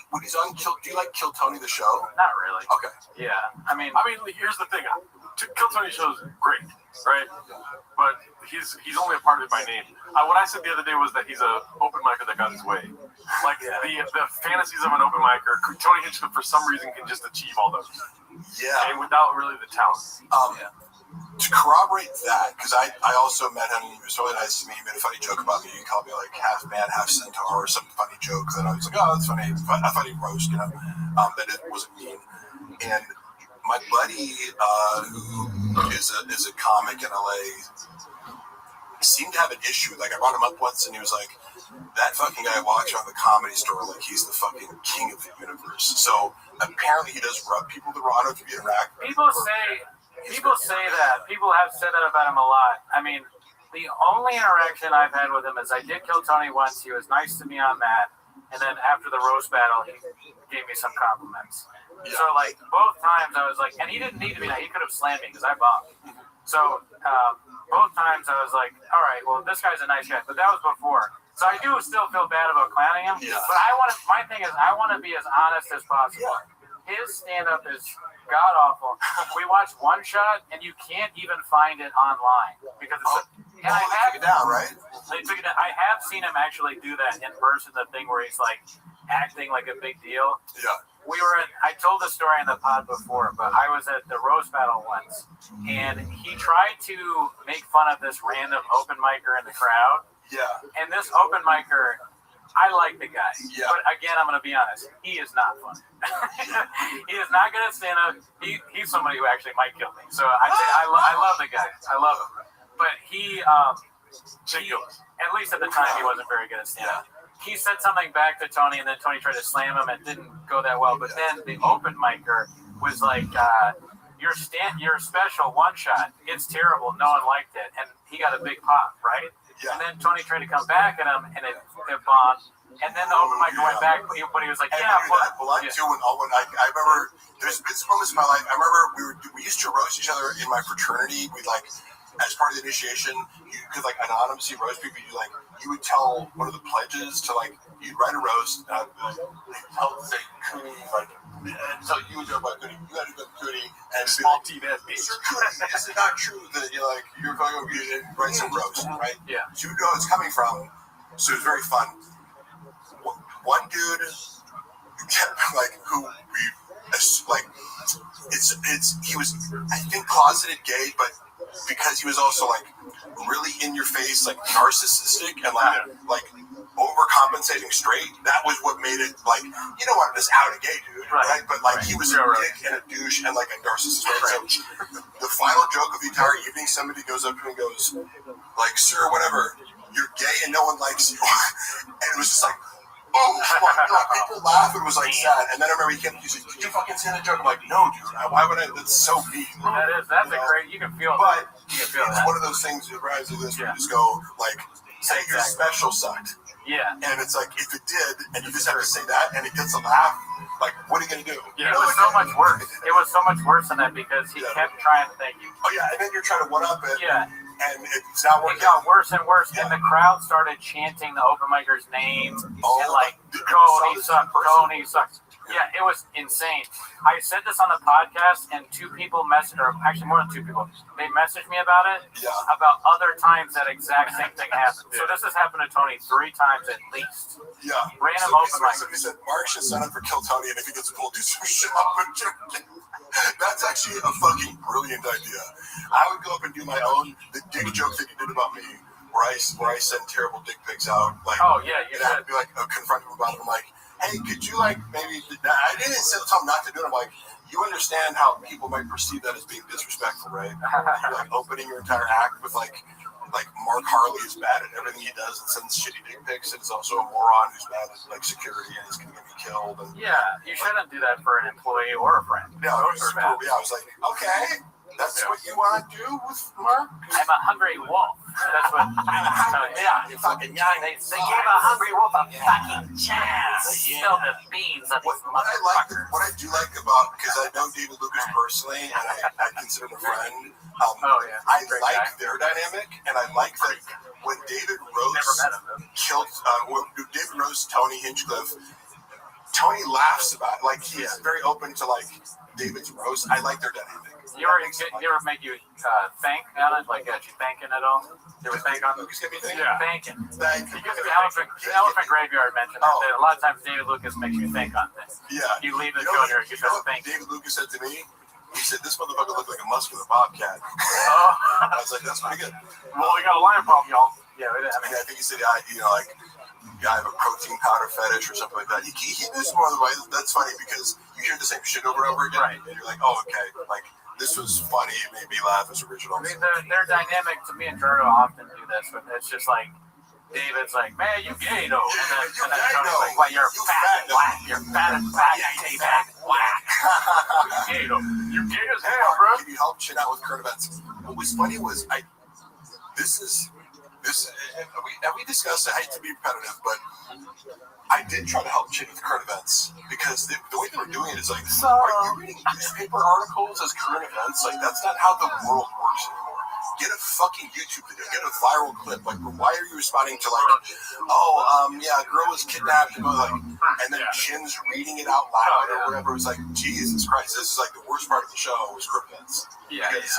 when he's on Kill? Do you like Kill Tony the show? Not really. Okay. Yeah, I mean, here's the thing. Kill Tony show is great, right? But he's only a part of it by name. What I said the other day was that he's an open micer that got his way. Like the fantasies of an open micer, Tony Hinchcliffe for some reason can just achieve all those. Yeah. And without really the talent. To corroborate that, because I also met him. He was really nice to me. He made a funny joke about me. He called me like half man, half centaur, or some funny joke. And I was like, oh, that's funny. A funny roast, you know, that it wasn't mean. And my buddy, who is a comic in LA, seemed to have an issue. Like I brought him up once, and he was like, "That fucking guy walks around the Comedy Store like he's the fucking king of the universe." So apparently, he does rub people the wrong way if you interact. People say that. People have said that about him a lot. I mean, the only interaction I've had with him is I did Kill Tony once. He was nice to me on that, and then after the roast battle, he gave me some compliments. Yeah. So like both times I was like, and he didn't need to be nice. He could have slammed me because I bombed. So both times I was like, all right, well this guy's a nice guy, but that was before. So I do still feel bad about clowning him. Yeah. But my thing is I want to be as honest as possible. Yeah. His stand-up is god awful. We watched one shot, and you can't even find it online because it's. And they took it down, right? They took it down. I have seen him actually do that in person. The thing where he's like acting like a big deal. Yeah. I told the story in the pod before, but I was at the roast battle once, and he tried to make fun of this random open micer in the crowd. Yeah. And this open micer, I like the guy. Yeah. But again, I'm going to be honest. He is not funny. He is not good at stand-up. He's somebody who actually might kill me. So I love the guy. I love him. But he, at least at the time, he wasn't very good at stand-up. He said something back to Tony, and then Tony tried to slam him. It didn't go that well. But then the open micer was like, your special one shot, it's terrible. No one liked it. And he got a big pop, right? Yeah. And then Tony tried to come back at him, and it bombed. And then the open micer went back, but he was like, yeah. Too, when I remember, there's been some moments in my life. I remember we used to roast each other in my fraternity. We'd like, as part of the initiation, you could like anonymously roast people. You would tell one of the pledges to like, you'd write a roast, and I'd say Cootie, like, and so you would go about Cootie, you had to go Cootie, and small T that bitch. Mr. Cootie, is it not true that you're going to go get it, write some roast, right? Yeah. So you know it's coming from. So it was very fun. One dude, he was, I think, closeted gay, but because he was also like really in your face, like narcissistic and like overcompensating straight. That was what made it like, you don't want to just out a gay dude, right? But like he was a dick and a douche and like a narcissist. Right? So the final joke of the entire evening, somebody goes up to him and goes, like, "Sir, whatever, you're gay and no one likes you," and it was just like, oh, people laughed and was like sad. And then I remember he kept using, did you fucking say that joke? I'm like, no, dude. Why would I? That's so mean. That's a great. You can feel it. But you can feel it's that. one of those things that rises to this where you just go like, say your special sucked. Yeah. And it's like if it did, and you just have to say that, and it gets a laugh. Like, what are you gonna do? Yeah, it was so much worse. It was so much worse than that because he kept trying to thank you. Oh yeah, and then you're trying to one up it. Yeah. And it's not working. It got worse and worse, and the crowd started chanting the open micer's name and like, Tony sucks, Tony sucks. Yeah, it was insane. I said this on the podcast, and 2 people messaged, or actually more than 2 people, they messaged me about it, about other times that exact same thing happened. So this has happened to Tony 3 times at least. Yeah. Random open mic. Somebody said Mark should sign up for Kill Tony, and if he gets pulled, do some shit. That's actually a fucking brilliant idea. I would go up and do my own, the dick joke that you did about me, where I send terrible dick pics out. Like, oh yeah, you have to be like confront him about it. I'm like, hey, could you like maybe? I didn't tell him not to do it. I'm like, you understand how people might perceive that as being disrespectful, right? You're like opening your entire act with like Mark Harley is bad at everything he does and sends shitty dick pics, and is also a moron who's bad at like security and is going to get me killed. And, yeah, you shouldn't do that for an employee or a friend. Yeah, I was like, okay. That's what you want to do with Mark? I'm a hungry wolf. That's what. Yeah, you fucking young. They gave a hungry wolf a fucking chance. Spill the beans of these motherfuckers. What I do like about, because I know David Lucas personally, and I consider him a friend. I like their dynamic, and I like that when David Rose killed, when David Rose, Tony Hinchcliffe, Tony laughs about it. Like he's very open to like David's roast. I like their dynamic. You ever make you thank on it? Like, you thanking at all? You ever thank on it? Yeah. Thanking. Because the elephant graveyard mentioned that a lot of times David Lucas makes you think on things. Yeah. You leave the show here, you try to think. David Lucas said to me, he said, this motherfucker looked like a muscular bobcat. I was like, that's pretty good. Well, we got a line problem, y'all. Yeah, I think he said, I have a protein powder fetish or something like that. He knew some other way. That's funny because you hear the same shit over and over again. Right. And you're like, oh, okay. Like, this was funny. It made me laugh. It's original. I mean, their dynamic, to me and Jordo often do this, but it's just like, David's like, man, you gay, though. And then Tony's like, well, you're fat and whack. You're fat and whack. You're fat and whack. You gay, though. You're gay as hell, bro. Can you help shit out with current events? What was funny was, have we discussed, I hate to be repetitive, but I did try to help Chin with current events because the way they were doing it is like, are you reading newspaper articles as current events? Like, that's not how the world works anymore. Get a fucking YouTube video, get a viral clip. Like, why are you responding to like, a girl was kidnapped, and then Chin's reading it out loud or whatever. It was like, Jesus Christ, this is like the worst part of the show was current events. Yeah, because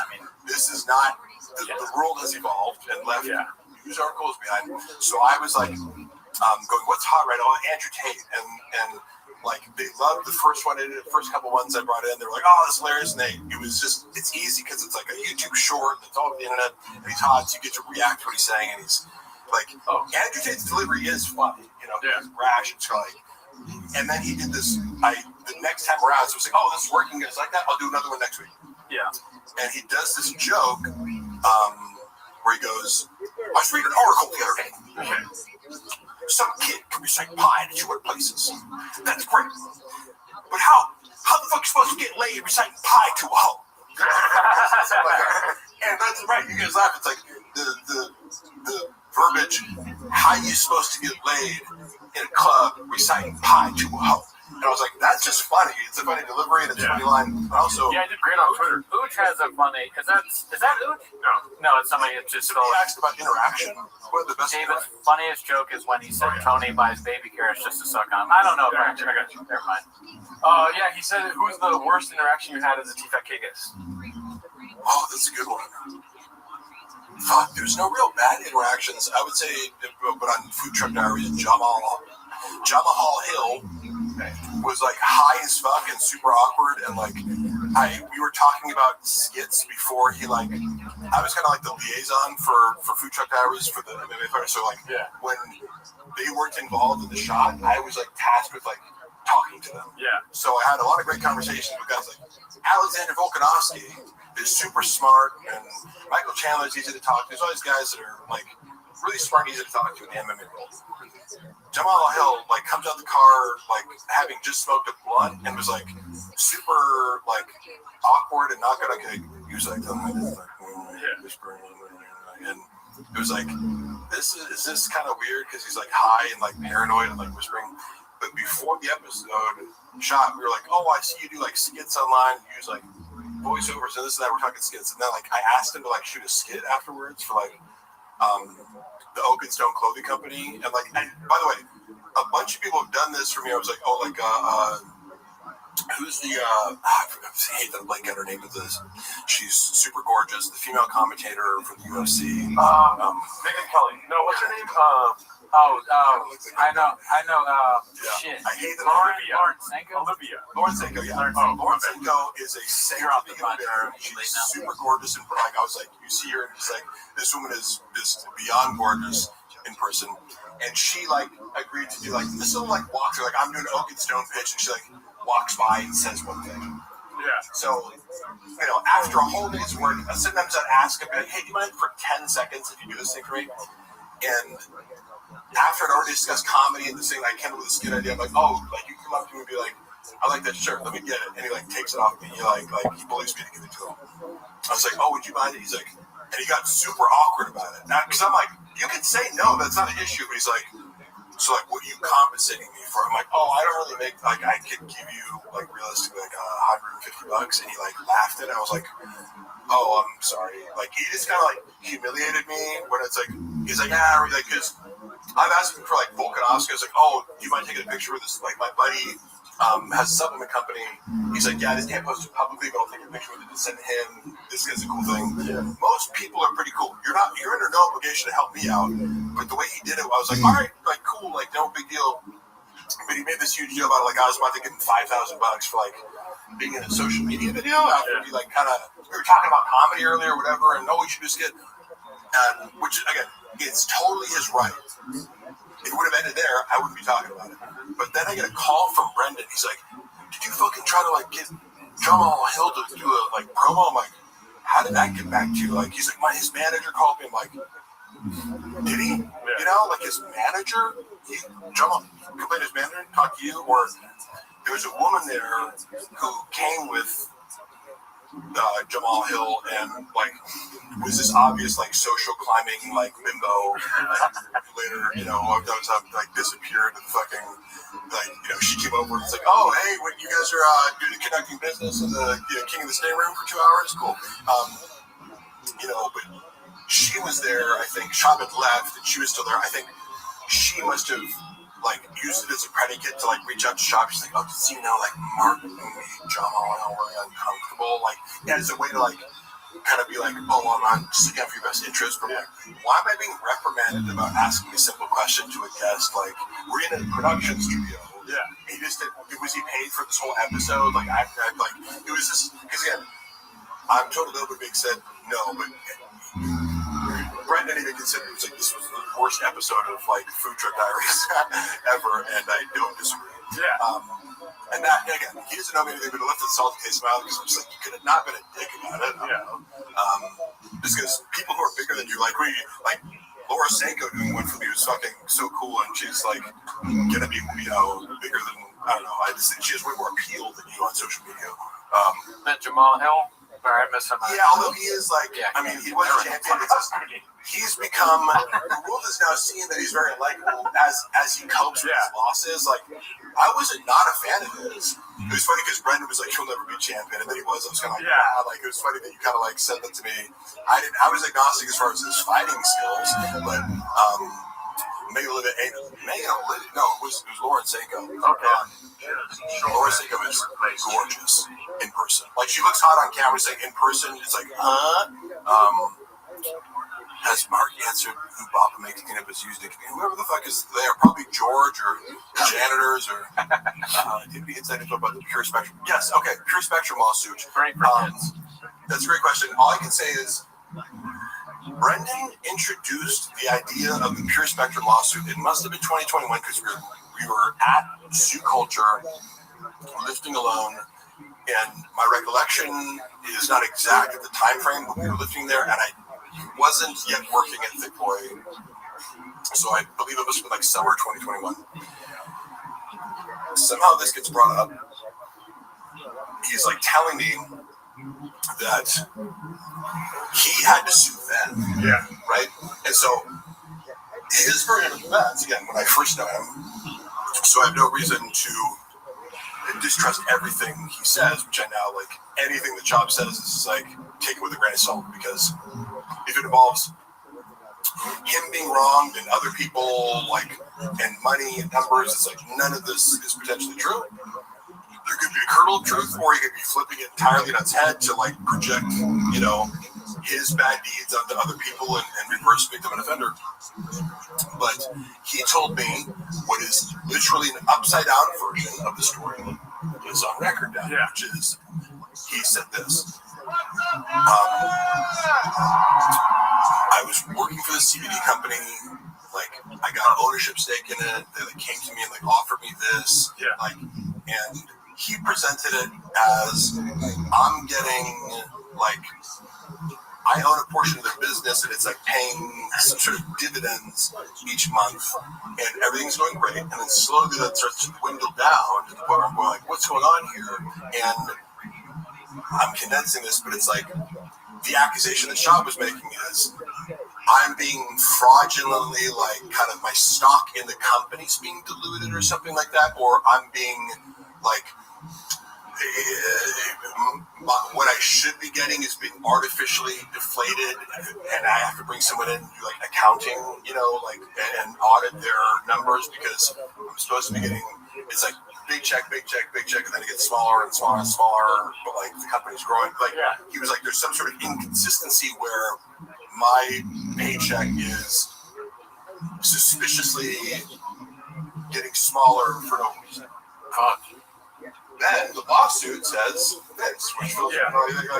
this is not, the world has evolved and left news articles behind. So I was like, going, what's hot right now? Andrew Tate, and like they loved the first one. The first couple ones I brought in, they were like, "Oh, that's hilarious!" And it's easy because it's like a YouTube short. It's all over the internet, and he's hot, so you get to react to what he's saying. And he's like, Andrew Tate's delivery is funny, it's brash. It's like, and then he did this. The next time around, so I was like, "Oh, this is working. It's like that. I'll do another one next week." Yeah, and he does this joke where he goes, "I was reading an article the other day." Some kid can recite pi in 200 places. That's great. But how the fuck are you supposed to get laid reciting pi to a hoe? And that's right, you guys laugh. It's like the verbiage, how you supposed to get laid in a club reciting pi to a hoe. And I was like, that's just funny. It's a funny delivery and it's a funny line. But also, I did great on Twitter. Ooch has a funny. Is that Ooch? No, it's somebody that just asked about interaction. What are the best? David's funniest joke is when he said Tony buys baby carrots just to suck on. I don't know. I got you. Never mind. Yeah, he said, who's the worst interaction you had as a T-Fat K-Guest? Oh, that's a good one. Fuck, there's no real bad interactions. I would say, but on Food Truck Diaries, Jamal Hill was like high as fuck and super awkward, and like we were talking about skits before he I was kind of like the liaison for Food Truck Diaries for the MMA fighter. So when they weren't involved in the shot, I was like tasked with like talking to them. Yeah. So I had a lot of great conversations with guys like Alexander Volkanovski is super smart, and Michael Chandler's easy to talk to. There's all these guys that are like really smart, easy to talk to in the MMA world. Jamal Hill like comes out the car like having just smoked a blunt and was like super like awkward and not gonna. He was like, whispering, and it was like, is this kind of weird because he's like high and like paranoid and like whispering. But before the episode shot, we were like, oh, I see you do like skits online, you use like voiceovers and this and that. We're talking skits, and then like I asked him to like shoot a skit afterwards for like the Oak and Stone clothing company, and like, and by the way, a bunch of people have done this for me. I was like, oh, like who's the I hate that I blank out her name of this. She's super gorgeous, the female commentator for the UFC. Megan Kelly. No, what's her name? I know. Yeah. Shit. I hate that. Lauren Senko, yeah. Lauren Senko is a saint of the bear. She's super gorgeous and like I was like, you see her, and it's like this woman is beyond gorgeous in person. And she like agreed to do like this little like walkthrough, like I'm doing an Oak and Stone pitch, and she like walks by and says one thing. Yeah. So, you know, after a whole day's work, sometimes I'd ask him, hey, do you mind for 10 seconds if you do this thing for me? And after I'd already discussed comedy and this thing, I came up with a skit idea. I'm like, oh, like you come up to me and be like, I like that shirt, let me get it. And he like takes it off me. He like he bullies me to give it to him. I was like, oh, would you mind it? He's like, and he got super awkward about it. Because I'm like, you can say no, that's not an issue. But he's like, so like, what are you compensating me for? I'm like, oh, I don't really make, like, I could give you like realistically like $150. And he like laughed at it. I was like, oh, I'm sorry. Like he just kind of like humiliated me when it's like, he's like, yeah, like, because I've asked him for like Volkanovski. I was like, oh, do you mind taking a picture with this? Like my buddy has a supplement company. He's like, yeah, I just can't post it publicly, but I'll take a picture with it and send him. This is a cool thing. Yeah. Most people are pretty cool. You're under no obligation to help me out. But the way he did it, I was like, all right, like cool, like no big deal. But he made this huge deal about it, like I was about to give him $5,000 for like being in a social media video after he like kind of, we were talking about comedy earlier or whatever, and no, we should just get, which again, it's totally his right. If it would have ended there, I wouldn't be talking about it. But then I get a call from Brendan. He's like, did you fucking try to like get Jamal Hill to do a like promo? I'm like, how did that get back to you? Like, he's like, his manager called me. I'm like, did he? You know, like his manager, Jamal complained his manager, talk to you, or there was a woman there who came with Jamal Hill and like was this obvious like social climbing like bimbo. Later, you know, like disappeared and fucking like, you know, she came over and was like, oh hey, when you guys are doing the conducting business in the King of the Stay room for 2 hours, cool. You know, but she was there. I think Shab had left and she was still there. I think she must have like used it as a predicate to like reach out to Shab. She's like, oh, does he know like Mark and me, Jamal, and we're uncomfortable? Like, yeah, as a way to like kind of be like, oh, I'm not just looking out for your best interest, but like, why am I being reprimanded about asking a simple question to a guest? Like, we're in a production studio. Yeah. He just did, was he paid for this whole episode? Like, I like, it was just, because again, I'm totally open, Big said no, but Brent didn't even consider it. Was like, this was the worst episode of like Food Truck Diaries ever, and I don't disagree. Yeah. And that, again, he doesn't know me anything but a lifted salt taste smile because I'm just like, you could have not been a dick about it. Just because people who are bigger than you, like Laura Senko doing one for me was fucking so cool, and she's like gonna be, you know, bigger than, I don't know, I just think she has way more appeal than you on social media. That Jamal Hill? Sorry, I missed something. Yeah, although he is like, I mean, he was champion. It's just, he's become, the world is now seeing that he's very likable as he copes with his losses. Like, I was not a fan of his. It was funny because Brendan was like, he'll never be champion, and then he was. I was kind of like, wow. Like, it was funny that you kind of like said that to me. I was agnostic as far as his fighting skills, but Megan Olivia, no, it was Lauren Senko. Okay. Lauren Senko is gorgeous in person. Like, she looks hot on camera, saying in person, it's like, has Mark answered who Baba makes cleanup is used to whoever the fuck is there? Probably George or the janitors or did we inside info about the Pure Spectrum? Yes, okay, Pure Spectrum lawsuit. That's a great question. All I can say is Brendan introduced the idea of the Pure Spectrum lawsuit. It must have been 2021 because we were at Zoo Culture lifting alone, and my recollection is not exact at the time frame, but we were lifting there, and I wasn't yet working at Thick Boy So I believe it must have been like summer 2021. Somehow this gets brought up. He's like telling me that he had to sue them. Yeah. Right? And so his version of events, again, when I first know him, so I have no reason to distrust everything he says, which I now like. Anything that Chop says is like, take it with a grain of salt, because if it involves him being wrong and other people, like, and money and numbers, it's like none of this is potentially true. There could be a kernel of truth, or he could be flipping it entirely on its head to like project, you know, his bad deeds onto other people and reverse victim and offender. But he told me what is literally an upside down version of the story is on record now, which is he said this. I was working for the CBD company. Like, I got ownership stake in it. They like came to me and like offered me this. Yeah. Like, and he presented it as I'm getting like I own a portion of their business and it's like paying some sort of dividends each month and everything's going great. And then slowly that starts to dwindle down to the point where I'm going like, what's going on here? And I'm condensing this, but it's like the accusation that Shab was making is I'm being fraudulently, like, kind of my stock in the company's being diluted or something like that, or I'm being, like, what I should be getting is being artificially deflated, and I have to bring someone in and do, like, accounting, you know, like, and audit their numbers because I'm supposed to be getting, it's like, big check, and then it gets smaller and smaller and smaller, but, like, the company's growing. Like, he was like, there's some sort of inconsistency where my paycheck is suspiciously getting smaller for no reason. Then the lawsuit says, like,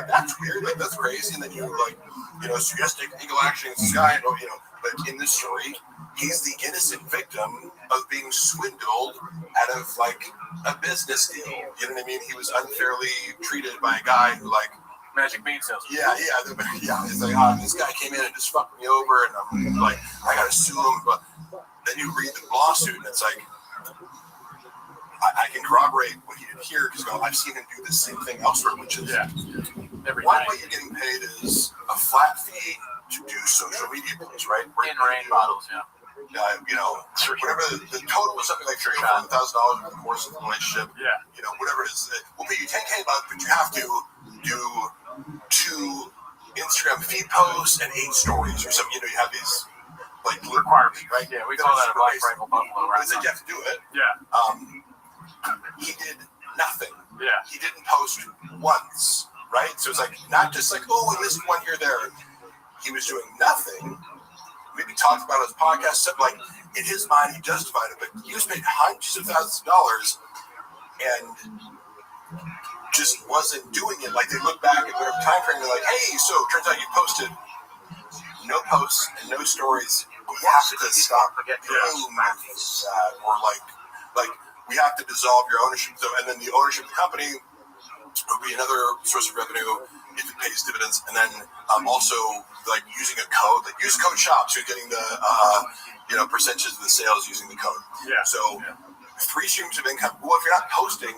that's weird, like, that's crazy, and then you, like, you know, so you have to take legal action against this guy, you know, but in this story, he's the innocent victim of being swindled out of, like, a business deal. You know what I mean? He was unfairly treated by a guy who, like, Magic bean salesman. Yeah. It's like, this guy came in and just fucked me over, and I'm like, I gotta sue him. But then you read the lawsuit, and it's like, I can corroborate what he did here because I've seen him do the same thing elsewhere, which is one way you're getting paid is a flat fee to do social media posts, right? In-rain models, you know, whatever the total was something like $1,000 over the course of the relationship. Yeah. You know, whatever it is, we'll pay you $10K a month, but you have to do 2 Instagram feed posts and 8 stories or something. You know, you have these like requirements, right? Yeah, we call that a Black Rifle Buffalo, right? It's like you have to do it. Yeah. He did nothing. Yeah. He didn't post once, right? So it's like not just like, oh, we missed one here there. He was doing nothing. Maybe talked about his podcast, something like in his mind he justified it, but he was paid hundreds of thousands of dollars and just wasn't doing it. Like they look back at whatever time frame, they're like, hey, so it turns out you posted no posts and no stories. We have to stop doing that, or like we have to dissolve your ownership. So, and then the ownership of the company would be another source of revenue if it pays dividends. And then also like using a code, like use code SHOP, so you're getting the percentages of the sales using the code. Yeah. So 3 streams of income. Well, if you're not posting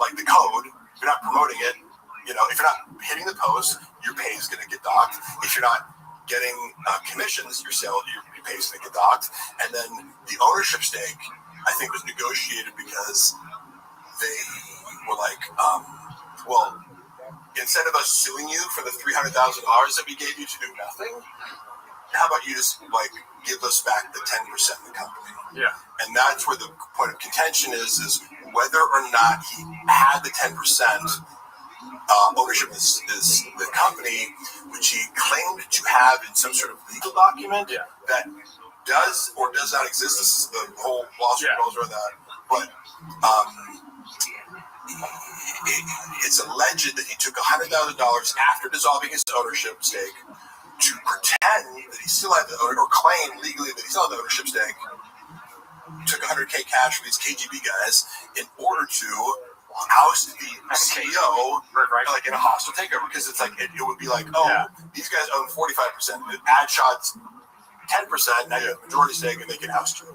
like the code, if you're not promoting it, you know, if you're not hitting the post, your pay is going to get docked. If you're not getting commissions, your pay is going to get docked. And then the ownership stake, I think, was negotiated because they were like, well, instead of us suing you for the $300,000 that we gave you to do nothing, how about you just like give us back the 10% of the company? Yeah. And that's where the point of contention is whether or not he had the 10% ownership of the company, which he claimed to have in some sort of legal document that does or does not exist. This is the whole lawsuit goes around that. But it's alleged that he took $100,000 after dissolving his ownership stake to pretend that he still had the or claim legally that he still had the ownership stake. He took $100K cash from these KGB guys in order to oust the CEO, like in a hostile takeover, because it's like it would be like, these guys own 45%. Ad shots 10%, negative majority stake, and they can oust you.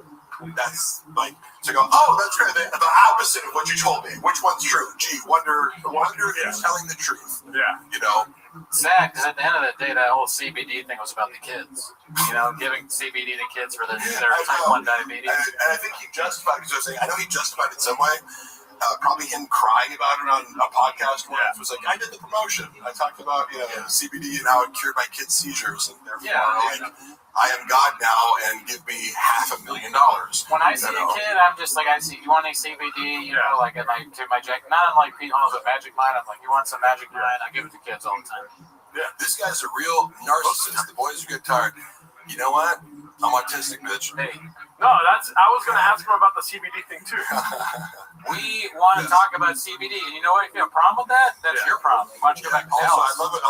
That's like, so go, oh, that's great. The opposite of what you told me. Which one's true? Gee, wonder who's telling the truth. Yeah. You know? Sad, because at the end of the day, that whole CBD thing was about the kids. You know, giving CBD to kids for their type 1 diabetes. And I think he justified it, because I know he justified it some way. Probably him crying about it on a podcast once. It was like, I did the promotion. I talked about, CBD and how it cured my kids' seizures, and therefore, I am God now, and give me $500,000. When I see a kid, I'm just like, I see, you want any CBD? You know, like, and I do my jack, not unlike Pete Holmes with Magic Mind. I'm like, you want some Magic Mind? I give it to kids all the time. Yeah, this guy's a real narcissist. The boys are getting tired. You know what? I'm autistic, bitch. Hey. No, I was going to ask him about the CBD thing too. We want to talk about CBD, and you know what? If you have a problem with that, that's your problem. Why don't you go back to Also, Dallas? I love it.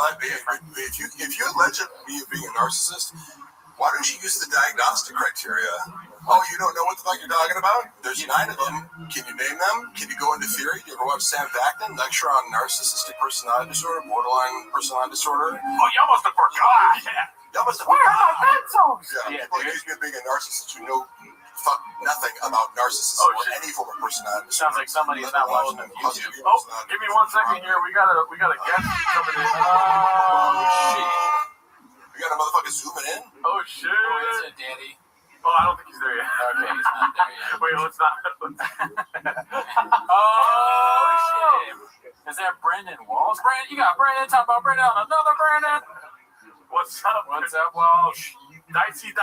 If you allege me of being a narcissist, why don't you use the diagnostic criteria? Oh, you don't know what the fuck you're talking about? There's 9 of them. Can you name them? Can you go into theory? You ever watch Sam Vaknin lecture on narcissistic personality disorder, borderline personality disorder? Oh, you almost forgot. Y'all must have Where are my pencils? Yeah, people accuse me of being a narcissist who know fuck nothing about narcissism or any form of personality disorder. Sounds like somebody's not watching YouTube. Oh, give me 1 second here. We got a guest coming in. Oh shit! We got a motherfucker zooming in. Oh shit! Who is it, Daddy? Oh, I don't think he's there yet. Okay, he's not there yet. Wait, let's not. Oh shit! Is that Brendan Walsh? Brandon, you got Brandon. Talk about Brandon. Another Brandon. What's up? What's up, Walsh? Dicey.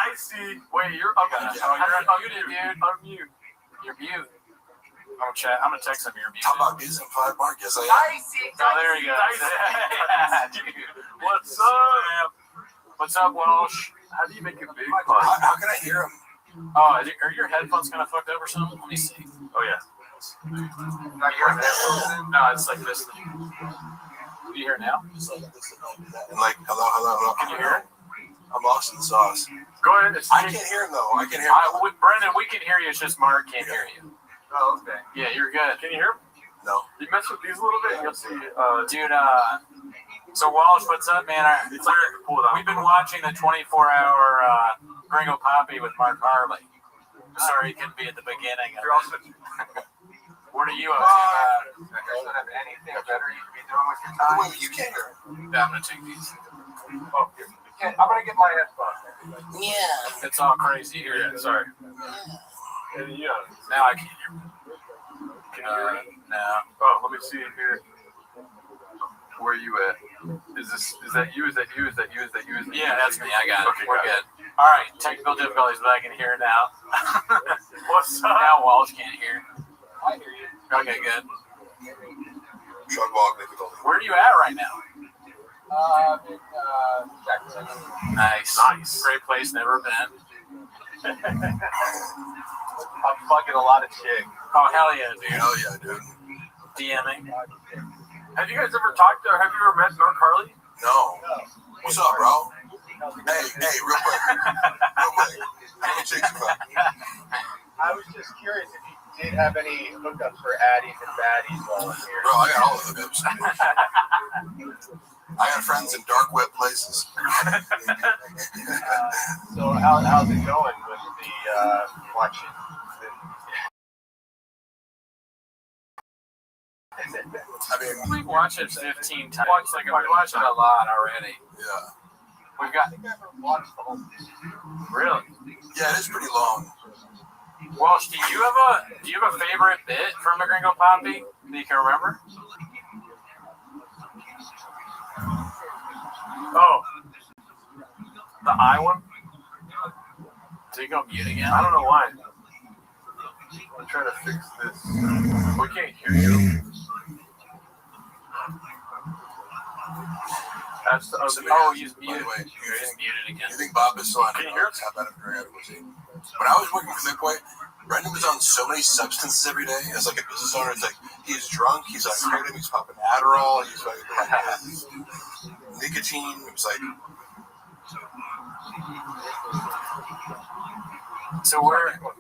Wait, you're up. Oh, you did, dude. Unmute. You're mute. I'm gonna text him. You're mute. Talk about Giz and 5 Mark. Yes, I am. Oh, there he goes. Yeah, dude. What's up? What's up, Walsh? How do you make it big? How can I hear him? Oh, are your headphones kind of fucked up or something? Let me see. Oh yeah. No, it's like this. Can you hear it now? And like, hello. Can you hear it? I'm lost in the sauce. Go ahead. I can't hear him though. I can hear him. With Brendan, we can hear you. It's just Mark can't hear you. Oh, okay. Yeah, you're good. Can you hear him? No. You mess with these a little bit, you'll see. Dude, so Walsh, what's up, man? We've been watching the 24-hour Gringo Poppy with Mark Harley. Sorry he couldn't be at the beginning. What are you up to? Have anything better you can be doing with your time? You can't hear him. I'm gonna take these. Oh, I'm gonna get my headphones. Yeah. It's all crazy here. Yeah, sorry. Yeah. Now I can't hear. Can you hear me? No. Oh, let me see here. Where are you at? Is that you? Is that you? Yeah, that's me. I got it. Okay, We're good. All right. Technical difficulties, but I can hear now. What's up? Now Walsh can't hear. I hear you. Okay, good. Chuck Walk difficulty. Where are you at right now? In Jackson. Nice. Great place. Never been. I'm fucking a lot of chicks. Oh hell yeah, dude. Hell yeah, dude. DMing. Have you guys ever talked or have you ever met Mark Harley? No. What's up, bro? Hey, real quick. How many chicks you fuck? I was just curious if you did have any hookups for addies and baddies while I'm here. Bro, I got all the hookups. I got friends in dark web places. So how's it going with the watching? I mean, We've watched it 15 times. We watched it a lot already. Yeah. We've got. I think I ever watched the whole season. Really? Yeah, it is pretty long. Walsh, do you have a favorite bit from the Gringo Poppy that you can remember? Oh, the I one? So you go mute again? I don't know why. I'm trying to fix this. We can't hear you. That's the other. Oh, he's muted. By the way, He's muted again. you think Bob is still on? Can you hear us? How about when I was working for Midway, Brendan was on so many substances every day. As like a business owner, it's like he's drunk, he's on kratom, he's popping Adderall, he's like nicotine. It was like. So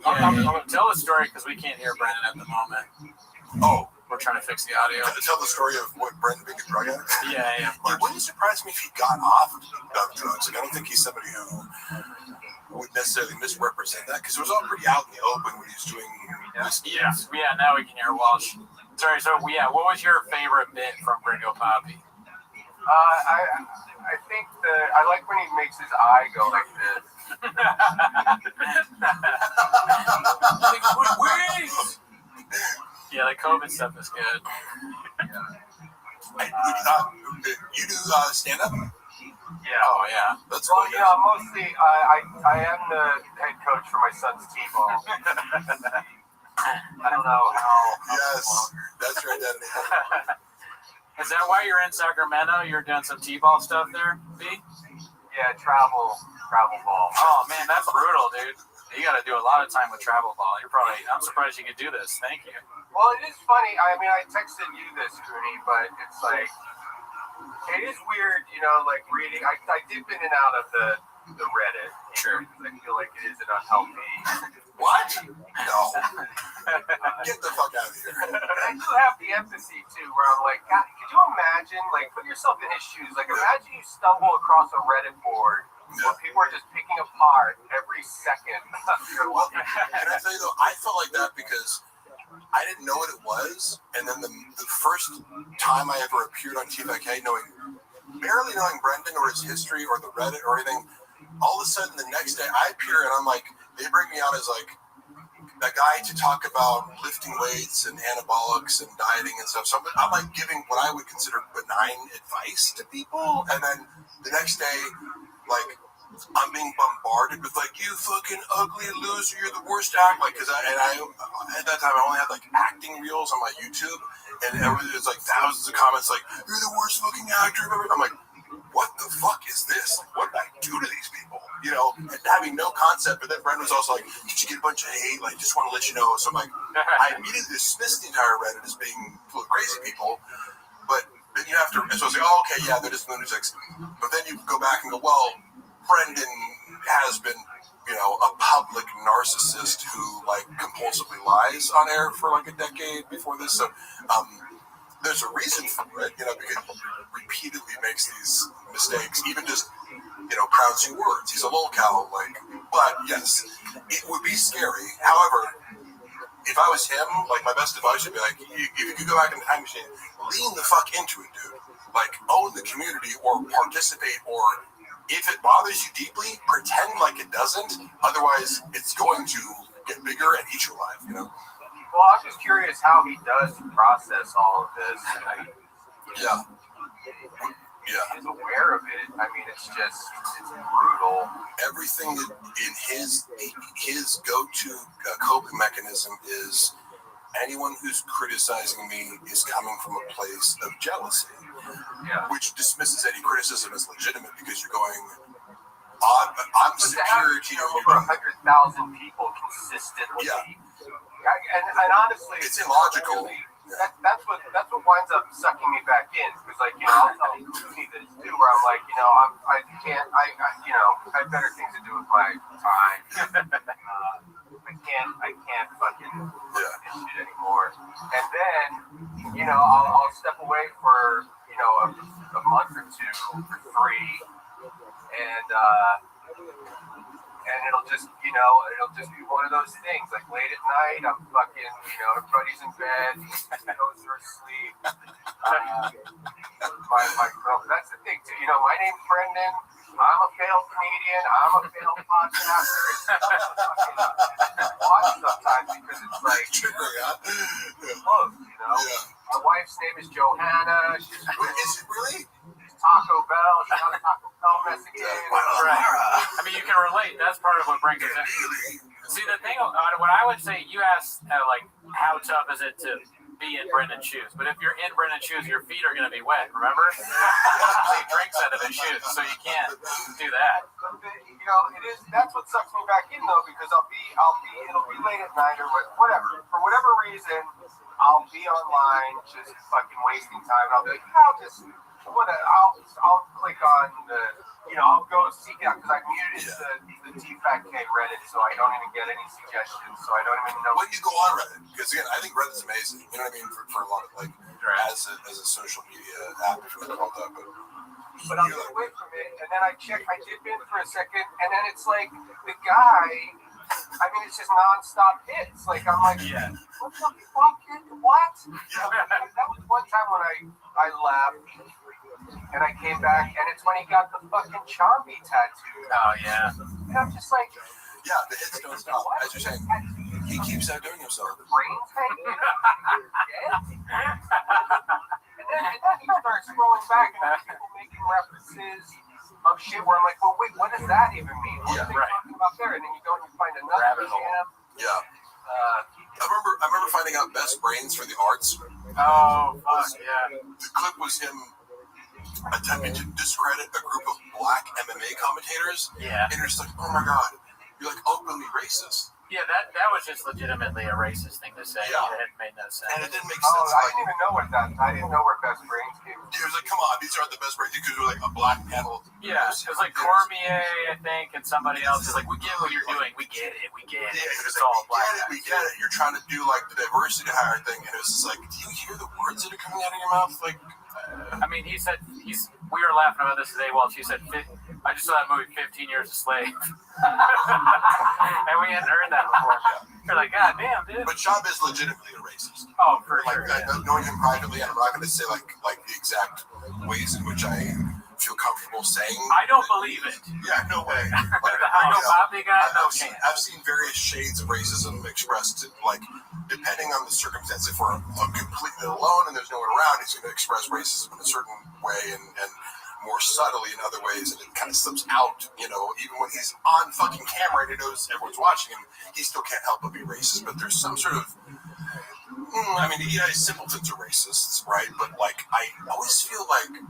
I'm going to tell the story because we can't hear Brendan at the moment. Oh. We're trying to fix the audio. Tell the story of what Brendan being a drug addict. Yeah. It wouldn't surprise me if he got off of drugs. Like I don't think he's somebody who would necessarily misrepresent that because it was all pretty out in the open when he was doing this. Yeah, now we can hear Walsh. Sorry, so what was your favorite bit from Gringo Poppy? I think I like when he makes his eye go like this. Yeah, the COVID stuff is good. You do stand up? Yeah. Oh yeah. That's well, mostly I am the head coach for my son's t-ball. I don't know how. Yes, that's your identity. Is that why you're in Sacramento? You're doing some t-ball stuff there, B? Yeah, travel ball. Oh man, that's brutal, dude. You got to do a lot of time with travel ball. I'm surprised you could do this. Thank you. Well, it is funny. I mean, I texted you this, Cooney, but it's like, it is weird, like reading. I dip in and out of the Reddit. Sure. Because I feel like it is an unhealthy. What? No. Get the fuck out of here. I do have the empathy too, where I'm like, God, could you imagine? Like, put yourself in his shoes. Like, imagine you stumble across a Reddit board where people are just picking apart every second of your life. Can I tell you though, I felt like that because I didn't know what it was, and then the first time I ever appeared on TVK, barely knowing Brendan or his history or the Reddit or anything, all of a sudden the next day I appear and I'm like, they bring me out as like a guy to talk about lifting weights and anabolics and dieting and stuff. So I'm like giving what I would consider benign advice to people, and then the next day, like, I'm being bombarded with like, you fucking ugly loser, you're the worst actor. Like, cause I at that time I only had like acting reels on my YouTube, and there's like thousands of comments like, you're the worst fucking actor ever. I'm like, what the fuck is this? Like, what did I do to these people? And having no concept. But then Brendan was also like, did you get a bunch of hate? Like, just want to let you know. So I'm like, I immediately dismissed the entire Reddit as being full of crazy people. But then you have to, so I was like, oh, okay, yeah, they're just lunatics. But then you go back and go, well, Brendan has been, a public narcissist who like compulsively lies on air for like a decade before this. So there's a reason for it, because he repeatedly makes these mistakes, even just, pronouncing words. He's a lolcow, but yes, it would be scary. However, if I was him, like, my best advice would be like, if you could go back in the time machine, lean the fuck into it, dude. Like, own the community or participate, or if it bothers you deeply, pretend like it doesn't. Otherwise, it's going to get bigger and eat you alive, Well, I'm just curious how he does process all of this. Yeah. He's aware of it. I mean, it's brutal. Everything in his go-to coping mechanism is anyone who's criticizing me is coming from a place of jealousy, which dismisses any criticism as legitimate because you're going, I'm superior to you. Over 100,000 people consistently. And honestly, it's illogical. That's what winds up sucking me back in, because I'll tell Cooney this too, where I'm like, I have better things to do with my time. I can't fucking this shit anymore. And then, I'll step away for a month or two for free, and it'll just be one of those things. Like, late at night, I'm fucking, everybody's in bed, those are asleep. My girl, that's the thing too. My name's Brendan. I'm a failed comedian. I'm a failed podcaster. It's watch sometimes because it's like, close, My wife's name is Johanna. Is it really? Taco Bell. She's on Taco Bell Mexican. Right. I mean, you can relate. That's part of what brings us in. See, the thing, what I would say, you asked, how tough is it to be in Brendan's shoes? But if you're in Brendan's shoes, your feet are going to be wet, remember? He drinks out of his shoes, so you can't do that. That's what sucks me back in, though, because it'll be late at night or whatever. For whatever reason, I'll be online just fucking wasting time. And I'll be like, I'll click on I'll go seek out, because I muted the TFATK Reddit, so I don't even get any suggestions, so I don't even know. When you go on Reddit, because again, I think Reddit's amazing, you know what I mean, for a lot of, as a social media app, if you want to call it that, but but I'll get away from it. And then I dip in for a second, and then it's like the guy. I mean, it's just nonstop hits. Like I'm like, what the fuck? What? That was one time when I left, and I came back, and it's when he got the fucking Chompy tattoo. Oh yeah. And I'm just like, yeah, the hits don't stop. As you're saying, he keeps outdoing himself. Brains hanging. And then he starts scrolling back, and there's people making references of shit where I'm like, well, wait, what does that even mean? What are they talking about there? And then you go and you find another jam. Yeah. I remember finding out Best Brains for the Arts. Oh, fuck, yeah. The clip was him attempting to discredit a group of black MMA commentators. Yeah. And you're just like, oh my god, you're like openly racist. Yeah, that was just legitimately a racist thing to say. Yeah. It made no sense. And it didn't make sense. I didn't even know what that. I didn't know where Best Brains came from. He was like, come on, these aren't the best brains. Because we're like a black panel. Yeah, it was like Cormier, I think, and somebody else is like, we get what you're doing. We get it. Yeah, it's all black. We get it. You're trying to do like the diversity hire thing. And it was just like, do you hear the words that are coming out of your mouth? Like, I mean, we were laughing about this today while she said, I just saw that movie 15 Years a Slave. And we hadn't heard that before. You're like, God damn, dude. But Shab is legitimately a racist. Oh, for sure. Knowing him privately, and I'm not going to say like the exact ways in which I feel comfortable saying. I don't believe it. Yeah, no way. I know Bobby guy. I've seen various shades of racism expressed, like depending on the circumstance. If we're completely alone and there's no one around, he's going to express racism in a certain way and more subtly in other ways, and it kind of slips out, even when he's on fucking camera and he knows everyone's watching him, he still can't help but be racist. But there's some sort of, simpletons are racists, right? But like, I always feel like,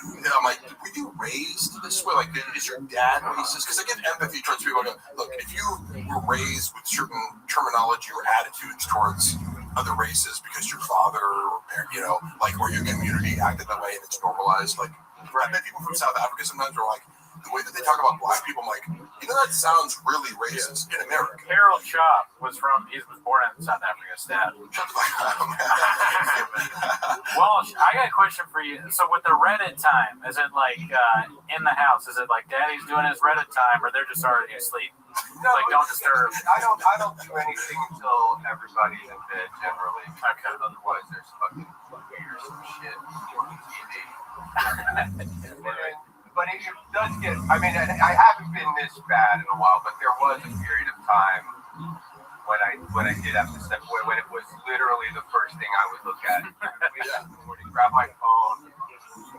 were you raised this way? Like, is your dad racist? Because I get empathy towards people. Look, if you were raised with certain terminology or attitudes towards other races because your father or parent, or your community acted that way and it's normalized, like, I met people from South Africa sometimes who are like, the way that they talk about black people, I'm like, that sounds really racist in America. Harold Chop was born in South Africa, Stat. Well, I got a question for you. So with the Reddit time, is it like in the house? Is it like Daddy's doing his Reddit time, or they're just already asleep? No, like don't disturb. I don't do anything until everybody's in bed generally. Okay. Otherwise, there's fucking weird some shit on TV. But it does get. I mean, I haven't been this bad in a while, but there was a period of time when I did have to step away. When it was literally the first thing I would look at. Grab my phone,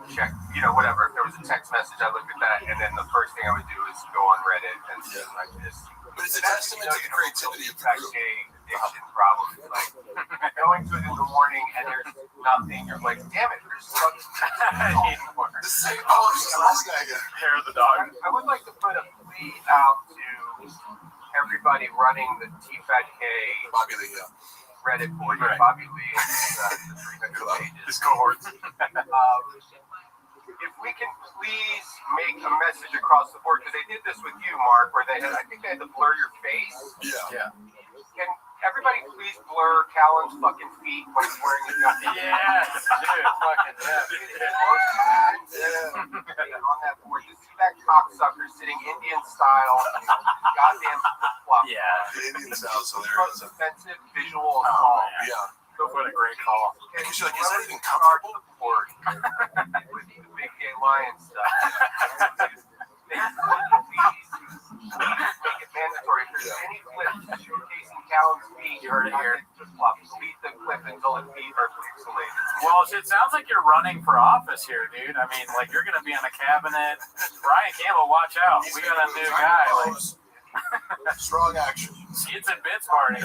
check, whatever. If there was a text message, I looked at that, and then the first thing I would do is go on Reddit and see like this. But it's a testament to the creativity of the group. Addiction problems. Like going to it in the morning and there's nothing. You're like, damn it, there's something. The same post last night. Hair of the dog. I would like to put a plea out to everybody running the TFATK Bobby Lee, Reddit board. Right. Bobby Lee and the 300 pages. His cohorts. If we can please make a message across the board, because they did this with you, Mark, where I think they had to blur your face. Yeah. Can everybody please blur Callan's fucking feet when he's wearing a jacket? Yeah, dude, fucking on that board, to see that cocksucker sitting Indian style, goddamn flip-flop. Yeah, the Indian style is hilarious. Most offensive visual assault. Yeah. What a great call. Because you're like, is that even comfortable? With the big gay lion stuff. They please make it mandatory. If there's any clips showcasing Callan's feet, you heard it here. Delete the clip until the feet are pixelated. Well, it sounds like you're running for office here, dude. I mean, like, you're going to be in a cabinet. Brian Campbell, watch out. We got a new guy. Strong action. Skits and bits party.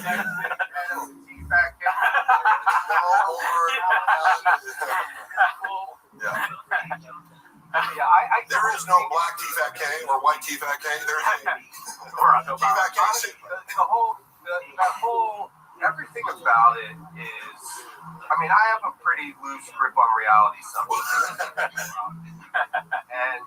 There is no black TFATK or white TFATK. There is TFATK. Everything about it is, I mean, I have a pretty loose grip on reality sometimes. And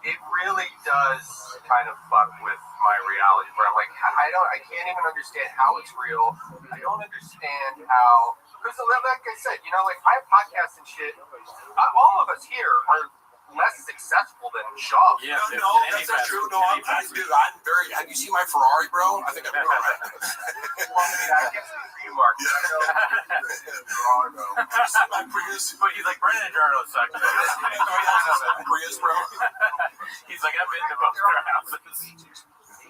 it really does kind of fuck with my reality, where I'm like, I can't even understand how it's real. I don't understand how, because like I said, like I have podcasts and shit. All of us here are less successful than Shaw. Yeah, No, that's not true. No, I'm very. Have you seen my Ferrari, bro? I think I'm doing all right. Well, I mean, I guess it's you, Mark. I know. Ferrari, bro. You see my Prius? But he's like, Brennan and Jarno suck. Prius, bro. He's like, I've been to both their houses.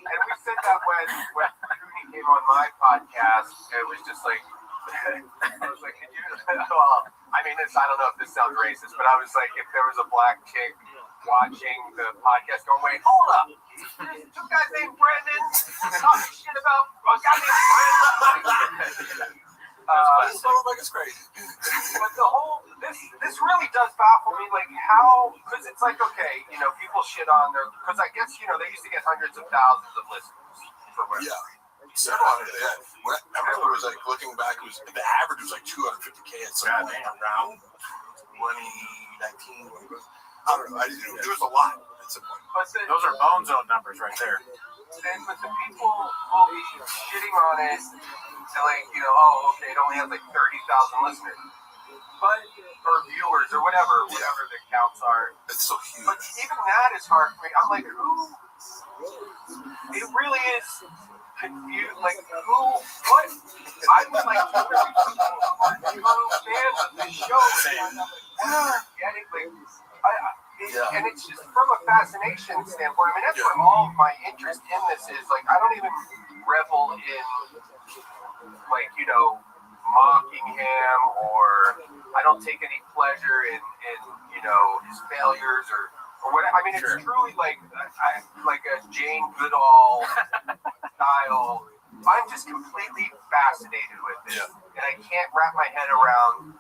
And we said that when Cooney came on my podcast, it was just like, I was like, could you, well, I mean, I don't know if this sounds racist, but I was like, if there was a black chick watching the podcast going, wait, hold up, there's two guys named Brendan talking shit about a guy named Brendan. It's crazy. But the whole, this really does baffle me, like how, because it's like, okay, you know, people shit on their, because I guess, you know, they used to get hundreds of thousands of listeners for whatever. Yeah. Several hundred, yeah. I remember it was like looking back, it was the average was like 250K at some point around 2019. I don't know. There was a lot at some point. But those are Bone Zone numbers right there. But the people will be shitting on it, and like, you know, oh, okay, it only has like 30,000 listeners, but or viewers or whatever the counts are. It's so huge. But even that is hard for me. I'm like, who? It really is. Confused, like who? What? I would like to true fans of this show. Getting like, and it's just from a fascination standpoint. I mean, that's what all of my interest in this is. Like, I don't even revel in, like, you know, mocking him, or I don't take any pleasure in you know, his failures or what. I mean, it's truly like a Jane Goodall style. I'm just completely fascinated with it, and I can't wrap my head around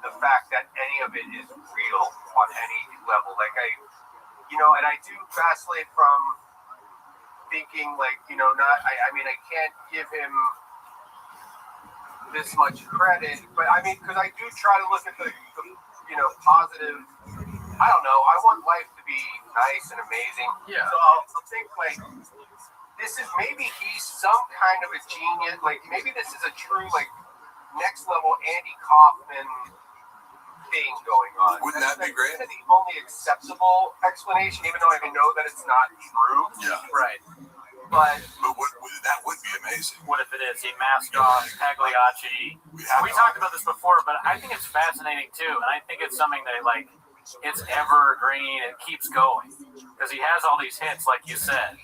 the fact that any of it is real on any level. Like you know, and I do vacillate from thinking like, you know, I mean, I can't give him this much credit, but I mean, because I do try to look at the you know, positive. I don't know. I want life to be nice and amazing. Yeah. So I'll think like, this is maybe he's some kind of a genius. Like maybe this is a true like next level Andy Kaufman thing going on. Wouldn't that be great? That's the only acceptable explanation, even though I know that it's not true. Yeah. Right. But that would be amazing. What if it is? He masked off Pagliacci. We talked about this before, but I think it's fascinating too, and I think it's something that like it's evergreen. It keeps going because he has all these hits, like you said,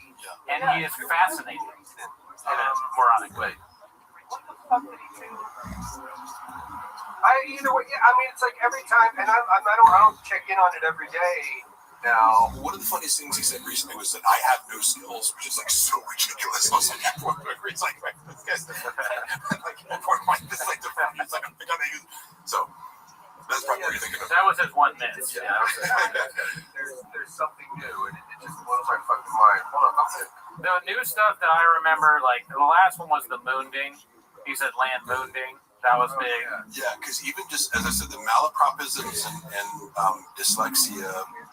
and he is fascinating in a moronic way. What the fuck did he do? Either way, I mean, it's like every time, and I don't check in on it every day. Now, one of the funniest things he said recently was that I have no skills, which is like so ridiculous. I was like, it's like this guy's different. Like this is like different. It's like I'm thinking so. That's probably what you're thinking of. That was his one miss. Yeah. There's something new, and it just blows my fucking mind. Hold on, the new stuff that I remember, like the last one was the moonding. He said land moonding. That was big. Yeah, because even just as I said, the malapropisms and dyslexia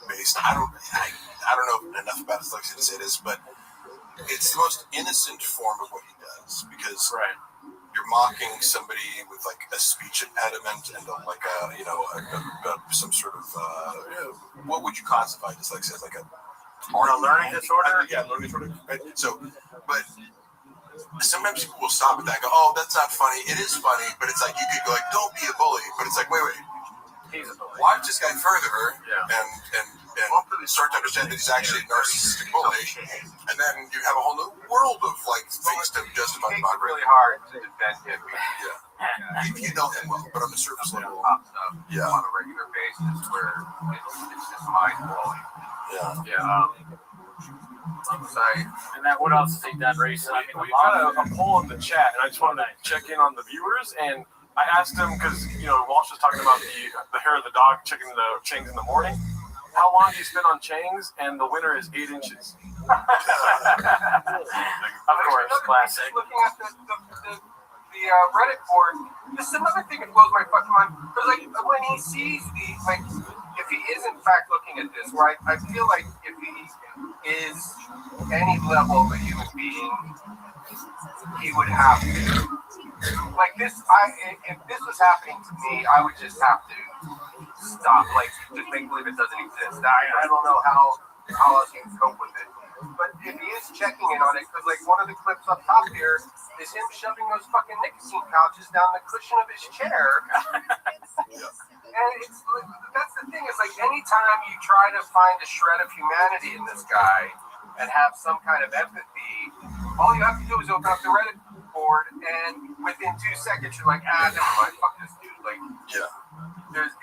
based. I don't know enough about dyslexia to say this, but it's the most innocent form of what he does because you're mocking somebody with like a speech impediment and some sort of what would you classify dyslexia as? Like a learning disorder? Learning disorder. Right? So, but sometimes people will stop at that and go, oh, that's not funny. It is funny, but it's like you could go like, don't be a bully. But it's like, wait. He's a bully. Watch this guy further and start to understand that he's actually a narcissistic bully. And then you have a whole new world of like things to justify the It's really hard to defend him. You know him well, but on the surface level, on a regular basis where it's just mind blowing. And then what else has he done recently? We got a poll in the chat, and I just wanted to check in on the viewers. And I asked him because Walsh was talking about the hair of the dog checking the chains in the morning. How long do you spend on chains? And the winner is 8 inches. Of course, classic. Looking at the Reddit board, this is another thing that blows my fucking mind. Because like when he sees if he is in fact looking at this, right? I feel like if he is any level of a human being, he would have to. Like this, if this was happening to me, I would just have to stop, like just make believe it doesn't exist. I don't know how else you can cope with it. But if he is checking in on it, because like one of the clips up top here is him shoving those fucking nicotine pouches down the cushion of his chair. And it's that's the thing, is like anytime you try to find a shred of humanity in this guy and have some kind of empathy, all you have to do is open up the Reddit board, and within 2 seconds you're like, never mind, fuck this dude. Like,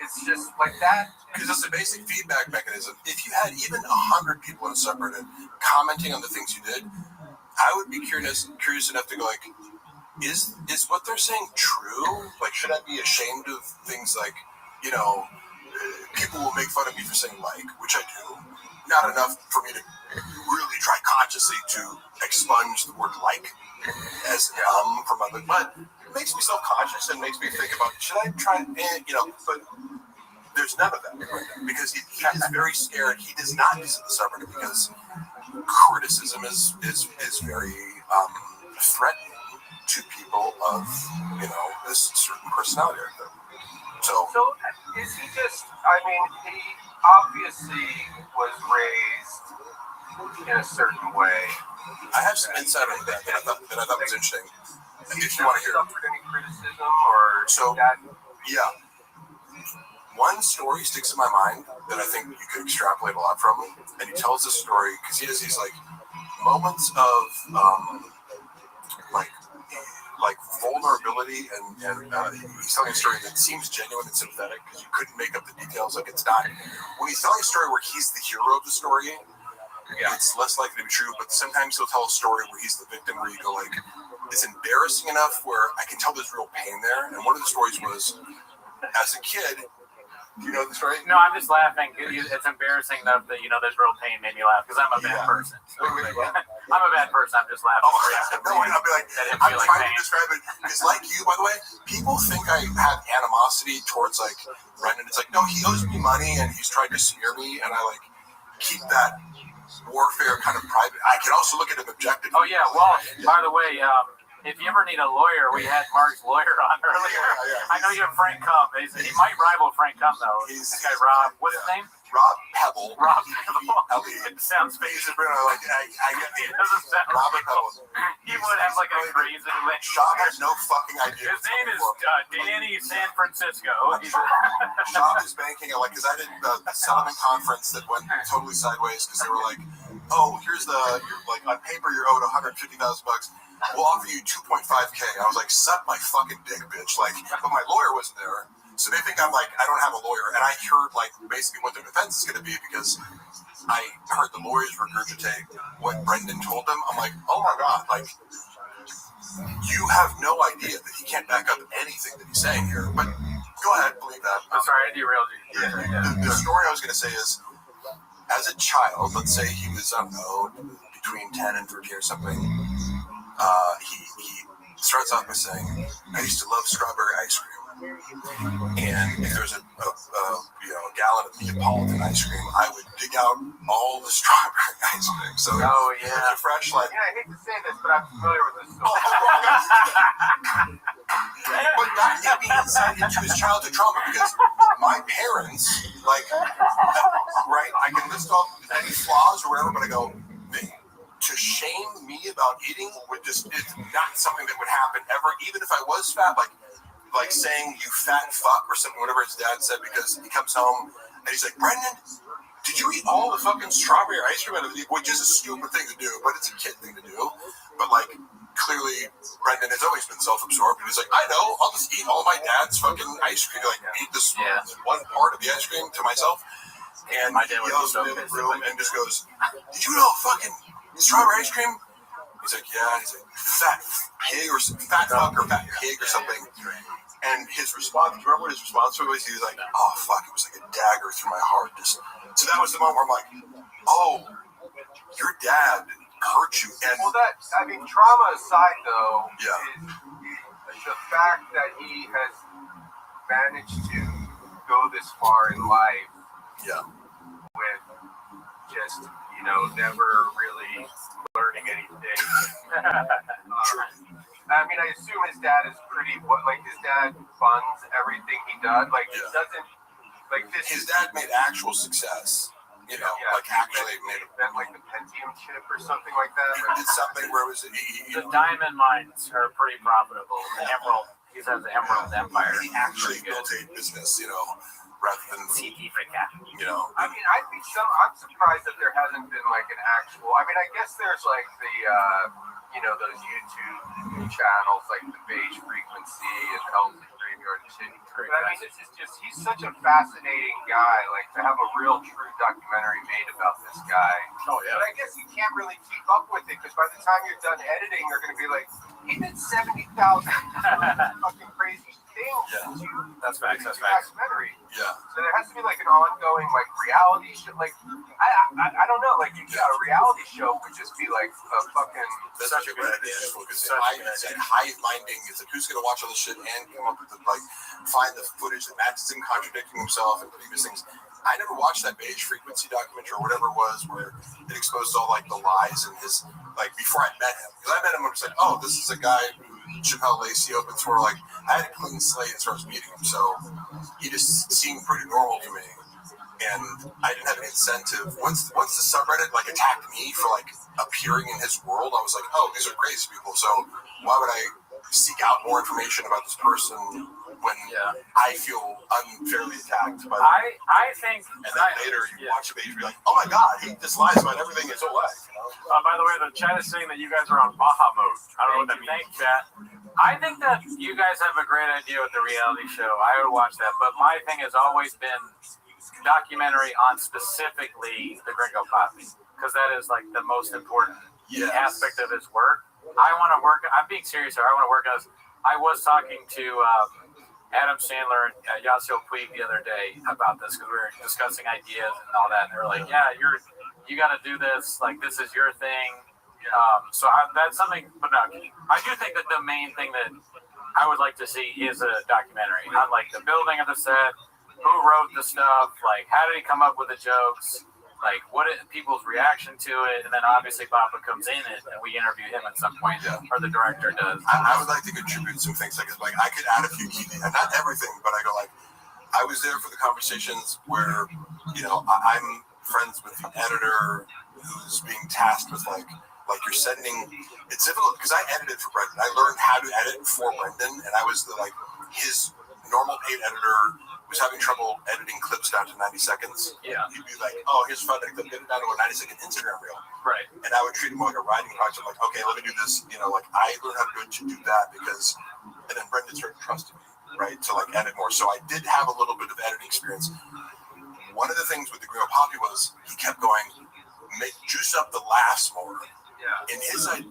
it's just like that. Because it's a basic feedback mechanism. If you had even 100 people in a subreddit commenting on the things you did, I would be curious enough to go like, is what they're saying true? Like, should I be ashamed of things like, people will make fun of me for saying like, which I do. Not enough for me to really try consciously to expunge the word like as from other, but it makes me self-conscious and makes me think about, should I try, but there's none of that because he is very scared. He does not visit the subreddit because criticism is very threatening to people of, this certain personality. So is he just, he obviously was raised in a certain way. I have some insight on that I thought was interesting. If you want to hear suffered any criticism or that? Yeah. One story sticks in my mind that I think you could extrapolate a lot from, and he tells this story because he has these like moments of like vulnerability, and he's telling a story that seems genuine and sympathetic because you couldn't make up the details. Like, it's not, when he's telling a story where he's the hero of the story, it's less likely to be true. But sometimes he'll tell a story where he's the victim, where you go like, it's embarrassing enough where I can tell there's real pain there. And one of the stories was, as a kid, do you know the story? No, I'm just laughing. It's embarrassing enough that there's real pain made me laugh because I'm a bad person. So I'm a bad person. I'm just laughing. I'll be like, I'm trying to describe it. It's like you, by the way. People think I have animosity towards like Brendan. It's like, no, he owes me money and he's trying to smear me, and I like keep that warfare kind of private. I can also look at him objectively. Oh yeah. Well, by the way, if you ever need a lawyer, we had Mark's lawyer on earlier. I know you have Frank Cum. He might rival Frank Cum though. This guy Rob. What's his name? Rob Pebble. Rob Pebble. It sounds crazy. Like it doesn't sound Robert Pebble. He would have like a crazy. Shop has no fucking idea. His name is Danny San Francisco. Shop is banking on, like, because I did the settlement conference that went totally sideways because they were like, oh, here's like on paper you're owed $150,000. We'll offer you 2.5K. I was like, suck my fucking dick, bitch. Like, but my lawyer wasn't there. So they think I'm like, I don't have a lawyer. And I heard like basically what their defense is going to be because I heard the lawyers regurgitate what Brendan told them. I'm like, oh my God, like, you have no idea that he can't back up anything that he's saying here. But go ahead, believe that. I'm sorry, I derailed you. The story I was going to say is, as a child, let's say he was, I don't know, between 10 and 13 or something, he starts off by saying, I used to love strawberry ice cream. And if there's a gallon of Neapolitan ice cream, I would dig out all the strawberry ice cream. So it's fresh, like. Yeah, I hate to say this, but I'm familiar with this story. But not him being insight into his childhood trauma, because my parents, like, right, I can list off any flaws or whatever, but I go, to shame me about eating it's not something that would happen ever, even if I was fat, like saying you fat fuck or something, whatever his dad said, because he comes home and he's like, Brendan, did you eat all the fucking strawberry ice cream out of the, which is a stupid thing to do, but it's a kid thing to do. But like, clearly Brendan has always been self-absorbed, and he's like, I know, I'll just eat all my dad's fucking ice cream, like eat this one part of the ice cream to myself. And my dad yells in the room and just goes, did you know fucking strawberry ice cream? He's like, yeah. He's like, fat pig or fat fuck or fat pig or something. And his response, do you remember what his response was? He was like, oh fuck, it was like a dagger through my heart. So that was the moment where I'm like, oh, your dad hurt you. And trauma aside though, is the fact that he has managed to go this far in life with just, never really learning anything. I assume his dad is his dad funds everything he does. Like, he doesn't Like this his dad made actual success. You know, like actually made that like the Pentium chip or something like that. He did something where it was The diamond mines are pretty profitable. The emerald, he has the Emerald Empire. He actually built a business, you know, rather than you know. I mean, I'm surprised that there hasn't been like an actual. I mean, I guess there's like the you know, those YouTube channels like the Beige Frequency and Hell's Graveyard and shit. But I mean, this is just, he's such a fascinating guy, like to have a real true documentary made about this guy. Oh, yeah. But I guess you can't really keep up with it because by the time you're done editing, they're going to be like, he did 70,000 fucking crazy things. Yeah. That's facts. Documentary. Yeah. So there has to be like an ongoing like reality show. Like I don't know. Like a reality show would just be like a fucking. That's such a good idea. Because hive-minding is like, who's going to watch all this shit and come up with the, like, find the footage that matches him contradicting himself and previous things. I never watched that Beige Frequency documentary or whatever it was where it exposed all like the lies in his, like, before I met him. Because I met him and was like, oh, this is a guy who Chappelle Lacey opens for. Like, I had a clean slate as far as meeting him, so he just seemed pretty normal to me. And I didn't have an incentive. Once the subreddit like attacked me for like appearing in his world, I was like, oh, these are crazy people. So why would I seek out more information about this person when I feel unfairly attacked by them? I think. And then later you watch a page and be like, oh my god, he just lies about everything his whole life. You know? By the way, the chat is saying that you guys are on Baja mode. I don't know what that means. Thanks, chat. I think that you guys have a great idea with the reality show. I would watch that, but my thing has always been documentary on specifically the Gringo Coffee, because that is like the most important aspect of his work. I want to work. I'm being serious here. I want to work as. I was talking to Adam Sandler and Yasiel Puig the other day about this because we were discussing ideas and all that. And they were like, "Yeah, you got to do this. Like, this is your thing." That's something. But no, I do think that the main thing that I would like to see is a documentary on like the building of the set. Who wrote the stuff? Like, how did he come up with the jokes? Like, what is people's reaction to it? And then obviously Papa comes in it, and we interview him at some point, or the director does. I would like to contribute some things. Like I could add a few key things, not everything, but I go like, I was there for the conversations where, you know, I'm friends with the editor who's being tasked with like you're sending. It's difficult because I edited for Brendan. I learned how to edit for Brendan, and I was his normal paid editor. Was having trouble editing clips down to 90 seconds. Yeah. He'd be like, oh, here's a fun clip, get it down to a 90-second Instagram reel. Right. And I would treat him like a writing project. I'm like, okay, let me do this. You know, like I learned how to do that because, and then Brendan started trusting me, right, to like edit more. So I did have a little bit of editing experience. One of the things with the Gringo Poppy was he kept going, juice up the laughs more. Yeah. In his head,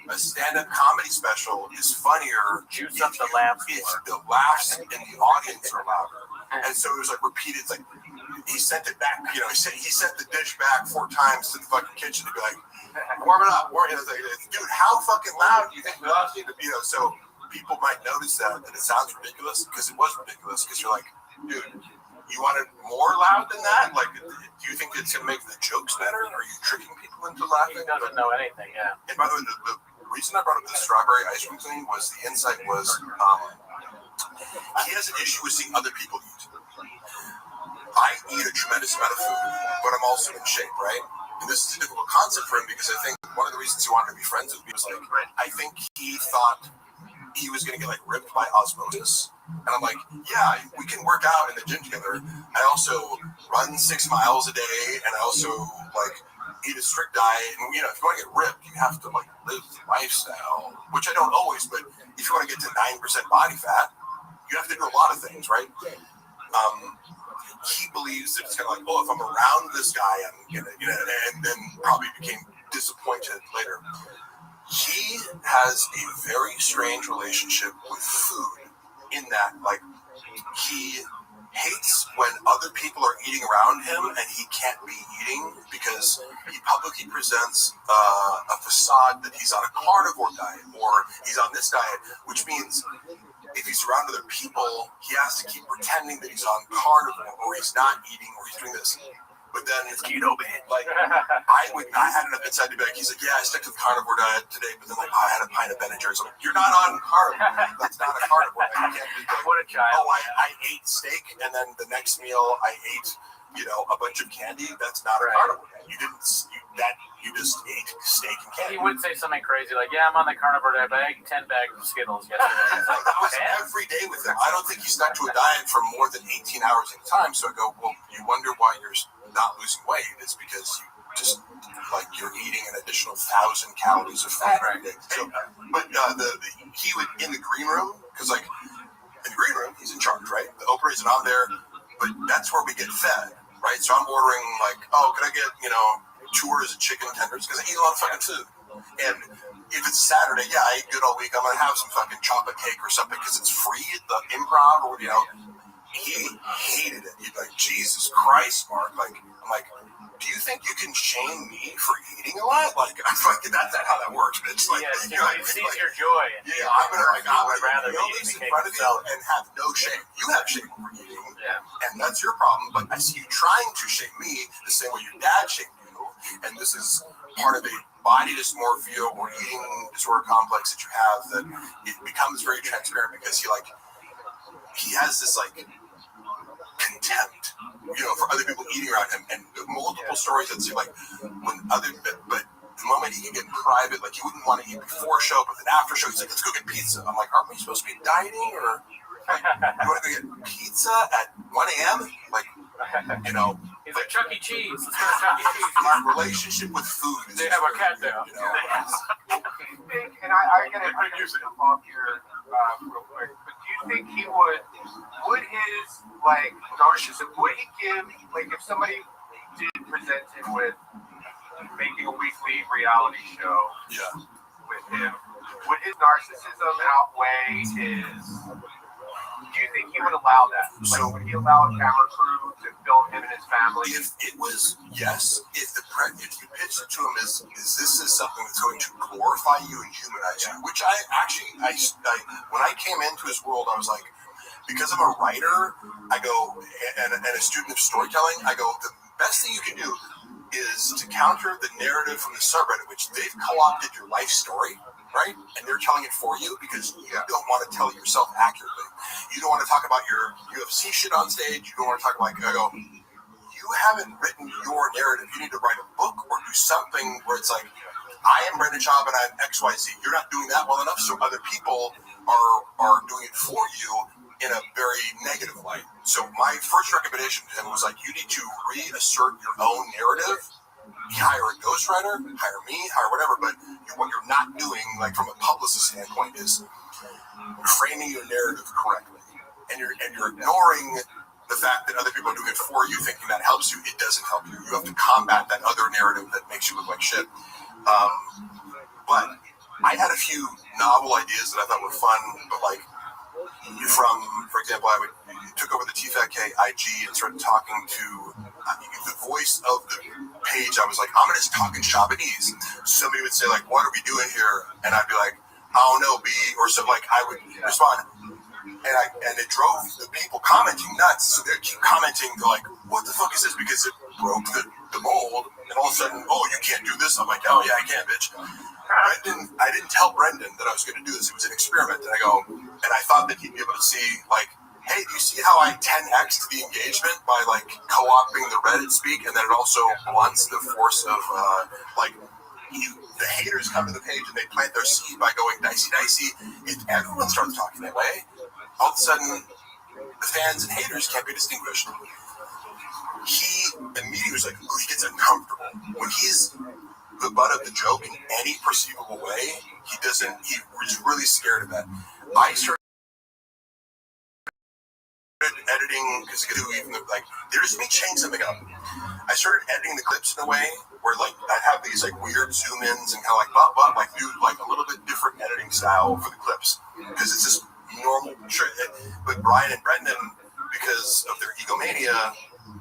a stand-up comedy special is funnier. Juice up the laughs. If the laughs in the audience are louder, and so it was like repeated. It's like he sent it back. You know, he sent the dish back 4 times to the fucking kitchen to be like, warm it up. It's like, dude, how fucking loud do you think the laughs need to be? You know, so people might notice that it sounds ridiculous because it was ridiculous. Because you're like, dude. You want it more loud than that? Like, do you think it's going to make the jokes better? Are you tricking people into laughing? He doesn't know anything, yeah. And by the way, the reason I brought up the strawberry ice cream thing was the insight was he has an issue with seeing other people eat. I eat a tremendous amount of food, but I'm also in shape, right? And this is a difficult concept for him because I think one of the reasons he wanted to be friends with me was like, I think he thought he was going to get like ripped by osmosis. And I'm like, yeah, we can work out in the gym together. I also run 6 miles a day, and I also like eat a strict diet. And you know, if you want to get ripped, you have to like live the lifestyle, which I don't always. But if you want to get to 9% body fat, you have to do a lot of things, right? He believes that it's kind of like, oh, if I'm around this guy, I'm gonna, you know, and then probably became disappointed later. He has a very strange relationship with food. In that, like, he hates when other people are eating around him and he can't be eating because he publicly presents a facade that he's on a carnivore diet or he's on this diet, which means if he's around other people, he has to keep pretending that he's on carnivore or he's not eating or he's doing this. But then it's keto, man. Like, I had enough inside to be like, he's like, yeah, I stuck to the carnivore diet today, but then like, I had a pint of Ben and Jerry's. I'm like, you're not on carnivore. That's not a carnivore. Like, you can't be like, what a child. Oh, I ate steak, and then the next meal I ate, a bunch of candy. That's not a carnivore. You just ate steak and candy. He would say something crazy like, yeah, I'm on the carnivore diet, but I ate 10 bags of Skittles yesterday. It's like, that was every day with him. I don't think he stuck to a diet for more than 18 hours at a time. So I go, well, you wonder why you're not losing weight. It's because you just, like, you're eating an additional 1,000 calories of fat every day. So, but he would, in the green room, because, like, in the green room, he's in charge, right? The Oprah isn't on there, but that's where we get fed, right? So I'm ordering, like, oh, can I get, 2 orders of chicken tenders? Because I eat a lot of fucking food. And if it's Saturday, yeah, I eat good all week. I'm going to have some fucking chocolate cake or something because it's free at the Improv or, He hated it. He'd be like, Jesus Christ, Mark. Like, I'm like, do you think you can shame me for eating a lot? Like, I'm like, that's not how that works, bitch. Like, he sees your joy. Yeah, I'm going to rather be in front of you and have no shame. You have shame over eating. Yeah. And that's your problem. But I see you trying to shame me the same way your dad shamed you. And this is part of a body dysmorphia or eating disorder complex that you have that it becomes very transparent because he has this like contempt, for other people eating around him, and multiple stories that seem like when but the moment he can get in private, like he wouldn't want to eat before show, but then after show, he's like, let's go get pizza. I'm like, aren't we supposed to be dieting or like, you want to go get pizza at 1 a.m.? Like, He's like, Chuck E. Cheese. Let's go to Chuck E. Cheese. My relationship with food. They have a cat there. And I get it. I'm going to off here real quick. But do you think he would his, narcissism, would he give, if somebody did present him with making a weekly reality show with him, would his narcissism outweigh his... Do you think he would allow that? So would he allow a camera crew to film him and his family? If it was, yes. If you pitched it to him as this is something that's going to glorify you and humanize you, which I when I came into his world, I was like, because I'm a writer, I go, and a student of storytelling, I go, the best thing you can do is to counter the narrative from the subreddit, which they've co-opted your life story, right? And they're telling it for you because you don't want to tell yourself accurately. You don't want to talk about your UFC shit on stage. You don't want to talk about, I go, you haven't written your narrative. You need to write a book or do something where it's like, I am Brendan Schaub and I'm XYZ. You're not doing that well enough, so other people are doing it for you in a very negative light. So my first recommendation to him was like, you need to reassert your own narrative. Hire a ghostwriter, hire me, hire whatever, but what you're not doing, like from a publicist standpoint, is framing your narrative correctly. And you're ignoring the fact that other people are doing it for you, thinking that helps you. It doesn't help you. You have to combat that other narrative that makes you look like shit. But I had a few novel ideas that I thought were fun, but like for example, I took over the TFATK IG and started talking to the voice of the page. I was like, I'm going to talk in Japanese. Somebody would say like, what are we doing here? And I'd be like, I don't know, B, or so. Like I would respond, and it drove the people commenting nuts. So they keep commenting like, what the fuck is this? Because it broke the mold, and all of a sudden, oh, you can't do this. I'm like, oh yeah, I can, bitch. I didn't tell Brendan that I was going to do this. It was an experiment. And I thought that he'd be able to see, like, hey, do you see how I 10x'd the engagement by, like, co-opting the Reddit speak? And then it also blunts the force of, the haters come to the page and they plant their seed by going dicey. If everyone starts talking that way, all of a sudden, the fans and haters can't be distinguished. He immediately was like, oh, he gets uncomfortable. When he's the butt of the joke in any perceivable way, he was really scared of that. I started editing, because there's me change something up. I started editing the clips in a way where like I'd have these like weird zoom ins and kind of like do like a little bit different editing style for the clips, because it's just normal. But Brian and Brendan, because of their egomania,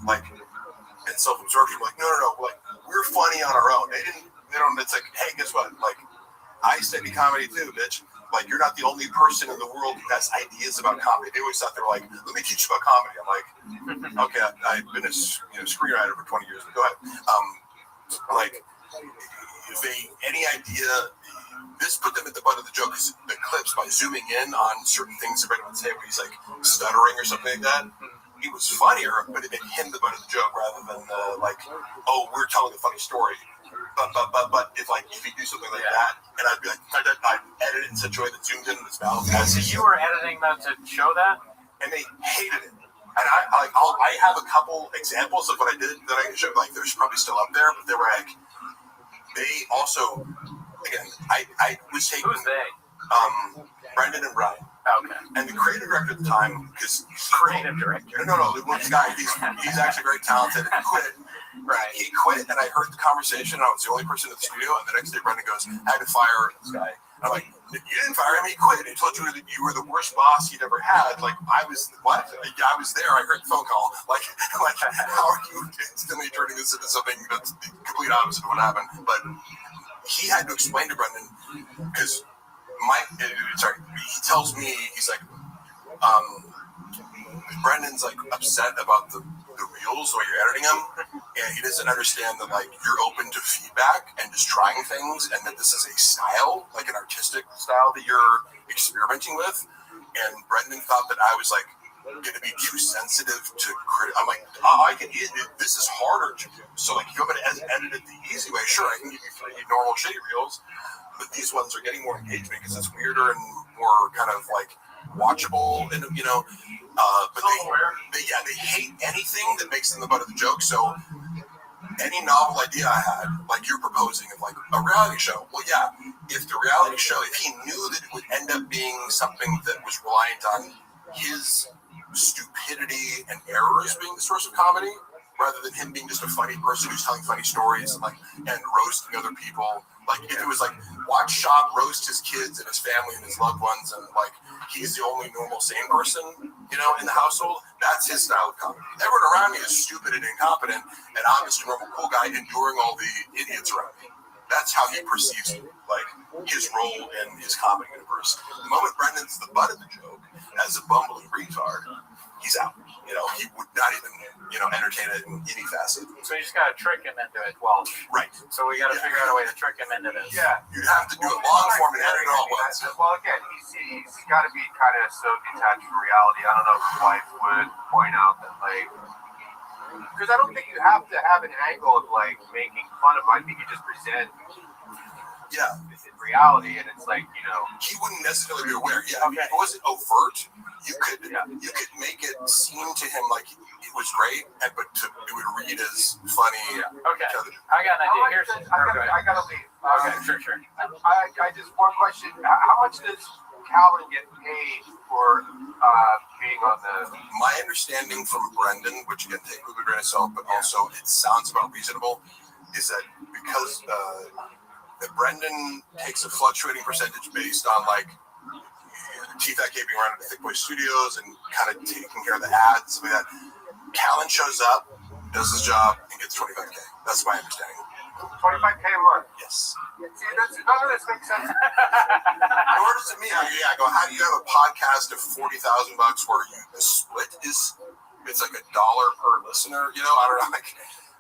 like, and self-absorption, like, no, like, we're funny on our own. They don't, it's like, hey, guess what? Like, I study comedy too, bitch. like, you're not the only person in the world who has ideas about comedy. They always thought they were like, let me teach you about comedy. I'm like, okay, I've been a screenwriter for 20 years, but go ahead. Like, if any idea, this put them at the butt of the joke, because the clips, by zooming in on certain things that Brendan would say when he's like stuttering or something like that, it was funnier, but it made him the butt of the joke rather than like, oh, we're telling a funny story. But if you do something like that, and I'd be like, I'd edit it in such a way that zoomed in on his mouth. So you were editing them to show that? And they hated it. And I have a couple examples of what I did that I can show. Like, they're probably still up there, but they were like, they also, again, I was taking. Who's they? Brendan and Brian. Okay. And the creative director at the time, because creative director. No, this guy, he's actually very talented. He quit. Right. He quit, and I heard the conversation. And I was the only person in the studio. And the next day, Brendan goes, "I had to fire this guy." And I'm like, "You didn't fire him. He quit. He told you that you were the worst boss he'd ever had." Like, I was what? I was there. I heard the phone call. Like, how are you instantly turning this into something that's the complete opposite of what happened? But he had to explain to Brendan, because he tells me, he's like, Brendan's like upset about the reels while you're editing them, and he doesn't understand that like you're open to feedback and just trying things, and that this is a style, like an artistic style that you're experimenting with. And Brendan thought that I was like going to be too sensitive to I'm like, I can edit it. This is harder to do. So like, if you want me to edit it the easy way, sure, I can give you 3 normal shitty reels. But these ones are getting more engagement because it's weirder and more kind of like watchable, and but they hate anything that makes them the butt of the joke. So any novel idea I had, like you're proposing, of like a reality show. Well, yeah, if the reality show, if he knew that it would end up being something that was reliant on his stupidity and errors being the source of comedy, rather than him being just a funny person who's telling funny stories and roasting other people. Like, if it was like, watch Shop roast his kids and his family and his loved ones, and like he's the only normal sane person, in the household, that's his style of comedy. Everyone around me is stupid and incompetent, and I'm just a normal cool guy enduring all the idiots around me. That's how he perceives like his role in his comedy universe. The moment Brendan's the butt of the joke as a bumbling retard, he's out. He would not even, entertain it in any facet. So you just got to trick him into it. Well, right. So we got to figure out a way to trick him into this. Yeah. You'd have to do it long form and edit it all at once. Well, again, he's got to be kind of so detached from reality. I don't know if his wife would point out that, like, because I don't think you have to have an angle of, like, making fun of him. I think you just present it's in reality, and it's like, he wouldn't necessarily be aware. Yeah, okay. If it wasn't overt, you could make it seem to him like it was great, but it would read as funny. Yeah. Okay. I got an idea. I gotta leave. Okay, sure. I just, one question. How much does Calvin get paid for being on the... My understanding from Brendan, which again, take with a grain of salt, but also it sounds about reasonable, is that because that Brendan takes a fluctuating percentage based on like T-Fat being around at the Thick Boy Studios and kind of taking care of the ads, something like that. Callan shows up, does his job, and gets $25K. That's my understanding. $25K a month? Yes. See, none of this makes sense. Nor does it mean, I go, how do you have a podcast of $40,000 where the split is, it's like $1 per listener,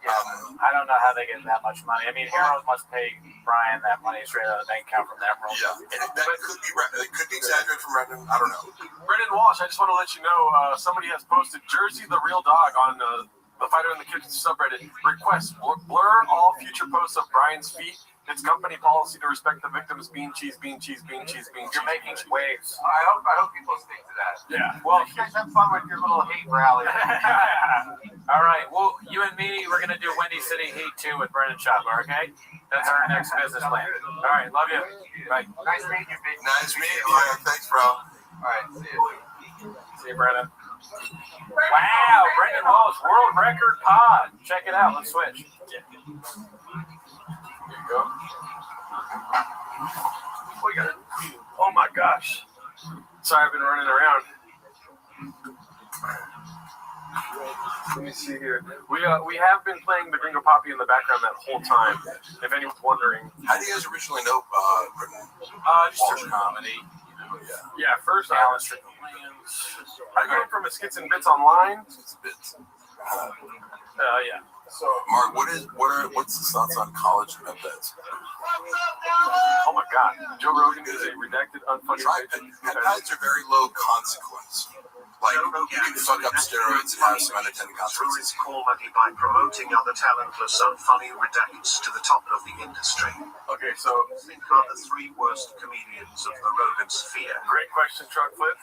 I don't know, I don't know how they get that much money. I mean, Heroes must pay Brian that money straight out of the bank account from that role. Yeah, and that could be exaggerated from Brendan. I don't know. Brendan Walsh, I just want to let you know, somebody has posted Jersey the Real Dog on the Fighter in the Kitchen subreddit. Request blur all future posts of Brian's feet. It's company policy to respect the victims. Bean cheese, bean cheese, bean cheese, bean cheese. You're making waves. I hope people stick to that. Yeah. Well, you guys have fun with your little hate rally. All right. Well, you and me, we're gonna do Windy City Heat 2 with Brendan Schaub. Okay. That's our next business plan. All right. Love you. Bye. Nice meeting you, big. Nice meeting you. Thanks, bro. All right. See you. See you, Brendan. Wow, Brendan Walsh, world record pod. Check it out. Let's switch. Yeah. Here you go. Oh my gosh. Sorry, I've been running around. Let me see here. We have been playing the Gringo Poppy in the background that whole time. If anyone's wondering. How do you guys originally know Brendan? Just through comedy. Yeah, first I was I go from a Skits and Bits online. Bits. Yeah. So, Mark, what's the thoughts on college med beds? Oh my God, Joe Rogan is a redacted, unfunny. Peptides are very low consequence. Like, you can fuck up steroids and have some unintended consequences. Comedy by promoting other talentless, unfunny redacts to the top of the industry. Okay, so think about the 3 worst comedians of the Rogan sphere. Great question, Truckfoot.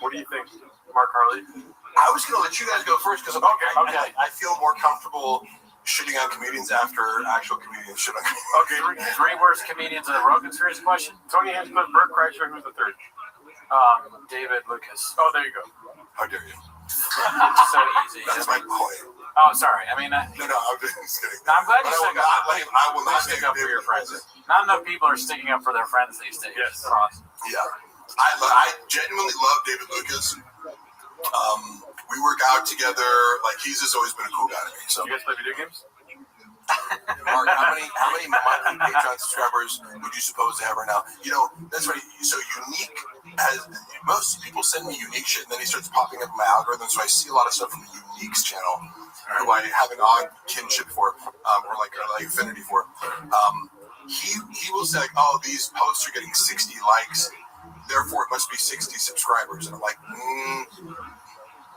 What do you think, Mark Harley? I was going to let you guys go first because I feel more comfortable shitting on comedians after actual comedians shit on comedians. Okay, 3 worst comedians of the Rogan series question. Tony Hayes put Bert Kreischer. Who's the 3rd? David Lucas. Oh, there you go. How dare you? It's so easy. That's my point. Oh, sorry. I mean, no, I'm just kidding. No, I'm glad you stick up. I will not stick up for your friends. Not enough people are sticking up for their friends these days. Yes. Yeah. I genuinely love David Lucas. We work out together. Like, he's just always been a cool guy to me. So. You guys play video games? Mark, how many monthly Patreon subscribers would you suppose they have right now? You know, that's right. So Unique has most people send me Unique shit, and then he starts popping up in my algorithm. So I see a lot of stuff from the Unique's channel, who I have an odd kinship for, or like affinity for. He will say, like, oh, these posts are getting 60 likes, therefore it must be 60 subscribers, and I'm like,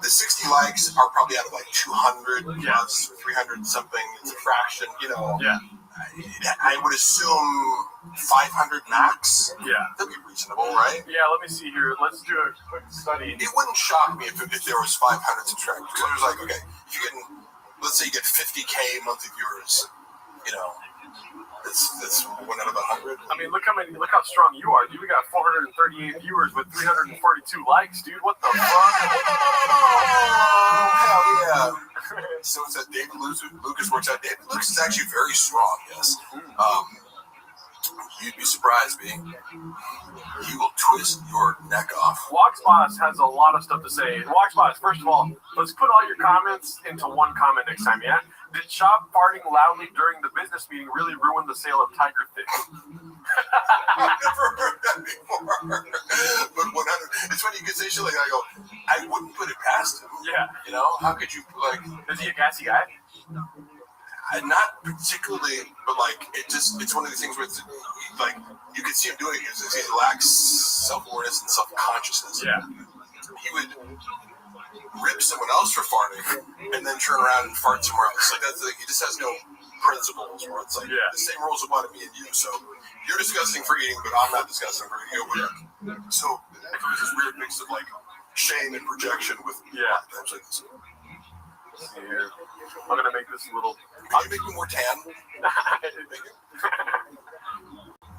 the 60 likes are probably out of like 200 plus 300 something. It's a fraction, you know. Yeah. I would assume 500 max. Yeah. That'd be reasonable, right? Yeah, let me see here. Let's do a quick study. It wouldn't shock me if there was 500 subscribers. Because it was like, okay, if you're getting, let's say you get 50K monthly viewers, you know, that's 1 out of 100. I mean, look how strong you are, dude. We got 438 viewers with 342 likes, dude. What the fuck? Hell yeah. So it's that David Lucas works out. David Lucas is actually very strong, yes. You'd be surprised, B. He will twist your neck off. Walksboss has a lot of stuff to say. Walksboss, first of all, let's put all your comments into one comment next time, yeah? Did Shop farting loudly during the business meeting really ruin the sale of Tiger Thick? I've never heard that before. But 100, it's funny you can say shit like that. I go, I wouldn't put it past him. Yeah. You know, how could you, like... Is he a gassy guy? Not particularly, but like, it's one of these things where it's, like, you can see him doing it because he lacks self-awareness and self-consciousness. Yeah. He would rip someone else for farting and then turn around and fart somewhere else. Like, that's like, he just has no principles where it's like, the same rules apply to me and you. So you're disgusting for eating, but I'm not disgusting for eating over here. So it was this weird mix of like shame and projection with types like this. Here. I'm gonna make this a little. Can you make me more tan?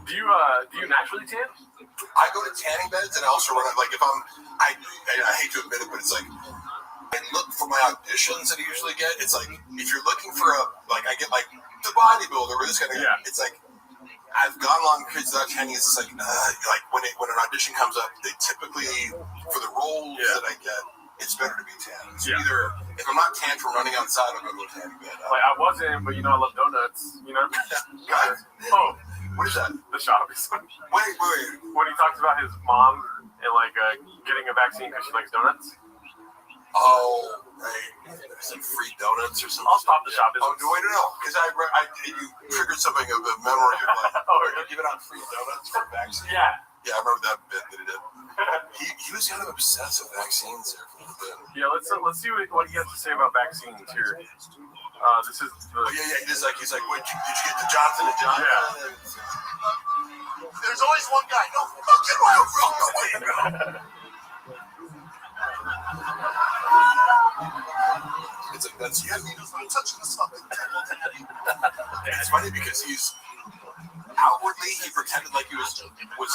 Do you naturally tan? I go to tanning beds and I also run it. Like if I hate to admit it, but it's like I look for my auditions that I usually get. It's like if you're looking for I get like the bodybuilder or this kind of. Yeah. It's like I've gone long periods without tanning. It's just like when an audition comes up, they typically for the roles that I get. It's better to be tan. So either if I'm not tan from running outside, I'll go to a tanning bed. Like I wasn't, but I love donuts. You know. Oh, what is that? The shop. Wait. When he talks about his mom and getting a vaccine because she likes donuts. Oh, right. Some free donuts or something. I'll stop the shop. Oh, wait, no, because you triggered something of a memory of like, giving out free donuts for a vaccine. Yeah. Yeah, I remember that bit that he did. He was kind of obsessed with vaccines there for a little bit. Yeah, let's see what he has to say about vaccines here. This is the. Oh, yeah. He's like, did you get the Johnson & Johnson? Yeah. There's always one guy. No fucking way. It's like that's he's not touching the something. It's funny because he's. Outwardly, he pretended like he was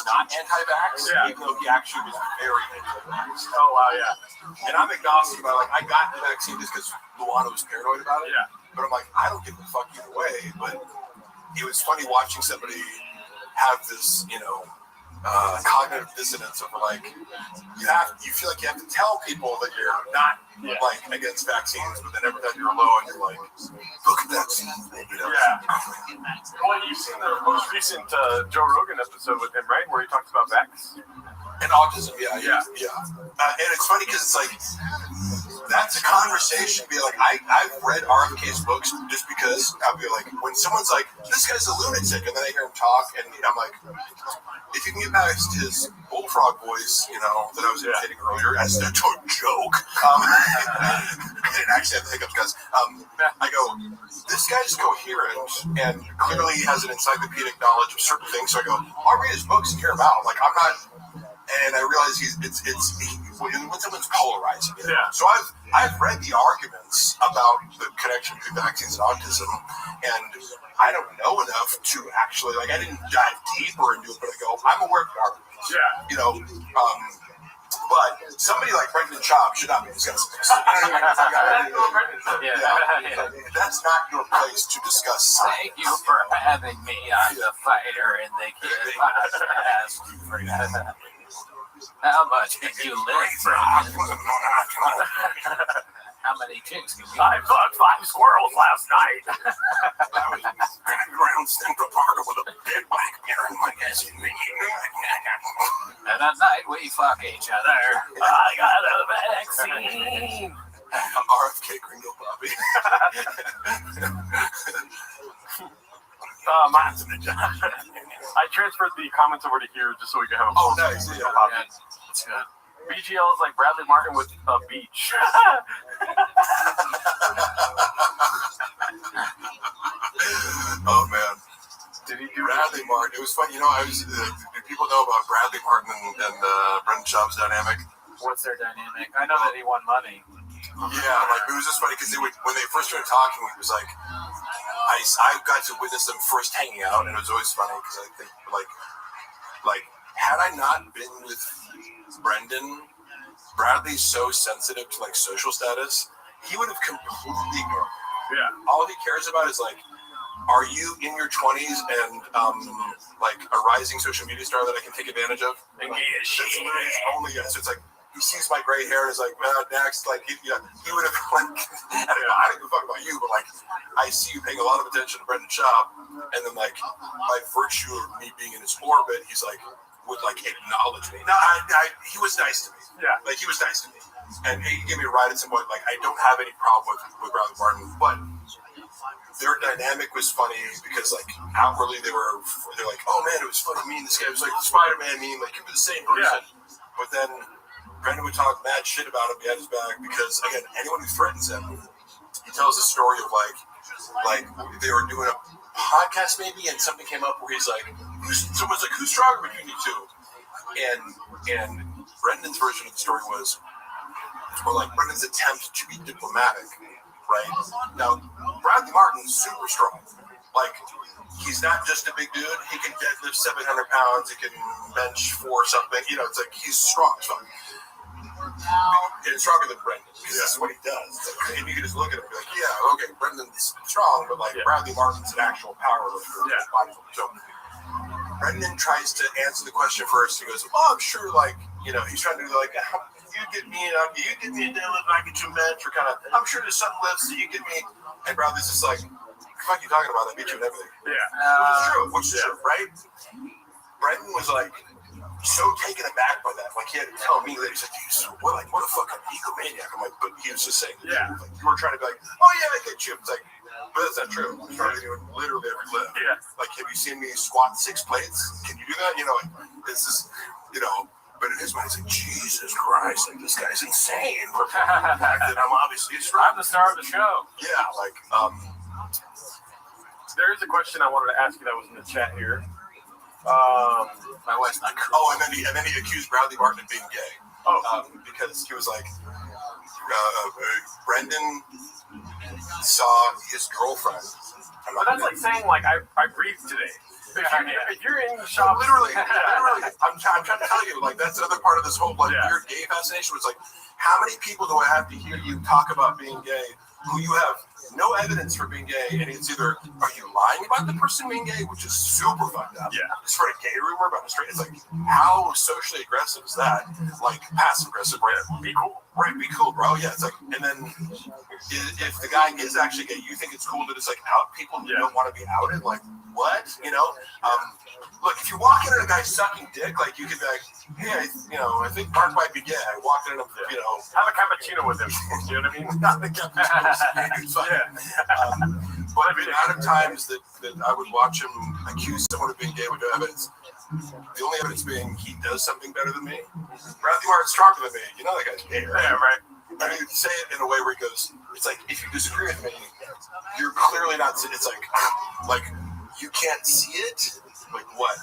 not anti-vax, even though he actually was very anti-vax. Oh, wow, yeah. And I'm agnostic about I got the vaccine just because Luana was paranoid about it. Yeah. But I'm like, I don't give a fuck either way. But it was funny watching somebody have this, cognitive dissonance of like you feel like you have to tell people that you're not like against vaccines, but then every time you're alone, you're like, look at vaccines, you know? Yeah. Well, you've seen the most recent Joe Rogan episode with him, right, where he talks about vax and autism. Yeah. And it's funny because it's like that's a conversation. Be like, I've read RFK's books just because I'll be like, when someone's like, this guy's a lunatic, and then I hear him talk, and I'm like, if you can get past his bullfrog voice, you know, that I was imitating earlier as a joke, I didn't actually have the hiccups because I go, this guy's coherent and clearly has an encyclopedic knowledge of certain things. So I go, I'll read his books and hear him out. Like, I'm not. And I realize when someone's polarizing it. Yeah. So I've read the arguments about the connection between vaccines and autism, and I don't know enough to actually, like, I didn't dive deeper into it, but I go, I'm aware of the arguments. Yeah. You know, but somebody like Brendan Schaub should not be discussing this. That's not your place to discuss science. Thank you for having me on the Fighter and the Kid podcast. How much did you live for? How many chicks did you I fucked 5 squirrels last night. I was driving around Central Park with a big black mirror in my SUV. And at night we fuck each other. I got a vaccine. RFK Gringo Bobby. I transferred the comments over to here just so we could have a Oh, nice. Yeah. That's good. BGL is like Bradley Martin with a beach. Oh man, did he do Bradley Martin? It was fun. You know, do people know about Bradley Martin and Brendan Schaub's dynamic? What's their dynamic? I know that he won money. Yeah, like it was just funny because when they first started talking, it was like I got to witness them first hanging out, and it was always funny because I think like had I not been with Bradley's so sensitive to like social status, he would have completely ignored me. Yeah. All he cares about is like, are you in your 20s and like a rising social media star that I can take advantage of? And that's literally his only guess. So it's like he sees my gray hair and is like, well, next, like he would have like, I don't give a fuck about you, but like I see you paying a lot of attention to Brendan Schaub, and then like by virtue of me being in his orbit, he's like would like acknowledge me. No, he was nice to me. Yeah, like he was nice to me, and he gave me a ride at some point. Like I don't have any problem with Bradley Martin, but their dynamic was funny because like outwardly they're like, oh man, it was funny. Me and this guy was like Spider-Man meme, like you were the same person. Yeah. But then Brendan would talk mad shit about him behind his back because again, anyone who threatens him, he tells a story of like they were doing a podcast maybe, and something came up where he's like, someone's like, who's stronger between you two? And Brendan's version of the story was, or like Brendan's attempt to be diplomatic, right? Now, Bradley Martin's super strong. Like, he's not just a big dude. He can deadlift 700 pounds. He can bench 4 something. You know, it's like he's strong. So, and stronger than Brendan because that's what he does. Like, and you can just look at him and be like, yeah, okay, Brendan's strong, but like Bradley Martin's an actual power lifter. Yeah. So Brendan tries to answer the question first. He goes, "Oh, I'm sure, like, you know, he's trying to do like, you get me a deadlift, I get you a bench, or kind of, I'm sure there's some lifts that you get me." And Bradley's just like, "What the fuck are you talking about? I beat you in everything." Yeah. Which is true, right? Brendan was like so taken aback by that. Like he had to tell me that he's like, what a fucking egomaniac. I'm like, but he was just saying, like, you were trying to be like, oh yeah, I get you. It's like, but that's not true. I'm trying to do literally every lift. Yeah. Like, have you seen me squat 6 plates? Can you do that? You know, like, this is, you know. But in his mind, he's like, Jesus Christ, like this guy's insane. For the fact that I'm obviously I'm the star of the show. Yeah, like, there is a question I wanted to ask you that was in the chat here. My wife's not cool. Oh, and then he accused Bradley Martin of being gay. Because he was like, Brendan saw his girlfriend. But that's like saying, like, I breathed today. If you're in the shop, literally, I'm trying to tell you, like, that's another part of this whole, like, weird gay fascination was like, how many people do I have to hear you talk about being gay who you have no evidence for being gay, and it's either are you lying about the person being gay, which is super fucked up. Yeah. You spread a gay rumor about a straight. It's like how socially aggressive is that? Like passive aggressive, right? Be cool. Right, be cool, bro. Yeah, it's like, and then if the guy is actually gay, you think it's cool to just like out people who don't want to be outed? Like, what? You know? Look, if you walk in on a guy sucking dick, like you could be like, hey, I think Mark might be gay. I walked in, have a cappuccino with him. You know what I mean? Not the cappuccino. But the amount of times that I would watch him accuse someone of being gay with no evidence. The only evidence being he does something better than me. Bradley Martin's stronger than me. You know that guy's gay, right? Yeah, right. I mean, say it in a way where he goes, it's like, if you disagree with me, you're clearly not, it's like, you can't see it? Like, what?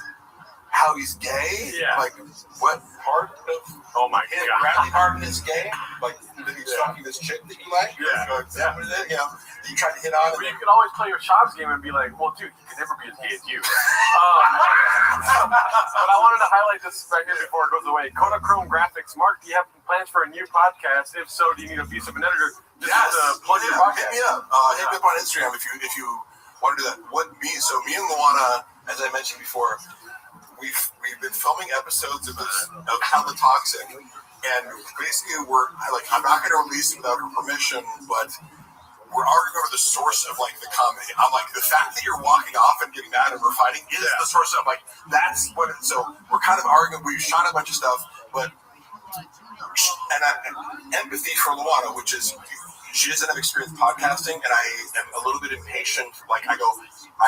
How he's gay? Yeah. Like, what part of Bradley Martin is gay? Like, that he's talking this chick that you like? Yeah. Is that what it is? That you tried to hit on? Well, you could always play your chops game and be like, well, dude, he could never be as gay as you. But I wanted to highlight this right here before it goes away. Kodachrome Graphics. Mark, do you have plans for a new podcast? If so, do you need a piece of an editor? Yes. Plug your podcast. Hit me up. Hit me up on Instagram if you want to do that. Me and Luana, as I mentioned before, we've been filming episodes of Hella Toxic, and basically I'm not going to release it without her permission, but we're arguing over the source of like the comedy. I'm like, the fact that you're walking off and getting mad and we're fighting is the source of like that's what. So we're kind of arguing. We shot a bunch of stuff, but and empathy for Luana, which is she doesn't have experience podcasting, and I am a little bit impatient. Like I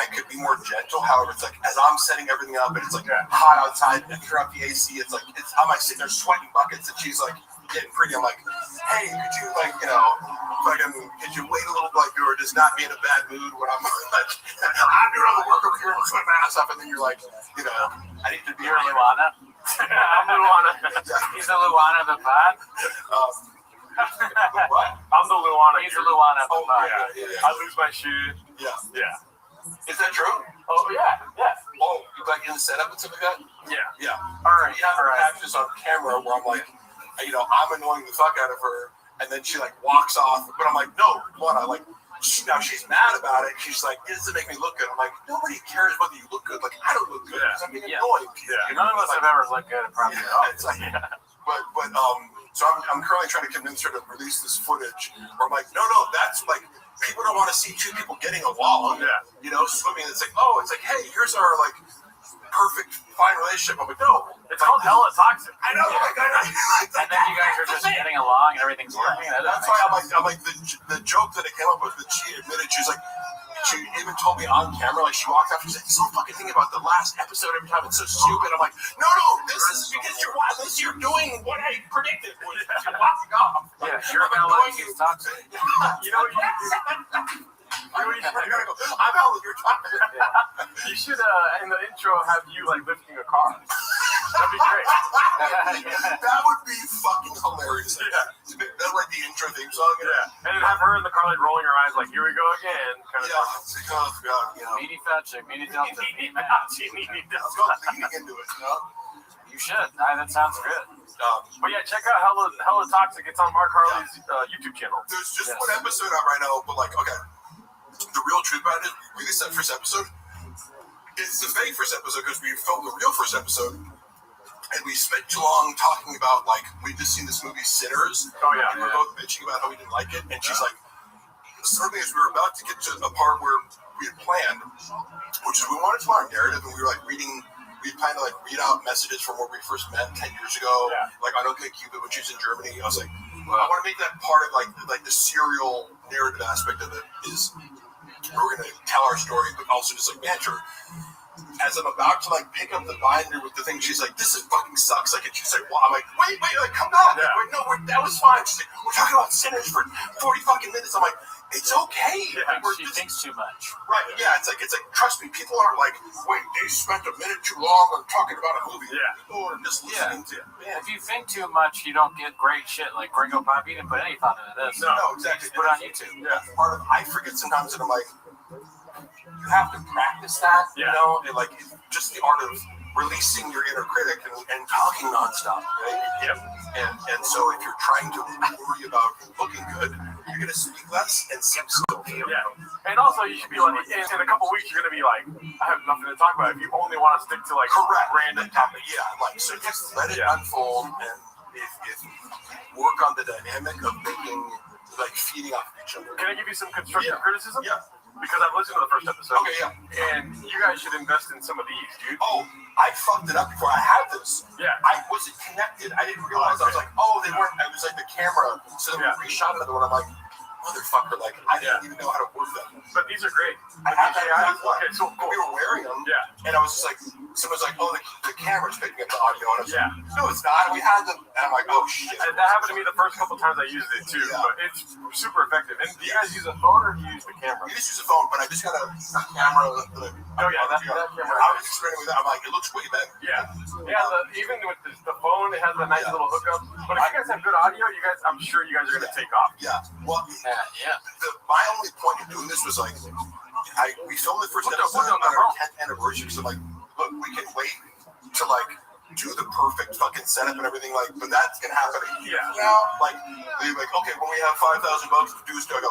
could be more gentle. However, it's like as I'm setting everything up, and it's like hot outside, and turn off the AC. It's like I'm like sitting there sweating buckets, and she's like getting pretty. I'm like, hey, could you could you wait a little bit, or just not be in a bad mood when I'm like I'm doing all the work over here and sweating my ass up, and then you're like, I need to be Luana. I'm Luana. He's the Luana of the pod. What? I'm the Luana. He's the Luana of the pod. Yeah. I lose my shit. Yeah. Yeah. Is that true? Oh, yeah. Oh, you like in the setup and stuff like that? Yeah. All right. You have her have this on camera where I'm like, I'm annoying the fuck out of her, and then she like walks off. But I'm like, no, Luana, now she's mad about it. She's like, it doesn't make me look good. I'm like, nobody cares whether you look good. Like, I don't look good because I'm being annoying. Yeah. None of us have ever looked good at probably at all. It's like, so I'm currently trying to convince her to release this footage. Or I'm like, no, that's like, people don't want to see two people getting along. Swimming. It's like, hey, here's our like perfect fine relationship. I'm like, no, it's called Hella Toxic. I know. And then you guys are just getting along and everything's working. That's why I'm like the joke that I came up with that she admitted. She even told me on camera, like she walked out, she's like, so fucking thinking about the last episode every time. It's so stupid. I'm like, no, this is because you're doing what I predicted. You're walking off. Yeah, you're going to toxic. You know what you I'm out with your toxic. You should, in the intro, have you like lifting a car. That'd be great. That would be fucking hilarious. That's like the intro theme song. And then have her in the car like rolling her eyes like, here we go again. Kind of meaty fat chick, meaty delta. Let's go leaning into it, You should. That sounds good. But yeah, check out Hella Toxic. It's on Mark Harley's YouTube channel. There's just one episode out right now, but like, okay. The real truth about it, we released that first episode. It's the fake first episode because we filmed the real first episode, and we spent too long talking about like we'd just seen this movie Sinners. And we're both bitching about how we didn't like it, and she's like, certainly as we were about to get to a part where we had planned, which is we wanted to tell our narrative, and we were like we planned to like read out messages from where we first met 10 years ago, like on OkCupid when she was in Germany. I was like, well, I want to make that part of like the serial narrative aspect of it is. We're going to tell our story, but also just like banter. As I'm about to like pick up the binder with the thing, she's like, "This is fucking sucks." Like, and she's like, "Well," I'm like, "Wait, like, come back." Like, wait, no, that was fine. She's like, "We're talking about Sinners for 40 fucking minutes." I'm like, "It's okay." She thinks too much. Right? Yeah. It's like trust me. People aren't like, "Wait, they spent a minute too long on talking about a movie." People are just listening to it. Yeah. If you think too much, you don't get great shit. Like Gringo Pop, you didn't put any thought into this. No, exactly. Just put it on YouTube. Yeah. Part of I forget sometimes that I'm like. You have to practice that, and like just the art of releasing your inner critic and talking nonstop, right? And so if you're trying to worry about looking good, you're gonna speak less and seem still. Yeah, and also you should be like, in a couple weeks you're gonna be like, I have nothing to talk about. If you only want to stick to like random topics. Yeah, like so just let it unfold, and if work on the dynamic of making feeding off of each other. Can I give you some constructive criticism? Yeah. Because I've listened to the first episode. Okay, yeah. And you guys should invest in some of these, dude. Oh, I fucked it up before. I had this. Yeah. I wasn't connected. I didn't realize. I was like, oh, they weren't. It was like the camera. So then we reshot another one. I'm like, motherfucker, like I didn't even know how to work that. But these are great. Okay, so we were wearing them. Yeah. And I was just like, someone's like, oh, the camera's picking up the audio. And I was like, no, it's not. We had them. And I'm like, oh shit. And that happened to me the first couple times I used it too. Yeah. But it's super effective. And do you guys use a phone or do you use the camera? We just use a phone, but I just got a camera. That camera. I was experimenting with that. I'm like, it looks way better. Yeah. Yeah. Even with the phone, it has a nice little hookup. But if you guys have good audio, I'm sure you guys are gonna take off. Yeah. Well. Yeah. My only point of doing this was like, we filmed the first episode on our 10th anniversary. So like, look, we can wait to like do the perfect fucking setup and everything. Like, but that's gonna happen. Yeah. Now, like, they're like, okay, when we have $5,000 to do this, I go,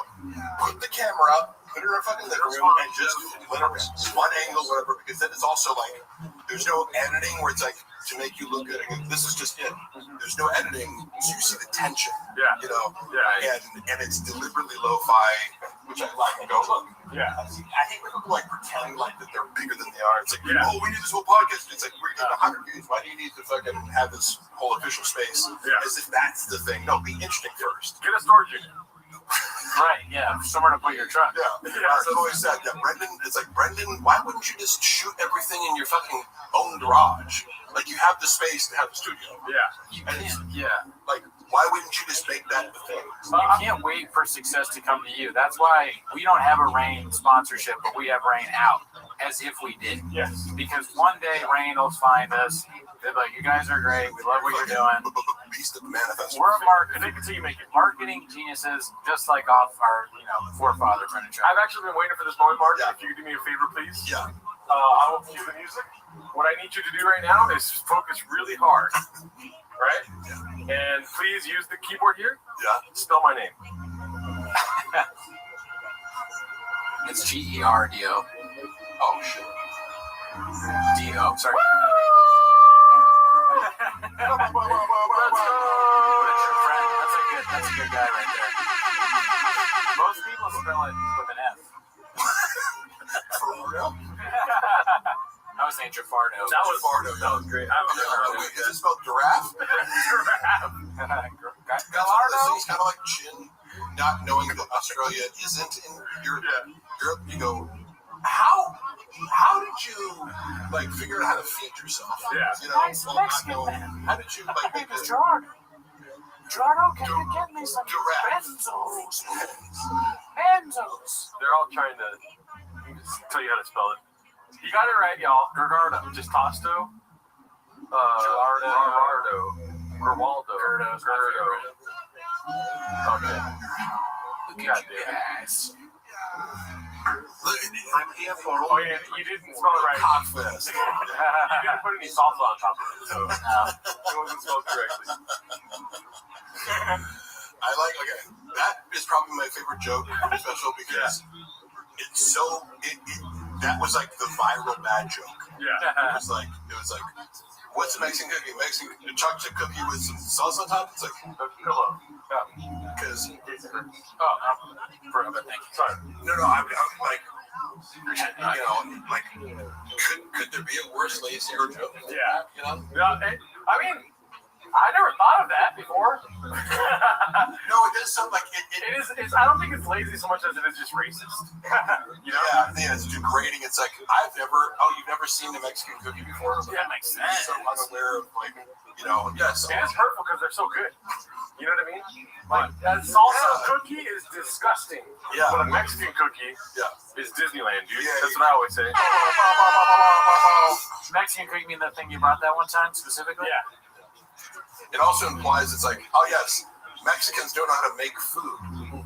put the camera up, put it in our fucking living room, and just let it one angle, whatever. Because then it's also like, there's no editing where it's like to make you look good. This is just it. There's no editing, so you see the tension. Yeah. You know. Yeah. And it's deliberately lo-fi, which I like. And go look. Yeah. I hate when people like pretend like that they're bigger than they are. It's like, oh, we need this whole podcast. It's like we're getting 100 views. Why do you need to fucking have this whole official space? Yeah. As if that's the thing. No, be interesting first. Get a storage unit. Right, yeah, somewhere to put your truck. Yeah, I've always said, Brendan, it's like, Brendan, why wouldn't you just shoot everything in your fucking own garage? Like, you have the space to have a studio. Yeah. Like, why wouldn't you just make that the thing? You can't wait for success to come to you. That's why we don't have a Rain sponsorship, but we have Rain out, as if we did. Yes. Because one day Rain will find us. They're like, you guys are great. We love what you're doing. Beast of the manifesto. We're marketing geniuses, just like off our, forefather furniture. I've actually been waiting for this moment, Mark. If you could do me a favor, please. Yeah. I won't cue the music. What I need you to do right now is focus really hard. Right? Yeah. And please use the keyboard here. Yeah. Spell my name. It's Gerdo. Oh, shit. D-O. Sorry. Let's go. That's a good guy right there. Most people spell it with an F. For real? I was saying Jafardo. That was great. Is it spelled giraffe? Gallardo? It's kind of like Chin, not knowing that Australia isn't in Europe. Europe, you go, how did you like figure out how to feed yourself? Yeah. Nice Mexican man. How did you like make this? Gerardo, can you get me some benzos? Benzos. They're all trying to tell you how to spell it. You got it right, y'all. Gerardo. Just Tosto. Gerardo. Gerwaldo. Gerdo. Okay. Look at you guys. I'm here for Oh, yeah, you didn't spell it right. Cockfest. You didn't put any salsa on top of it, so it wasn't spelled correctly. That is probably my favorite joke from the special because it's so that was like the viral bad joke. Yeah. It was like what's a Mexican cookie? Mexican chocolate cookie with some sauce on top? It's like pillow. Because Thank you. Sorry. No, I'm like could there be a worse lazy joke? Yeah. Yeah, I mean, I never thought of that before. No, it does sound like it is. I don't think it's lazy so much as it is just racist. Yeah, it's degrading. It's like you've never seen a Mexican cookie before? Yeah, that makes sense. So unaware of yes. It is hurtful because they're so good. You know what I mean? Like a salsa cookie is disgusting. Yeah. But a Mexican cookie is Disneyland, dude. That's what I always say. Mexican cookie mean the thing you brought that one time specifically? Yeah. It also implies it's like, oh yes, Mexicans don't know how to make food.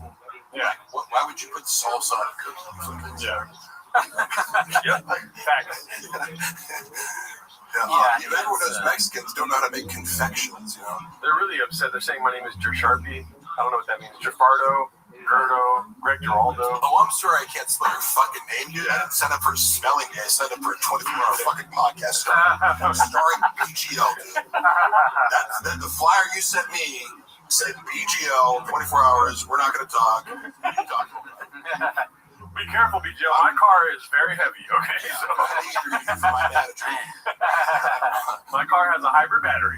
Yeah. Why would you put salsa on a cookie? Yeah. Yeah. Facts. Everyone knows Mexicans don't know how to make confections, They're really upset. They're saying my name is Sharpie. I don't know what that means. Jafardo. Greg Giraldo. Oh, I'm sorry I can't spell your fucking name, dude. I didn't sign up for a spelling bee. I signed up for a 24-hour fucking podcast starring BGL, dude. The flyer you sent me said BGL, 24 hours, we're not going to talk. You talk. Be careful, BGL. My car is very heavy, okay? Yeah, so. My manager. My car has a hybrid battery.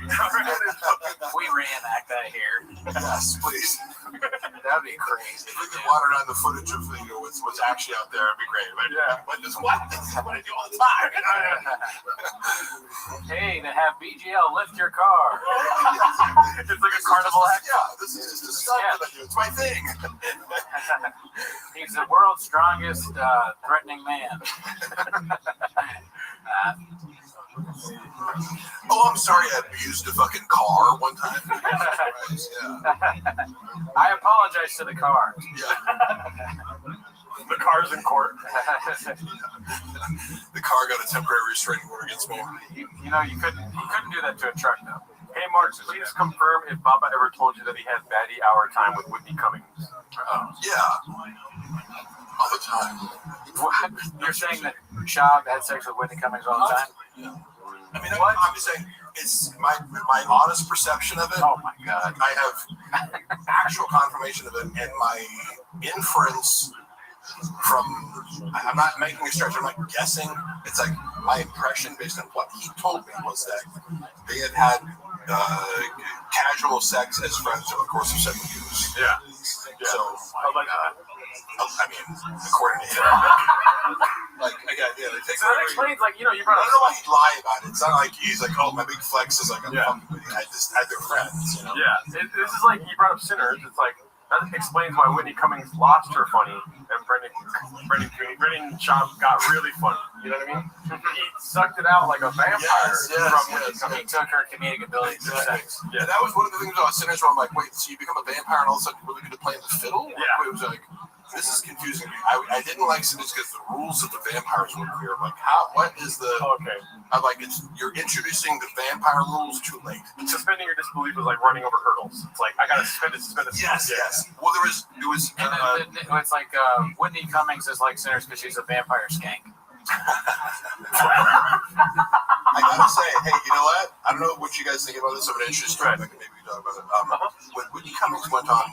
We reenact that here. Yes, please. That'd be crazy. If we could water down the footage of what's actually out there, it'd be great. But yeah, but just what? This is what I do all the time. Hey, to have BGL lift your car. It's like a carnival act. Yeah, this is just a stunt that I do. It's my thing. He's the world's strongest threatening man. Oh, I'm sorry I abused a fucking car one time. I apologize to the car. The car's in court. The car got a temporary restraining order against me. You know, you couldn't do that to a truck, though. Hey, Mark, please confirm if Baba ever told you that he had baddie hour time with Whitney Cummings. Yeah. All the time. What? You're saying that Shab had sex with Whitney Cummings all the time? Yeah. I mean, I'm just saying, it's my honest perception of it. Oh, my God. I have actual confirmation of it, and my inference from, I'm not making a stretch, I'm not guessing. It's like my impression based on what he told me was that they had casual sex as friends over the course of 7 years. Yeah. So, I mean, according to him. Like, again, yeah, they take so that explains, like, you know, you brought I don't know why he'd lie about it. It's not like he's like, oh, my big flex is like, I'm fucking with you. I just had their friends, you know? Yeah, this is like, he brought up Sinners. It's like, that explains why Whitney Cummings lost her funny and Brendan Schaub got really funny. You know what I mean? He sucked it out like a vampire. Yes. He took her comedic ability to sex. Yeah, that was one of the things about Sinners where I'm like, wait, so you become a vampire and all of a sudden you're really good at playing the fiddle? Yeah. It was like, this is confusing me. I didn't like Sinners because the rules of the vampires were clear. I'm like, what is the... Okay. I'm like, you're introducing the vampire rules too late. Suspending your disbelief was like running over hurdles. It's like, I gotta suspend it. Yes. Well, it's like Whitney Cummings is like Sinners because she's a vampire skank. I gotta say, hey, you know what? I don't know what you guys think about this. I'm an interesting topic. Maybe we talk about it. When Whitney Cummings went on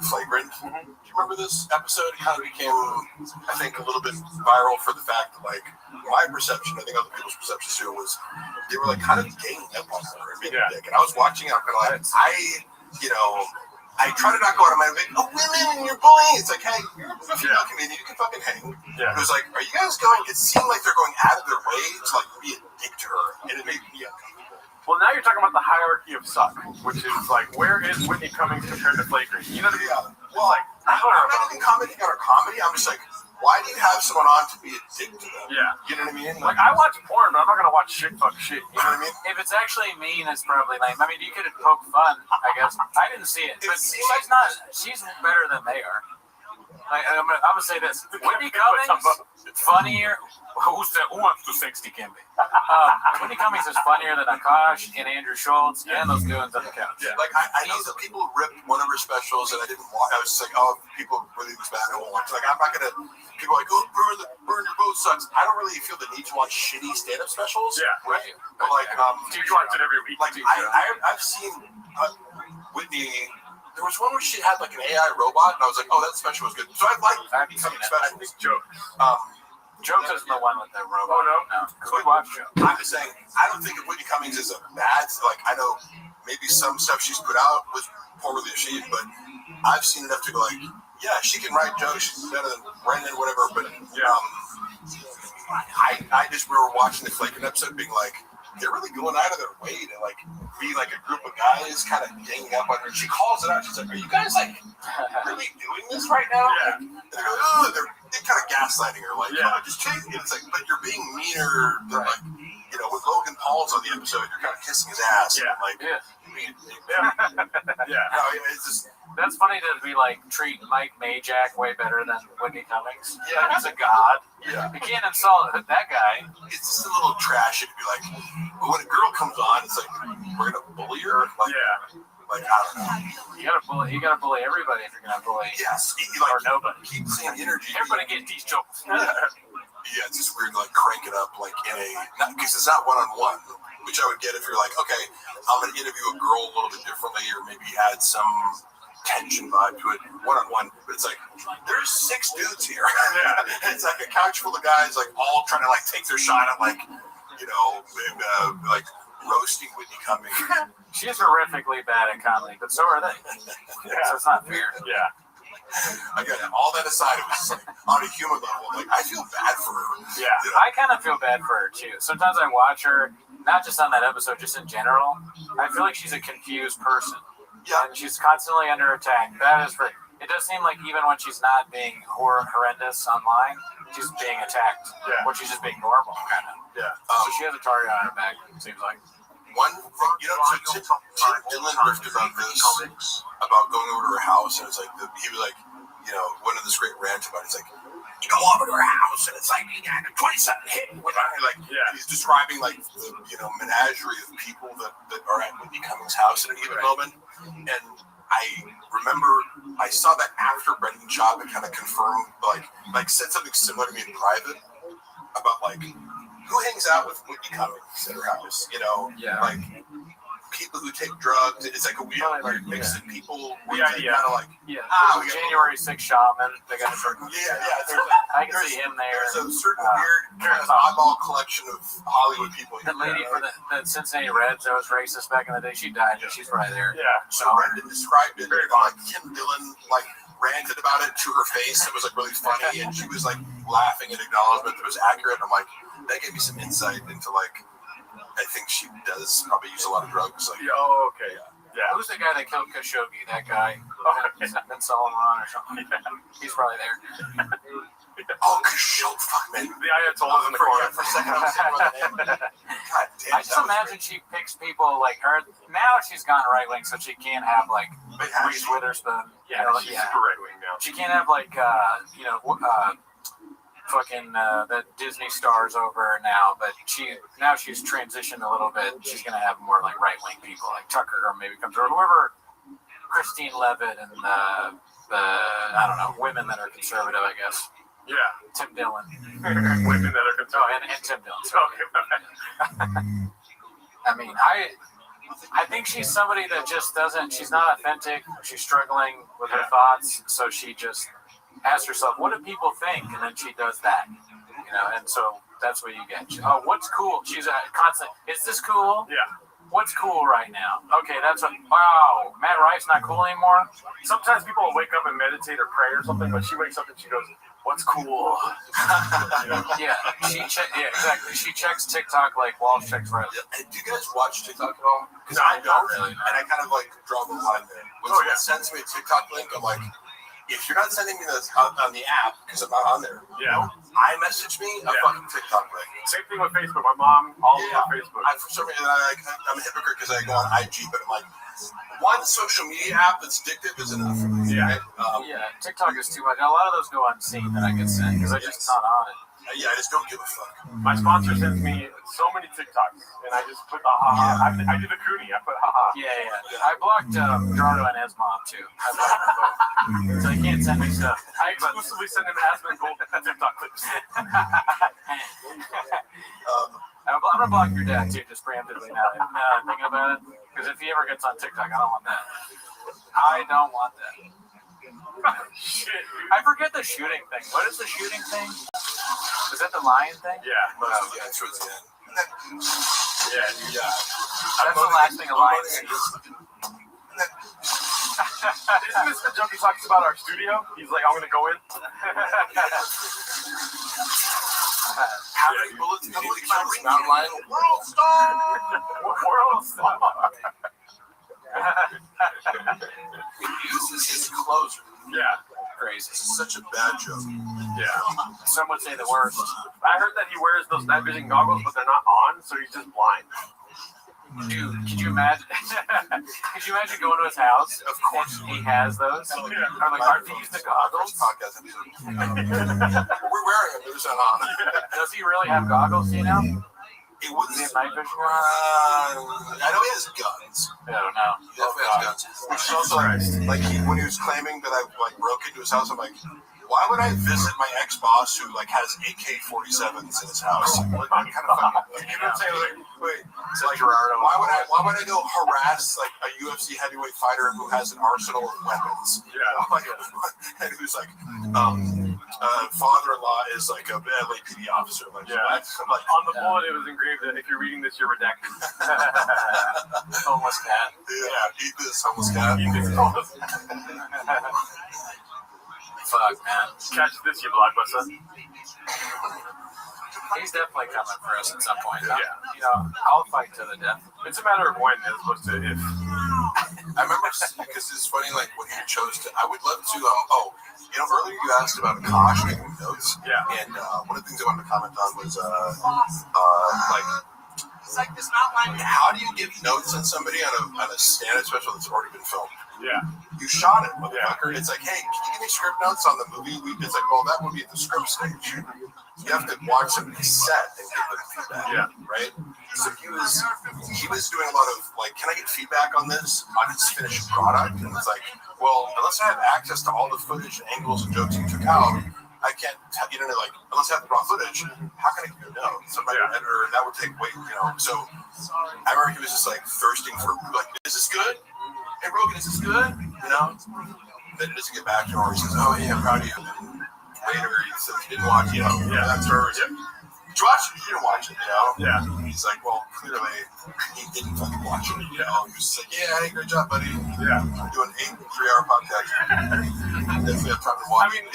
Flagrant, do you remember this episode? It kind of became, I think, a little bit viral for the fact that, like, my perception, I think other people's perceptions too, was they were like kind of ganging up on her and being a dick. And I was watching it, I'm kind of like, I try to not go out of my way, women and you're bullying. It's like, hey, you're a female comedian, you can fucking hang. Yeah. It was like, are you guys going, it seemed like they're going out of their way to like be a dick to her. And it made me uncomfortable. Well, now you're talking about the hierarchy of suck, which is like, where is Whitney Cummings compared to Flagrant? You know what I mean? Yeah. Well, like, I'm not even commenting on her comedy. I'm just like, why do you have someone on to be a dick to them? Yeah. You know what I mean? Like, I watch porn, but I'm not going to watch shit fuck shit. You know what I mean? If it's actually mean, it's probably lame. I mean, you could poke fun, I guess. I didn't see it, but she's better than they are. Like, I'm gonna say this: Whitney Cummings, funnier. Who wants to 60 Kimby? Whitney Cummings is funnier than Akash and Andrew Schultz and those goons on the couch. Yeah. Like, I know that people ripped one of her specials and I didn't watch. I was just like, oh, people really was bad. I won't watch. Like, I'm not gonna. People are like, oh, burn your boat sucks. I don't really feel the need to watch shitty stand-up specials. Yeah. Right. But like, you watch it every week. Like, I've seen Whitney. There was one where she had like an AI robot, and I was like, oh, that special was good. So I like some specials. Jokes isn't the one with the robot. Oh, no? Because we watched Jokes. I'm just saying, I don't think that Whitney Cummings is a bad, like, I know maybe some stuff she's put out was poorly achieved, but I've seen enough to go like, yeah, she can write jokes, she's better than Brendan, whatever, but I just remember watching the Flagrant episode being like, they're really going out of their way to like be like a group of guys kind of ganging up on her. She calls it out. She's like, "Are you guys like really doing this right now?" Yeah. And they go, "Oh, they're kind of gaslighting her, like, oh, just change it." It's like, but you're being meaner than like, you know, when Logan Paul's on the episode, you're kind of kissing his ass. Yeah. Like, Yeah. No, it's just. That's funny to be like treat Mike Majak way better than Whitney Cummings. Yeah. He's a god. Yeah. You can't insult that guy. It's just a little trashy to be like, but when a girl comes on, it's like, we're gonna bully her. Like, Like, I don't know. You gotta bully everybody if you're gonna bully. Yes, or nobody. Keep the same energy. Everybody get these jokes. Yeah, it's just weird to like crank it up like in a because it's not one-on-one, which I would get if you're like, okay, I'm gonna interview a girl a little bit differently, or maybe add some tension vibe to it, one-on-one. But it's like there's 6 dudes here. Yeah. It's like a couch full of guys, like all trying to like take their shot at like, you know, like roasting Whitney Cummings. She's horrifically bad at comedy, but so are they. Yeah. So it's not fair. Yeah. Again, all that aside, it was like on a human level. Like I feel bad for her. Yeah, you know? I kind of feel bad for her too. Sometimes I watch her, not just on that episode, just in general. I feel like she's a confused person. Yeah, and she's constantly under attack. That is for. It does seem like even when she's not being horrendous online, she's being attacked. Yeah. When she's just being normal, kind of. Yeah. So she has a target on her back. It seems like. One thing, you know, so Tim Dillon riffed about this, about going over to her house, and it's like, he was like, you know, one of this great rants about it, he's like, you go over to her house, and it's like, you got a 27 hit with her. Like, he's describing, like, the, you know, menagerie of people that are at Whitney Cummings' house at a given moment, and I remember I saw that after Brendan Schaub had kind of confirmed, like said something similar to me in private, about, like, who hangs out with Whitney Cummings at her house? You know, like people who take drugs. It's like a weird mix of people. Kind of like January 6th shaman. They got a certain. I can see him there. There's a certain weird kind of eyeball collection of Hollywood people. The lady for the Cincinnati Reds that was racist back in the day, she died, but she's right there. Yeah. So Brendan described it. Like Tim Dillon, like ranted about it to her face. It was like really funny, and she was like laughing in acknowledgement that it was accurate. I'm like, that gave me some insight into like, I think she does probably use a lot of drugs. Like, oh, okay. Yeah. Who's the guy that killed Khashoggi? That guy? He's been Solomon or something. He's probably there. Oh, Khashoggi, fuck man. The Ayatollah's in the corner. For a second, I was thinking about that. God damn. I just imagine she picks people like her. Now she's gone right wing, so she can't have like Reese Witherspoon. Yeah, she's super right wing now. She can't have like fucking the Disney stars over now, but she's transitioned a little bit. She's gonna have more like right wing people, like Tucker, or maybe comes or whoever, Christine Levitt, and the I don't know, women that are conservative, I guess. Yeah, Tim Dillon. Women that are conservative. Oh, and Tim Dillon. Okay. I mean, I think she's somebody that just doesn't. She's not authentic. She's struggling with her thoughts, so she just asks herself, "What do people think?" And then she does that, you know. And so that's what you get. Oh, what's cool? She's a constant. Is this cool? Yeah. What's cool right now? Okay, that's a wow. Matt Rife's not cool anymore. Sometimes people will wake up and meditate or pray or something, but she wakes up and she goes, "What's cool?" Yeah, exactly. She checks TikTok like Walsh checks Reddit. Do you guys watch TikTok at all? Because I don't really, and I kind of like draw the line there. When someone sends me a TikTok link, I'm like, if you're not sending me this on the app because I'm not on there, iMessage me a fucking TikTok link. Same thing with Facebook. My mom, all over Facebook. For some reason, I'm a hypocrite because I go on IG, but I'm like, one social media app that's addictive is enough. TikTok is too much. A lot of those go unseen that I get sent because I'm just not on it. I just don't give a fuck. My sponsor sends me so many TikToks, and I just put the haha. I did the coonie. I put haha. Yeah. I blocked Gerardo and his mom too. I blocked them both. So he can't send me stuff. I exclusively send him Aspen Gold TikTok clips. I'm gonna block your dad too, just preemptively now. I'm thinking about it, because if he ever gets on TikTok, I don't want that. I don't want that. Shit. I forget the shooting thing. What is the shooting thing? Is that the lion thing? Yeah. It's towards the end. Yeah. That's the last thing a lion sees. Isn't this the joke he talks about our studio? He's like, I'm gonna go in. How many bullets did you kill this mountain lion? World star! World star! He uses his closer. Yeah. Crazy. This is such a bad joke. Yeah. Some would say the worst. I heard that he wears those night vision goggles, but they're not on, so he's just blind. Dude, could you imagine? Could you imagine going to his house? Of course he has those. Or like, are these the goggles? We're wearing them. They're not on. Does he really have goggles? You know? It was night vision. I know he has guns. I don't know. He definitely has guns. Which is also like when he was claiming that I like broke into his house, I'm like, why would I visit my ex-boss who like has AK-47s in his house? Like, kind of funny. Like, you know what I'm saying? Wait. Like, why would I go harass like a UFC heavyweight fighter who has an arsenal of weapons? Yeah. Like, and who's like, father-in-law is like a LAPD officer. Like, yeah. Like, on the bullet, it was engraved that if you're reading this, you're redacted. Homeless cat. Yeah, eat this, homeless cat. Eat this, homeless. Fuck, man. Catch this, you blockbuster. He's definitely coming for us at some point. Yeah. You know, I'll fight to the death. It's a matter of when as opposed to if. I remember because it's funny, like when he chose to. I would love to. Earlier you asked about Akash making notes. Yeah. And one of the things I wanted to comment on was like. It's like this outline. How do you give notes on somebody on a stand-up special that's already been filmed? Yeah. You shot it, motherfucker. Yeah. It's like, hey, can you give me script notes on the movie? It's like, well, that would be at the script stage. You have to watch somebody's set and give them feedback. Yeah. Right? So he was doing a lot of like, can I get feedback on this, on his finished product? And it's like, well, unless I have access to all the footage and angles and jokes you took out, I can't, like, unless I have the raw footage, how can I give you a note? Somebody, editor, that would take weight, So I remember he was just like thirsting for, like, is this good? Hey, Rogan, is this good? Then he doesn't get back to him, or he says, oh, yeah, I'm proud of you. And then later he says he didn't watch, that's hers. Yeah. Did you watch it? You didn't watch it, Yeah. He's like, well, clearly he didn't fucking watch it, He was just like, yeah, hey, great job, buddy. Yeah. I'm doing 8 3-hour podcast. Definitely have time to watch. I mean,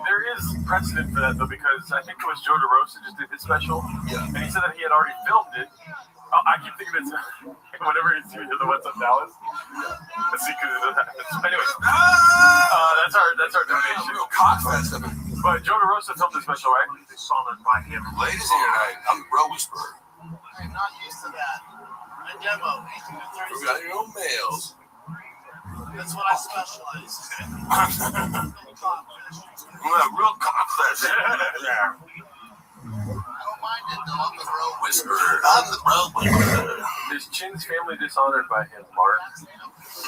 there is precedent for that, though, because I think it was Joe DeRosa just did his special. Yeah. And he said that he had already filmed it. I keep thinking it's whenever he's doing the What's Up Dallas. Let's see, because anyways, that's our donation. Cockfest. But Joe DeRosa filmed the special, right? They saw that by him. Ladies here tonight, I'm Bro Whisperer. I'm not used to that. I demo 18 to 30. We got your own mails. That's what I specialize in. Real cockfest. Yeah. I don't mind it though. I'm the Bro Whisperer. I'm the Bro Whisperer. Is Chin's family dishonored by him, Mark?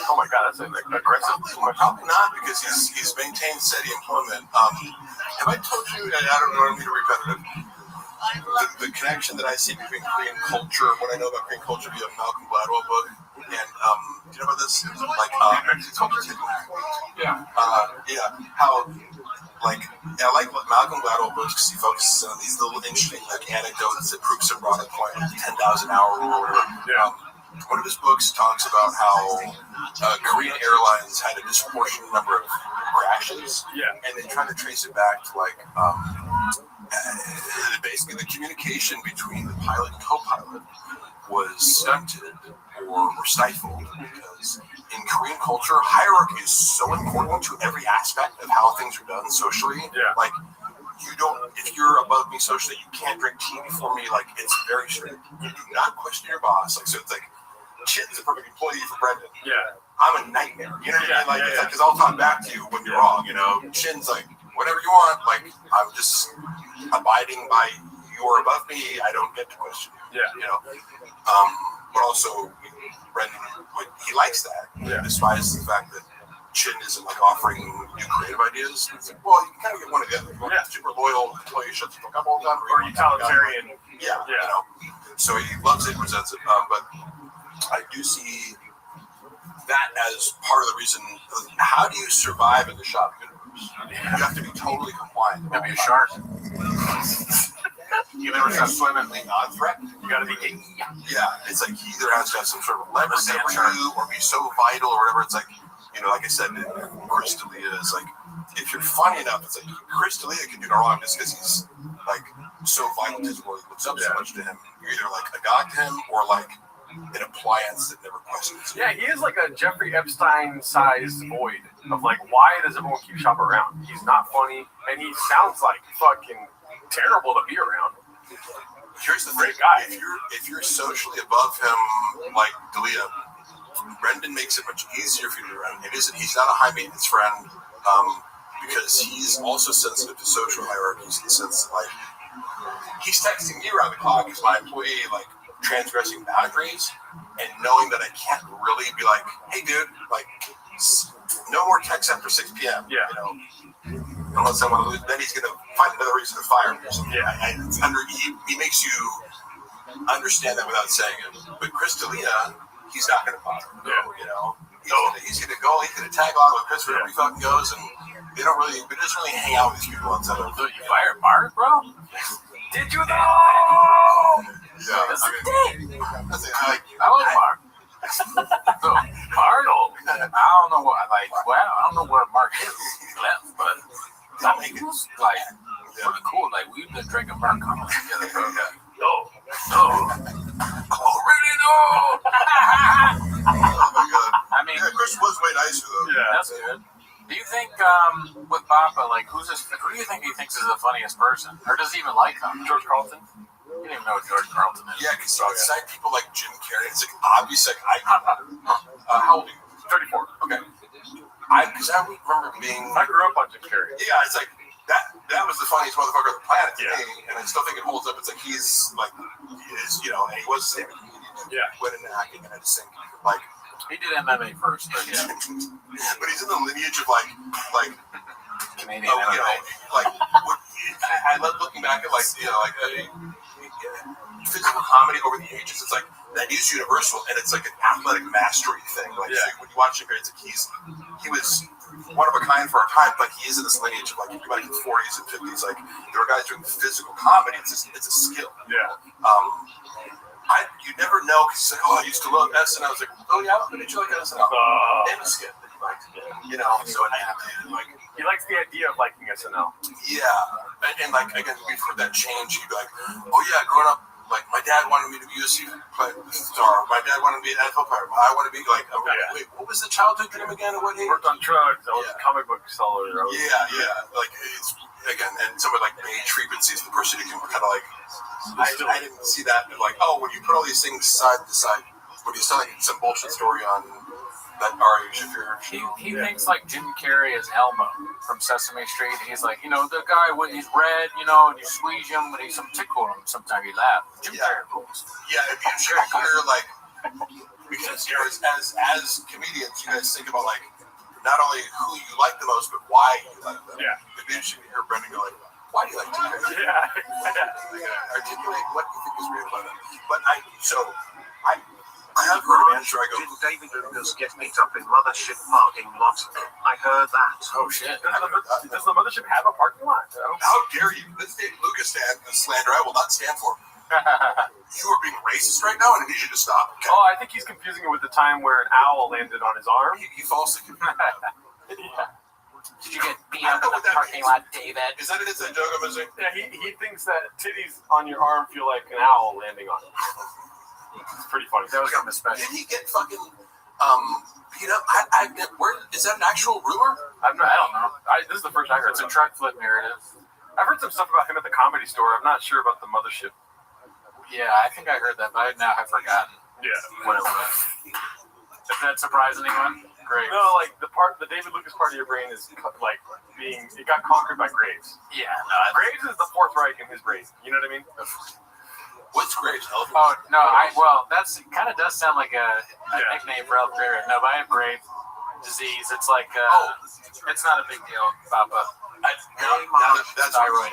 Oh my God, that's an aggressive question. Probably not, because he's maintained steady employment. Have I told you? I don't know. I don't mean to be repetitive. The connection that I see between Korean culture, what I know about Korean culture via Malcolm Gladwell book, and do you know about this? Like, how I like Malcolm Gladwell books because he focuses on these little interesting like anecdotes that prove some broader point, like the 10,000 hour rule or whatever. One of his books talks about how Korean Airlines had a disproportionate number of crashes, and they tried to trace it back to like basically the communication between the pilot and co-pilot was stunted or stifled because in Korean culture, hierarchy is so important to every aspect of how things are done socially. Like, you don't, if you're above me socially, you can't drink tea before me. Like, it's very strict. You do not question your boss. Like, so it's like, Chin's a perfect employee for Brendan. I'm a nightmare. You know what I mean? Like, it's like, because I'll talk back to you when you're wrong, Chin's like, whatever you want. Like, I'm just abiding by you're above me. I don't get to question you. But also, Brendan, he likes that. Despite the fact that Chin isn't like offering new creative ideas. It's like, well, you kind of get one or the other. You're super loyal employee, shuts the fuck up all the time, or utilitarian. So he loves it, presents it. But I do see that as part of the reason. How do you survive in the shop universe? You have to be totally compliant. You have to be a shark. You never have swim and non-threat. You got to be. It's like he either has to have some sort of leverage over you, or be so vital, or whatever. It's like, like I said, Chris D'Elia is like, if you're funny enough, it's like Chris D'Elia can do no wrong just because he's like so vital to his world, he looks up so much to him. You're either like a god to him, or like an appliance that never questions. Yeah, he is like a Jeffrey Epstein-sized void of like, why does everyone keep Shop around? He's not funny, and he sounds like fucking terrible to be around. Here's the great guy. If you're socially above him, like D'Elia, Brendan makes it much easier for you to be around. He's not a high maintenance friend, because he's also sensitive to social hierarchies in the sense that, like, he's texting me around the clock as my employee, like transgressing boundaries, and knowing that I can't really be like, hey, dude, like, no more texts after 6 p.m. Yeah. You know, unless I want to lose, then he's going to find another reason to fire me or something. Yeah. He makes you understand that without saying it. But Chris D'Elia, he's not going to bother. Yeah. You know, he's going to go, he's going to tag along with Chris wherever he fucking goes, and he doesn't really hang out with these people outside of. Dude, you fired Mark, bro? Did you know? Yeah, That's I like Mark. Cardinal. I don't know what, I don't know where Mark is. He left, but I think it's like pretty cool. Like we've been drinking Mark Connell together, bro. No. Already no. Oh my god. I mean, Chris was way nicer though. Yeah, that's good. Do you think with Papa, like who do you think he thinks is the funniest person, or does he even like him? George Carlton. You didn't even know who George Carlton is. Yeah, because outside people like Jim Carrey, it's like obvious. Like how old are you? 34. Okay. Because I remember being. I grew up on Jim Carrey. Yeah, it's like that was the funniest motherfucker on the planet to me, and I still think it holds up. It's like he's like he is, you know, and he was the same comedian. Yeah. Went into acting, and I just think like he did MMA first, but yeah. But he's in the lineage of like Canadian you MMA. know, like I love looking back at like you know like physical comedy over the ages. It's like that is universal, and it's like an athletic mastery thing. Like when you watch him, it's like he was one of a kind for our time, but he is in this lineage of like everybody in the 40s and 50s. Like there are guys doing physical comedy. It's a skill. Yeah. You never know because it's like, oh, I used to love SNL. I was like, oh yeah, how did you like SNL? Name a skit that you liked. You know, so like he likes the idea of liking SNL. Yeah, and like again, we've heard that change. You'd be like, oh yeah, growing up, like my dad wanted me to be a star. My dad wanted me to be an NFL player. I want to be like, wait, what was the childhood dream again? What age? Worked on trucks. I was a comic book seller. Yeah. Like it's again, and some of like age frequencies, the person who can kind of like. I didn't see that. Like, oh, when you put all these things side to side, when he's telling some bullshit story on that Ari Shafir. He thinks like Jim Carrey is Elmo from Sesame Street. He's like, you know, the guy when he's red, you know, and you squeeze him, and he's some tickle him. Sometimes he laughs. Jim Carrey rules. Yeah, if you should hear like because you know, as comedians, you guys think about like not only who you like the most, but why you like them. Yeah. Maybe you should hear Brendan go like, why do you like Jim Carrey? Yeah. Articulate what you think is real about it. But I have heard a manager. I go, Did David Lucas get beat up in Mothership parking lot? I heard that. Oh shit! Does the Mothership have a parking lot? How dare you? This David Lucas slander I will not stand for. You are being racist right now, and I need you to stop. Okay? Oh, I think he's confusing it with the time where an owl landed on his arm. He falsely confused. Yeah. Did you get beat up in the parking lot, David? Is that an inside joke I'm missing? Yeah, he thinks that titties on your arm feel like an owl landing on it. It's pretty funny. That was something special. Did he get fucking beat up? Where is that an actual rumor? I don't know. This is the first I heard. It's a truck flip narrative. I've heard some stuff about him at the Comedy Store. I'm not sure about the Mothership. Yeah, I think I heard that, but now I've forgotten. Yeah. What it was. Does that surprise anyone? Great. No, like the David Lucas part of your brain is like it got conquered by Graves. Yeah, Graves is the Fourth Reich in his brain. You know what I mean? What's Graves? Oh no, that's kind of does sound like a nickname for Elf Draven. No, but I have Graves disease. It's like it's not a big deal, Papa. That's thyroid. Thyroid.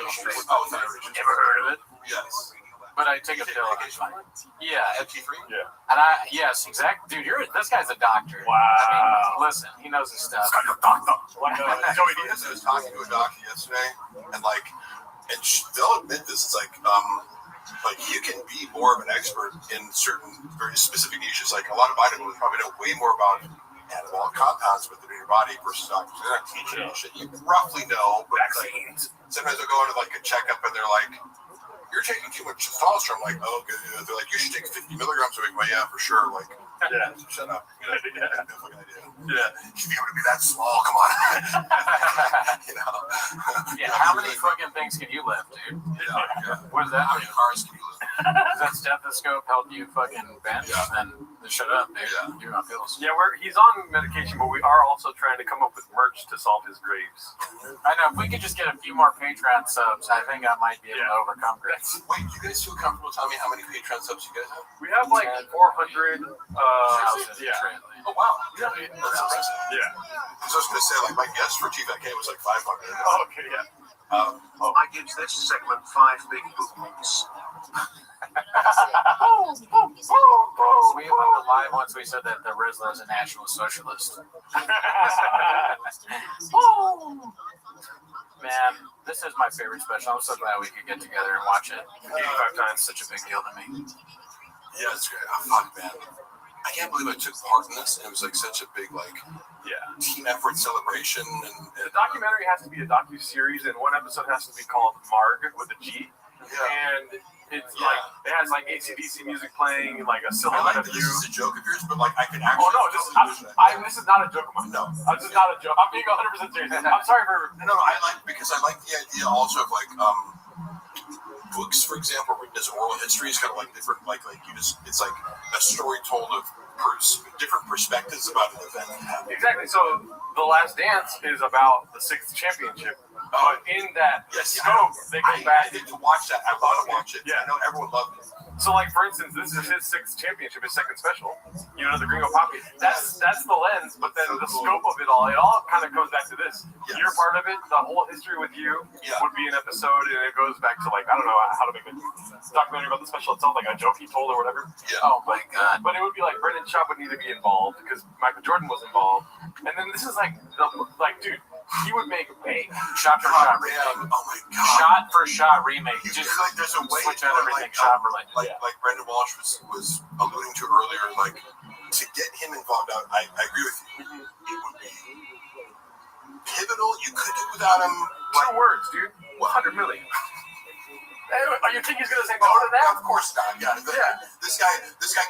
Ever heard of it? Yes. But I take a pill. Yeah, FT-free. Yeah. And yes, exactly, dude. This guy's a doctor. Wow. I mean, listen, he knows his stuff. Like a doctor. Like Joey Diaz was talking to a doctor yesterday, and they'll admit this. It's like you can be more of an expert in certain very specific niches. Like a lot of bodybuilders probably know way more about anabolic compounds within your body versus doctors. They're not teaching you shit. You roughly know, but vaccines. Sometimes they'll go into like a checkup and they're like, "You're taking too much testosterone." I'm like, "Oh, good." They're like, "You should take 50 milligrams a week." I'm like, "Yeah, for sure." Like, shut up. You know, no fucking idea. Yeah, you should be able to be that small. Come on. You know. Yeah. How many fucking things can you lift, dude? Yeah. What is that? How many cars can you lift? Does that stethoscope help you fucking bench? Then shut up, dude. You're not feels. Yeah, he's on medication, but we are also trying to come up with merch to solve his graves. I know. If we could just get a few more Patreon subs, I think I might be able to overcome graves. Wait, you guys feel comfortable telling me how many Patreon subs you guys have? We have like 400. Yeah. Oh wow. Yeah. That's impressive. Yeah. I was just gonna say, like, my guess for TVK was like 500. Oh, okay, yeah. I give this segment 5 big boots. We went to live once. We said that the Rizzler is a national socialist. Man, this is my favorite special. I'm so glad we could get together and watch it 85 times. Such a big deal to me. Yeah, it's great. Oh, fuck, man. I can't believe I took part in this, and it was like such a big, like, team effort celebration. And the documentary has to be a docu-series, and one episode has to be called Marg with a G. And it's like, it has like AC/DC music playing, and like a silhouette of you. This is a joke of yours, but like I can actually. Oh no, this is not a joke of mine. No, this is not a joke. I'm being 100% serious. I'm sorry for. No, I like because I like the idea also of like books, for example, written as oral history is kind of like different. Like you just, it's like a story told of different perspectives about an event. Exactly. So The Last Dance is about the 6th championship. In that scope, they go back. I need to watch that. I want to watch it. Yeah. I know everyone loved it. So, like, for instance, this is his 6th championship, his 2nd special. You know, the Gringo Poppy. That's the lens, but then the scope of it all kind of goes back to this. Yes. You're part of it. The whole history with you would be an episode, and it goes back to, like, I don't know how to make a documentary about the special itself, like a joke he told or whatever. Yeah. Oh my god. But it would be like Brendan Schaub would need to be involved because Michael Jordan was involved. And then this is like, dude, he would make shot for shot remake. Oh my god. Shot for shot remake. You just like there's a way switch out everything shot for like Brendan Walsh was alluding to earlier, like to get him involved. I agree with you. It would be pivotal. You could do without him. 2 words, dude. 100 million. Are you think he's gonna say no to that? Of course not. Yeah. This guy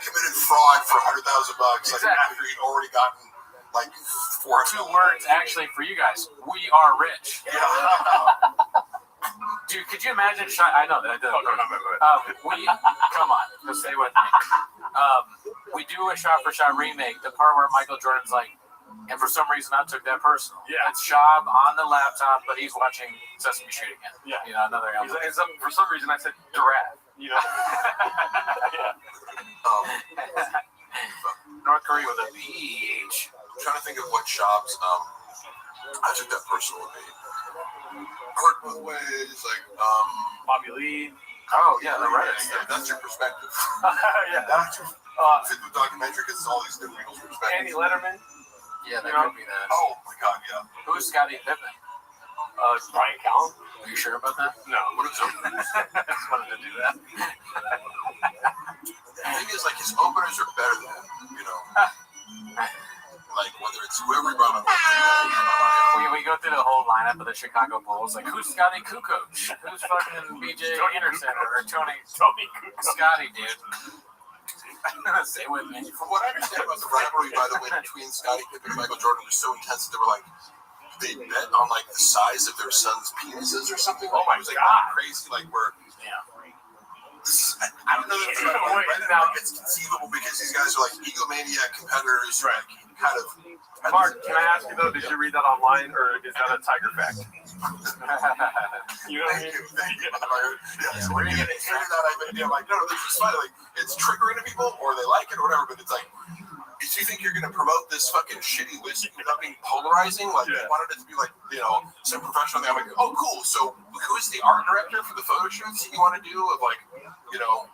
committed fraud for $100,000. Exactly. Like after he'd already gotten like 2 words actually for you guys. We are rich. Yeah. Dude, could you imagine shot? I know that. No. Come on, just stay with me. We do a shot for shot remake. The part where Michael Jordan's like, and for some reason I took that personal. Yeah. It's Schaub on the laptop, but he's watching Sesame Street again. Yeah. You know, another element. For some reason I said giraffe. You know. North Korea with a PH. I'm trying to think of what shops I took that personal would be. Hurt both ways, like Bobby Lee. Oh yeah, the Reddit. Yeah, that's your perspective. Yeah. That's your fit the documentary because it's all these different people's perspectives. Andy Letterman. Yeah, that could be that. Oh my god, yeah. Who's Scottie Pippen? Brian Callen. Are you sure about that? No. What is it? I just wanted to do that. The thing is, like, his openers are better than him, you know. Like, whether it's whoever he brought up. We go through the whole lineup of the Chicago Bulls. Like, who's Scotty Kukoc? Who's fucking BJ Anderson or Tony Kukoc? Scotty, dude. Stay with me. From what I understand about the rivalry, by the way, between Scottie Pippen and Michael Jordan was so intense that they were like, they bet on like the size of their son's penises or something. Oh my it was like god, crazy! Like where, this is, I don't know that it's conceivable because these guys are like egomaniac competitors, right? Like, kind of. Mark, can I ask you though? Did you read that online, or is that a Tiger fact? You know what I mean? Thank you. Yeah, so we're gonna hear that idea. I'm like, no, this is fine. Like, it's triggering to people, or they like it, or whatever. But it's like, if you think you're gonna promote this fucking shitty whiskey without being polarizing, like they wanted it to be like, you know, some professional thing. I'm like, oh, cool. So who is the art director for the photo shoots that you want to do of like, you know,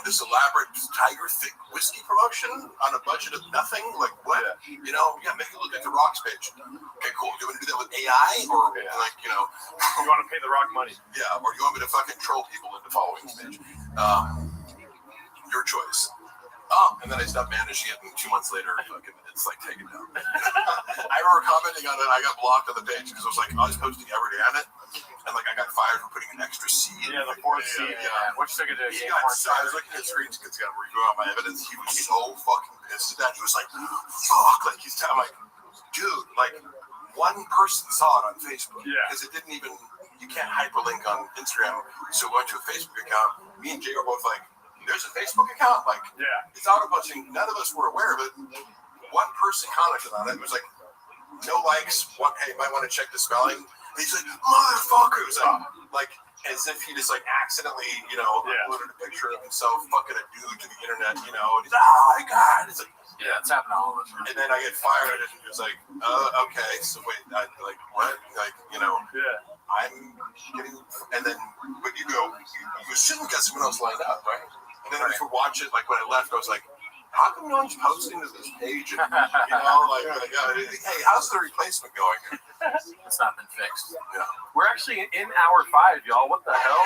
this elaborate Tiger thick whiskey promotion on a budget of nothing? Like what? You know, make it look like the Rock's page. Okay, cool. You want to do that with AI, or like, you know, you want to pay the Rock money? Yeah, or you want me to fucking troll people into following this page? Your choice. And then I stopped managing it, and 2 months later, it's like taken down. I remember commenting on it. I got blocked on the page because I was posting every day on it, and like I got fired for putting an extra C. Yeah, the 4th C. Yeah, which took it to a game. I was looking at screens because I got to review out my evidence. He was so fucking pissed at that. He was like, "Fuck!" Like he's telling, like, dude, like one person saw it on Facebook because it didn't even. You can't hyperlink on Instagram, so I went to a Facebook account. me and Jay are both like, there's a Facebook account, like, it's auto posting. None of us were aware of it. One person commented on it. It was like, no likes. One, hey, might want to check the spelling. And he's like, motherfucker. It was like as if he just like accidentally, uploaded a picture of himself fucking a dude to the internet, and he's like, oh my god. It's like, yeah, it's happening all of us. And then I get fired, and it was like, okay, so wait, like what? Like, I'm getting, and then, but you assume we got someone else lined up, right? And then I would watch it, like when I left, I was like, how come no one's posting to this page? And, hey, how's the replacement going? It's not been fixed. Yeah. We're actually in hour 5, y'all. What the hell?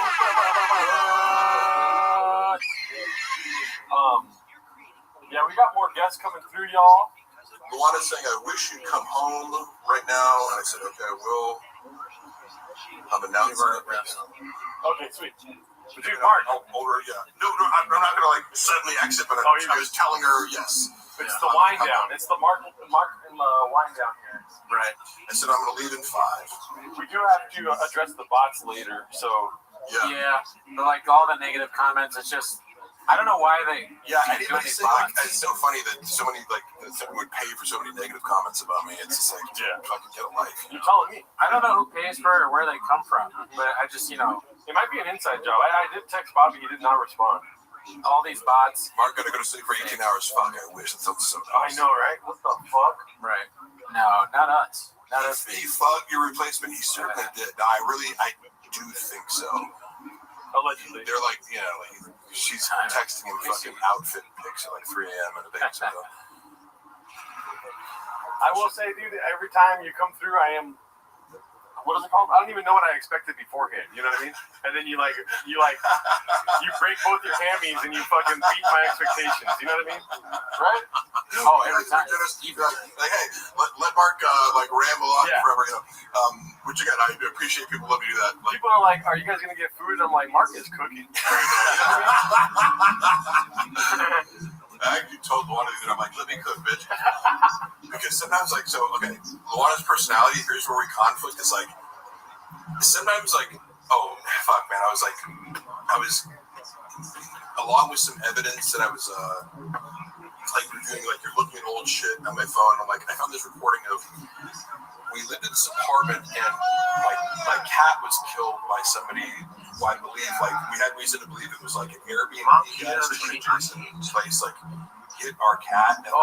Yeah, we got more guests coming through, y'all. Luana's saying, I wish you'd come home right now. And I said, okay, I will. I'm announcing it. Okay, sweet. No, I'm not gonna like suddenly exit, but I was telling her yes. It's the wind down. It's the mark and the wind down here. Right. I said I'm gonna leave in 5. We do have to address the bots later, so yeah. But like all the negative comments, it's just I don't know why they. Yeah, anybody say like it's so funny that so many like that someone would pay for so many negative comments about me. It's just like fucking get a life. You're telling me. I don't know who pays for it or where they come from, but I just it might be an inside job. I did text Bobby, he did not respond. All these bots. Mark gotta go to sleep for 18 hours. Fuck, I wish that sounds so nice. I know, right? What the fuck? Right. No, not us. Not us. He fucked your replacement. He certainly did. I do think so. Allegedly. They're like, she's texting him fucking outfit pics at like 3 a.m. in a big I will say, dude, every time you come through, I am. What is it called? I don't even know what I expected beforehand. You know what I mean? And then you break both your hammies and you fucking beat my expectations. You know what I mean? Right? Oh, every time. Like, hey, let Mark ramble on forever. Which again, I appreciate people love to do that. People are like, "Are you guys gonna get food?" I'm like, "Mark is cooking." I told Luana that I'm like, let me cook, bitch. Because sometimes, Luana's personality, here's where we conflict. It's like, sometimes, oh, fuck, man. I was, along with some evidence that I was, reviewing, you're looking at old shit on my phone. I'm like, I found this recording of, we lived in this apartment, and my cat was killed by somebody who I believe, we had reason to believe it was an Airbnb adjacent place, hit our cat. And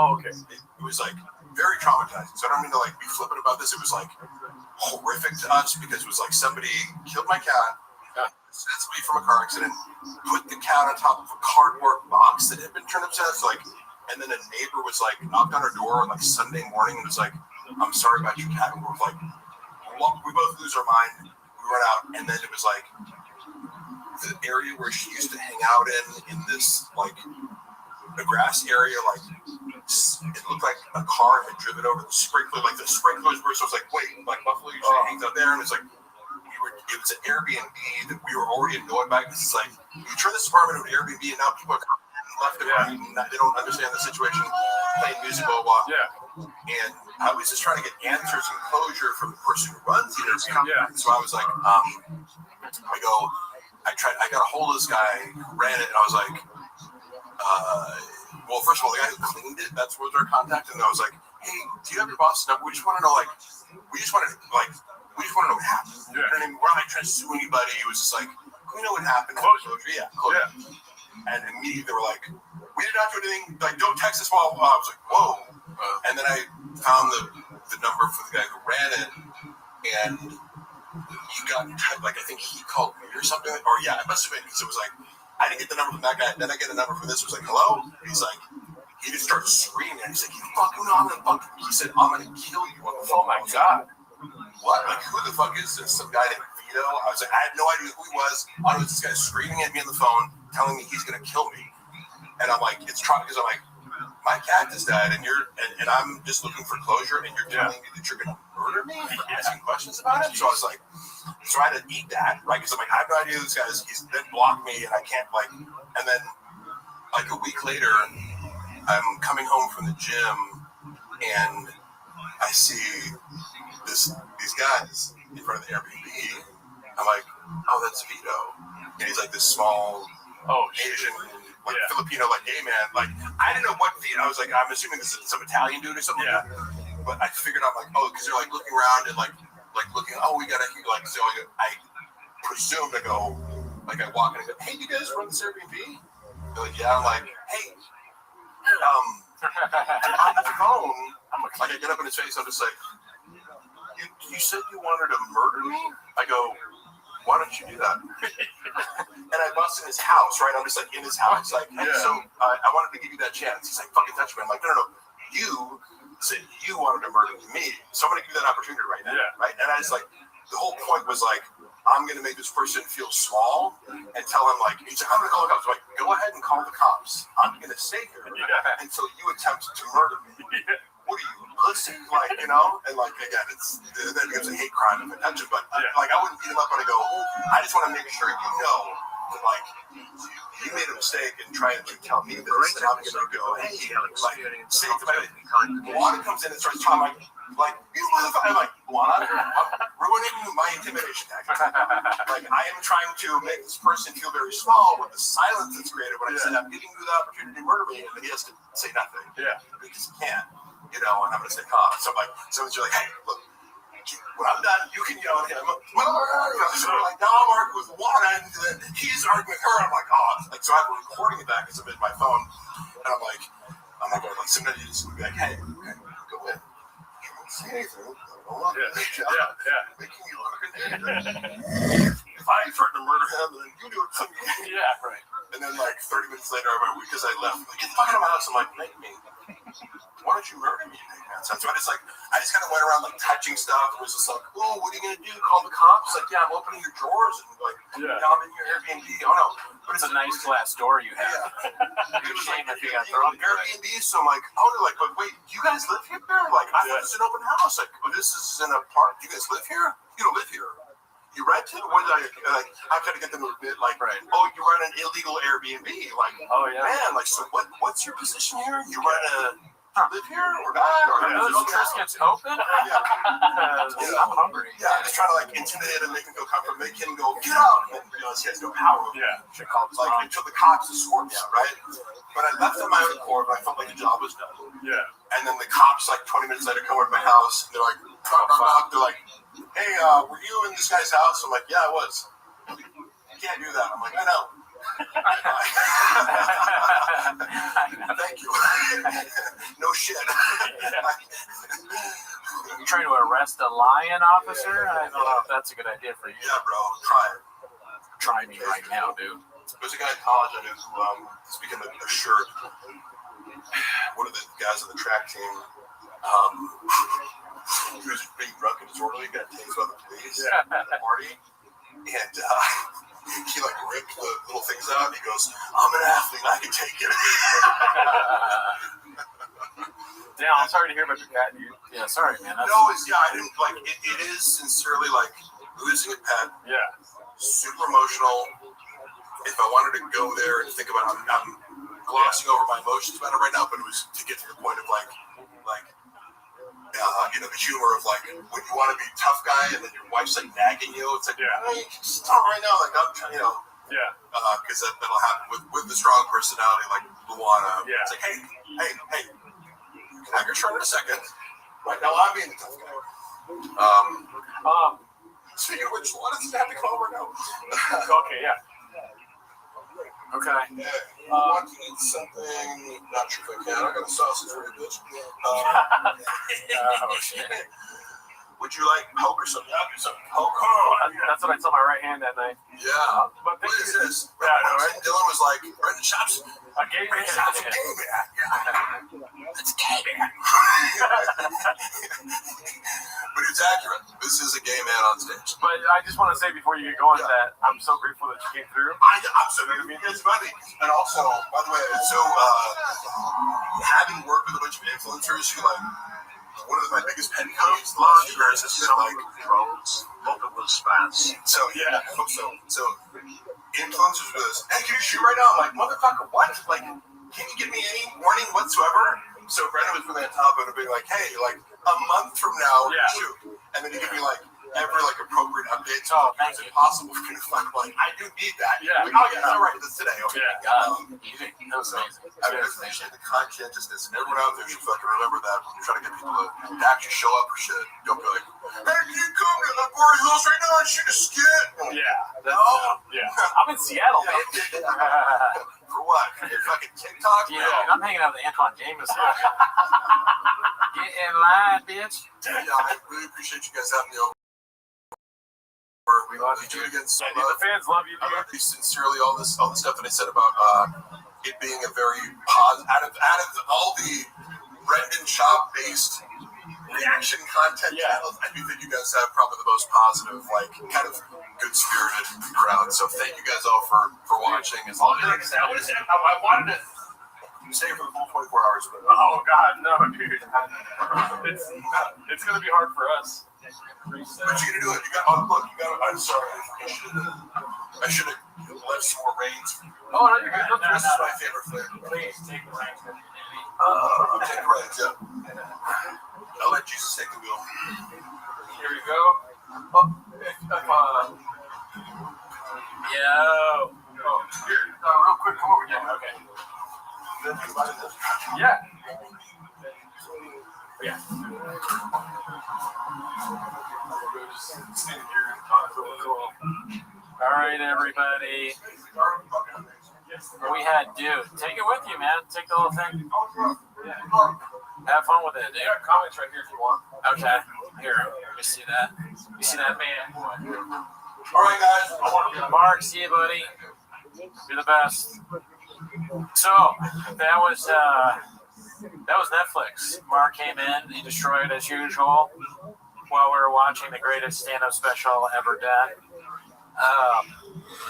it was very traumatizing. So I don't mean to be flippant about this. It was horrific to us because it was somebody killed my cat, somebody from a car accident, put the cat on top of a cardboard box that had been turned upside down. And then a neighbor was knocked on her door on Sunday morning and was like, I'm sorry about your cat. And we both lose our mind. We run out, and then it was the area where she used to hang out in this the grass area. It looked like a car had driven over the sprinkler. The sprinklers were, so it's wait, Buffalo usually hangs out there, and it's it was an Airbnb that we were already annoyed by. It's you turn this apartment into an Airbnb, and now people are left and right, and they don't understand the situation, playing music, blah, blah. And I was just trying to get answers and closure from the person who runs the Airbnb. So I was I got a hold of this guy who ran it, and I was like, well, first of all, the guy who cleaned it, that's where their contact, and I was like, hey, do you have your boss's number? We just want to know, we just want to know what happened. You know what I mean? We're not trying to sue anybody. It was just can we know what happened? Closure. Yeah. And immediately they were like, we did not do anything. Don't text us while I was like, whoa. And then I found the number for the guy who ran it, and he got I think he called me or something. Or it must have been because it was I didn't get the number from that guy. Then I get a number from this. It was hello. And he's he just started screaming. He's you fucking know, I'm gonna fuck. He said, I'm gonna kill you on the phone. Oh my god. What? Who the fuck is this? Some guy named Vito? I was I had no idea who he was. I was this guy screaming at me on the phone, telling me he's gonna kill me. And I'm it's trying because I'm my cat just died, and and I'm just looking for closure, and you're telling me that you're gonna murder me for asking questions about it. So I was so I had to eat that, right? Because I'm I have no idea who this guy is. He's then blocked me, and I can't and then a week later, I'm coming home from the gym, and I see these guys in front of the Airbnb. I'm oh, that's Vito. And he's this small Asian, like Filipino, like gay man. Like I didn't know what I was like. I'm assuming this is some Italian dude or something. Yeah. But I figured out like, oh, because they're like looking around and like looking. Oh, we gotta like. So I presumed I go like I walk in and go, hey, you guys run this Airbnb? They're like, yeah. I'm like, hey, on the phone. I'm like I get up in his face. I'm just like, you said you wanted to murder me? I go, why don't you do that? And I bust in his house, right? I'm just like in his house, like, hey, so I wanted to give you that chance. He's like, fucking touch me. I'm like, no. You said you wanted to murder me, so I'm gonna give you that opportunity right now, right? And I just like, the whole point was like, I'm gonna make this person feel small and tell him like, he's like, I'm gonna call the cops. I'm like, go ahead and call the cops. I'm gonna stay here until you attempt to murder me. What are you, pussy? Like, you know? And like, again, that becomes a hate crime if it touches, but like, I wouldn't beat him up and I go, I just want to make sure you know that like, you made a mistake in trying to tell me this, and I'm gonna go, hey, like, say to my Luana comes in and starts talking like, you motherfucker, I'm like, Luana, I'm ruining my intimidation tactic. Like, I am trying to make this person feel very small with the silence that's created when I said I'm giving you the opportunity to murder me, and then he has to say nothing. Yeah. Because he can't. You know, and I'm gonna say cops. So I'm like, someone's like, hey, look, when I'm done, you can yell at him. You know, so we're like, now I'm arguing with Juana, and then he's arguing with her. I'm like, oh, like, so I have a recording of that because I'm in my phone, and I'm like, like somebody just be like, hey, go in. You won't say anything. Making you look dangerous. If I threaten to murder him, then you do it to me. Yeah, right. And then like 30 minutes later, because I left, like, get the fuck out of my house. I'm like, make me. Why don't you murder me? So I just kind of went around like touching stuff. It was just like, oh, what are you gonna do? Call the cops? Like, yeah, I'm opening your drawers and like, yeah, I'm in your Airbnb. Oh no, but it's a nice glass door you have. Yeah. It was like, you got Airbnb. So I'm like, oh, they're like, but wait, you guys live here? Like, I thought it's an open house. Like, well, this is an apartment. You guys live here? You don't live here. You rent it? What did I try to get them to admit, like, oh, you run an illegal Airbnb. Like, oh yeah, man, like, so what's your position here? You run live here or not? Or Tristan's open? Yeah. I'm hungry. Yeah, I'm just trying to like intimidate him, make him feel comfortable, make him go, get out! And realize he has no power. Yeah. Should call like until the cops escort me out, right? But I left on my own accord, but I felt like the job was done. Yeah. And then the cops, like 20 minutes later, come over to my house, and they're like, they're like, hey, were you in this guy's house? I'm like, yeah, I was. You can't do that. I'm like, I know. Thank you. No shit. You trying to arrest a lion officer? I don't know if that's a good idea for you. Yeah, bro. Try it. Try me right now, dude. There's a guy in college I knew who speaking of a shirt. One of the guys on the track team, he was being drunk and disorderly, got tased by the police at the party, and he like ripped the little things out and he goes, I'm an athlete, I can take it. Damn, I'm sorry to hear about your cat, dude. Yeah, sorry, man. I didn't like it is sincerely like losing a pet. Yeah. Super emotional. If I wanted to go there and think about it, I'm glossing over my emotions about it right now, but it was to get to the point of like you know, the humor of like when you want to be a tough guy and then your wife's like nagging you. It's like, hey, stop right now. Like I'm trying, you know. Yeah. Because that'll happen with the strong personality like Luana. Yeah. It's like, hey, you can have your shirt in a second. Right now I'm being the tough guy. Speaking of which, Luana doesn't have to come over now. Okay, yeah. Okay. Yeah. Want to eat something? Not sure if I can. I got a sausage for you, bitch. Oh, shit. Would you like poke or something? I'll do some poke. That's what I told my right hand that night. Yeah. But what is this? Yeah, I know, right? Dylan was like, Brendan Shops. A gay man. Shops a gay man. Yeah. It's a gay man. But it's accurate. This is a gay man on stage. But I just want to say before you get going that I'm so grateful that you came through. I'm so grateful. It's funny. And also, by the way, so having worked with a bunch of influencers who like, one of my biggest pet peeves the last few years has been like drones, multiple spans. So yeah, I hope so. So influencers do this. Hey, can you shoot right now? I'm like, motherfucker, what? Like, can you give me any warning whatsoever? So Brendan was really on top of it, being like, hey, like a month from now, shoot. And then he give me like every like appropriate update. So it's impossible for me to find like I do need that. Yeah. Like, oh yeah, all right, this today. Okay. Yeah, God. That was amazing. I mean, I appreciate the conscientiousness, and everyone out there should fucking remember that when you're trying to get people to actually show up for shit. Don't be like, hey, can you come to the Quarry Hills right now and shoot a skit? Yeah. No. Yeah. I'm in Seattle, man. For what? Fucking TikTok? Yeah, dude, I'm hanging out with Antoine Jameson. Get in line, bitch. Yeah, I really appreciate you guys having me over. We love you again so much. The fans love you, I dude. love you sincerely. All the stuff that I said about it being a very positive out of all the Brendan Schaub based reaction content channels, I do think you guys have probably the most positive, like kind of good spirited crowd. So thank you guys all for watching. As long as I wanted to stay for the full 24 hours. But, oh God, no, dude. It's gonna be hard for us. but you're gonna do it. You got. Look, you got. I'm sorry. I should have left some more reins. Oh no, you're good. This is my favorite flavor. Please take the reins. Take the reins. Yeah. I'll let Jesus take the wheel. Here we go. Yo. Here, real quick, come over here. Okay. Yeah. Yeah. All right, everybody. We had dude. Take it with you, man. Take the whole thing. Have fun with it, dude. Yeah, comments right here if you want. Okay. Here, let me see that. You see that, man? All right, guys. Mark, see you, buddy. You're the best. So that was Netflix. Mark came in, he destroyed as usual while we were watching the greatest stand-up special ever done.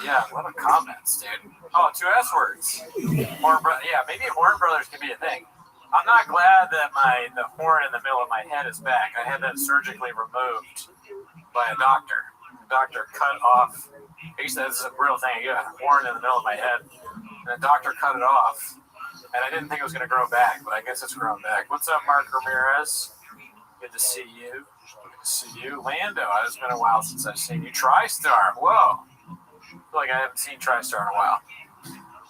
Yeah, what a comments, dude. Oh, 2 S words. Yeah, maybe Horn Brothers can be a thing. I'm not glad that the horn in the middle of my head is back. I had that surgically removed by a doctor. The doctor cut off. He said this is a real thing. I got a horn in the middle of my head, and the doctor cut it off. And I didn't think it was going to grow back, but I guess it's grown back. What's up, Mark Ramirez? Good to see you. Good to see you. Lando, it's been a while since I've seen you. TriStar, whoa. I feel like I haven't seen TriStar in a while.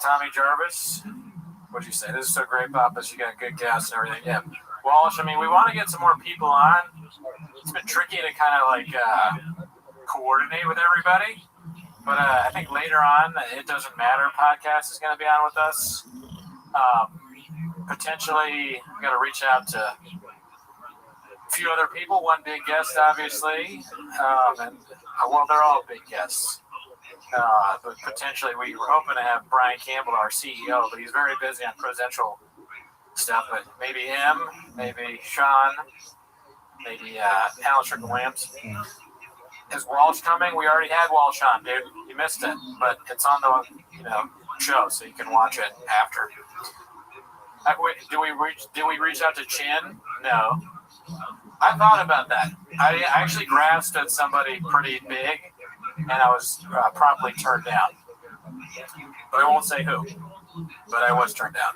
Tommy Jarvis, what'd you say? This is so great, Papas. You got good guests and everything. Yeah. Walsh, I mean, we want to get some more people on. It's been tricky to kind of like coordinate with everybody. But I think later on, It Doesn't Matter podcast is going to be on with us. Potentially, we got to reach out to a few other people. One big guest, obviously, and well, they're all big guests. But potentially, we were hoping to have Brian Campbell, our CEO, but he's very busy on presidential stuff. But maybe him, maybe Sean, maybe Alan Strickland-Williams. Is Walsh coming? We already had Walsh on, dude. You missed it, but it's on the show, so you can watch it after. Did we reach out to Chin? No. I thought about that. I actually grasped at somebody pretty big, and I was promptly turned down. But I won't say who. But I was turned down.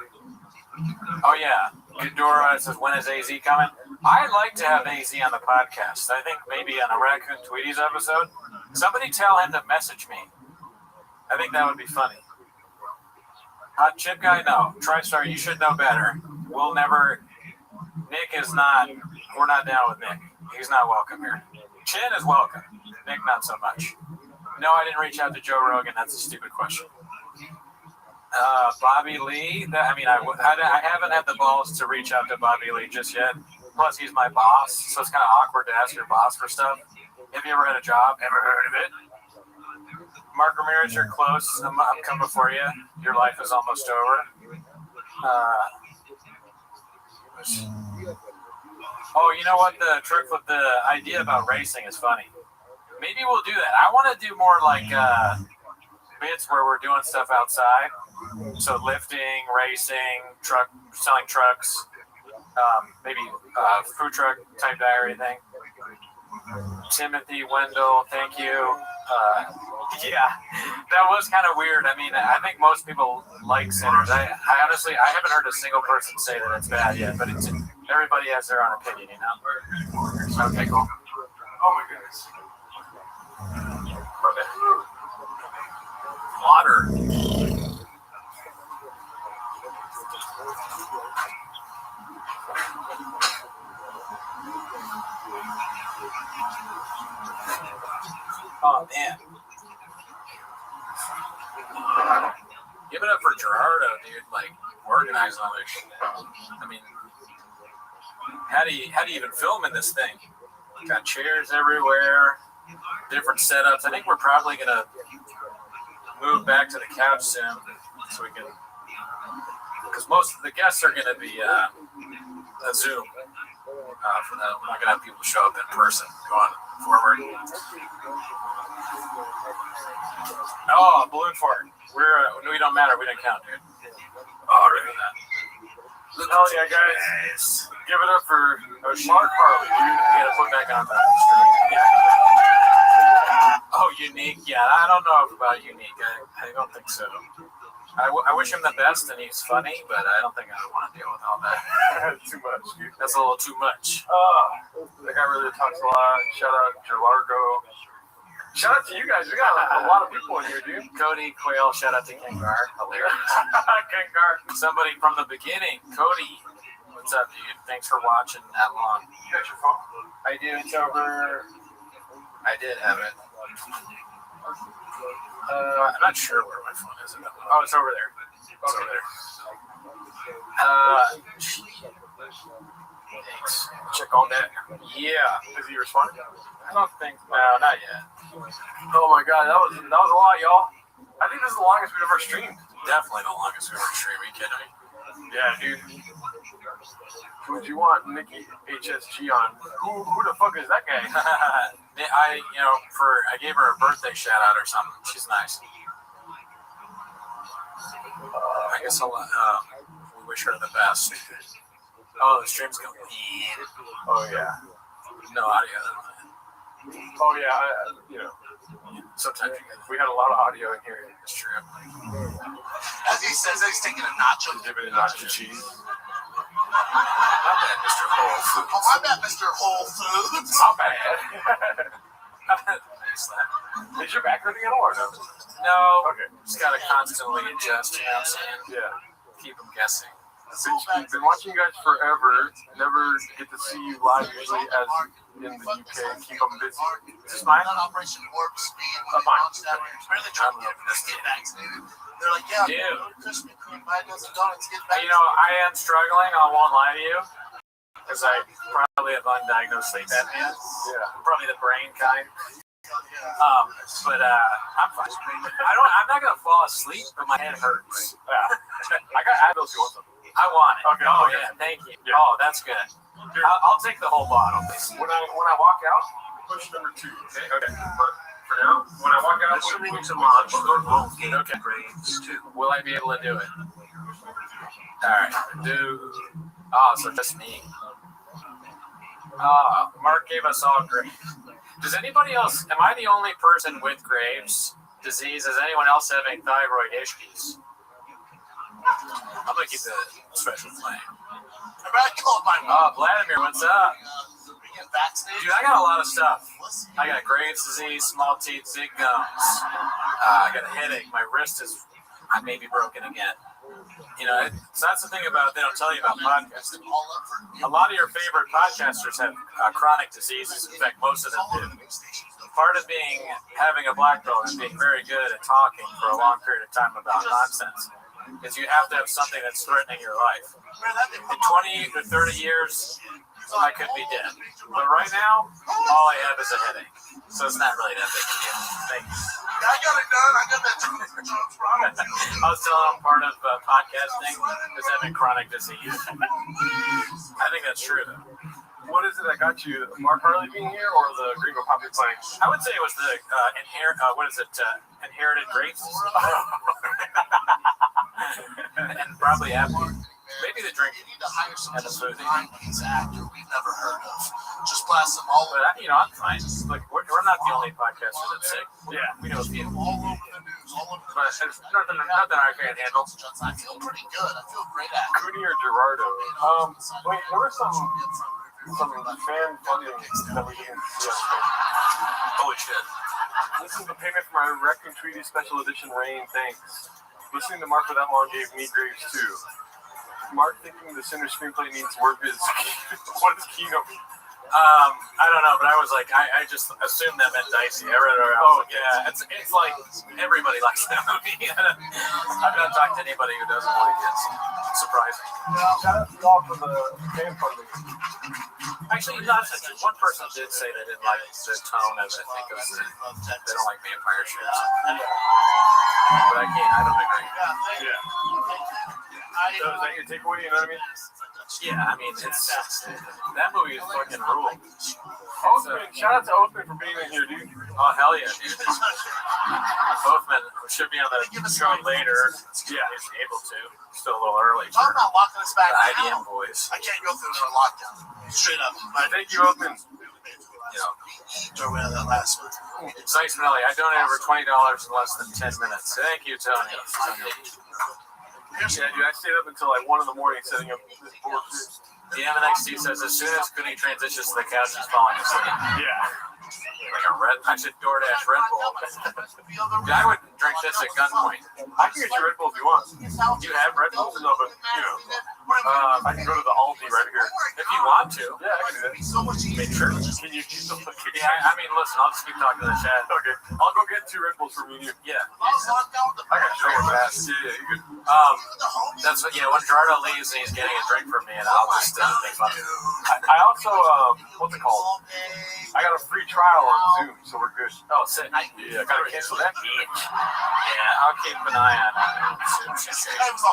Oh yeah, Eudora says, when is AZ coming? I'd like to have AZ on the podcast. I think maybe on a Raccoon Tweeties episode. Somebody tell him to message me. I think that would be funny. Hot chip guy? No. TriStar, you should know better. We'll never... Nick is not... We're not down with Nick. He's not welcome here. Chin is welcome. Nick, not so much. No, I didn't reach out to Joe Rogan. That's a stupid question. Bobby Lee? I haven't had the balls to reach out to Bobby Lee just yet. Plus, he's my boss, so it's kind of awkward to ask your boss for stuff. Have you ever had a job? Ever heard of it? Mark Ramirez, you're close. I'm coming for you. Your life is almost over. Oh, you know what? The trick with the idea about racing is funny. Maybe we'll do that. I want to do more like bits where we're doing stuff outside. So lifting, racing, selling trucks, maybe food truck type diary thing. Timothy Wendell, thank you. Yeah, that was kind of weird. I mean, I think most people like Sinners. I honestly, I haven't heard a single person say that it's bad yet, but everybody has their own opinion, you know? Okay, cool. Oh my goodness. Water. Oh man. Give it up for Gerardo, dude. Like organizing all this shit. I mean, how do you even film in this thing? Got chairs everywhere, different setups. I think we're probably gonna move back to the couch soon, so we can, because most of the guests are gonna be a Zoom. For that, we're not gonna have people show up in person going forward. Oh, balloon fart. We don't matter. We didn't count, dude. Oh, right on that. Hell yeah, guys. Give it up for Mark Harley, dude. We gotta put back on that stream. Oh, Unique. Yeah, I don't know about Unique. I don't think so. I wish him the best, and he's funny, but I don't think I want to deal with all that. Too much, dude. That's a little too much. That guy really talks a lot. Shout out to Largo. Shout out to you guys. We got a lot of people in here, dude. Cody Quayle. Shout out to Kengar. Hilarious. Kengar. Somebody from the beginning. Cody. What's up, dude? Thanks for watching that long. You got your phone? I do. It's over. I did have it. I'm not sure where my phone is. Oh, it's over there. It's over there. Thanks. Check all that. Yeah. Is he responding? I don't think. No, not yet. Oh my god, that was a lot, y'all. I think this is the longest we've ever streamed. Definitely the longest we've ever streamed. Are you kidding me? Yeah, dude. Who'd you want Nikki HSG on? Who the fuck is that guy? I gave her a birthday shout out or something. She's nice. I guess we wish her the best. Oh, the stream's going. Oh yeah. No audio. Oh yeah. Sometimes we had a lot of audio in here. It's true. As he says, he's taking a nacho. Dipping in nacho cheese. Not bad, Mr. Whole Foods. Oh, I bet Mr. Whole Foods. Not bad. Is your back hurting at all or no? No. Okay. Just gotta constantly adjust. You know what I'm saying? Yeah. Keep them guessing. Been watching you guys forever. Never get to see you live usually as in the UK. Keep them busy. Is this mine? Operation Warp Speed. When they launched that, we were really trying to get vaccinated. They're like, yeah, Krispy Kreme, buy a dozen donuts, get vaccinated. I am struggling. I won't lie to you. Because I probably have undiagnosed sleep apnea. Yeah. Probably the brain kind. But I'm fine. I'm not gonna fall asleep, but my head hurts. Yeah. I got Advil if you want some. I want it. Okay. Oh yeah, thank you. Yeah. Oh, that's good. I'll take the whole bottle. When I walk out, push number 2. Okay. But for now, when I walk out, Listening to March won't gain Okay. grades too. Will I be able to do it? All right. Oh, so just me. Mark gave us all Graves. Does anybody else? Am I the only person with Graves' disease? Is anyone else having thyroid issues? I'm gonna keep the special flame. Oh, Vladimir, what's up? Dude, I got a lot of stuff. I got Graves' disease, small teeth, zig gums. I got a headache. My wrist I may be broken again. So that's the thing about, they don't tell you about podcasting. A lot of your favorite podcasters have chronic diseases. In fact, most of them do. Part of having a black belt is being very good at talking for a long period of time about nonsense. Is you have to have something that's threatening your life. In 20 to 30 years, I could be dead. But right now, all I have is a headache. So it's not really that big a deal. Thanks. I got it done. I got that I was telling them part of podcasting is having chronic disease. I think that's true, though. What is it that got you? Mark Harley being here or the Gringo Poppy playing? I would say it was the inherited Graves disease. And probably apple. Maybe the drink. You need to hire some and the food. actor we've never heard of. Just blast them all over. But I'm fine. Like we're not the only podcaster that's sick. Yeah, we know a few. All over the news. All over the But it's nothing I can't handle. I feel pretty good. I feel great at it. Cooney or Gerardo? Wait, there were some fan funding that we didn't see. Holy shit. This is the payment for my Wrecking Treaty Special Edition Rain. Thanks. Listening to Mark for that long gave me graves too. Mark thinking the center screenplay needs work is what is Kino? I don't know, but I was like, I just assumed that meant Dicey. I read it around. Oh yeah, it's like everybody likes that movie. I've not talked to anybody who doesn't like it. It's surprising. Shout out to y'all for the fan funding. Actually, not such. One person did say they didn't like the tone of it because they don't like vampire ships. But I don't agree. Yeah. So is that your takeaway? You know what I mean? Yeah, I mean, it's that movie is fucking rule. Oathman, shout out to Oathman for being in here, dude. Oh, hell yeah, dude. Oathman should be on the show later. Yeah, he's able to. Still a little early. I'm not locking us back. The IBM boys. I can't go through another lockdown. Straight up. Thank you, Oathman. Throw away that last one. Nice, Melly. I donated over $20 in less than 10 minutes. Thank you, Tony. Yeah, dude, I stayed up until like 1 in the morning setting up this board. The MNXT says as soon as Cooney transitions to the couch, he's falling asleep. Yeah. Like a red, I should DoorDash Red Bull. I would drink this at gunpoint. I can get you Red Bull if you want. Do you have Red Bull? No, but I can go to the Aldi right here. If you want to. Yeah, I can do that. Make sure. Can you keep the Yeah, I mean, listen, I'll just keep talking to the chat. Okay, I'll go get 2 Red Bulls from you. Yeah. I got you. Fast. Yeah, you're good. That's what, when Gerardo leaves and he's getting a drink from me, and I'll just make fun of him. I also, what's it called? I got a free trial on Zoom, so we're good. Oh, sick. Yeah, gotta cancel that. Yeah, I'll keep an eye on it.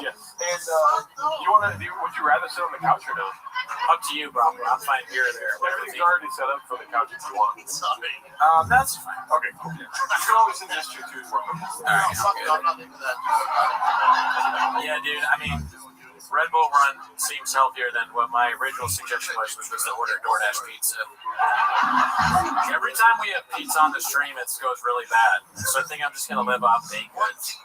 Yeah. And would you rather sit on the couch or no? Up to you, bro. I'm fine here or there. Everything's already set up for the couch if you want. That's fine. Okay, cool. Yeah. You can always suggest you too. Alright, yeah, dude, I mean, Red Bull Run seems healthier than what my original suggestion was, which was to order DoorDash pizza. Every time we have pizza on the stream, it goes really bad. So I think I'm just going to live off baked goods.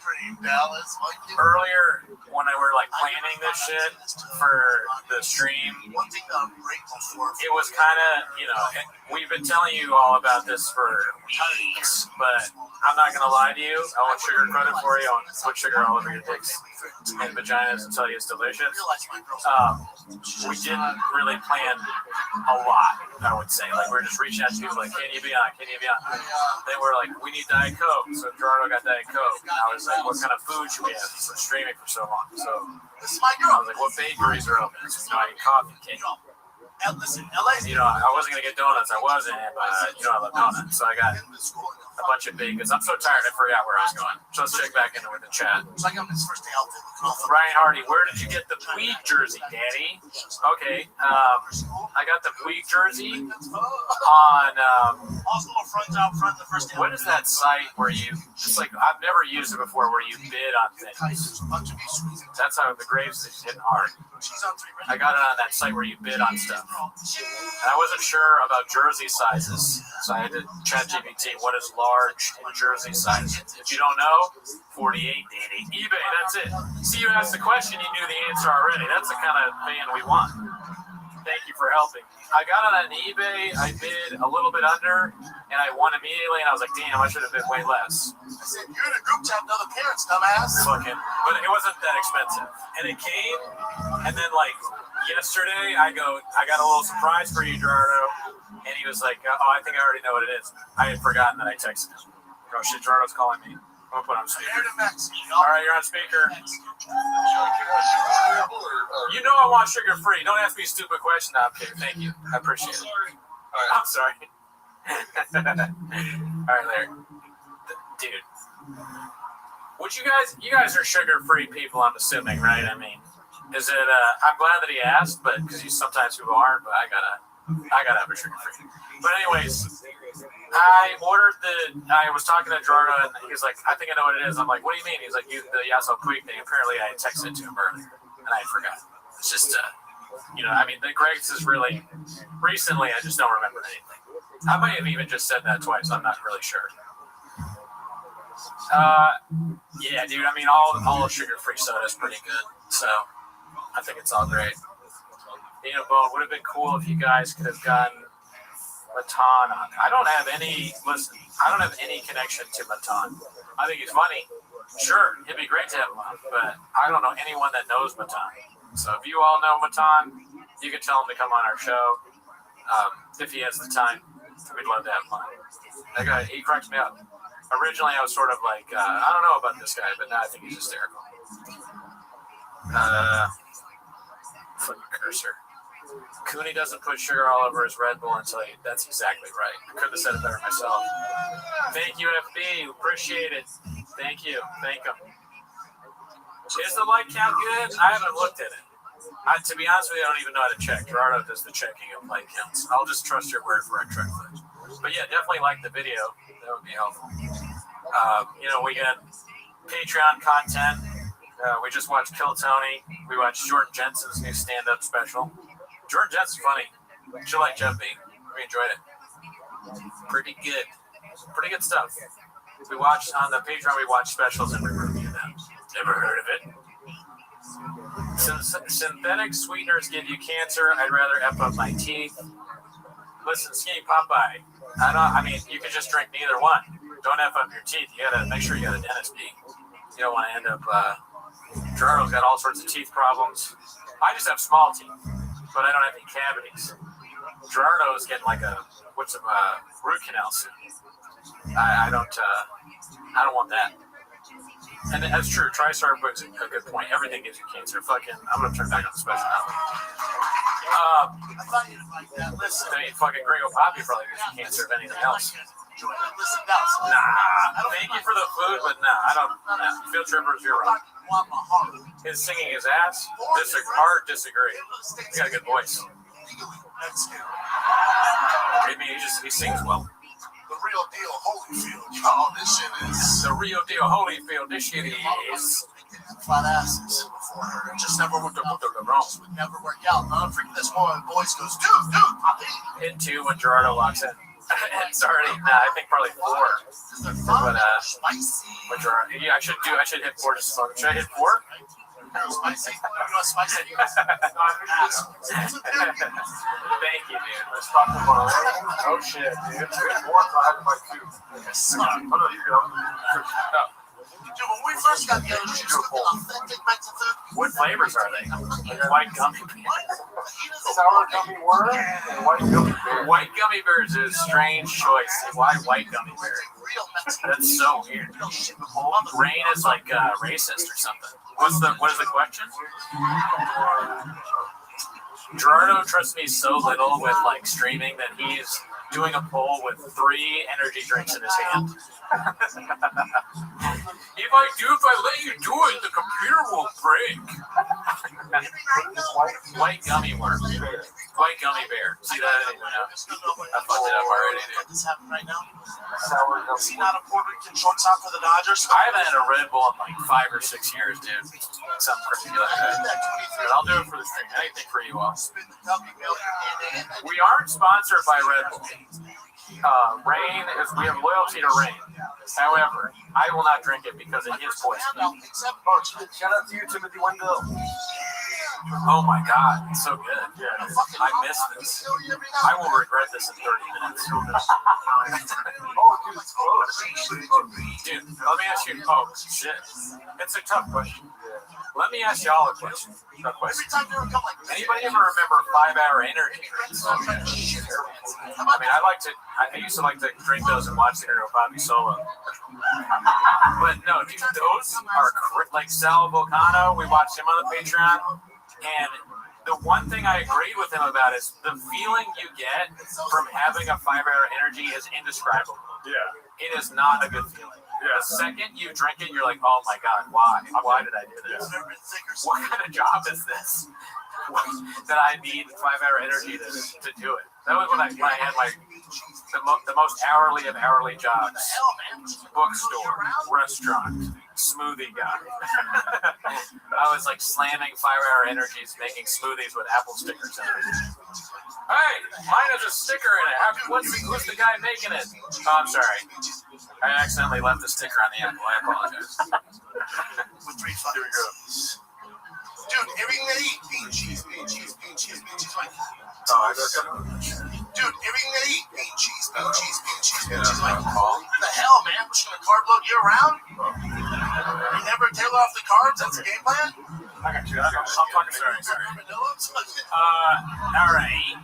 Earlier, when I were like planning this shit for the stream, it was kind of, we've been telling you all about this for weeks, but I'm not going to lie to you. I won't sugarcoat it for you. I won't put sugar all over your dicks and vaginas and tell you it's delicious. We didn't really plan a lot, I would say. Like, we were just reaching out to people like, can you be on? Can you be on? They were like, we need Diet Coke. So Gerardo got Diet Coke. And I was like, what kind of food should we have? He's been streaming for so long. So I was like, what bakeries are open? So, I need coffee cake. I wasn't going to get donuts. I wasn't, but I love donuts. So I got a bunch of bagels. I'm so tired, I forgot where I was going. So let's check back into it with the chat. Ryan Hardy, where did you get the Puig jersey, Daddy? Okay, I got the Puig jersey on, what is that site where it's like, I've never used it before, where you bid on things. That's how the Graves is hitting hard. I got it on that site where you bid on stuff. And I wasn't sure about jersey sizes, so I had to chat GPT what is large in jersey size. If you don't know, 48, Danny. eBay, that's it. See, you asked the question, you knew the answer already. That's the kind of fan we want. Thank you for helping. I got it on eBay, I bid a little bit under, and I won immediately, and I was like, damn, I should have bid way less. I said, you're in a group chat with other parents, dumbass. Fucking, but it wasn't that expensive. And it came, and then like yesterday, I got a little surprise for you, Gerardo, and he was like, oh, I think I already know what it is. I had forgotten that I texted him. Oh shit, Gerardo's calling me. I'm gonna put on speaker. All right, you're on speaker. You know I want sugar free. Don't ask me a stupid question. No, I'm kidding. Thank you. I appreciate it. I'm sorry. All right, Larry. Dude. Would you guys are sugar free people, I'm assuming, right? I mean, is it, I'm glad that he asked, but because sometimes people aren't, but I gotta have a sugar free. But anyways, I was talking to Gerardo, and he's like, I think I know what it is. I'm like, what do you mean? He's like, the Yasso Puig thing. Apparently I texted it to him earlier, and I forgot. It's just, I mean, the Greg's is really, recently I just don't remember anything. I might have even just said that twice. I'm not really sure. Yeah, dude, I mean, all sugar-free soda is pretty good, so I think it's all great. Bone, would have been cool if you guys could have gotten Matan on. I don't have any connection to Matan. I think he's funny. Sure, it'd be great to have him on, but I don't know anyone that knows Matan. So if you all know Matan, you can tell him to come on our show. If he has the time, we'd love to have him on. That guy, he cracks me up. Originally, I was sort of like, I don't know about this guy, but now I think he's hysterical. Fucking cursor. Cooney doesn't put sugar all over his Red Bull until he. That's exactly right. I could have said it better myself. Thank you, FB. Appreciate it. Thank you. Thank him. Is the like count good? I haven't looked at it. To be honest with you, I don't even know how to check. Gerardo does the checking of like counts. I'll just trust your word for a track list. But yeah, definitely like the video. That would be helpful. We got Patreon content. We just watched Kill Tony. We watched Jordan Jensen's new stand-up special. Jordan Jensen's funny. She like Jeff B. We enjoyed it. Pretty good. Pretty good stuff. We watched on the Patreon. We watched specials and we reviewed them. Never heard of it. Synthetic sweeteners give you cancer. I'd rather F up my teeth. Listen, Skinny Popeye. You could just drink neither one. Don't F up your teeth. You gotta make sure you got a dentist B. You don't want to end up. Gerardo's got all sorts of teeth problems. I just have small teeth, but I don't have any cavities. Gerardo's getting like a root canal soon. I don't want that. And that's true. TriStar puts a good point. Everything gives you cancer. I'm gonna turn back on the special now. I thought you'd like that. Listen, fucking Gringo Poppy probably gives you cancer if anything else. Nah. Thank you for the food, but nah, I don't. Nah. Field Trippers, you're wrong. His singing his ass. Hard disagree. He's got a good voice. He sings well. The real deal, Holyfield. Oh, this shit is. The real deal, Holyfield. This shit is. Flat asses before her. Just never would never work out. I'm freaking this one. Voice goes, dude, hit 2 when Gerardo walks in. It's already, I think probably 4. But, Gerardo, yeah, I should hit 4 just as long. Should I hit 4? Spicy. You want spicy? Thank you, dude. Let's talk about it. Oh, shit, dude. More than by 2. Oh, no, you go. Oh. Dude, when we first got together, she was cooking authentic Mexican food. What flavors are they? White gummy bears. Sour gummy worm and white gummy bears. White gummy bears is a strange choice. Why white gummy bears? That's so weird. Rain is like racist or something. What is the question? Gerardo trusts me so little with like streaming that he's doing a poll with 3 energy drinks in his hand. If I let you do it, the computer will break. White gummy worm. White gummy bear. See that? I didn't even know. I fucked it up already, dude. What's happening right now? Is he not a Puerto Rican shortstop for the Dodgers? I haven't had a Red Bull in like 5 or 6 years, dude. Something crazy like that. But I'll do it for the stream. Anything for you all. We aren't sponsored by Red Bull. We have loyalty to Rain. However, I will not drink it because it is poison. Shout out to you, Timothy Wendell. Oh my god, it's so good. Yeah, I miss this. I will regret this in 30 minutes. Dude, let me ask you. Oh, shit. It's a tough question. Let me ask y'all a question. Anybody ever remember 5-hour energy drinks? I used to like to drink those and watch the Hero Bobby solo. But no, dude, those are like Sal Volcano. We watched him on the Patreon. And the one thing I agree with him about is the feeling you get from having a 5-hour energy is indescribable. Yeah. It is not a good feeling. Yeah. The second you drink it, you're like, oh my god, why? Why did I do this? What kind of job is this? That I need 5-hour energy to do it. That was when I had the most hourly of hourly jobs. Bookstore, restaurant, smoothie guy. I was like slamming 5-hour energies, making smoothies with apple stickers in it. Hey, mine has a sticker in it. Who's the guy making it? Oh, I'm sorry. I accidentally left the sticker on the apple. I apologize. Here we go. Dude, everything they eat, bean cheese. Like, oh, I got Dude, everything they eat, bean cheese, bean cheese, bean cheese, bean cheese. Like, what the hell, man? We're just gonna carb load year round? You never tailor off the carbs? That's the game plan? I got you. I'm talking to you. Sorry. All right.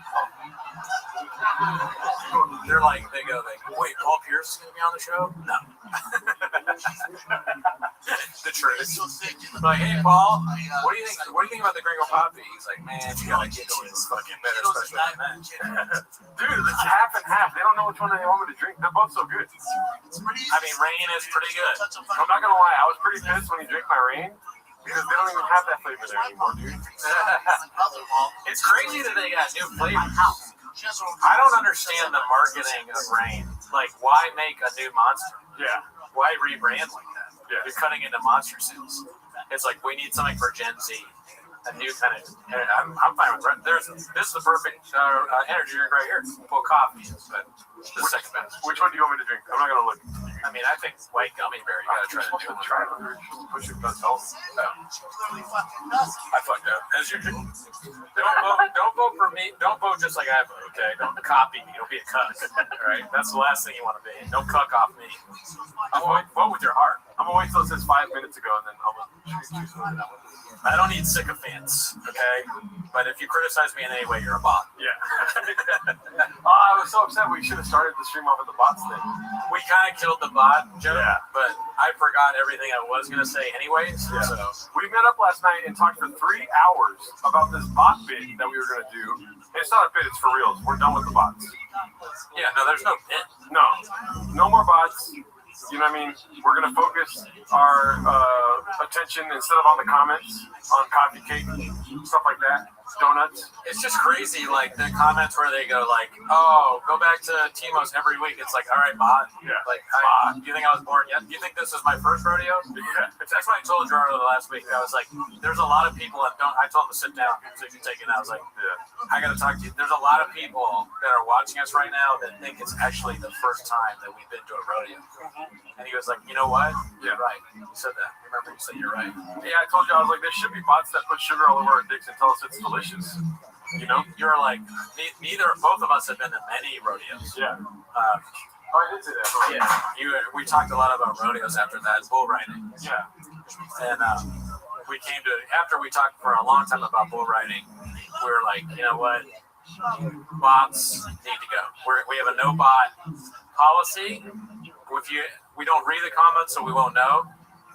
They're like, they go, wait, Paul Pierce is going to be on the show? No. The truth. Like, hey, Paul, what do you think? What do you think about the Gringo Poppy? He's like, man, you gotta get these fucking better special events. Dude, it's half and half. They don't know which one they want me to drink. They're both so good. I mean, Rain is pretty good. I'm not gonna lie, I was pretty pissed when he drank my Rain because they don't even have that flavor there anymore, dude. It's crazy that they got new flavors. I don't understand the marketing of Rain. Like, why make a new monster? Yeah. Why rebrand like that? Yeah. You're cutting into monster sales. It's like, we need something for Gen Z. A new kind of. I'm fine with it. This is the perfect energy drink right here. Well, coffee is, but the second best. Which one do you want me to drink? I'm not gonna look. I mean, I think white gummy bear. You gotta try to do it. Try it. Push it. That's healthy. I fucked up. As usual. Don't vote for me. Don't vote just like I vote. Okay. Don't copy me. Don't be a cuck. All right. That's the last thing you want to be. Don't cuck off me. Vote with your heart. I'm gonna wait till it says 5 minutes ago, and then I'll choose something. I don't need sycophants, okay? But if you criticize me in any way, you're a bot. Yeah. Oh, I was so upset. We should have started the stream off at the bots thing. We kind of killed the bot joke, but I forgot everything I was going to say anyways. Yeah. So we met up last night and talked for 3 hours about this bot bit that we were going to do. And it's not a bit, it's for reals. We're done with the bots. Yeah, no, there's no bit. No more bots. You know what I mean? We're going to focus our attention instead of on the comments, on coffee cake, stuff like that, donuts. It's just crazy, like the comments where they go like, oh, go back to Timos every week. It's like, all right, bot. Yeah. Like, do you think I was born yet? Do you think this is my first rodeo? Yeah. That's what I told Gerardo the last week. I was like, there's a lot of people that don't. I told him to sit down so you can take it. I was like, I got to talk to you. There's a lot of people that are watching us right now that think it's actually the first time that we've been to a rodeo. And he was like, you know what? You're right. You said that. Remember, you said you're right. Yeah, I told you, I was like, there should be bots that put sugar all over our dicks and tell us it's delicious. You know? You're like, both of us have been to many rodeos. Yeah. I did say that. Yeah. We talked a lot about rodeos after that, bull riding. Yeah. And we came to, after we talked for a long time about bull riding, we were like, you know what? Bots need to go. We have a no bot policy. We don't read the comments, so we won't know.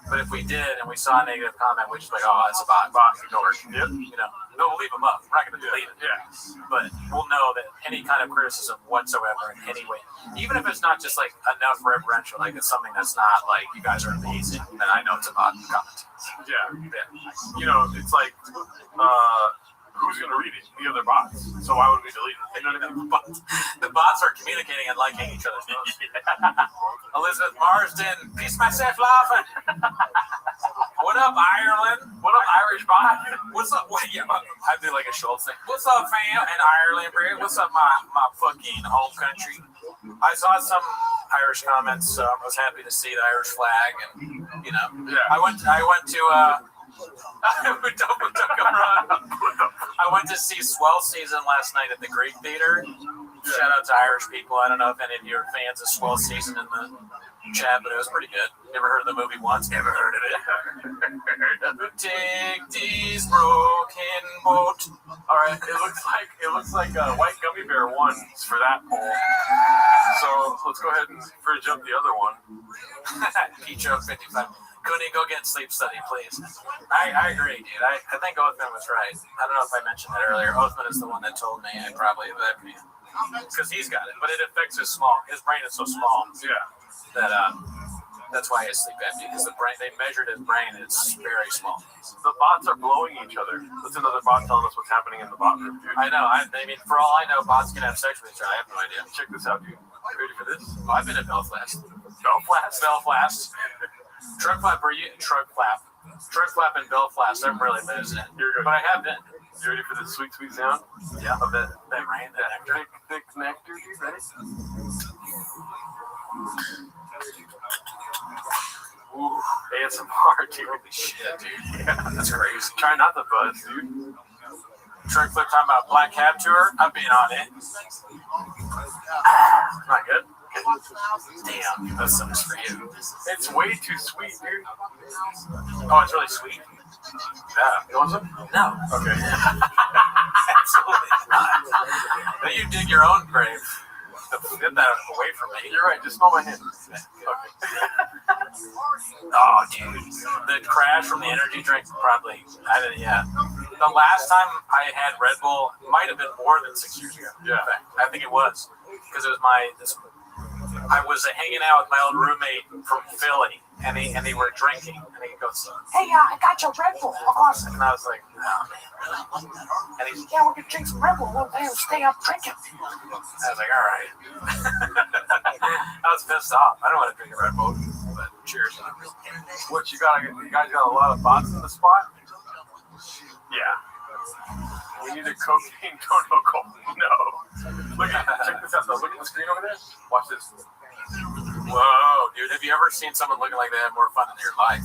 But if we did and we saw a negative comment, we're just like, oh, it's a bot. Ignore it. Yep. You know, no, we'll leave them up. We're not going to delete it. Yeah. But we'll know that any kind of criticism whatsoever in any way, even if it's not just like enough reverential, like it's something that's not like you guys are amazing, then I know it's a bot comment. Yeah. You know, it's like, who's going to read it? The other bots. So why would we delete it? You know what I mean? The bots are communicating and liking each other's posts. Elizabeth Marsden, peace myself laughing. What up, Ireland? What up, Irish bot? What's up? I do like a Schultz thing. What's up, fam? In Ireland, bro? What's up, my fucking home country? I saw some Irish comments, so I was happy to see the Irish flag, and you know, I went to I went to see Swell Season last night at the Greek Theater. Shout out to Irish people. I don't know if any of you are fans of Swell Season in the chat, but it was pretty good. Never heard of the movie once. Never heard of it. Take these broken boat. All right, it looks like White Gummy Bear won for that poll. So let's go ahead and jump the other one. Picho 55. Cooney, go get sleep study, please. I agree, dude. I think Oathman was right. I don't know if I mentioned that earlier. Oathman is the one that told me I probably that me because he's got it, but it affects his brain is so small. Yeah. That that's why he has sleep apnea because they measured his brain. It's very small. The bots are blowing each other. That's another bot telling us what's happening in the bot room, dude. I know. I mean, for all I know, bots can have sex with each other. I have no idea. Check this out, dude. Ready for this? Oh, I've been at Belfast. Belfast. Truck flap and Belfast. I'm really losing it. You're good. But I have been. You ready for the sweet, sweet sound? Yeah. Of that rain, that nectar. Thick nectar, dude. Ready? Ooh, ASMR, dude. Holy shit, dude. Yeah, that's crazy. Try not to buzz, dude. Truck flip talking about Black Cab Tour. I've been on it. Not good. Damn, that sucks for you. It's way too sweet, dude. Oh, it's really sweet? Yeah. You want some? No. Okay. Absolutely not. Then you dig your own grave. Get that away from me. You're right. Just smell my hand. Okay. Oh, dude. The crash from the energy drink probably, yeah. The last time I had Red Bull might have been more than 6 years ago. Yeah. I think it was. Because it was I was hanging out with my old roommate from Philly, and they were drinking, and he goes, "Hey, I got your Red Bull, awesome." And I was like, "Oh man," and he's, "Yeah, we're gonna drink some Red Bull. We'll stay up drinking." I was like, "All right." I was pissed off. I don't want to drink a Red Bull, but cheers. What you guys got a lot of bots in the spot? Yeah. We need a cocaine protocol. No. Check this out though. Look at the screen over there. Watch this. Whoa, dude, have you ever seen someone looking like they had more fun in their life?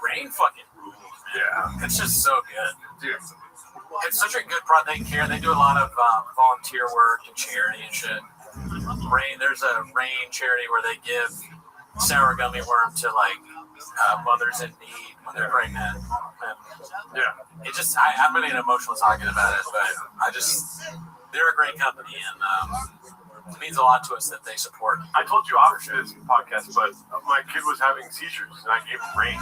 Rain fucking. Yeah. It's just so good. Dude. It's such a good product. They care. They do a lot of volunteer work and charity and shit. There's a Rain charity where they give sour gummy worm to like mothers in need when they're pregnant. And yeah. It just, I'm really emotional talking about it, but they're a great company, and it means a lot to us that they support. I told you off this podcast, but my kid was having seizures, and I gave him Rain.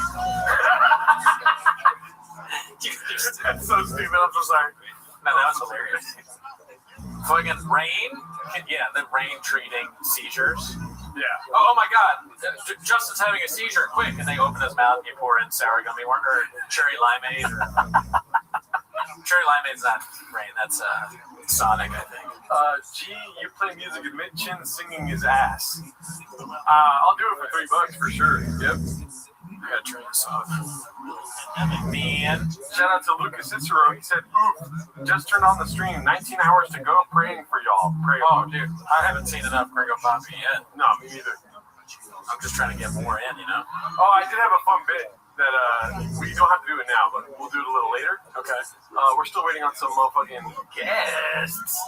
That's so stupid. I'm so sorry. No, that was hilarious. Fucking Rain, the Rain treating seizures. Yeah. Oh my God, Justin's having a seizure. Quick! And they open his mouth and you pour in sour gummy worm or cherry limeade. Cherry limeade's not Rain. That's Sonic, I think. G, you play music and Chin singing his ass. I'll do it for $3 for sure. Yep. I gotta turn this off. Man. Shout out to Lucas Cicero. He said, "Oof, just turned on the stream. 19 hours to go. Praying for y'all." Oh, dude, I haven't seen enough Gringo Poppy yet. No, me neither. I'm just trying to get more in, you know. Oh, I did have a fun bit that we don't have to do it now, but we'll do it a little later. Okay. We're still waiting on some motherfucking guests.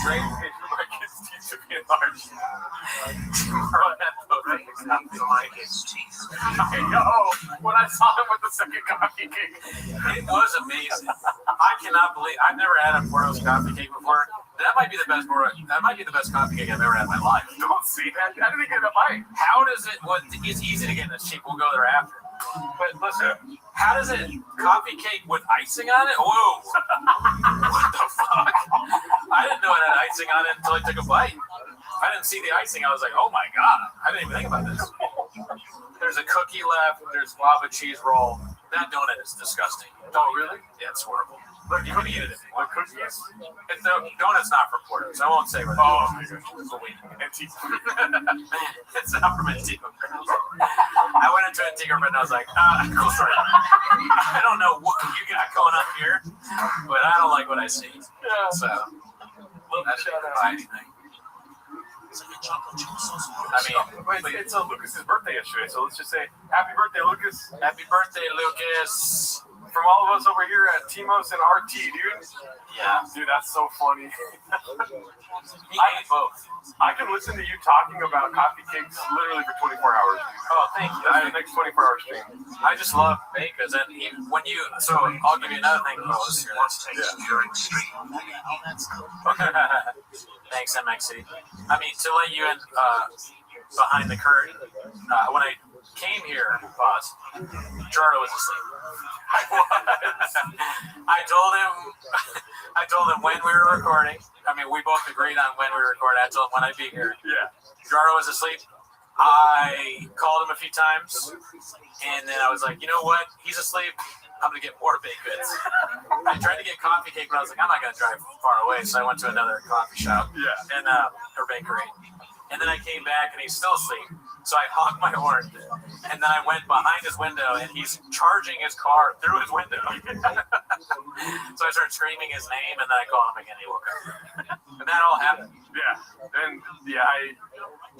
Great page for my kids' teeth to be enlarged. My kids' teeth. I know. When I saw him with the second coffee cake, it was amazing. I cannot believe I've never had a Boros coffee cake before. That might be the best coffee cake I've ever had in my life. Don't see that. I didn't get a bite. How does it? Well, it's easy to get in this cheap. We'll go there after. But listen, how does it coffee cake with icing on it? Whoa! What the fuck? I didn't know it had icing on it until I took a bite. I didn't see the icing. I was like, oh my God, I didn't even think about this. There's a cookie left. There's lava cheese roll. That donut is disgusting. Oh, really? Yeah, it's horrible. Look, you can eat it. The cookies? The donut's not from Porto, so I won't say where. Oh, okay. It's not from Antigua. I went into Antigua and I was like, cool story. I don't know what you got going on here, but I don't like what I see. Yeah. So, I didn't buy anything. It's Lucas's birthday yesterday, so let's just say happy birthday, Lucas. Happy birthday, Lucas. From all of us over here at Timos and RT, dude. Yeah. Dude, that's so funny. Both. I can listen to you talking about coffee cakes literally for 24 hours. Oh, thank you. That's the next 24-hour stream. I just love bakers, and when you, so I'll give you another thing. During stream. Thanks, MXC. I mean, to let you in behind the curtain, when I came here, boss, Jardo was asleep. I told him when we were recording. I mean, we both agreed on when we were recording. I told him when I'd be here. Yeah. Jardo was asleep. I called him a few times, and then I was like, you know what? He's asleep. I'm gonna get more baked goods. I tried to get coffee cake, but I was like, I'm not gonna drive far away, so I went to another coffee shop. Yeah. And or bakery. And then I came back, and he's still asleep. So I honked my horn, and then I went behind his window, and he's charging his car through his window. So I started screaming his name, and then I called him again. He woke up, and that all happened. Yeah, and yeah,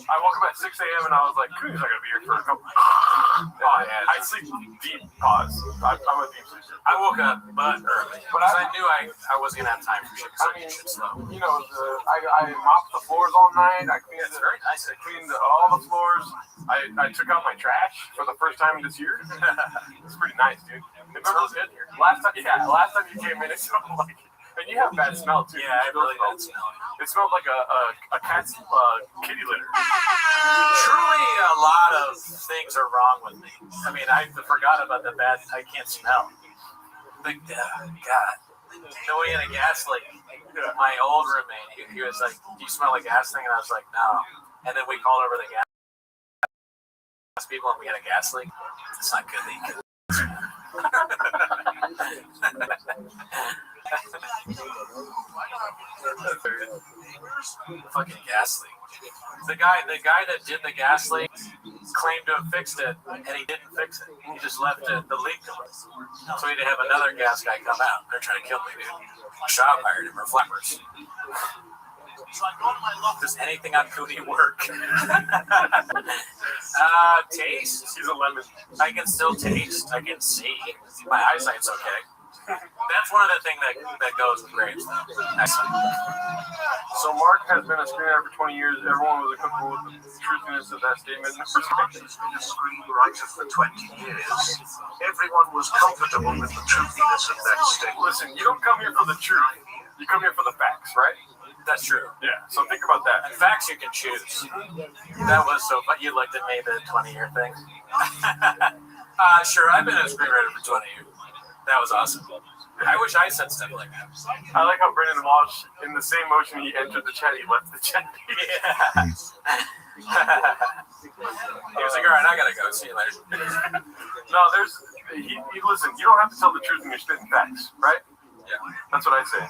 I woke up at 6 a.m. and I was like, Cooney's not gonna be here for a couple. I sleep deep. Pause. I'm a deep sleeper. I woke up but early, but I knew I wasn't gonna have time for shit. Shit slow. You know, I mopped the floors all night. I cleaned. It's very nice. I cleaned all the floors. I took out my trash for the first time this year. It's pretty nice, dude. It smells good here. Last time you came in, it smelled like. And you have bad smell too. Yeah, I really bad smell. It smelled like a cat's kitty litter. Truly, a lot of things are wrong with me. I mean, I forgot about the bad. I can't smell. But God, the way in a gas leak. My old roommate, he was like, "Do you smell a gas thing?" And I was like, "No." And then we called over the gas people, and we had a gas leak. It's not good leak. Fucking gas leak. The guy that did the gas leak claimed to have fixed it, and he didn't fix it. He just left the leak to us. So we had to have another gas guy come out. They're trying to kill me, dude. Shop hired him for flappers. Does anything on Cooney work? Taste. He's a lemon. I can still taste. I can see. My eyesight's okay. That's one of the things that goes with grapes, though. Excellent. So Mark has been a screenwriter for 20 years. Everyone was comfortable with the truthiness of that statement. Mark has been a screenwriter for 20 years. Everyone was comfortable with the truthiness of that statement. Listen, you don't come here for the truth. You come here for the facts, right? That's true. Yeah, so think about that. And facts you can choose. That was so fun. You looked at me, the 20-year thing. Sure, I've been a screenwriter for 20 years. That was awesome. I wish I said stuff like that. I like how Brendan Walsh, in the same motion he entered the chat, he left the chat. Yeah. He was like, all right, I gotta go. See you later. No, listen, you don't have to tell the truth when you're spitting facts, right? Yeah. That's what I say.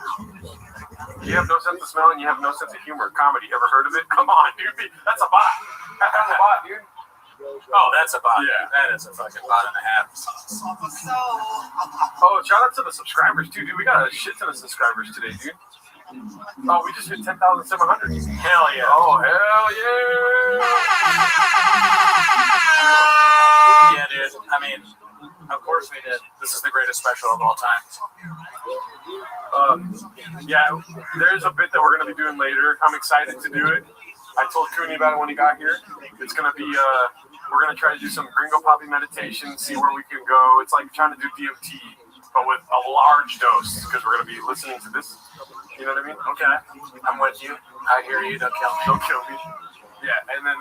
You have no sense of smell and you have no sense of humor. Comedy, ever heard of it? Come on, dude. That's a bot. That's a bot, dude. Oh, that's a bot. Yeah. That is a fucking bot and a half. Oh, shout out to the subscribers, too, dude. We got a shit ton of subscribers today, dude. Oh, we just hit 10,700. Hell yeah. Oh, hell yeah. Yeah, dude. I mean, of course we did. This is the greatest special of all time. Yeah, there's a bit that we're going to be doing later. I'm excited to do it. I told Cooney about it when he got here. It's going to be, we're going to try to do some Gringo Poppy meditation, see where we can go. It's like trying to do DMT, but with a large dose, because we're going to be listening to this. You know what I mean? Okay. I'm with you. I hear you. Don't kill me. Don't kill me. Yeah, and then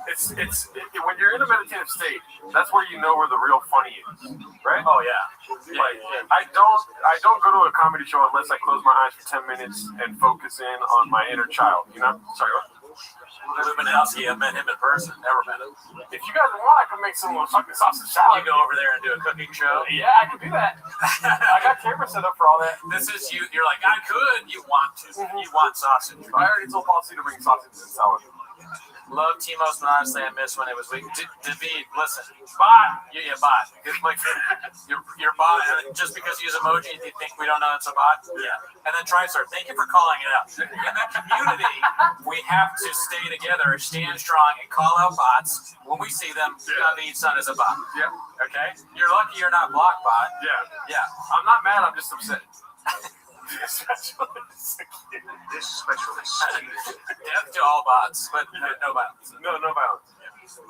it's when you're in a meditative state, that's where you know where the real funny is, right? Oh yeah. Like I don't go to a comedy show unless I close my eyes for 10 minutes and focus in on my inner child. You know? Sorry. What? Ruben Halsey, I met him in person. Never met him. If you guys want, I can make some fucking sausage salad. You go over there and do a cooking show. Yeah, I can do that. I got camera set up for all that. This is you. You're like, I could. You want to. You want sausage. I already told Policy to bring sausage and salad. Love Timos, but honestly, I miss when it was weak. David, listen, bot, yeah, bot. Like, your bot. Just because you use emoji, you think we don't know it's a bot? Yeah. And then TriStar, thank you for calling it out. In the community, we have to stay together, stand strong, and call out bots when we see them. David's son is a bot. Yeah. Okay. You're lucky you're not block bot. Yeah. Yeah. I'm not mad. I'm just upset. This special is death to all bots, but no violence. No violence.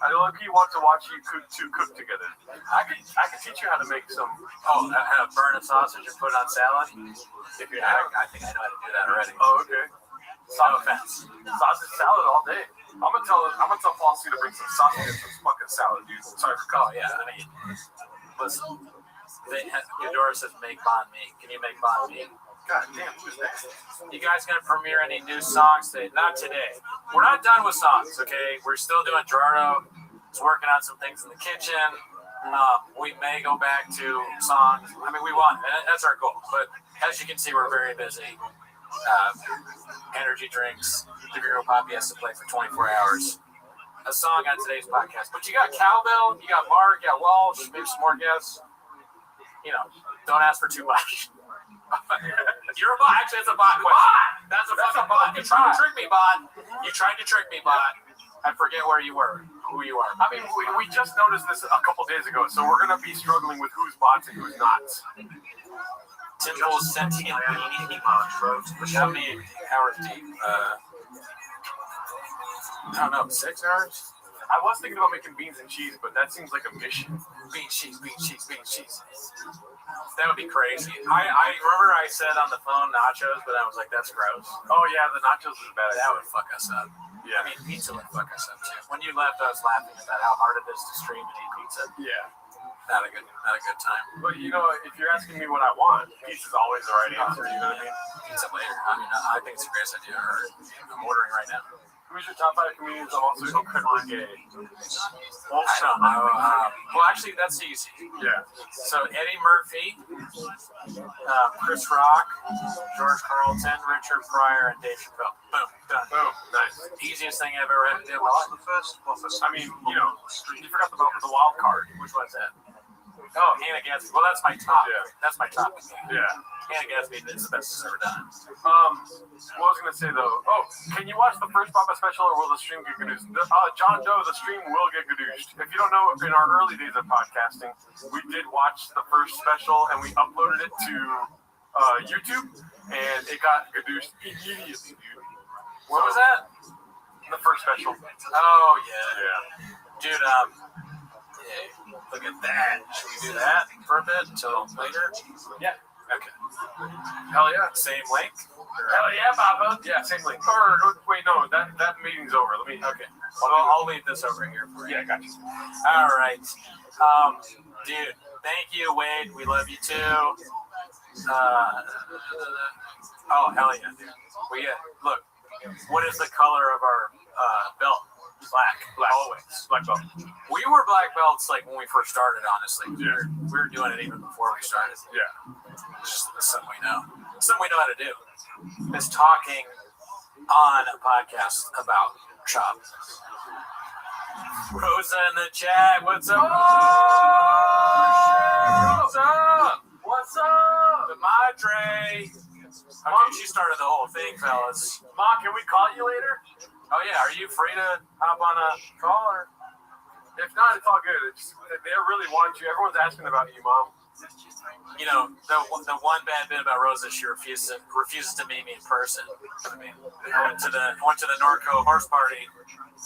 I look, you want to watch you cook together. I could teach you how to make some. Oh, how to burn a sausage and put it on salad. If you're, I think I know how to do that already. Oh, okay. No offense. Sausage salad all day. I'm gonna tell Flossie to bring some sausage and some fucking salad, dude. Sorry for calling. Yeah, I mean, listen. Eudora says make banh mi. Can you make banh mi? God damn, who's next? You guys gonna premiere any new songs today? Not today. We're not done with songs, okay? We're still doing Gerardo. He's working on some things in the kitchen. We may go back to songs. I mean, we want it. That's our goal. But as you can see, we're very busy. Energy drinks. The Gringo Poppy has to play for 24 hours. A song on today's podcast. But you got Cowbell, you got Mark, you got Walsh, maybe some more guests. You know, don't ask for too much. You're a bot. Actually, it's a bot question. That's a fucking bot. You tried to trick me, bot. You tried to trick me, bot. I forget who you are. I mean, we just noticed this a couple days ago, so we're gonna be struggling with who's bots and who's not. Simple sentient being. How many hours deep? I don't know, 6 hours? I was thinking about making beans and cheese, but that seems like a mission. Bean cheese. That would be crazy. I remember I said on the phone nachos, but I was like, that's gross. Oh yeah, the nachos is bad. That would fuck us up. Yeah. I mean, pizza would fuck us up too. When you left, I was laughing about how hard it is to stream and eat pizza. Yeah. Not a good time. But you know, if you're asking me what I want, pizza's always the right answer. You know what I mean? Pizza later. I mean, I think it's a great idea. I'm ordering right now. Who's your top 5 comedians? I'm also incredibly gay. I don't know. Well, actually, that's easy. Yeah. So Eddie Murphy, Chris Rock, George Carlton, Richard Pryor, and Dave Chappelle. Boom, done. Boom, nice. Easiest thing I've ever had to do. What's the first? I mean, you know, you forgot about the wild card. Which one's that? Oh, Hannah Gadsby. Well, that's my top. Yeah. That's my top. Yeah. Hannah Gadsby is the best it's ever done. What I was gonna say though. Oh, can you watch the first Papa special, or will the stream get gadoosed? John Doe, the stream will get gadoosed. If you don't know, in our early days of podcasting, we did watch the first special and we uploaded it to YouTube, and it got gadoosed immediately, dude. What was that? The first special. Oh yeah. Yeah. Dude, look at that. Should we do that for a bit until later? Yeah. Okay. Hell yeah. Same link? Hell yeah, Papa. Yeah, same link. Or wait, no, that meeting's over. Let me. Okay. I'll leave this over here for you. Yeah, got you. All right. Dude, thank you, Wade. We love you too. Oh hell yeah, dude. We look. What is the color of our belt? Black. Always. Black belt. We were black belts like when we first started, honestly. Yeah. We were doing it even before we started. Yeah. It's just something we know. Something we know how to do. Is talking on a podcast about chop. Rosa in the chat. What's up? What's up? What's up? The Madre. Okay, she started the whole thing, fellas. Mom, can we call you later? Oh yeah, are you free to hop on a call or? If not, it's all good. They really want you. Everyone's asking about you, Mom. You know, the one bad bit about Rosa, she refuses to meet me in person. I mean, I went to the Norco horse party.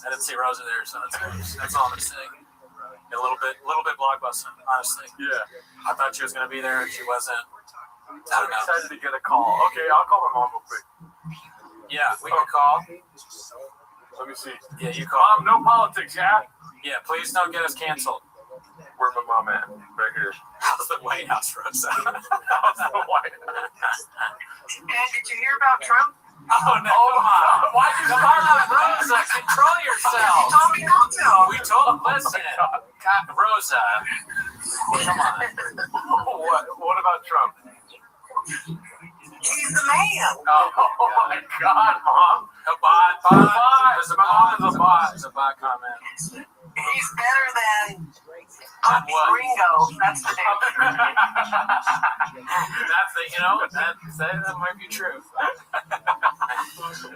I didn't see Rosa there, so that's all I'm saying. A little bit blockbuster, honestly. Yeah. I thought she was gonna be there, and she wasn't. I don't I'm know. excited to get a call. Okay, I'll call my mom real quick. Yeah, we can call. Let me see. Yeah, you call. Mom, no politics, yeah? Yeah, please don't get us canceled. Where's my mom at? Right here. How's the White House, Rosa? How's the White House? And did you hear about Trump? Oh, no. Come on. Why'd you start with Rosa? Control yourself. You told me not to. We told listen. God, Rosa. Come on. What about Trump? He's the man. Oh my God, Mom. A bot. It's a bot comment. He's better than Poppy Ringo. That's the difference. That's the, that might be true.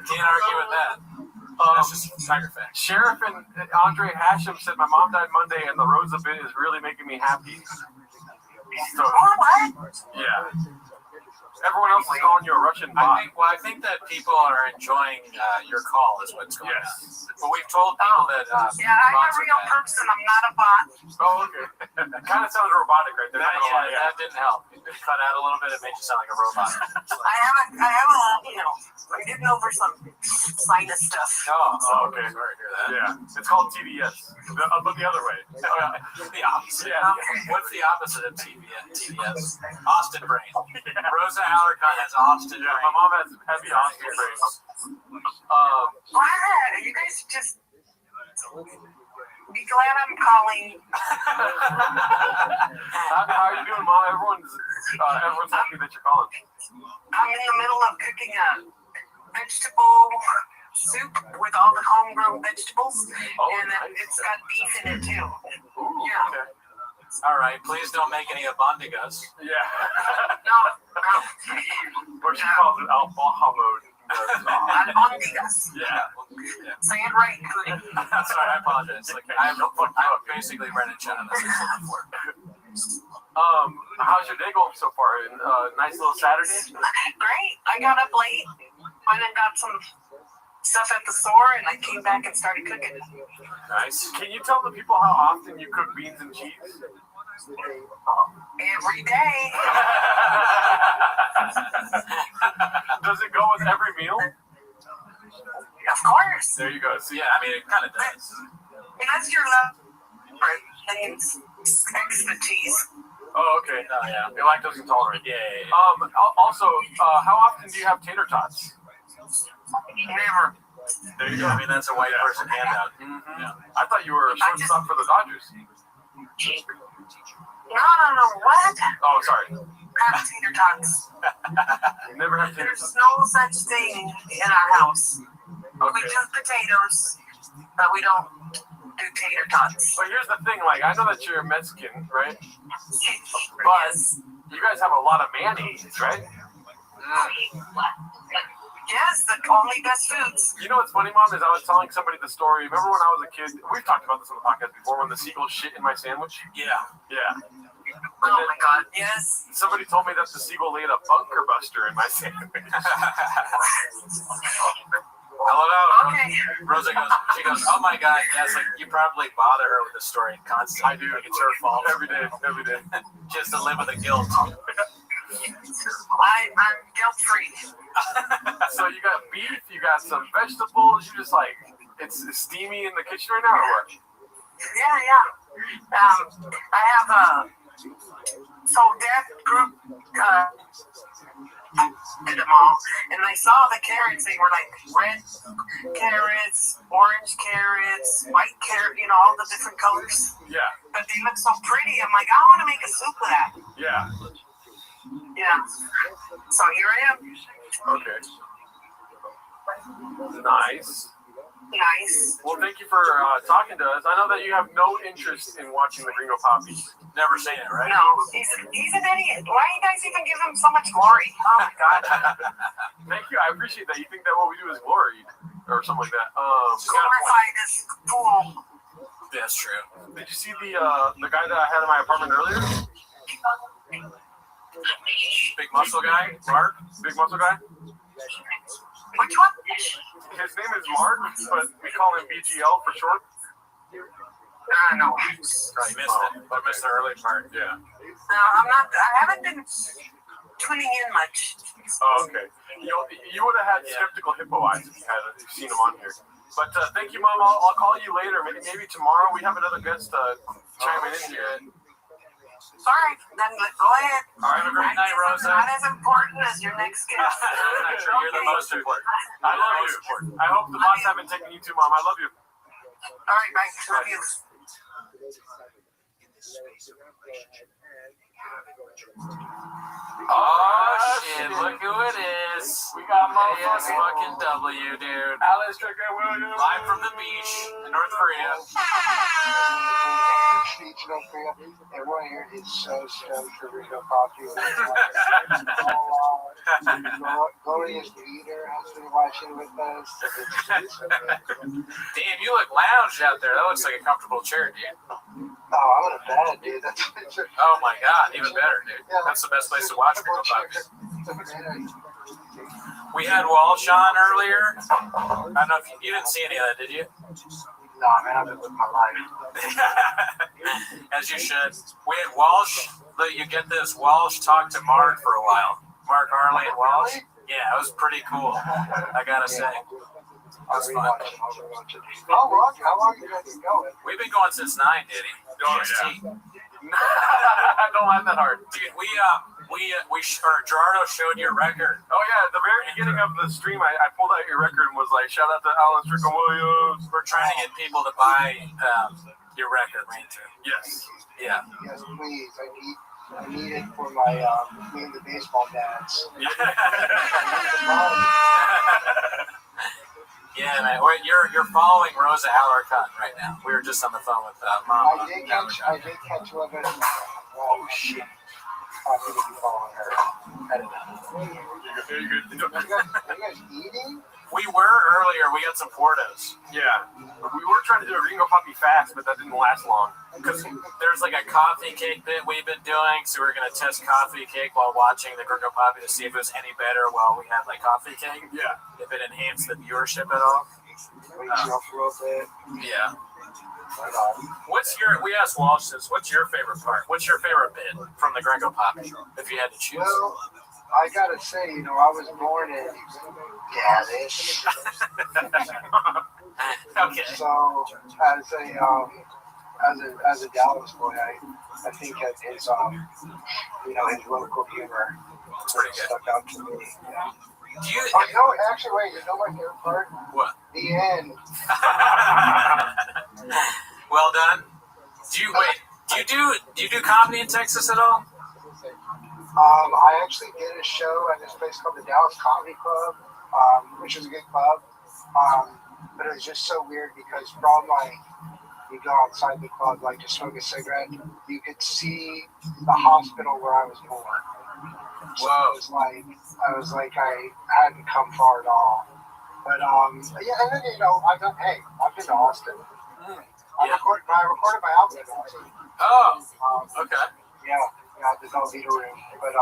Can't argue with that. That's just tiger fact. Sheriff and Andre Hashem said my mom died Monday, and the Rosa bit is really making me happy. So, what? Yeah. Everyone else is calling you a Russian bot. I think that people are enjoying your call is what's going on. But we've told people that yeah, I'm a real person. I'm not a bot. Oh, okay. That kind of sounds robotic right there. That didn't help. It cut out a little bit. It made you sound like a robot. I have I'm getting over some sinus stuff. Oh, okay. Sorry to hear that. Yeah. It's called TDS. But the other way. The opposite. Yeah. Okay. What's the opposite of TDS? Austin brain. Rosa Alarcon has Austin brain. My mom has heavy Austin brain. Wow, you guys just be glad I'm calling. How are you doing, Mom? Everyone's happy that you're calling. I'm in the middle of cooking a vegetable soup with all the homegrown vegetables, and it's got beef in it too. Yeah. Okay. All right, please don't make any abondigas. Yeah. No. Or she calls it al-Baha mode. Albondigas. Yeah. Say it right, Cody. Sorry, I apologize. Like, I'm basically Brennan Chen on this before. How's your day going so far? Nice little Saturday? Great. I got up late. Went and got some stuff at the store, and I came back and started cooking. Nice. Can you tell the people how often you cook beans and cheese? Every day. Does it go with every meal? Of course. There you go. So, yeah, I mean, it kind of does. That's your love. Things extra cheese. Oh, okay. Oh, yeah. You're lactose intolerant. Yeah. Also, how often do you have tater tots? Never. There you go. I mean, that's a white person handout. Mm-hmm. Yeah. I thought you were a shortstop for the Dodgers. No. What? Oh, sorry. Have tater tots. Never have tater There's tots. no such thing in our house. Okay. We do potatoes, but we don't do tater tots. But here's the thing, like, I know that you're Mexican, right? But you guys have a lot of mayonnaise, right? Yes, the only best foods. You know what's funny, Mom, is I was telling somebody the story. Remember when I was a kid? We've talked about this on the podcast before, when the seagull shit in my sandwich? Yeah. Oh my God, yes. Somebody told me that the seagull laid a bunker buster in my sandwich. Hello. Okay. Rosa goes, oh my God, yes, like, you probably bother her with the story constantly. I do. Like, it's her fault. Every day. Just to live with the guilt. I'm guilt-free. So you got beef, you got some vegetables, you just like, it's steamy in the kitchen right now, or what? Yeah. I have so that group did them all, and I saw the carrots. They were like red carrots, orange carrots, white carrot, all the different colors. Yeah. But they look so pretty. I'm like, I want to make a soup of that. Yeah. Yeah. So here I am. Okay. Nice. Nice. Well, thank you for talking to us. I know that you have no interest in watching the Gringo Poppy. Never seen it, right? No, he's an idiot. Why you guys even give him so much glory? Oh my God. Thank you. I appreciate that. You think that what we do is gloried or something like that. Glorified this fool. That's true. Did you see the guy that I had in my apartment earlier? Big muscle guy, Mark. Big muscle guy. Which one? His name is Mark, but we call him BGL for short. No. Oh, you missed it. I missed the early part. Yeah. No, I haven't been tuning in much. Oh, okay. You would have had skeptical hippo eyes if you've seen him on here. But thank you, Mom. I'll call you later. Maybe tomorrow. We have another guest chiming in here. Sorry, then go ahead. All right, have a great night, Rosa. Not as important as your next guest. You're the most important. I love you. I hope the boss haven't taken you too, Mom. I love you. All right, bye. Love you. Oh shit, look who it is. We got motherfucking fucking W, dude. Alice Stricker Williams. Live from the beach in North Korea. Everyone here is so stoked for Rico Coffee. Glory is the leader, has been watching with us. Damn, you look lounged out there. That looks like a comfortable chair, dude. Oh, I'm in a bed, dude. Oh my God, even better, dude. That's the best place to watch Rico Coffee. We had Walsh on earlier. I don't know if you didn't see any of that, did you? No, man, I've been living my life. As you should. We had Walsh. You get this. Walsh talked to Mark for a while. Mark Harley and Walsh. Yeah, it was pretty cool. I gotta say. That's fun. How long you guys been going? We've been going since 9, Diddy. Don't laugh that hard. Dude, Gerardo showed your record. Oh yeah, at the very beginning of the stream, I pulled out your record and was like, shout out to Alice Stricker Williams. We're trying to get people to buy your record, right? Yes. Yeah. Yes, please. I need it for my me and the baseball dads. Yeah, man. You're following Rosa Alarcon right now. We were just on the phone with Mom. I did catch one of it. Oh shit. happy to be following her. I don't know. Are you good? Are you guys eating? We were earlier. We got some Portos. Yeah. We were trying to do a Gringo Poppy fast, but that didn't last long. Because there's like a coffee cake that we've been doing, so we're going to test coffee cake while watching the Gringo Poppy to see if it was any better while we had like coffee cake. Yeah. If it enhanced the viewership at all. Yeah. We asked Walsh this, what's your favorite part? What's your favorite bit from the Gringo Poppy, if you had to choose? Well, I gotta say, I was born in Gaddis. Okay. So, as a Dallas boy, I think that his his local humor stuck out to me. Yeah. Actually, wait, you know my favorite part? What? The end. Well done. Do you do comedy in Texas at all? I actually did a show at this place called the Dallas Comedy Club, which is a good club. But it was just so weird because from you go outside the club to smoke a cigarette, you could see the hospital where I was born. So I was like I hadn't come far at all. But yeah, and then I've been to Austin. I recorded my album in Austin. Oh, okay. Yeah, the Velveeta Room. But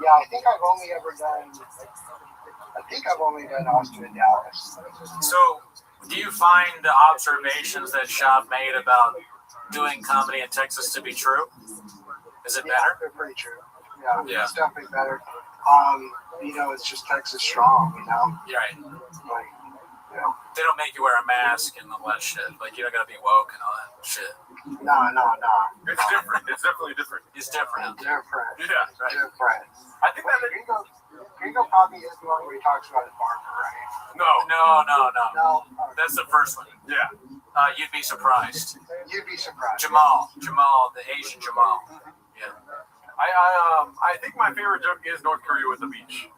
yeah, I think I've only done Austin and Dallas. So, do you find the observations that Shab made about doing comedy in Texas to be true? Is it better? They're pretty true. Yeah, Yeah. It's definitely better. It's just Texas strong, You're right. They don't make you wear a mask and all that shit. You don't gotta be woke and all that shit. No. It's different. It's definitely different. It's different. Different. Yeah. Right. Different. I think that Gringo Poppy is the one where he talks about his barber, right? No. No. That's the first one. Yeah. You'd be surprised. You'd be surprised. Jamal, the Asian Jamal. Yeah. I think my favorite joke is North Korea with the beach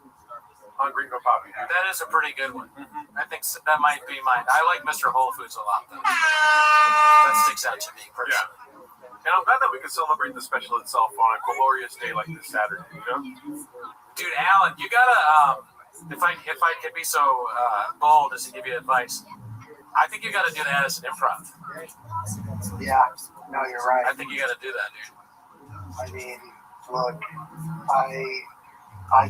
on Gringo Poppy. That is a pretty good one. I think that might be mine. I like Mr. Whole Foods a lot, though. That sticks out to me personally. Yeah. And I'm glad that we can celebrate the special itself on a glorious day like this Saturday. Dude, Alan, you gotta. If I could be so bold as to give you advice, I think you gotta do that as an improv. Yeah. No, you're right. I think you gotta do that, dude. I mean, look, I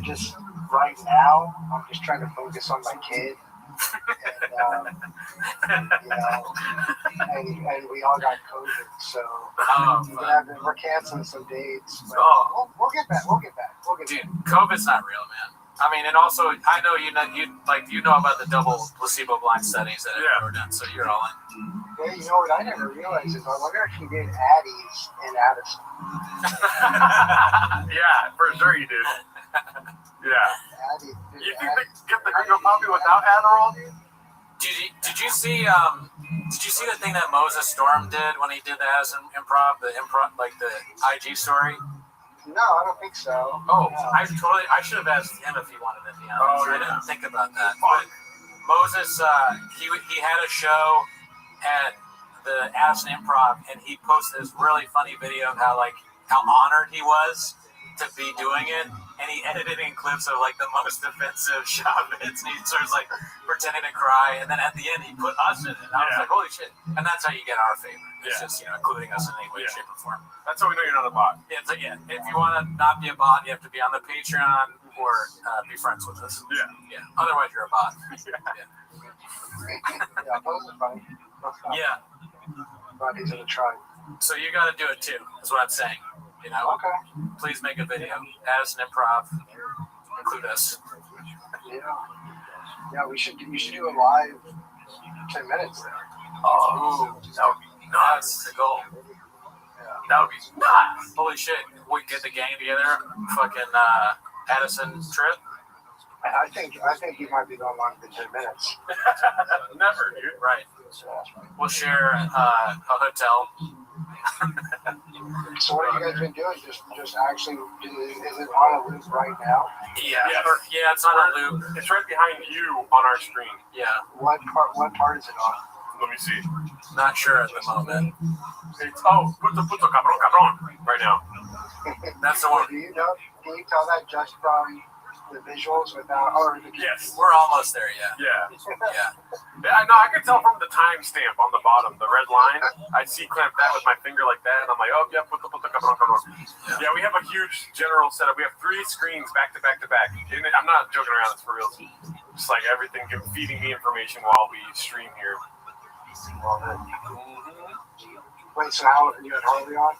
just right now I'm just trying to focus on my kid, and we all got COVID, so we're canceling some dates. But we'll get back. Dude, COVID's not real, man. I mean, and also I know you know about the double placebo blind studies that were done, so you're all in. Yeah, you know what I never realized is I wonder if you did Addie's in Addison. Yeah, for sure you did. Yeah. Addie, You think they get the Gringo Poppy without Adderall? Did you see the thing that Moses Storm did when he did that as an improv, the IG story? No, I don't think so. Oh, no. I should have asked him if he wanted to be on. I didn't think about that. But Moses, he had a show at the Addison Improv, and he posted this really funny video of how honored he was to be doing it, and he edited in clips of the most offensive shot bits, and he starts pretending to cry, and then at the end he put us in it. And I was like, holy shit! And that's how you get our favor. It's just including us in any way, shape, or form. That's how we know you're not a bot. Yeah, if you want to not be a bot, you have to be on the Patreon or be friends with us. Yeah. Otherwise, you're a bot. Yeah, those are funny. Yeah. But he's in the tribe. So you got to do it too. Is what I'm saying. Okay. Please make a video. Addison Improv. Include us. Yeah, we should do a live 10 minutes there. Oh, that would be nuts. The goal. That would be nuts. Holy shit. We get the gang together. Fucking Addison trip. I think you might be going longer than 10 minutes. Never, dude. Right. We'll share a hotel. So what have you guys been doing? Just actually, is it on a loop right now? Yeah, it's on a loop. It's right behind you on our screen. Yeah. What part is it on? Let me see. Not sure at the moment. It's puto cabrón right now. That's the one. Do you know? Can you tell that just from the visuals without? Or the Yes. We're almost there, yeah. Yeah. Yeah, no, I can tell from the timestamp on the bottom, the red line. I clamp that with my finger like that, and I'm like, oh, yeah, puto cabrón. Yeah, we have a huge general setup. We have 3 screens back to back to back. And I'm not joking around, it's for real. Just like everything feeding me information while we stream here. Love it. Wait, so how you had Harley on?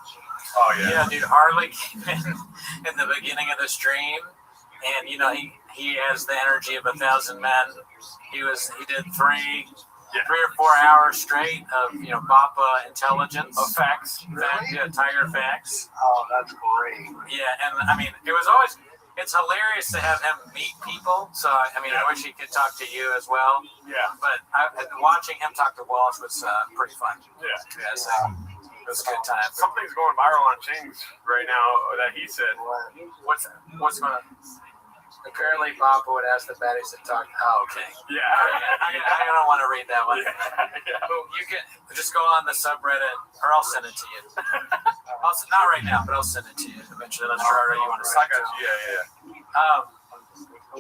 Oh yeah. Yeah, dude, Harley came in the beginning of the stream, and you know he has the energy of 1,000 men. He did 3 or 4 hours straight of Bappa intelligence. Of facts. Yeah, Tiger facts. Oh, that's great. Yeah, and I mean it's hilarious to have him meet people. So I wish he could talk to you as well. Yeah. But watching him talk to Walsh was pretty fun. Yeah. So it was a good time. Something's going viral on Chang's right now that he said. What's going on? Apparently, Papa would ask the baddies to talk. Oh, okay. Yeah. I don't want to read that one. Yeah. You can just go on the subreddit, or I'll send it to you. Not right now, but I'll send it to you eventually. I'm sure you want to send it. Yeah.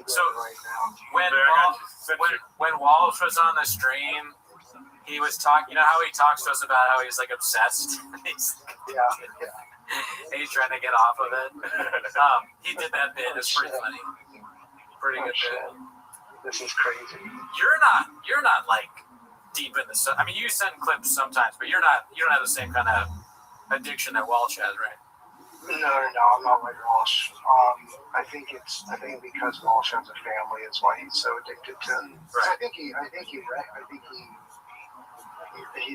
So when Walsh was on the stream, he was talking. You know how he talks to us about how he's like obsessed. He's trying to get off of it. He did that bit. It's pretty funny. Pretty good bit. This is crazy. You're not like deep in the stuff. I mean, you send clips sometimes, but you don't have the same kind of addiction that Walsh has, right? No, I'm not like Walsh. I think because Walsh has a family is why he's so addicted to it. Right. I think he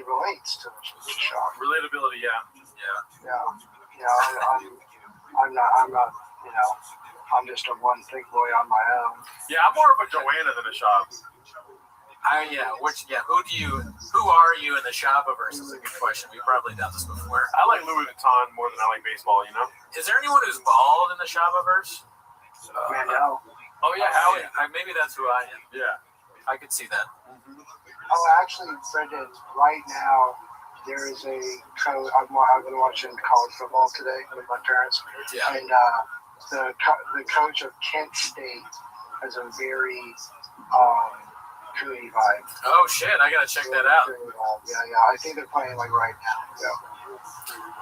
relates to Shock. Relatability, yeah. I'm not. I'm just a one thick boy on my own. Yeah, I'm more of a Joanna than a Shop. Who are you in the Shopperverse is a good question. We've probably done this before. I like Louis Vuitton more than I like baseball, Is there anyone who's bald in the Shopperverse? Mandel. Oh yeah, Howie. Maybe that's who I am. Yeah. I could see that. Oh, actually, Brendan, right now, there is a coach. I've been watching college football today with my parents. Yeah. And the coach of Kent State has a very Cooney vibe. Oh shit! I gotta check that out. Yeah. I think they're playing like right now.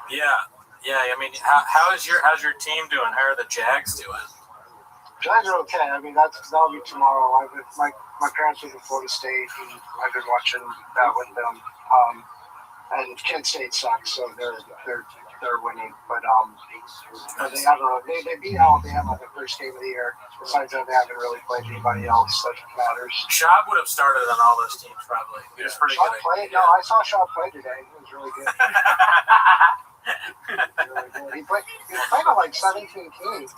Yeah. I mean, how's your team doing? How are the Jags doing? Jags are okay. I mean, that'll be tomorrow. My parents live in Florida State, and I've been watching that with them. And Kent State sucks, so they're winning. But they beat Alabama the first game of the year. Besides that, they haven't really played anybody else that matters. Schaub would have started on all those teams probably. He was pretty good. No, I saw Schaub play today. He was really good. He played on like 17 teams.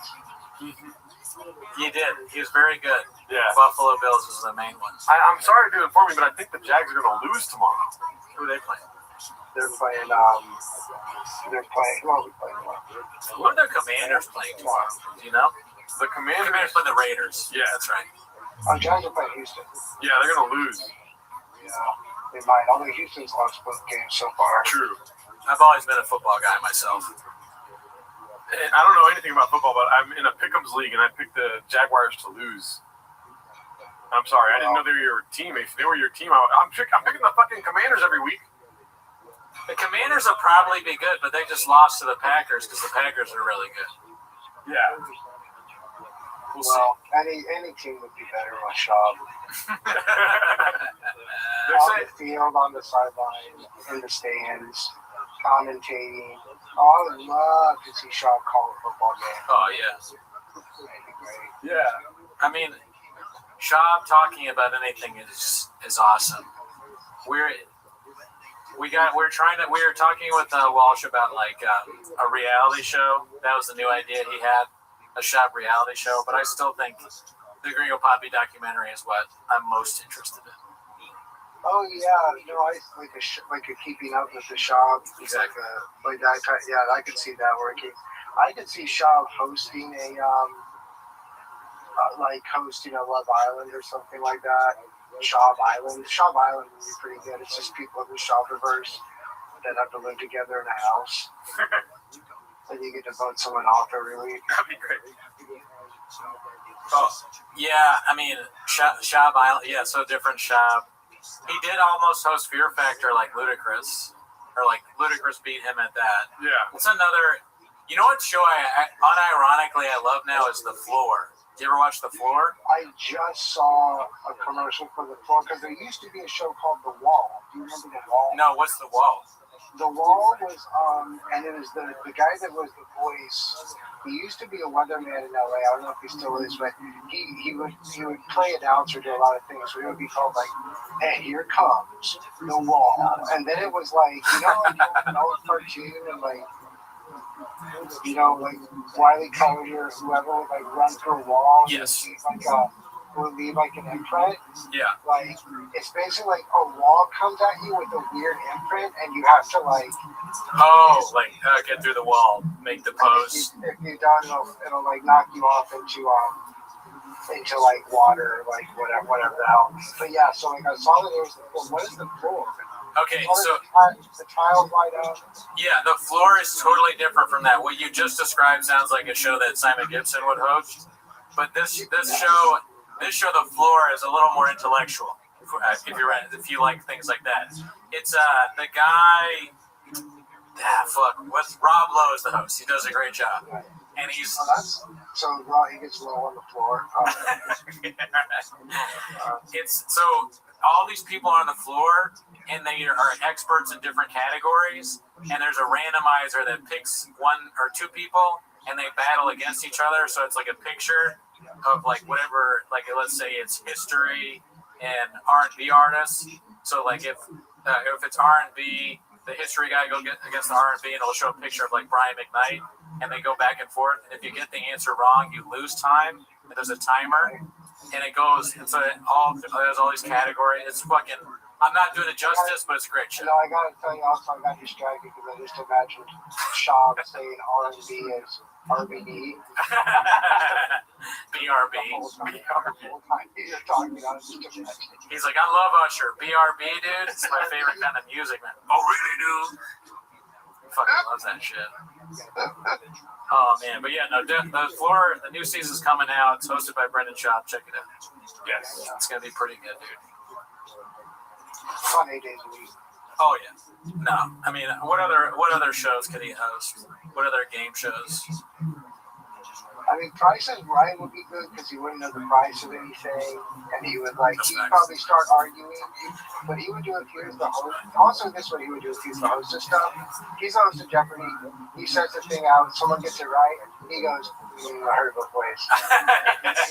He did. He was very good. Yeah. Buffalo Bills was the main one. I'm sorry to inform you, but I think the Jags are going to lose tomorrow. Who are they playing? They're playing. Who are we playing? Who are the Commanders playing tomorrow? Do you know? The Commanders play the Raiders. Yeah, that's right. Oh, Jags are playing Houston. Yeah, they're going to lose. Yeah, they might. Although Houston's lost both games so far. True. I've always been a football guy myself. I don't know anything about football, but I'm in a Pick'ems league, and I picked the Jaguars to lose. I'm sorry, I didn't know they were your team. If they were your team, I'm picking the fucking Commanders every week. The Commanders will probably be good, but they just lost to the Packers because the Packers are really good. Yeah. We'll see. Any team would be better with Schaub. On the field, on the sideline, in the stands, commentating. Oh, I would love to see Schaub call a football game. Oh, yeah. That'd be great. Yeah. I mean, Schaub talking about anything is awesome. We were talking with Walsh about like a reality show. That was the new idea he had, a Schaub reality show. But I still think the Gringo Poppy documentary is what I'm most interested in. Oh yeah, I like a keeping up with the Schaub. Exactly. Like that. Yeah, I could see that working. I could see Schaub hosting hosting a Love Island or something like that. Shaw Island. Shaw Island would be pretty good. It's just people in the Shawverse that have to live together in a house. And you get to vote someone off every week. That'd be great. Oh, yeah, I mean, Shab Island, yeah, so different Shab. He did almost host Fear Factor like Ludacris, or like Ludacris beat him at that. Yeah. It's another, you know what show I unironically I love now is The Floor. Do you ever watch The Floor? I just saw a commercial for The Floor because there used to be a show called The Wall. Do you remember The Wall? No, what's The Wall? The Wall was, and it was the guy that was the voice. He used to be a weatherman in LA. I don't know if he still is, but he would play announcer, do a lot of things. So he would be called like, "Hey, here comes the Wall," and then it was like, you know, like an old cartoon and like, you know, like Wile E. Coyote or whoever would like run through a wall. Yes. Would leave like an imprint. Yeah. Like it's basically like a wall comes at you with a weird imprint, and you have to like. Oh, like get through the wall, make the pose. If you don't, it'll like knock you off into like water, like whatever the hell. But yeah, so like I saw that there was. Well, what is The Floor? Okay, so the tiles light up. Yeah, The Floor is totally different from that. What you just described sounds like a show that Simon Gibson would host, but this show, The Floor, is a little more intellectual. If you like things like that, it's the guy. What's Rob Lowe is the host. He does a great job, and he's he gets low on the floor. It's so all these people are on the floor, and they are experts in different categories. And there's a randomizer that picks one or two people, and they battle against each other. So it's like a picture of like whatever, like let's say it's history and R&B artists. So like if it's R&B, the history guy go against the R&B, and it'll show a picture of like Brian McKnight, and they go back and forth. And if you get the answer wrong, you lose time. And there's a timer, and it goes. And so there's all these categories. It's fucking. I'm not doing it justice, but it's a great show. You know, I gotta tell you also, I got distracted because I just imagined Shab saying R&B as RBD. BRB. He's like, I love Usher. BRB, dude. It's my favorite kind of music, man. Oh, really, dude? He fucking loves that shit. Oh, man. But yeah, no, The Floor, the new season's coming out. It's hosted by Brendan Schaub. Check it out. Yes. It's going to be pretty good, dude. Fun 8 days a week. Oh, yeah. No. I mean, what other shows could he host? What other game shows? I mean, Price is Right would be good because he wouldn't know the price of anything, and he would he'd probably start arguing. But he would do it if he was the host. Also, this is what he would do if he's the host of stuff. He's the host of Jeopardy. He says the thing out, someone gets it right, he goes, I heard it both ways.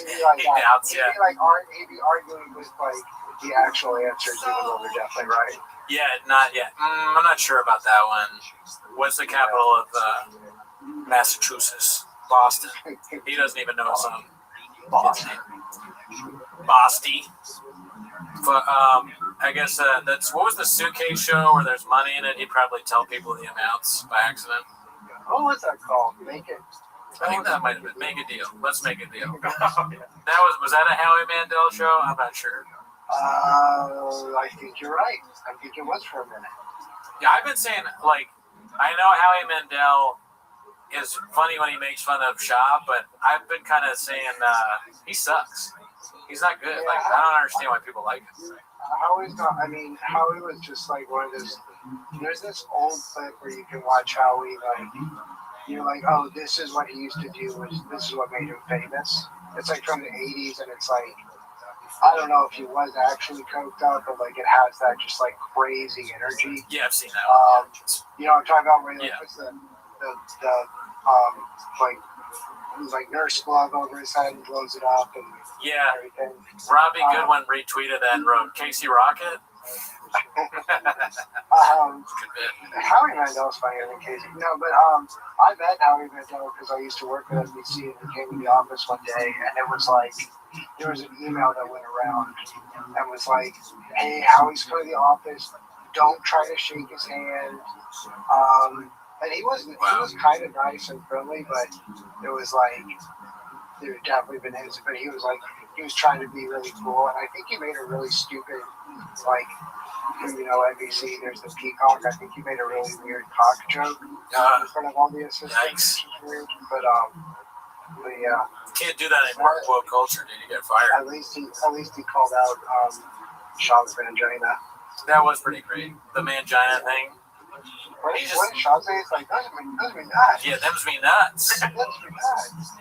He'd be like that. Doubts, he'd be arguing with like the actual answers, even though they're definitely right. Yeah, not yet. I'm not sure about that one. What's the capital of Massachusetts? Boston. He doesn't even know his own. Boston. But I guess that's what was the suitcase show where there's money in it? He'd probably tell people the amounts by accident. What was that called? Make It. I think that might have been Make a Deal. Let's Make a Deal. Was that a Howie Mandel show? I'm not sure. I think you're right. I think it was for a minute. Yeah, I've been saying, like, I know Howie Mandel is funny when he makes fun of Schaub, but I've been kind of saying he sucks. He's not good. Yeah, like, I don't understand why people like him. Howie's not. I mean, Howie was just like one of those. There's this old clip where you can watch Howie, like, you're like, oh, this is what he used to do. This is what made him famous. It's like from the 80s, and it's like, I don't know if he was actually coked up, but like it has that just like crazy energy. Yeah, I've seen that. You know what I'm talking about? Where he puts the like nurse glove over his head and blows it up and everything. Robbie Goodwin retweeted that and wrote Casey Rocket. Howie Mandel's funnier than Casey. No, but I met Howie Mandel because I used to work at NBC, and he came to the office one day, and it was like there was an email that went around and was like, "Hey, Howie's coming to the office. Don't try to shake his hand." And he was kind of nice and friendly, but it was like there definitely been incidents. But he was like, he was trying to be really cool, and I think he made a really stupid, like, NBC, there's the peacock. I think he made a really weird cock joke in front of all the assistants, which is weird. But yeah. You can't do that anymore in woke culture, dude. You get fired. At least he called out Sean's mangina. That was pretty great. The mangina thing. What did Sean say? It's like, those are me nuts. Yeah, them's me nuts. Those are me nuts.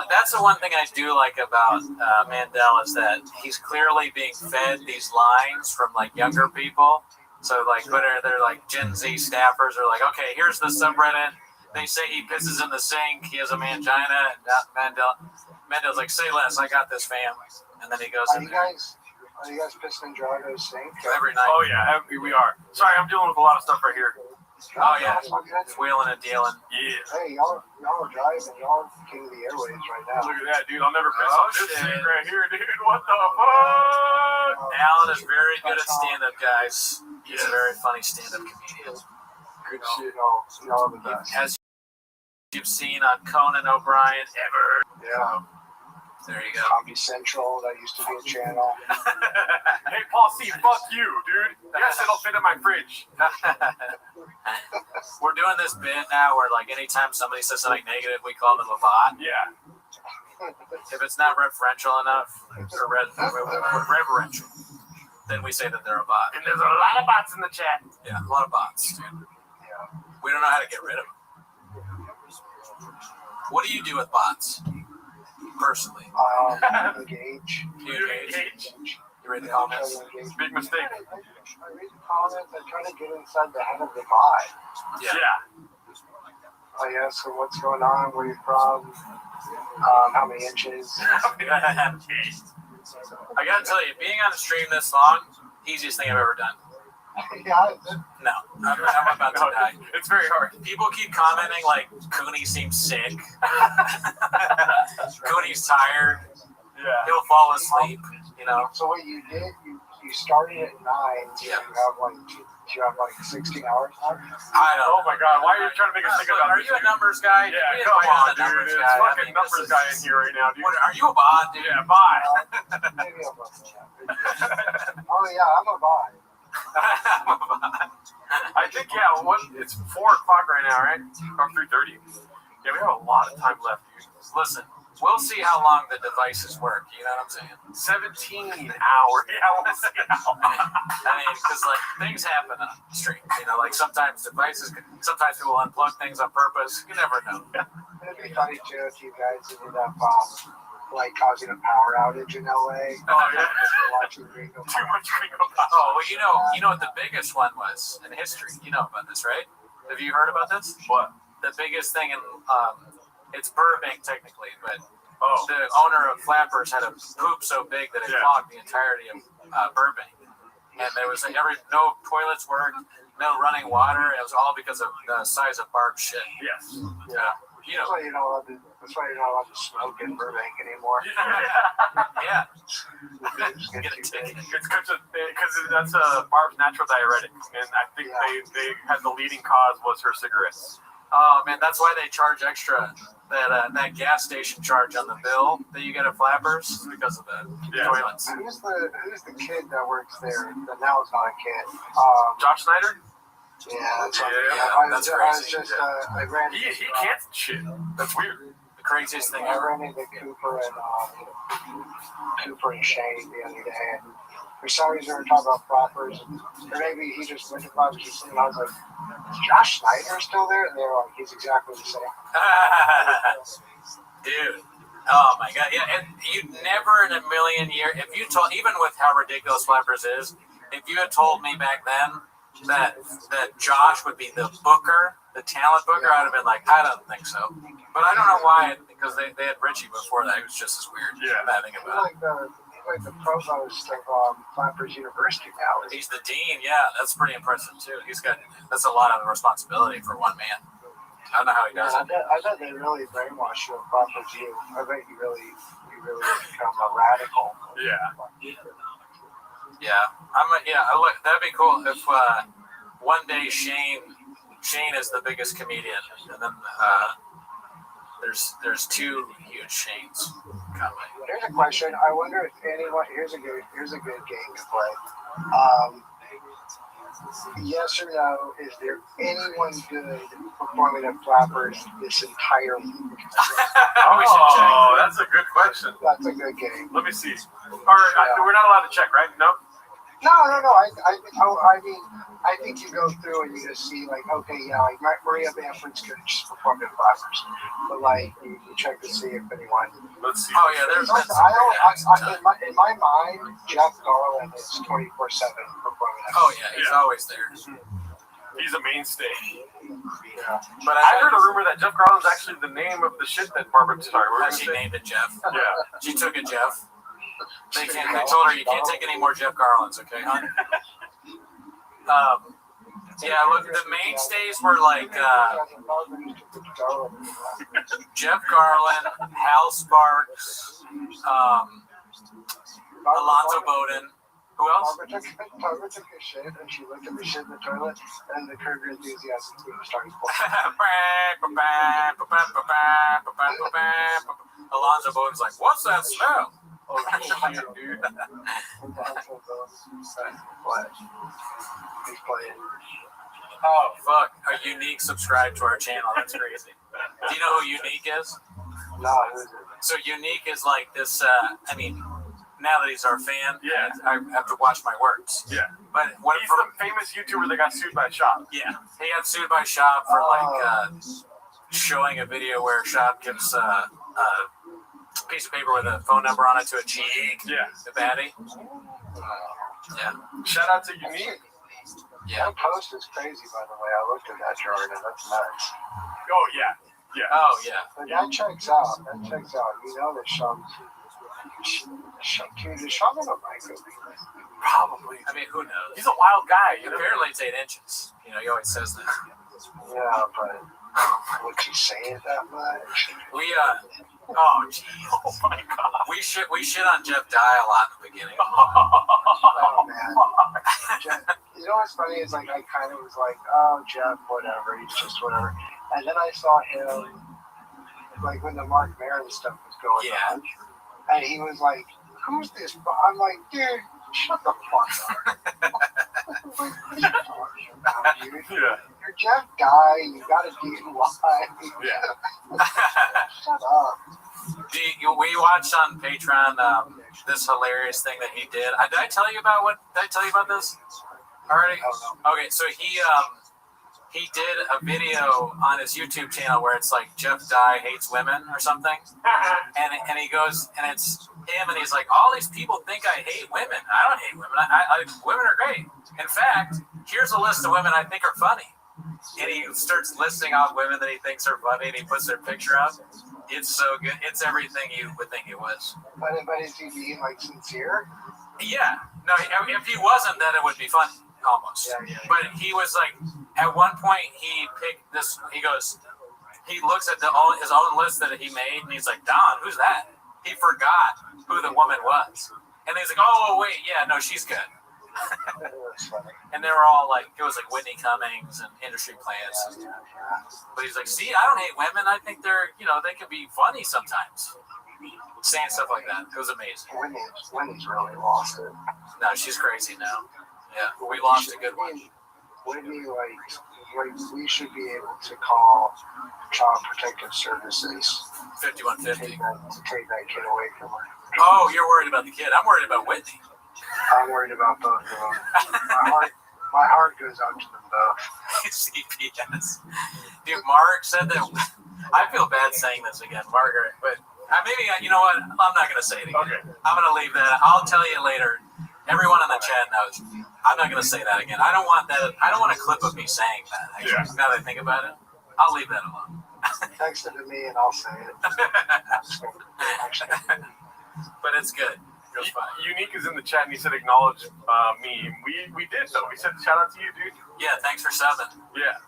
That's the one thing I do like about Mandel is that he's clearly being fed these lines from like younger people. So like, they're like Gen Z staffers are like, okay, here's the subreddit. They say he pisses in the sink. He has a mangina. And Mandel's like, say less. I got this, fam. And then he goes in there. Are you guys pissing in Gerardo's sink? Every night. Oh yeah, we are. Sorry, I'm dealing with a lot of stuff right here. Oh yeah, wheeling and dealing. Yeah. Hey, y'all are driving. Y'all king of the airwaves right now. Look at that, dude. I'll never piss on this thing right here, dude. What the fuck? Alan is very good at stand-up, guys. He's a very funny stand-up comedian. Good shit. Y'all are the best. As you've seen on Conan O'Brien ever. Yeah. There you go. Comedy Central, that used to be a channel. Hey, Paul C, fuck you, dude. Yes, it'll fit in my fridge. We're doing this bit now where, like, anytime somebody says something negative, we call them a bot. Yeah. If it's not referential enough, or reverential, then we say that they're a bot. And there's a lot of bots in the chat. Yeah, a lot of bots, dude. Yeah. We don't know how to get rid of them. What do you do with bots? Personally. Engage. You engage? You read the comments? Big mistake. I read the comments. I try to get inside the head of the bot. Yeah. Oh yeah, so what's going on? Where you from? How many inches? I gotta tell you, being on a stream this long, easiest thing I've ever done. Yeah. No, I'm about to die. It's very hard. People keep commenting like Cooney seems sick. Cooney's tired. Yeah. He'll fall asleep. You know. So what you did, you started at 9. So yeah. You have like 16 hours left. I know. Oh my God! Why are you trying to make us think about? Are you a numbers guy? Yeah, come on, dude. It's fucking numbers guy in here right now, dude. Are you a bot, dude? Yeah, bye. Maybe I'm a bot. Oh yeah, I'm a bot. I think it's 4 o'clock right now, right? Or 3:30. Yeah, we have a lot of time left, dude. Listen, we'll see how long the devices work. You know what I'm saying? 17 hours. Yeah, I want to say how. I mean, because like things happen on stream. You know, like sometimes sometimes people unplug things on purpose. You never know. It'd be funny too if you guys ended up like causing a power outage in LA. Oh yeah. Watching Gringo. Too much Gringo Pop. Oh well, you know what the biggest one was in history. You know about this, right? Have you heard about this? What? The biggest thing in it's Burbank technically, but Oh. the owner of Flappers had a poop so big that it clogged the entirety of Burbank, and there was no toilets worked, no running water. It was all because of the size of Barb's shit. Yes. Yeah. You know. That's why you're not allowed to smoke in Burbank anymore. Yeah. Get a ticket. It's because that's Barb's natural diuretic, and I think they had the leading cause was her cigarettes. Oh man, that's why they charge extra that gas station charge on the bill that you get at Flappers because of the toilets. Who's the kid that works there? That now it's not a kid. Josh Snyder. Yeah, that's right. That's I was just I ran. He can't shit. That's weird. The craziest thing I ever. ran into Cooper and Shane the other day, and for some reason we were talking about Flappers, or maybe he just went to Flappers or something. I was like, is Josh Snyder still there? And they were like, he's exactly the same. Dude. Oh my God. Yeah, and you never in a million years, if you told, even with how ridiculous Flappers is, if you had told me back then that Josh would be the booker, the talent booker, I'd have been like, I don't think so. But I don't know why, because they had Richie before that. He was just as weird. Yeah. Having about it. Like the provost of Flappers University now. He's the dean. Yeah, that's pretty impressive too. That's a lot of responsibility for one man. I don't know how he does it. I bet they really brainwash you at Flappers U. I bet you really become a radical. Yeah. Yeah. Look, that'd be cool if one day Shane is the biggest comedian, and then There's two huge chains coming. Here's a question. I wonder if anyone. Here's a good game to play. Yes or no? Is there anyone good performing at Flappers this entire week? Oh, that's a good question. That's a good game. Let me see. We're not allowed to check, right? No. No. I think you go through and you just see like, okay, yeah, like Maria Bamford's good, she's performed at Flappers, but like you check to see if anyone. Let's see. Oh yeah, there's. In my mind, Jeff Garland is 24/7 performing. Oh yeah, he's always there. He's a mainstay. Yeah. But I heard a rumor that Jeff Garland's actually the name of the shit that Barbara. Sorry, she named it Jeff. Yeah. She took it Jeff. They told her you can't take any more Jeff Garlands, okay, hon? Yeah, look, the mainstays were like Jeff Garland, Hal Sparks, Alonzo Bowden. Who else? Barbara took a shit and she looked at the shit in the toilet and the Curb Your Enthusiasm team started Alonzo Bowden's like, what's that smell? Oh shit, dude. He's playing. Oh fuck! A Unique subscribed to our channel. That's crazy. Do you know who Unique is? No, who is it? So Unique is like this. I mean, now that he's our fan, yeah, I have to watch my words. Yeah. But what he's the famous YouTuber that got sued by Shop. Yeah, he got sued by Shop for showing a video where Shop gives a piece of paper with a phone number on it to a chick. Yeah. The baddie. Yeah. Shout out to Unique. Yeah. That post is crazy, by the way. I looked at that, Jordan. That's nuts. Oh yeah. Yeah. Oh yeah. But that checks out. You know that Sean. Is Sean on a micro? Probably. I mean, who knows? He's a wild guy. Apparently it's 8 inches. You know, he always says that. Yeah, but would you say it that much? We oh geez. Oh my god. We shit on Jeff Dye a lot in the beginning. Oh man. Jeff, you know what's funny is like I kind of was like, oh Jeff, whatever, he's just whatever. And then I saw him like when the Mark Maron stuff was going on. And he was like, who's this? I'm like, dude, shut the fuck up. What are you talking about, dude? Yeah. You're Jeff Dye, you got a DUI. Yeah. Shut up. We watched on Patreon this hilarious thing that he did. Did I tell you about this already? Okay, so he did a video on his YouTube channel where it's like Jeff Dye hates women or something, and he goes and it's him and he's like, all these people think I hate women. I don't hate women. Women are great. In fact, here's a list of women I think are funny. And he starts listing out women that he thinks are funny, and he puts their picture up. It's so good. It's everything you would think it was. But is he being like sincere? Yeah. No, if he wasn't, then it would be funny. Almost. Yeah. But he was like, at one point, he picked this. He goes, he looks at his own list that he made, and he's like, Don, who's that? He forgot who the woman was. And he's like, oh, wait, yeah, no, she's good. And they were all like, it was like Whitney Cummings and industry plants. But he's like, see, I don't hate women. I think they're, they can be funny sometimes. Saying stuff like that. It was amazing. Whitney's really lost it. No, she's crazy now. Yeah, we lost a good one. Whitney, we should be able to call Child Protective Services 5150 to take that kid away from her. Oh, you're worried about the kid. I'm worried about Whitney. I'm worried about both of them. My heart goes out to them both. CPS. Dude, Mark said that. I feel bad saying this again, Margaret, but maybe, you know what? I'm not going to say it again. Okay. I'm going to leave that. I'll tell you later. Everyone in the chat knows. I'm not going to say that again. I don't want that. I don't want a clip of me saying that, actually. Yeah. Now that I think about it, I'll leave that alone. Text it to me and I'll say it. But it's good. Unique is in the chat and he said acknowledge me. We did though. We said shout out to you, dude. Yeah, thanks for subbing. Yeah.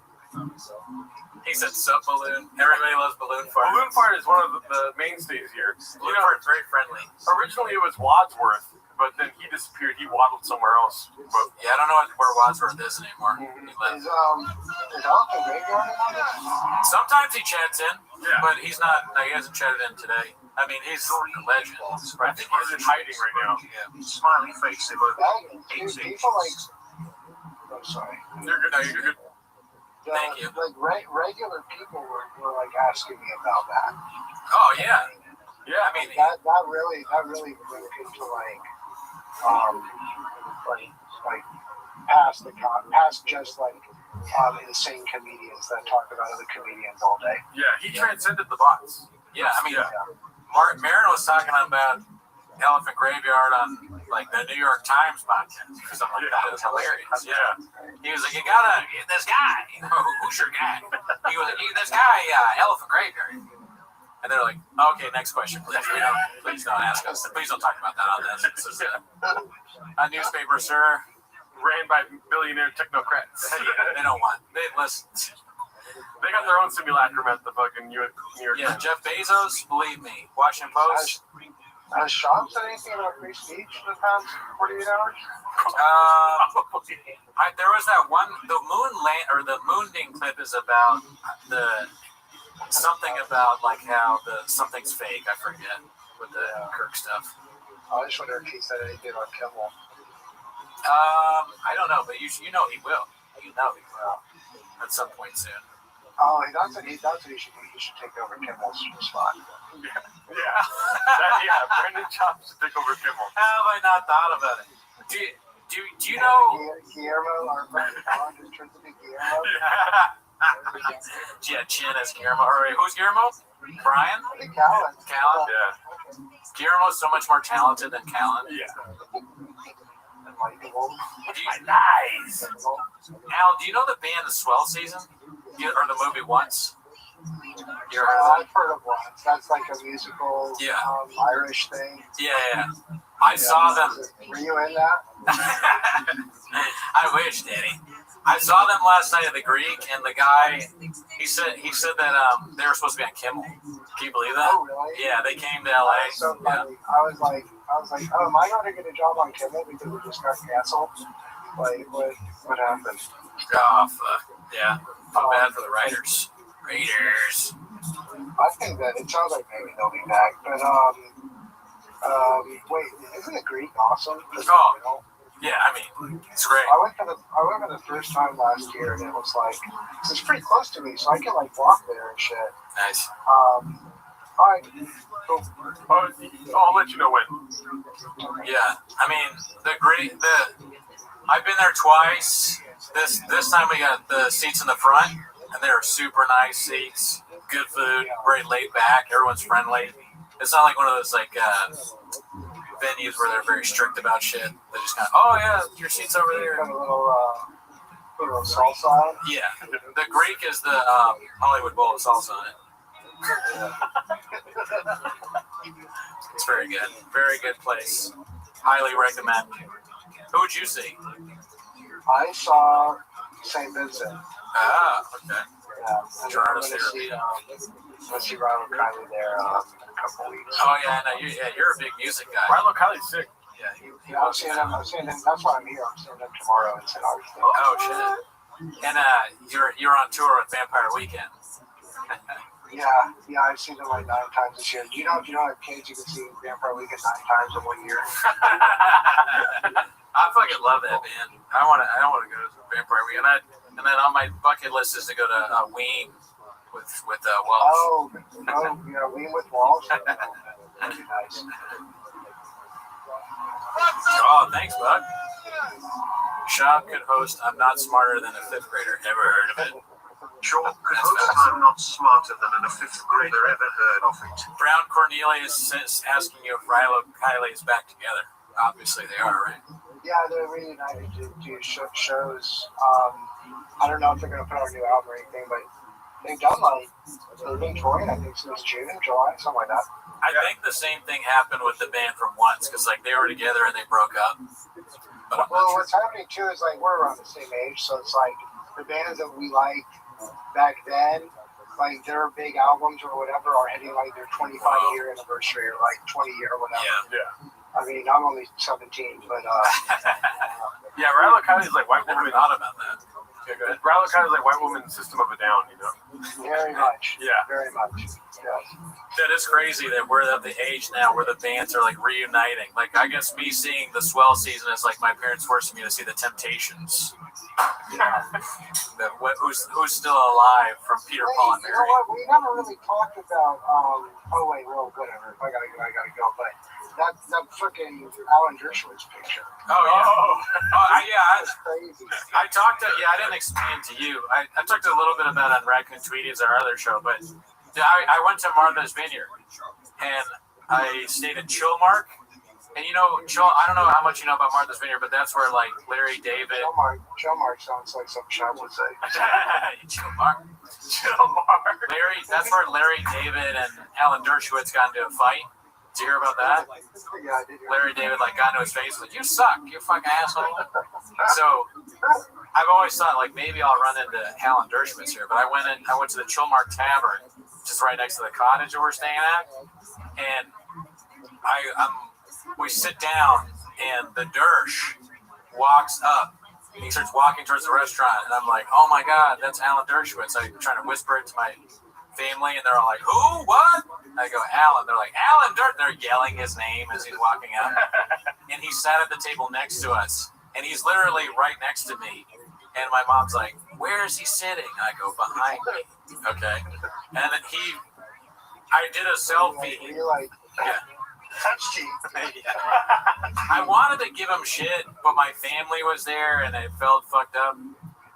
He said sub balloon. Everybody loves balloon fart. Balloon fart is one of the mainstays here. Balloon fart is very friendly. Originally it was Wadsworth, but then he disappeared. He waddled somewhere else. But yeah, I don't know where Wadsworth is anymore. He left. Is Elton Graveyard in this? Sometimes he chats in, but he's not. No, he hasn't chatted in today. I mean, he's a legend. I think he's in hiding right now. Yeah. Smiley face emoji. People like. I'm sorry. You're good. No, you're good. Thank you. Like regular people were like asking me about that. Oh yeah. Yeah, I mean that really went into like past just like insane comedians that talk about other comedians all day. Yeah, he transcended the bots. Yeah, I mean, Marin was talking about Elephant Graveyard on like the New York Times podcast or something like that. It was hilarious. Yeah, he was like, "You gotta this guy. Who's your guy?" He was like, "This guy, Elephant Graveyard." And they're like, "Okay, next question, please. Please don't ask us. Please don't talk about that on this. This is a newspaper, sir, ran by billionaire technocrats. They don't want. They listen." They got their own simulacrum at the fucking New York. Yeah, Jeff Bezos, believe me. Washington Post. Has Sean said anything about free speech in the past 48 hours? There was that one. The Moonding clip is about something about like how something's fake. I forget with the Kirk stuff. I just wonder if he said anything on Kimmel. I don't know, but you know he will. You know he will at some point soon. Oh, that's what he should take over Kimmel's spot. Yeah. Brendan Chops to take over Kimmel. How have I not thought about it? Do you know Guillermo, our friend Colin, just turned to be Guillermo? Yeah, Chin as Guillermo. All right, who's Guillermo? Brian? Callan. Callan? Yeah. Guillermo's so much more talented than Callan. Yeah. Nice. Al, do you know the band The Swell Season? Or the movie Once? You I've heard of Once. That's like a musical Irish thing. Yeah. I saw them. Were you in that? I wish, Danny. I saw them last night at the Greek, and the guy, he said that they were supposed to be on Kimmel. Can you believe that? Oh, really? Yeah, they came to LA. That's so funny. I was like, oh, am I going to get a job on Kimmel because we just got canceled? Like, what happened? Oh, fuck. Yeah. Feel bad for the writers. Raiders. I think that it sounds like maybe they'll be back, but wait, isn't the Greek awesome? Oh, yeah, I mean, it's great. I went for the first time last year, and it was like, it's pretty close to me, so I can like walk there and shit. Nice. All right. Cool. I'll let you know when. Yeah, I mean, I've been there twice. This time we got the seats in the front, and they were super nice seats, good food, very laid back, everyone's friendly. It's not like one of those like venues where they're very strict about shit. They just kind of, oh yeah, your seat's over there. Got a little salsa on it. Yeah, the Greek is the Hollywood Bowl of salsa on it. It's very good place. Highly recommend. Who would you see? I saw St. Vincent. Ah, okay. Yeah, I'm going to see Ronald Kiley there in a couple weeks. Oh yeah, no, you're a big music guy. Ronald Kiley's sick. Yeah, I'm seeing him. That's why I'm here. I'm seeing him tomorrow in St. Augustine. Oh shit! And you're on tour with Vampire Weekend. Yeah, I've seen them like 9 times this year. You know, have kids, you can see Vampire Weekend 9 times in 1 year. I fucking love that band. I want to go to Vampire Weekend. And then on my bucket list is to go to Ween with Walsh. Oh, yeah, Ween with Walsh. That'd be nice. Oh, thanks, bud. Sean could host I'm Not Smarter Than a Fifth Grader. Never heard of it. Sean could host I'm Not Smarter Than a Fifth Grader ever heard of it. Brown Cornelius is asking you if Rilo Kiley is back together. Obviously they are, right? Yeah, they're reunited to do shows. I don't know if they're going to put out a new album or anything, but they've been touring, I think, since June, July, something like that. I think the same thing happened with the band from Once, because like they were together and they broke up. But what's happening too is like we're around the same age, so it's like the bands that we liked back then, like their big albums or whatever, are hitting like their 25-year anniversary or like 20-year or whatever. Yeah. I mean, I'm only 17, but Yeah, Riley Kiley's like white Never woman. thought about that. Yeah, go ahead. Riley Kiley's like white woman System of a Down, you know? very much. Yeah. Very much. Yeah. That is crazy that we're at the age now where the bands are like reuniting. Like, I guess me seeing the Swell season is like my parents forcing me to see the Temptations. Who's still alive from Peter, Paul, and You Mary. know what? We never really talked about. Oh wait, well, whatever. I gotta go. But that freaking Alan Dershowitz picture. Oh yeah. That's crazy. I talked to I didn't explain to you. I talked a little bit about it on Raccoon Tweeties, our other show, but I went to Martha's Vineyard and I stayed at Chillmark. And you know, I don't know how much you know about Martha's Vineyard, but that's where like Larry David. Chillmark sounds like something Sean would say. Chillmark. That's where Larry David and Alan Dershowitz got into a fight. Did you hear about that? Yeah, I did. Larry David like got into his face like, "You suck, you fucking asshole." So I've always thought like maybe I'll run into Alan Dershowitz here, but I went to the Chillmark Tavern, just right next to the cottage that we're staying at, and we sit down, and the Dersh walks up. He starts walking towards the restaurant, and I'm like, "Oh my God, that's Alan Dershowitz." I'm trying to whisper it to my family, and they're all like, "Who? What?" I go, "Alan." They're like, "Alan Dersh." They're yelling his name as he's walking up, and he sat at the table next to us, and he's literally right next to me. And my mom's like, "Where is he sitting?" I go, "Behind me." Okay, and then I did a selfie. You're like, yeah. touchy. I wanted to give him shit, but my family was there and it felt fucked up.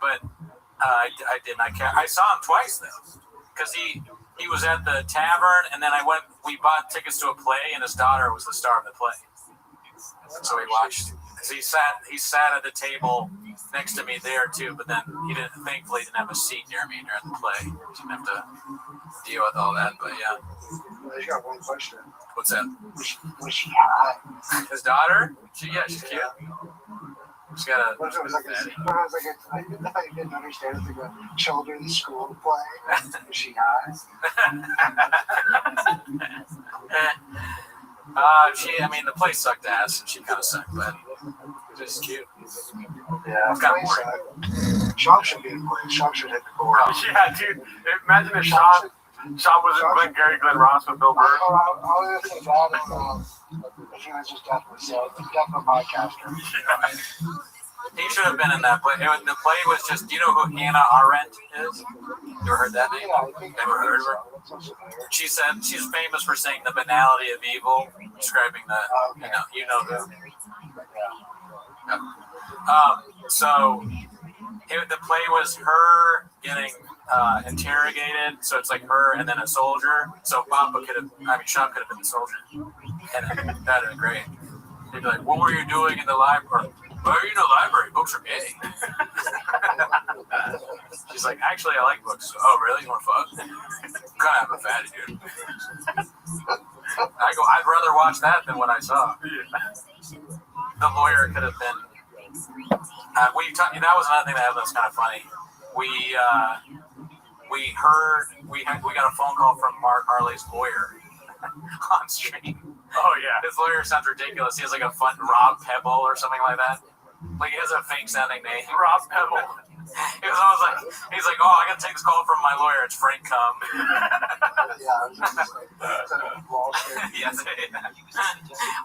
But I didn't. I saw him twice though, because he was at the tavern, and then we bought tickets to a play, and his daughter was the star of the play. So we watched. He sat at the table next to me there too, but then thankfully didn't have a seat near me during the play. Didn't have to deal with all that, but yeah. I just got one question. What's that? Was she hot? His daughter? She's cute. She's got a. I didn't understand. It's like a children's school play. Was she hot? The place sucked ass, and she kind of sucked, but just cute. Yeah, it's got more. Sean should be in play. Sean should hit the board. Yeah, dude. Imagine if Sean was in Glenn Ross with Bill Burr. I was going to say that if he was just definitely a podcaster. He should have been in that play. The play was just, do you know who Hannah Arendt is? You ever heard that name? Never heard of her? She said she's famous for saying the banality of evil, describing the, you know the. So the play was her getting interrogated. So it's like her and then a soldier. So Sean could have been the soldier, and that'd have been great. He'd be like, "What were you doing in the library?" "Why are you in the library? Books are gay." She's like, "Actually, I like books." "Oh, really? You want fun?" Kind of have a fatty, dude. I go, "I'd rather watch that than what I saw." The lawyer could have been. That was another thing that was kind of funny. We got a phone call from Mark Harley's lawyer on stream. Oh yeah, his lawyer sounds ridiculous. He has like a fun Rob Pebble or something like that. Like he has a fake sounding name. Rob Pebble. It was almost like he's like, "Oh, I gotta take this call from my lawyer. It's Frank Cum." Yes.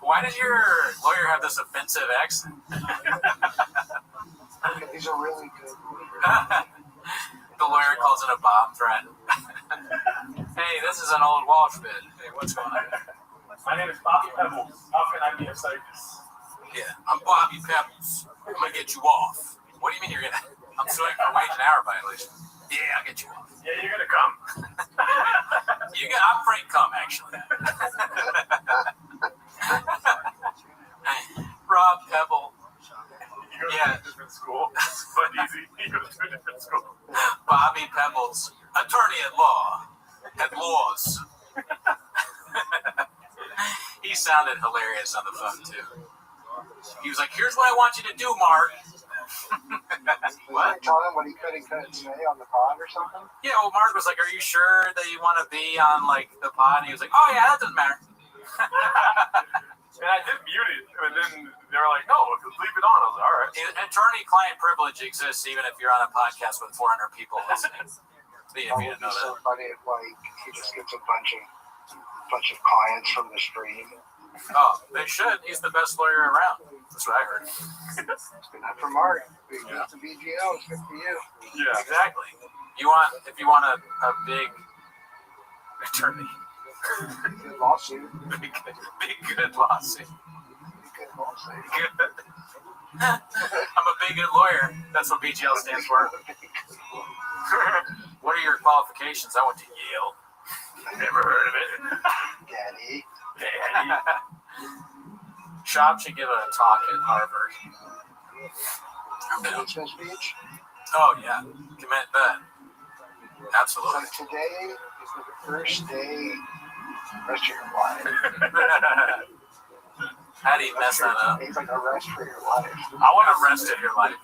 Why does your lawyer have this offensive accent? These are really good. The lawyer calls it a bomb threat. Hey, this is an old Walsh bit. Hey, what's going on? My name is Bobby Pebbles. How can I be of service? Yeah, I'm Bobby Pebbles. I'm gonna get you off. What do you mean you're gonna? I'm suing for wage and hour violation. Yeah, I'll get you off. Yeah, you're gonna come. I'm Frank Cum, actually. Rob Pebble. You go to a different school, but easy. You go to a different school. Bobby Pebbles, attorney at law, at laws. He sounded hilarious on the phone too. He was like, "Here's what I want you to do, Mark." What? Tell him what he couldn't say on the pod or something? Yeah, well, Mark was like, "Are you sure that you want to be on like the pod?" And he was like, "Oh yeah, that doesn't matter." And I did mute it, and then they were like, "No, leave it on." I was like, "All right." Attorney-client privilege exists even if you're on a podcast with 400 people listening. If you didn't know so that. funny if like he just gets a bunch of clients from the stream. Oh, they should. He's the best lawyer around. That's what I heard. Not for Mark. It's the BGO. It's good for you. Yeah, exactly. If you want a big attorney. Good lawsuit. Big good lawsuit. Good lawsuit. Good. I'm a big good lawyer. That's what BGL stands for. What are your qualifications? I went to Yale. Never heard of it. Daddy. Shop should give a talk at Harvard. Commencement speech? Oh, yeah. Commit that. Absolutely. So today is the first day rest of your life. How do you mess that up? It's like a rest for your life. I want a rest of your life.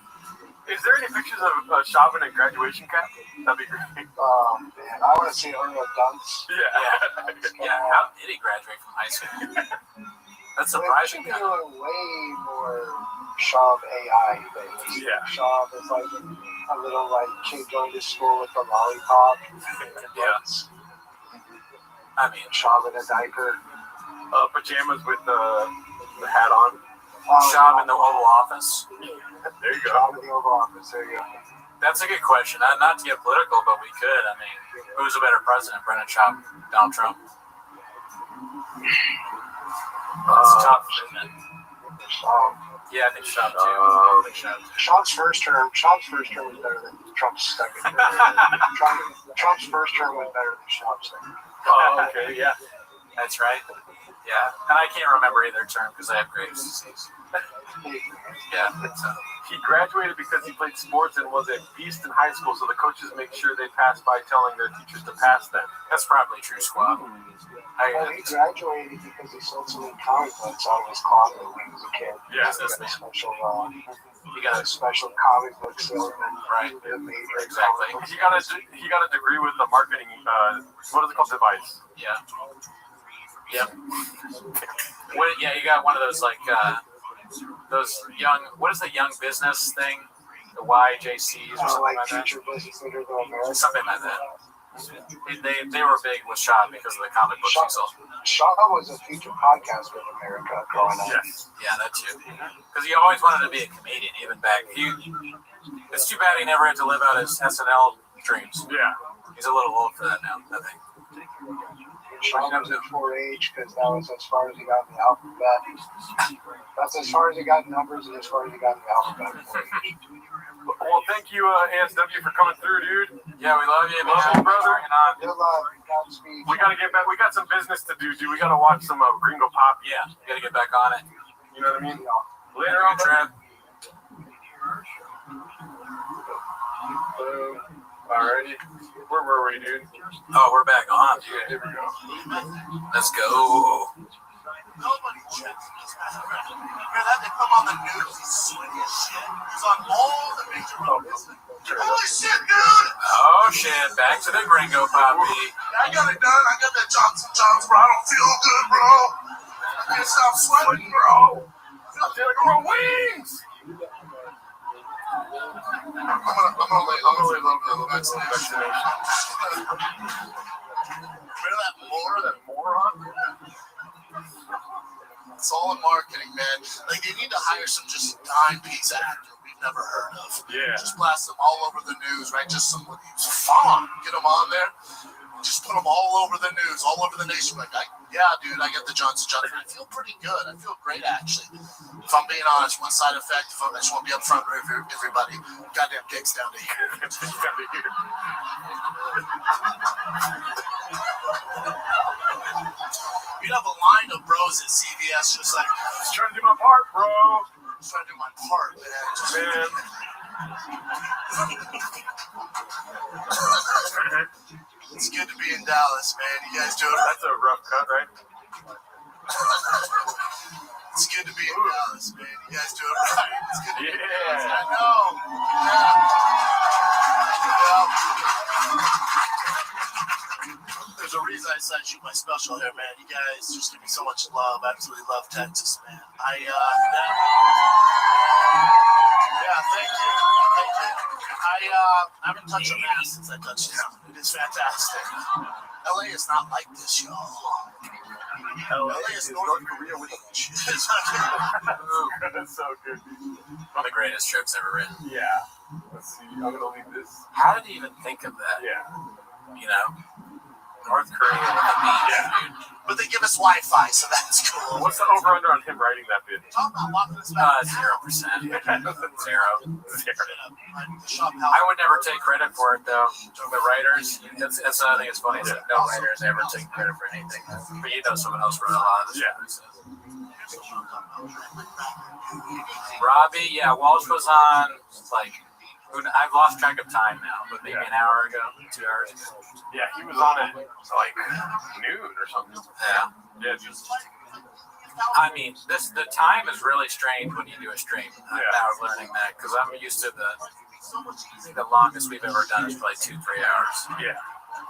Is there any pictures of Chauvin in graduation cap? That'd be great. Oh, man. I want to see Oreo dunks. Yeah. How did he graduate from high school? That's surprising. They're doing way more Shaw AI things. Yeah. Shaw is like a little like kid going to school with a lollipop. Yeah. I mean, Shaw in a diaper. Pajamas with the hat on. Shaw in the Oval Office. There you go. Shaw in the Oval Office. There you go. That's a good question. Not to get political, but we could. I mean, who's a better president, Brendan Shaw, Donald Trump? It's tough, isn't it? Yeah, I think Shaw too. Shaw's first term was better than Trump's second. Trump's first term was better than Shaw's second. Oh, okay, yeah. That's right. Yeah, and I can't remember either term because I have Graves' disease. Yeah. So. He graduated because he played sports and was a beast in high school, so the coaches make sure they pass by telling their teachers to pass them. That's probably true, Squab. He graduated because he sold so many comic books out of his closet when he was a kid. Yeah, He got a special comic book salesman. Right. Exactly. He got a degree with the marketing. What is it called? Device. Yeah. Yep. Yeah, you got one of those like those young. What is the young business thing? The YJCs or something like that. Future Business Leaders of America. Something like that. They were big with Shaw because of the comic books he sold. Shaw was a future podcaster in America growing up. Yes. Yeah, that too. Because he always wanted to be a comedian, even back. It's too bad he never had to live out his SNL dreams. Yeah. He's a little old for that now, I think. Shaw was at 4-H because that was as far as he got in the alphabet. That's as far as he got in numbers and as far as he got in the alphabet. Well, thank you, ASW, for coming through, dude. Yeah, we love you, man. Love you, brother. Good luck. Godspeed. We gotta get back. We got some business to do, dude. We gotta watch some Gringo Pop. Yeah, we gotta get back on it. You know what I mean? Later on, Trev. Alrighty. Where were we, dude? Oh, we're back on, dude. Here we go. Let's go. Nobody checks this man. Man, that they come on the news. He's sweaty as shit. He's on all the major roads. Holy shit, dude! Oh shit! Back to the Gringo Poppy. I got it done. I got that Johnson, bro. I don't feel good, bro. I can't stop sweating, bro. I feel like I'm on wings. I'm gonna lay low for the vaccination. Remember that moron? It's all in marketing, man. Like, they need to hire some just dime-piece actor we've never heard of. Yeah. Just blast them all over the news, right? Just somebody who's fun. Get them on there. Just put them all over the news, all over the nation. Like, yeah, dude, I get the Johnson. I feel pretty good. I feel great, actually. If I'm being honest, one side effect, I just want to be up front with everybody. Goddamn dicks down to here. You'd have a line of bros at CVS just like, just trying to do my part, bro. Just trying to do my part, man. It's good to be in Dallas, man. You guys doing it? That's a rough cut, right? It's good to be in Dallas, man. You guys doing it right. It's good to be in Dallas. I know. Yeah. There's a reason I decided to shoot my special here, man. You guys just give me so much love. I absolutely love Texas, man. Yeah, thank you. I haven't touched a mask since I touched it. It is fantastic. LA is not like this, y'all. LA is North Korea with age. That's so good. One of the greatest jokes ever written. Yeah. Let's see. I'm gonna leave this. How did he even think of that? Yeah. You know, North Korea with a beach, dude. But they give us Wi-Fi, so that's cool. What's the over/under on him writing that bit? 0%. Zero. I would never take credit for it, though. The writers, that's another thing that's funny. Is that no writers ever take credit for anything. But you know someone else wrote a lot of the stories. Rabbi, yeah, Walsh was on, like, I've lost track of time now, but maybe an hour ago, 2 hours ago. Yeah, he was on at like noon or something. Yeah. Yeah, just. I mean, the time is really strange when you do a stream. I'm now learning that because I'm used to the longest we've ever done is probably 2-3 hours. Yeah.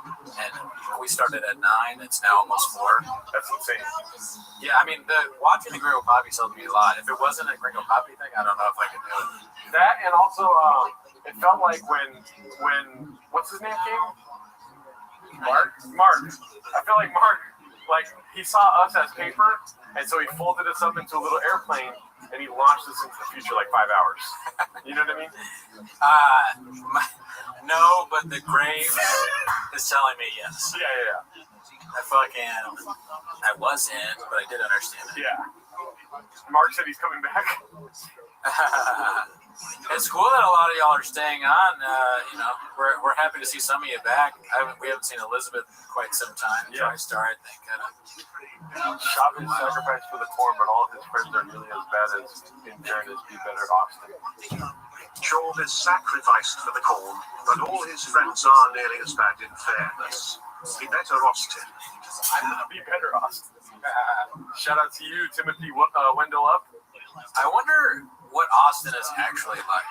And we started at 9. It's now almost 4. That's insane. Yeah, I mean, watching the Gringo Poppy's helped me a lot. If it wasn't a Gringo Poppy thing, I don't know if I could do it. That and also, it felt like when what's his name came? Mark. I feel like Mark, like he saw us as paper, and so he folded us up into a little airplane, and he launched us into the future like 5 hours. You know what I mean? No, but the grave is telling me yes. Yeah. I was in, but I did understand it. Yeah. Mark said he's coming back. It's cool that a lot of y'all are staying on. You know, we're happy to see some of you back. We haven't seen Elizabeth in quite some time. Yeah. TriStar, I think. Chavez sacrificed for the corn, but all of his friends are nearly as bad as, in fairness, Be Better Austin. Chavez sacrificed for the corn, but all his friends are nearly as bad in fairness. Be Better Austin. Be Better Austin. Shout out to you, Timothy Wendell Up. I wonder what Austin is actually like.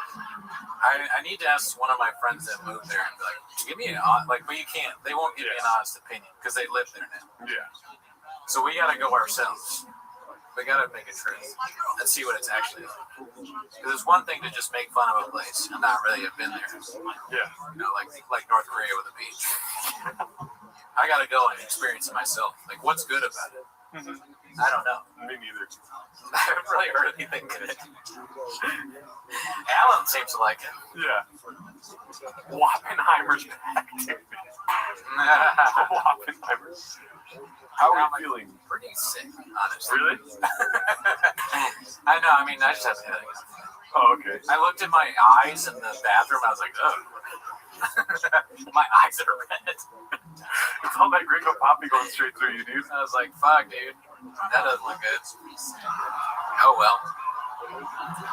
I need to ask one of my friends that moved there and be like, give me but you can't. They won't give me an honest opinion because they live there now. Yeah. So we got to go ourselves. We got to make a trip and see what it's actually like. Because it's one thing to just make fun of a place and not really have been there. Yeah. You know, like North Korea with a beach. I got to go and experience it myself. Like, what's good about it? I don't know. Me neither. I haven't really heard anything good. Alan seems to like it. Yeah. Wappenheimer's back, dude. Wappenheimer. How are you feeling? Pretty sick, honestly. Really? I know. I mean, I just have a headache. Oh, okay. I looked at my eyes in the bathroom. I was like, oh. My eyes are red. It's all that Gringo Poppy going straight through you, dude. I was like, fuck, dude. That doesn't look good. Oh, well.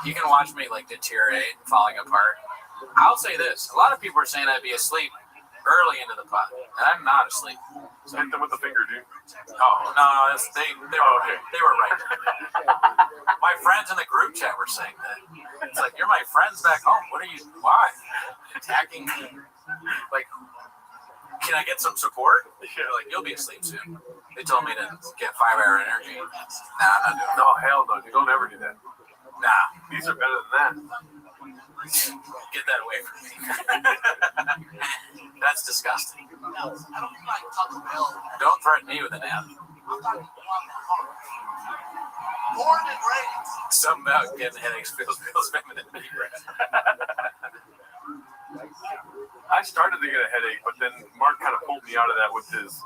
You can watch me, like, deteriorate and falling apart. I'll say this. A lot of people are saying I'd be asleep early into the pod, and I'm not asleep. So hit them with the finger, dude. Oh, no, they were right. They were right. My friends in the group chat were saying that. It's like, you're my friends back home. Why? Attacking me? Like, can I get some support? They're like, you'll be asleep soon. They told me to get 5-hour energy. Nah, I'm not doing it. No, hell no. You don't ever do that. Nah. These are better than that. Get that away from me. That's disgusting. Don't threaten me with a nap. Born and raised. Something about getting headaches feels feminine. I started to get a headache, but then Mark kind of pulled me out of that with his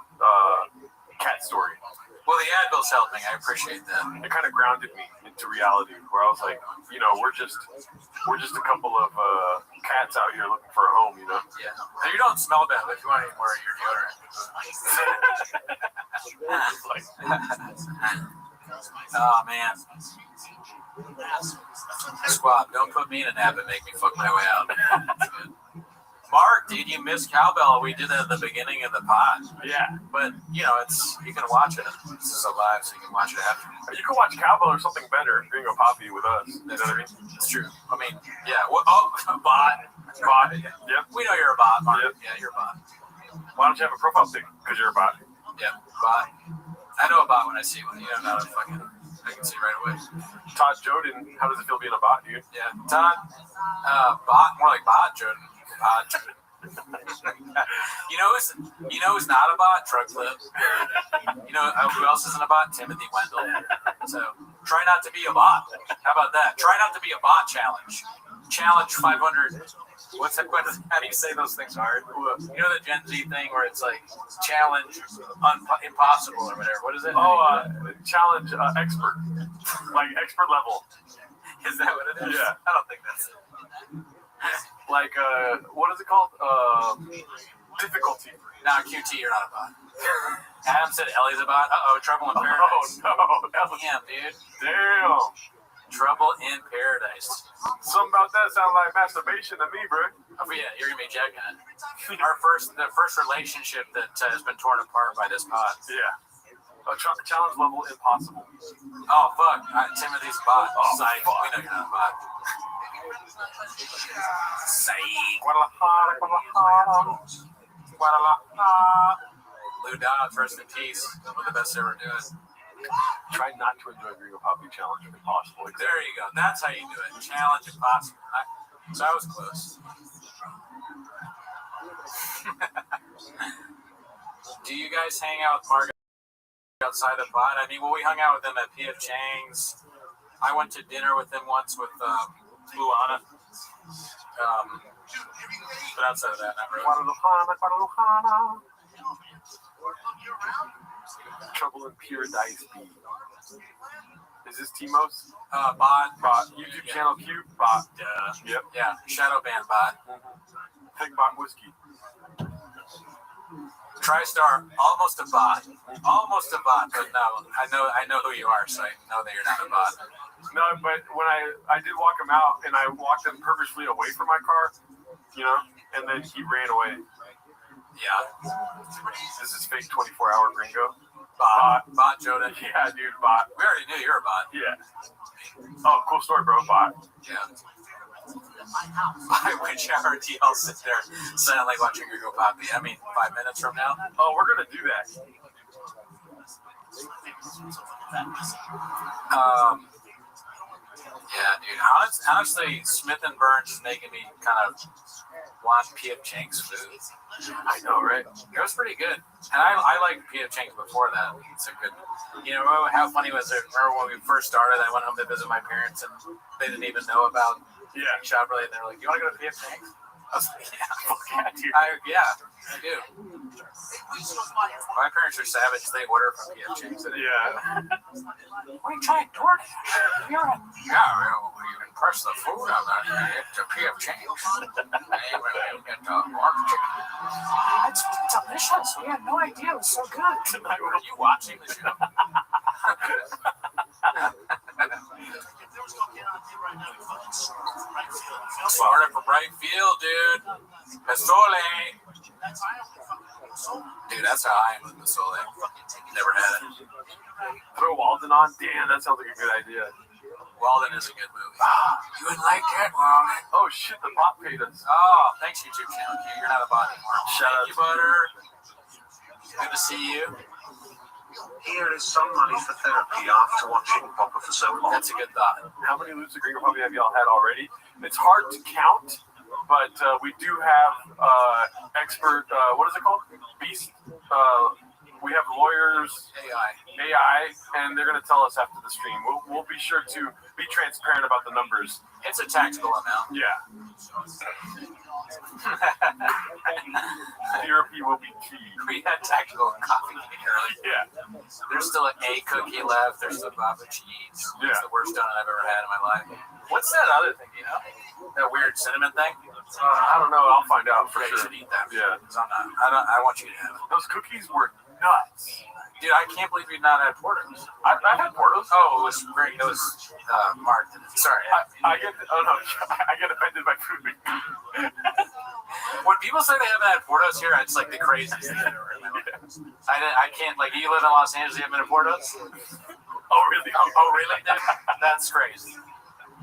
cat story. Well, the Advil's helping. I appreciate that. It kind of grounded me into reality, where I was like, you know, we're just a couple of cats out here looking for a home, you know? Yeah. And you don't smell bad, but if you want any more of your deodorant. Oh, man. Squab, don't put me in a nap and make me fuck my way out. Mark, dude, you missed Cowbell. We did that at the beginning of the pod. Yeah. But, you know, you can watch it. This is a live, so you can watch it after. You can watch Cowbell or something better, Gringo Poppy with us. You know what I mean? It's true. I mean, yeah. Bot. Yep. We know you're a bot, Mark. Yep. Yeah, you're a bot. Why don't you have a profile pic? Because you're a bot. Yeah, bot. I know a bot when I see one. You know, not a fucking. I can see right away. Todd Joden, how does it feel being a bot, dude? Yeah, Todd. Bot, more like bot Joden. Bot Joden. You know who's not a bot? Drug Flip. You know who else isn't a bot? Timothy Wendell. So try not to be a bot. How about that? Try not to be a bot challenge. Challenge 500. What's that? How do you say those things hard? You know the Gen Z thing where it's like challenge impossible or whatever. What is it? Oh, challenge expert, like expert level. Is that what it is? Yeah. I don't think that's it. Like what is it called? Difficulty. Nah, QT, you're not a bot. Adam said Ellie's a bot. Trouble in Paradise. Oh no, damn, dude. Damn. Trouble in Paradise. Something about that sounds like masturbation to me, bro. Oh yeah, you're gonna be jacking it. The first relationship that has been torn apart by this pod. Yeah. A challenge level impossible. Oh fuck, Timothy's a bot. Oh, Psych. fuck. We know you're not a bot. Psych. Lou Dobbs, rest in peace. One of the best ever do it. Try not to enjoy Gringo Poppy challenge if possible. There you go. That's how you do it. Challenge impossible. So I was close. Do you guys hang out with Margaret outside the pod? I mean, we hung out with him at P.F. Chang's. I went to dinner with him once with Luana. But outside of that, not really. Trouble in Paradise B. Is this Timos? Bot. YouTube channel Q. Bot. Yep. Yeah. Shadow band bot. Think bot whiskey. TriStar, almost a bot. Almost a bot, but no. I know who you are, so I know that you're not a bot. No, but when I did walk him out, and I walked him purposefully away from my car, you know, and then he ran away. Yeah. This is fake 24-hour Gringo. Bot Joden. Yeah, dude, bot. We already knew you were a bot. Yeah. Oh, cool story, bro. Bot. Yeah. By which hour do y'all sit there silently watching Gringo Poppy? I mean, 5 minutes from now? Oh, we're going to do that. Yeah, dude. Honestly, Smith and Burns is making me kind of want P.F. Chang's food. I know, right? It was pretty good. And I liked P.F. Chang's before that. It's a good. You know, how funny was it? Remember when we first started, I went home to visit my parents, and they didn't even know about Shop Relay, and they're like, "You want to go to P.F. Chang's?" I was like, "Yeah, fuck yeah, dude." I do. My parents are savage. They order from P.F. Chang's. Yeah. What are you trying to order? You can press the food on that. It's a P.F. Chang's. You get pork chicken. It's delicious. We had no idea it was so good. Were you watching the show? Florida from right field, dude. Pistole. Dude, that's how I am with Pistole. Never had it. Throw Walden on? Damn, that sounds like a good idea. Walden is a good movie. You wouldn't like that, Walden. Oh, shit, the bot paid us. Oh, thanks, YouTube channel. You're not a bot anymore. Shout out to you, Butter. Good to see you. Here is some money for therapy after watching Papa for so long. That's a good thought. How many loops of Gringo Puppy have y'all had already? It's hard to count, but we do have expert, what is it called? Beast. We have lawyers, AI, and they're going to tell us after the stream. We'll be sure to be transparent about the numbers. It's a taxable amount. Yeah. Therapy will be key. We had taxable coffee earlier. Yeah. There's still an A cookie left. There's the Baba cheese. Yeah. It's the worst donut I've ever had in my life. What's that other thing, you know? That weird cinnamon thing? I don't know. I'll find out for You sure. should eat that. Yeah. I want you to have it. Those cookies were nuts. Dude, I can't believe you've not had Portos. I've had Portos. Oh, it was great. It was Mark. Sorry. I get offended by food. When people say they haven't had Portos here, it's like the craziest thing I've ever heard in my life. I can't, like, you live in Los Angeles, you haven't been to Portos? Oh, really? Oh, really? That's crazy.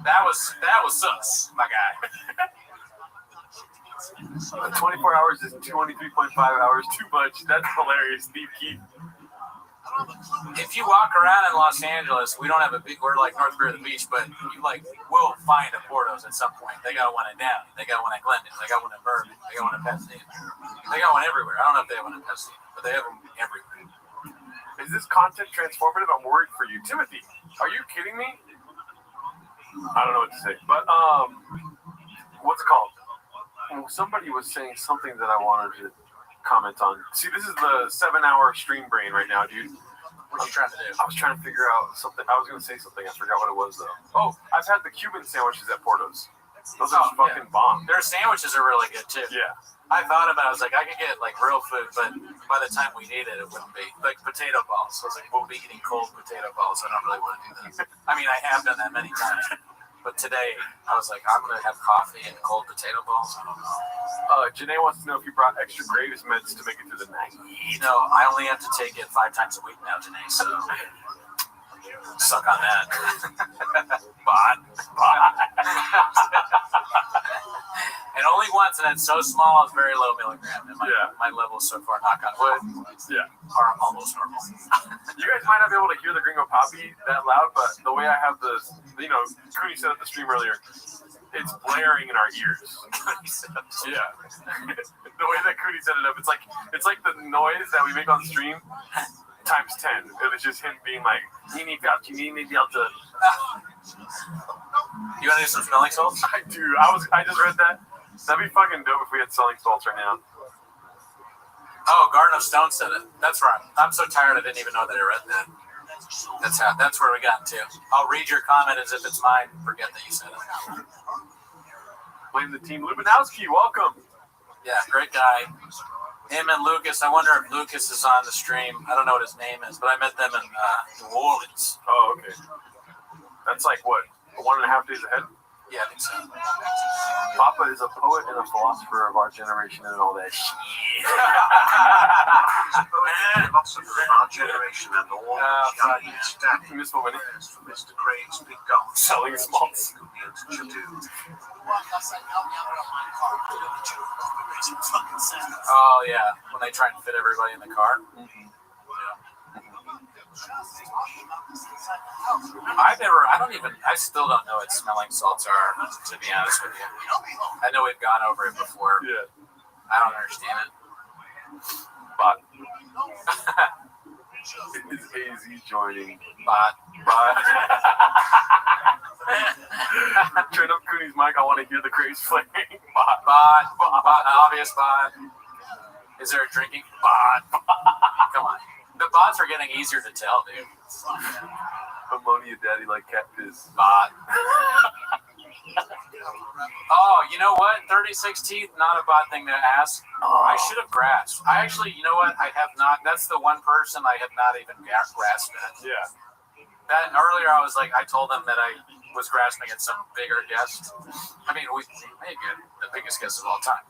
That was sus, my guy. 24 hours is 23.5 hours too much. That's hilarious. Steve Keith. If you walk around in Los Angeles, we don't have a big. We're like North Rear of the Beach, but you will find a Portos at some point. They got one in Downey. They got one in Glendale. They got one in Bourbon. They got one in Pasadena. They got one everywhere. I don't know if they have one in Pasadena, but they have them everywhere. Is this content transformative? I'm worried for you, Timothy. Are you kidding me? I don't know what to say, but what's it called? Somebody was saying something that I wanted to comment on. See, this is the 7-hour stream brain right now, dude. What are you trying to do? I was trying to figure out something. I was going to say something. I forgot what it was, though. Oh, I've had the Cuban sandwiches at Porto's. Those are fucking bomb. Their sandwiches are really good, too. Yeah. I thought about it. I was like, I could get, like, real food, but by the time we ate it, it wouldn't be. Like, potato balls. I was like, we'll be eating cold potato balls. I don't really want to do that. I mean, I have done that many times. But today, I was like, I'm going to have coffee and cold potato balls. I don't know. Janae wants to know if you brought extra Graves meds to make it through the night. No, I only have to take it 5 times a week now, Janae, so suck on that. Bot. And only once, and it's so small, it's very low milligram. And my levels so far, knock on wood, are almost normal. You guys might not be able to hear the Gringo Poppy that loud, but the way I have the, Cooney said at the stream earlier, it's blaring in our ears. Yeah. The way that Cooney set it up, it's like the noise that we make on stream times 10. It was just him being like, you need to. You want to do some smelling salts? I do. I just read that. That'd be fucking dope if we had smelling salts right now. Oh, Garden of Stone said it. That's right. I'm so tired I didn't even know that I read that. That's where we got to. I'll read your comment as if it's mine. Forget that you said it. Blame the team. Lubinowski, welcome. Yeah, great guy. Him and Lucas. I wonder if Lucas is on the stream. I don't know what his name is, but I met them in New Orleans. Oh, okay. That's like what, 1.5 days ahead? Yeah, I think so. Papa is a poet and a philosopher of our generation and all that shit. Philosopher of our generation and all that standing Miss Woman. for Mr. Graves' big goal. Selling smalls. Oh yeah, when they try and fit everybody in the car. I still don't know what smelling salts are, to be honest with you. I know we've gone over it before. Yeah. I don't understand it. But is AZ joining? Bot. Turn up Cooney's mic. I want to hear the Graves playing. Bot. Obvious bot. Is there a drinking? Bot. Come on. The bots are getting easier to tell, dude. Ammonia daddy like cat piss. Bot. Oh, you know what? 36 teeth, not a bot thing to ask. I should have grasped. I actually, you know what? I have not. That's the one person I have not even grasped at. Yeah. That earlier, I was like, I told them that I was grasping at some bigger guest. I mean, we made the biggest guest of all time.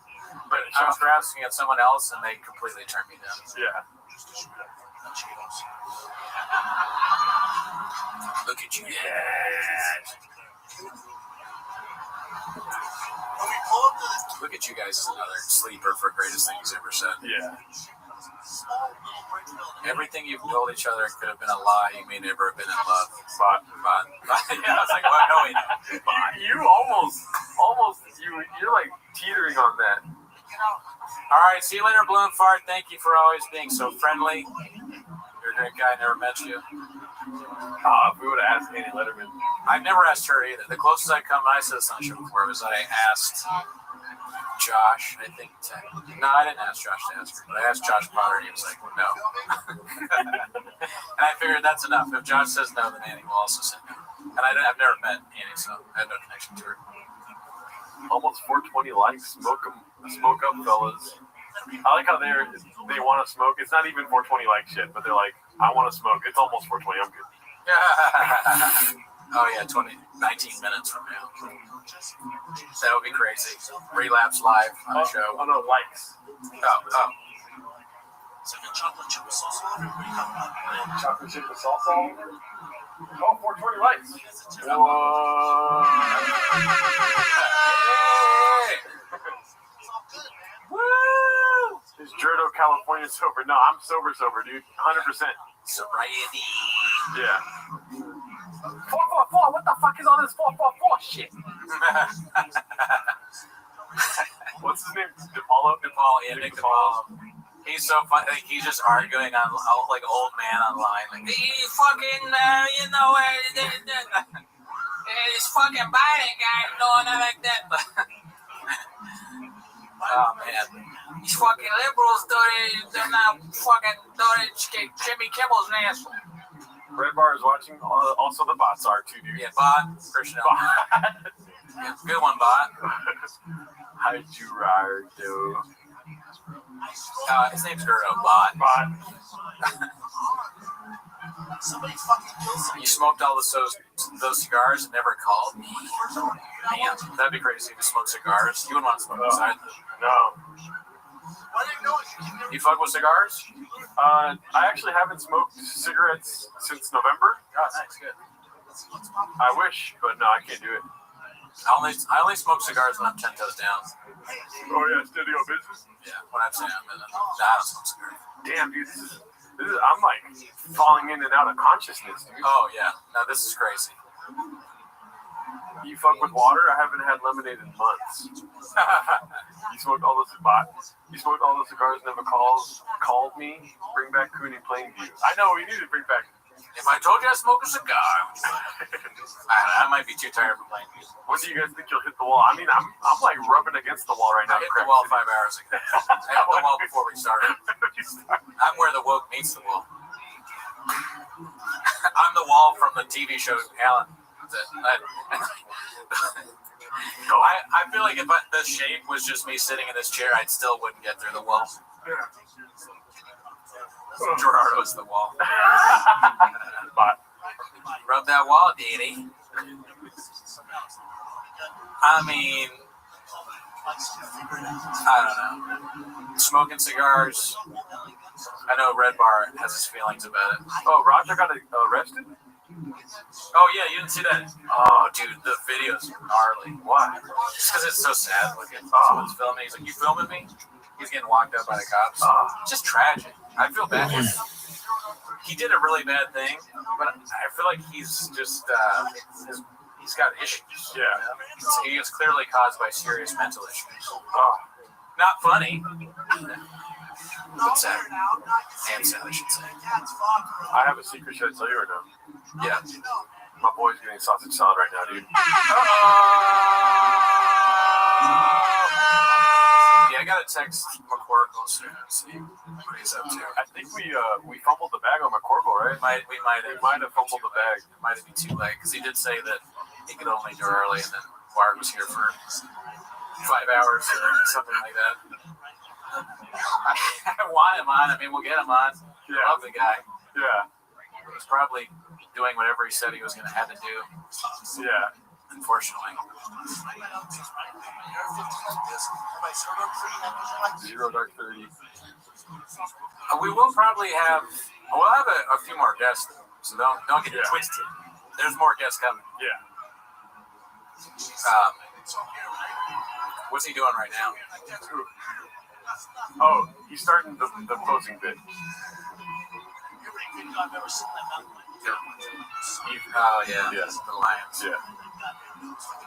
But I was grasping at someone else, and they completely turned me down. Yeah. Look at you, Dad. Look at you guys, another sleeper for greatest things ever said. Yeah. Everything you've told each other could have been a lie. You may never have been in love. But yeah, I was like, well, no, wait. You you're like teetering on that. All right, see you later, Bloom Fart. Thank you for always being so friendly. You're a great guy. Never met you. If we would have asked Annie Letterman. I've never asked her either. The closest I come, I said this on the show before, was I asked Josh, I think. No, I didn't ask Josh to ask her, but I asked Josh Potter, and he was like, no. And I figured that's enough. If Josh says no, then Annie will also say no. And I've never met Annie, so I have no connection to her. Almost 420 likes. Smoke up, fellas. I like how they want to smoke. It's not even 420 like shit, but they're like, I want to smoke. It's almost 420. I'm good. Oh yeah, 19 minutes from now. That would be crazy. Relapse live on the show. Oh no, likes. Oh. Chocolate chip with salsa. Oh, 420 likes. Whoa. Woo! Is Jerdo California sober? No, I'm sober, dude. 100%. Sobriety. Yeah. 444. What the fuck is all this 444 shit? What's his name? DePaulo? Yeah, Nick DePaulo. He's so funny. Like, he's just arguing on like old man online. Like, he fucking, you know, this fucking Biden guy doing it like that. Oh man, these fucking liberals they're not fucking Jimmy Kimmel's an asshole. Red Bar is watching. Also, the bots are too, dude. Yeah, bot. Christian. Yeah, good one, bot. Hi, Gerardo. His name's Gerardo. Bot. Somebody fucking kill somebody. You smoked all those cigars and never called me. Man, that'd be crazy if you smoked cigars. You wouldn't want to smoke inside. No. You fuck with cigars? I actually haven't smoked cigarettes since November. Oh, nice, good. I wish, but no, I can't do it. I only smoke cigars when I'm 10 toes down. Oh yeah, steady on business. Yeah, when I'm saying I don't smoke cigars. Damn, dude, this is I'm like falling in and out of consciousness, dude. Oh yeah, no, this is crazy. You fuck with water? I haven't had lemonade in months. You smoked all those cigars, never called me. Bring back Cooney Plainview. I know we need to bring back. If I told you I smoke a cigar, I might be too tired for Plainview. When do you guys think you'll hit the wall? I mean, I'm like rubbing against the wall right now. I hit the wall 5 hours ago. I hit the wall before we started. I'm where the woke meets the wall. I'm the wall from the TV show Alan. I feel like if the shape was just me sitting in this chair, I still wouldn't get through the wall. Gerardo's the wall. Rub that wall, Daddy. I mean, I don't know. Smoking cigars. I know Red Bar has his feelings about it. Oh, Roger got arrested? Oh, yeah, you didn't see that? Oh, dude, the video's gnarly. Why? Just because it's so sad looking. Someone's filming. He's like, you filming me? He's getting locked up by the cops. Just tragic. I feel bad for him. He did a really bad thing, but I feel like he's just, he's got issues. Yeah. He is clearly caused by serious mental issues. Not funny. But sad. And sad, I should say. I have a secret. Should I tell you or no? Yeah. My boy's getting sausage salad right now, dude. Yeah, I gotta text McCorkle soon and see what he's up to. I think we fumbled the bag on McCorkle, right? We might have fumbled the bag. It might have been too late because he did say that he could only do early, and then Ward was here for 5 hours or something like that. I want him on. I mean, we'll get him on. Yeah. I love the guy. Yeah. He's probably doing whatever he said he was going to have to do. Yeah. Unfortunately. 0 Dark 30. We will probably have. We'll have a few more guests, so don't get it twisted. There's more guests coming. Yeah. What's he doing right now? Oh, he's starting the closing bit. Oh yeah, the Lions. Yeah.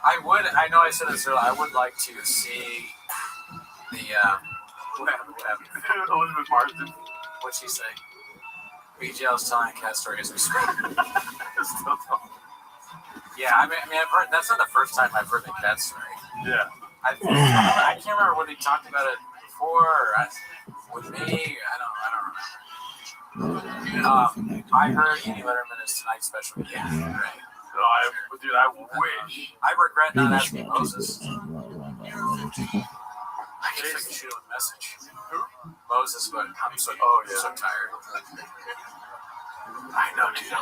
I know I said this earlier. I would like to see the what happened? Elizabeth Marsden. What'd she say? BGL's telling a cat story as we speak. Yeah, I mean, I've heard. That's not the first time I've heard the cat story. Yeah. I can't remember when he talked about it before or with me. I don't remember. I heard Andy Letterman is tonight's special. Yeah, right. Dude, I wish. I regret not asking Moses. I guess I can shoot him a message. Who? Moses, but I'm so tired. I know, dude.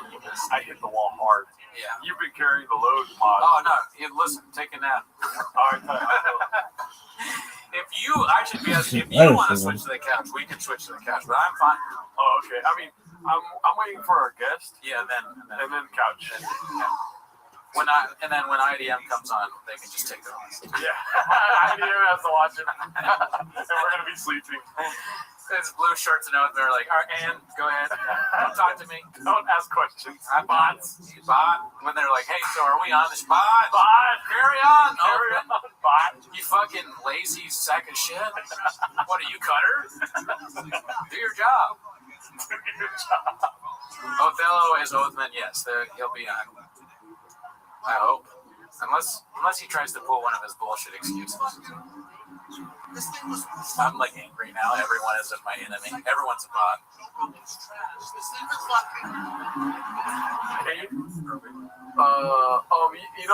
I hit the wall hard. Yeah. You've been carrying the load, Mod. Oh, no. Listen, take a nap. All right, I should be asking, if you want to switch to the couch, we can switch to the couch, but I'm fine. Oh, okay. I mean, I'm waiting for our guest. Yeah, and then couch. when IDM comes on, they can just take their list. Yeah, IDM has to watch it, and we're gonna be sleeping. It's blue shirts and oath. They're like, all right, and go ahead. Don't talk to me. Don't ask questions. Bots. Bot. When they're like, hey, so are we on this bot? Bot. Carry on. Carry on. Bot. You fucking lazy sack of shit. What are you, Cutter? Do your job. Do your job. Othello is Oathman. Yes, he'll be on. I hope. Unless he tries to pull one of his bullshit excuses. I'm like angry now. Everyone is my enemy. Everyone's a bot. You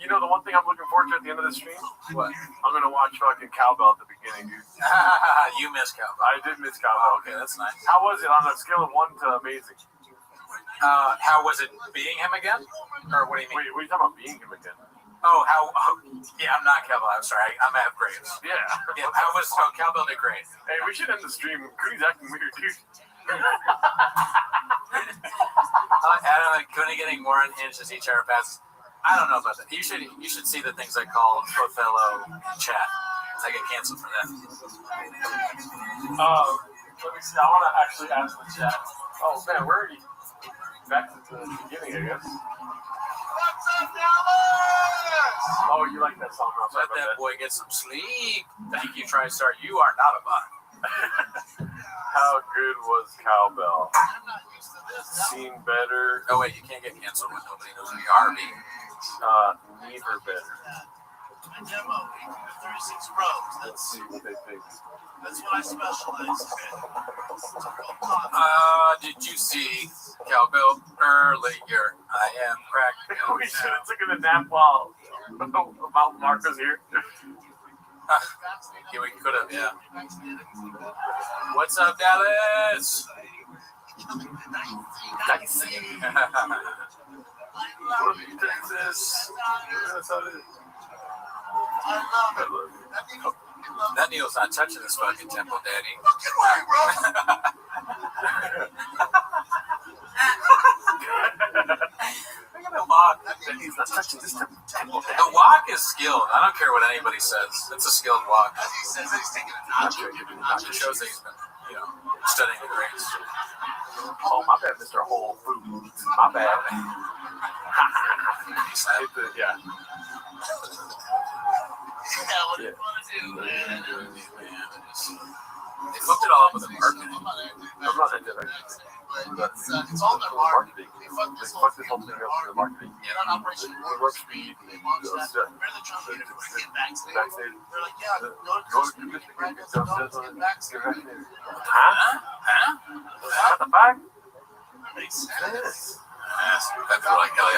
know the one thing I'm looking forward to at the end of the stream? What? I'm gonna watch fucking cowbell at the beginning, dude. You missed cowbell. I did miss cowbell. Okay, that's nice. How was it on a scale of 1 to amazing? How was it being him again? Or what do you mean? Wait, what are you talking about being him again? Yeah, I'm not cowbell. I'm sorry. I'm at grades. Yeah. Cowbell did great. Hey, we should end the stream. Cody's acting weird, dude. Adam and Cooney getting more unhinged as each hour passes. I don't know about that. You should see the things I call Othello in chat. I get canceled for that. Let me see. I want to actually ask the chat. Oh man, where are you? Back to the beginning, I guess. What's up, Dallas? Oh, you like that song? Let that boy get some sleep. Thank you, TriStar. You are not a bot. How good was cowbell? Seen better. Oh wait, you can't get canceled when nobody knows ViralRabbi. Neither better. My demo, 36 rows. Let's see what they think. That's what I specialize in. Did you see cowbell earlier? I am cracked. We should have taken a nap while Mountain Mark was here. Yeah, we could have, yeah. What's up, Dallas? Texas. That needle's not touching this fucking temple, Daddy. Look at the walk. He's not touching this temple. The walk is skilled. I don't care what anybody says. It's a skilled walk. As he says that he's taking a notch. It shows that he's been, studying the grades. Oh, my bad, Mr. Whole Foods. My bad. Yeah. What do you want to do, man? They flipped it all up with the marketing. I'm not into that. It's all their marketing. They fucked this whole thing up with their marketing. Yeah. On Operation Warp Speed, they launched that. We're the Trump leader for get vaccinated. They're like, yeah, go to get vaccinated. Huh? What the fuck? Makes sense. I feel like hell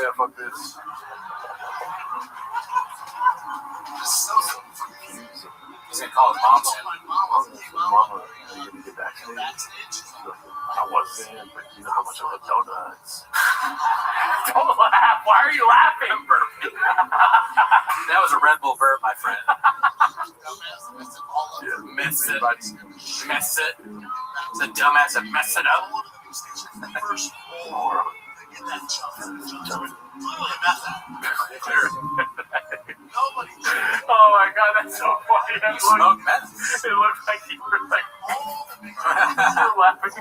yeah, fuck this. He's gonna call his mom soon. Mama, you gonna get vaccinated? I wasn't, but you know how much I love donuts. Don't laugh. Why are you laughing? That was a Red Bull burp, my friend. Yeah, Miss it. Mess it. The dumbass that messed it up. Oh my god, that's so funny. You smoke meth? It looked like you were like you're laughing.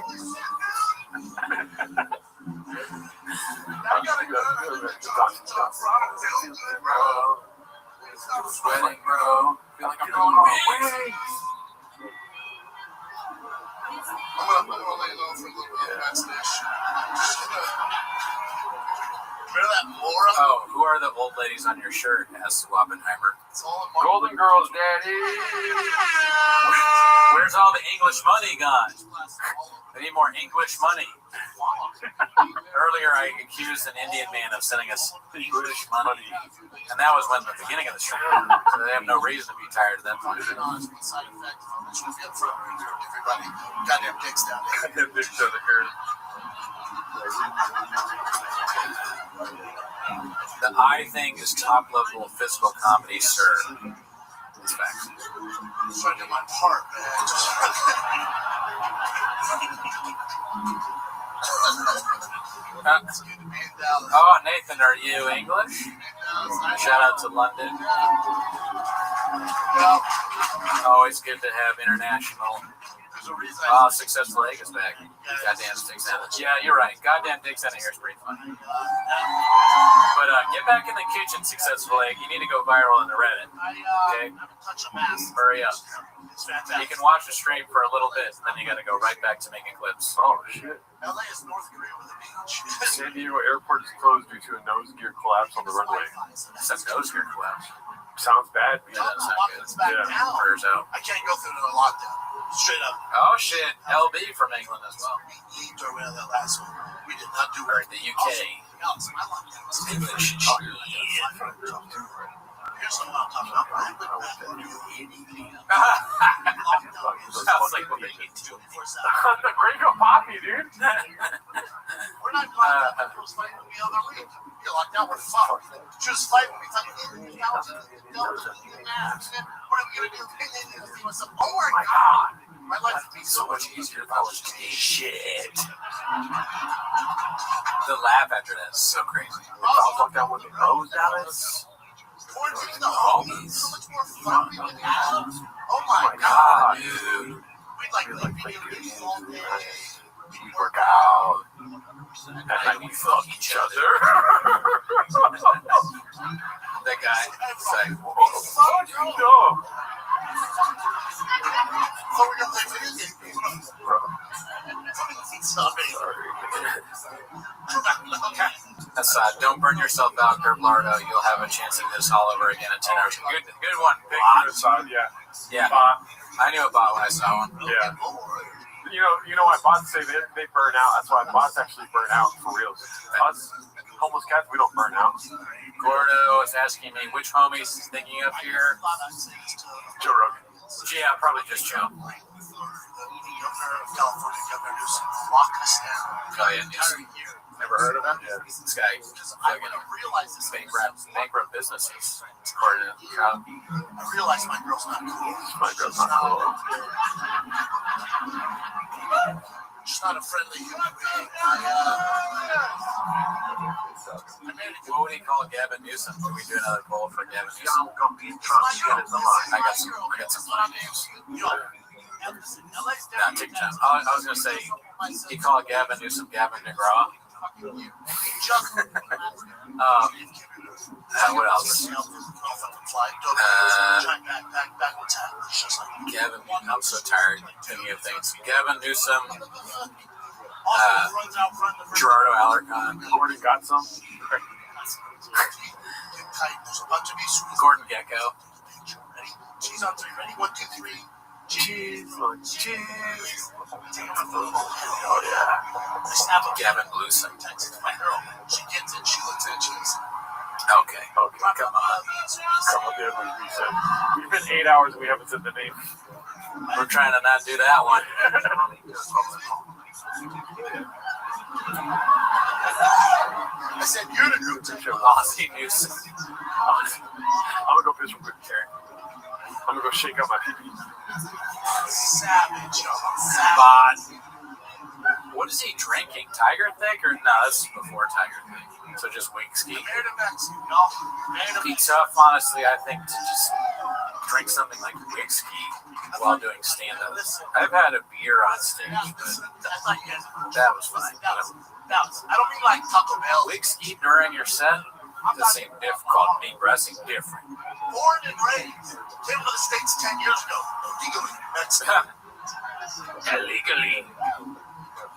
Sweating, bro. Feel like I'm going away. I'm gonna lay low for a little bit of vaccination. Just gonna. Remember that Laura? Oh, who are the old ladies on your shirt? Asked Oppenheimer. Golden Girls, Daddy. Where's all the English money gone? I need more English money. Earlier, I accused an Indian man of sending us English money, and that was when the beginning of the stream. So they have no reason to be tired of that money. Everybody, goddamn dicks down there. Goddamn dicks down there. The I thing is top level physical comedy, sir. It's facts. I'm trying to do my part, man. Oh, Nathan, are you English? Shout out to London. Always good to have international. Successful Egg is back. Goddamn Dick Santa. Yeah, you're right. Goddamn Dick Santa here is pretty funny. But get back in the kitchen, Successful Egg. You need to go viral in the Reddit. Okay? Hurry up. You can watch the stream for a little bit, then you got to go right back to making clips. Oh, shit. LA is North Korea with a beach. San Diego airport is closed due to a nose gear collapse on the runway. It's a nose gear collapse. Sounds bad. Yeah, that's not good. Yeah. Prayers out. I can't go through the lockdown. Straight up. Oh, shit. LB from England as well. We leaked our way out of that last one. We did not do it. The UK. My lockdown was English. Here's what I'm talking about. I would not do anything. Sounds like what they need to do. The Gringo Poppy, dude. We're not locked down. Girls fighting with me the other week. You're locked down. We're fucked. She was fighting with me. What are we going to do? Oh my God. My life would be so much easier if I was just eating shit. The laugh after that is so crazy. I was locked down with the rose down it. Quarantine the homies. So much more fun we would have. Oh my God, dude. We'd like video games all day. We'd work out. And then we fuck each other. That guy. It's like, so dumb. So we're gonna play video games. Sorry. Aside, don't burn yourself out, Gerlardo. You'll have a chance to do this all over again in 10 hours. Good one. Thank you, Asad. Yeah. Bot. I knew a bot when I saw one. Yeah. You know why bots say they burn out? That's why bots actually burn out for real. Us homeless cats, we don't burn out. Gordo is asking me which homies he's thinking of here. Joe Rogan. Yeah, probably just Joe. Governor of California, Governor Newsom, locked us down. Oh yeah, Newsom. Never heard of him? Yeah. This guy, I wouldn't realize this. bankrupt businesses. According to Kyle. I realized my girl's not cool. My girl's not cool. She's not a friendly human being. What would he call Gavin Newsom? Can we do another poll for Gavin Newsom? Y'all gonna be in Trump. I got some funny names. Not TikTok. I was gonna say he called Gavin Newsom Gavin DeGraw. What else? Gavin, I'm so tired thinking of things. Gavin Newsom, Gerardo Alarcon, Gordon got some. Gordon Gecko. Cheese on 3. Ready? 1, 2, 3. Cheese on cheese. Oh yeah. I snap a Gavin Bluesen. my girl. She gets it. She looks at cheese. Okay, come on. Come up there with reset. We've been 8 hours and we haven't said the name. We're trying to not do that one. I said you're the group to show. Aussie Newsom. I'm gonna go piss real quick, Terry. I'm gonna go shake out my pee-pee. Savage. Bot. What is he drinking? Tiger Thick or no? That's before Tiger Thick. So just whiskey. Be tough, honestly. I think to just drink something like whiskey while doing stand-up. I've had a beer on stage, but that was fine. I don't mean like Taco Bell. Whiskey during your set. The same called deep breathing different. Born and raised. Came to the States 10 years ago. Illegally. Illegally.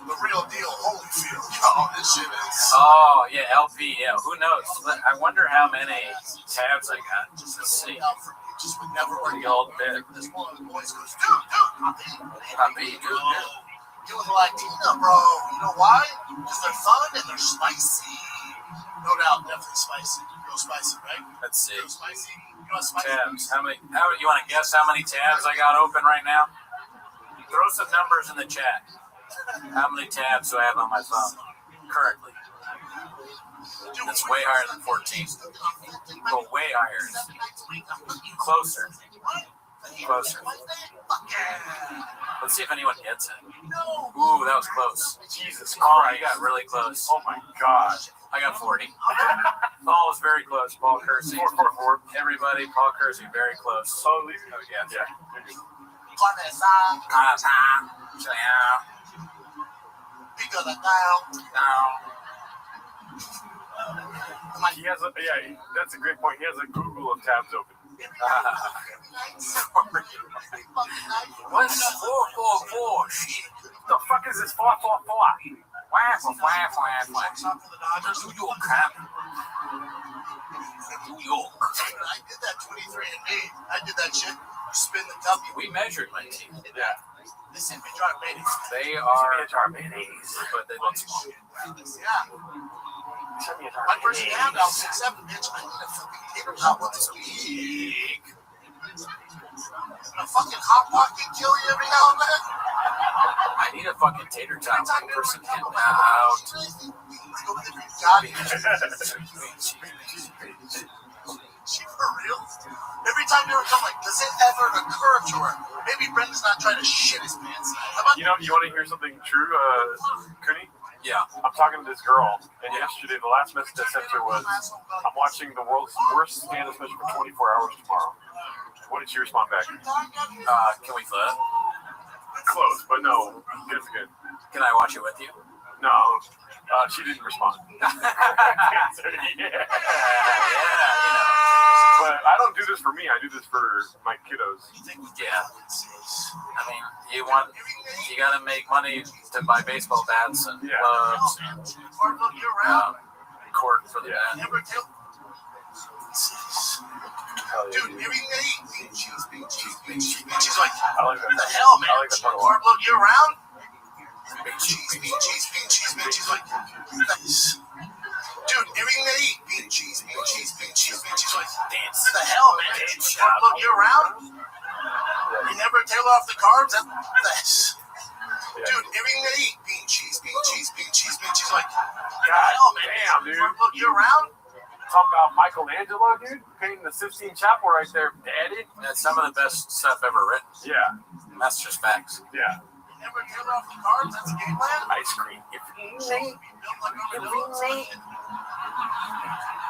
The real deal, Holyfield. Oh, this shit is. Oh, yeah, LP. Yeah, who knows? I wonder how many tabs I got. Just to see. Just would never work. The old bit. This one of the boys goes, dude, Papi, dude. Get with Latina, bro. You know why? Because they're fun and they're spicy. No doubt, definitely spicy. Real spicy, right? Let's see. Real spicy. You know spicy? Tabs. How many? You want to guess how many tabs I got open right now? Throw some numbers in the chat. How many tabs do I have on my phone currently? That's way higher than 14. Go way higher. Closer. Closer. Let's see if anyone gets it. Ooh, that was close. Jesus Christ. Oh, you got really close. Oh my God. I got 40. Paul was very close. Paul Kersey. 4. Everybody, Paul Kersey, very close. Oh, yeah. He has a, that's a great point. He has a Google of tabs open. What's 444? The fuck is this 444? New York, New York. I did that 23andMe. I did that shit. Spin the W. We measured my teeth. Yeah. Listen, we try babies. They are, babies, but they look small. Yeah. My first hand out 6'7", bitch. I need a fucking tater top with this week. A fucking hot pot can kill you every now and then. I need a fucking tater tot for some handout. For real? Every time they would come like, does it ever occur to her? Maybe Brendan's not trying to shit his pants. You know, you want to hear something true, Cooney? Yeah. I'm talking to this girl, and yesterday the last message I sent her was, I'm watching the world's worst stand-up special for 24 hours tomorrow. What did she respond back? Can we flip? Close, but no. Good is good. Can I watch it with you? No. She didn't respond. But I don't do this for me. I do this for my kiddos. Yeah. I mean, you gotta make money to buy baseball bats and gloves and court for the bat. Dude, everything they eat, bean cheese. She's like, I like that. what the hell, man? I like that part a lot. Carb load year round? Bean cheese. She's like, nice. Dude, everything they eat, bean cheese. She's like, dance. What the hell, man? Carb load year round? You never tail off the carbs? That's dude, everything they eat, bean cheese. She's like, what the hell, man? Damn, dude. Carb load year round? Talk about Michelangelo, dude. Painting the Sistine Chapel right there, daddy. That's some of the best stuff ever written. Yeah. That's just facts. Yeah. Never tail off the carbs? That's a game plan? Ice cream.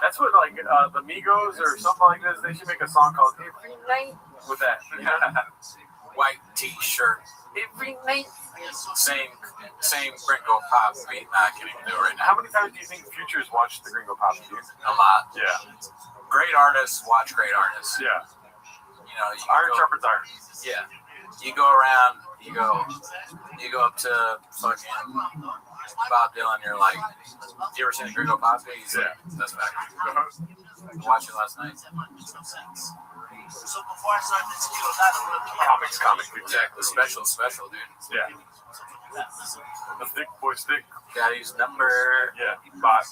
That's what, like, the Migos or something like this, they should make a song called Every Night with that. White t-shirt. Every night. Same Gringo Pop beat. I can't even do it right now. How many times do you think Futures watched the Gringo Pop beat? A lot. Yeah. Great artists watch great artists. Yeah. You know, Iron sharpens iron. Yeah. You go around, you go up to fucking Bob Dylan, you're like, you ever seen the Gringo Pop beat? He's like, that's back. Watched it last night. So before I start this video, that's Comics. Exactly. Special, dude. Yeah. The thick boy stick. Daddy's number. Yeah. Bye.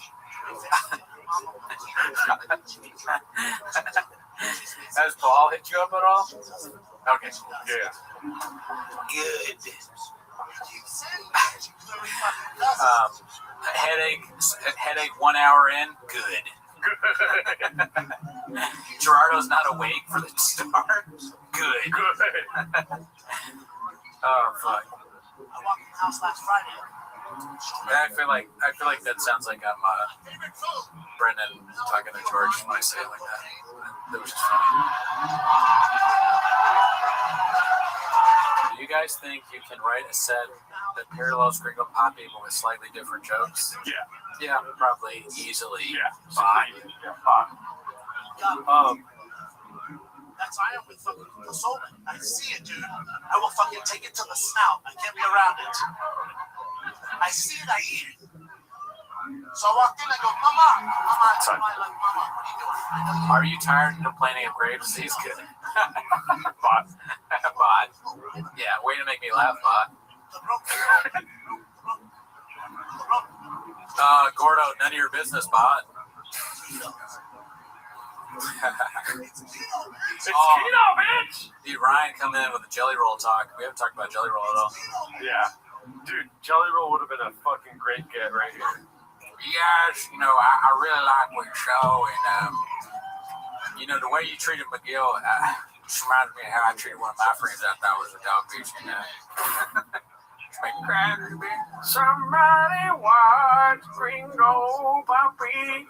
Has Paul hit you up at all? Okay. Yeah. Good. Headache 1 hour in. Good. Gerardo's not awake for the start. Good. Oh fuck. I walked in the house last Friday. I feel like that sounds like I'm Brendan talking to George when I say it like that. That was just funny. Do you guys think you can write a set that parallels Gringo Pop People with slightly different jokes? Yeah. Yeah, probably easily. Yeah. Fine. Yeah. Fine. That's I am with fucking Soulman. I see it, dude. I will fucking take it to the snout. I can't be around it. I see it, I eat it. So I walked in, I go, Mama, what are you doing? Are you tired of complaining of Graves' disease? Good. Bot. Bot. Yeah, way to make me laugh, Bot. Gordo, none of your business, Bot. It's Tino, bitch! Dude, Ryan coming in with a jelly roll talk. We haven't talked about jelly roll at all. Yeah. Dude, Jelly Roll would have been a fucking great get right here. Yes, you know, I really like what you show, and, you know, the way you treated McGill, Just reminds me of how I treated one of my friends I thought was a dog bitch, you know. Make crackers, bitch. Somebody watch Gringo Poppy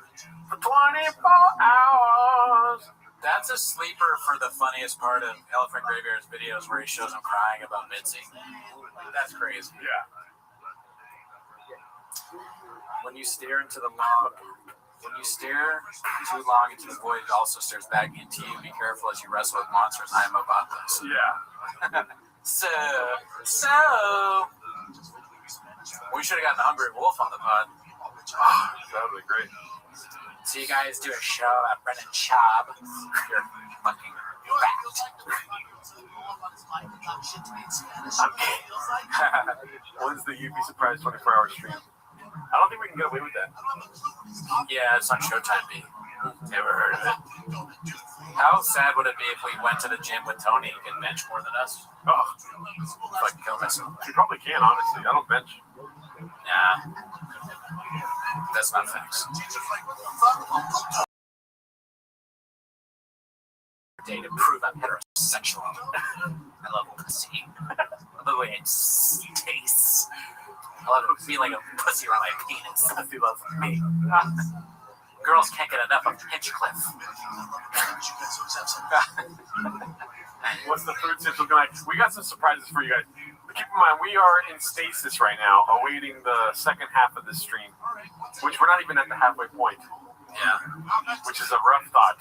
for 24 hours. That's a sleeper for the funniest part of Elephant Graveyard's videos where he shows him crying about Mitzi. That's crazy. Yeah. When you stare into the long... When you stare too long into the void, it also stares back into you. Be careful as you wrestle with monsters. I am about this. Yeah. So, we should have gotten the Hungry Wolf on the pod. That would be great. So you guys do a show at Brennan Schaub. You're fucking fat. When's the You'd Be Surprised 24-hour stream? I don't think we can get away with that. Yeah, it's on Showtime B. Never heard of it. How sad would it be if we went to the gym with Tony and could bench more than us? Oh, Fucking kill myself. You probably can, honestly. I don't bench. Nah. That's not facts. Day to prove I'm heterosexual. I love pussy. I love the way it tastes. I love it feeling like a pussy on my penis. Pussy loves me. Girls can't get enough of Hinchcliffe. What's the food tips looking like? We got some surprises for you guys. But keep in mind, we are in stasis right now, awaiting the second half of this stream, which we're not even at the halfway point. Yeah. Which is a rough thought.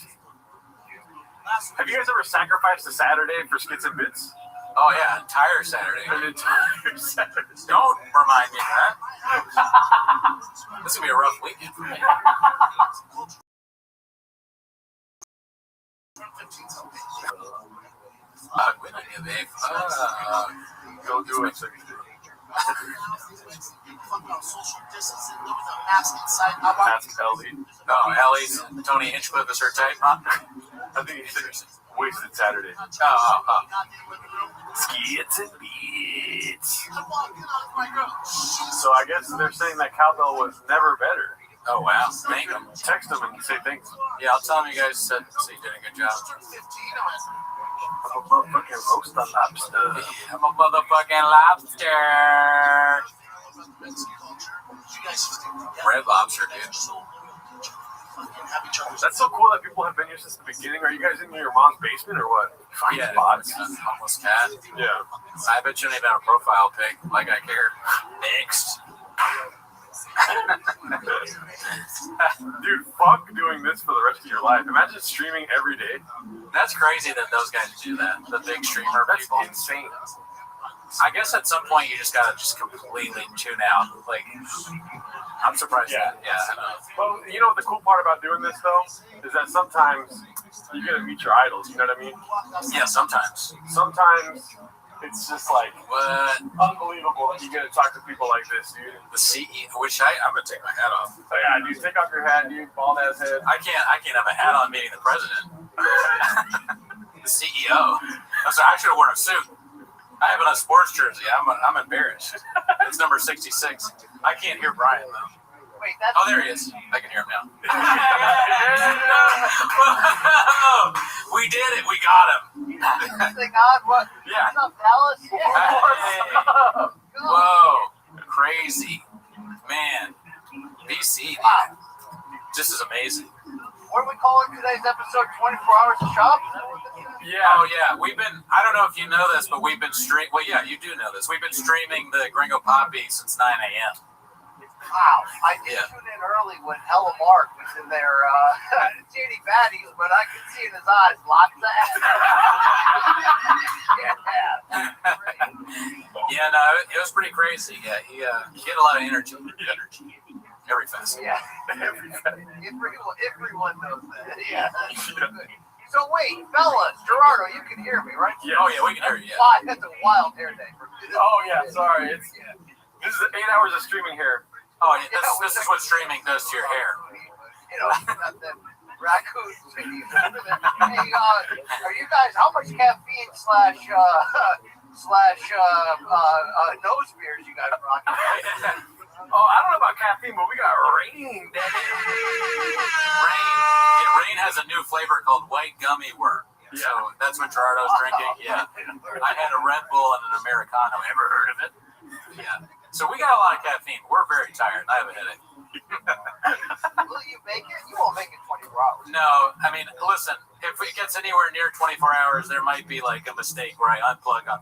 Have you guys ever sacrificed a Saturday for skits and bits? Oh, yeah, entire Saturday. An entire Saturday. Don't remind me of that. This is going to be a rough weekend for me. When I give a fuck. Go do it. Ask Ellie. Oh, Ellie's Tony Hinchcliffe is her type, huh? I think he's wasted Saturday. Oh. Skits and beats. So I guess they're saying that cowbell was never better. Oh, wow. Thank them. Text them and say thanks. Yeah, I'll tell them you guys said so you did a good job. I'm a motherfucking roast on lobster. I'm a motherfucking lobster. Red Lobster, dude. That's so cool that people have been here since the beginning. Are you guys in your mom's basement or what? Yeah, spots. Homeless cat. Yeah. I bet you don't even have a profile pic. Like I care. Next. Dude, fuck doing this for the rest of your life. Imagine streaming every day. That's crazy that those guys do that. The big streamer people. That's insane. I guess at some point you just gotta just completely tune out. Like, I'm surprised. Yeah. I know. Well, you know what the cool part about doing this though is that sometimes you get to meet your idols. You know what I mean? Yeah, sometimes. Sometimes it's just like what? Unbelievable that you get to talk to people like this, dude. The CEO, which I'm gonna take my hat off. So yeah, dude, take off your hat, dude. Bald ass head. I can't have a hat on meeting the president. The CEO. I'm sorry, I should have worn a suit. I have it on a sports jersey. I'm embarrassed. It's number 66. I can't hear Brian though. Wait, that's... Oh, there he is. I can hear him now. We did it. We got him. Thank God. What? Yeah. What's up, Dallas? Hey. Whoa. Crazy. Man. BC. Wow. This is amazing. What are we calling today's episode? 24 Hours of Shop? Yeah. Oh, yeah. I don't know if you know this, but we've been well, yeah, you do know this. We've been streaming the Gringo Poppy since 9 a.m. Wow. I did tune in early when Hella Mark was in there. I didn't see any baddies, but I could see in his eyes lots of ass. Yeah, no, it was pretty crazy. Yeah, he had a lot of energy. Every fest. Yeah. Everyone knows that. Yeah. So wait, fellas, Gerardo, you can hear me, right? Yeah. Oh yeah, we can hear you. Yeah. Wow, that's a wild hair day. Oh yeah, sorry. This is 8 hours of streaming here. Oh yeah, this is what streaming does to your hair. You know, that raccoon. Hey, are you guys? How much caffeine / nose beers you guys rocking? Oh, I don't know about caffeine, but we got rain, baby. Rain has a new flavor called white gummy worm. So that's what Gerardo's drinking. Yeah. I had a Red Bull and an Americano. Ever heard of it? Yeah. So we got a lot of caffeine. We're very tired. I have a headache. Will you make it? You won't make it 24 hours. No, I mean, listen, if it gets anywhere near 24 hours, there might be like a mistake where I unplug on